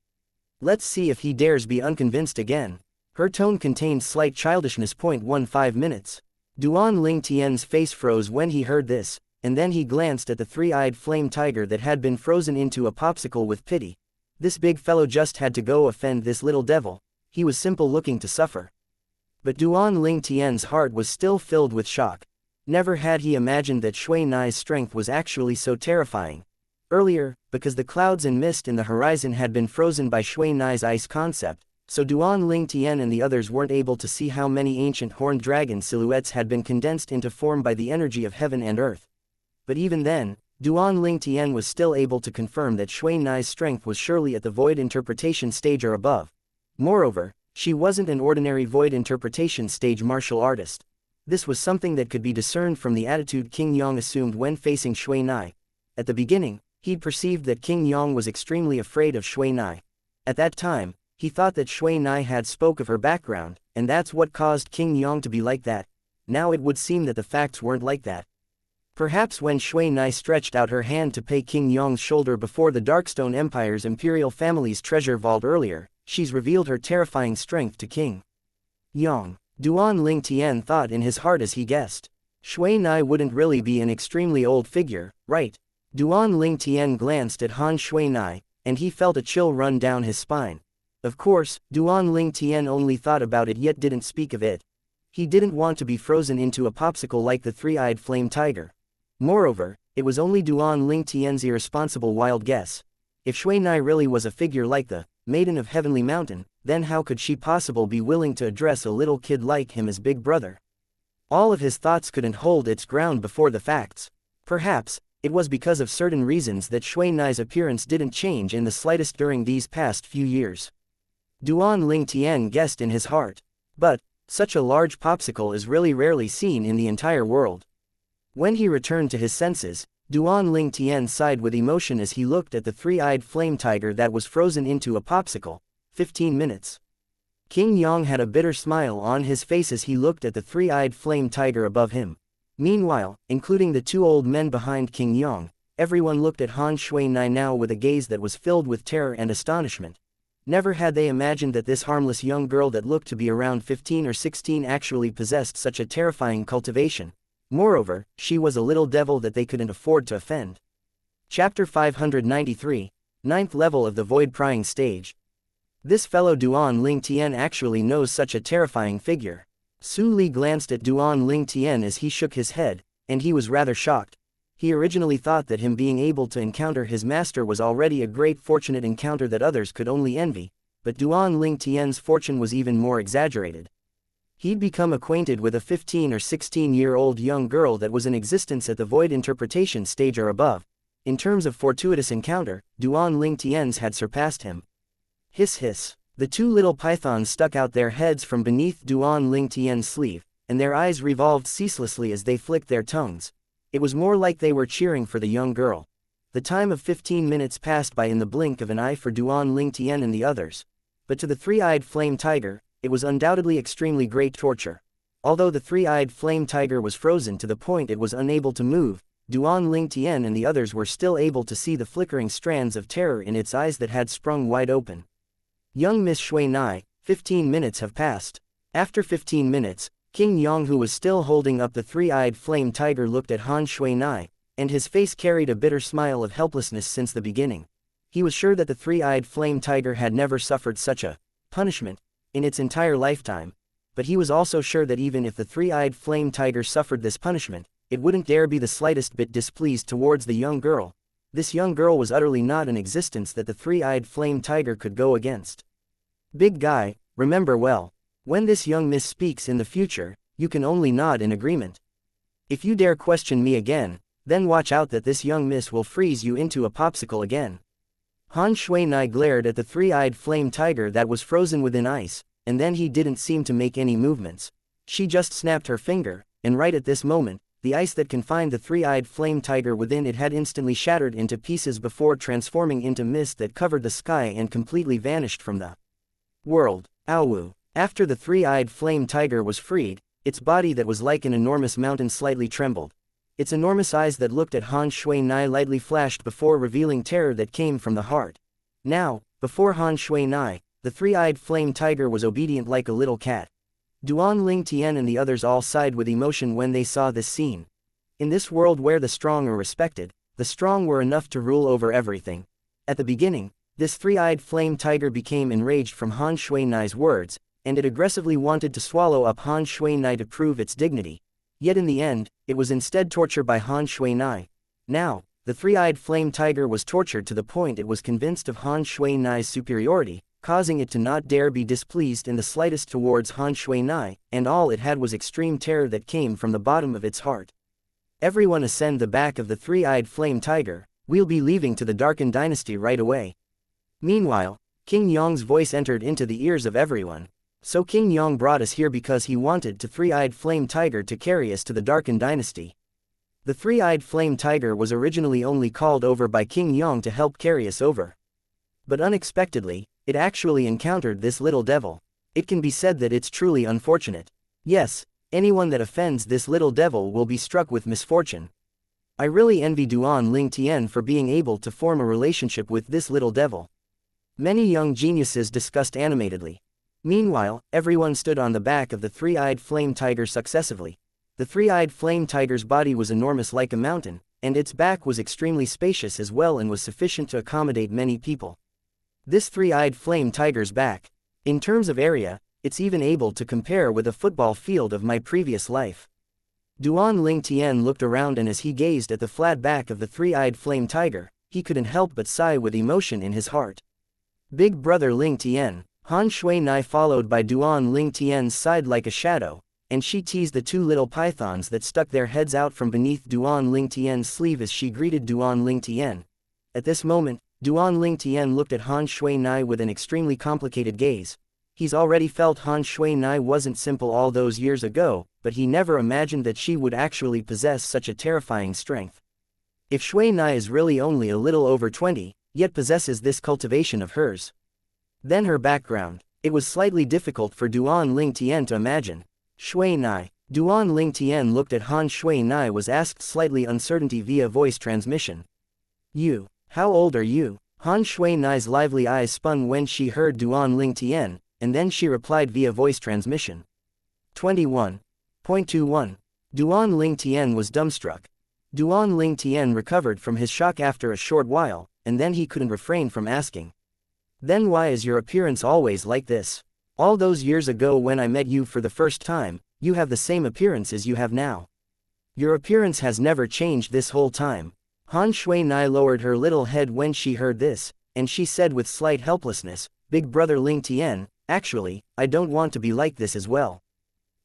Let's see if he dares be unconvinced again. Her tone contained slight childishness. 15 minutes. Duan Ling Tian's face froze when he heard this, and then he glanced at the three-eyed flame tiger that had been frozen into a popsicle with pity. This big fellow just had to go offend this little devil, he was simple looking to suffer. But Duan Ling Tian's heart was still filled with shock. Never had he imagined that Shui Nai's strength was actually so terrifying. Earlier, because the clouds and mist in the horizon had been frozen by Shui Nai's ice concept, so Duan Ling Tian and the others weren't able to see how many ancient horned dragon silhouettes had been condensed into form by the energy of heaven and earth. But even then, Duan Ling Tian was still able to confirm that Shui Nai's strength was surely at the void interpretation stage or above. Moreover, she wasn't an ordinary void interpretation stage martial artist. This was something that could be discerned from the attitude King Yong assumed when facing Shui Nai. At the beginning, he'd perceived that King Yong was extremely afraid of Shui Nai. At that time, he thought that Shui Nai had spoke of her background, and that's what caused King Yong to be like that. Now it would seem that the facts weren't like that. Perhaps when Shui Nai stretched out her hand to pay King Yong's shoulder before the Darkstone Empire's imperial family's treasure vault earlier, she's revealed her terrifying strength to King Yong. Duan Ling Tian thought in his heart as he guessed. Shui Nai wouldn't really be an extremely old figure, right? Duan Ling Tian glanced at Han Shui Nai, and he felt a chill run down his spine. Of course, Duan Ling Tian only thought about it yet didn't speak of it. He didn't want to be frozen into a popsicle like the three-eyed flame tiger. Moreover, it was only Duan Ling Tian's irresponsible wild guess. If Shui Nai really was a figure like the Maiden of Heavenly Mountain, then how could she possibly be willing to address a little kid like him as big brother? All of his thoughts couldn't hold its ground before the facts. Perhaps, it was because of certain reasons that Shui Nai's appearance didn't change in the slightest during these past few years. Duan Ling Tian guessed in his heart. But, such a large popsicle is really rarely seen in the entire world. When he returned to his senses, Duan Ling Tian sighed with emotion as he looked at the three-eyed flame tiger that was frozen into a popsicle. 15 minutes. King Yong had a bitter smile on his face as he looked at the three-eyed flame tiger above him. Meanwhile, including the two old men behind King Yong, everyone looked at Han Shui Nai now with a gaze that was filled with terror and astonishment. Never had they imagined that this harmless young girl that looked to be around 15 or 16 actually possessed such a terrifying cultivation. Moreover, she was a little devil that they couldn't afford to offend. Chapter 593, 9th level of the void prying stage. This fellow Duan Ling Tian actually knows such a terrifying figure. Su Li glanced at Duan Ling Tian as he shook his head, and he was rather shocked. He originally thought that him being able to encounter his master was already a great fortunate encounter that others could only envy, but Duan Ling Tian's fortune was even more exaggerated. He'd become acquainted with a 15 or 16-year-old young girl that was in existence at the void interpretation stage or above. In terms of fortuitous encounter, Duan Ling Tian's had surpassed him. Hiss hiss. The two little pythons stuck out their heads from beneath Duan Ling Tian's sleeve, and their eyes revolved ceaselessly as they flicked their tongues. It was more like they were cheering for the young girl. The time of 15 minutes passed by in the blink of an eye for Duan Ling Tian and the others. But to the three-eyed flame tiger, it was undoubtedly extremely great torture. Although the three-eyed flame tiger was frozen to the point it was unable to move, Duan Ling Tian and the others were still able to see the flickering strands of terror in its eyes that had sprung wide open. Young Miss Shui Nai, 15 minutes have passed. After 15 minutes, King Yong, who was still holding up the three-eyed flame tiger, looked at Han Shui Nai, and his face carried a bitter smile of helplessness since the beginning. He was sure that the three-eyed flame tiger had never suffered such a punishment in its entire lifetime, but he was also sure that even if the three-eyed flame tiger suffered this punishment, it wouldn't dare be the slightest bit displeased towards the young girl. This young girl was utterly not an existence that the three-eyed flame tiger could go against. Big guy, remember well. When this young miss speaks in the future, you can only nod in agreement. If you dare question me again, then watch out that this young miss will freeze you into a popsicle again. Han Shui Nai glared at the three-eyed flame tiger that was frozen within ice, and then he didn't seem to make any movements. She just snapped her finger, and right at this moment, the ice that confined the three-eyed flame tiger within it had instantly shattered into pieces before transforming into mist that covered the sky and completely vanished from the world. Awu. After the three-eyed flame tiger was freed, its body that was like an enormous mountain slightly trembled. Its enormous eyes that looked at Han Shui Nai lightly flashed before revealing terror that came from the heart. Now, before Han Shui Nai, the three-eyed flame tiger was obedient like a little cat. Duan Ling Tian and the others all sighed with emotion when they saw this scene. In this world where the strong are respected, the strong were enough to rule over everything. At the beginning, this three-eyed flame tiger became enraged from Han Shuinai's words, and it aggressively wanted to swallow up Han Shuinai to prove its dignity. Yet in the end, it was instead tortured by Han Shuinai. Now, the three-eyed flame tiger was tortured to the point it was convinced of Han Shuinai's superiority, causing it to not dare be displeased in the slightest towards Han Shuinai, and all it had was extreme terror that came from the bottom of its heart. Everyone ascend the back of the three-eyed flame tiger, we'll be leaving to the darkened dynasty right away. Meanwhile, King Yong's voice entered into the ears of everyone. So King Yong brought us here because he wanted to three-eyed flame tiger to carry us to the darkened dynasty. The three-eyed flame tiger was originally only called over by King Yong to help carry us over. But unexpectedly, it actually encountered this little devil. It can be said that it's truly unfortunate. Yes, anyone that offends this little devil will be struck with misfortune. I really envy Duan Ling Tian for being able to form a relationship with this little devil. Many young geniuses discussed animatedly. Meanwhile, everyone stood on the back of the three-eyed flame tiger successively. The three-eyed flame tiger's body was enormous like a mountain, and its back was extremely spacious as well and was sufficient to accommodate many people. This three-eyed flame tiger's back, in terms of area, it's even able to compare with a football field of my previous life. Duan Ling Tian looked around, and as he gazed at the flat back of the three-eyed flame tiger, he couldn't help but sigh with emotion in his heart. Big brother Ling Tian, Han Shuinai followed by Duan Ling Tian's side like a shadow, and she teased the two little pythons that stuck their heads out from beneath Duan Ling Tian's sleeve as she greeted Duan Ling Tian. At this moment, Duan Ling Tian looked at Han Shuinai with an extremely complicated gaze. He's already felt Han Shuinai wasn't simple all those years ago, but he never imagined that she would actually possess such a terrifying strength. If Shuinai is really only a little over 20, yet possesses this cultivation of hers. Then her background, it was slightly difficult for Duan Ling Tian to imagine. Shuinai. Duan Ling Tian looked at Han Shuinai was asked slightly uncertainty via voice transmission. You. How old are you? Han Shuinai's lively eyes spun when she heard Duan Ling Tian, and then she replied via voice transmission. 21.21. Duan Ling Tian was dumbstruck. Duan Ling Tian recovered from his shock after a short while, and then he couldn't refrain from asking. Then why is your appearance always like this? All those years ago when I met you for the first time, you have the same appearance as you have now. Your appearance has never changed this whole time. Han Shuinai lowered her little head when she heard this, and she said with slight helplessness, Big brother Ling Tian, actually, I don't want to be like this as well.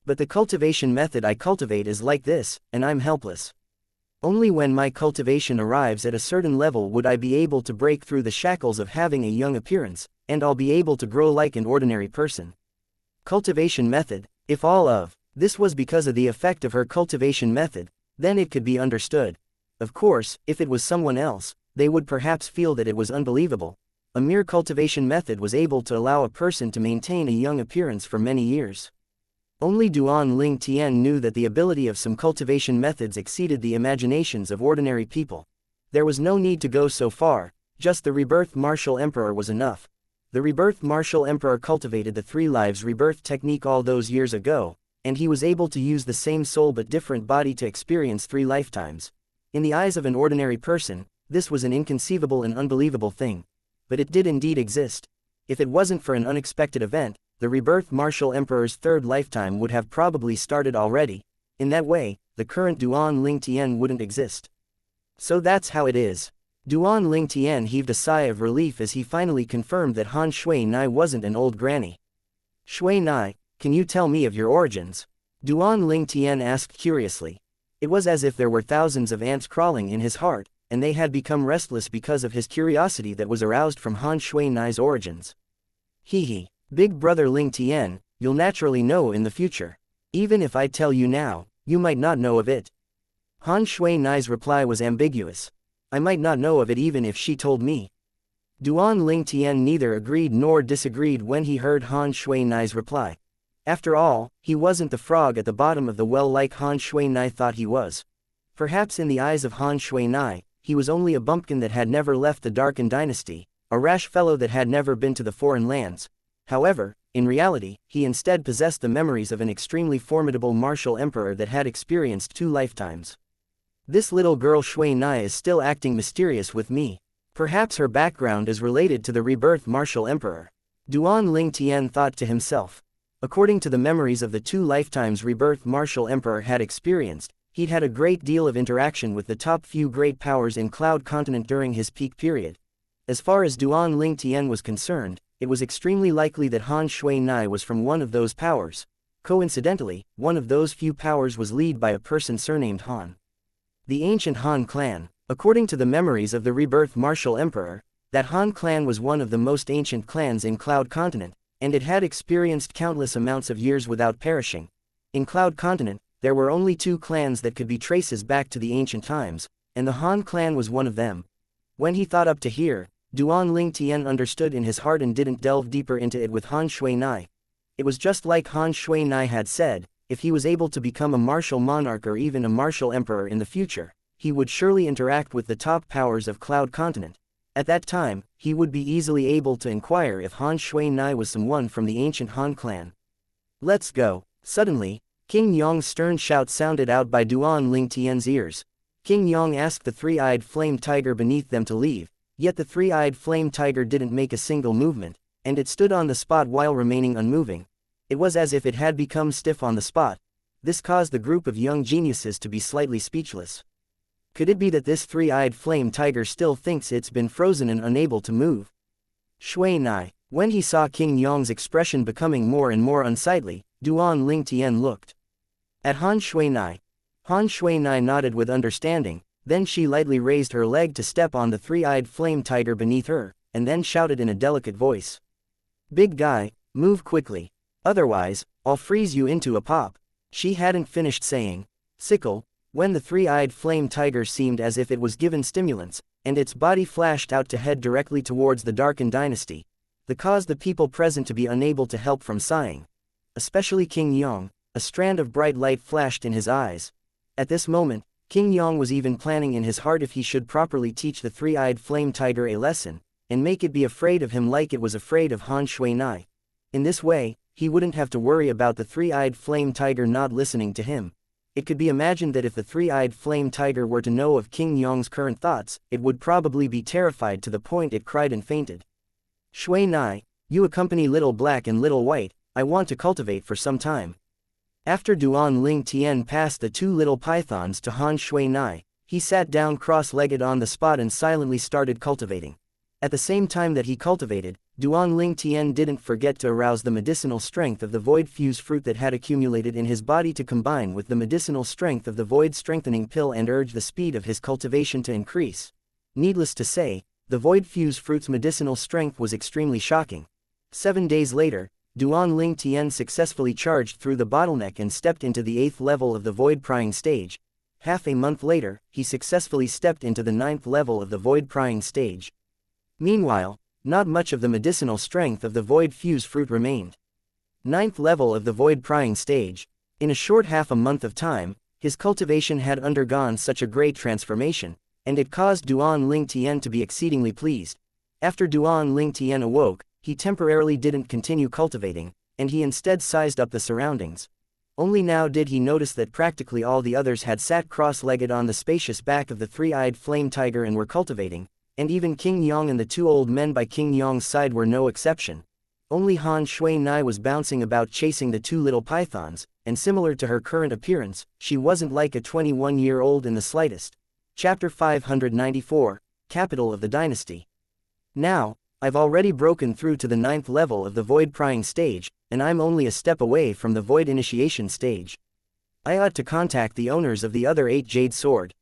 But the cultivation method I cultivate is like this, and I'm helpless. Only when my cultivation arrives at a certain level would I be able to break through the shackles of having a young appearance, and I'll be able to grow like an ordinary person. Cultivation method, if all of this was because of the effect of her cultivation method, then it could be understood. Of course, if it was someone else, they would perhaps feel that it was unbelievable. A mere cultivation method was able to allow a person to maintain a young appearance for many years. Only Duan Ling Tian knew that the ability of some cultivation methods exceeded the imaginations of ordinary people. There was no need to go so far, just the rebirth martial emperor was enough. The rebirth martial emperor cultivated the three lives rebirth technique all those years ago, and he was able to use the same soul but different body to experience 3 lifetimes. In the eyes of an ordinary person, this was an inconceivable and unbelievable thing. But it did indeed exist. If it wasn't for an unexpected event, the rebirth martial emperor's 3rd lifetime would have probably started already. In that way, the current Duan Ling Tian wouldn't exist. So that's how it is. Duan Ling Tian heaved a sigh of relief as he finally confirmed that Han Shuinai wasn't an old granny. Shuinai, can you tell me of your origins? Duan Ling Tian asked curiously. It was as if there were thousands of ants crawling in his heart, and they had become restless because of his curiosity that was aroused from Han Shuinai's origins. Hee. Big brother Ling Tian, you'll naturally know in the future. Even if I tell you now, you might not know of it. Han Shuinai's reply was ambiguous. I might not know of it even if she told me. Duan Ling Tian neither agreed nor disagreed when he heard Han Shuinai's reply. After all, he wasn't the frog at the bottom of the well like Han Shuinai thought he was. Perhaps in the eyes of Han Shuinai, he was only a bumpkin that had never left the darkened dynasty, a rash fellow that had never been to the foreign lands. However, in reality, he instead possessed the memories of an extremely formidable martial emperor that had experienced 2 lifetimes. This little girl Shui Nai is still acting mysterious with me. Perhaps her background is related to the rebirth martial emperor. Duan Ling Tian thought to himself. According to the memories of the 2 lifetimes rebirth martial emperor had experienced, he'd had a great deal of interaction with the top few great powers in Cloud Continent during his peak period. As far as Duan Ling Tian was concerned, it was extremely likely that Han Shui Nai was from one of those powers. Coincidentally, one of those few powers was led by a person surnamed Han. The ancient Han clan. According to the memories of the rebirth martial emperor, that Han clan was one of the most ancient clans in Cloud Continent, and it had experienced countless amounts of years without perishing. In Cloud Continent, there were only 2 clans that could be traces back to the ancient times, and the Han clan was one of them. When he thought up to here, Duan Ling Tian understood in his heart and didn't delve deeper into it with Han Shui Nai. It was just like Han Shui Nai had said, if he was able to become a martial monarch or even a martial emperor in the future, he would surely interact with the top powers of Cloud Continent. At that time, he would be easily able to inquire if Han Shui Nai was someone from the ancient Han clan. Let's go. Suddenly, King Yong's stern shout sounded out by Duan Ling Tian's ears. King Yong asked the 3-eyed flame tiger beneath them to leave, yet the 3-eyed flame tiger didn't make a single movement, and it stood on the spot while remaining unmoving. It was as if it had become stiff on the spot. This caused the group of young geniuses to be slightly speechless. Could it be that this 3-eyed flame tiger still thinks it's been frozen and unable to move? Shui Nai. When he saw King Yong's expression becoming more and more unsightly, Duan Ling Tian looked at Han Shui Nai. Han Shui Nai nodded with understanding, then she lightly raised her leg to step on the 3-eyed flame tiger beneath her, and then shouted in a delicate voice. Big guy, move quickly. Otherwise, I'll freeze you into a pop. She hadn't finished saying, sickle, when the 3-eyed flame tiger seemed as if it was given stimulants, and its body flashed out to head directly towards the darkened dynasty. That caused the people present to be unable to help from sighing. Especially King Yong, a strand of bright light flashed in his eyes. At this moment, King Yong was even planning in his heart if he should properly teach the 3-eyed flame tiger a lesson, and make it be afraid of him like it was afraid of Han Shui Nai. In this way, he wouldn't have to worry about the 3-eyed flame tiger not listening to him. It could be imagined that if the 3-eyed flame tiger were to know of King Yong's current thoughts, it would probably be terrified to the point it cried and fainted. Shui Nai, you accompany Little Black and Little White, I want to cultivate for some time. After Duan Ling Tian passed the 2 little pythons to Han Shui Nai, he sat down cross-legged on the spot and silently started cultivating. At the same time that he cultivated, Duan Ling Tian didn't forget to arouse the medicinal strength of the void fuse fruit that had accumulated in his body to combine with the medicinal strength of the void strengthening pill and urge the speed of his cultivation to increase. Needless to say, the void fuse fruit's medicinal strength was extremely shocking. 7 days later, Duan Ling Tian successfully charged through the bottleneck and stepped into the 8th level of the void prying stage. Half a month later, he successfully stepped into the 9th level of the void prying stage. Meanwhile, not much of the medicinal strength of the void fuse fruit remained. 9th level of the void prying stage. In a short half a month of time, his cultivation had undergone such a great transformation, and it caused Duan Ling Tian to be exceedingly pleased. After Duan Ling Tian awoke, he temporarily didn't continue cultivating, and he instead sized up the surroundings. Only now did he notice that practically all the others had sat cross-legged on the spacious back of the 3-eyed flame tiger and were cultivating, and even King Yong and the 2 old men by King Yong's side were no exception. Only Han Shui Nai was bouncing about chasing the 2 little pythons, and similar to her current appearance, she wasn't like a 21-year-old in the slightest. Chapter 594, Capital of the Dynasty. Now, I've already broken through to the 9th level of the void prying stage, and I'm only a step away from the void initiation stage. I ought to contact the owners of the other 8 jade sword.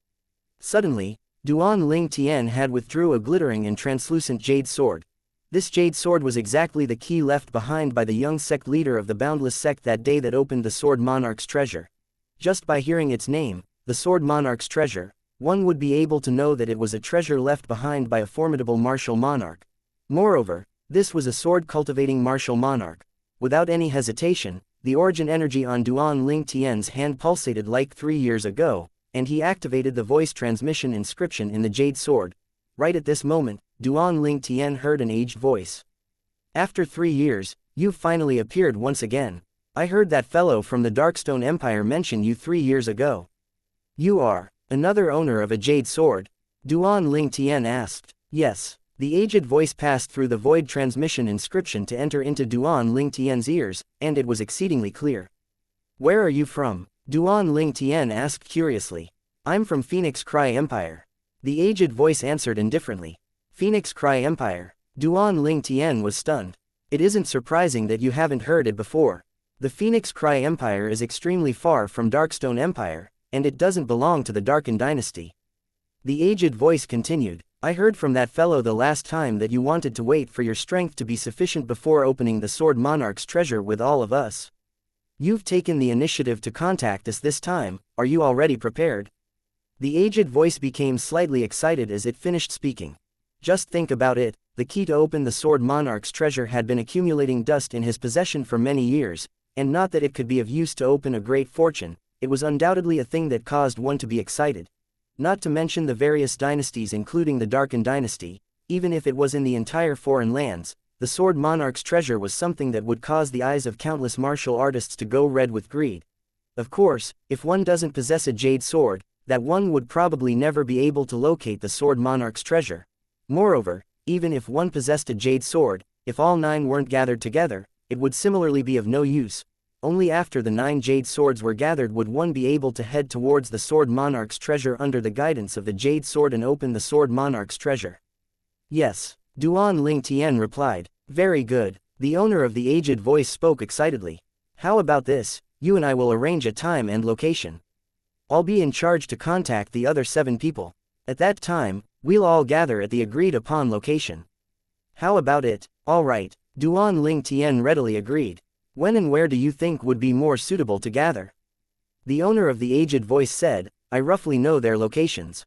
Suddenly, Duan Ling Tian had withdrew a glittering and translucent jade sword. This jade sword was exactly the key left behind by the young sect leader of the boundless sect that day that opened the Sword Monarch's treasure. Just by hearing its name, the Sword Monarch's treasure, one would be able to know that it was a treasure left behind by a formidable martial monarch. Moreover, this was a sword-cultivating martial monarch. Without any hesitation, the origin energy on Duan Ling Tian's hand pulsated like 3 years ago, and he activated the voice transmission inscription in the jade sword. Right at this moment, Duan Ling Tian heard an aged voice. After 3 years, you've finally appeared once again. I heard that fellow from the Darkstone Empire mention you 3 years ago. You are Another owner of a jade sword? Duan Ling Tian asked. Yes. The aged voice passed through the void transmission inscription to enter into Duan Ling Tian's ears, and it was exceedingly clear. Where are you from? Duan Ling Tian asked curiously. I'm from Phoenix Cry Empire. The aged voice answered indifferently. Phoenix Cry Empire. Duan Ling Tian was stunned. It isn't surprising that you haven't heard it before. The Phoenix Cry Empire is extremely far from Darkstone Empire, and it doesn't belong to the Darken Dynasty. The aged voice continued. I heard from that fellow the last time that you wanted to wait for your strength to be sufficient before opening the Sword Monarch's treasure with all of us. You've taken the initiative to contact us this time, are you already prepared? The aged voice became slightly excited as it finished speaking. Just think about it, the key to open the Sword Monarch's treasure had been accumulating dust in his possession for many years, and not that it could be of use to open a great fortune, it was undoubtedly a thing that caused one to be excited. Not to mention the various dynasties including the Darken Dynasty, even if it was in the entire foreign lands, the Sword Monarch's treasure was something that would cause the eyes of countless martial artists to go red with greed. Of course, if one doesn't possess a jade sword, that one would probably never be able to locate the Sword Monarch's treasure. Moreover, even if one possessed a jade sword, if all 9 weren't gathered together, it would similarly be of no use. Only after the 9 jade swords were gathered would one be able to head towards the Sword Monarch's treasure under the guidance of the jade sword and open the Sword Monarch's treasure. Yes, Duan Ling Tian replied. Very good. The owner of the aged voice spoke excitedly. How about this, you and I will arrange a time and location. I'll be in charge to contact the other 7 people. At that time, we'll all gather at the agreed upon location. How about it? All right, Duan Ling Tian readily agreed. When and where do you think would be more suitable to gather? The owner of the aged voice said, I roughly know their locations.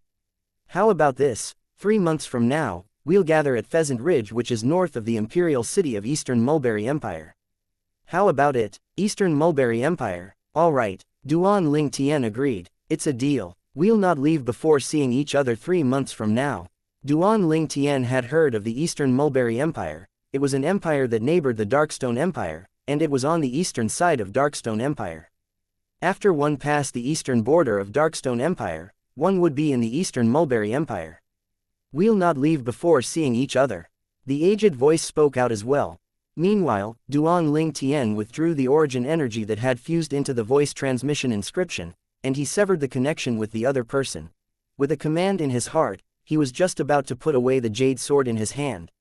How about this, 3 months from now, we'll gather at Pheasant Ridge, which is north of the imperial city of Eastern Mulberry Empire. How about it, Eastern Mulberry Empire? All right, Duan Ling Tian agreed. It's a deal. We'll not leave before seeing each other 3 months from now. Duan Ling Tian had heard of the Eastern Mulberry Empire. It was an empire that neighbored the Darkstone Empire, and it was on the eastern side of Darkstone Empire. After one passed the eastern border of Darkstone Empire, one would be in the Eastern Mulberry Empire. We'll not leave before seeing each other. The aged voice spoke out as well. Meanwhile, Duan Ling Tian withdrew the origin energy that had fused into the voice transmission inscription, and he severed the connection with the other person. With a command in his heart, he was just about to put away the jade sword in his hand.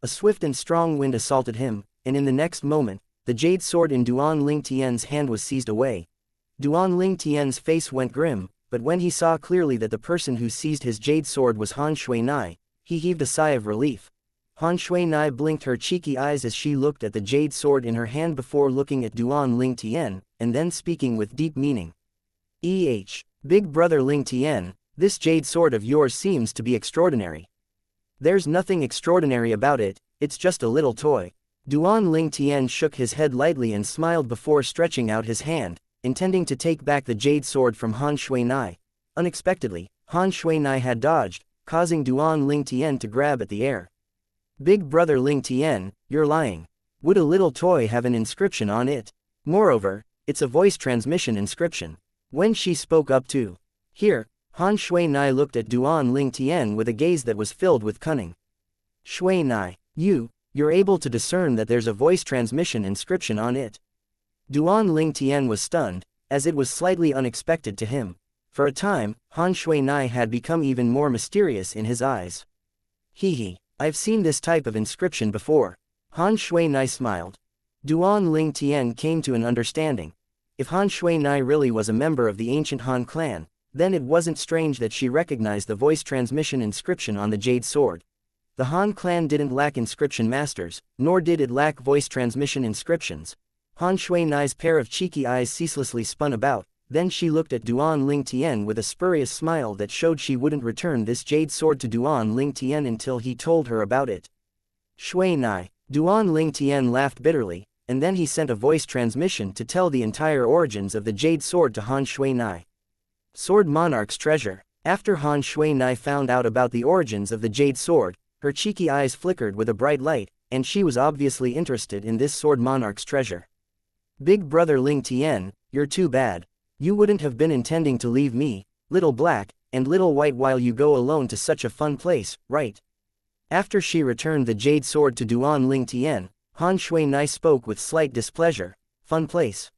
A swift and strong wind assaulted him, and in the next moment, the jade sword in Duan Ling Tian's hand was seized away. Duan Ling Tian's face went grim, but when he saw clearly that the person who seized his jade sword was Han Shui-nai, he heaved a sigh of relief. Han Shui-nai blinked her cheeky eyes as she looked at the jade sword in her hand before looking at Duan Ling Tian, and then speaking with deep meaning. Big brother Ling Tian, this jade sword of yours seems to be extraordinary. There's nothing extraordinary about it, it's just a little toy. Duan Ling Tian shook his head lightly and smiled before stretching out his hand, intending to take back the jade sword from Han Shui-nai. Unexpectedly, Han Shui-nai had dodged, causing Duan Ling Tian to grab at the air. Big brother Ling Tian, you're lying. Would a little toy have an inscription on it? Moreover, it's a voice transmission inscription. When she spoke up too. Here, Han Shui-nai looked at Duan Ling Tian with a gaze that was filled with cunning. Shui-nai, you're able to discern that there's a voice transmission inscription on it. Duan Ling Tian was stunned, as it was slightly unexpected to him. For a time, Han Shui-nai had become even more mysterious in his eyes. I've seen this type of inscription before. Han Shui-nai smiled. Duan Ling Tian came to an understanding. If Han Shui-nai really was a member of the ancient Han clan, then it wasn't strange that she recognized the voice transmission inscription on the jade sword. The Han clan didn't lack inscription masters, nor did it lack voice transmission inscriptions. Han Shui-nai's pair of cheeky eyes ceaselessly spun about, then she looked at Duan Ling Tian with a spurious smile that showed she wouldn't return this jade sword to Duan Ling Tian until he told her about it. Shui-nai. Duan Ling Tian laughed bitterly, and then he sent a voice transmission to tell the entire origins of the jade sword to Han Shui-nai. Sword Monarch's treasure. After Han Shui-nai found out about the origins of the jade sword, her cheeky eyes flickered with a bright light, and she was obviously interested in this Sword Monarch's treasure. Big brother Ling Tian, you're too bad. You wouldn't have been intending to leave me, little black, and little white while you go alone to such a fun place, right? After she returned the jade sword to Duan Ling Tian, Han Shui Nai spoke with slight displeasure. Fun place.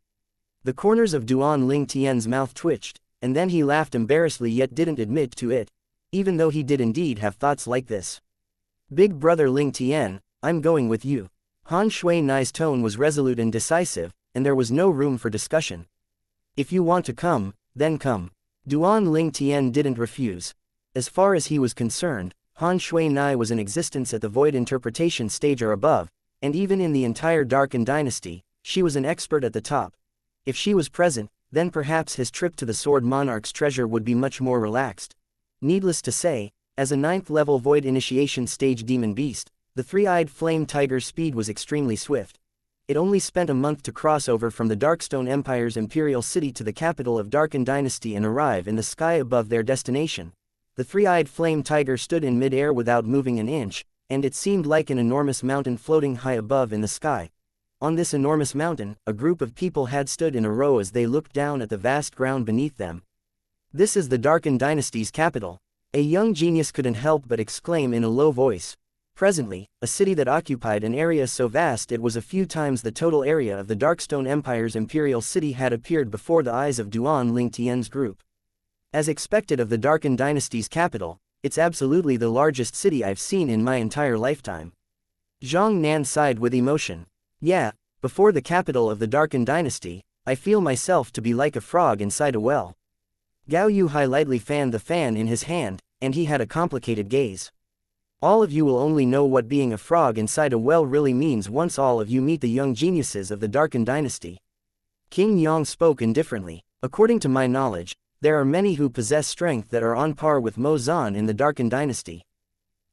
The corners of Duan Ling Tian's mouth twitched, and then he laughed embarrassedly yet didn't admit to it, even though he did indeed have thoughts like this. Big brother Ling Tian, I'm going with you. Han Shui Nai's tone was resolute and decisive, and there was no room for discussion. If you want to come, then come. Duan Ling Tian didn't refuse. As far as he was concerned, Han Shui Nai was in existence at the void interpretation stage or above, and even in the entire Darken dynasty, she was an expert at the top. If she was present, then perhaps his trip to the Sword Monarch's treasure would be much more relaxed. Needless to say, as a 9th-level void initiation stage demon beast, the three-eyed flame tiger's speed was extremely swift. It only spent a month to cross over from the Darkstone Empire's imperial city to the capital of Darken dynasty and arrive in the sky above their destination. The three-eyed flame tiger stood in mid-air without moving an inch, and it seemed like an enormous mountain floating high above in the sky. On this enormous mountain, a group of people had stood in a row as they looked down at the vast ground beneath them. This is the Darken dynasty's capital. A young genius couldn't help but exclaim in a low voice. Presently, a city that occupied an area so vast it was a few times the total area of the Darkstone Empire's imperial city had appeared before the eyes of Duan Ling Tian's group. As expected of the Darken dynasty's capital, it's absolutely the largest city I've seen in my entire lifetime. Zhang Nan sighed with emotion. Yeah, before the capital of the Darken dynasty, I feel myself to be like a frog inside a well. Gao Yuhai lightly fanned the fan in his hand, and he had a complicated gaze. All of you will only know what being a frog inside a well really means once all of you meet the young geniuses of the Darken dynasty. King Yang spoke indifferently. According to my knowledge, there are many who possess strength that are on par with Mo Zan in the Darken dynasty.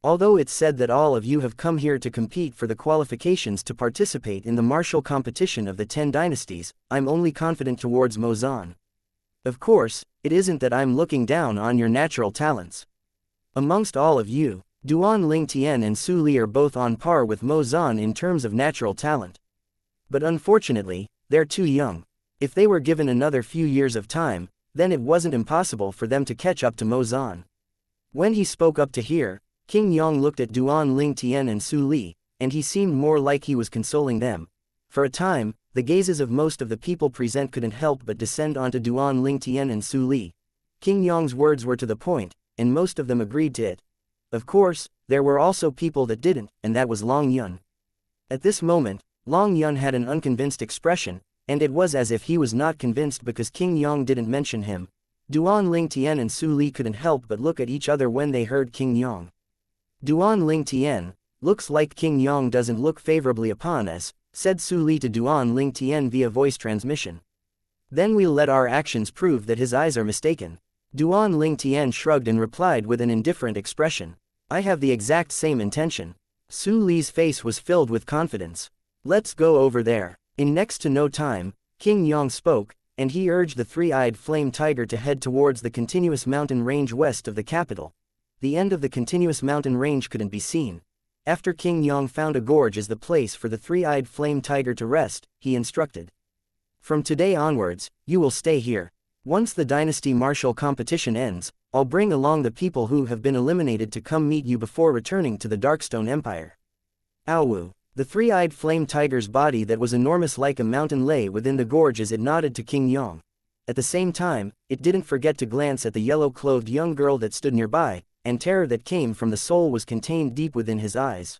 Although it's said that all of you have come here to compete for the qualifications to participate in the martial competition of the 10 dynasties, I'm only confident towards Mo Zan. Of course, it isn't that I'm looking down on your natural talents. Amongst all of you, Duan Ling Tian and Su Li are both on par with Mo Zan in terms of natural talent. But unfortunately, they're too young. If they were given another few years of time, then it wasn't impossible for them to catch up to Mo Zan. When he spoke up to here, King Yang looked at Duan Ling Tian and Su Li, and he seemed more like he was consoling them. For a time, the gazes of most of the people present couldn't help but descend onto Duan Ling Tian and Su Li. King Yang's words were to the point, and most of them agreed to it. Of course, there were also people that didn't, and that was Long Yun. At this moment, Long Yun had an unconvinced expression, and it was as if he was not convinced because King Yang didn't mention him. Duan Ling Tian and Su Li couldn't help but look at each other when they heard King Yang. Duan Ling Tian, looks like King Yang doesn't look favorably upon us, said Su Li to Duan Ling Tian via voice transmission. Then we'll let our actions prove that his eyes are mistaken. Duan Ling Tian shrugged and replied with an indifferent expression. I have the exact same intention. Su Li's face was filled with confidence. Let's go over there. In next to no time, King Yang spoke, and he urged the three-eyed flame tiger to head towards the continuous mountain range west of the capital. The end of the continuous mountain range couldn't be seen. After King Yang found a gorge as the place for the three-eyed flame tiger to rest, he instructed. From today onwards, you will stay here. Once the dynasty martial competition ends, I'll bring along the people who have been eliminated to come meet you before returning to the Darkstone Empire. Aowu. The three-eyed flame tiger's body that was enormous like a mountain lay within the gorge as it nodded to King Yang. At the same time, it didn't forget to glance at the yellow-clothed young girl that stood nearby, and terror that came from the soul was contained deep within his eyes.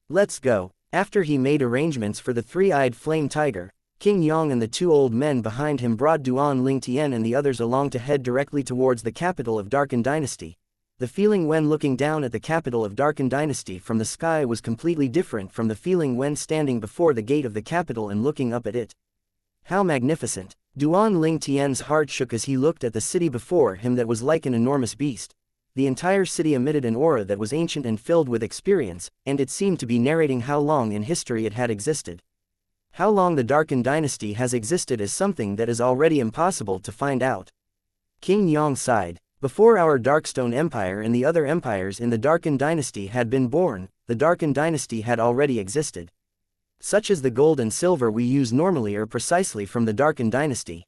Let's go. After he made arrangements for the three-eyed flame tiger, King Yang and the two old men behind him brought Duan Ling Tian and the others along to head directly towards the capital of Darken dynasty. The feeling when looking down at the capital of Darken dynasty from the sky was completely different from the feeling when standing before the gate of the capital and looking up at it. How magnificent! Duan Ling Tian's heart shook as he looked at the city before him that was like an enormous beast. The entire city emitted an aura that was ancient and filled with experience, and it seemed to be narrating how long in history it had existed. How long the Darken dynasty has existed is something that is already impossible to find out. King Yang sighed. Before our Darkstone Empire and the other empires in the Darken dynasty had been born, the Darken dynasty had already existed. Such as the gold and silver we use normally are precisely from the Darken dynasty.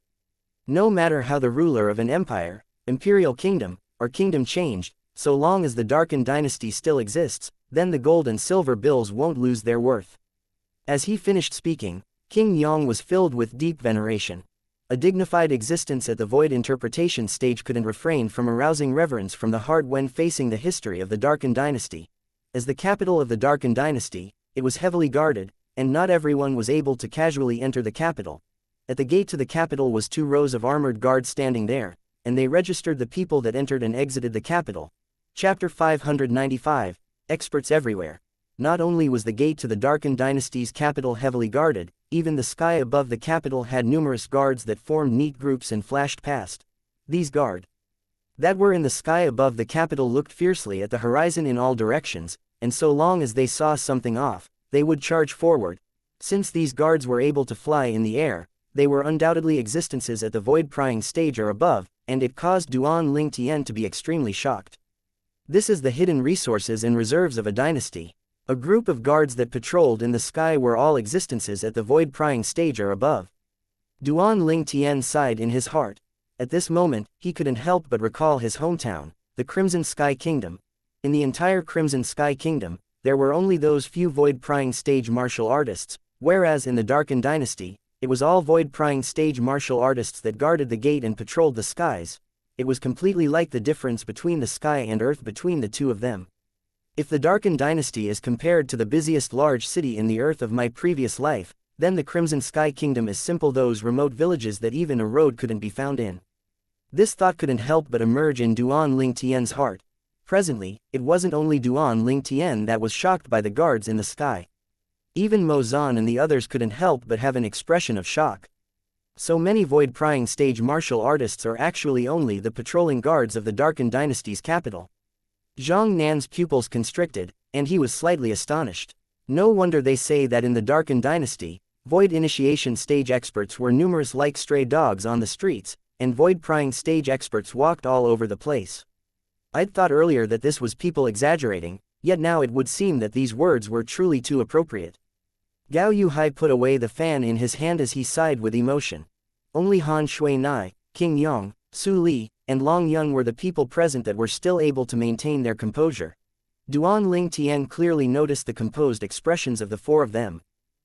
No matter how the ruler of an empire, imperial kingdom, or kingdom changed, so long as the darkened dynasty still exists, then the gold and silver bills won't lose their worth. As he finished speaking, King Yong was filled with deep veneration. A dignified existence at the void interpretation stage couldn't refrain from arousing reverence from the heart when facing the history of the darkened dynasty. As the capital of the darkened dynasty, it was heavily guarded, and not everyone was able to casually enter the capital. At the gate to the capital was 2 rows of armored guards standing there, and they registered the people that entered and exited the capital. Chapter 595, Experts Everywhere. Not only was the gate to the darkened dynasty's capital heavily guarded, even the sky above the capital had numerous guards that formed neat groups and flashed past. These guards that were in the sky above the capital looked fiercely at the horizon in all directions, and so long as they saw something off, they would charge forward. Since these guards were able to fly in the air, they were undoubtedly existences at the void-prying stage or above, and it caused Duan Ling Tian to be extremely shocked. This is the hidden resources and reserves of a dynasty. A group of guards that patrolled in the sky were all existences at the void-prying stage or above. Duan Ling Tian sighed in his heart. At this moment, he couldn't help but recall his hometown, the Crimson Sky Kingdom. In the entire Crimson Sky Kingdom, there were only those few void-prying stage martial artists, whereas in the Darkened Dynasty, it was all void-prying stage martial artists that guarded the gate and patrolled the skies. It was completely like the difference between the sky and earth between the two of them. If the Darkened Dynasty is compared to the busiest large city in the earth of my previous life, then the Crimson Sky Kingdom is simple, those remote villages that even a road couldn't be found in. This thought couldn't help but emerge in Duan Ling Tian's heart. Presently, it wasn't only Duan Ling Tian that was shocked by the guards in the sky. Even Mo Zan and the others couldn't help but have an expression of shock. So many void-prying stage martial artists are actually only the patrolling guards of the Darkened Dynasty's capital. Zhang Nan's pupils constricted, and he was slightly astonished. No wonder they say that in the Darkened Dynasty, void initiation stage experts were numerous like stray dogs on the streets, and void-prying stage experts walked all over the place. I'd thought earlier that this was people exaggerating, yet now it would seem that these words were truly too appropriate. Gao Yuhai put away the fan in his hand as he sighed with emotion. Only Han Shui Nai, King Yong, Su Li, and Long Yun were the people present that were still able to maintain their composure. Duan Ling Tian clearly noticed the composed expressions of the 4 of them.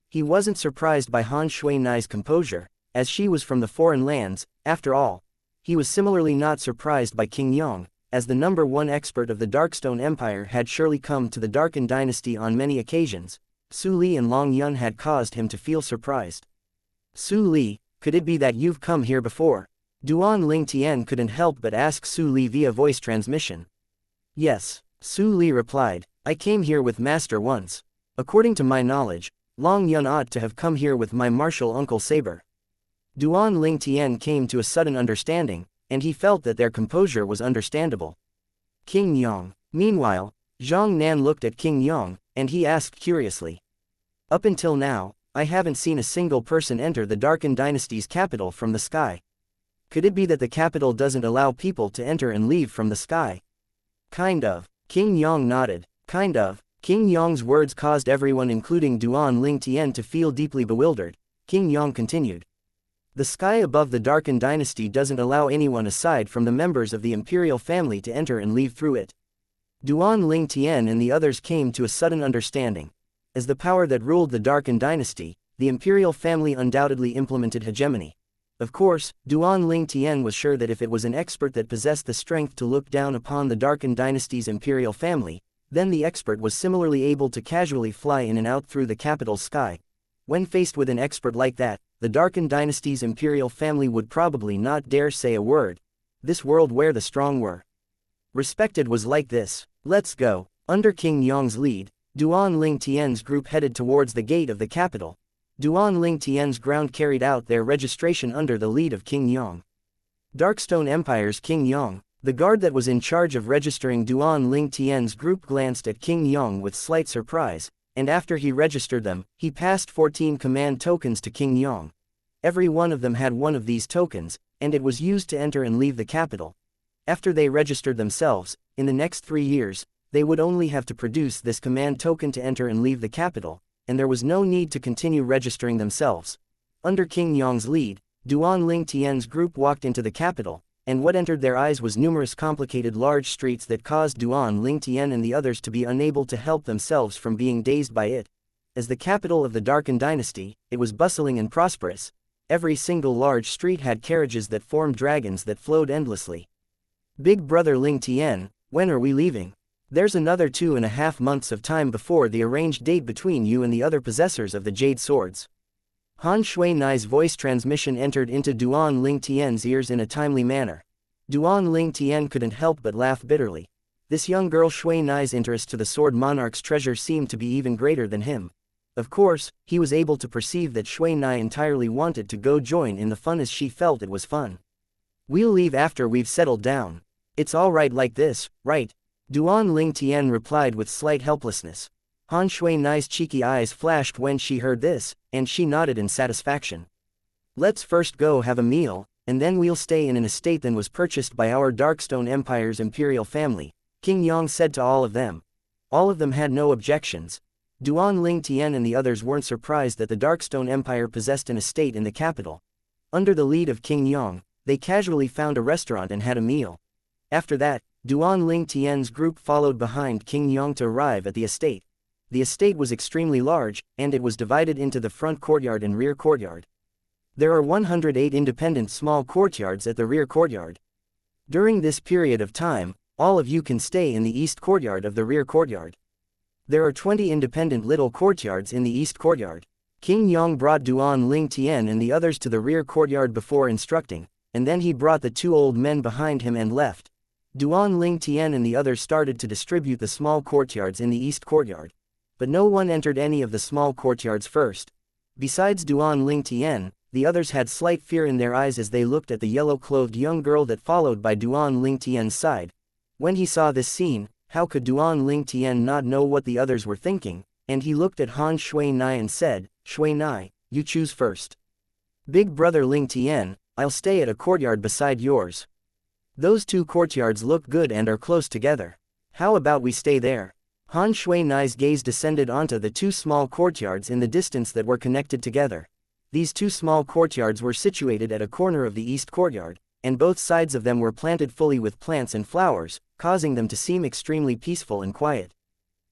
He wasn't surprised by Han Shui Nai's composure, as she was from the foreign lands. After all, he was similarly not surprised by King Yong, as the number 1 expert of the Darkstone Empire had surely come to the Darkened Dynasty on many occasions. Su Li and Long Yun had caused him to feel surprised. Su Li, could it be that you've come here before? Duan Ling Tian couldn't help but ask Su Li via voice transmission. Yes, Su Li replied, I came here with Master once. According to my knowledge, Long Yun ought to have come here with my martial uncle Saber. Duan Ling Tian came to a sudden understanding, and he felt that their composure was understandable. King Yong. Meanwhile, Zhang Nan looked at King Yong, and he asked curiously. Up until now, I haven't seen a single person enter the Darkened Dynasty's capital from the sky. Could it be that the capital doesn't allow people to enter and leave from the sky? Kind of. King Yong nodded. Kind of. King Yong's words caused everyone including Duan Ling Tian to feel deeply bewildered. King Yong continued. The sky above the Darkened Dynasty doesn't allow anyone aside from the members of the imperial family to enter and leave through it. Duan Ling Tian and the others came to a sudden understanding. As the power that ruled the Darkened Dynasty, the imperial family undoubtedly implemented hegemony. Of course, Duan Ling Tian was sure that if it was an expert that possessed the strength to look down upon the Darkened Dynasty's imperial family, then the expert was similarly able to casually fly in and out through the capital's sky. When faced with an expert like that, the Darkened Dynasty's imperial family would probably not dare say a word. This world where the strong were respected was like this. Let's go. Under King Yong's lead, Duan Ling Tian's group headed towards the gate of the capital. Duan Ling Tian's ground carried out their registration under the lead of King Yong. Darkstone Empire's King Yong, the guard that was in charge of registering Duan Ling Tian's group, glanced at King Yong with slight surprise, and after he registered them, he passed 14 command tokens to King Yong. Every one of them had one of these tokens, and it was used to enter and leave the capital. After they registered themselves, in the next 3 years, they would only have to produce this command token to enter and leave the capital, and there was no need to continue registering themselves. Under King Yong's lead, Duan Ling Tian's group walked into the capital, and what entered their eyes was numerous complicated large streets that caused Duan Lingtian and the others to be unable to help themselves from being dazed by it. As the capital of the Darken dynasty, it was bustling and prosperous. Every single large street had carriages that formed dragons that flowed endlessly. Big brother Lingtian, when are we leaving? There's another 2.5 months of time before the arranged date between you and the other possessors of the Jade Swords. Han Shui-Nai's voice transmission entered into Duan Lingtian's ears in a timely manner. Duan Lingtian couldn't help but laugh bitterly. This young girl Shui-Nai's interest to the Sword Monarch's treasure seemed to be even greater than him. Of course, he was able to perceive that Shui-Nai entirely wanted to go join in the fun as she felt it was fun. We'll leave after we've settled down. It's alright like this, right? Duan Lingtian replied with slight helplessness. Han Shui-Nai's cheeky eyes flashed when she heard this, and she nodded in satisfaction. Let's first go have a meal, and then we'll stay in an estate that was purchased by our Darkstone Empire's imperial family, King Yang said to all of them. All of them had no objections. Duan Lingtian and the others weren't surprised that the Darkstone Empire possessed an estate in the capital. Under the lead of King Yang, they casually found a restaurant and had a meal. After that, Duan Lingtian's group followed behind King Yang to arrive at the estate. The estate was extremely large, and it was divided into the front courtyard and rear courtyard. There are 108 independent small courtyards at the rear courtyard. During this period of time, all of you can stay in the east courtyard of the rear courtyard. There are 20 independent little courtyards in the east courtyard. King Yang brought Duan Lingtian and the others to the rear courtyard before instructing, and then he brought the two old men behind him and left. Duan Lingtian and the others started to distribute the small courtyards in the east courtyard. But no one entered any of the small courtyards first. Besides Duan Lingtian, the others had slight fear in their eyes as they looked at the yellow-clothed young girl that followed by Duan Lingtian's side. When he saw this scene, how could Duan Lingtian not know what the others were thinking? And he looked at Han Shui-Nai and said, Shui-Nai, you choose first. Big brother Lingtian, I'll stay at a courtyard beside yours. Those two courtyards look good and are close together. How about we stay there? Han Shui-Nai's gaze descended onto the two small courtyards in the distance that were connected together. These two small courtyards were situated at a corner of the east courtyard, and both sides of them were planted fully with plants and flowers, causing them to seem extremely peaceful and quiet.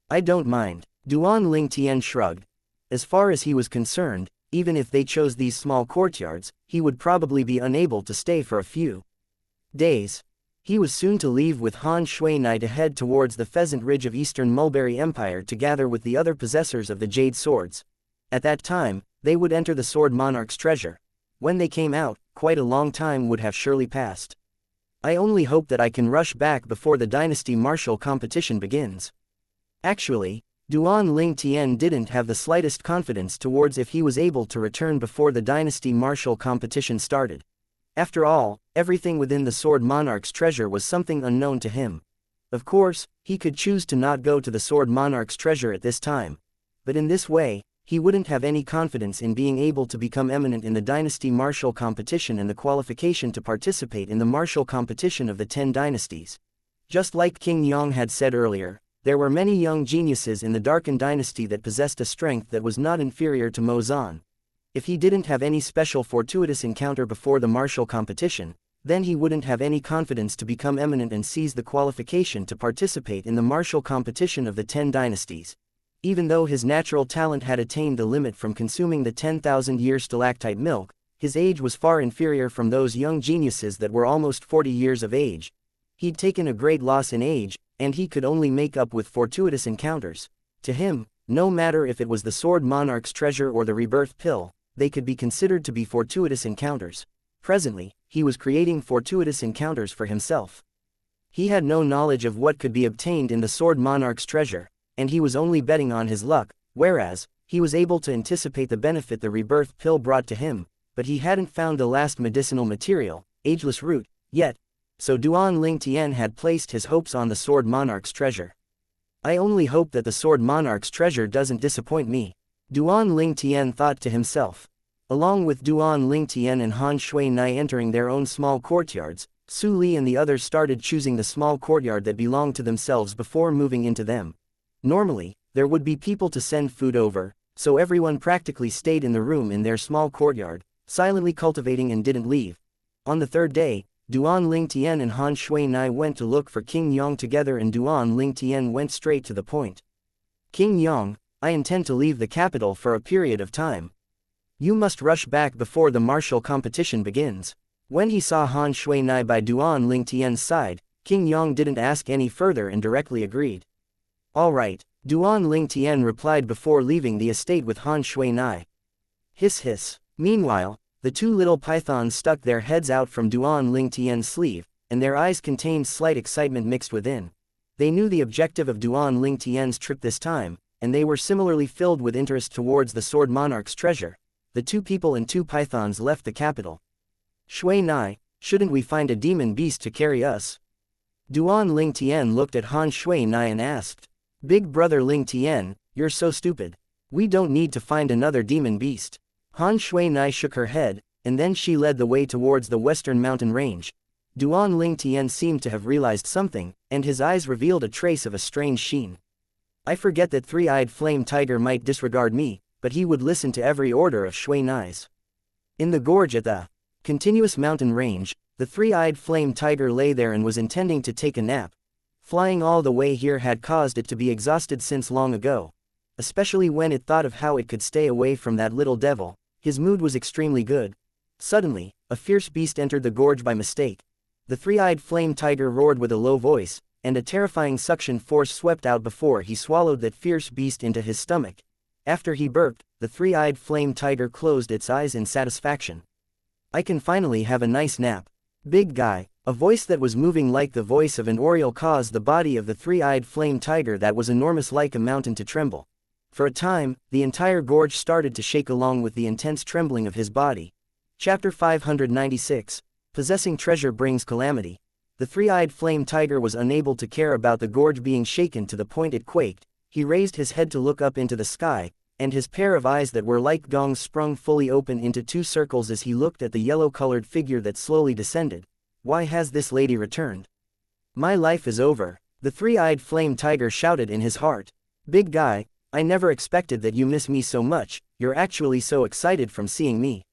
I don't mind. Duan Lingtian shrugged. As far as he was concerned, even if they chose these small courtyards, he would probably be unable to stay for a few days. He was soon to leave with Han Shui-Nai to head towards the Pheasant Ridge of Eastern Mulberry Empire to gather with the other possessors of the Jade Swords. At that time, they would enter the Sword Monarch's treasure. When they came out, quite a long time would have surely passed. I only hope that I can rush back before the Dynasty Martial competition begins. Actually, Duan Lingtian didn't have the slightest confidence towards if he was able to return before the Dynasty Martial competition started. After all, everything within the Sword Monarch's treasure was something unknown to him. Of course, he could choose to not go to the Sword Monarch's treasure at this time. But in this way, he wouldn't have any confidence in being able to become eminent in the Dynasty Martial competition and the qualification to participate in the martial competition of the 10 dynasties. Just like King Yang had said earlier, there were many young geniuses in the Darken dynasty that possessed a strength that was not inferior to Mozan. If he didn't have any special fortuitous encounter before the martial competition, then he wouldn't have any confidence to become eminent and seize the qualification to participate in the martial competition of the 10 dynasties. Even though his natural talent had attained the limit from consuming the 10,000-year stalactite milk, his age was far inferior from those young geniuses that were almost 40 years of age. He'd taken a great loss in age, and he could only make up with fortuitous encounters. To him, no matter if it was the Sword Monarch's treasure or the rebirth pill, they could be considered to be fortuitous encounters. Presently, he was creating fortuitous encounters for himself. He had no knowledge of what could be obtained in the Sword Monarch's treasure, and he was only betting on his luck, whereas, he was able to anticipate the benefit the rebirth pill brought to him, but he hadn't found the last medicinal material, ageless root, yet. So Duan Lingtian had placed his hopes on the Sword Monarch's treasure. I only hope that the Sword Monarch's treasure doesn't disappoint me, Duan Lingtian thought to himself. Along with Duan Lingtian and Han Shui-Nai entering their own small courtyards, Su Li and the others started choosing the small courtyard that belonged to themselves before moving into them. Normally, there would be people to send food over, so everyone practically stayed in the room in their small courtyard, silently cultivating and didn't leave. On the third day, Duan Lingtian and Han Shui-nai went to look for King Yong together, and Duan Lingtian went straight to the point. King Yong, I intend to leave the capital for a period of time. You must rush back before the martial competition begins. When he saw Han Shui-nai by Duan Lingtian's side, King Yong didn't ask any further and directly agreed. All right, Duan Lingtian replied before leaving the estate with Han Shui-nai. Hiss hiss. Meanwhile, the two little pythons stuck their heads out from Duan Lingtian's sleeve, and their eyes contained slight excitement mixed within. They knew the objective of Duan Lingtian's trip this time, and they were similarly filled with interest towards the Sword Monarch's treasure. The two people and two pythons left the capital. Shui-nai, shouldn't we find a demon beast to carry us? Duan Lingtian looked at Han Shui-nai and asked. Big brother Lingtian, you're so stupid. We don't need to find another demon beast. Han Shui-nai shook her head, and then she led the way towards the western mountain range. Duan Lingtian seemed to have realized something, and his eyes revealed a trace of a strange sheen. I forget that three-eyed flame tiger might disregard me, but he would listen to every order of Shui-nai's. In the gorge at the continuous mountain range, the three-eyed flame tiger lay there and was intending to take a nap. Flying all the way here had caused it to be exhausted since long ago. Especially when it thought of how it could stay away from that little devil, his mood was extremely good. Suddenly, a fierce beast entered the gorge by mistake. The three-eyed flame tiger roared with a low voice, and a terrifying suction force swept out before he swallowed that fierce beast into his stomach. After he burped, the three-eyed flame tiger closed its eyes in satisfaction. I can finally have a nice nap. Big guy. A voice that was moving like the voice of an oriole caused the body of the three-eyed flame tiger that was enormous like a mountain to tremble. For a time, the entire gorge started to shake along with the intense trembling of his body. Chapter 596. Possessing treasure brings calamity. The three-eyed flame tiger was unable to care about the gorge being shaken to the point it quaked. He raised his head to look up into the sky, and his pair of eyes that were like gongs sprung fully open into two circles as he looked at the yellow-colored figure that slowly descended. Why has this lady returned? My life is over, the three-eyed flame tiger shouted in his heart. Big guy, I never expected that you miss me so much, you're actually so excited from seeing me.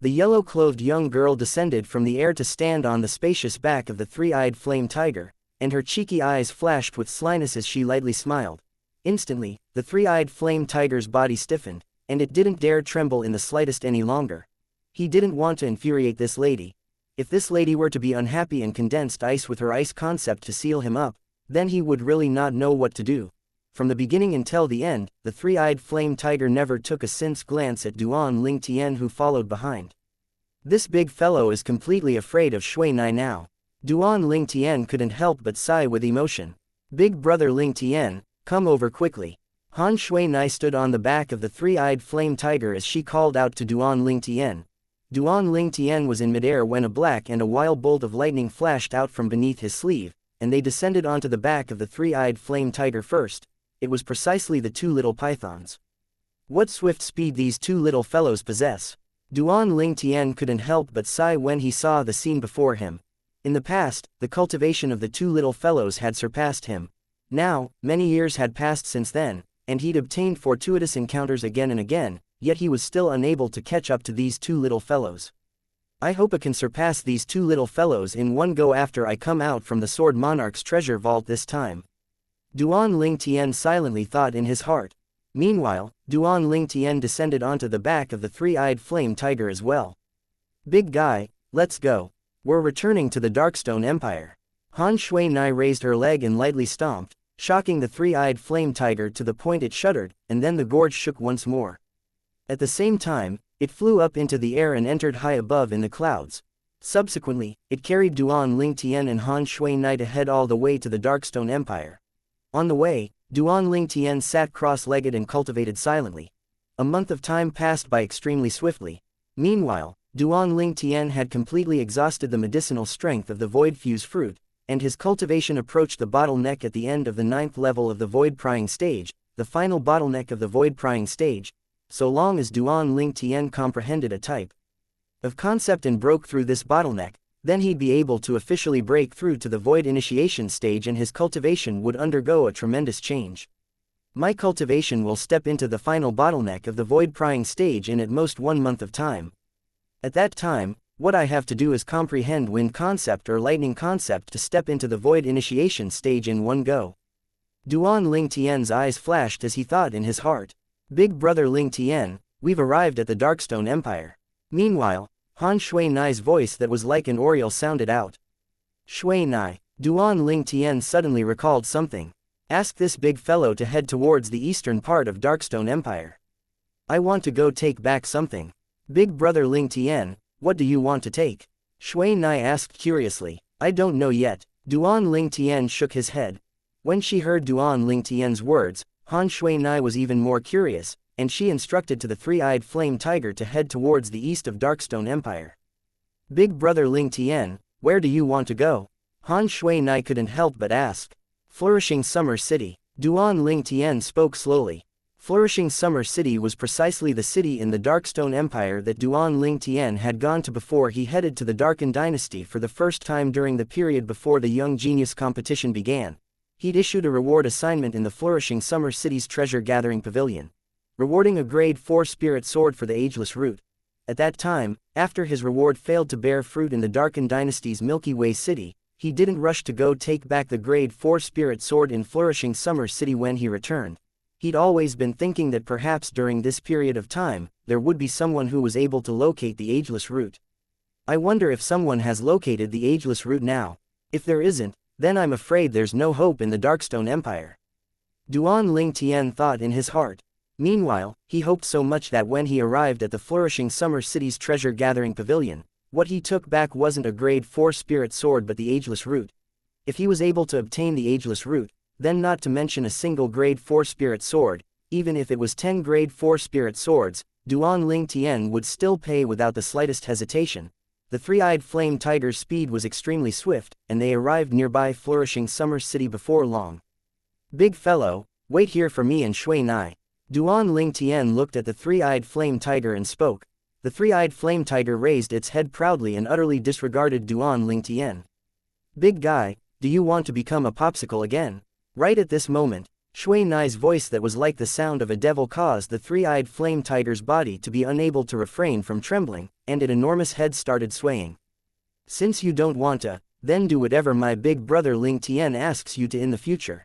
The yellow-clothed young girl descended from the air to stand on the spacious back of the three-eyed flame tiger, and her cheeky eyes flashed with slyness as she lightly smiled. Instantly, the three-eyed flame tiger's body stiffened, and it didn't dare tremble in the slightest any longer. He didn't want to infuriate this lady. If this lady were to be unhappy and condensed ice with her ice concept to seal him up, then he would really not know what to do. From the beginning until the end, the three-eyed flame tiger never took a since glance at Duan Lingtian, who followed behind. This big fellow is completely afraid of Shui-nai now. Duan Lingtian couldn't help but sigh with emotion. Big brother Lingtian, come over quickly. Han Shui-nai stood on the back of the three-eyed flame tiger as she called out to Duan Lingtian. Duan Lingtian was in midair when a black and a wild bolt of lightning flashed out from beneath his sleeve, and they descended onto the back of the three-eyed flame tiger first. It was precisely the two little pythons. What swift speed these two little fellows possess. Duan Lingtian couldn't help but sigh when he saw the scene before him. In the past, the cultivation of the two little fellows had surpassed him. Now, many years had passed since then, and he'd obtained fortuitous encounters again and again, yet he was still unable to catch up to these two little fellows. I hope I can surpass these two little fellows in one go after I come out from the Sword Monarch's treasure vault this time. Duan Lingtian silently thought in his heart. Meanwhile, Duan Lingtian descended onto the back of the three-eyed flame tiger as well. Big guy, let's go. We're returning to the Darkstone Empire. Han Shui-nai raised her leg and lightly stomped, shocking the three-eyed flame tiger to the point it shuddered, and then the gorge shook once more. At the same time, it flew up into the air and entered high above in the clouds. Subsequently, it carried Duan Lingtian and Han Shui-nai to head all the way to the Darkstone Empire. On the way, Duan Lingtian sat cross-legged and cultivated silently. A month of time passed by extremely swiftly. Meanwhile, Duan Lingtian had completely exhausted the medicinal strength of the Void Fuse fruit, and his cultivation approached the bottleneck at the end of the 9th level of the Void Prying stage, the final bottleneck of the Void Prying stage, so long as Duan Lingtian comprehended a type of concept and broke through this bottleneck, then he'd be able to officially break through to the Void Initiation stage and his cultivation would undergo a tremendous change. My cultivation will step into the final bottleneck of the Void Prying stage in at most 1 month of time. At that time, What I have to do is comprehend wind concept or lightning concept to step into the void initiation stage in one go. Duan Ling Tian's eyes flashed as he thought in his heart. Big brother Ling Tian, we've arrived at the Darkstone Empire. Meanwhile, Han Shui Nai's voice that was like an oriole sounded out. Shui Nai. Duan Ling Tian suddenly recalled something. Ask this big fellow to head towards the eastern part of Darkstone Empire. I want to go take back something. Big brother Ling Tian, what do you want to take? Shui Nai asked curiously. I don't know yet. Duan Ling Tian shook his head. When she heard Duan Ling Tian's words, Han Shui Nai was even more curious, and she instructed to the three-eyed flame tiger to head towards the east of Darkstone Empire. Big brother Ling Tian, where do you want to go? Han Shui Nai couldn't help but ask. Flourishing Summer City. Duan Ling Tian spoke slowly. Flourishing Summer City was precisely the city in the Darkstone Empire that Duan Ling Tian had gone to before he headed to the Darkened Dynasty for the first time during the period before the Young Genius competition began. He'd issued a reward assignment in the Flourishing Summer City's treasure-gathering pavilion, rewarding a grade 4 spirit sword for the ageless root. At that time, after his reward failed to bear fruit in the Darkened Dynasty's Milky Way City, he didn't rush to go take back the grade 4 spirit sword in Flourishing Summer City when he returned. He'd always been thinking that perhaps during this period of time, there would be someone who was able to locate the ageless root. I wonder if someone has located the ageless root now. If there isn't, then I'm afraid there's no hope in the Darkstone Empire. Duan Ling Tian thought in his heart. Meanwhile, he hoped so much that when he arrived at the Flourishing Summer City's treasure-gathering pavilion, what he took back wasn't a grade 4 spirit sword but the ageless root. If he was able to obtain the ageless root, then not to mention a single grade 4 spirit sword, even if it was 10 grade 4 spirit swords, Duan Ling Tian would still pay without the slightest hesitation. The three-eyed flame tiger's speed was extremely swift, and they arrived nearby Flourishing Summer City before long. Big fellow, wait here for me and Shui Nai. Duan Ling Tian looked at the three-eyed flame tiger and spoke. The three-eyed flame tiger raised its head proudly and utterly disregarded Duan Ling Tian. Big guy, do you want to become a popsicle again? Right at this moment, Shui Nai's voice that was like the sound of a devil caused the three-eyed flame tiger's body to be unable to refrain from trembling, and its enormous head started swaying. Since you don't want to, then do whatever my big brother Ling Tian asks you to in the future.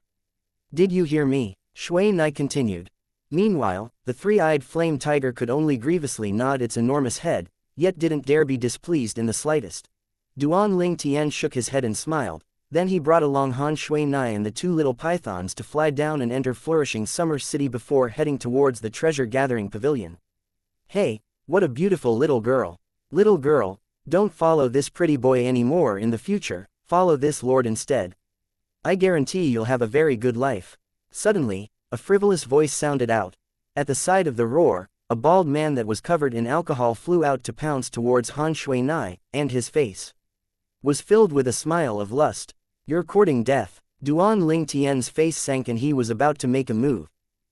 Did you hear me? Shui Nai continued. Meanwhile, the three-eyed flame tiger could only grievously nod its enormous head, yet didn't dare be displeased in the slightest. Duan Ling Tian shook his head and smiled. Then he brought along Han Shui Nai and the two little pythons to fly down and enter Flourishing Summer City before heading towards the treasure-gathering pavilion. Hey, what a beautiful little girl. Little girl, don't follow this pretty boy anymore in the future, follow this lord instead. I guarantee you'll have a very good life. Suddenly, a frivolous voice sounded out. At the side of the roar, a bald man that was covered in alcohol flew out to pounce towards Han Shui Nai, and his face was filled with a smile of lust. You're courting death. Duan Ling Tian's face sank and he was about to make a move.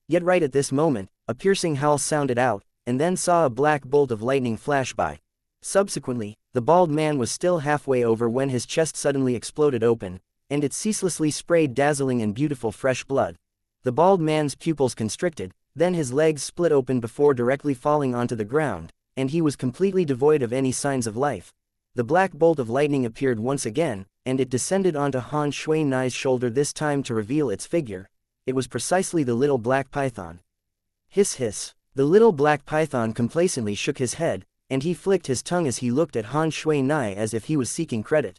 Yet right at this moment, a piercing howl sounded out, and then saw a black bolt of lightning flash by. Subsequently, the bald man was still halfway over when his chest suddenly exploded open, and it ceaselessly sprayed dazzling and beautiful fresh blood. The bald man's pupils constricted, then his legs split open before directly falling onto the ground, and he was completely devoid of any signs of life. The black bolt of lightning appeared once again, and it descended onto Han Shui Nai's shoulder this time to reveal its figure. It was precisely the little black python. Hiss hiss. The little black python complacently shook his head, and he flicked his tongue as he looked at Han Shui Nai as if he was seeking credit.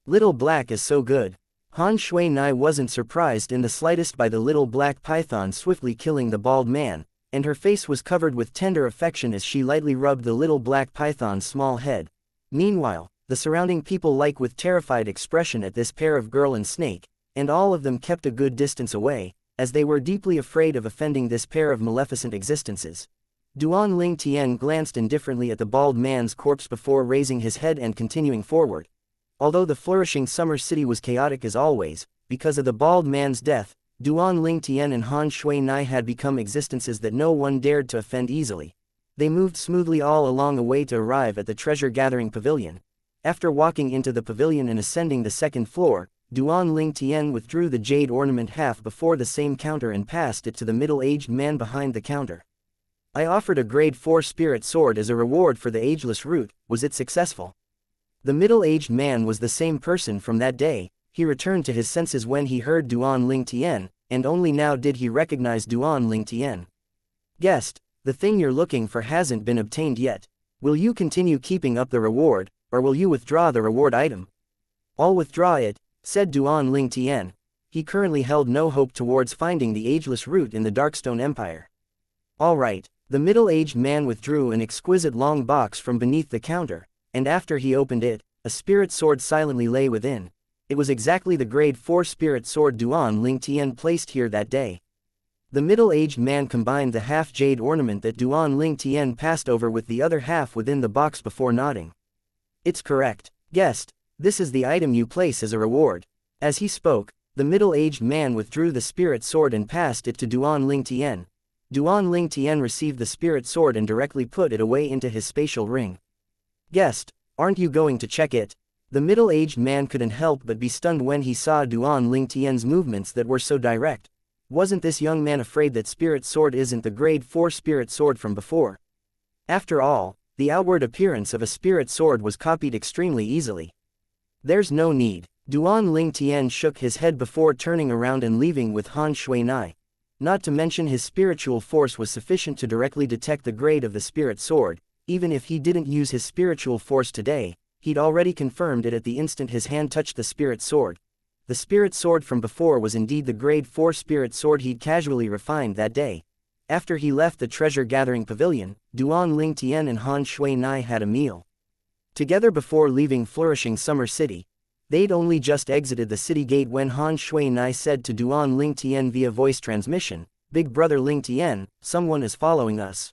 Little black is so good. Han Shui Nai wasn't surprised in the slightest by the little black python swiftly killing the bald man, and her face was covered with tender affection as she lightly rubbed the little black python's small head. Meanwhile, the surrounding people like with terrified expression at this pair of girl and snake, and all of them kept a good distance away, as they were deeply afraid of offending this pair of maleficent existences. Duan Ling Tian glanced indifferently at the bald man's corpse before raising his head and continuing forward. Although the Flourishing Summer City was chaotic as always, because of the bald man's death, Duan Ling Tian and Han Shui Nai had become existences that no one dared to offend easily. They moved smoothly all along a way to arrive at the treasure-gathering pavilion. After walking into the pavilion and ascending the second floor, Duan Ling Tian withdrew the jade ornament half before the same counter and passed it to the middle-aged man behind the counter. I offered a grade 4 spirit sword as a reward for the ageless root. Was it successful? The middle-aged man was the same person from that day. He returned to his senses when he heard Duan Ling Tian, and only now did he recognize Duan Ling Tian. Guest, the thing you're looking for hasn't been obtained yet. Will you continue keeping up the reward, or will you withdraw the reward item? I'll withdraw it, said Duan Ling Tian. He currently held no hope towards finding the ageless root in the Darkstone Empire. All right. The middle-aged man withdrew an exquisite long box from beneath the counter, and after he opened it, a spirit sword silently lay within. It was exactly the grade 4 spirit sword Duan Ling Tian placed here that day. The middle-aged man combined the half-jade ornament that Duan Ling Tian passed over with the other half within the box before nodding. It's correct. Guest, this is the item you place as a reward. As he spoke, the middle-aged man withdrew the spirit sword and passed it to Duan Ling Tian. Duan Ling Tian received the spirit sword and directly put it away into his spatial ring. Guest, aren't you going to check it? The middle-aged man couldn't help but be stunned when he saw Duan Ling Tian's movements that were so direct. Wasn't this young man afraid that spirit sword isn't the grade 4 spirit sword from before? After all, the outward appearance of a spirit sword was copied extremely easily. There's no need. Duan Ling Tian shook his head before turning around and leaving with Han Shuinai. Not to mention his spiritual force was sufficient to directly detect the grade of the spirit sword. Even if he didn't use his spiritual force today, he'd already confirmed it at the instant his hand touched the spirit sword. The spirit sword from before was indeed the grade 4 spirit sword he'd casually refined that day. After he left the treasure-gathering pavilion, Duan Ling Tian and Han Shuinai had a meal together before leaving Flourishing Summer City. They'd only just exited the city gate when Han Shuinai said to Duan Ling Tian via voice transmission, "Big brother Ling Tian, someone is following us."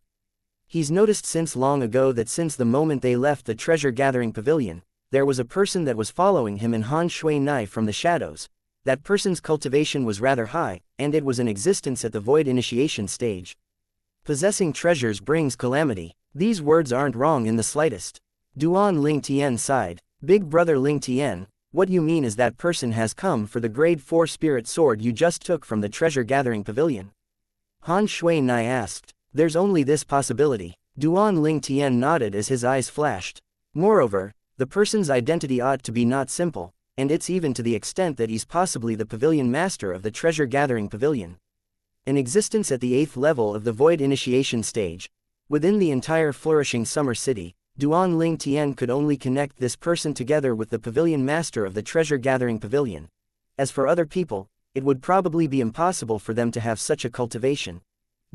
He's noticed since long ago that since the moment they left the treasure-gathering pavilion, there was a person that was following him and Han Shuinai from the shadows. That person's cultivation was rather high, and it was in existence at the void initiation stage. Possessing treasures brings calamity. These words aren't wrong in the slightest. Duan Ling Tian sighed. Big brother Ling Tian, what you mean is that person has come for the grade 4 spirit sword you just took from the treasure-gathering pavilion? Han Shuinai asked. There's only this possibility. Duan Ling Tian nodded as his eyes flashed. Moreover, the person's identity ought to be not simple, and it's even to the extent that he's possibly the pavilion master of the treasure-gathering pavilion. In existence at the 8th level of the void initiation stage, within the entire Flourishing Summer City, Duan Ling Tian could only connect this person together with the pavilion master of the treasure-gathering pavilion. As for other people, it would probably be impossible for them to have such a cultivation.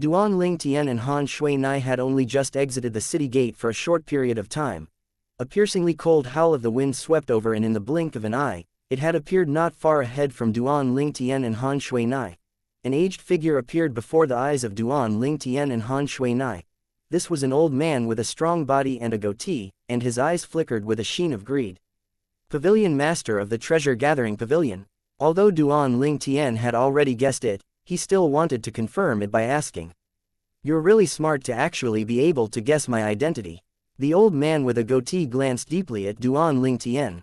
Duan Ling Tian and Han Shuinai had only just exited the city gate for a short period of time. A piercingly cold howl of the wind swept over and in the blink of an eye, it had appeared not far ahead from Duan Ling Tian and Han Shuinai. An aged figure appeared before the eyes of Duan Ling Tian and Han Shuinai. This was an old man with a strong body and a goatee, and his eyes flickered with a sheen of greed. Pavilion master of the treasure-gathering pavilion. Although Duan Ling Tian had already guessed it, he still wanted to confirm it by asking. You're really smart to actually be able to guess my identity. The old man with a goatee glanced deeply at Duan Ling Tian.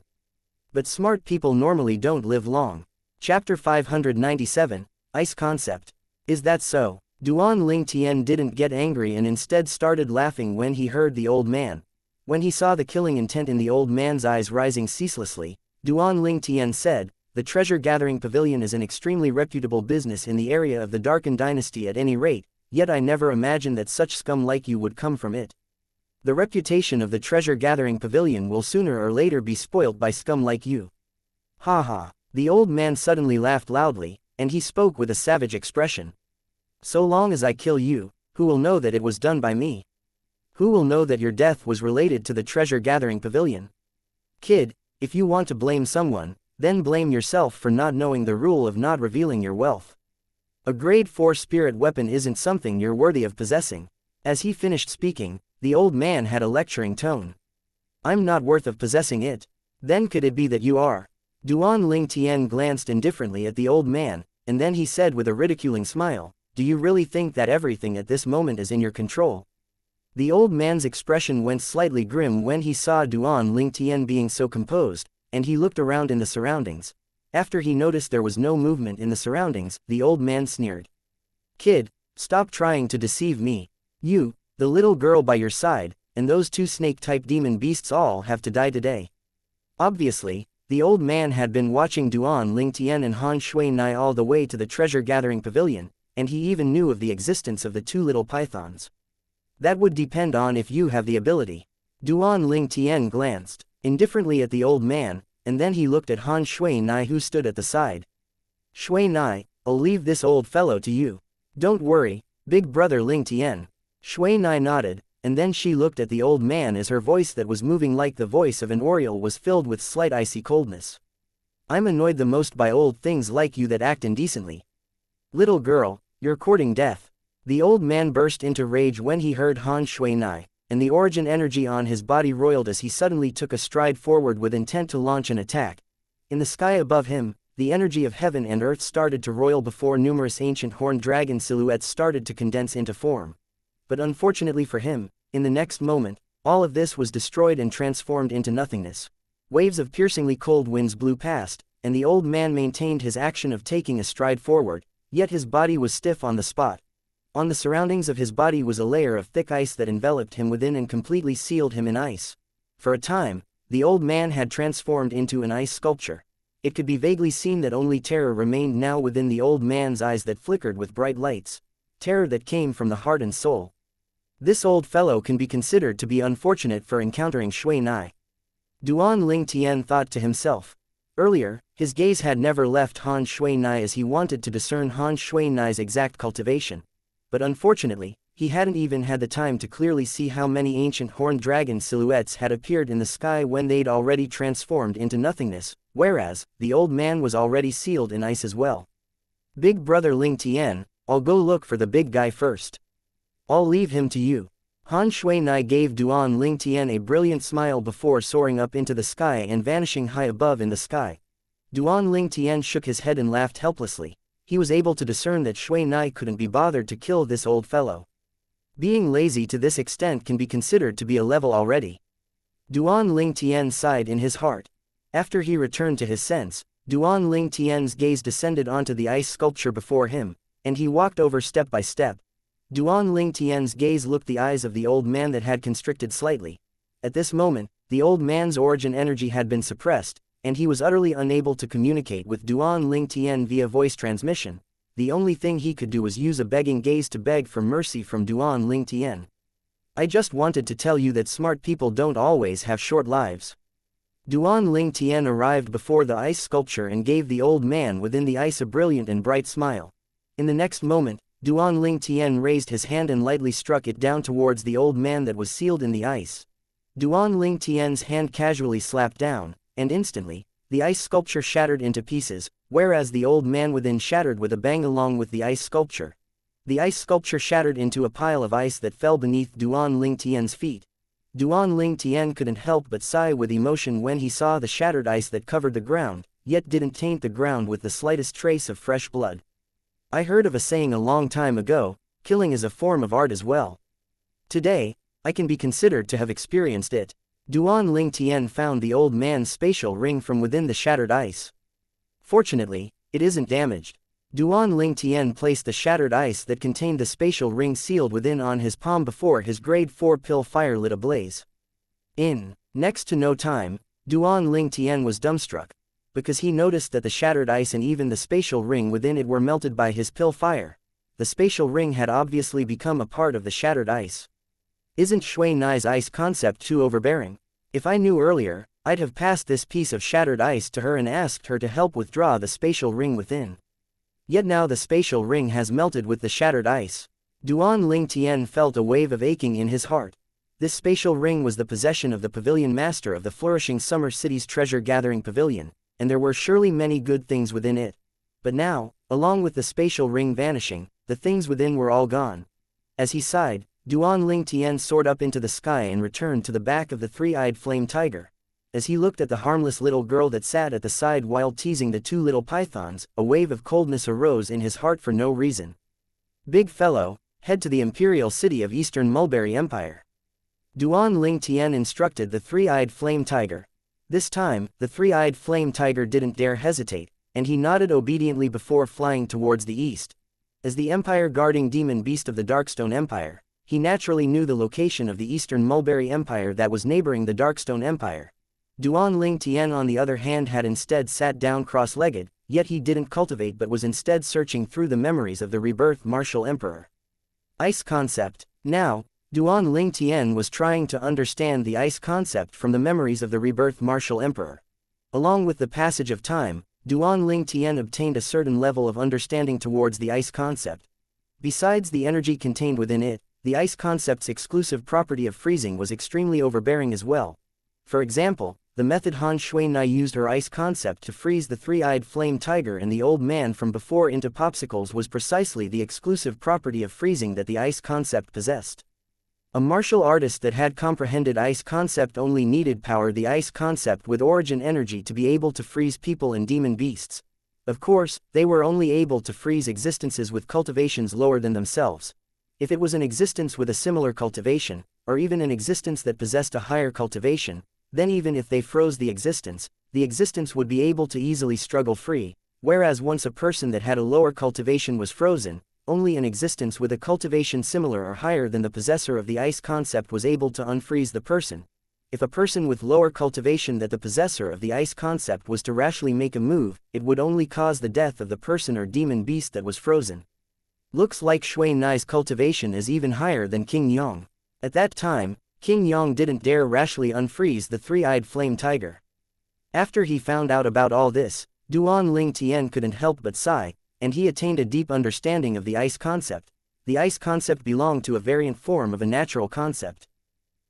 But smart people normally don't live long. Chapter 597, Ice Concept. Is that so? Duan Ling Tian didn't get angry and instead started laughing when he heard the old man. When he saw the killing intent in the old man's eyes rising ceaselessly, Duan Ling Tian said, the treasure-gathering pavilion is an extremely reputable business in the area of the Darken Dynasty at any rate, yet I never imagined that such scum like you would come from it. The reputation of the treasure-gathering pavilion will sooner or later be spoilt by scum like you. Ha ha. The old man suddenly laughed loudly, and he spoke with a savage expression. So long as I kill you, who will know that it was done by me? Who will know that your death was related to the treasure-gathering pavilion? Kid, if you want to blame someone, then blame yourself for not knowing the rule of not revealing your wealth. A grade 4 spirit weapon isn't something you're worthy of possessing. As he finished speaking, the old man had a lecturing tone. I'm not worth of possessing it. Then could it be that you are? Duan Ling Tian glanced indifferently at the old man, and then he said with a ridiculing smile, do you really think that everything at this moment is in your control? The old man's expression went slightly grim when he saw Duan Ling Tian being so composed, and he looked around in the surroundings. After he noticed there was no movement in the surroundings, the old man sneered. Kid, stop trying to deceive me. You, the little girl by your side, and those two snake-type demon beasts all have to die today. Obviously, the old man had been watching Duan Lingtian and Han Shui Nai all the way to the treasure-gathering pavilion, and he even knew of the existence of the two little pythons. That would depend on if you have the ability. Duan Lingtian glanced indifferently at the old man, and then he looked at Han Shui Nai who stood at the side. Shui Nai, I'll leave this old fellow to you. Don't worry, big brother Lingtian. Shui Nai nodded, and then she looked at the old man as her voice that was moving like the voice of an oriole was filled with slight icy coldness. I'm annoyed the most by old things like you that act indecently. Little girl, you're courting death. The old man burst into rage when he heard Han Shui Nai, and the origin energy on his body roiled as he suddenly took a stride forward with intent to launch an attack. In the sky above him, the energy of heaven and earth started to roil before numerous ancient horned dragon silhouettes started to condense into form. But unfortunately for him, in the next moment, all of this was destroyed and transformed into nothingness. Waves of piercingly cold winds blew past, and the old man maintained his action of taking a stride forward, yet his body was stiff on the spot. On the surroundings of his body was a layer of thick ice that enveloped him within and completely sealed him in ice. For a time, the old man had transformed into an ice sculpture. It could be vaguely seen that only terror remained now within the old man's eyes that flickered with bright lights. Terror that came from the heart and soul. This old fellow can be considered to be unfortunate for encountering Shui Nai. Duan Lingtian thought to himself. Earlier, his gaze had never left Han Shui Nai as he wanted to discern Han Shui Nai's exact cultivation. But unfortunately, he hadn't even had the time to clearly see how many ancient horned dragon silhouettes had appeared in the sky when they'd already transformed into nothingness, whereas, the old man was already sealed in ice as well. Big brother Lingtian, I'll go look for the big guy first. I'll leave him to you. Han Shui Nai gave Duan Lingtian a brilliant smile before soaring up into the sky and vanishing high above in the sky. Duan Lingtian shook his head and laughed helplessly. He was able to discern that Shui Nai couldn't be bothered to kill this old fellow. Being lazy to this extent can be considered to be a level already. Duan Lingtian sighed in his heart. After he returned to his sense, Duan Lingtian's gaze descended onto the ice sculpture before him, and he walked over step by step. Duan Lingtian's gaze looked the eyes of the old man that had constricted slightly. At this moment, the old man's origin energy had been suppressed, and he was utterly unable to communicate with Duan Lingtian via voice transmission. The only thing he could do was use a begging gaze to beg for mercy from Duan Lingtian. I just wanted to tell you that smart people don't always have short lives. Duan Lingtian arrived before the ice sculpture and gave the old man within the ice a brilliant and bright smile. In the next moment, Duan Lingtian raised his hand and lightly struck it down towards the old man that was sealed in the ice. Duan Lingtian's hand casually slapped down, and instantly, the ice sculpture shattered into pieces, whereas the old man within shattered with a bang along with the ice sculpture. The ice sculpture shattered into a pile of ice that fell beneath Duan Lingtian's feet. Duan Lingtian couldn't help but sigh with emotion when he saw the shattered ice that covered the ground, yet didn't taint the ground with the slightest trace of fresh blood. I heard of a saying a long time ago, killing is a form of art as well. Today, I can be considered to have experienced it. Duan Lingtian found the old man's spatial ring from within the shattered ice. Fortunately, it isn't damaged. Duan Lingtian placed the shattered ice that contained the spatial ring sealed within on his palm before his grade 4 pill fire lit ablaze. In next to no time, Duan Lingtian was dumbstruck, because he noticed that the shattered ice and even the spatial ring within it were melted by his pill fire. The spatial ring had obviously become a part of the shattered ice. Isn't Shui Nai's ice concept too overbearing? If I knew earlier, I'd have passed this piece of shattered ice to her and asked her to help withdraw the spatial ring within. Yet now the spatial ring has melted with the shattered ice. Duan Lingtian felt a wave of aching in his heart. This spatial ring was the possession of the pavilion master of the flourishing summer city's treasure-gathering pavilion, and there were surely many good things within it. But now, along with the spatial ring vanishing, the things within were all gone. As he sighed, Duan Lingtian soared up into the sky and returned to the back of the three-eyed flame tiger. As he looked at the harmless little girl that sat at the side while teasing the two little pythons, a wave of coldness arose in his heart for no reason. Big fellow, head to the imperial city of Eastern Mulberry Empire. Duan Lingtian instructed the three-eyed flame tiger. This time, the three-eyed flame tiger didn't dare hesitate, and he nodded obediently before flying towards the east. As the empire-guarding demon beast of the Darkstone Empire, he naturally knew the location of the Eastern Mulberry Empire that was neighboring the Darkstone Empire. Duan Ling Tian on the other hand had instead sat down cross-legged, yet he didn't cultivate but was instead searching through the memories of the rebirth martial emperor. Ice concept. Now, Duan Ling Tian was trying to understand the ice concept from the memories of the rebirth martial emperor. Along with the passage of time, Duan Ling Tian obtained a certain level of understanding towards the ice concept. Besides the energy contained within it, the ice concept's exclusive property of freezing was extremely overbearing as well. For example, the method Han Shui-Nai used her ice concept to freeze the three-eyed flame tiger and the old man from before into popsicles was precisely the exclusive property of freezing that the ice concept possessed. A martial artist that had comprehended ice concept only needed power the ice concept with origin energy to be able to freeze people and demon beasts. Of course, they were only able to freeze existences with cultivations lower than themselves. If it was an existence with a similar cultivation, or even an existence that possessed a higher cultivation, then even if they froze the existence would be able to easily struggle free, whereas once a person that had a lower cultivation was frozen, only an existence with a cultivation similar or higher than the possessor of the ice concept was able to unfreeze the person. If a person with lower cultivation than the possessor of the ice concept was to rashly make a move, it would only cause the death of the person or demon beast that was frozen. Looks like Shui Nai's cultivation is even higher than King Yang. At that time, King Yang didn't dare rashly unfreeze the three-eyed flame tiger. After he found out about all this, Duan Ling Tian couldn't help but sigh, and he attained a deep understanding of the ice concept. The ice concept belonged to a variant form of a natural concept.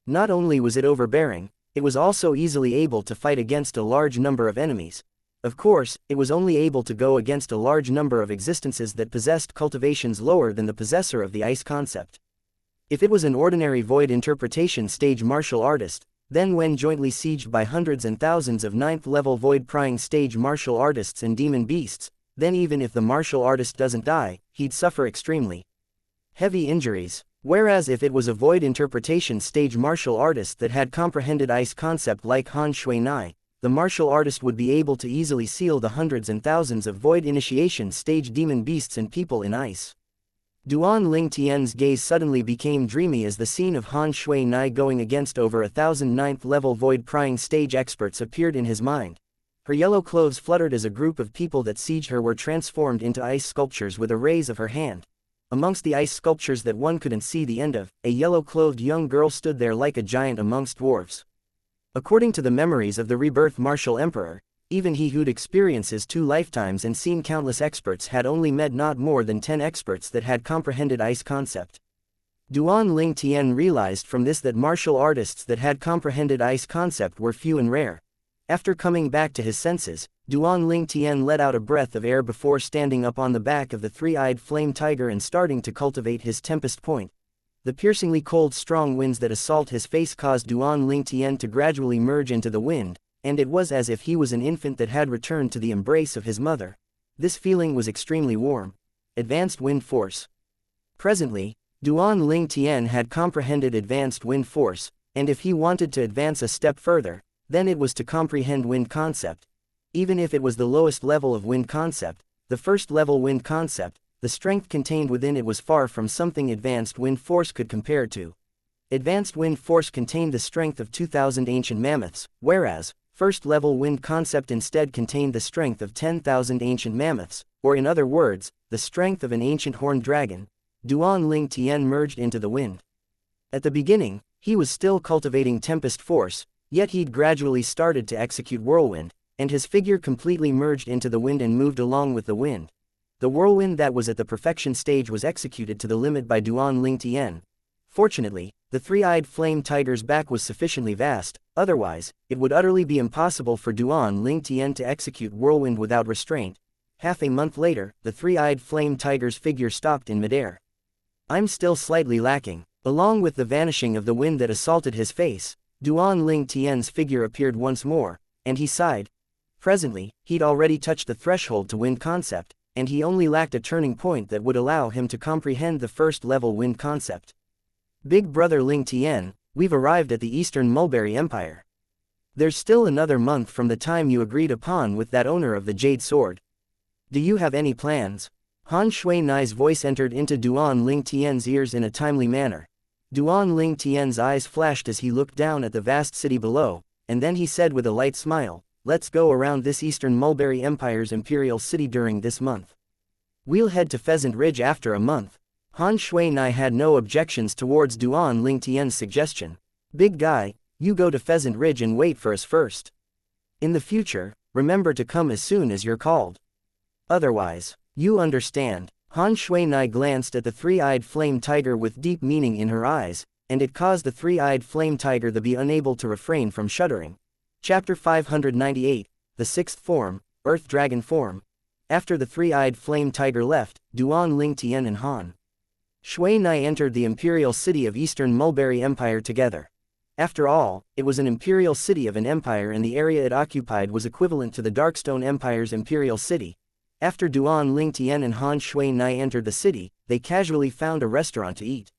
Not only was it overbearing, it was also easily able to fight against a large number of enemies. Of course, it was only able to go against a large number of existences that possessed cultivations lower than the possessor of the ice concept. If it was an ordinary void interpretation stage martial artist, then when jointly sieged by hundreds and thousands of 9th-level void prying stage martial artists and demon beasts, then even if the martial artist doesn't die, he'd suffer extremely heavy injuries. Whereas if it was a void interpretation stage martial artist that had comprehended ice concept like Han Shui-Nai, the martial artist would be able to easily seal the hundreds and thousands of void initiation stage demon beasts and people in ice. Duan Ling Tian's gaze suddenly became dreamy as the scene of Han Shui-Nai going against over 1,000 9th-level void prying stage experts appeared in his mind. Her yellow clothes fluttered as a group of people that sieged her were transformed into ice sculptures with a raise of her hand. Amongst the ice sculptures that one couldn't see the end of, a yellow-clothed young girl stood there like a giant amongst dwarves. According to the memories of the rebirth martial emperor, even he who'd experienced his 2 lifetimes and seen countless experts had only met not more than 10 experts that had comprehended ice concept. Duan Ling Tian realized from this that martial artists that had comprehended ice concept were few and rare. After coming back to his senses, Duan Ling Tian let out a breath of air before standing up on the back of the three-eyed flame tiger and starting to cultivate his tempest point. The piercingly cold strong winds that assault his face caused Duan Ling Tian to gradually merge into the wind, and it was as if he was an infant that had returned to the embrace of his mother. This feeling was extremely warm. Advanced wind force. Presently, Duan Ling Tian had comprehended advanced wind force, and if he wanted to advance a step further, then it was to comprehend wind concept. Even if it was the lowest level of wind concept, the first level wind concept, the strength contained within it was far from something advanced wind force could compare to. Advanced wind force contained the strength of 2,000 ancient mammoths, whereas first level wind concept instead contained the strength of 10,000 ancient mammoths, or in other words, the strength of an ancient horned dragon. Duan Ling Tian merged into the wind. At the beginning, he was still cultivating tempest force, yet he'd gradually started to execute whirlwind, and his figure completely merged into the wind and moved along with the wind. The whirlwind that was at the perfection stage was executed to the limit by Duan Ling Tian. Fortunately, the three-eyed flame tiger's back was sufficiently vast, otherwise, it would utterly be impossible for Duan Ling Tian to execute whirlwind without restraint. Half a month later, the three-eyed flame tiger's figure stopped in midair. I'm still slightly lacking. Along with the vanishing of the wind that assaulted his face, Duan Ling Tian's figure appeared once more, and he sighed. Presently, he'd already touched the threshold to wind concept, and he only lacked a turning point that would allow him to comprehend the first-level wind concept. Big brother Ling Tian, we've arrived at the Eastern Mulberry Empire. There's still another month from the time you agreed upon with that owner of the Jade Sword. Do you have any plans? Han Shui-Nai's voice entered into Duan Ling Tian's ears in a timely manner. Duan Ling Tian's eyes flashed as he looked down at the vast city below, and then he said with a light smile, "Let's go around this Eastern Mulberry Empire's imperial city during this month. We'll head to Pheasant Ridge after a month." Han Shui-nai had no objections towards Duan Ling Tian's suggestion. "Big guy, you go to Pheasant Ridge and wait for us first. In the future, remember to come as soon as you're called. Otherwise, you understand." Han Shui-nai glanced at the three-eyed flame tiger with deep meaning in her eyes, and it caused the three-eyed flame tiger to be unable to refrain from shuddering. Chapter 598, The Sixth Form, Earth Dragon Form. After the three-eyed flame tiger left, Duan Ling Tian and Han Shui-nai entered the imperial city of Eastern Mulberry Empire together. After all, it was an imperial city of an empire, and the area it occupied was equivalent to the Darkstone Empire's imperial city. After Duan Ling Tian and Han Shui-nai entered the city, they casually found a restaurant to eat.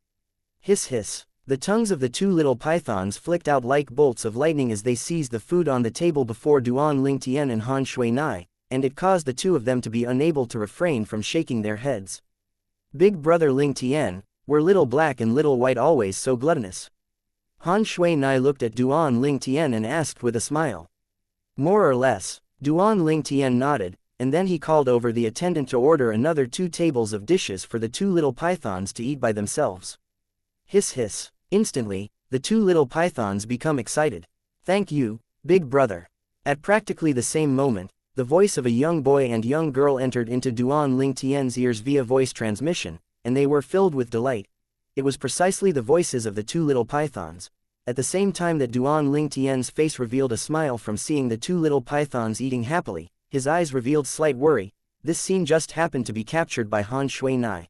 Hiss hiss. The tongues of the two little pythons flicked out like bolts of lightning as they seized the food on the table before Duan Ling Tian and Han Shui-nai, and it caused the two of them to be unable to refrain from shaking their heads. "Big brother Ling Tian, were little black and little white always so gluttonous?" Han Shui-nai looked at Duan Ling Tian and asked with a smile. "More or less." Duan Ling Tian nodded, and then he called over the attendant to order another 2 tables of dishes for the 2 little pythons to eat by themselves. Hiss hiss. Instantly, the 2 little pythons become excited. "Thank you, big brother." At practically the same moment, the voice of a young boy and young girl entered into Duan Ling Tian's ears via voice transmission, and they were filled with delight. It was precisely the voices of the 2 little pythons. At the same time that Duan Ling Tian's face revealed a smile from seeing the 2 little pythons eating happily, his eyes revealed slight worry. This scene just happened to be captured by Han Shui-nai.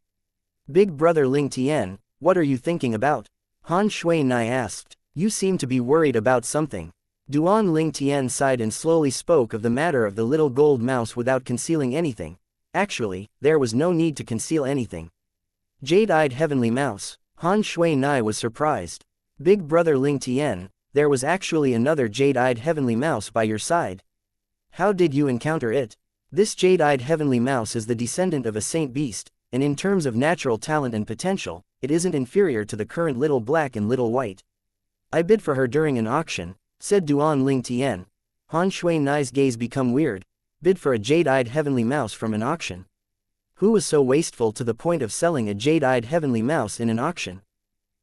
"Big brother Ling Tian, what are you thinking about?" Han Shui-nai asked. "You seem to be worried about something." Duan Ling Tian sighed and slowly spoke of the matter of the little gold mouse without concealing anything. Actually, there was no need to conceal anything. "Jade-eyed heavenly mouse." Han Shui-nai was surprised. "Big brother Ling Tian, there was actually another jade-eyed heavenly mouse by your side. How did you encounter it?" "This jade-eyed heavenly mouse is the descendant of a saint beast, and in terms of natural talent and potential, it isn't inferior to the current little black and little white. I bid for her during an auction," said Duan Ling Tian. Han Shui-nai's gaze became weird. Bid for a jade-eyed heavenly mouse from an auction? Who was so wasteful to the point of selling a jade-eyed heavenly mouse in an auction?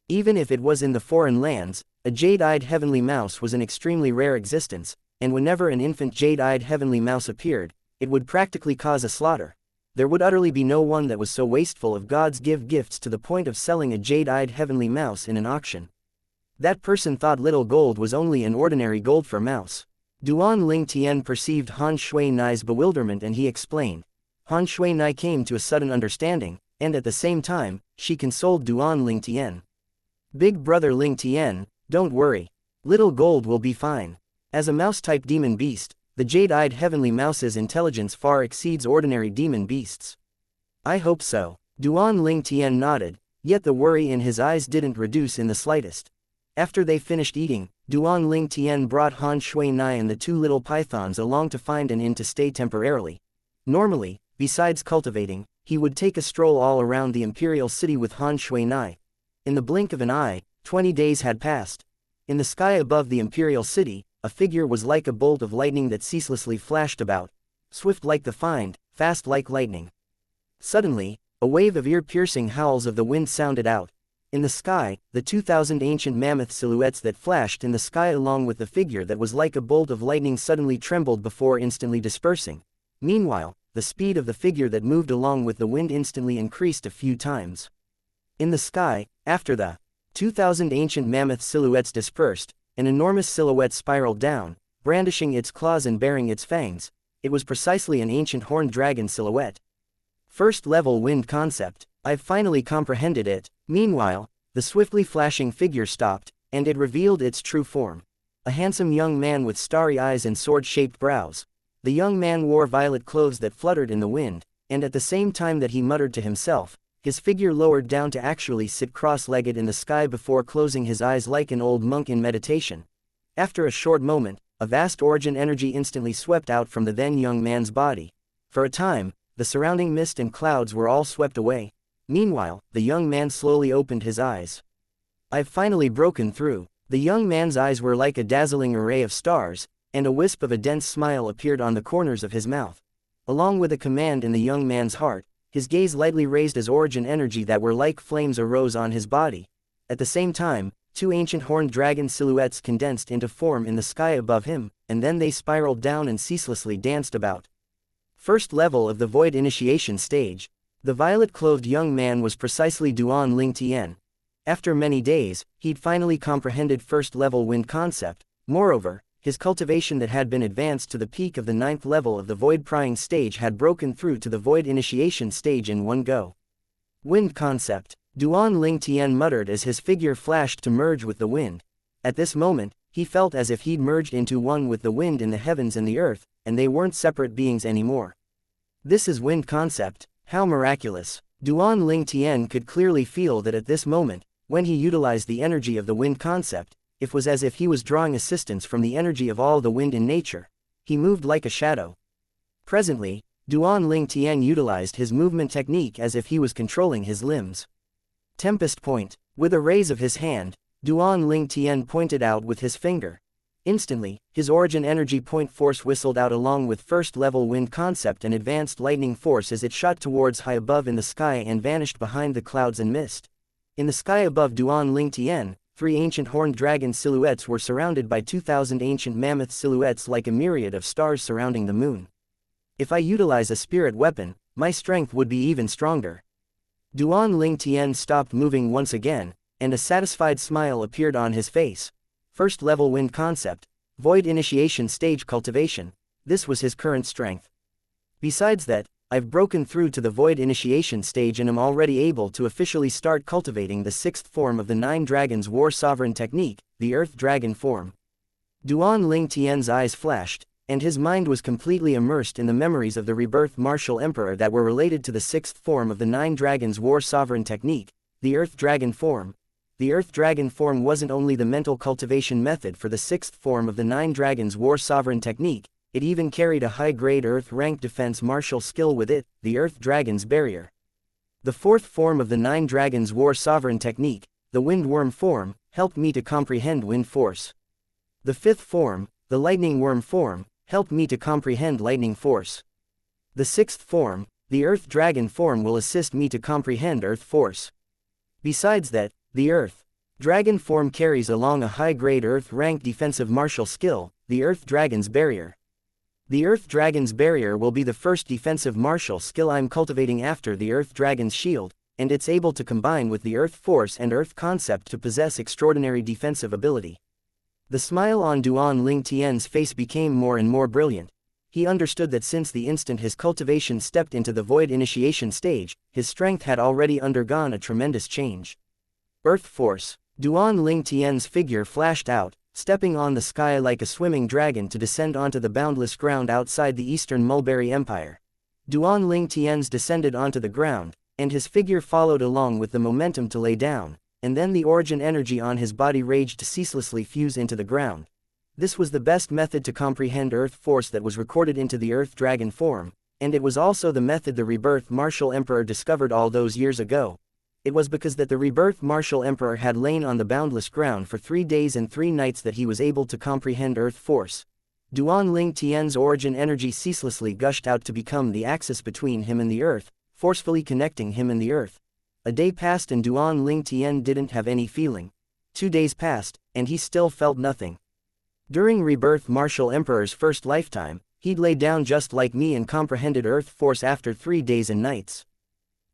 Even if it was in the foreign lands, a jade-eyed heavenly mouse was an extremely rare existence, and whenever an infant jade-eyed heavenly mouse appeared, it would practically cause a slaughter. There would utterly be no one that was so wasteful of God's gifts to the point of selling a jade-eyed heavenly mouse in an auction. That person thought little gold was only an ordinary gold for mouse. Duan Ling Tian perceived Han Shui-nai's bewilderment and he explained. Han Shui-nai came to a sudden understanding, and at the same time, she consoled Duan Ling Tian. "Big brother Ling Tian, don't worry. Little gold will be fine. As a mouse-type demon beast, the jade-eyed heavenly mouse's intelligence far exceeds ordinary demon beasts." "I hope so." Duan Ling Tian nodded, yet the worry in his eyes didn't reduce in the slightest. After they finished eating, Duan Ling Tian brought Han Shui-nai and the 2 little pythons along to find an inn to stay temporarily. Normally, besides cultivating, he would take a stroll all around the imperial city with Han Shui-nai. In the blink of an eye, 20 days had passed. In the sky above the imperial city, a figure was like a bolt of lightning that ceaselessly flashed about, swift like the find, fast like lightning. Suddenly, a wave of ear-piercing howls of the wind sounded out. In the sky, the 2,000 ancient mammoth silhouettes that flashed in the sky along with the figure that was like a bolt of lightning suddenly trembled before instantly dispersing. Meanwhile, the speed of the figure that moved along with the wind instantly increased a few times. In the sky, after the 2,000 ancient mammoth silhouettes dispersed, an enormous silhouette spiraled down, brandishing its claws and bearing its fangs. It was precisely an ancient horned dragon silhouette. First level wind concept. I've finally comprehended it. Meanwhile, the swiftly flashing figure stopped, and it revealed its true form. A handsome young man with starry eyes and sword-shaped brows. The young man wore violet clothes that fluttered in the wind, and at the same time that he muttered to himself, his figure lowered down to actually sit cross-legged in the sky before closing his eyes like an old monk in meditation. After a short moment, a vast origin energy instantly swept out from the then young man's body. For a time, the surrounding mist and clouds were all swept away. Meanwhile, the young man slowly opened his eyes. I've finally broken through. The young man's eyes were like a dazzling array of stars, and a wisp of a dense smile appeared on the corners of his mouth. Along with a command in the young man's heart, his gaze lightly raised as origin energy that were like flames arose on his body. At the same time, two ancient horned dragon silhouettes condensed into form in the sky above him, and then they spiraled down and ceaselessly danced about. First level of the Void Initiation stage. The violet-clothed young man was precisely Duan Ling Tian. After many days, he'd finally comprehended first-level wind concept. Moreover, his cultivation that had been advanced to the peak of the 9th level of the Void Prying stage had broken through to the Void Initiation stage in one go. Wind concept. Duan Ling Tian muttered as his figure flashed to merge with the wind. At this moment, he felt as if he'd merged into one with the wind in the heavens and the earth, and they weren't separate beings anymore. This is wind concept. How miraculous. Duan Ling Tian could clearly feel that at this moment, when he utilized the energy of the wind concept, it was as if he was drawing assistance from the energy of all the wind in nature. He moved like a shadow. Presently, Duan Ling Tian utilized his movement technique as if he was controlling his limbs. Tempest point. With a raise of his hand, Duan Ling Tian pointed out with his finger. Instantly, his origin energy point force whistled out along with first-level wind concept and advanced lightning force as it shot towards high above in the sky and vanished behind the clouds and mist. In the sky above Duan Ling Tian, 3 ancient horned dragon silhouettes were surrounded by 2,000 ancient mammoth silhouettes like a myriad of stars surrounding the moon. If I utilize a spirit weapon, my strength would be even stronger. Duan Ling Tian stopped moving once again, and a satisfied smile appeared on his face. First-level wind concept, Void Initiation stage cultivation, this was his current strength. Besides that, I've broken through to the Void Initiation stage and am already able to officially start cultivating the 6th form of the 9 Dragons War Sovereign technique, the Earth Dragon form. Duan Ling Tian's eyes flashed, and his mind was completely immersed in the memories of the rebirth Martial Emperor that were related to the 6th form of the 9 Dragons War Sovereign technique, the Earth Dragon form. The Earth Dragon form wasn't only the mental cultivation method for the 6th form of the 9 Dragons War Sovereign technique, it even carried a high-grade Earth rank defense martial skill with it, the Earth Dragon's Barrier. The 4th form of the 9 Dragons War Sovereign technique, the Wind Worm form, helped me to comprehend wind force. The 5th form, the Lightning Worm form, helped me to comprehend lightning force. The 6th form, the Earth Dragon form will assist me to comprehend earth force. Besides that, the Earth Dragon form carries along a high-grade Earth rank defensive martial skill, the Earth Dragon's Barrier. The Earth Dragon's Barrier will be the first defensive martial skill I'm cultivating after the Earth Dragon's Shield, and it's able to combine with the Earth Force and Earth concept to possess extraordinary defensive ability. The smile on Duan Ling Tian's face became more and more brilliant. He understood that since the instant his cultivation stepped into the Void Initiation stage, his strength had already undergone a tremendous change. Earth Force. Duan Ling Tian's figure flashed out, stepping on the sky like a swimming dragon to descend onto the boundless ground outside the Eastern Mulberry Empire. Duan Ling Tian's descended onto the ground, and his figure followed along with the momentum to lay down, and then the origin energy on his body raged to ceaselessly fuse into the ground. This was the best method to comprehend Earth Force that was recorded into the Earth Dragon form, and it was also the method the Rebirth Martial Emperor discovered all those years ago. It was because that the Rebirth Martial Emperor had lain on the boundless ground for 3 days and 3 nights that he was able to comprehend Earth Force. Duan Ling Tian's origin energy ceaselessly gushed out to become the axis between him and the Earth, forcefully connecting him and the Earth. A day passed and Duan Ling Tian didn't have any feeling. 2 days passed, and he still felt nothing. During Rebirth Martial Emperor's first lifetime, he'd lay down just like me and comprehended Earth Force after 3 days and nights.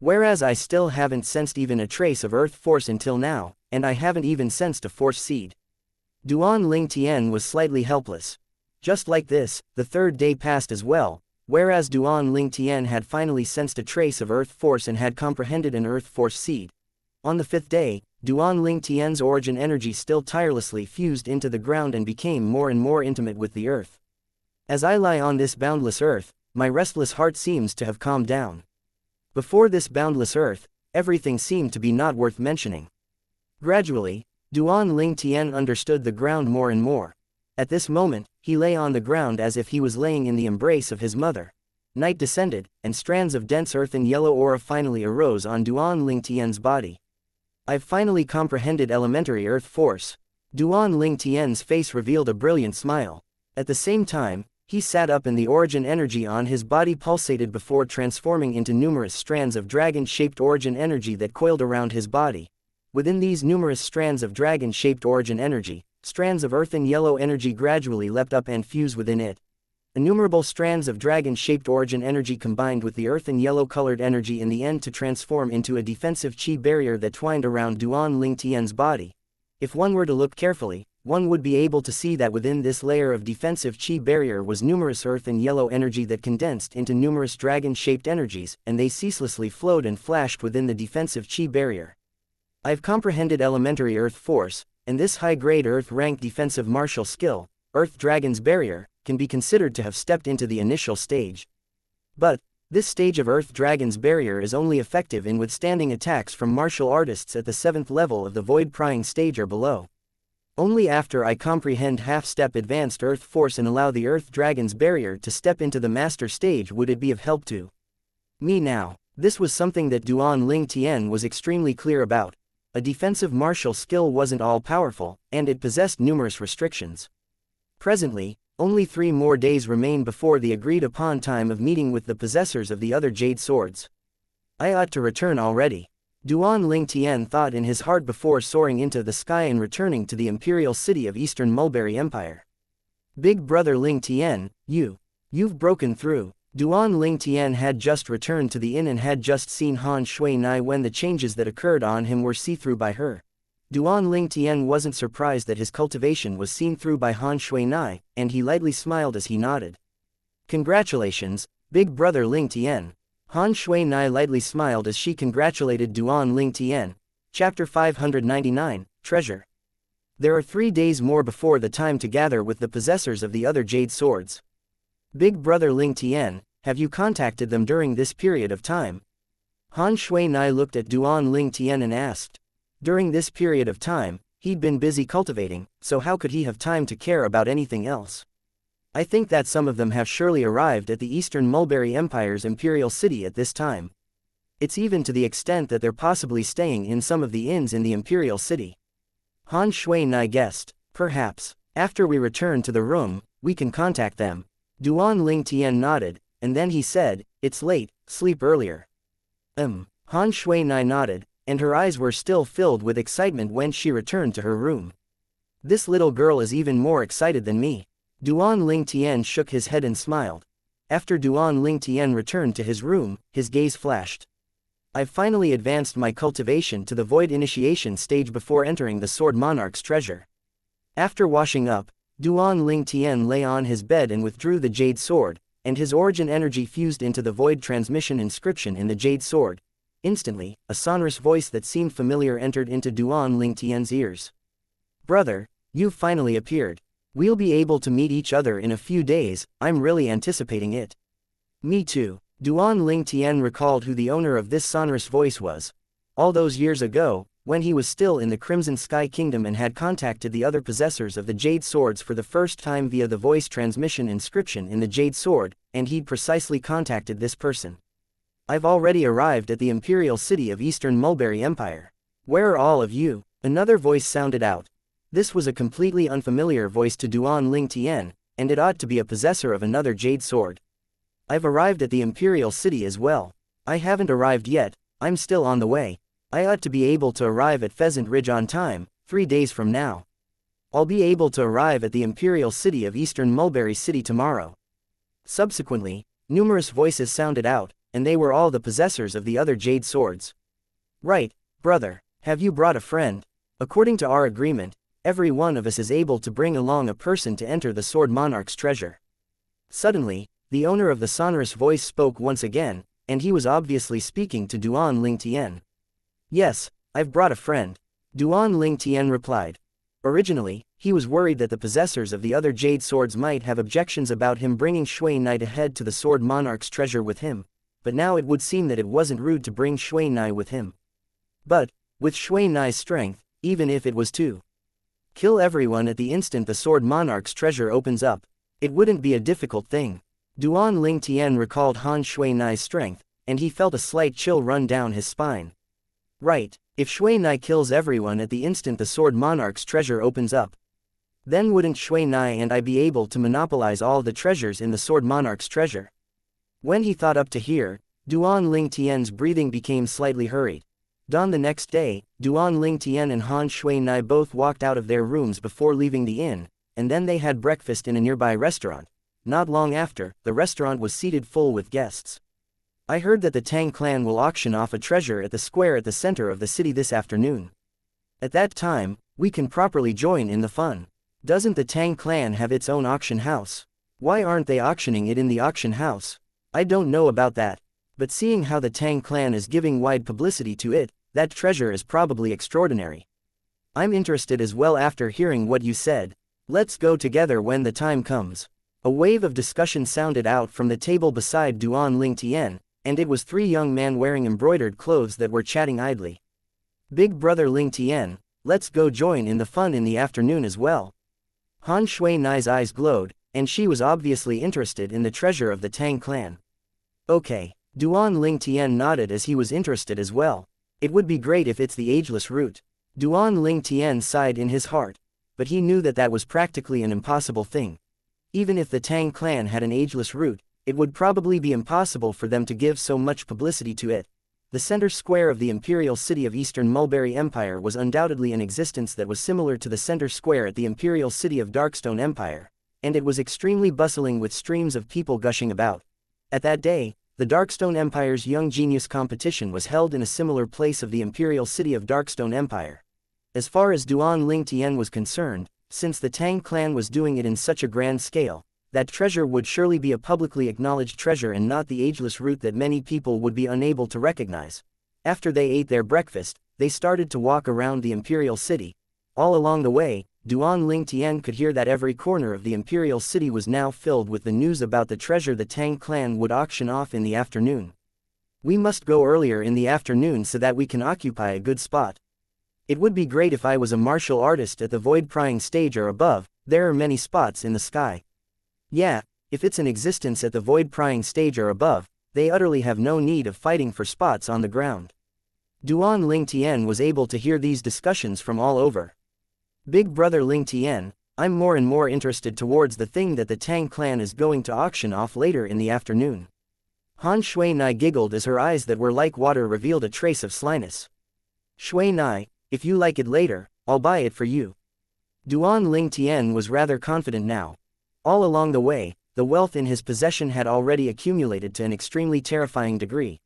Whereas I still haven't sensed even a trace of Earth Force until now, and I haven't even sensed a Force seed. Duan Ling Tian was slightly helpless. Just like this, the 3rd day passed as well, whereas Duan Ling Tian had finally sensed a trace of Earth Force and had comprehended an Earth Force seed. On the 5th day, Duan Ling Tian's origin energy still tirelessly fused into the ground and became more and more intimate with the Earth. As I lie on this boundless Earth, my restless heart seems to have calmed down. Before this boundless Earth, everything seemed to be not worth mentioning. Gradually, Duan Ling Tian understood the ground more and more. At this moment, he lay on the ground as if he was laying in the embrace of his mother. Night descended, and strands of dense earth and yellow aura finally arose on Duan Ling Tian's body. I've finally comprehended elementary earth force. Duan Ling Tian's face revealed a brilliant smile. At the same time, he sat up and the origin energy on his body pulsated before transforming into numerous strands of dragon-shaped origin energy that coiled around his body. Within these numerous strands of dragon-shaped origin energy, strands of earth and yellow energy gradually leapt up and fused within it. Innumerable strands of dragon-shaped origin energy combined with the earth and yellow-colored energy in the end to transform into a defensive chi barrier that twined around Duan Ling Tian's body. If one were to look carefully, one would be able to see that within this layer of defensive chi barrier was numerous earth and yellow energy that condensed into numerous dragon-shaped energies, and they ceaselessly flowed and flashed within the defensive chi barrier. I've comprehended elementary earth force, and this high-grade earth-rank defensive martial skill, Earth Dragon's Barrier, can be considered to have stepped into the initial stage. But, this stage of Earth Dragon's Barrier is only effective in withstanding attacks from martial artists at the 7th level of the Void Prying stage or below. Only after I comprehend half-step advanced Earth Force and allow the Earth Dragon's Barrier to step into the Master stage would it be of help to me now. This was something that Duan Ling Tian was extremely clear about. A defensive martial skill wasn't all-powerful, and it possessed numerous restrictions. Presently, only 3 more days remain before the agreed-upon time of meeting with the possessors of the other jade swords. I ought to return already. Duan Ling Tian thought in his heart before soaring into the sky and returning to the imperial city of Eastern Mulberry Empire. Big brother Ling Tian, you've broken through. Duan Ling Tian had just returned to the inn and had just seen Han Shui Nai when the changes that occurred on him were see-through by her. Duan Ling Tian wasn't surprised that his cultivation was seen through by Han Shui Nai, and he lightly smiled as he nodded. Congratulations, big brother Ling Tian. Han Shui Nai lightly smiled as she congratulated Duan Ling Tian. Chapter 599, Treasure. There are 3 days more before the time to gather with the possessors of the other jade swords. Big brother Ling Tian, have you contacted them during this period of time? Han Shui Nai looked at Duan Ling Tian and asked. During this period of time, he'd been busy cultivating, so how could he have time to care about anything else? I think that some of them have surely arrived at the Eastern Mulberry Empire's imperial city at this time. It's even to the extent that they're possibly staying in some of the inns in the imperial city. Han Shui Nai guessed. Perhaps, after we return to the room, we can contact them. Duan Ling Tian nodded, and then he said, it's late, sleep earlier. Han Shui Nai nodded, and her eyes were still filled with excitement when she returned to her room. This little girl is even more excited than me. Duan Ling Tian shook his head and smiled. After Duan Ling Tian returned to his room, his gaze flashed. I've finally advanced my cultivation to the void initiation stage before entering the Sword Monarch's treasure. After washing up, Duan Ling Tian lay on his bed and withdrew the jade sword, and his origin energy fused into the void transmission inscription in the jade sword. Instantly, a sonorous voice that seemed familiar entered into Duan Ling Tian's ears. Brother, you've finally appeared. We'll be able to meet each other in a few days, I'm really anticipating it. Me too. Duan Ling Tian recalled who the owner of this sonorous voice was. All those years ago, when he was still in the Crimson Sky Kingdom and had contacted the other possessors of the Jade Swords for the first time via the voice transmission inscription in the Jade Sword, and he'd precisely contacted this person. I've already arrived at the imperial city of Eastern Mulberry Empire. Where are all of you? Another voice sounded out. This was a completely unfamiliar voice to Duan Ling Tian, and it ought to be a possessor of another jade sword. I've arrived at the imperial city as well. I haven't arrived yet, I'm still on the way. I ought to be able to arrive at Pheasant Ridge on time, 3 days from now. I'll be able to arrive at the imperial city of Eastern Mulberry City tomorrow. Subsequently, numerous voices sounded out, and they were all the possessors of the other jade swords. Right, brother, have you brought a friend? According to our agreement, every one of us is able to bring along a person to enter the Sword Monarch's treasure. Suddenly, the owner of the sonorous voice spoke once again, and he was obviously speaking to Duan Ling Tian. Yes, I've brought a friend. Duan Ling Tian replied. Originally, he was worried that the possessors of the other jade swords might have objections about him bringing Shui Nai to head to the Sword Monarch's treasure with him, but now it would seem that it wasn't rude to bring Shui Nai with him. But, with Shui Nai's strength, even if it was to kill everyone at the instant the Sword Monarch's treasure opens up, it wouldn't be a difficult thing. Duan Ling Tian recalled Han Shui Nai's strength, and he felt a slight chill run down his spine. Right, If Shui Nai kills everyone at the instant the Sword Monarch's treasure opens up, then wouldn't Shui Nai and I be able to monopolize all the treasures in the Sword Monarch's treasure? When he thought up to here, Duan Ling Tian's breathing became slightly hurried. Dawn the next day, Duan Ling Tian and Han Shui Nai both walked out of their rooms before leaving the inn, and then they had breakfast in a nearby restaurant. Not long after, the restaurant was seated full with guests. I heard that the Tang clan will auction off a treasure at the square at the center of the city this afternoon. At that time, we can properly join in the fun. Doesn't the Tang clan have its own auction house? Why aren't they auctioning it in the auction house? I don't know about that. But seeing how the Tang clan is giving wide publicity to it, that treasure is probably extraordinary. I'm interested as well after hearing what you said. Let's go together when the time comes. A wave of discussion sounded out from the table beside Duan Ling Tian, and it was three young men wearing embroidered clothes that were chatting idly. Big brother Ling Tian, let's go join in the fun in the afternoon as well. Han Shui Nai's eyes glowed, and she was obviously interested in the treasure of the Tang clan. Okay. Duan Ling Tian nodded as he was interested as well. It would be great if it's the ageless root. Duan Ling Tian sighed in his heart, but he knew that that was practically an impossible thing. Even if the Tang clan had an ageless root, it would probably be impossible for them to give so much publicity to it. The center square of the imperial city of Eastern Mulberry Empire was undoubtedly an existence that was similar to the center square at the imperial city of Darkstone Empire, and it was extremely bustling with streams of people gushing about. At that day, the Darkstone Empire's Young Genius competition was held in a similar place of the imperial city of Darkstone Empire. As far as Duan Ling Tian was concerned, since the Tang clan was doing it in such a grand scale, that treasure would surely be a publicly acknowledged treasure and not the ageless root that many people would be unable to recognize. After they ate their breakfast, they started to walk around the imperial city. All along the way, Duan Ling Tian could hear that every corner of the imperial city was now filled with the news about the treasure the Tang clan would auction off in the afternoon. We must go earlier in the afternoon so that we can occupy a good spot. It would be great if I was a martial artist at the void prying stage or above. There are many spots in the sky. Yeah, if it's an existence at the void prying stage or above, they utterly have no need of fighting for spots on the ground. Duan Ling Tian was able to hear these discussions from all over. Big brother Ling Tian, I'm more and more interested towards the thing that the Tang clan is going to auction off later in the afternoon. Han Shui Nai giggled as her eyes that were like water revealed a trace of slyness. Shui Nai, if you like it later, I'll buy it for you. Duan Ling Tian was rather confident now. All along the way, the wealth in his possession had already accumulated to an extremely terrifying degree.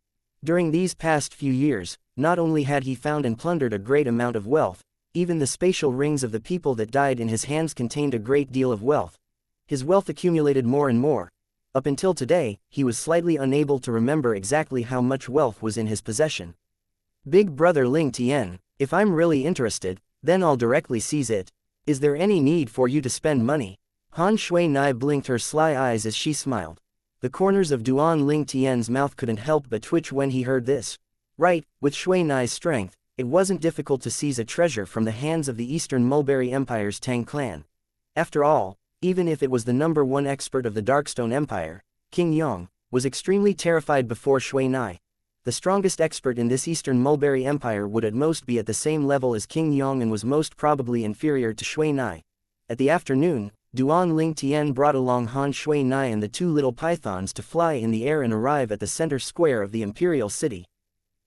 During these past few years, not only had he found and plundered a great amount of wealth, even the spatial rings of the people that died in his hands contained a great deal of wealth. His wealth accumulated more and more. Up until today, he was slightly unable to remember exactly how much wealth was in his possession. Big brother Ling Tian, if I'm really interested, then I'll directly seize it. Is there any need for you to spend money? Han Shui Nai blinked her sly eyes as she smiled. The corners of Duan Ling Tian's mouth couldn't help but twitch when he heard this. Right, with Shui Nai's strength, it wasn't difficult to seize a treasure from the hands of the Eastern Mulberry Empire's Tang clan. After all, even if it was the #1 expert of the Darkstone Empire, King Yong, was extremely terrified before Shui Nai. The strongest expert in this Eastern Mulberry Empire would at most be at the same level as King Yong and was most probably inferior to Shui Nai. At the afternoon, Duan Ling Tian brought along Han Shui Nai and the two little pythons to fly in the air and arrive at the center square of the imperial city.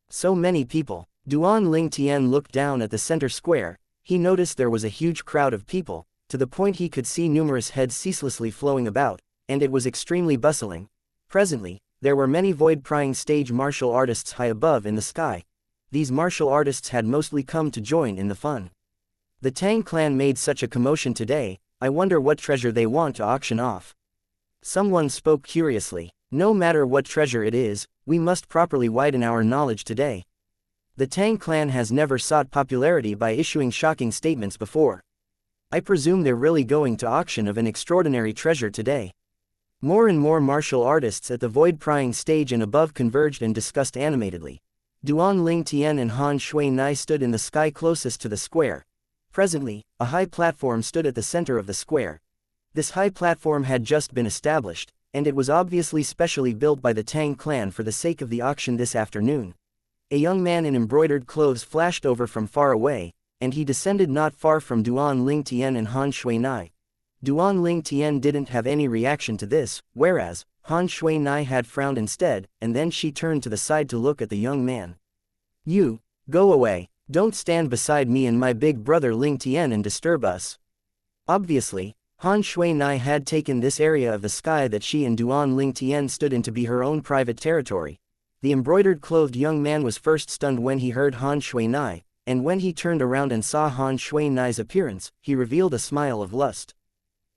So many people. Duan Ling Tian looked down at the center square. He noticed there was a huge crowd of people, to the point he could see numerous heads ceaselessly flowing about, and it was extremely bustling. Presently, there were many void-prying stage martial artists high above in the sky. These martial artists had mostly come to join in the fun. The Tang clan made such a commotion today. I wonder what treasure they want to auction off. Someone spoke curiously. No matter what treasure it is, we must properly widen our knowledge today. The Tang clan has never sought popularity by issuing shocking statements before. I presume they're really going to auction of an extraordinary treasure today. More and more martial artists at the void-prying stage and above converged and discussed animatedly. Duan Ling Tian and Han Shui Nai stood in the sky closest to the square. Presently, a high platform stood at the center of the square. This high platform had just been established, and it was obviously specially built by the Tang clan for the sake of the auction this afternoon. A young man in embroidered clothes flashed over from far away, and he descended not far from Duan Ling Tian and Han Shui Nai. Duan Ling Tian didn't have any reaction to this, whereas Han Shui Nai had frowned instead, and then she turned to the side to look at the young man. You, go away, don't stand beside me and my big brother Ling Tian and disturb us. Obviously, Han Shui Nai had taken this area of the sky that she and Duan Ling Tian stood in to be her own private territory. The embroidered clothed young man was first stunned when he heard Han Shui Nai, and when he turned around and saw Han Shui Nai's appearance, he revealed a smile of lust.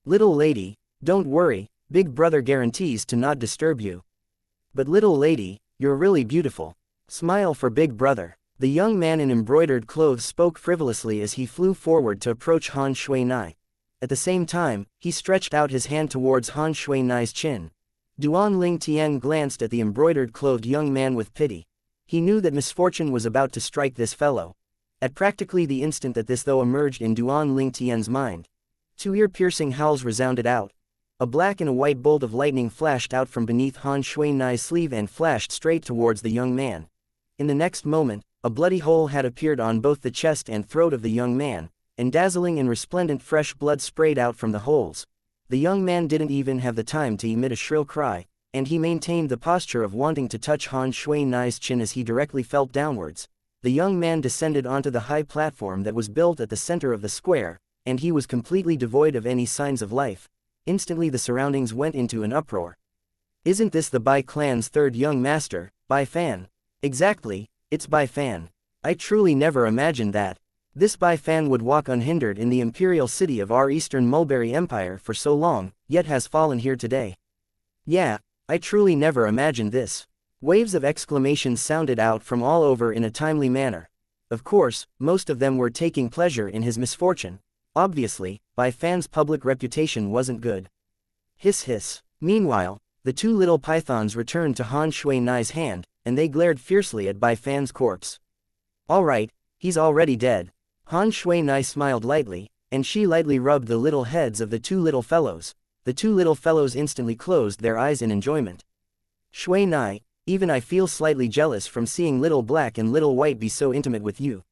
Little lady, don't worry, big brother guarantees to not disturb you. But little lady, you're really beautiful. Smile for big brother. The young man in embroidered clothes spoke frivolously as he flew forward to approach Han Shui Nai. At the same time, he stretched out his hand towards Han Shui Nai's chin. Duan Ling Tian glanced at the embroidered clothed young man with pity. He knew that misfortune was about to strike this fellow. At practically the instant that this thought emerged in Duan Ling Tian's mind, two ear-piercing howls resounded out. A black and a white bolt of lightning flashed out from beneath Han Shui Nai's sleeve and flashed straight towards the young man. In the next moment, a bloody hole had appeared on both the chest and throat of the young man, and dazzling and resplendent fresh blood sprayed out from the holes. The young man didn't even have the time to emit a shrill cry, and he maintained the posture of wanting to touch Han Shui Nai's chin as he directly fell downwards. The young man descended onto the high platform that was built at the center of the square, and he was completely devoid of any signs of life. Instantly the surroundings went into an uproar. Isn't this the Bai clan's third young master, Bai Fan? Exactly, it's Bai Fan. I truly never imagined that. This Bai Fan would walk unhindered in the imperial city of our Eastern Mulberry Empire for so long, yet has fallen here today. Yeah, I truly never imagined this. Waves of exclamations sounded out from all over in a timely manner. Of course, most of them were taking pleasure in his misfortune. Obviously, Bai Fan's public reputation wasn't good. Hiss hiss. Meanwhile, the two little pythons returned to Han Shui Nai's hand, and they glared fiercely at Bai Fan's corpse. All right, he's already dead. Han Shui Nai smiled lightly, and she lightly rubbed the little heads of the two little fellows. The two little fellows instantly closed their eyes in enjoyment. Shui Nai, even I feel slightly jealous from seeing little black and little white be so intimate with you.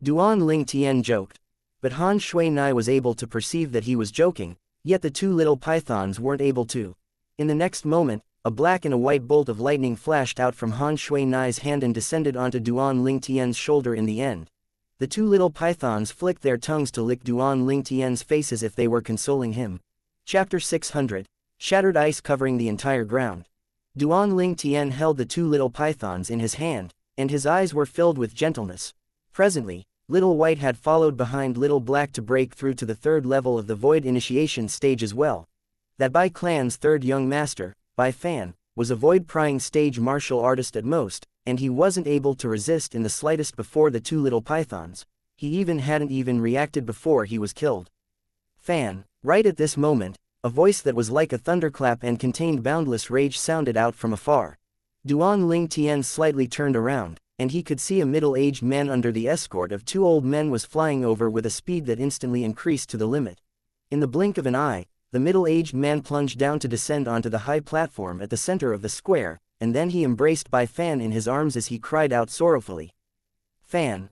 Duan Ling Tian joked. But Han Shui Nai was able to perceive that he was joking, yet the two little pythons weren't able to. In the next moment, a black and a white bolt of lightning flashed out from Han Shui Nai's hand and descended onto Duan Ling Tian's shoulder in the end. The two little pythons flicked their tongues to lick Duan Ling Tian's face as if they were consoling him. Chapter 600. Shattered ice covering the entire ground. Duan Ling Tian held the two little pythons in his hand, and his eyes were filled with gentleness. Presently, Little White had followed behind Little Black to break through to the third level of the Void Initiation stage as well. That Bai clan's third young master, Bai Fan, was a void-prying stage martial artist at most, and he wasn't able to resist in the slightest before the two little pythons. He hadn't even reacted before he was killed. Fan. Right at this moment, a voice that was like a thunderclap and contained boundless rage sounded out from afar. Duan Ling Tian slightly turned around, and he could see a middle-aged man under the escort of two old men was flying over with a speed that instantly increased to the limit. In the blink of an eye, the middle-aged man plunged down to descend onto the high platform at the center of the square, and then he embraced Bai Fan in his arms as he cried out sorrowfully. Fan,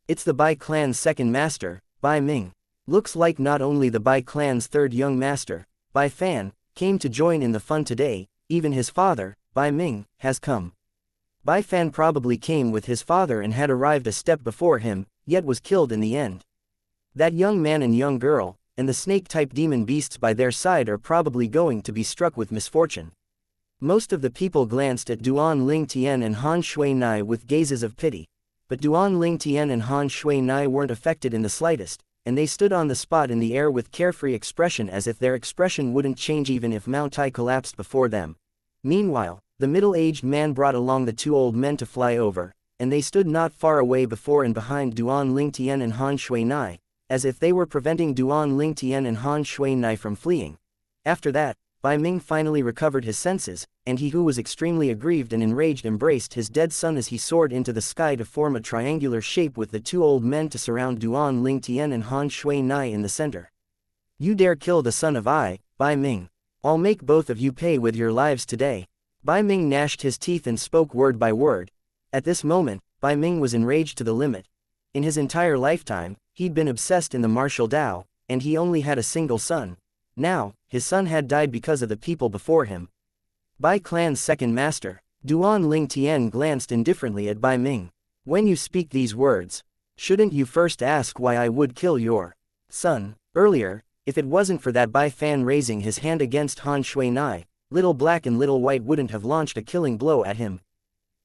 it's the Bai clan's second master, Bai Ming. Looks like not only the Bai clan's third young master, Bai Fan, came to join in the fun today, even his father, Bai Ming, has come. Bai Fan probably came with his father and had arrived a step before him, yet was killed in the end. That young man and young girl, and the snake-type demon beasts by their side are probably going to be struck with misfortune. Most of the people glanced at Duan Ling Tian and Han Shui Nai with gazes of pity, but Duan Ling Tian and Han Shui Nai weren't affected in the slightest, and they stood on the spot in the air with carefree expression as if their expression wouldn't change even if Mount Tai collapsed before them. Meanwhile, the middle-aged man brought along the two old men to fly over, and they stood not far away before and behind Duan Ling Tian and Han Shui Nai, as if they were preventing Duan Ling Tian and Han Shui Nai from fleeing. After that, Bai Ming finally recovered his senses, and he who was extremely aggrieved and enraged embraced his dead son as he soared into the sky to form a triangular shape with the two old men to surround Duan Ling Tian and Han Shui Nai in the center. You dare kill the son of Bai Ming. I'll make both of you pay with your lives today. Bai Ming gnashed his teeth and spoke word by word. At this moment, Bai Ming was enraged to the limit. In his entire lifetime, he'd been obsessed in the martial Tao, and he only had a single son. Now, his son had died because of the people before him. Bai clan's second master, Duan Ling Tian, glanced indifferently at Bai Ming. When you speak these words, shouldn't you first ask why I would kill your son? Earlier, if it wasn't for that Bai Fan raising his hand against Han Shui Nai, Little Black and Little White wouldn't have launched a killing blow at him.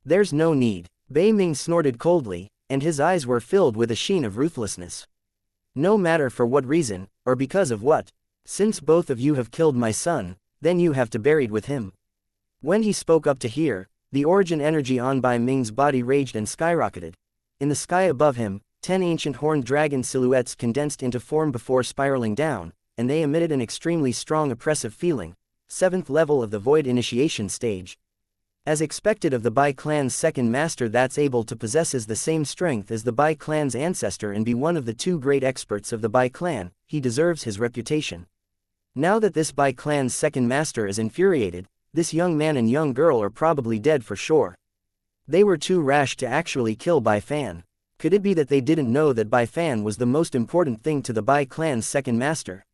There's no need. Bai Ming snorted coldly, and his eyes were filled with a sheen of ruthlessness. No matter for what reason, or because of what. Since both of you have killed my son, then you have to buried with him. When he spoke up to here, the origin energy on Bai Ming's body raged and skyrocketed. In the sky above him, 10 ancient horned dragon silhouettes condensed into form before spiraling down, and they emitted an extremely strong oppressive feeling. 7th level of the Void Initiation stage. As expected of the Bai clan's second master that's able to possesses the same strength as the Bai clan's ancestor and be one of the 2 great experts of the Bai clan, he deserves his reputation. Now that this Bai clan's second master is infuriated, this young man and young girl are probably dead for sure. They were too rash to actually kill Bai Fan. Could it be that they didn't know that Bai Fan was the most important thing to the Bai clan's second master?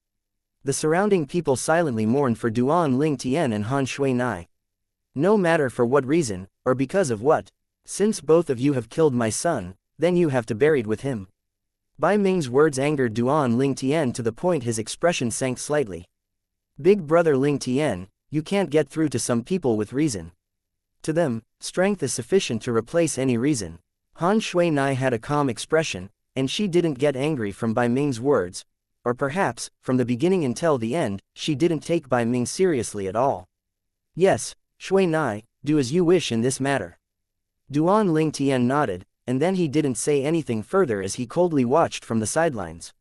The surrounding people silently mourned for Duan Ling Tian and Han Shui Nai. No matter for what reason, or because of what. Since both of you have killed my son, then you have to buried with him. Bai Ming's words angered Duan Ling Tian to the point his expression sank slightly. Big brother Ling Tian, you can't get through to some people with reason. To them, strength is sufficient to replace any reason. Han Shui Nai had a calm expression, and she didn't get angry from Bai Ming's words. Or perhaps, from the beginning until the end, she didn't take Bai Ming seriously at all. Yes, Shui Nai, do as you wish in this matter. Duan Ling Tian nodded, and then he didn't say anything further as he coldly watched from the sidelines.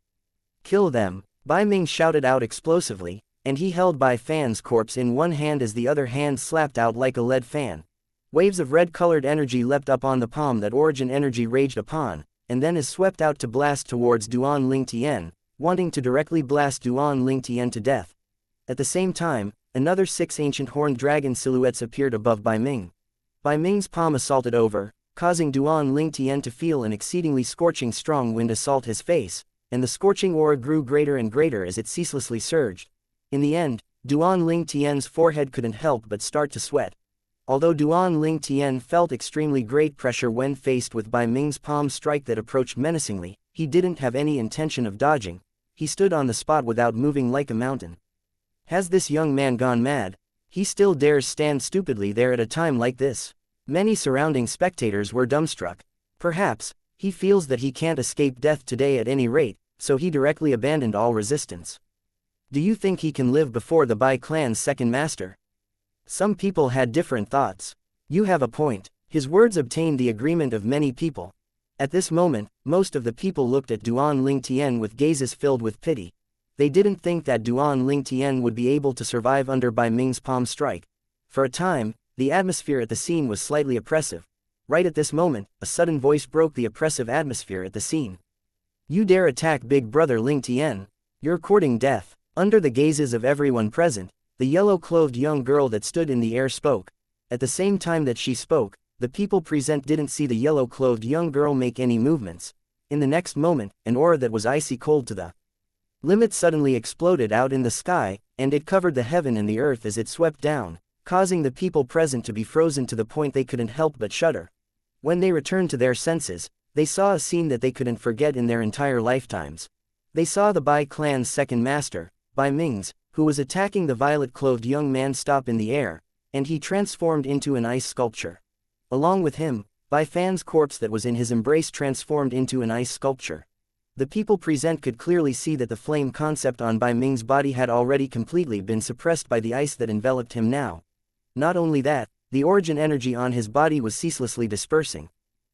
Kill them, Bai Ming shouted out explosively, and he held Bai Fan's corpse in one hand as the other hand slapped out like a lead fan. Waves of red-colored energy leapt up on the palm that origin energy raged upon, and then is swept out to blast towards Duan Ling Tian, wanting to directly blast Duan Ling Tian to death. At the same time, another 6 ancient horned dragon silhouettes appeared above Bai Ming. Bai Ming's palm assaulted over, causing Duan Ling Tian to feel an exceedingly scorching strong wind assault his face, and the scorching aura grew greater and greater as it ceaselessly surged. In the end, Duan Ling Tian's forehead couldn't help but start to sweat. Although Duan Ling Tian felt extremely great pressure when faced with Bai Ming's palm strike that approached menacingly, he didn't have any intention of dodging. He stood on the spot without moving like a mountain. Has this young man gone mad? He still dares stand stupidly there at a time like this. Many surrounding spectators were dumbstruck. Perhaps, he feels that he can't escape death today at any rate, so he directly abandoned all resistance. Do you think he can live before the Bai clan's second master? Some people had different thoughts. You have a point. His words obtained the agreement of many people. At this moment, most of the people looked at Duan Ling Tian with gazes filled with pity. They didn't think that Duan Ling Tian would be able to survive under Bai Ming's palm strike. For a time, the atmosphere at the scene was slightly oppressive. Right at this moment, a sudden voice broke the oppressive atmosphere at the scene. You dare attack Big Brother Ling Tian? You're courting death. Under the gazes of everyone present, the yellow-clothed young girl that stood in the air spoke. At the same time that she spoke, the people present didn't see the yellow-clothed young girl make any movements. In the next moment, an aura that was icy cold to the limit suddenly exploded out in the sky, and it covered the heaven and the earth as it swept down, causing the people present to be frozen to the point they couldn't help but shudder. When they returned to their senses, they saw a scene that they couldn't forget in their entire lifetimes. They saw the Bai clan's second master, Bai Ming's, who was attacking the violet-clothed young man, stop in the air, and he transformed into an ice sculpture. Along with him, Bai Fan's corpse that was in his embrace transformed into an ice sculpture. The people present could clearly see that the flame concept on Bai Ming's body had already completely been suppressed by the ice that enveloped him now. Not only that, the origin energy on his body was ceaselessly dispersing.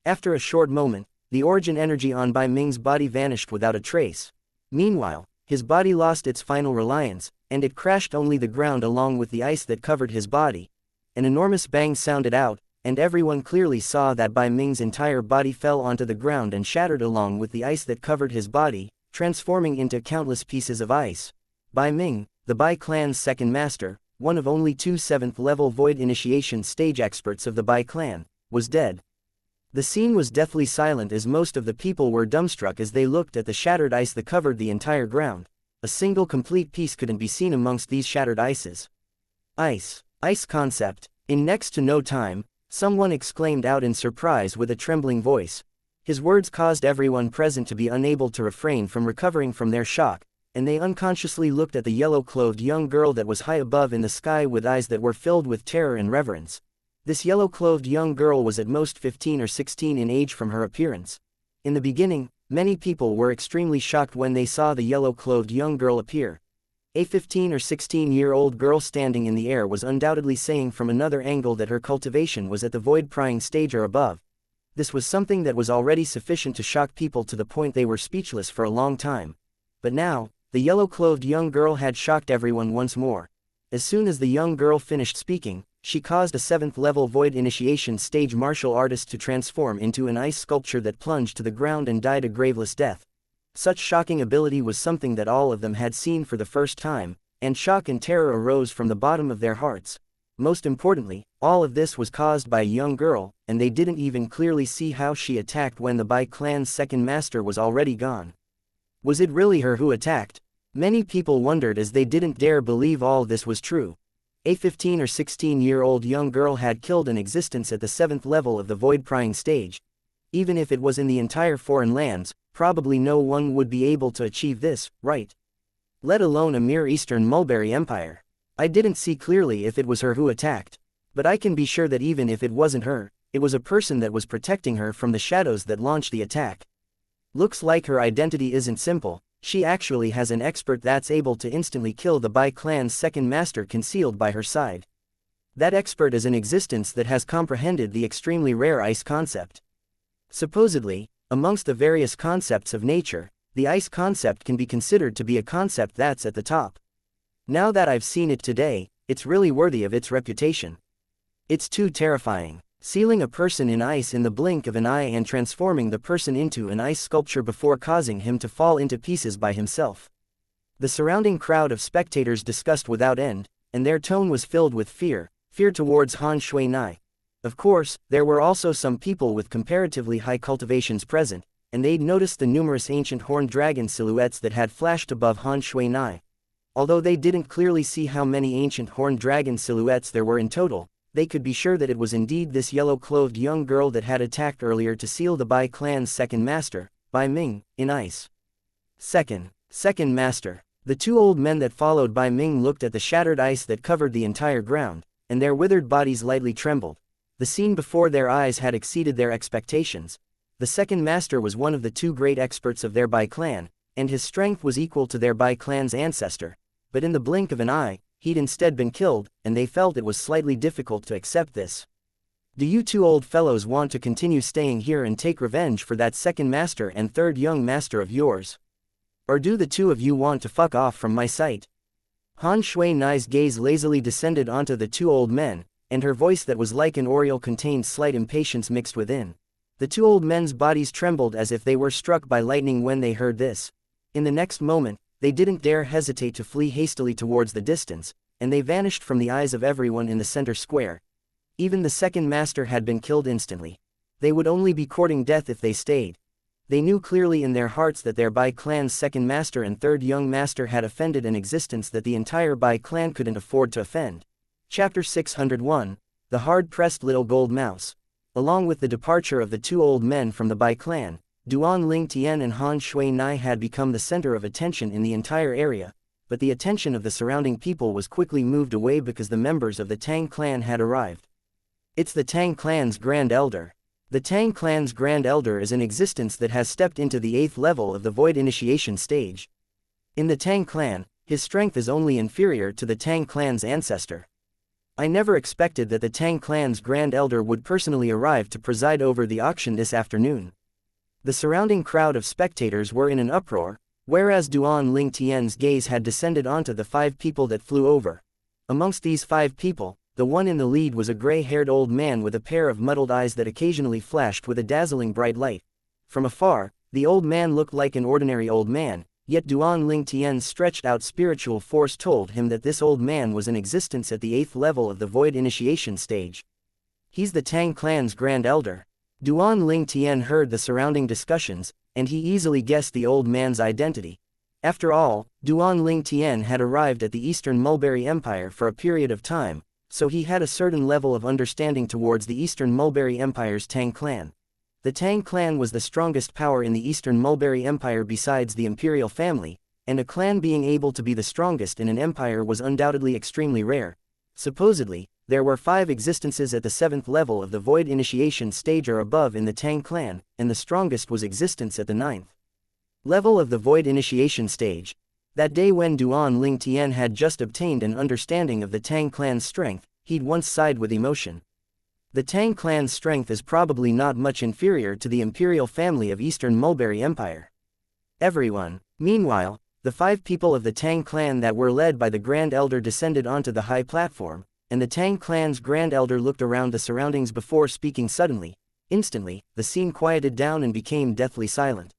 After a short moment, the origin energy on Bai Ming's body vanished without a trace. Meanwhile, his body lost its final reliance, and it crashed only the ground along with the ice that covered his body. An enormous bang sounded out, and everyone clearly saw that Bai Ming's entire body fell onto the ground and shattered along with the ice that covered his body, transforming into countless pieces of ice. Bai Ming, the Bai clan's second master, one of only 2 7th-level Void Initiation stage experts of the Bai clan, was dead. The scene was deathly silent as most of the people were dumbstruck as they looked at the shattered ice that covered the entire ground. A single complete piece couldn't be seen amongst these shattered ices. Ice concept. In next to no time, someone exclaimed out in surprise with a trembling voice. His words caused everyone present to be unable to refrain from recovering from their shock, and they unconsciously looked at the yellow-clothed young girl that was high above in the sky with eyes that were filled with terror and reverence. This yellow-clothed young girl was at most 15 or 16 in age from her appearance. In the beginning, many people were extremely shocked when they saw the yellow-clothed young girl appear. A 15 or 16-year-old girl standing in the air was undoubtedly saying from another angle that her cultivation was at the void-prying stage or above. This was something that was already sufficient to shock people to the point they were speechless for a long time. But now, the yellow-clothed young girl had shocked everyone once more. As soon as the young girl finished speaking, she caused a 7th-level void initiation stage martial artist to transform into an ice sculpture that plunged to the ground and died a graveless death. Such shocking ability was something that all of them had seen for the first time, and shock and terror arose from the bottom of their hearts. Most importantly, all of this was caused by a young girl, and they didn't even clearly see how she attacked when the Bai clan's second master was already gone. Was it really her who attacked? Many people wondered as they didn't dare believe all this was true. A 15 or 16-year-old young girl had killed an existence at the 7th level of the void-prying stage. Even if it was in the entire foreign lands, probably no one would be able to achieve this, right? Let alone a mere Eastern Mulberry Empire. I didn't see clearly if it was her who attacked. But I can be sure that even if it wasn't her, it was a person that was protecting her from the shadows that launched the attack. Looks like her identity isn't simple. She actually has an expert that's able to instantly kill the Bai clan's second master concealed by her side. That expert is an existence that has comprehended the extremely rare ice concept. Supposedly, amongst the various concepts of nature, the ice concept can be considered to be a concept that's at the top. Now that I've seen it today, it's really worthy of its reputation. It's too terrifying. Sealing a person in ice in the blink of an eye and transforming the person into an ice sculpture before causing him to fall into pieces by himself. The surrounding crowd of spectators discussed without end, and their tone was filled with fear towards Han Shui-nai. Of course, there were also some people with comparatively high cultivations present, and they'd noticed the numerous ancient horned dragon silhouettes that had flashed above Han Shui-nai. Although they didn't clearly see how many ancient horned dragon silhouettes there were in total, they could be sure that it was indeed this yellow-clothed young girl that had attacked earlier to seal the Bai clan's second master, Bai Ming, in ice. Second master. The two old men that followed Bai Ming looked at the shattered ice that covered the entire ground, and their withered bodies lightly trembled. The scene before their eyes had exceeded their expectations. The second master was one of the two great experts of their Bai clan, and his strength was equal to their Bai clan's ancestor. But in the blink of an eye, he'd instead been killed, and they felt it was slightly difficult to accept this. Do you two old fellows want to continue staying here and take revenge for that second master and third young master of yours? Or do the two of you want to fuck off from my sight? Han Shui-nai's gaze lazily descended onto the two old men, and her voice that was like an oriole contained slight impatience mixed within. The two old men's bodies trembled as if they were struck by lightning when they heard this. In the next moment, they didn't dare hesitate to flee hastily towards the distance, and they vanished from the eyes of everyone in the center square. Even the second master had been killed instantly. They would only be courting death if they stayed. They knew clearly in their hearts that their Bai clan's second master and third young master had offended an existence that the entire Bai clan couldn't afford to offend. Chapter 601, The Hard-Pressed Little Gold Mouse. Along with the departure of the two old men from the Bai clan, Duan Ling Tian and Han Shui-nai had become the center of attention in the entire area, but the attention of the surrounding people was quickly moved away because the members of the Tang clan had arrived. It's the Tang clan's Grand Elder. The Tang clan's Grand Elder is an existence that has stepped into the 8th level of the Void Initiation stage. In the Tang clan, his strength is only inferior to the Tang clan's ancestor. I never expected that the Tang clan's Grand Elder would personally arrive to preside over the auction this afternoon. The surrounding crowd of spectators were in an uproar, whereas Duan Ling Tian's gaze had descended onto the 5 people that flew over. Amongst these 5 people, the one in the lead was a gray-haired old man with a pair of muddled eyes that occasionally flashed with a dazzling bright light. From afar, the old man looked like an ordinary old man, yet Duan Ling Tian's stretched-out spiritual force told him that this old man was in existence at the 8th level of the Void Initiation stage. He's the Tang clan's Grand Elder. Duan Ling Tian heard the surrounding discussions, and he easily guessed the old man's identity. After all, Duan Ling Tian had arrived at the Eastern Mulberry Empire for a period of time, so he had a certain level of understanding towards the Eastern Mulberry Empire's Tang clan. The Tang clan was the strongest power in the Eastern Mulberry Empire besides the imperial family, and a clan being able to be the strongest in an empire was undoubtedly extremely rare. Supposedly, there were 5 existences at the 7th level of the Void Initiation stage or above in the Tang clan, and the strongest was existence at the 9th level of the Void Initiation stage. That day when Duan Ling Tian had just obtained an understanding of the Tang clan's strength, he'd once sighed with emotion. The Tang clan's strength is probably not much inferior to the imperial family of Eastern Mulberry Empire. Everyone. Meanwhile, the 5 people of the Tang clan that were led by the Grand Elder descended onto the high platform, and the Tang clan's Grand Elder looked around the surroundings before speaking suddenly. Instantly, the scene quieted down and became deathly silent.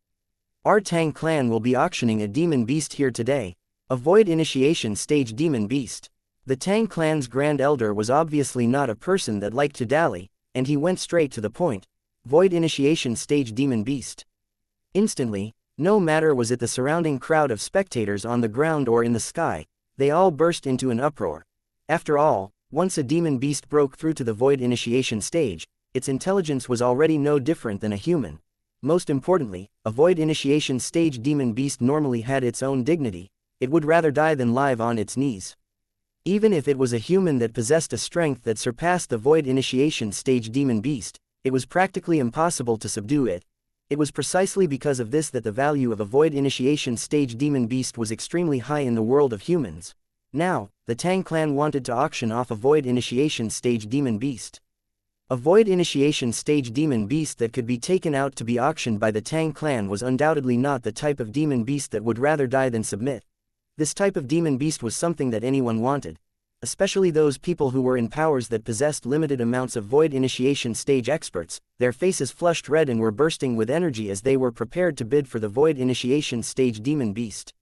Our Tang clan will be auctioning a demon beast here today. A Void Initiation stage demon beast. The Tang clan's Grand Elder was obviously not a person that liked to dally, and he went straight to the point. Void Initiation stage demon beast. Instantly, no matter was it the surrounding crowd of spectators on the ground or in the sky, they all burst into an uproar. After all, once a demon beast broke through to the Void Initiation stage, its intelligence was already no different than a human. Most importantly, a Void Initiation stage demon beast normally had its own dignity. It would rather die than live on its knees. Even if it was a human that possessed a strength that surpassed the Void Initiation stage demon beast, it was practically impossible to subdue it. It was precisely because of this that the value of a Void Initiation stage demon beast was extremely high in the world of humans. Now, the Tang clan wanted to auction off a Void Initiation stage demon beast. A Void Initiation stage demon beast that could be taken out to be auctioned by the Tang clan was undoubtedly not the type of demon beast that would rather die than submit. This type of demon beast was something that anyone wanted, especially those people who were in powers that possessed limited amounts of Void Initiation stage experts. Their faces flushed red and were bursting with energy as they were prepared to bid for the Void Initiation stage demon beast.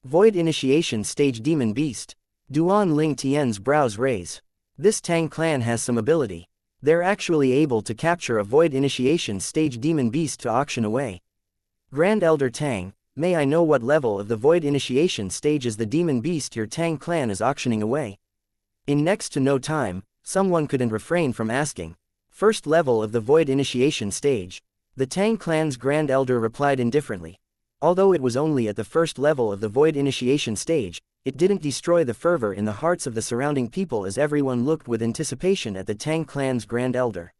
Void Initiation stage demon beast. Duan Ling Tian's brows raise. This Tang clan has some ability. They're actually able to capture a Void Initiation stage demon beast to auction away. Grand Elder Tang, may I know what level of the Void Initiation stage is the demon beast your Tang clan is auctioning away? In next to no time, someone couldn't refrain from asking. First level of the Void Initiation stage. The Tang clan's Grand Elder replied indifferently. Although it was only at the first level of the Void Initiation stage, it didn't destroy the fervor in the hearts of the surrounding people as everyone looked with anticipation at the Tang clan's Grand Elder.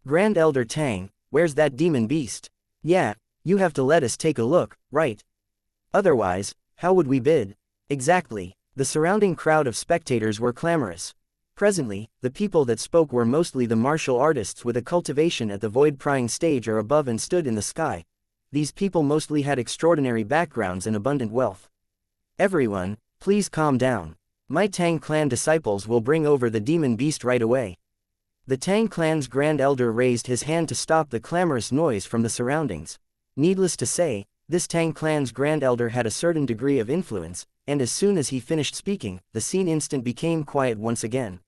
Grand Elder Tang, where's that demon beast? Yeah, you have to let us take a look, right? Otherwise, how would we bid? Exactly. The surrounding crowd of spectators were clamorous. Presently, the people that spoke were mostly the martial artists with a cultivation at the void prying stage or above and stood in the sky. These people mostly had extraordinary backgrounds and abundant wealth. Everyone, please calm down. My Tang clan disciples will bring over the demon beast right away. The Tang clan's Grand Elder raised his hand to stop the clamorous noise from the surroundings. Needless to say, this Tang clan's Grand Elder had a certain degree of influence, and as soon as he finished speaking, the scene instant became quiet once again.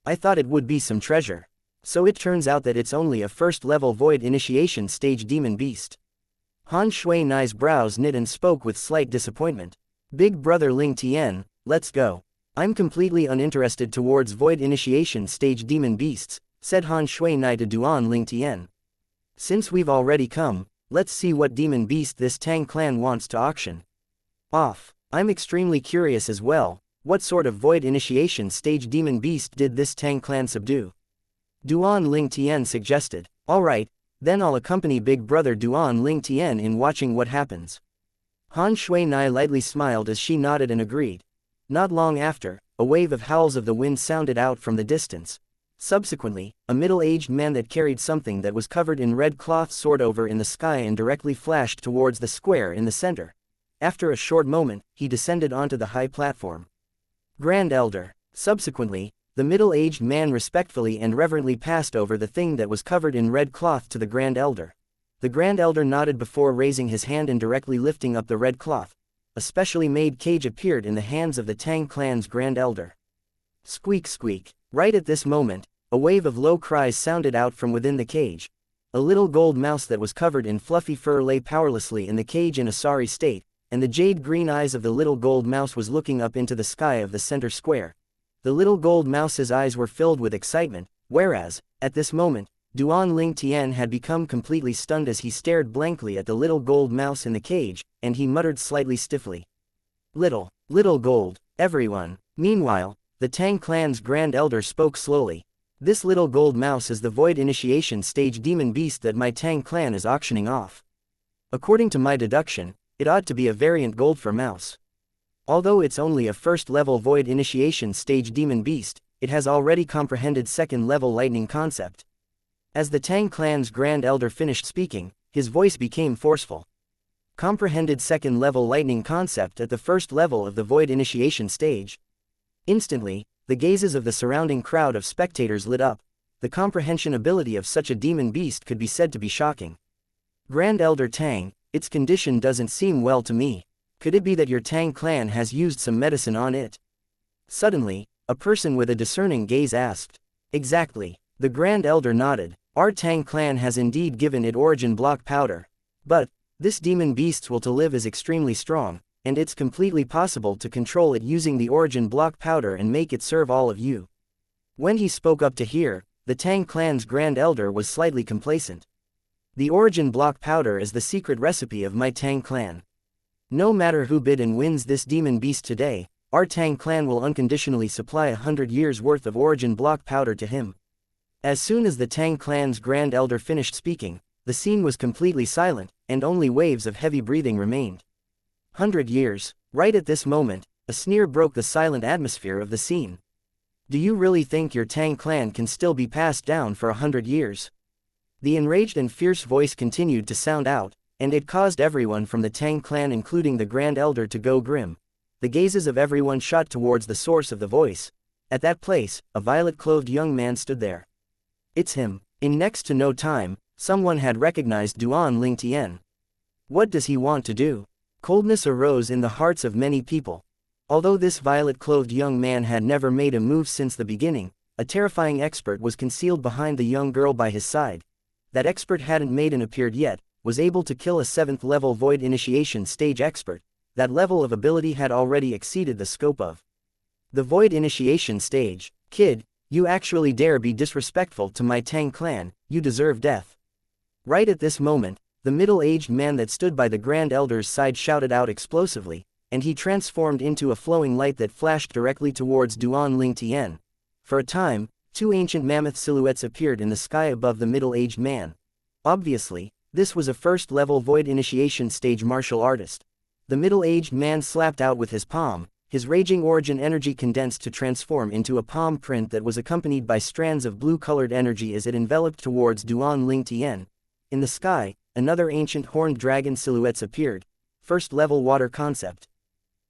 I thought it would be some treasure. So it turns out that it's only a first-level Void Initiation stage demon beast. Han Shui Nai's brows knit and spoke with slight disappointment. Big brother Ling Tian, let's go. I'm completely uninterested towards Void Initiation stage demon beasts, said Han Shui Nai to Duan Ling Tian. Since we've already come, let's see what demon beast this Tang clan wants to auction off. I'm extremely curious as well, what sort of Void Initiation stage demon beast did this Tang clan subdue? Duan Ling Tian suggested. Alright, then I'll accompany big brother Duan Ling Tian in watching what happens. Han Shui Nai lightly smiled as she nodded and agreed. Not long after, a wave of howls of the wind sounded out from the distance. Subsequently, a middle-aged man that carried something that was covered in red cloth soared over in the sky and directly flashed towards the square in the center. After a short moment, he descended onto the high platform. Grand Elder. Subsequently, the middle-aged man respectfully and reverently passed over the thing that was covered in red cloth to the Grand Elder. The Grand Elder nodded before raising his hand and directly lifting up the red cloth. A specially made cage appeared in the hands of the Tang clan's Grand Elder. Squeak squeak. Right at this moment, a wave of low cries sounded out from within the cage. A little gold mouse that was covered in fluffy fur lay powerlessly in the cage in a sorry state, and the jade-green eyes of the little gold mouse was looking up into the sky of the center square. The little gold mouse's eyes were filled with excitement, whereas, at this moment, Duan Tian had become completely stunned as he stared blankly at the little gold mouse in the cage, and he muttered slightly stiffly. Little gold, everyone. Meanwhile, the Tang clan's Grand Elder spoke slowly. This little gold mouse is the Void Initiation stage demon beast that my Tang clan is auctioning off. According to my deduction, it ought to be a variant gold for mouse. Although it's only a first-level Void Initiation stage demon beast, it has already comprehended second-level lightning concept. As the Tang clan's Grand Elder finished speaking, his voice became forceful. Comprehended second-level lightning concept at the first level of the Void Initiation stage. Instantly, the gazes of the surrounding crowd of spectators lit up. The comprehension ability of such a demon beast could be said to be shocking. Grand Elder Tang, its condition doesn't seem well to me. Could it be that your Tang clan has used some medicine on it? Suddenly, a person with a discerning gaze asked. Exactly. The Grand Elder nodded. Our Tang clan has indeed given it origin block powder. But, this demon beast's will to live is extremely strong, and it's completely possible to control it using the origin block powder and make it serve all of you. When he spoke up to hear, the Tang clan's Grand Elder was slightly complacent. The origin block powder is the secret recipe of my Tang clan. No matter who bid and wins this demon beast today, our Tang clan will unconditionally supply 100 years worth of origin block powder to him. As soon as the Tang clan's Grand Elder finished speaking, the scene was completely silent, and only waves of heavy breathing remained. 100 years. Right at this moment, a sneer broke the silent atmosphere of the scene. Do you really think your Tang clan can still be passed down for 100 years? The enraged and fierce voice continued to sound out, and it caused everyone from the Tang clan including the Grand Elder to go grim. The gazes of everyone shot towards the source of the voice. At that place, a violet-clothed young man stood there. It's him. In next to no time, someone had recognized Duan Tian. What does he want to do? Coldness arose in the hearts of many people. Although this violet-clothed young man had never made a move since the beginning, a terrifying expert was concealed behind the young girl by his side. That expert hadn't made and appeared yet, was able to kill a 7th-level Void Initiation stage expert. That level of ability had already exceeded the scope of the Void Initiation stage. Kid, you actually dare be disrespectful to my Tang clan, you deserve death. Right at this moment, the middle-aged man that stood by the Grand Elder's side shouted out explosively, and he transformed into a flowing light that flashed directly towards Duan Tian. For a time, 2 ancient mammoth silhouettes appeared in the sky above the middle-aged man. Obviously, this was a first-level Void Initiation stage martial artist. The middle-aged man slapped out with his palm, his raging origin energy condensed to transform into a palm print that was accompanied by strands of blue-colored energy as it enveloped towards Duan Tian. In the sky, another ancient horned dragon silhouettes appeared. First-level water concept.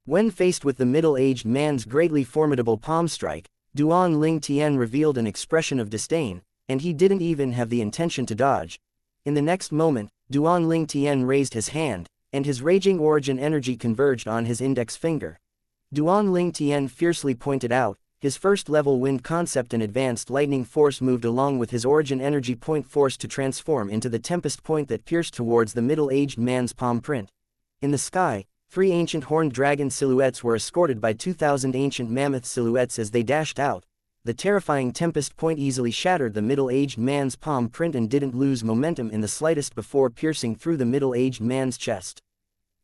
When faced with the middle-aged man's greatly formidable palm strike, Duan Tian revealed an expression of disdain, and he didn't even have the intention to dodge. In the next moment, Duan Tian raised his hand, and his raging origin energy converged on his index finger. Duan Tian fiercely pointed out, his first-level wind concept and advanced lightning force moved along with his origin energy point force to transform into the tempest point that pierced towards the middle-aged man's palm print. In the sky, 3 ancient horned dragon silhouettes were escorted by 2,000 ancient mammoth silhouettes as they dashed out. The terrifying tempest point easily shattered the middle-aged man's palm print and didn't lose momentum in the slightest before piercing through the middle-aged man's chest.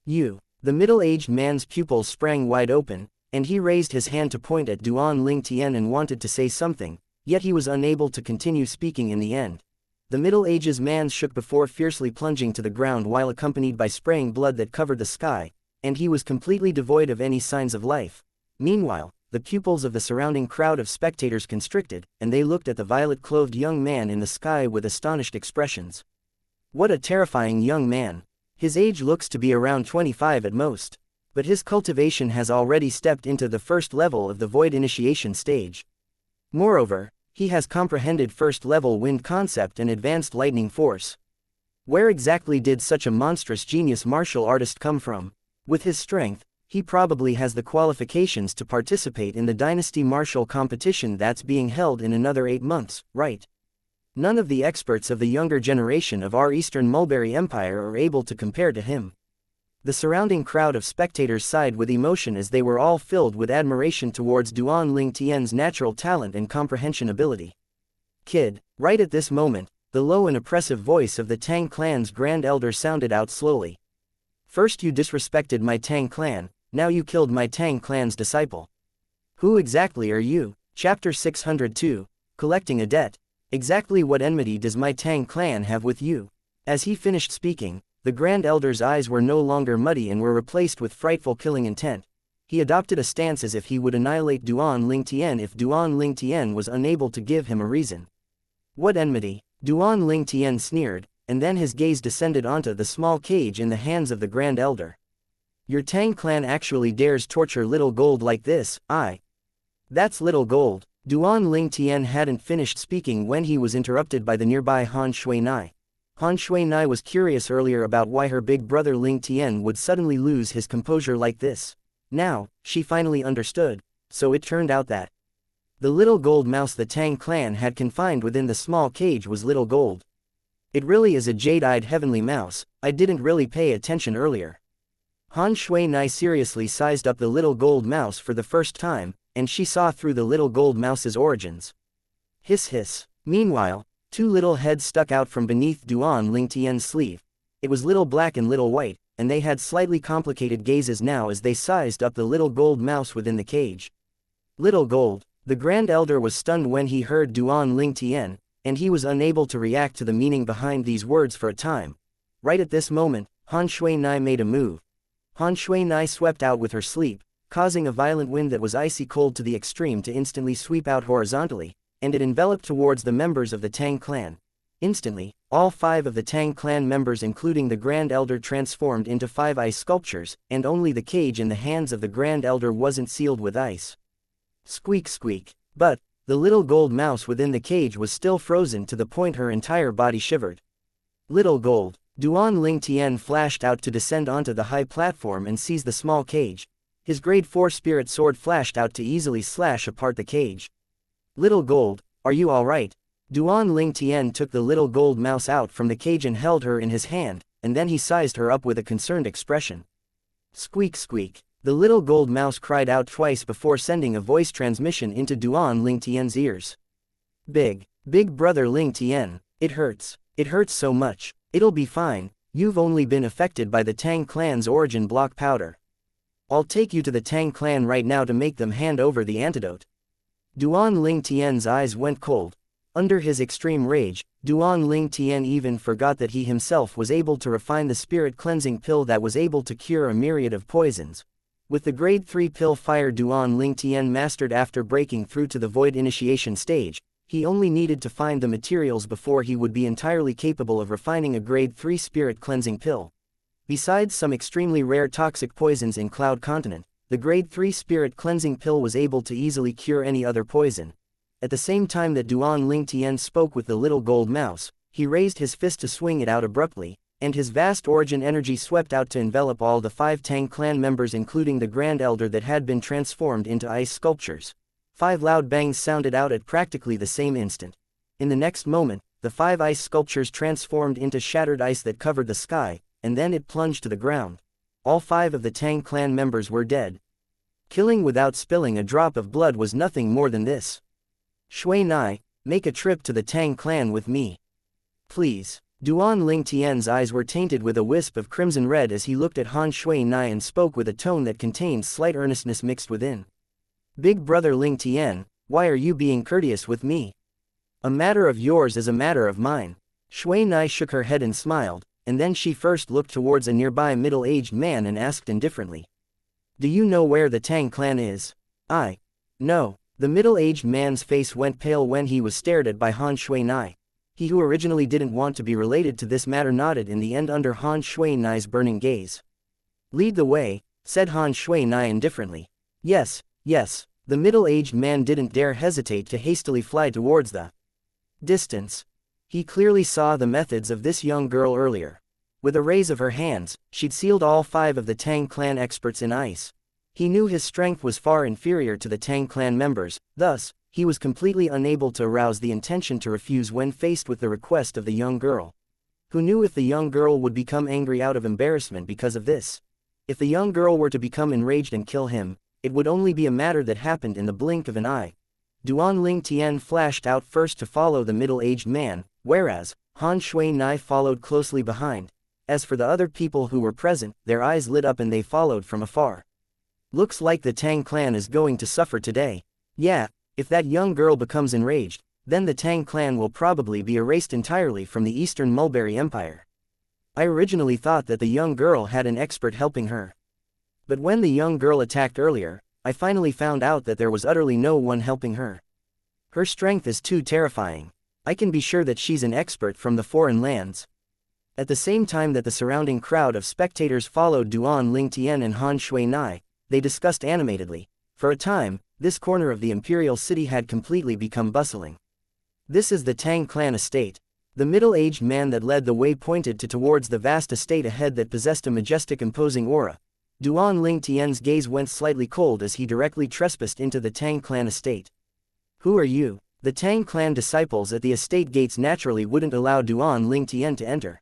The middle-aged man's pupils sprang wide open, and he raised his hand to point at Duan Tian and wanted to say something, yet he was unable to continue speaking in the end. The middle-aged man shook before fiercely plunging to the ground while accompanied by spraying blood that covered the sky, and he was completely devoid of any signs of life. Meanwhile, the pupils of the surrounding crowd of spectators constricted, and they looked at the violet-clothed young man in the sky with astonished expressions. What a terrifying young man. His age looks to be around 25 at most. But his cultivation has already stepped into the first level of the Void Initiation stage. Moreover, he has comprehended first-level wind concept and advanced lightning force. Where exactly did such a monstrous genius martial artist come from? With his strength, he probably has the qualifications to participate in the Dynasty Martial competition that's being held in another 8 months, right? None of the experts of the younger generation of our Eastern Mulberry Empire are able to compare to him. The surrounding crowd of spectators sighed with emotion as they were all filled with admiration towards Duan Ling Tian's natural talent and comprehension ability. Kid, right at this moment, the low and oppressive voice of the Tang clan's Grand Elder sounded out slowly. First you disrespected my Tang clan, now you killed my Tang clan's disciple. Who exactly are you? Chapter 602, Collecting a Debt. Exactly what enmity does my Tang clan have with you? As he finished speaking, the Grand Elder's eyes were no longer muddy and were replaced with frightful killing intent. He adopted a stance as if he would annihilate Duan Ling Tian if Duan Ling Tian was unable to give him a reason. What enmity? Duan Ling Tian sneered, and then his gaze descended onto the small cage in the hands of the Grand Elder. Your Tang clan actually dares torture Little Gold like this? That's Little Gold. Duan Ling Tian hadn't finished speaking when he was interrupted by the nearby Han Shuinai. Han Shuinai was curious earlier about why her big brother Ling Tian would suddenly lose his composure like this. Now, she finally understood, so it turned out that the little gold mouse the Tang clan had confined within the small cage was Little Gold. It really is a jade-eyed heavenly mouse, I didn't really pay attention earlier. Han Shuinai seriously sized up the little gold mouse for the first time, and she saw through the little gold mouse's origins. Hiss hiss. Meanwhile, two little heads stuck out from beneath Duan Ling Tian's sleeve. It was Little Black and Little White, and they had slightly complicated gazes now as they sized up the little gold mouse within the cage. Little Gold. The Grand Elder was stunned when he heard Duan Ling Tian, and he was unable to react to the meaning behind these words for a time. Right at this moment, Han Shuinai made a move. Han Shuinai swept out with her sleep, causing a violent wind that was icy cold to the extreme to instantly sweep out horizontally, and it enveloped towards the members of the Tang clan. Instantly, all 5 of the Tang clan members including the Grand Elder transformed into 5 ice sculptures, and only the cage in the hands of the Grand Elder wasn't sealed with ice. Squeak squeak. But the little gold mouse within the cage was still frozen to the point her entire body shivered. Little Gold. Duan Ling Tian flashed out to descend onto the high platform and seize the small cage. His grade 4 spirit sword flashed out to easily slash apart the cage. Little Gold, are you alright? Duan Ling Tian took the little gold mouse out from the cage and held her in his hand, and then he sized her up with a concerned expression. Squeak squeak. The little gold mouse cried out twice before sending a voice transmission into Duan Ling Tian's ears. Big brother Ling Tian, it hurts. It hurts so much. It'll be fine, you've only been affected by the Tang clan's origin block powder. I'll take you to the Tang clan right now to make them hand over the antidote. Duan Ling Tian's eyes went cold. Under his extreme rage, Duan Ling Tian even forgot that he himself was able to refine the spirit cleansing pill that was able to cure a myriad of poisons. With the grade 3 pill fire Duan Ling Tian mastered after breaking through to the void initiation stage, he only needed to find the materials before he would be entirely capable of refining a grade 3 spirit cleansing pill. Besides some extremely rare toxic poisons in Cloud Continent, the grade 3 spirit cleansing pill was able to easily cure any other poison. At the same time that Duan Ling Tian spoke with the little gold mouse, he raised his fist to swing it out abruptly, and his vast origin energy swept out to envelop all the 5 Tang clan members including the Grand Elder that had been transformed into ice sculptures. 5 loud bangs sounded out at practically the same instant. In the next moment, the 5 ice sculptures transformed into shattered ice that covered the sky, and then it plunged to the ground. All 5 of the Tang clan members were dead. Killing without spilling a drop of blood was nothing more than this. Shuinai, make a trip to the Tang clan with me. Please. Duan Ling Tian's eyes were tainted with a wisp of crimson red as he looked at Han Shuinai and spoke with a tone that contained slight earnestness mixed within. Big brother Ling Tian, why are you being courteous with me? A matter of yours is a matter of mine. Shuinai shook her head and smiled, and then she first looked towards a nearby middle-aged man and asked indifferently. Do you know where the Tang clan is? No. The middle-aged man's face went pale when he was stared at by Han Shuinai. He who originally didn't want to be related to this matter nodded in the end under Han Shuinai's burning gaze. Lead the way, said Han Shuinai indifferently. Yes. The middle-aged man didn't dare hesitate to hastily fly towards the distance. He clearly saw the methods of this young girl earlier. With a raise of her hands, she'd sealed all 5 of the Tang clan experts in ice. He knew his strength was far inferior to the Tang clan members, thus, he was completely unable to arouse the intention to refuse when faced with the request of the young girl. Who knew if the young girl would become angry out of embarrassment because of this? If the young girl were to become enraged and kill him, it would only be a matter that happened in the blink of an eye. Duan Ling Tian flashed out first to follow the middle-aged man, whereas Han Shui Nai followed closely behind. As for the other people who were present, their eyes lit up and they followed from afar. Looks like the Tang clan is going to suffer today. Yeah, if that young girl becomes enraged, then the Tang clan will probably be erased entirely from the Eastern Mulberry Empire. I originally thought that the young girl had an expert helping her. But when the young girl attacked earlier, I finally found out that there was utterly no one helping her. Her strength is too terrifying. I can be sure that she's an expert from the foreign lands. At the same time that the surrounding crowd of spectators followed Duan Ling Tian and Han Shui Nai, they discussed animatedly. For a time, this corner of the imperial city had completely become bustling. This is the Tang clan estate. The middle-aged man that led the way pointed towards the vast estate ahead that possessed a majestic imposing aura. Duan Ling Tian's gaze went slightly cold as he directly trespassed into the Tang clan estate. Who are you? The Tang clan disciples at the estate gates naturally wouldn't allow Duan Ling Tian to enter.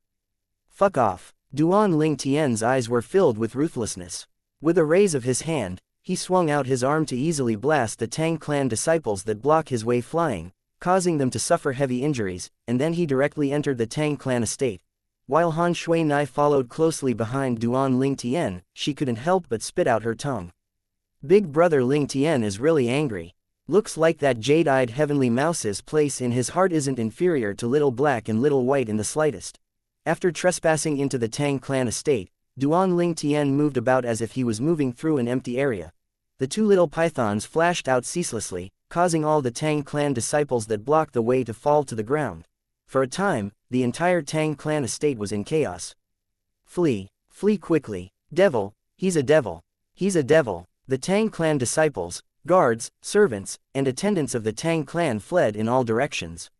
Fuck off. Duan Ling Tian's eyes were filled with ruthlessness. With a raise of his hand, he swung out his arm to easily blast the Tang clan disciples that block his way flying, causing them to suffer heavy injuries, and then he directly entered the Tang clan estate. While Han Shui Nai followed closely behind Duan Ling Tian, she couldn't help but spit out her tongue. Big brother Ling Tian is really angry. Looks like that jade-eyed heavenly mouse's place in his heart isn't inferior to Little Black and Little White in the slightest. After trespassing into the Tang clan estate, Duan Ling Tian moved about as if he was moving through an empty area. The two little pythons flashed out ceaselessly, causing all the Tang clan disciples that blocked the way to fall to the ground. For a time, the entire Tang clan estate was in chaos. Flee. Flee quickly. Devil. He's a devil. He's a devil. The Tang clan disciples, guards, servants, and attendants of the Tang clan fled in all directions.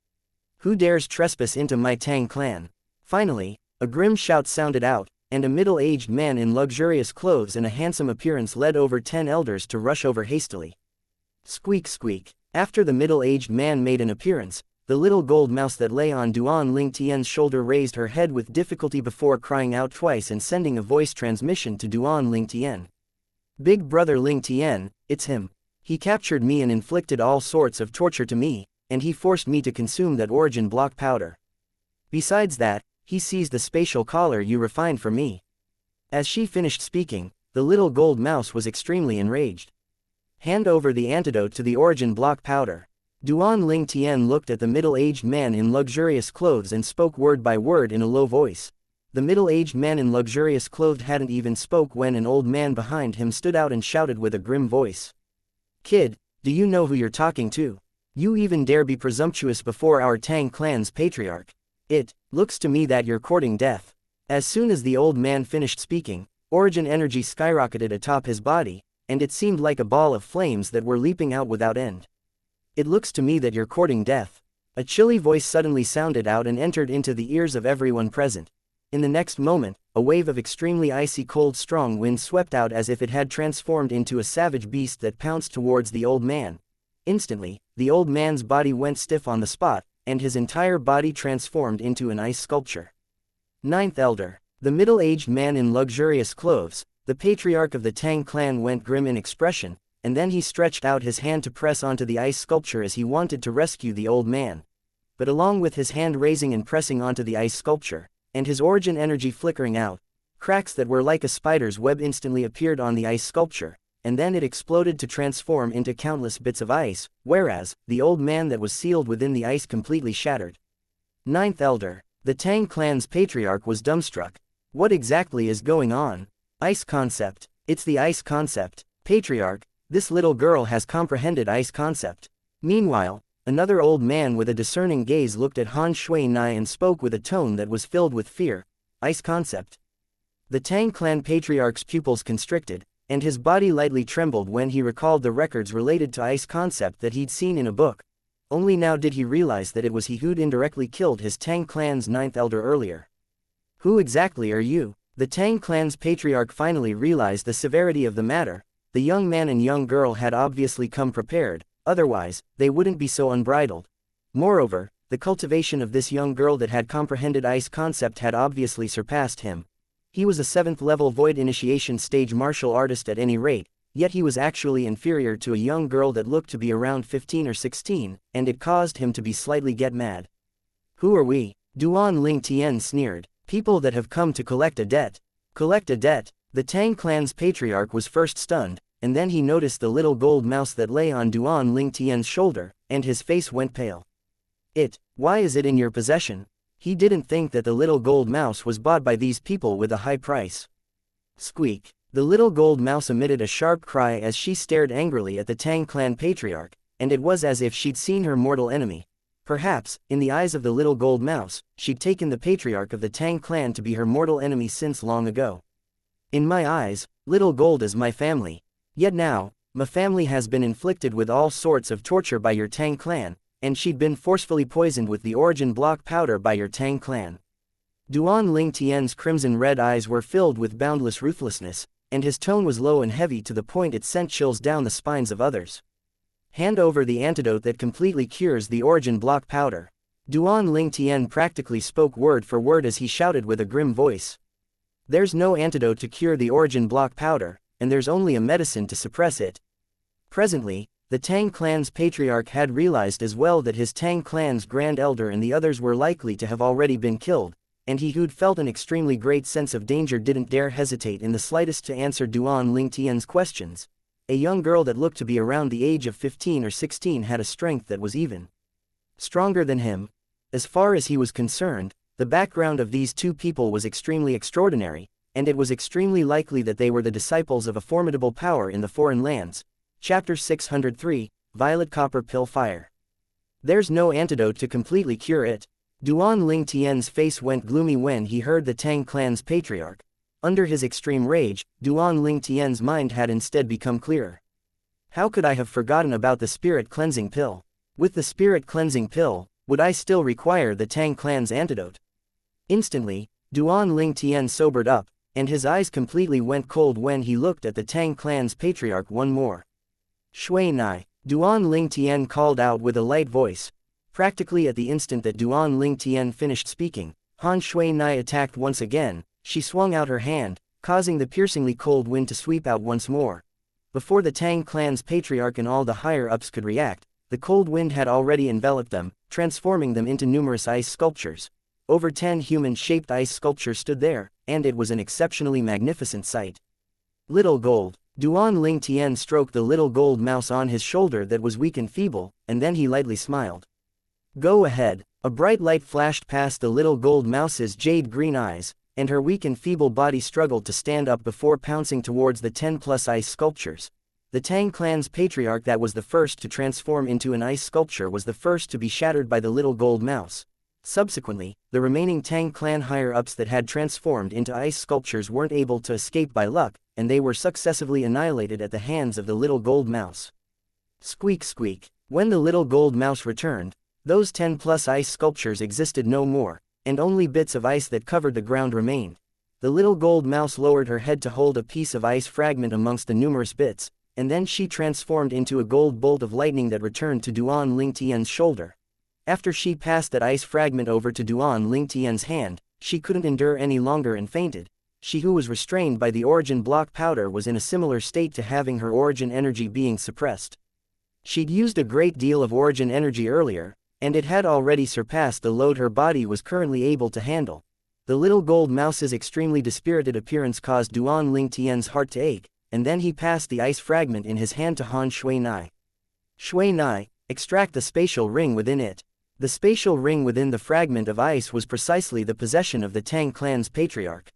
Who dares trespass into my Tang clan? Finally, a grim shout sounded out, and a middle-aged man in luxurious clothes and a handsome appearance led over 10 elders to rush over hastily. Squeak squeak. After the middle-aged man made an appearance, the little gold mouse that lay on Duan Ling Tian's shoulder raised her head with difficulty before crying out twice and sending a voice transmission to Duan Ling Tian. Big brother Ling Tian, it's him. He captured me and inflicted all sorts of torture to me, and he forced me to consume that origin block powder. Besides that, he seized the spatial collar you refined for me. As she finished speaking, the little gold mouse was extremely enraged. Hand over the antidote to the origin block powder. Duan Ling Tian looked at the middle-aged man in luxurious clothes and spoke word by word in a low voice. The middle-aged man in luxurious clothes hadn't even spoke when an old man behind him stood out and shouted with a grim voice. Kid, do you know who you're talking to? You even dare be presumptuous before our Tang clan's patriarch. It looks to me that you're courting death. As soon as the old man finished speaking, origin energy skyrocketed atop his body, and it seemed like a ball of flames that were leaping out without end. It looks to me that you're courting death. A chilly voice suddenly sounded out and entered into the ears of everyone present. In the next moment, a wave of extremely icy cold strong wind swept out as if it had transformed into a savage beast that pounced towards the old man. Instantly, the old man's body went stiff on the spot, and his entire body transformed into an ice sculpture. Ninth Elder. The middle-aged man in luxurious clothes, the patriarch of the Tang clan, went grim in expression, and then he stretched out his hand to press onto the ice sculpture as he wanted to rescue the old man. But along with his hand raising and pressing onto the ice sculpture, and his origin energy flickering out, cracks that were like a spider's web instantly appeared on the ice sculpture, and then it exploded to transform into countless bits of ice, whereas the old man that was sealed within the ice completely shattered. Ninth Elder. The Tang clan's patriarch was dumbstruck. What exactly is going on? Ice concept. It's the ice concept. Patriarch, this little girl has comprehended ice concept. Meanwhile, another old man with a discerning gaze looked at Han Shui Nai and spoke with a tone that was filled with fear. Ice concept. The Tang clan patriarch's pupils constricted, and his body lightly trembled when he recalled the records related to ice concept that he'd seen in a book. Only now did he realize that it was he who'd indirectly killed his Tang clan's ninth elder earlier. Who exactly are you? The Tang clan's patriarch finally realized the severity of the matter. The young man and young girl had obviously come prepared, otherwise, they wouldn't be so unbridled. Moreover, the cultivation of this young girl that had comprehended ice concept had obviously surpassed him. He was a 7th level void initiation stage martial artist at any rate, yet he was actually inferior to a young girl that looked to be around 15 or 16, and it caused him to be slightly get mad. Who are we? Duan Ling Tian sneered. People that have come to collect a debt. Collect a debt? The Tang clan's patriarch was first stunned, and then he noticed the little gold mouse that lay on Duan Ling Tian's shoulder, and his face went pale. Why is it in your possession? He didn't think that the little gold mouse was bought by these people with a high price. Squeak. The little gold mouse emitted a sharp cry as she stared angrily at the Tang clan patriarch, and it was as if she'd seen her mortal enemy. Perhaps, in the eyes of the little gold mouse, she'd taken the patriarch of the Tang clan to be her mortal enemy since long ago. In my eyes, little gold is my family. Yet now, my family has been inflicted with all sorts of torture by your Tang clan, and she'd been forcefully poisoned with the origin block powder by your Tang clan. Duan Ling Tian's crimson-red eyes were filled with boundless ruthlessness, and his tone was low and heavy to the point it sent chills down the spines of others. Hand over the antidote that completely cures the origin block powder. Duan Ling Tian practically spoke word for word as he shouted with a grim voice. There's no antidote to cure the origin block powder, and there's only a medicine to suppress it. Presently, the Tang clan's patriarch had realized as well that his Tang clan's grand elder and the others were likely to have already been killed, and he who'd felt an extremely great sense of danger didn't dare hesitate in the slightest to answer Duan Ling Tian's questions. A young girl that looked to be around the age of 15 or 16 had a strength that was even stronger than him. As far as he was concerned, the background of these two people was extremely extraordinary, and it was extremely likely that they were the disciples of a formidable power in the foreign lands. Chapter 603, Violet Copper Pill Fire. There's no antidote to completely cure it. Duan Ling Tian's face went gloomy when he heard the Tang clan's patriarch. Under his extreme rage, Duan Ling Tian's mind had instead become clearer. How could I have forgotten about the spirit cleansing pill? With the spirit cleansing pill, would I still require the Tang clan's antidote? Instantly, Duan Ling Tian sobered up, and his eyes completely went cold when he looked at the Tang clan's patriarch one more. Shui Nai, Duan Ling Tian called out with a light voice. Practically at the instant that Duan Ling Tian finished speaking, Han Shui Nai attacked once again. She swung out her hand, causing the piercingly cold wind to sweep out once more. Before the Tang clan's patriarch and all the higher-ups could react, the cold wind had already enveloped them, transforming them into numerous ice sculptures. Over 10 human-shaped ice sculptures stood there, and it was an exceptionally magnificent sight. Little Gold. Duan Ling Tian stroked the little gold mouse on his shoulder that was weak and feeble, and then he lightly smiled. Go ahead. A bright light flashed past the little gold mouse's jade-green eyes, and her weak and feeble body struggled to stand up before pouncing towards the 10+ ice sculptures. The Tang clan's patriarch that was the first to transform into an ice sculpture was the first to be shattered by the little gold mouse. Subsequently, the remaining Tang clan higher-ups that had transformed into ice sculptures weren't able to escape by luck, and they were successively annihilated at the hands of the little gold mouse. Squeak squeak. When the little gold mouse returned, those 10+ ice sculptures existed no more, and only bits of ice that covered the ground remained. The little gold mouse lowered her head to hold a piece of ice fragment amongst the numerous bits, and then she transformed into a gold bolt of lightning that returned to Duan Ling Tian's shoulder. After she passed that ice fragment over to Duan Ling Tian's hand, she couldn't endure any longer and fainted. She who was restrained by the origin block powder was in a similar state to having her origin energy being suppressed. She'd used a great deal of origin energy earlier, and it had already surpassed the load her body was currently able to handle. The little gold mouse's extremely dispirited appearance caused Duan Ling Tian's heart to ache, and then he passed the ice fragment in his hand to Han Shui Nai. Shui Nai, extract the spatial ring within it. The spatial ring within the fragment of ice was precisely the possession of the Tang clan's patriarch.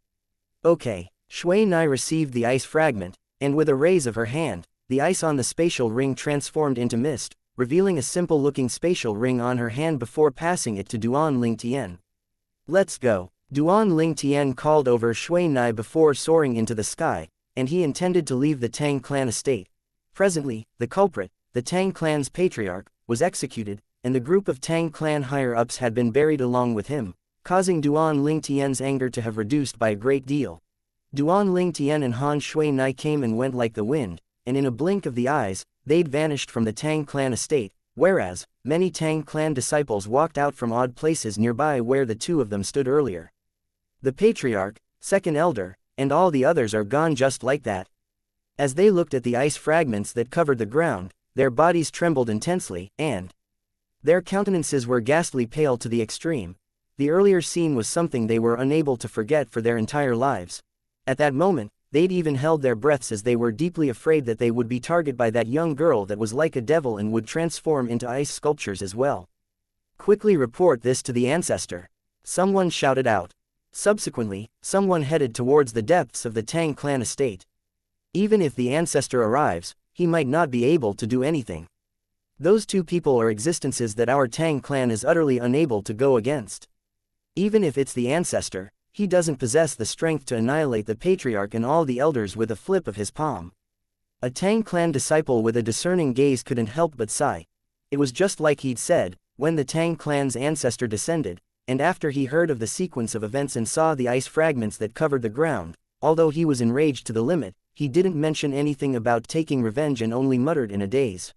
Okay. Shui Nai received the ice fragment, and with a raise of her hand, the ice on the spatial ring transformed into mist, revealing a simple-looking spatial ring on her hand before passing it to Duan Ling Tian. Let's go. Duan Ling Tian called over Shui Nai before soaring into the sky, and he intended to leave the Tang clan estate. Presently, the culprit, the Tang clan's patriarch, was executed, and the group of Tang clan higher-ups had been buried along with him, causing Duan Ling Tian's anger to have reduced by a great deal. Duan Ling Tian and Han Shui Nai came and went like the wind, and in a blink of the eyes, they'd vanished from the Tang clan estate, whereas, many Tang clan disciples walked out from odd places nearby where the two of them stood earlier. The patriarch, second elder, and all the others are gone just like that. As they looked at the ice fragments that covered the ground, their bodies trembled intensely, and their countenances were ghastly pale to the extreme. The earlier scene was something they were unable to forget for their entire lives. At that moment, they'd even held their breaths as they were deeply afraid that they would be targeted by that young girl that was like a devil and would transform into ice sculptures as well. Quickly report this to the ancestor. Someone shouted out. Subsequently, someone headed towards the depths of the Tang clan estate. Even if the ancestor arrives, he might not be able to do anything. Those two people are existences that our Tang clan is utterly unable to go against. Even if it's the ancestor, he doesn't possess the strength to annihilate the patriarch and all the elders with a flip of his palm. A Tang clan disciple with a discerning gaze couldn't help but sigh. It was just like he'd said, when the Tang clan's ancestor descended, and after he heard of the sequence of events and saw the ice fragments that covered the ground, although he was enraged to the limit, he didn't mention anything about taking revenge and only muttered in a daze.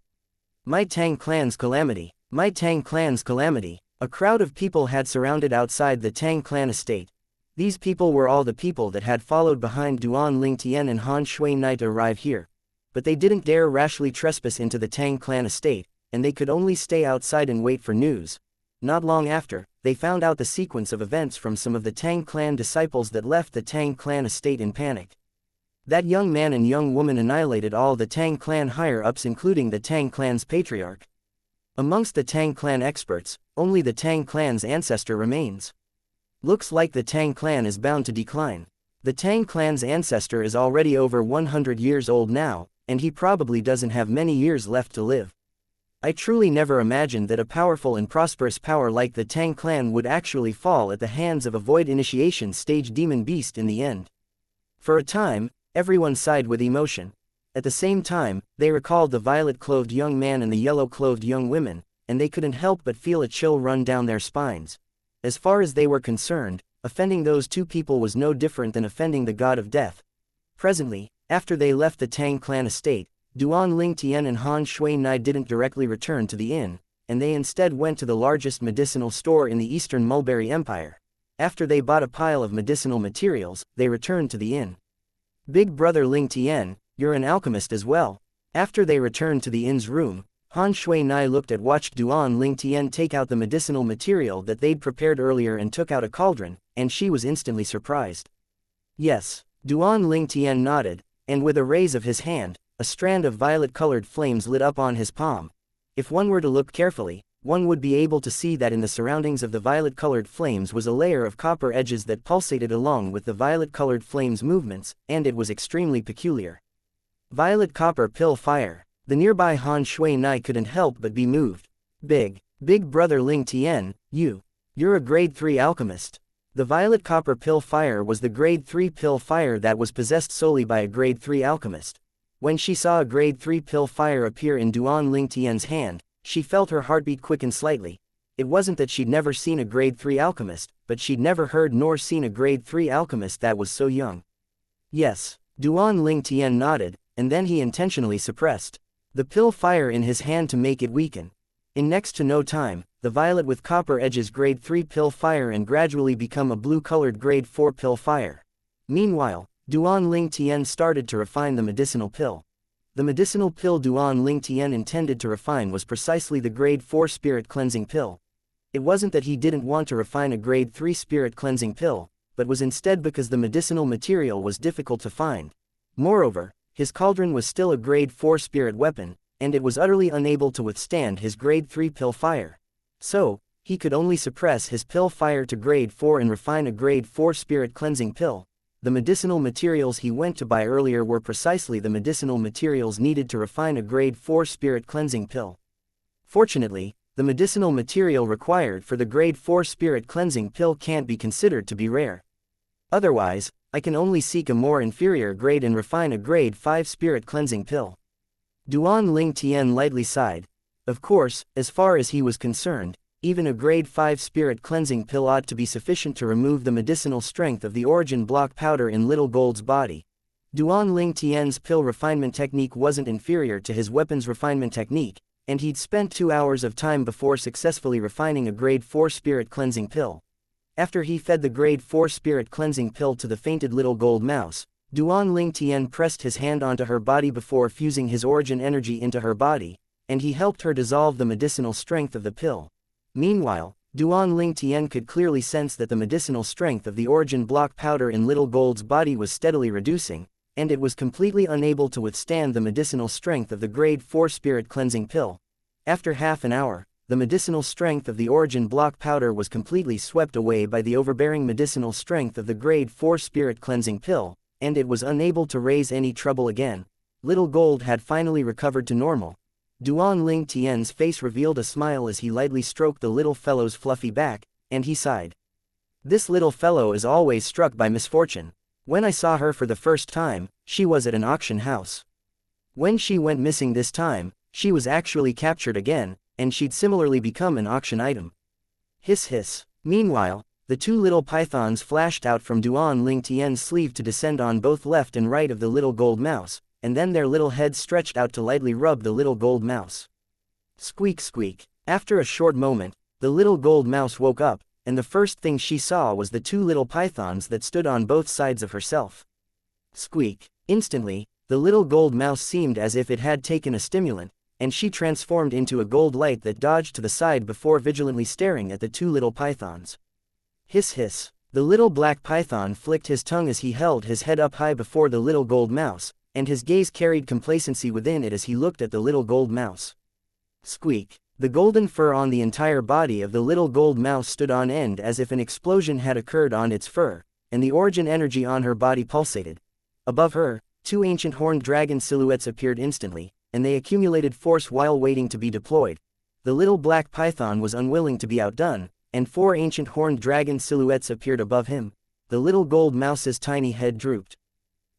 My Tang clan's calamity! My Tang clan's calamity! A crowd of people had surrounded outside the Tang clan estate. These people were all the people that had followed behind Duan Ling Tian and Han Shui Nai to arrive here. But they didn't dare rashly trespass into the Tang clan estate, and they could only stay outside and wait for news. Not long after, they found out the sequence of events from some of the Tang clan disciples that left the Tang clan estate in panic. That young man and young woman annihilated all the Tang clan higher-ups including the Tang clan's patriarch. Amongst the Tang clan experts, only the Tang clan's ancestor remains. Looks like the Tang clan is bound to decline. The Tang clan's ancestor is already over 100 years old now, and he probably doesn't have many years left to live. I truly never imagined that a powerful and prosperous power like the Tang clan would actually fall at the hands of a void initiation stage demon beast in the end. For a time, everyone sighed with emotion. At the same time, they recalled the violet-clothed young man and the yellow-clothed young women, and they couldn't help but feel a chill run down their spines. As far as they were concerned, offending those two people was no different than offending the god of death. Presently, after they left the Tang clan estate, Duan Ling Tian and Han Shui Nai didn't directly return to the inn, and they instead went to the largest medicinal store in the Eastern Mulberry Empire. After they bought a pile of medicinal materials, they returned to the inn. Big brother Ling Tian, you're an alchemist as well. After they returned to the inn's room, Han Shui Nai looked at watched Duan Ling Tian take out the medicinal material that they'd prepared earlier and took out a cauldron, and she was instantly surprised. Yes, Duan Ling Tian nodded, and with a raise of his hand, a strand of violet-colored flames lit up on his palm. If one were to look carefully, one would be able to see that in the surroundings of the violet-colored flames was a layer of copper edges that pulsated along with the violet-colored flames' movements, and it was extremely peculiar. Violet copper pill fire. The nearby Han Shui Nai couldn't help but be moved. Big brother Ling Tian, you're a grade 3 alchemist. The violet copper pill fire was the grade 3 pill fire that was possessed solely by a grade 3 alchemist. When she saw a grade 3 pill fire appear in Duan Ling Tian's hand, she felt her heartbeat quicken slightly. It wasn't that she'd never seen a grade 3 alchemist, but she'd never heard nor seen a grade 3 alchemist that was so young. Yes, Duan Ling Tian nodded, and then he intentionally suppressed the pill fire in his hand to make it weaken. In next to no time, the violet with copper edges grade 3 pill fire and gradually become a blue-colored grade 4 pill fire. Meanwhile, Duan Ling Tian started to refine the medicinal pill. The medicinal pill Duan Ling Tian intended to refine was precisely the grade 4 spirit cleansing pill. It wasn't that he didn't want to refine a grade 3 spirit cleansing pill, but was instead because the medicinal material was difficult to find. Moreover, his cauldron was still a grade 4 spirit weapon, and it was utterly unable to withstand his grade 3 pill fire. So, he could only suppress his pill fire to grade 4 and refine a grade 4 spirit cleansing pill. The medicinal materials he went to buy earlier were precisely the medicinal materials needed to refine a grade 4 spirit cleansing pill. Fortunately, the medicinal material required for the grade 4 spirit cleansing pill can't be considered to be rare. Otherwise, I can only seek a more inferior grade and refine a grade 5 spirit cleansing pill. Duan Ling Tian lightly sighed. Of course, as far as he was concerned, even a grade 5 spirit cleansing pill ought to be sufficient to remove the medicinal strength of the origin block powder in Little Gold's body. Duan Ling Tian's pill refinement technique wasn't inferior to his weapons refinement technique, and he'd spent 2 hours of time before successfully refining a grade 4 spirit cleansing pill. After he fed the grade 4 spirit cleansing pill to the fainted little gold mouse, Duan Ling Tian pressed his hand onto her body before fusing his origin energy into her body, and he helped her dissolve the medicinal strength of the pill. Meanwhile, Duan Ling Tian could clearly sense that the medicinal strength of the origin block powder in little gold's body was steadily reducing, and it was completely unable to withstand the medicinal strength of the grade 4 spirit cleansing pill. After half an hour, the medicinal strength of the origin block powder was completely swept away by the overbearing medicinal strength of the grade 4 spirit cleansing pill, and it was unable to raise any trouble again. Little Gold had finally recovered to normal. Duan Ling Tian's face revealed a smile as he lightly stroked the little fellow's fluffy back, and he sighed. This little fellow is always struck by misfortune. When I saw her for the first time, she was at an auction house. When she went missing this time, she was actually captured again, and she'd similarly become an auction item. Hiss hiss. Meanwhile, the 2 little pythons flashed out from Duan Ling Tian's sleeve to descend on both left and right of the little gold mouse, and then their little heads stretched out to lightly rub the little gold mouse. Squeak squeak. After a short moment, the little gold mouse woke up, and the first thing she saw was the 2 little pythons that stood on both sides of herself. Squeak. Instantly, the little gold mouse seemed as if it had taken a stimulant, and she transformed into a gold light that dodged to the side before vigilantly staring at the 2 little pythons. Hiss hiss. The little black python flicked his tongue as he held his head up high before the little gold mouse, and his gaze carried complacency within it as he looked at the little gold mouse. Squeak. The golden fur on the entire body of the little gold mouse stood on end as if an explosion had occurred on its fur, and the origin energy on her body pulsated. Above her, 2 ancient horned dragon silhouettes appeared instantly, and they accumulated force while waiting to be deployed. The little black python was unwilling to be outdone, and 4 ancient horned dragon silhouettes appeared above him. The little gold mouse's tiny head drooped.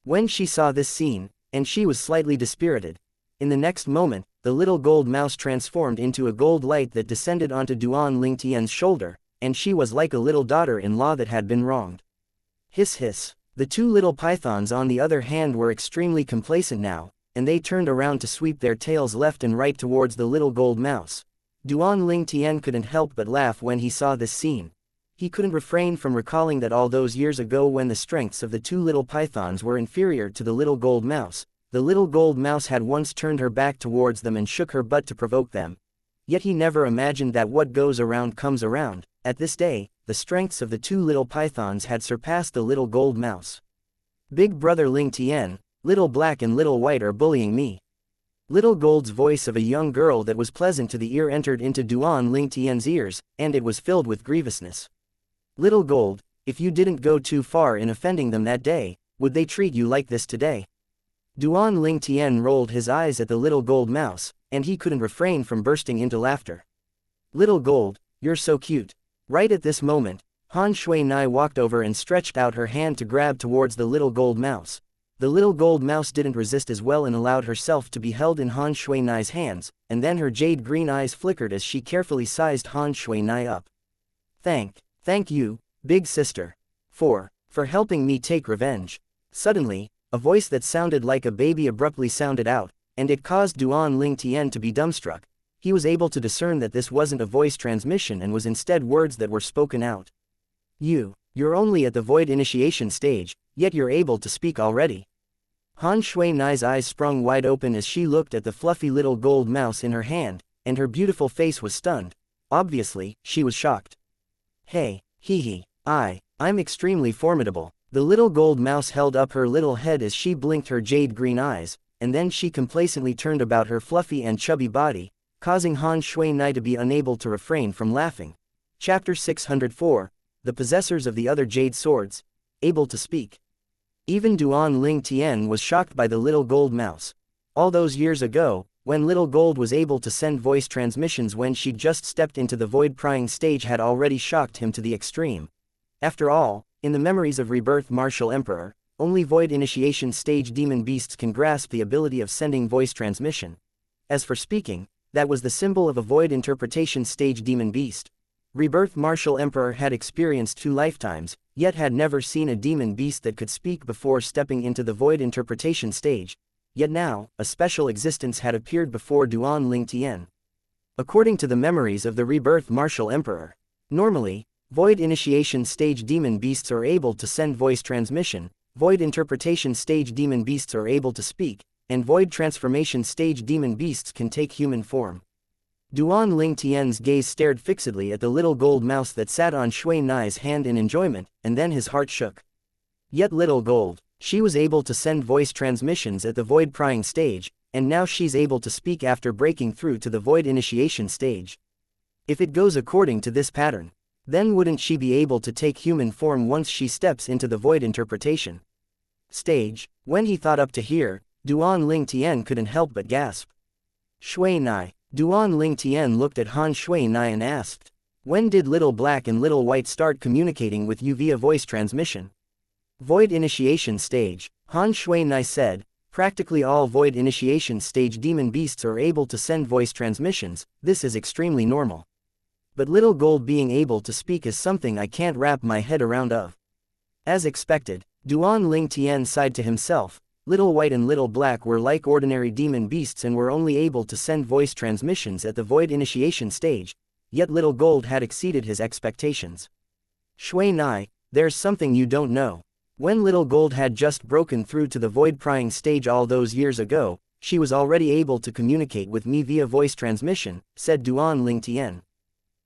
When she saw this scene, and she was slightly dispirited. In the next moment, the little gold mouse transformed into a gold light that descended onto Duan Ling Tian's shoulder, and she was like a little daughter-in-law that had been wronged. Hiss hiss. The 2 little pythons on the other hand were extremely complacent now, and they turned around to sweep their tails left and right towards the little gold mouse. Duan Ling Tian couldn't help but laugh when he saw this scene. He couldn't refrain from recalling that all those years ago when the strengths of the 2 little pythons were inferior to the little gold mouse, the little gold mouse had once turned her back towards them and shook her butt to provoke them. Yet he never imagined that what goes around comes around. At this day, the strengths of the 2 little pythons had surpassed the little gold mouse. Big brother Ling Tian, little black and little white are bullying me. Little Gold's voice of a young girl that was pleasant to the ear entered into Duan Ling Tian's ears, and it was filled with grievousness. Little Gold, if you didn't go too far in offending them that day, would they treat you like this today? Duan Ling Tian rolled his eyes at the little gold mouse, and he couldn't refrain from bursting into laughter. Little Gold, you're so cute. Right at this moment, Han Shui Nai walked over and stretched out her hand to grab towards the little gold mouse. The little gold mouse didn't resist as well and allowed herself to be held in Han Shui Nai's hands, and then her jade green eyes flickered as she carefully sized Han Shui Nai up. Thank you, big sister. For helping me take revenge. Suddenly, a voice that sounded like a baby abruptly sounded out, and it caused Duan Ling Tian to be dumbstruck. He was able to discern that this wasn't a voice transmission and was instead words that were spoken out. You're only at the void initiation stage, yet you're able to speak already. Han Shui Nai's eyes sprung wide open as she looked at the fluffy little gold mouse in her hand, and her beautiful face was stunned. Obviously, she was shocked. Hey, I'm extremely formidable. The little gold mouse held up her little head as she blinked her jade green eyes, and then she complacently turned about her fluffy and chubby body, causing Han Shui Nai to be unable to refrain from laughing. Chapter 604, The Possessors of the Other Jade Swords, able to speak. Even Duan Ling Tian was shocked by the little gold mouse. All those years ago, when little gold was able to send voice transmissions when she'd just stepped into the void prying stage had already shocked him to the extreme. After all, in the memories of Rebirth Martial Emperor, only void initiation stage demon beasts can grasp the ability of sending voice transmission. As for speaking, that was the symbol of a void interpretation stage demon beast. Rebirth Martial Emperor had experienced 2 lifetimes, yet had never seen a demon beast that could speak before stepping into the void interpretation stage, yet now, a special existence had appeared before Duan Ling Tian. According to the memories of the rebirth martial emperor, normally, void initiation stage demon beasts are able to send voice transmission, void interpretation stage demon beasts are able to speak, and void transformation stage demon beasts can take human form. Duan Ling Tian's gaze stared fixedly at the little gold mouse that sat on Shui Nai's hand in enjoyment, and then his heart shook. Yet little gold, she was able to send voice transmissions at the void prying stage, and now she's able to speak after breaking through to the void initiation stage. If it goes according to this pattern, then wouldn't she be able to take human form once she steps into the void interpretation stage? When he thought up to here, Duan Ling Tian couldn't help but gasp. Shui Nai. Duan Ling Tian looked at Han Shui Nai and asked, "When did Little Black and Little White start communicating with you via voice transmission?" Void initiation stage, Han Shui Nai said. Practically all void initiation stage demon beasts are able to send voice transmissions. This is extremely normal. But little gold being able to speak is something I can't wrap my head around of. As expected, Duan Ling Tian sighed to himself. Little White and Little Black were like ordinary demon beasts and were only able to send voice transmissions at the void initiation stage, yet Little Gold had exceeded his expectations. Shui Nai, there's something you don't know. When Little Gold had just broken through to the void prying stage all those years ago, she was already able to communicate with me via voice transmission, said Duan Ling Tian.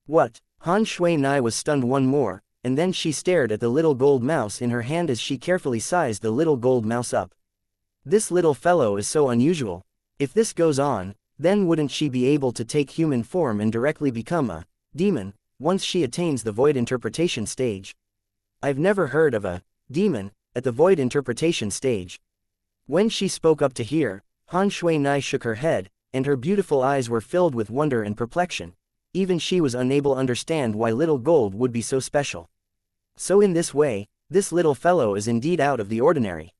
What? Han Shui Nai was stunned one more, and then she stared at the little gold mouse in her hand as she carefully sized the little gold mouse up. This little fellow is so unusual. If this goes on, then wouldn't she be able to take human form and directly become a demon once she attains the void interpretation stage? I've never heard of a demon at the void interpretation stage. When she spoke up to hear, Han Shui Nai shook her head, and her beautiful eyes were filled with wonder and perplexion. Even she was unable to understand why Little Gold would be so special. So in this way, this little fellow is indeed out of the ordinary.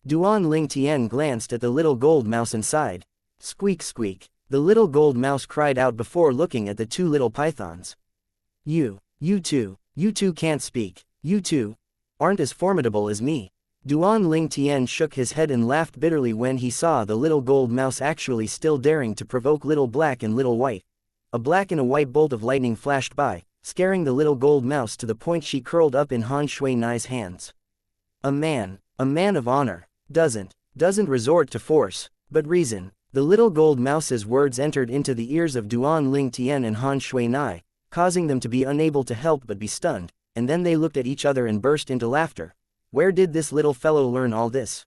Duan Ling Tian glanced at the little gold mouse and sighed. Squeak squeak. The little gold mouse cried out before looking at the two little pythons. You two can't speak. You two aren't as formidable as me. Duan Ling Tian shook his head and laughed bitterly when he saw the little gold mouse actually still daring to provoke Little Black and Little White. A black and a white bolt of lightning flashed by, scaring the little gold mouse to the point she curled up in Han Shui Nai's hands. A man of honor, doesn't resort to force, but reason. The little gold mouse's words entered into the ears of Duan Ling Tian and Han Shui Nai, causing them to be unable to help but be stunned, and then they looked at each other and burst into laughter. Where did this little fellow learn all this?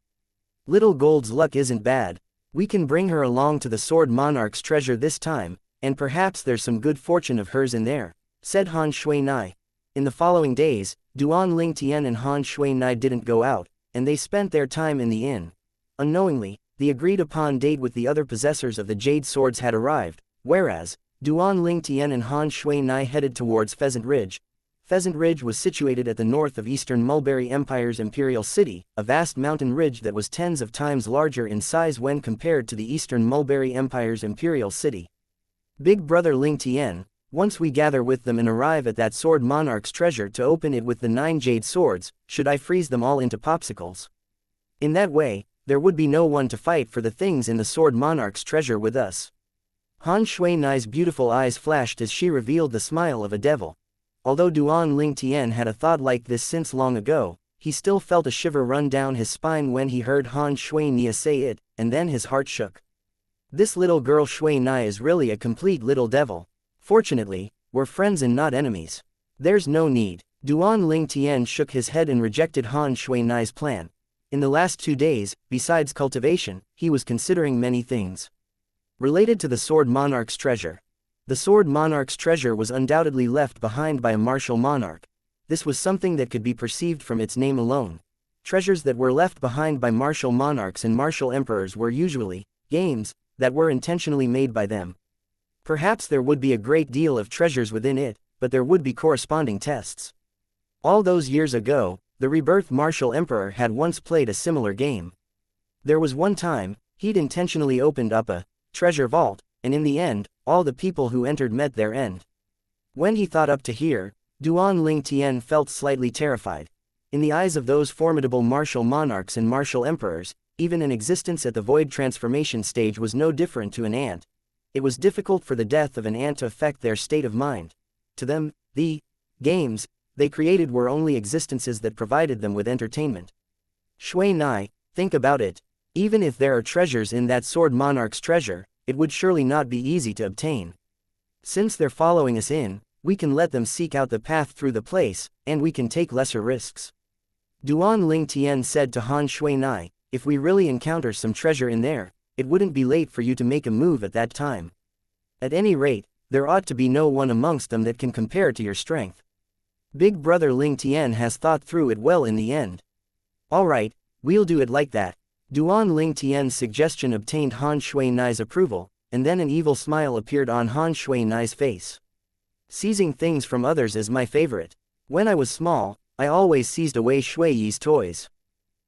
Little Gold's luck isn't bad. We can bring her along to the Sword Monarch's treasure this time, and perhaps there's some good fortune of hers in there, said Han Shui Nai. In the following days, Duan Ling Tian and Han Shui Nai didn't go out, and they spent their time in the inn. Unknowingly, the agreed-upon date with the other possessors of the jade swords had arrived, whereas, Duan Ling Tian and Han Shui Nai headed towards Pheasant Ridge. Pheasant Ridge was situated at the north of Eastern Mulberry Empire's imperial city, a vast mountain ridge that was tens of times larger in size when compared to the Eastern Mulberry Empire's imperial city. Big Brother Ling Tian, once we gather with them and arrive at that Sword Monarch's treasure to open it with the 9 jade swords, should I freeze them all into popsicles? In that way, there would be no one to fight for the things in the Sword Monarch's treasure with us. Han Shui Nai's beautiful eyes flashed as she revealed the smile of a devil. Although Duan Ling Tian had a thought like this since long ago, he still felt a shiver run down his spine when he heard Han Shui Nai say it, and then his heart shook. This little girl Shui Nai is really a complete little devil. Fortunately, we're friends and not enemies. There's no need. Duan Ling Tian shook his head and rejected Han Shui Nai's plan. In the last 2 days, besides cultivation, he was considering many things related to the Sword Monarch's treasure. The Sword Monarch's treasure was undoubtedly left behind by a martial monarch. This was something that could be perceived from its name alone. Treasures that were left behind by martial monarchs and martial emperors were usually games that were intentionally made by them. Perhaps there would be a great deal of treasures within it, but there would be corresponding tests. All those years ago, the rebirth martial emperor had once played a similar game. There was one time, he'd intentionally opened up a treasure vault, and in the end, all the people who entered met their end. When he thought up to here, Duan Ling Tian felt slightly terrified. In the eyes of those formidable martial monarchs and martial emperors, even an existence at the void transformation stage was no different to an ant. It was difficult for the death of an ant to affect their state of mind. To them, the games they created were only existences that provided them with entertainment. Shui Nai, think about it. Even if there are treasures in that sword monarch's treasure, it would surely not be easy to obtain. Since they're following us in, we can let them seek out the path through the place, and we can take lesser risks. Duan Ling Tian said to Han Shui Nai, if we really encounter some treasure in there, it wouldn't be late for you to make a move at that time. At any rate, there ought to be no one amongst them that can compare to your strength. Big brother Ling Tian has thought through it well in the end. Alright, we'll do it like that. Duan Ling Tian's suggestion obtained Han Shui Nai's approval, and then an evil smile appeared on Han Shui Nai's face. Seizing things from others is my favorite. When I was small, I always seized away Shui Yi's toys.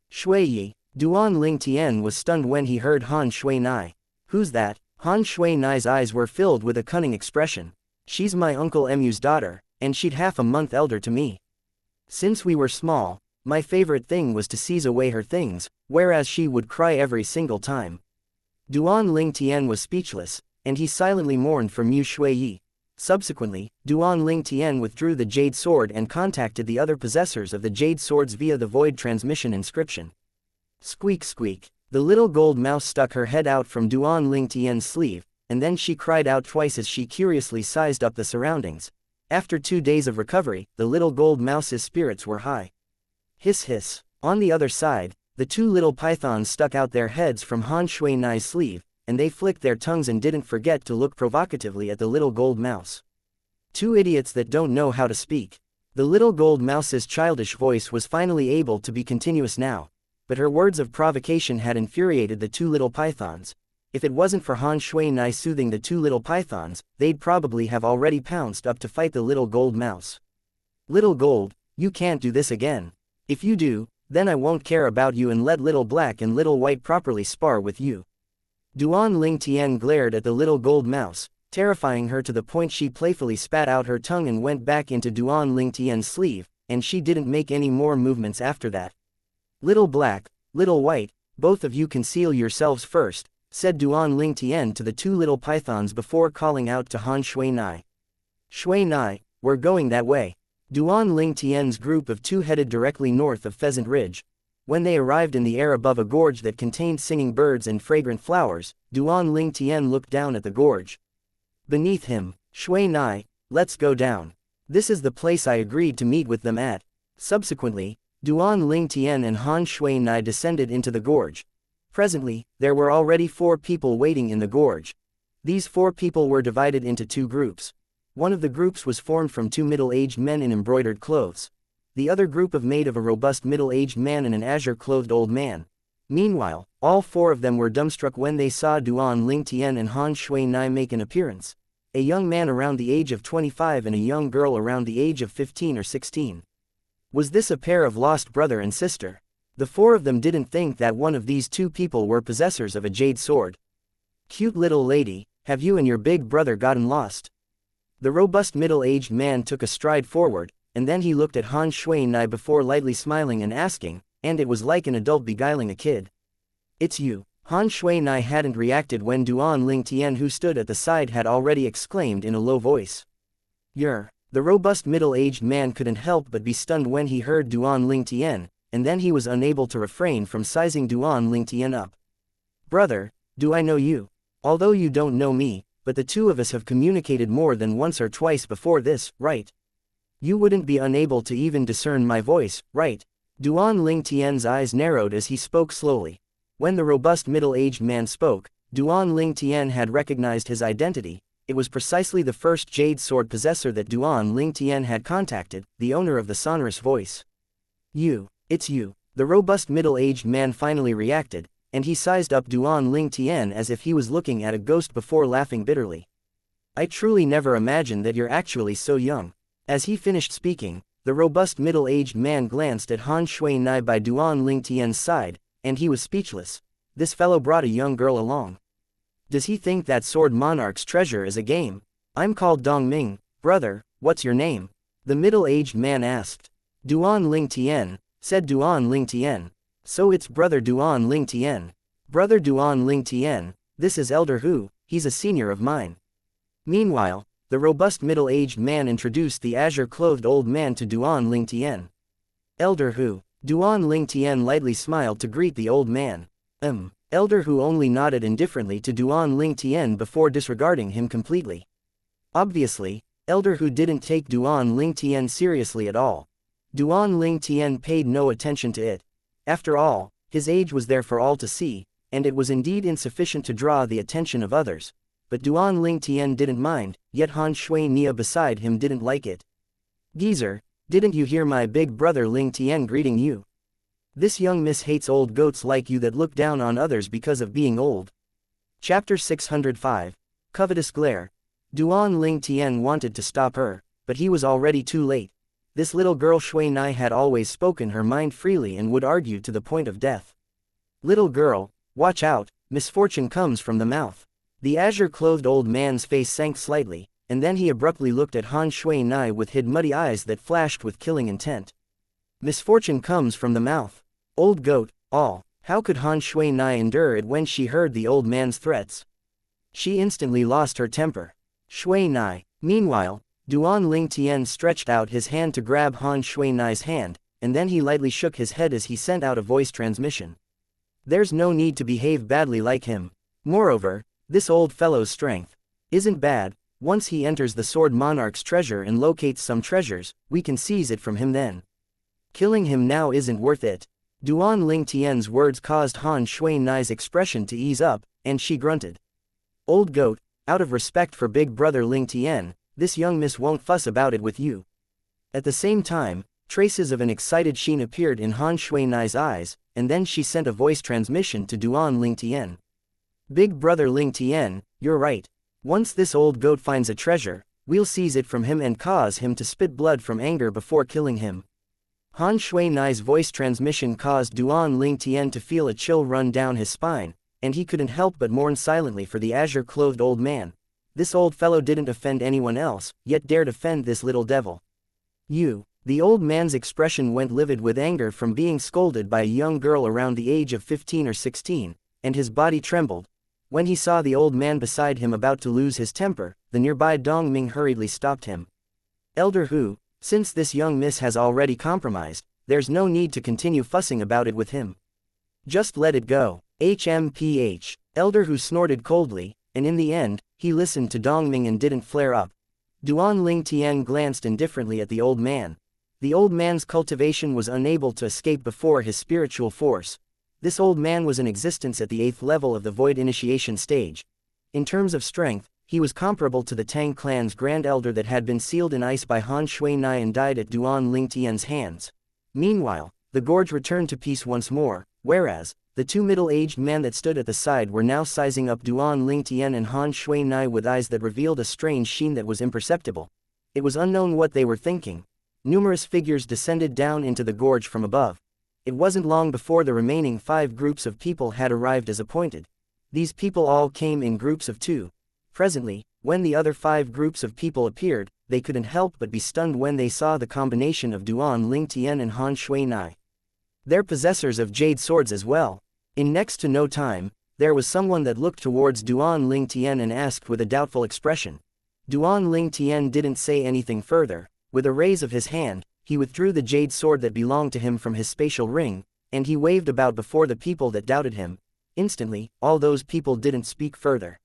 Shui Yi. Duan Ling Tian was stunned when he heard Han Shui Nai. Who's that? Han Shui Nai's eyes were filled with a cunning expression. She's my Uncle Mu's daughter, and she'd half a month elder to me. Since we were small, my favorite thing was to seize away her things, whereas she would cry every single time. Duan Ling Tian was speechless, and he silently mourned for Mu Shui Yi. Subsequently, Duan Ling Tian withdrew the Jade Sword and contacted the other possessors of the Jade Swords via the Void Transmission inscription. Squeak squeak. The little gold mouse stuck her head out from Duan Ling Tian's sleeve, and then she cried out twice as she curiously sized up the surroundings. After 2 days of recovery, the little gold mouse's spirits were high. Hiss hiss. On the other side, the 2 little pythons stuck out their heads from Han Shui Nai's sleeve, and they flicked their tongues and didn't forget to look provocatively at the little gold mouse. 2 idiots that don't know how to speak. The little gold mouse's childish voice was finally able to be continuous now, but her words of provocation had infuriated the 2 little pythons. If it wasn't for Han Shui Nai soothing the 2 little pythons, they'd probably have already pounced up to fight the little gold mouse. Little gold, you can't do this again. If you do, then I won't care about you and let little black and little white properly spar with you. Duan Ling Tian glared at the little gold mouse, terrifying her to the point she playfully spat out her tongue and went back into Duan Ling Tian's sleeve, and she didn't make any more movements after that. Little black, little white, both of you conceal yourselves first, said Duan Ling Tian to the 2 little pythons before calling out to Han Shui Nai. Shui Nai, we're going that way. Duan Ling Tian's group of 2 headed directly north of Pheasant Ridge. When they arrived in the air above a gorge that contained singing birds and fragrant flowers, Duan Ling Tian looked down at the gorge. Beneath him, Shui Nai, let's go down. This is the place I agreed to meet with them at. Subsequently, Duan Ling Tian and Han Shui Nai descended into the gorge. Presently, there were already 4 people waiting in the gorge. These 4 people were divided into 2 groups. One of the groups was formed from 2 middle-aged men in embroidered clothes. The other group made of a robust middle-aged man and an azure-clothed old man. Meanwhile, all 4 of them were dumbstruck when they saw Duan Ling Tian and Han Shui Nai make an appearance. A young man around the age of 25 and a young girl around the age of 15 or 16. Was this a pair of lost brother and sister? The 4 of them didn't think that one of these 2 people were possessors of a jade sword. Cute little lady, have you and your big brother gotten lost? The robust middle-aged man took a stride forward, and then he looked at Han Shui Nai before lightly smiling and asking, and it was like an adult beguiling a kid. It's you. Han Shui Nai hadn't reacted when Duan Ling Tian, who stood at the side, had already exclaimed in a low voice. You're. The robust middle-aged man couldn't help but be stunned when he heard Duan Ling Tian, and then he was unable to refrain from sizing Duan Ling Tian up. Brother, do I know you? Although you don't know me, but the 2 of us have communicated more than once or twice before this, right? You wouldn't be unable to even discern my voice, right? Duan Ling Tian's eyes narrowed as he spoke slowly. When the robust middle-aged man spoke, Duan Ling Tian had recognized his identity. It was precisely the first jade sword possessor that Duan Ling Tian had contacted, the owner of the sonorous voice. It's you. The robust middle-aged man finally reacted, and he sized up Duan Ling Tian as if he was looking at a ghost before laughing bitterly. I truly never imagined that you're actually so young. As he finished speaking, the robust middle-aged man glanced at Han Shui Nai by Duan Ling Tian's side, and he was speechless. This fellow brought a young girl along. Does he think that sword monarch's treasure is a game? I'm called Dong Ming. Brother, what's your name? The middle-aged man asked. Duan Ling Tian, said Duan Ling Tian. So it's Brother Duan Ling Tian. Brother Duan Ling Tian, this is Elder Hu, he's a senior of mine. Meanwhile, the robust middle-aged man introduced the azure-clothed old man to Duan Ling Tian. Elder Hu. Duan Ling Tian lightly smiled to greet the old man. Elder Hu only nodded indifferently to Duan Ling Tian before disregarding him completely. Obviously, Elder Hu didn't take Duan Ling Tian seriously at all. Duan Ling Tian paid no attention to it. After all, his age was there for all to see, and it was indeed insufficient to draw the attention of others. But Duan Ling Tian didn't mind, yet Han Shui Nia beside him didn't like it. Geezer, didn't you hear my big brother Ling Tian greeting you? This young miss hates old goats like you that look down on others because of being old. Chapter 605. Covetous Glare. Duan Ling Tian wanted to stop her, but he was already too late. This little girl Shui Nai had always spoken her mind freely and would argue to the point of death. Little girl, watch out, misfortune comes from the mouth. The azure-clothed old man's face sank slightly, and then he abruptly looked at Han Shui Nai with muddy eyes that flashed with killing intent. Misfortune comes from the mouth. Old goat, all. How could Han Shui Nai endure it when she heard the old man's threats? She instantly lost her temper. Shui Nai. Meanwhile, Duan Ling Tian stretched out his hand to grab Han Shui Nai's hand, and then he lightly shook his head as he sent out a voice transmission. There's no need to behave badly like him. Moreover, this old fellow's strength isn't bad. Once he enters the Sword Monarch's treasure and locates some treasures, we can seize it from him then. Killing him now isn't worth it. Duan Ling Tian's words caused Han Shui Nai's expression to ease up, and she grunted. Old goat, out of respect for big brother Ling Tian, this young miss won't fuss about it with you. At the same time, traces of an excited sheen appeared in Han Shui Nai's eyes, and then she sent a voice transmission to Duan Ling Tian. Big brother Ling Tian, you're right. Once this old goat finds a treasure, we'll seize it from him and cause him to spit blood from anger before killing him. Han Shui Nai's voice transmission caused Duan Ling Tian to feel a chill run down his spine, and he couldn't help but mourn silently for the azure-clothed old man. This old fellow didn't offend anyone else, yet dared offend this little devil. You. The old man's expression went livid with anger from being scolded by a young girl around the age of 15 or 16, and his body trembled. When he saw the old man beside him about to lose his temper, the nearby Dong Ming hurriedly stopped him. Elder Hu, since this young miss has already compromised, there's no need to continue fussing about it with him. Just let it go. HMPH. Elder Hu snorted coldly, and in the end, he listened to Dong Ming and didn't flare up. Duan Ling Tian glanced indifferently at the old man. The old man's cultivation was unable to escape before his spiritual force. This old man was in existence at the 8th level of the Void Initiation stage. In terms of strength, he was comparable to the Tang clan's Grand Elder that had been sealed in ice by Han Shui Nai and died at Duan Ling Tian's hands. Meanwhile, the gorge returned to peace once more, whereas, the two middle-aged men that stood at the side were now sizing up Duan Ling Tian and Han Shui Nai with eyes that revealed a strange sheen that was imperceptible. It was unknown what they were thinking. Numerous figures descended down into the gorge from above. It wasn't long before the remaining 5 groups of people had arrived as appointed. These people all came in groups of 2. Presently, when the other 5 groups of people appeared, they couldn't help but be stunned when they saw the combination of Duan Ling Tian and Han Shui Nai. They're possessors of jade swords as well. In next to no time, there was someone that looked towards Duan Ling Tian and asked with a doubtful expression. Duan Ling Tian didn't say anything further. With a raise of his hand, he withdrew the jade sword that belonged to him from his spatial ring, and he waved about before the people that doubted him. Instantly, all those people didn't speak further.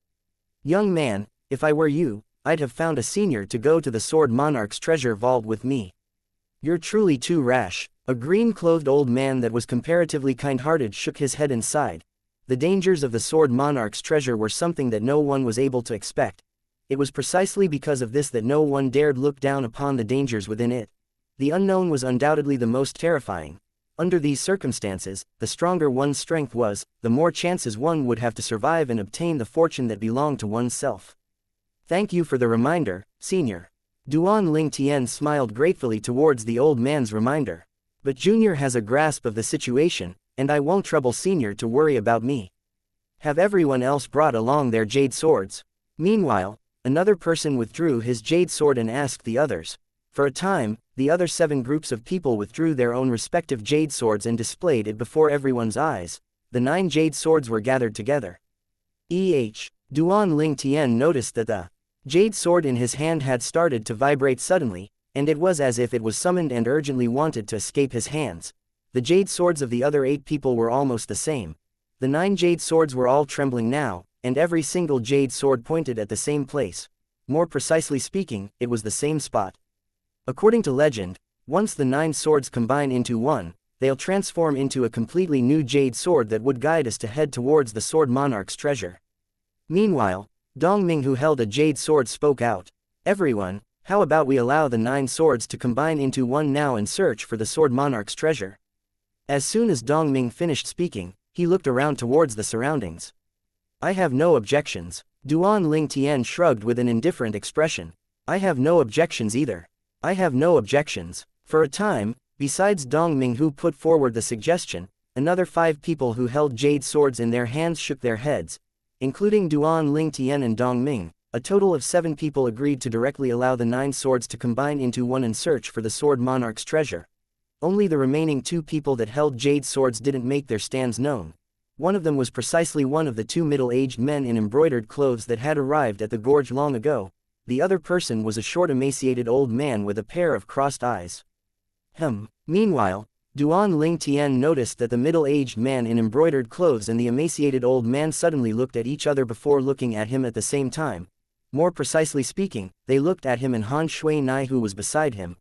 Young man, if I were you, I'd have found a senior to go to the Sword Monarch's treasure vault with me. You're truly too rash. A green-clothed old man that was comparatively kind-hearted shook his head and sighed. The dangers of the Sword Monarch's treasure were something that no one was able to expect. It was precisely because of this that no one dared look down upon the dangers within it. The unknown was undoubtedly the most terrifying. Under these circumstances, the stronger one's strength was, the more chances one would have to survive and obtain the fortune that belonged to oneself. Thank you for the reminder, senior. Duan Ling Tian smiled gratefully towards the old man's reminder. But Junior has a grasp of the situation, and I won't trouble Senior to worry about me. Have everyone else brought along their jade swords? Meanwhile, another person withdrew his jade sword and asked the others. For a time, the other 7 groups of people withdrew their own respective jade swords and displayed it before everyone's eyes. The 9 jade swords were gathered together. Duan Ling Tian noticed that the jade sword in his hand had started to vibrate suddenly, and it was as if it was summoned and urgently wanted to escape his hands. The jade swords of the other 8 people were almost the same. The 9 jade swords were all trembling now, and every single jade sword pointed at the same place. More precisely speaking, it was the same spot. According to legend, once the 9 swords combine into one, they'll transform into a completely new jade sword that would guide us to head towards the Sword Monarch's treasure. Meanwhile, Dongming, who held a jade sword, spoke out. Everyone, how about we allow the 9 swords to combine into one now and search for the Sword Monarch's treasure? As soon as Dongming finished speaking, he looked around towards the surroundings. I have no objections. Duan Ling Tian shrugged with an indifferent expression. I have no objections either. I have no objections. For a time, besides Dongming, who put forward the suggestion, another 5 people who held jade swords in their hands shook their heads. Including Duan Ling Tian and Dongming, a total of 7 people agreed to directly allow the 9 swords to combine into one and search for the Sword Monarch's treasure. Only the remaining 2 people that held jade swords didn't make their stands known. One of them was precisely one of the 2 middle-aged men in embroidered clothes that had arrived at the gorge long ago. The other person was a short, emaciated old man with a pair of crossed eyes. Meanwhile, Duan Ling Tian noticed that the middle-aged man in embroidered clothes and the emaciated old man suddenly looked at each other before looking at him at the same time. More precisely speaking, they looked at him and Han Shui Nai, who was beside him.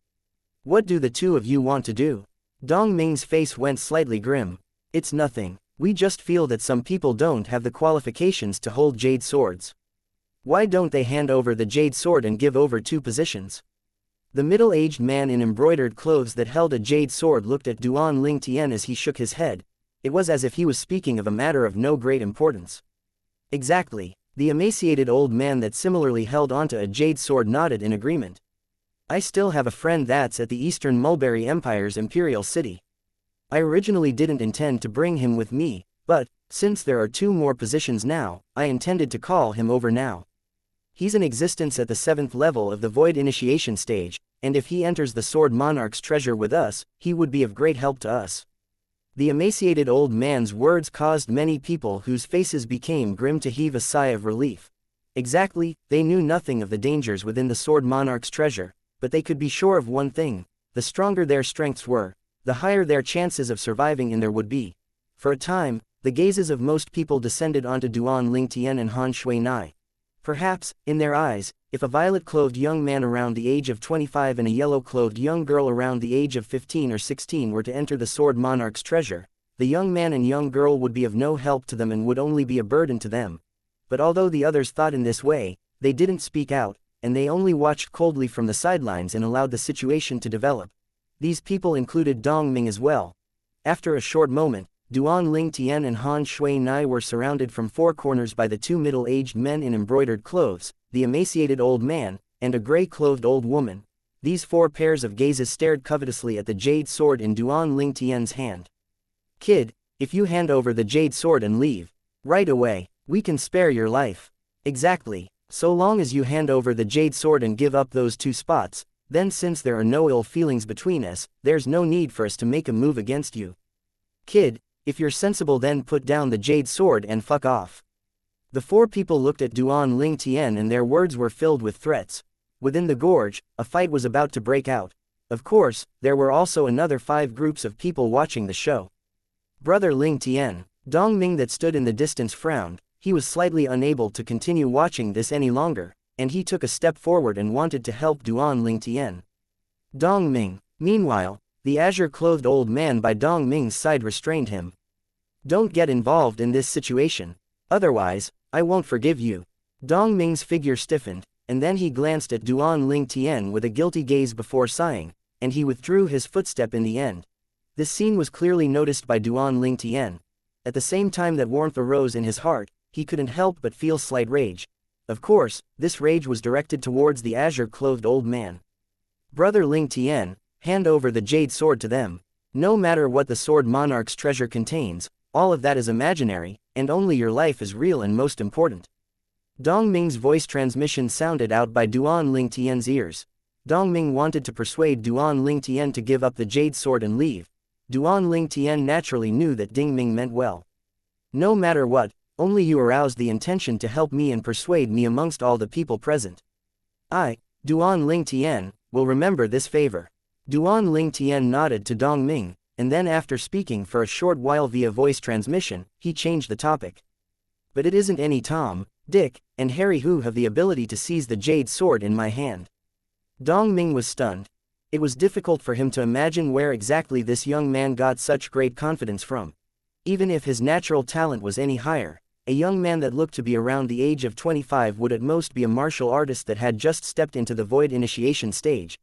What do the 2 of you want to do? Dong Ming's face went slightly grim. It's nothing. We just feel that some people don't have the qualifications to hold jade swords. Why don't they hand over the jade sword and give over 2 positions? The middle-aged man in embroidered clothes that held a jade sword looked at Duan Ling Tian as he shook his head. It was as if he was speaking of a matter of no great importance. Exactly. The emaciated old man that similarly held onto a jade sword nodded in agreement. I still have a friend that's at the Eastern Mulberry Empire's Imperial City. I originally didn't intend to bring him with me, but, since there are 2 more positions now, I intended to call him over now. He's in existence at the 7th level of the Void Initiation stage, and if he enters the Sword Monarch's treasure with us, he would be of great help to us. The emaciated old man's words caused many people whose faces became grim to heave a sigh of relief. Exactly, they knew nothing of the dangers within the Sword Monarch's treasure, but they could be sure of one thing: the stronger their strengths were, the higher their chances of surviving in there would be. For a time, the gazes of most people descended onto Duan Ling Tian and Han Shui Nai. Perhaps, in their eyes, if a violet-clothed young man around the age of 25 and a yellow-clothed young girl around the age of 15 or 16 were to enter the Sword Monarch's treasure, the young man and young girl would be of no help to them and would only be a burden to them. But although the others thought in this way, they didn't speak out, and they only watched coldly from the sidelines and allowed the situation to develop. These people included Dong Ming as well. After a short moment, Duan Ling Tian and Han Shui Nai were surrounded from 4 corners by the 2 middle-aged men in embroidered clothes, the emaciated old man, and a gray-clothed old woman. These 4 pairs of gazes stared covetously at the jade sword in Duan Ling Tian's hand. Kid, if you hand over the jade sword and leave right away, we can spare your life. Exactly. So long as you hand over the jade sword and give up those 2 spots, then since there are no ill feelings between us, there's no need for us to make a move against you. Kid, if you're sensible, then put down the jade sword and fuck off. The 4 people looked at Duan Ling Tian and their words were filled with threats. Within the gorge, a fight was about to break out. Of course, there were also another 5 groups of people watching the show. Brother Ling Tian, Dong Ming that stood in the distance frowned. He was slightly unable to continue watching this any longer, and he took a step forward and wanted to help Duan Ling Tian. Dong Ming. Meanwhile, the azure-clothed old man by Dong Ming's side restrained him. Don't get involved in this situation. Otherwise, I won't forgive you. Dong Ming's figure stiffened, and then he glanced at Duan Ling Tian with a guilty gaze before sighing, and he withdrew his footstep in the end. This scene was clearly noticed by Duan Ling Tian. At the same time that warmth arose in his heart, he couldn't help but feel slight rage. Of course, this rage was directed towards the azure-clothed old man. Brother Ling Tian, hand over the jade sword to them. No matter what the Sword Monarch's treasure contains, all of that is imaginary, and only your life is real and most important. Dong Ming's voice transmission sounded out by Duan Ling Tian's ears. Dongming wanted to persuade Duan Lingtian to give up the jade sword and leave. Duan Lingtian naturally knew that Dingming meant well. No matter what, only you aroused the intention to help me and persuade me amongst all the people present. I, Duan Lingtian, will remember this favor. Duan Lingtian nodded to Dongming, and then after speaking for a short while via voice transmission, he changed the topic. But it isn't any Tom, Dick, and Harry who have the ability to seize the jade sword in my hand. Dongming was stunned. It was difficult for him to imagine where exactly this young man got such great confidence from. Even if his natural talent was any higher, a young man that looked to be around the age of 25 would at most be a martial artist that had just stepped into the void initiation stage.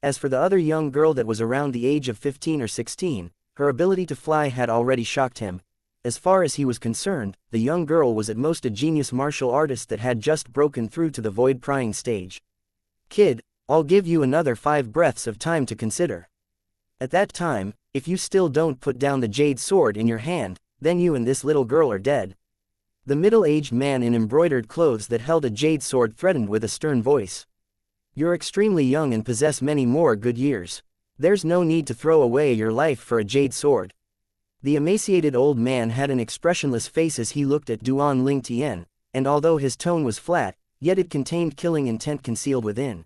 As for the other young girl that was around the age of 15 or 16, her ability to fly had already shocked him. As far as he was concerned, the young girl was at most a genius martial artist that had just broken through to the void prying stage. Kid, I'll give you another 5 breaths of time to consider. At that time, if you still don't put down the jade sword in your hand, then you and this little girl are dead. The middle-aged man in embroidered clothes that held a jade sword threatened with a stern voice. You're extremely young and possess many more good years. There's no need to throw away your life for a jade sword. The emaciated old man had an expressionless face as he looked at Duan Lingtian, and although his tone was flat, yet it contained killing intent concealed within.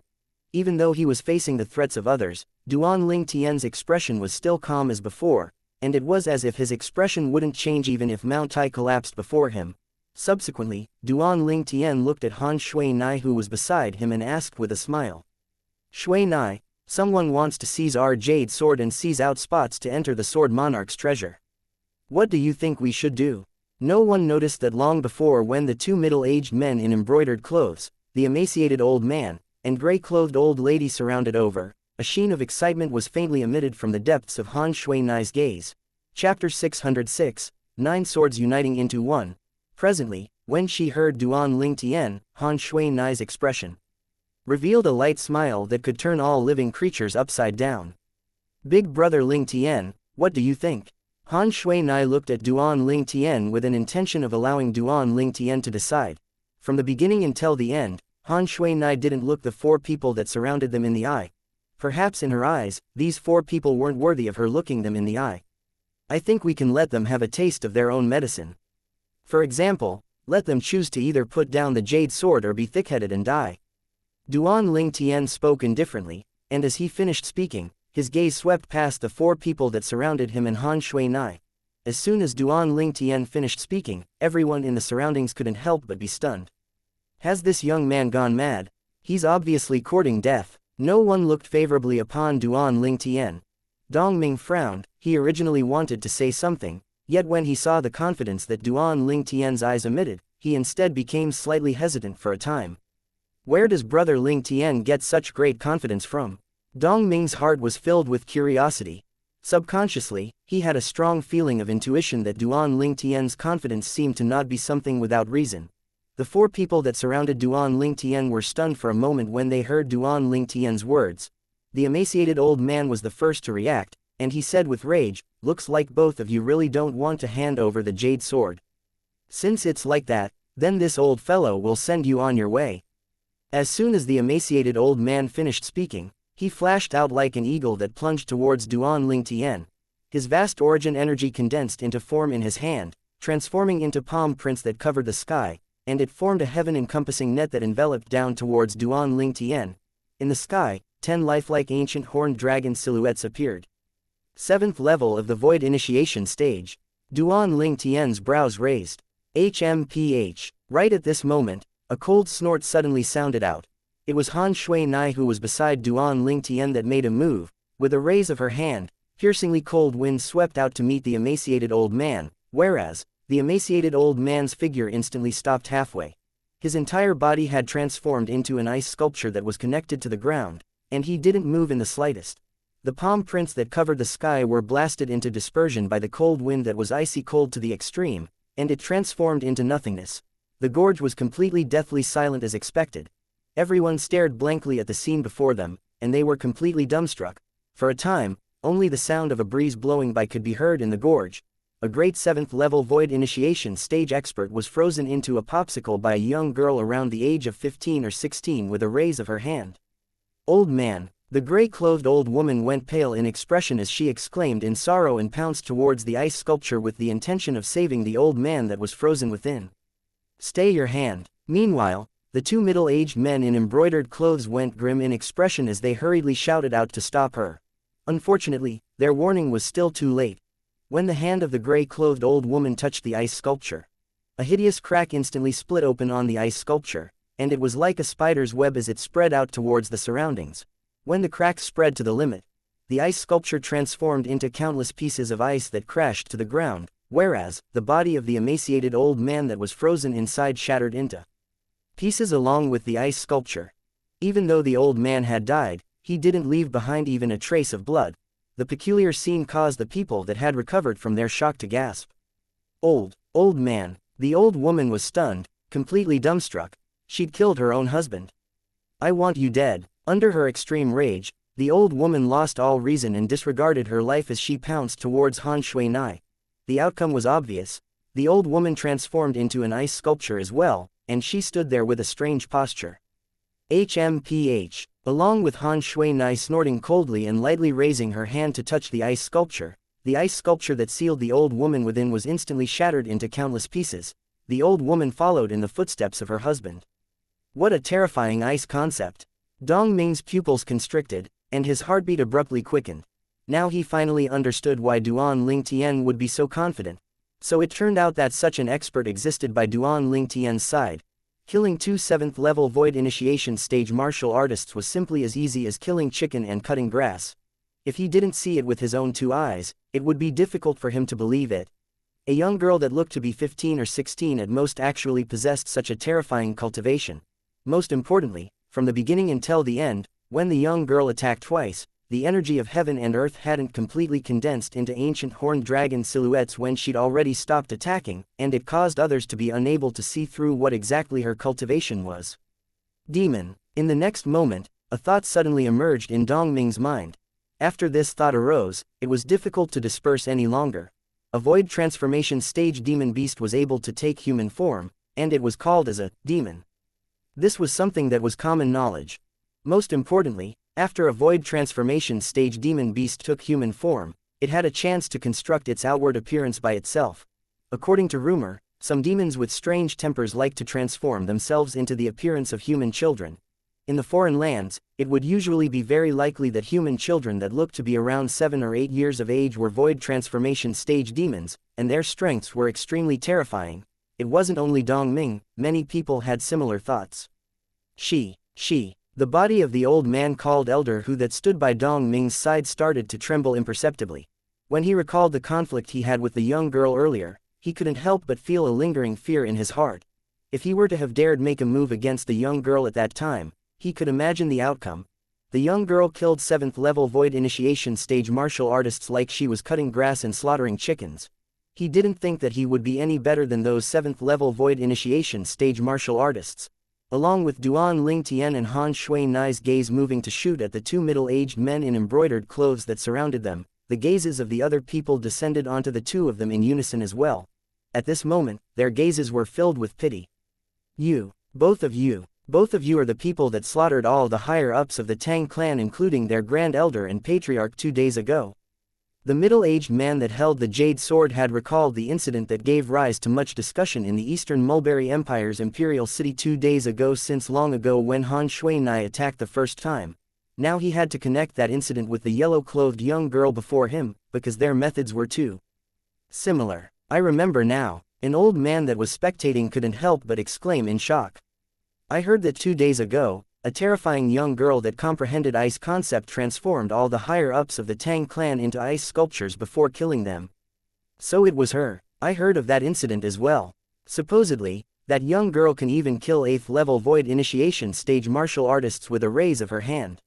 Even though he was facing the threats of others, Duan Lingtian's expression was still calm as before, and it was as if his expression wouldn't change even if Mount Tai collapsed before him. Subsequently, Duan Lingtian looked at Han Shui-Nai who was beside him and asked with a smile. Shui-Nai, someone wants to seize our jade sword and seize out spots to enter the sword monarch's treasure. What do you think we should do? No one noticed that long before when the 2 middle-aged men in embroidered clothes, the emaciated old man, and gray-clothed old lady surrounded over, a sheen of excitement was faintly emitted from the depths of Han Shui-Nai's gaze. Chapter 606, 9 Swords Uniting into One. Presently, when she heard Duan Lingtian, Han Shui-Nai's expression revealed a light smile that could turn all living creatures upside down. Big brother Lingtian, what do you think? Han Shui-Nai looked at Duan Lingtian with an intention of allowing Duan Lingtian to decide. From the beginning until the end, Han Shui-Nai didn't look the 4 people that surrounded them in the eye. Perhaps in her eyes, these 4 people weren't worthy of her looking them in the eye. I think we can let them have a taste of their own medicine. For example, let them choose to either put down the jade sword or be thick-headed and die. Duan Lingtian spoke indifferently, and as he finished speaking, his gaze swept past the 4 people that surrounded him and Han Shui-Nai. As soon as Duan Lingtian finished speaking, everyone in the surroundings couldn't help but be stunned. Has this young man gone mad? He's obviously courting death. No one looked favorably upon Duan Lingtian. Dongming frowned. He originally wanted to say something, yet when he saw the confidence that Duan Lingtian's eyes emitted, he instead became slightly hesitant for a time. Where does brother Lingtian get such great confidence from? Dongming's heart was filled with curiosity. Subconsciously, he had a strong feeling of intuition that Duan Lingtian's confidence seemed to not be something without reason. The 4 people that surrounded Duan Lingtian were stunned for a moment when they heard Duan Lingtian's words. The emaciated old man was the first to react, and he said with rage, "Looks like both of you really don't want to hand over the jade sword. Since it's like that, then this old fellow will send you on your way." As soon as the emaciated old man finished speaking, he flashed out like an eagle that plunged towards Duan Lingtian. His vast origin energy condensed into form in his hand, transforming into palm prints that covered the sky, and it formed a heaven-encompassing net that enveloped down towards Duan Lingtian. In the sky, 10 lifelike ancient horned dragon silhouettes appeared. 7th level of the void initiation stage. Duan Lingtian's brows raised. HMPH. Right at this moment, a cold snort suddenly sounded out. It was Han Shui-Nai who was beside Duan Lingtian that made a move. With a raise of her hand, piercingly cold wind swept out to meet the emaciated old man, whereas the emaciated old man's figure instantly stopped halfway. His entire body had transformed into an ice sculpture that was connected to the ground, and he didn't move in the slightest. The palm prints that covered the sky were blasted into dispersion by the cold wind that was icy cold to the extreme, and it transformed into nothingness. The gorge was completely deathly silent as expected. Everyone stared blankly at the scene before them, and they were completely dumbstruck. For a time, only the sound of a breeze blowing by could be heard in the gorge. A great 7th level void initiation stage expert was frozen into a popsicle by a young girl around the age of 15 or 16 with a raise of her hand. Old man. The gray-clothed old woman went pale in expression as she exclaimed in sorrow and pounced towards the ice sculpture with the intention of saving the old man that was frozen within. Stay your hand. Meanwhile, the two middle-aged men in embroidered clothes went grim in expression as they hurriedly shouted out to stop her. Unfortunately, their warning was still too late. When the hand of the gray-clothed old woman touched the ice sculpture, a hideous crack instantly split open on the ice sculpture, and it was like a spider's web as it spread out towards the surroundings. When the crack spread to the limit, the ice sculpture transformed into countless pieces of ice that crashed to the ground, whereas the body of the emaciated old man that was frozen inside shattered into pieces along with the ice sculpture. Even though the old man had died, he didn't leave behind even a trace of blood. The peculiar scene caused the people that had recovered from their shock to gasp. Old man. The old woman was stunned, completely dumbstruck. She'd killed her own husband. I want you dead. Under her extreme rage, the old woman lost all reason and disregarded her life as she pounced towards Han Shui. The outcome was obvious. The old woman transformed into an ice sculpture as well, and she stood there with a strange posture. HMPH. Along with Han Shui snorting coldly and lightly raising her hand to touch the ice sculpture that sealed the old woman within was instantly shattered into countless pieces. The old woman followed in the footsteps of her husband. What a terrifying ice concept. Dong Ming's pupils constricted, and his heartbeat abruptly quickened. Now he finally understood why Duan Lingtian would be so confident. So it turned out that such an expert existed by Duan Lingtian's side. Killing two 7th level void initiation stage martial artists was simply as easy as killing chicken and cutting grass. If he didn't see it with his own two eyes, it would be difficult for him to believe it. A young girl that looked to be 15 or 16 at most actually possessed such a terrifying cultivation. Most importantly, from the beginning until the end, when the young girl attacked twice, the energy of heaven and earth hadn't completely condensed into ancient horned dragon silhouettes when she'd already stopped attacking, and it caused others to be unable to see through what exactly her cultivation was. Demon. In the next moment, a thought suddenly emerged in Dong Ming's mind. After this thought arose, it was difficult to disperse any longer. A void transformation stage demon beast was able to take human form, and it was called as a demon. This was something that was common knowledge. Most importantly, after a void transformation stage demon beast took human form, it had a chance to construct its outward appearance by itself. According to rumor, some demons with strange tempers like to transform themselves into the appearance of human children. In the foreign lands, it would usually be very likely that human children that looked to be around 7 or 8 years of age were void transformation stage demons, and their strengths were extremely terrifying. It wasn't only Dong Ming, many people had similar thoughts. She. The body of the old man called Elder Hu that stood by Dong Ming's side started to tremble imperceptibly. When he recalled the conflict he had with the young girl earlier, he couldn't help but feel a lingering fear in his heart. If he were to have dared make a move against the young girl at that time, he could imagine the outcome. The young girl killed 7th level void initiation stage martial artists like she was cutting grass and slaughtering chickens. He didn't think that he would be any better than those 7th level void initiation stage martial artists. Along with Duan Lingtian and Han Shui-Nai's gaze moving to shoot at the two middle-aged men in embroidered clothes that surrounded them, the gazes of the other people descended onto the two of them in unison as well. At this moment, their gazes were filled with pity. Both of you are the people that slaughtered all the higher-ups of the Tang clan including their Grand Elder and Patriarch 2 days ago. The middle-aged man that held the jade sword had recalled the incident that gave rise to much discussion in the Eastern Mulberry Empire's imperial city 2 days ago since long ago when Han Shui-Nai attacked the first time. Now he had to connect that incident with the yellow-clothed young girl before him, because their methods were too similar. I remember now. An old man that was spectating couldn't help but exclaim in shock. I heard that 2 days ago, a terrifying young girl that comprehended ice concept transformed all the higher-ups of the Tang clan into ice sculptures before killing them. So it was her. I heard of that incident as well. Supposedly, that young girl can even kill 8th level void initiation stage martial artists with a raise of her hand.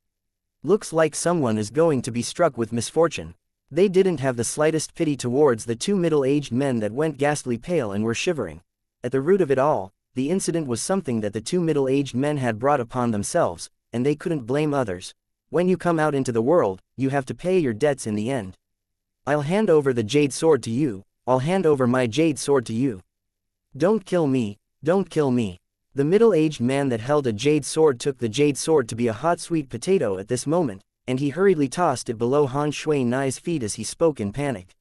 Looks like someone is going to be struck with misfortune. They didn't have the slightest pity towards the two middle-aged men that went ghastly pale and were shivering. At the root of it all, the incident was something that the two middle-aged men had brought upon themselves, and they couldn't blame others. When you come out into the world, you have to pay your debts in the end. I'll hand over the jade sword to you. I'll hand over my jade sword to you. Don't kill me, don't kill me. The middle-aged man that held a jade sword took the jade sword to be a hot sweet potato at this moment, and he hurriedly tossed it below Han Shui Nai's feet as he spoke in panic.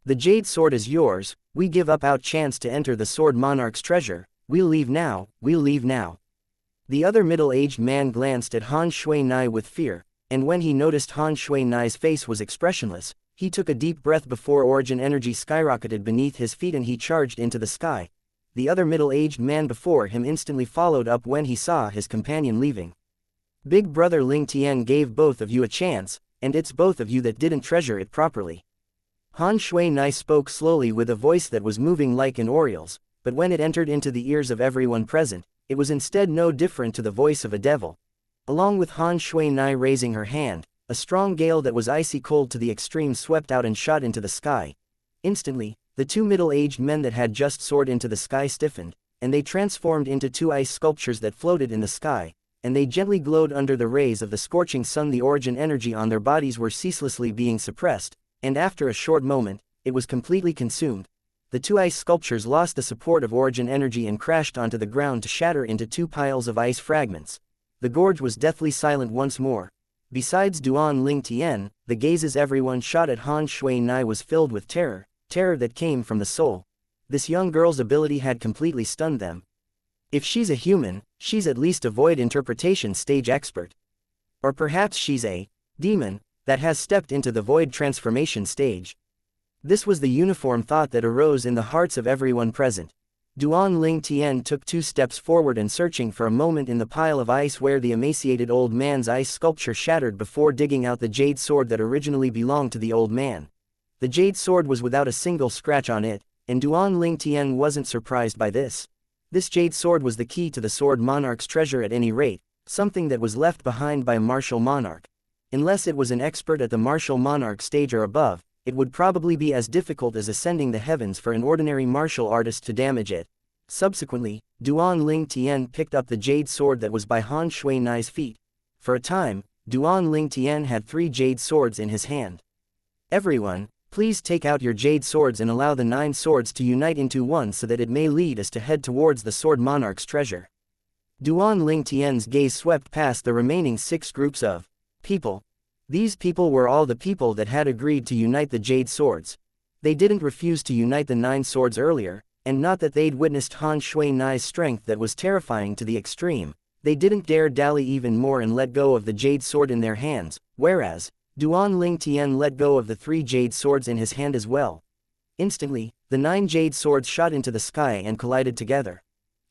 The jade sword is yours, we give up our chance to enter the sword monarch's treasure, we'll leave now, we'll leave now. The other middle-aged man glanced at Han Shui Nai with fear, and when he noticed Han Shui Nai's face was expressionless, he took a deep breath before origin energy skyrocketed beneath his feet and he charged into the sky. The other middle-aged man before him instantly followed up when he saw his companion leaving. Big brother Ling Tian gave both of you a chance, and it's both of you that didn't treasure it properly. Han Shui Nai spoke slowly with a voice that was moving like an oriole's, but when it entered into the ears of everyone present, it was instead no different to the voice of a devil. Along with Han Shui Nai raising her hand, a strong gale that was icy cold to the extreme swept out and shot into the sky. Instantly, the two middle-aged men that had just soared into the sky stiffened, and they transformed into two ice sculptures that floated in the sky, and they gently glowed under the rays of the scorching sun. The origin energy on their bodies were ceaselessly being suppressed, and after a short moment, it was completely consumed. The two ice sculptures lost the support of origin energy and crashed onto the ground to shatter into two piles of ice fragments. The gorge was deathly silent once more. Besides Duan Ling Tian, the gazes everyone shot at Han Shui Nai was filled with terror, terror that came from the soul. This young girl's ability had completely stunned them. If she's a human, she's at least a void interpretation stage expert. Or perhaps she's a demon that has stepped into the void transformation stage. This was the uniform thought that arose in the hearts of everyone present. Duan Ling Tian took 2 steps forward and searching for a moment in the pile of ice where the emaciated old man's ice sculpture shattered before digging out the jade sword that originally belonged to the old man. The jade sword was without a single scratch on it, and Duan Ling Tian wasn't surprised by this. This jade sword was the key to the sword monarch's treasure at any rate, something that was left behind by a martial monarch. Unless it was an expert at the martial monarch stage or above, it would probably be as difficult as ascending the heavens for an ordinary martial artist to damage it. Subsequently, Duan Ling Tian picked up the jade sword that was by Han Shui Nai's feet. For a time, Duan Ling Tian had 3 jade swords in his hand. Everyone, please take out your jade swords and allow the 9 swords to unite into one so that it may lead us to head towards the sword monarch's treasure. Duan Ling Tian's gaze swept past the remaining 6 groups of people. These people were all the people that had agreed to unite the jade swords. They didn't refuse to unite the 9 swords earlier, and not that they'd witnessed Han Shui Nai's strength that was terrifying to the extreme. They didn't dare dally even more and let go of the jade sword in their hands, whereas Duan Ling Tian let go of the 3 jade swords in his hand as well. Instantly, the 9 jade swords shot into the sky and collided together.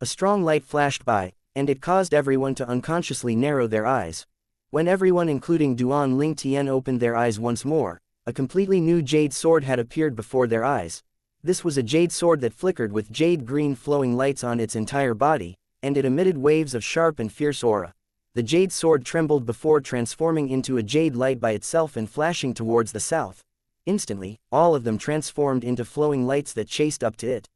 A strong light flashed by, and it caused everyone to unconsciously narrow their eyes. When everyone including Duan Ling Tian opened their eyes once more, a completely new jade sword had appeared before their eyes. This was a jade sword that flickered with jade green flowing lights on its entire body, and it emitted waves of sharp and fierce aura. The jade sword trembled before transforming into a jade light by itself and flashing towards the south. Instantly, all of them transformed into flowing lights that chased up to it.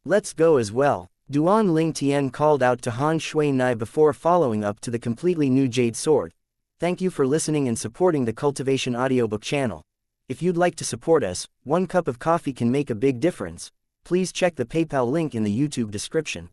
Let's go as well. Duan Ling Tian called out to Han Shui Nai before following up to the completely new jade sword. Thank you for listening and supporting the Cultivation audiobook channel. If you'd like to support us, 1 cup of coffee can make a big difference. Please check the PayPal link in the YouTube description.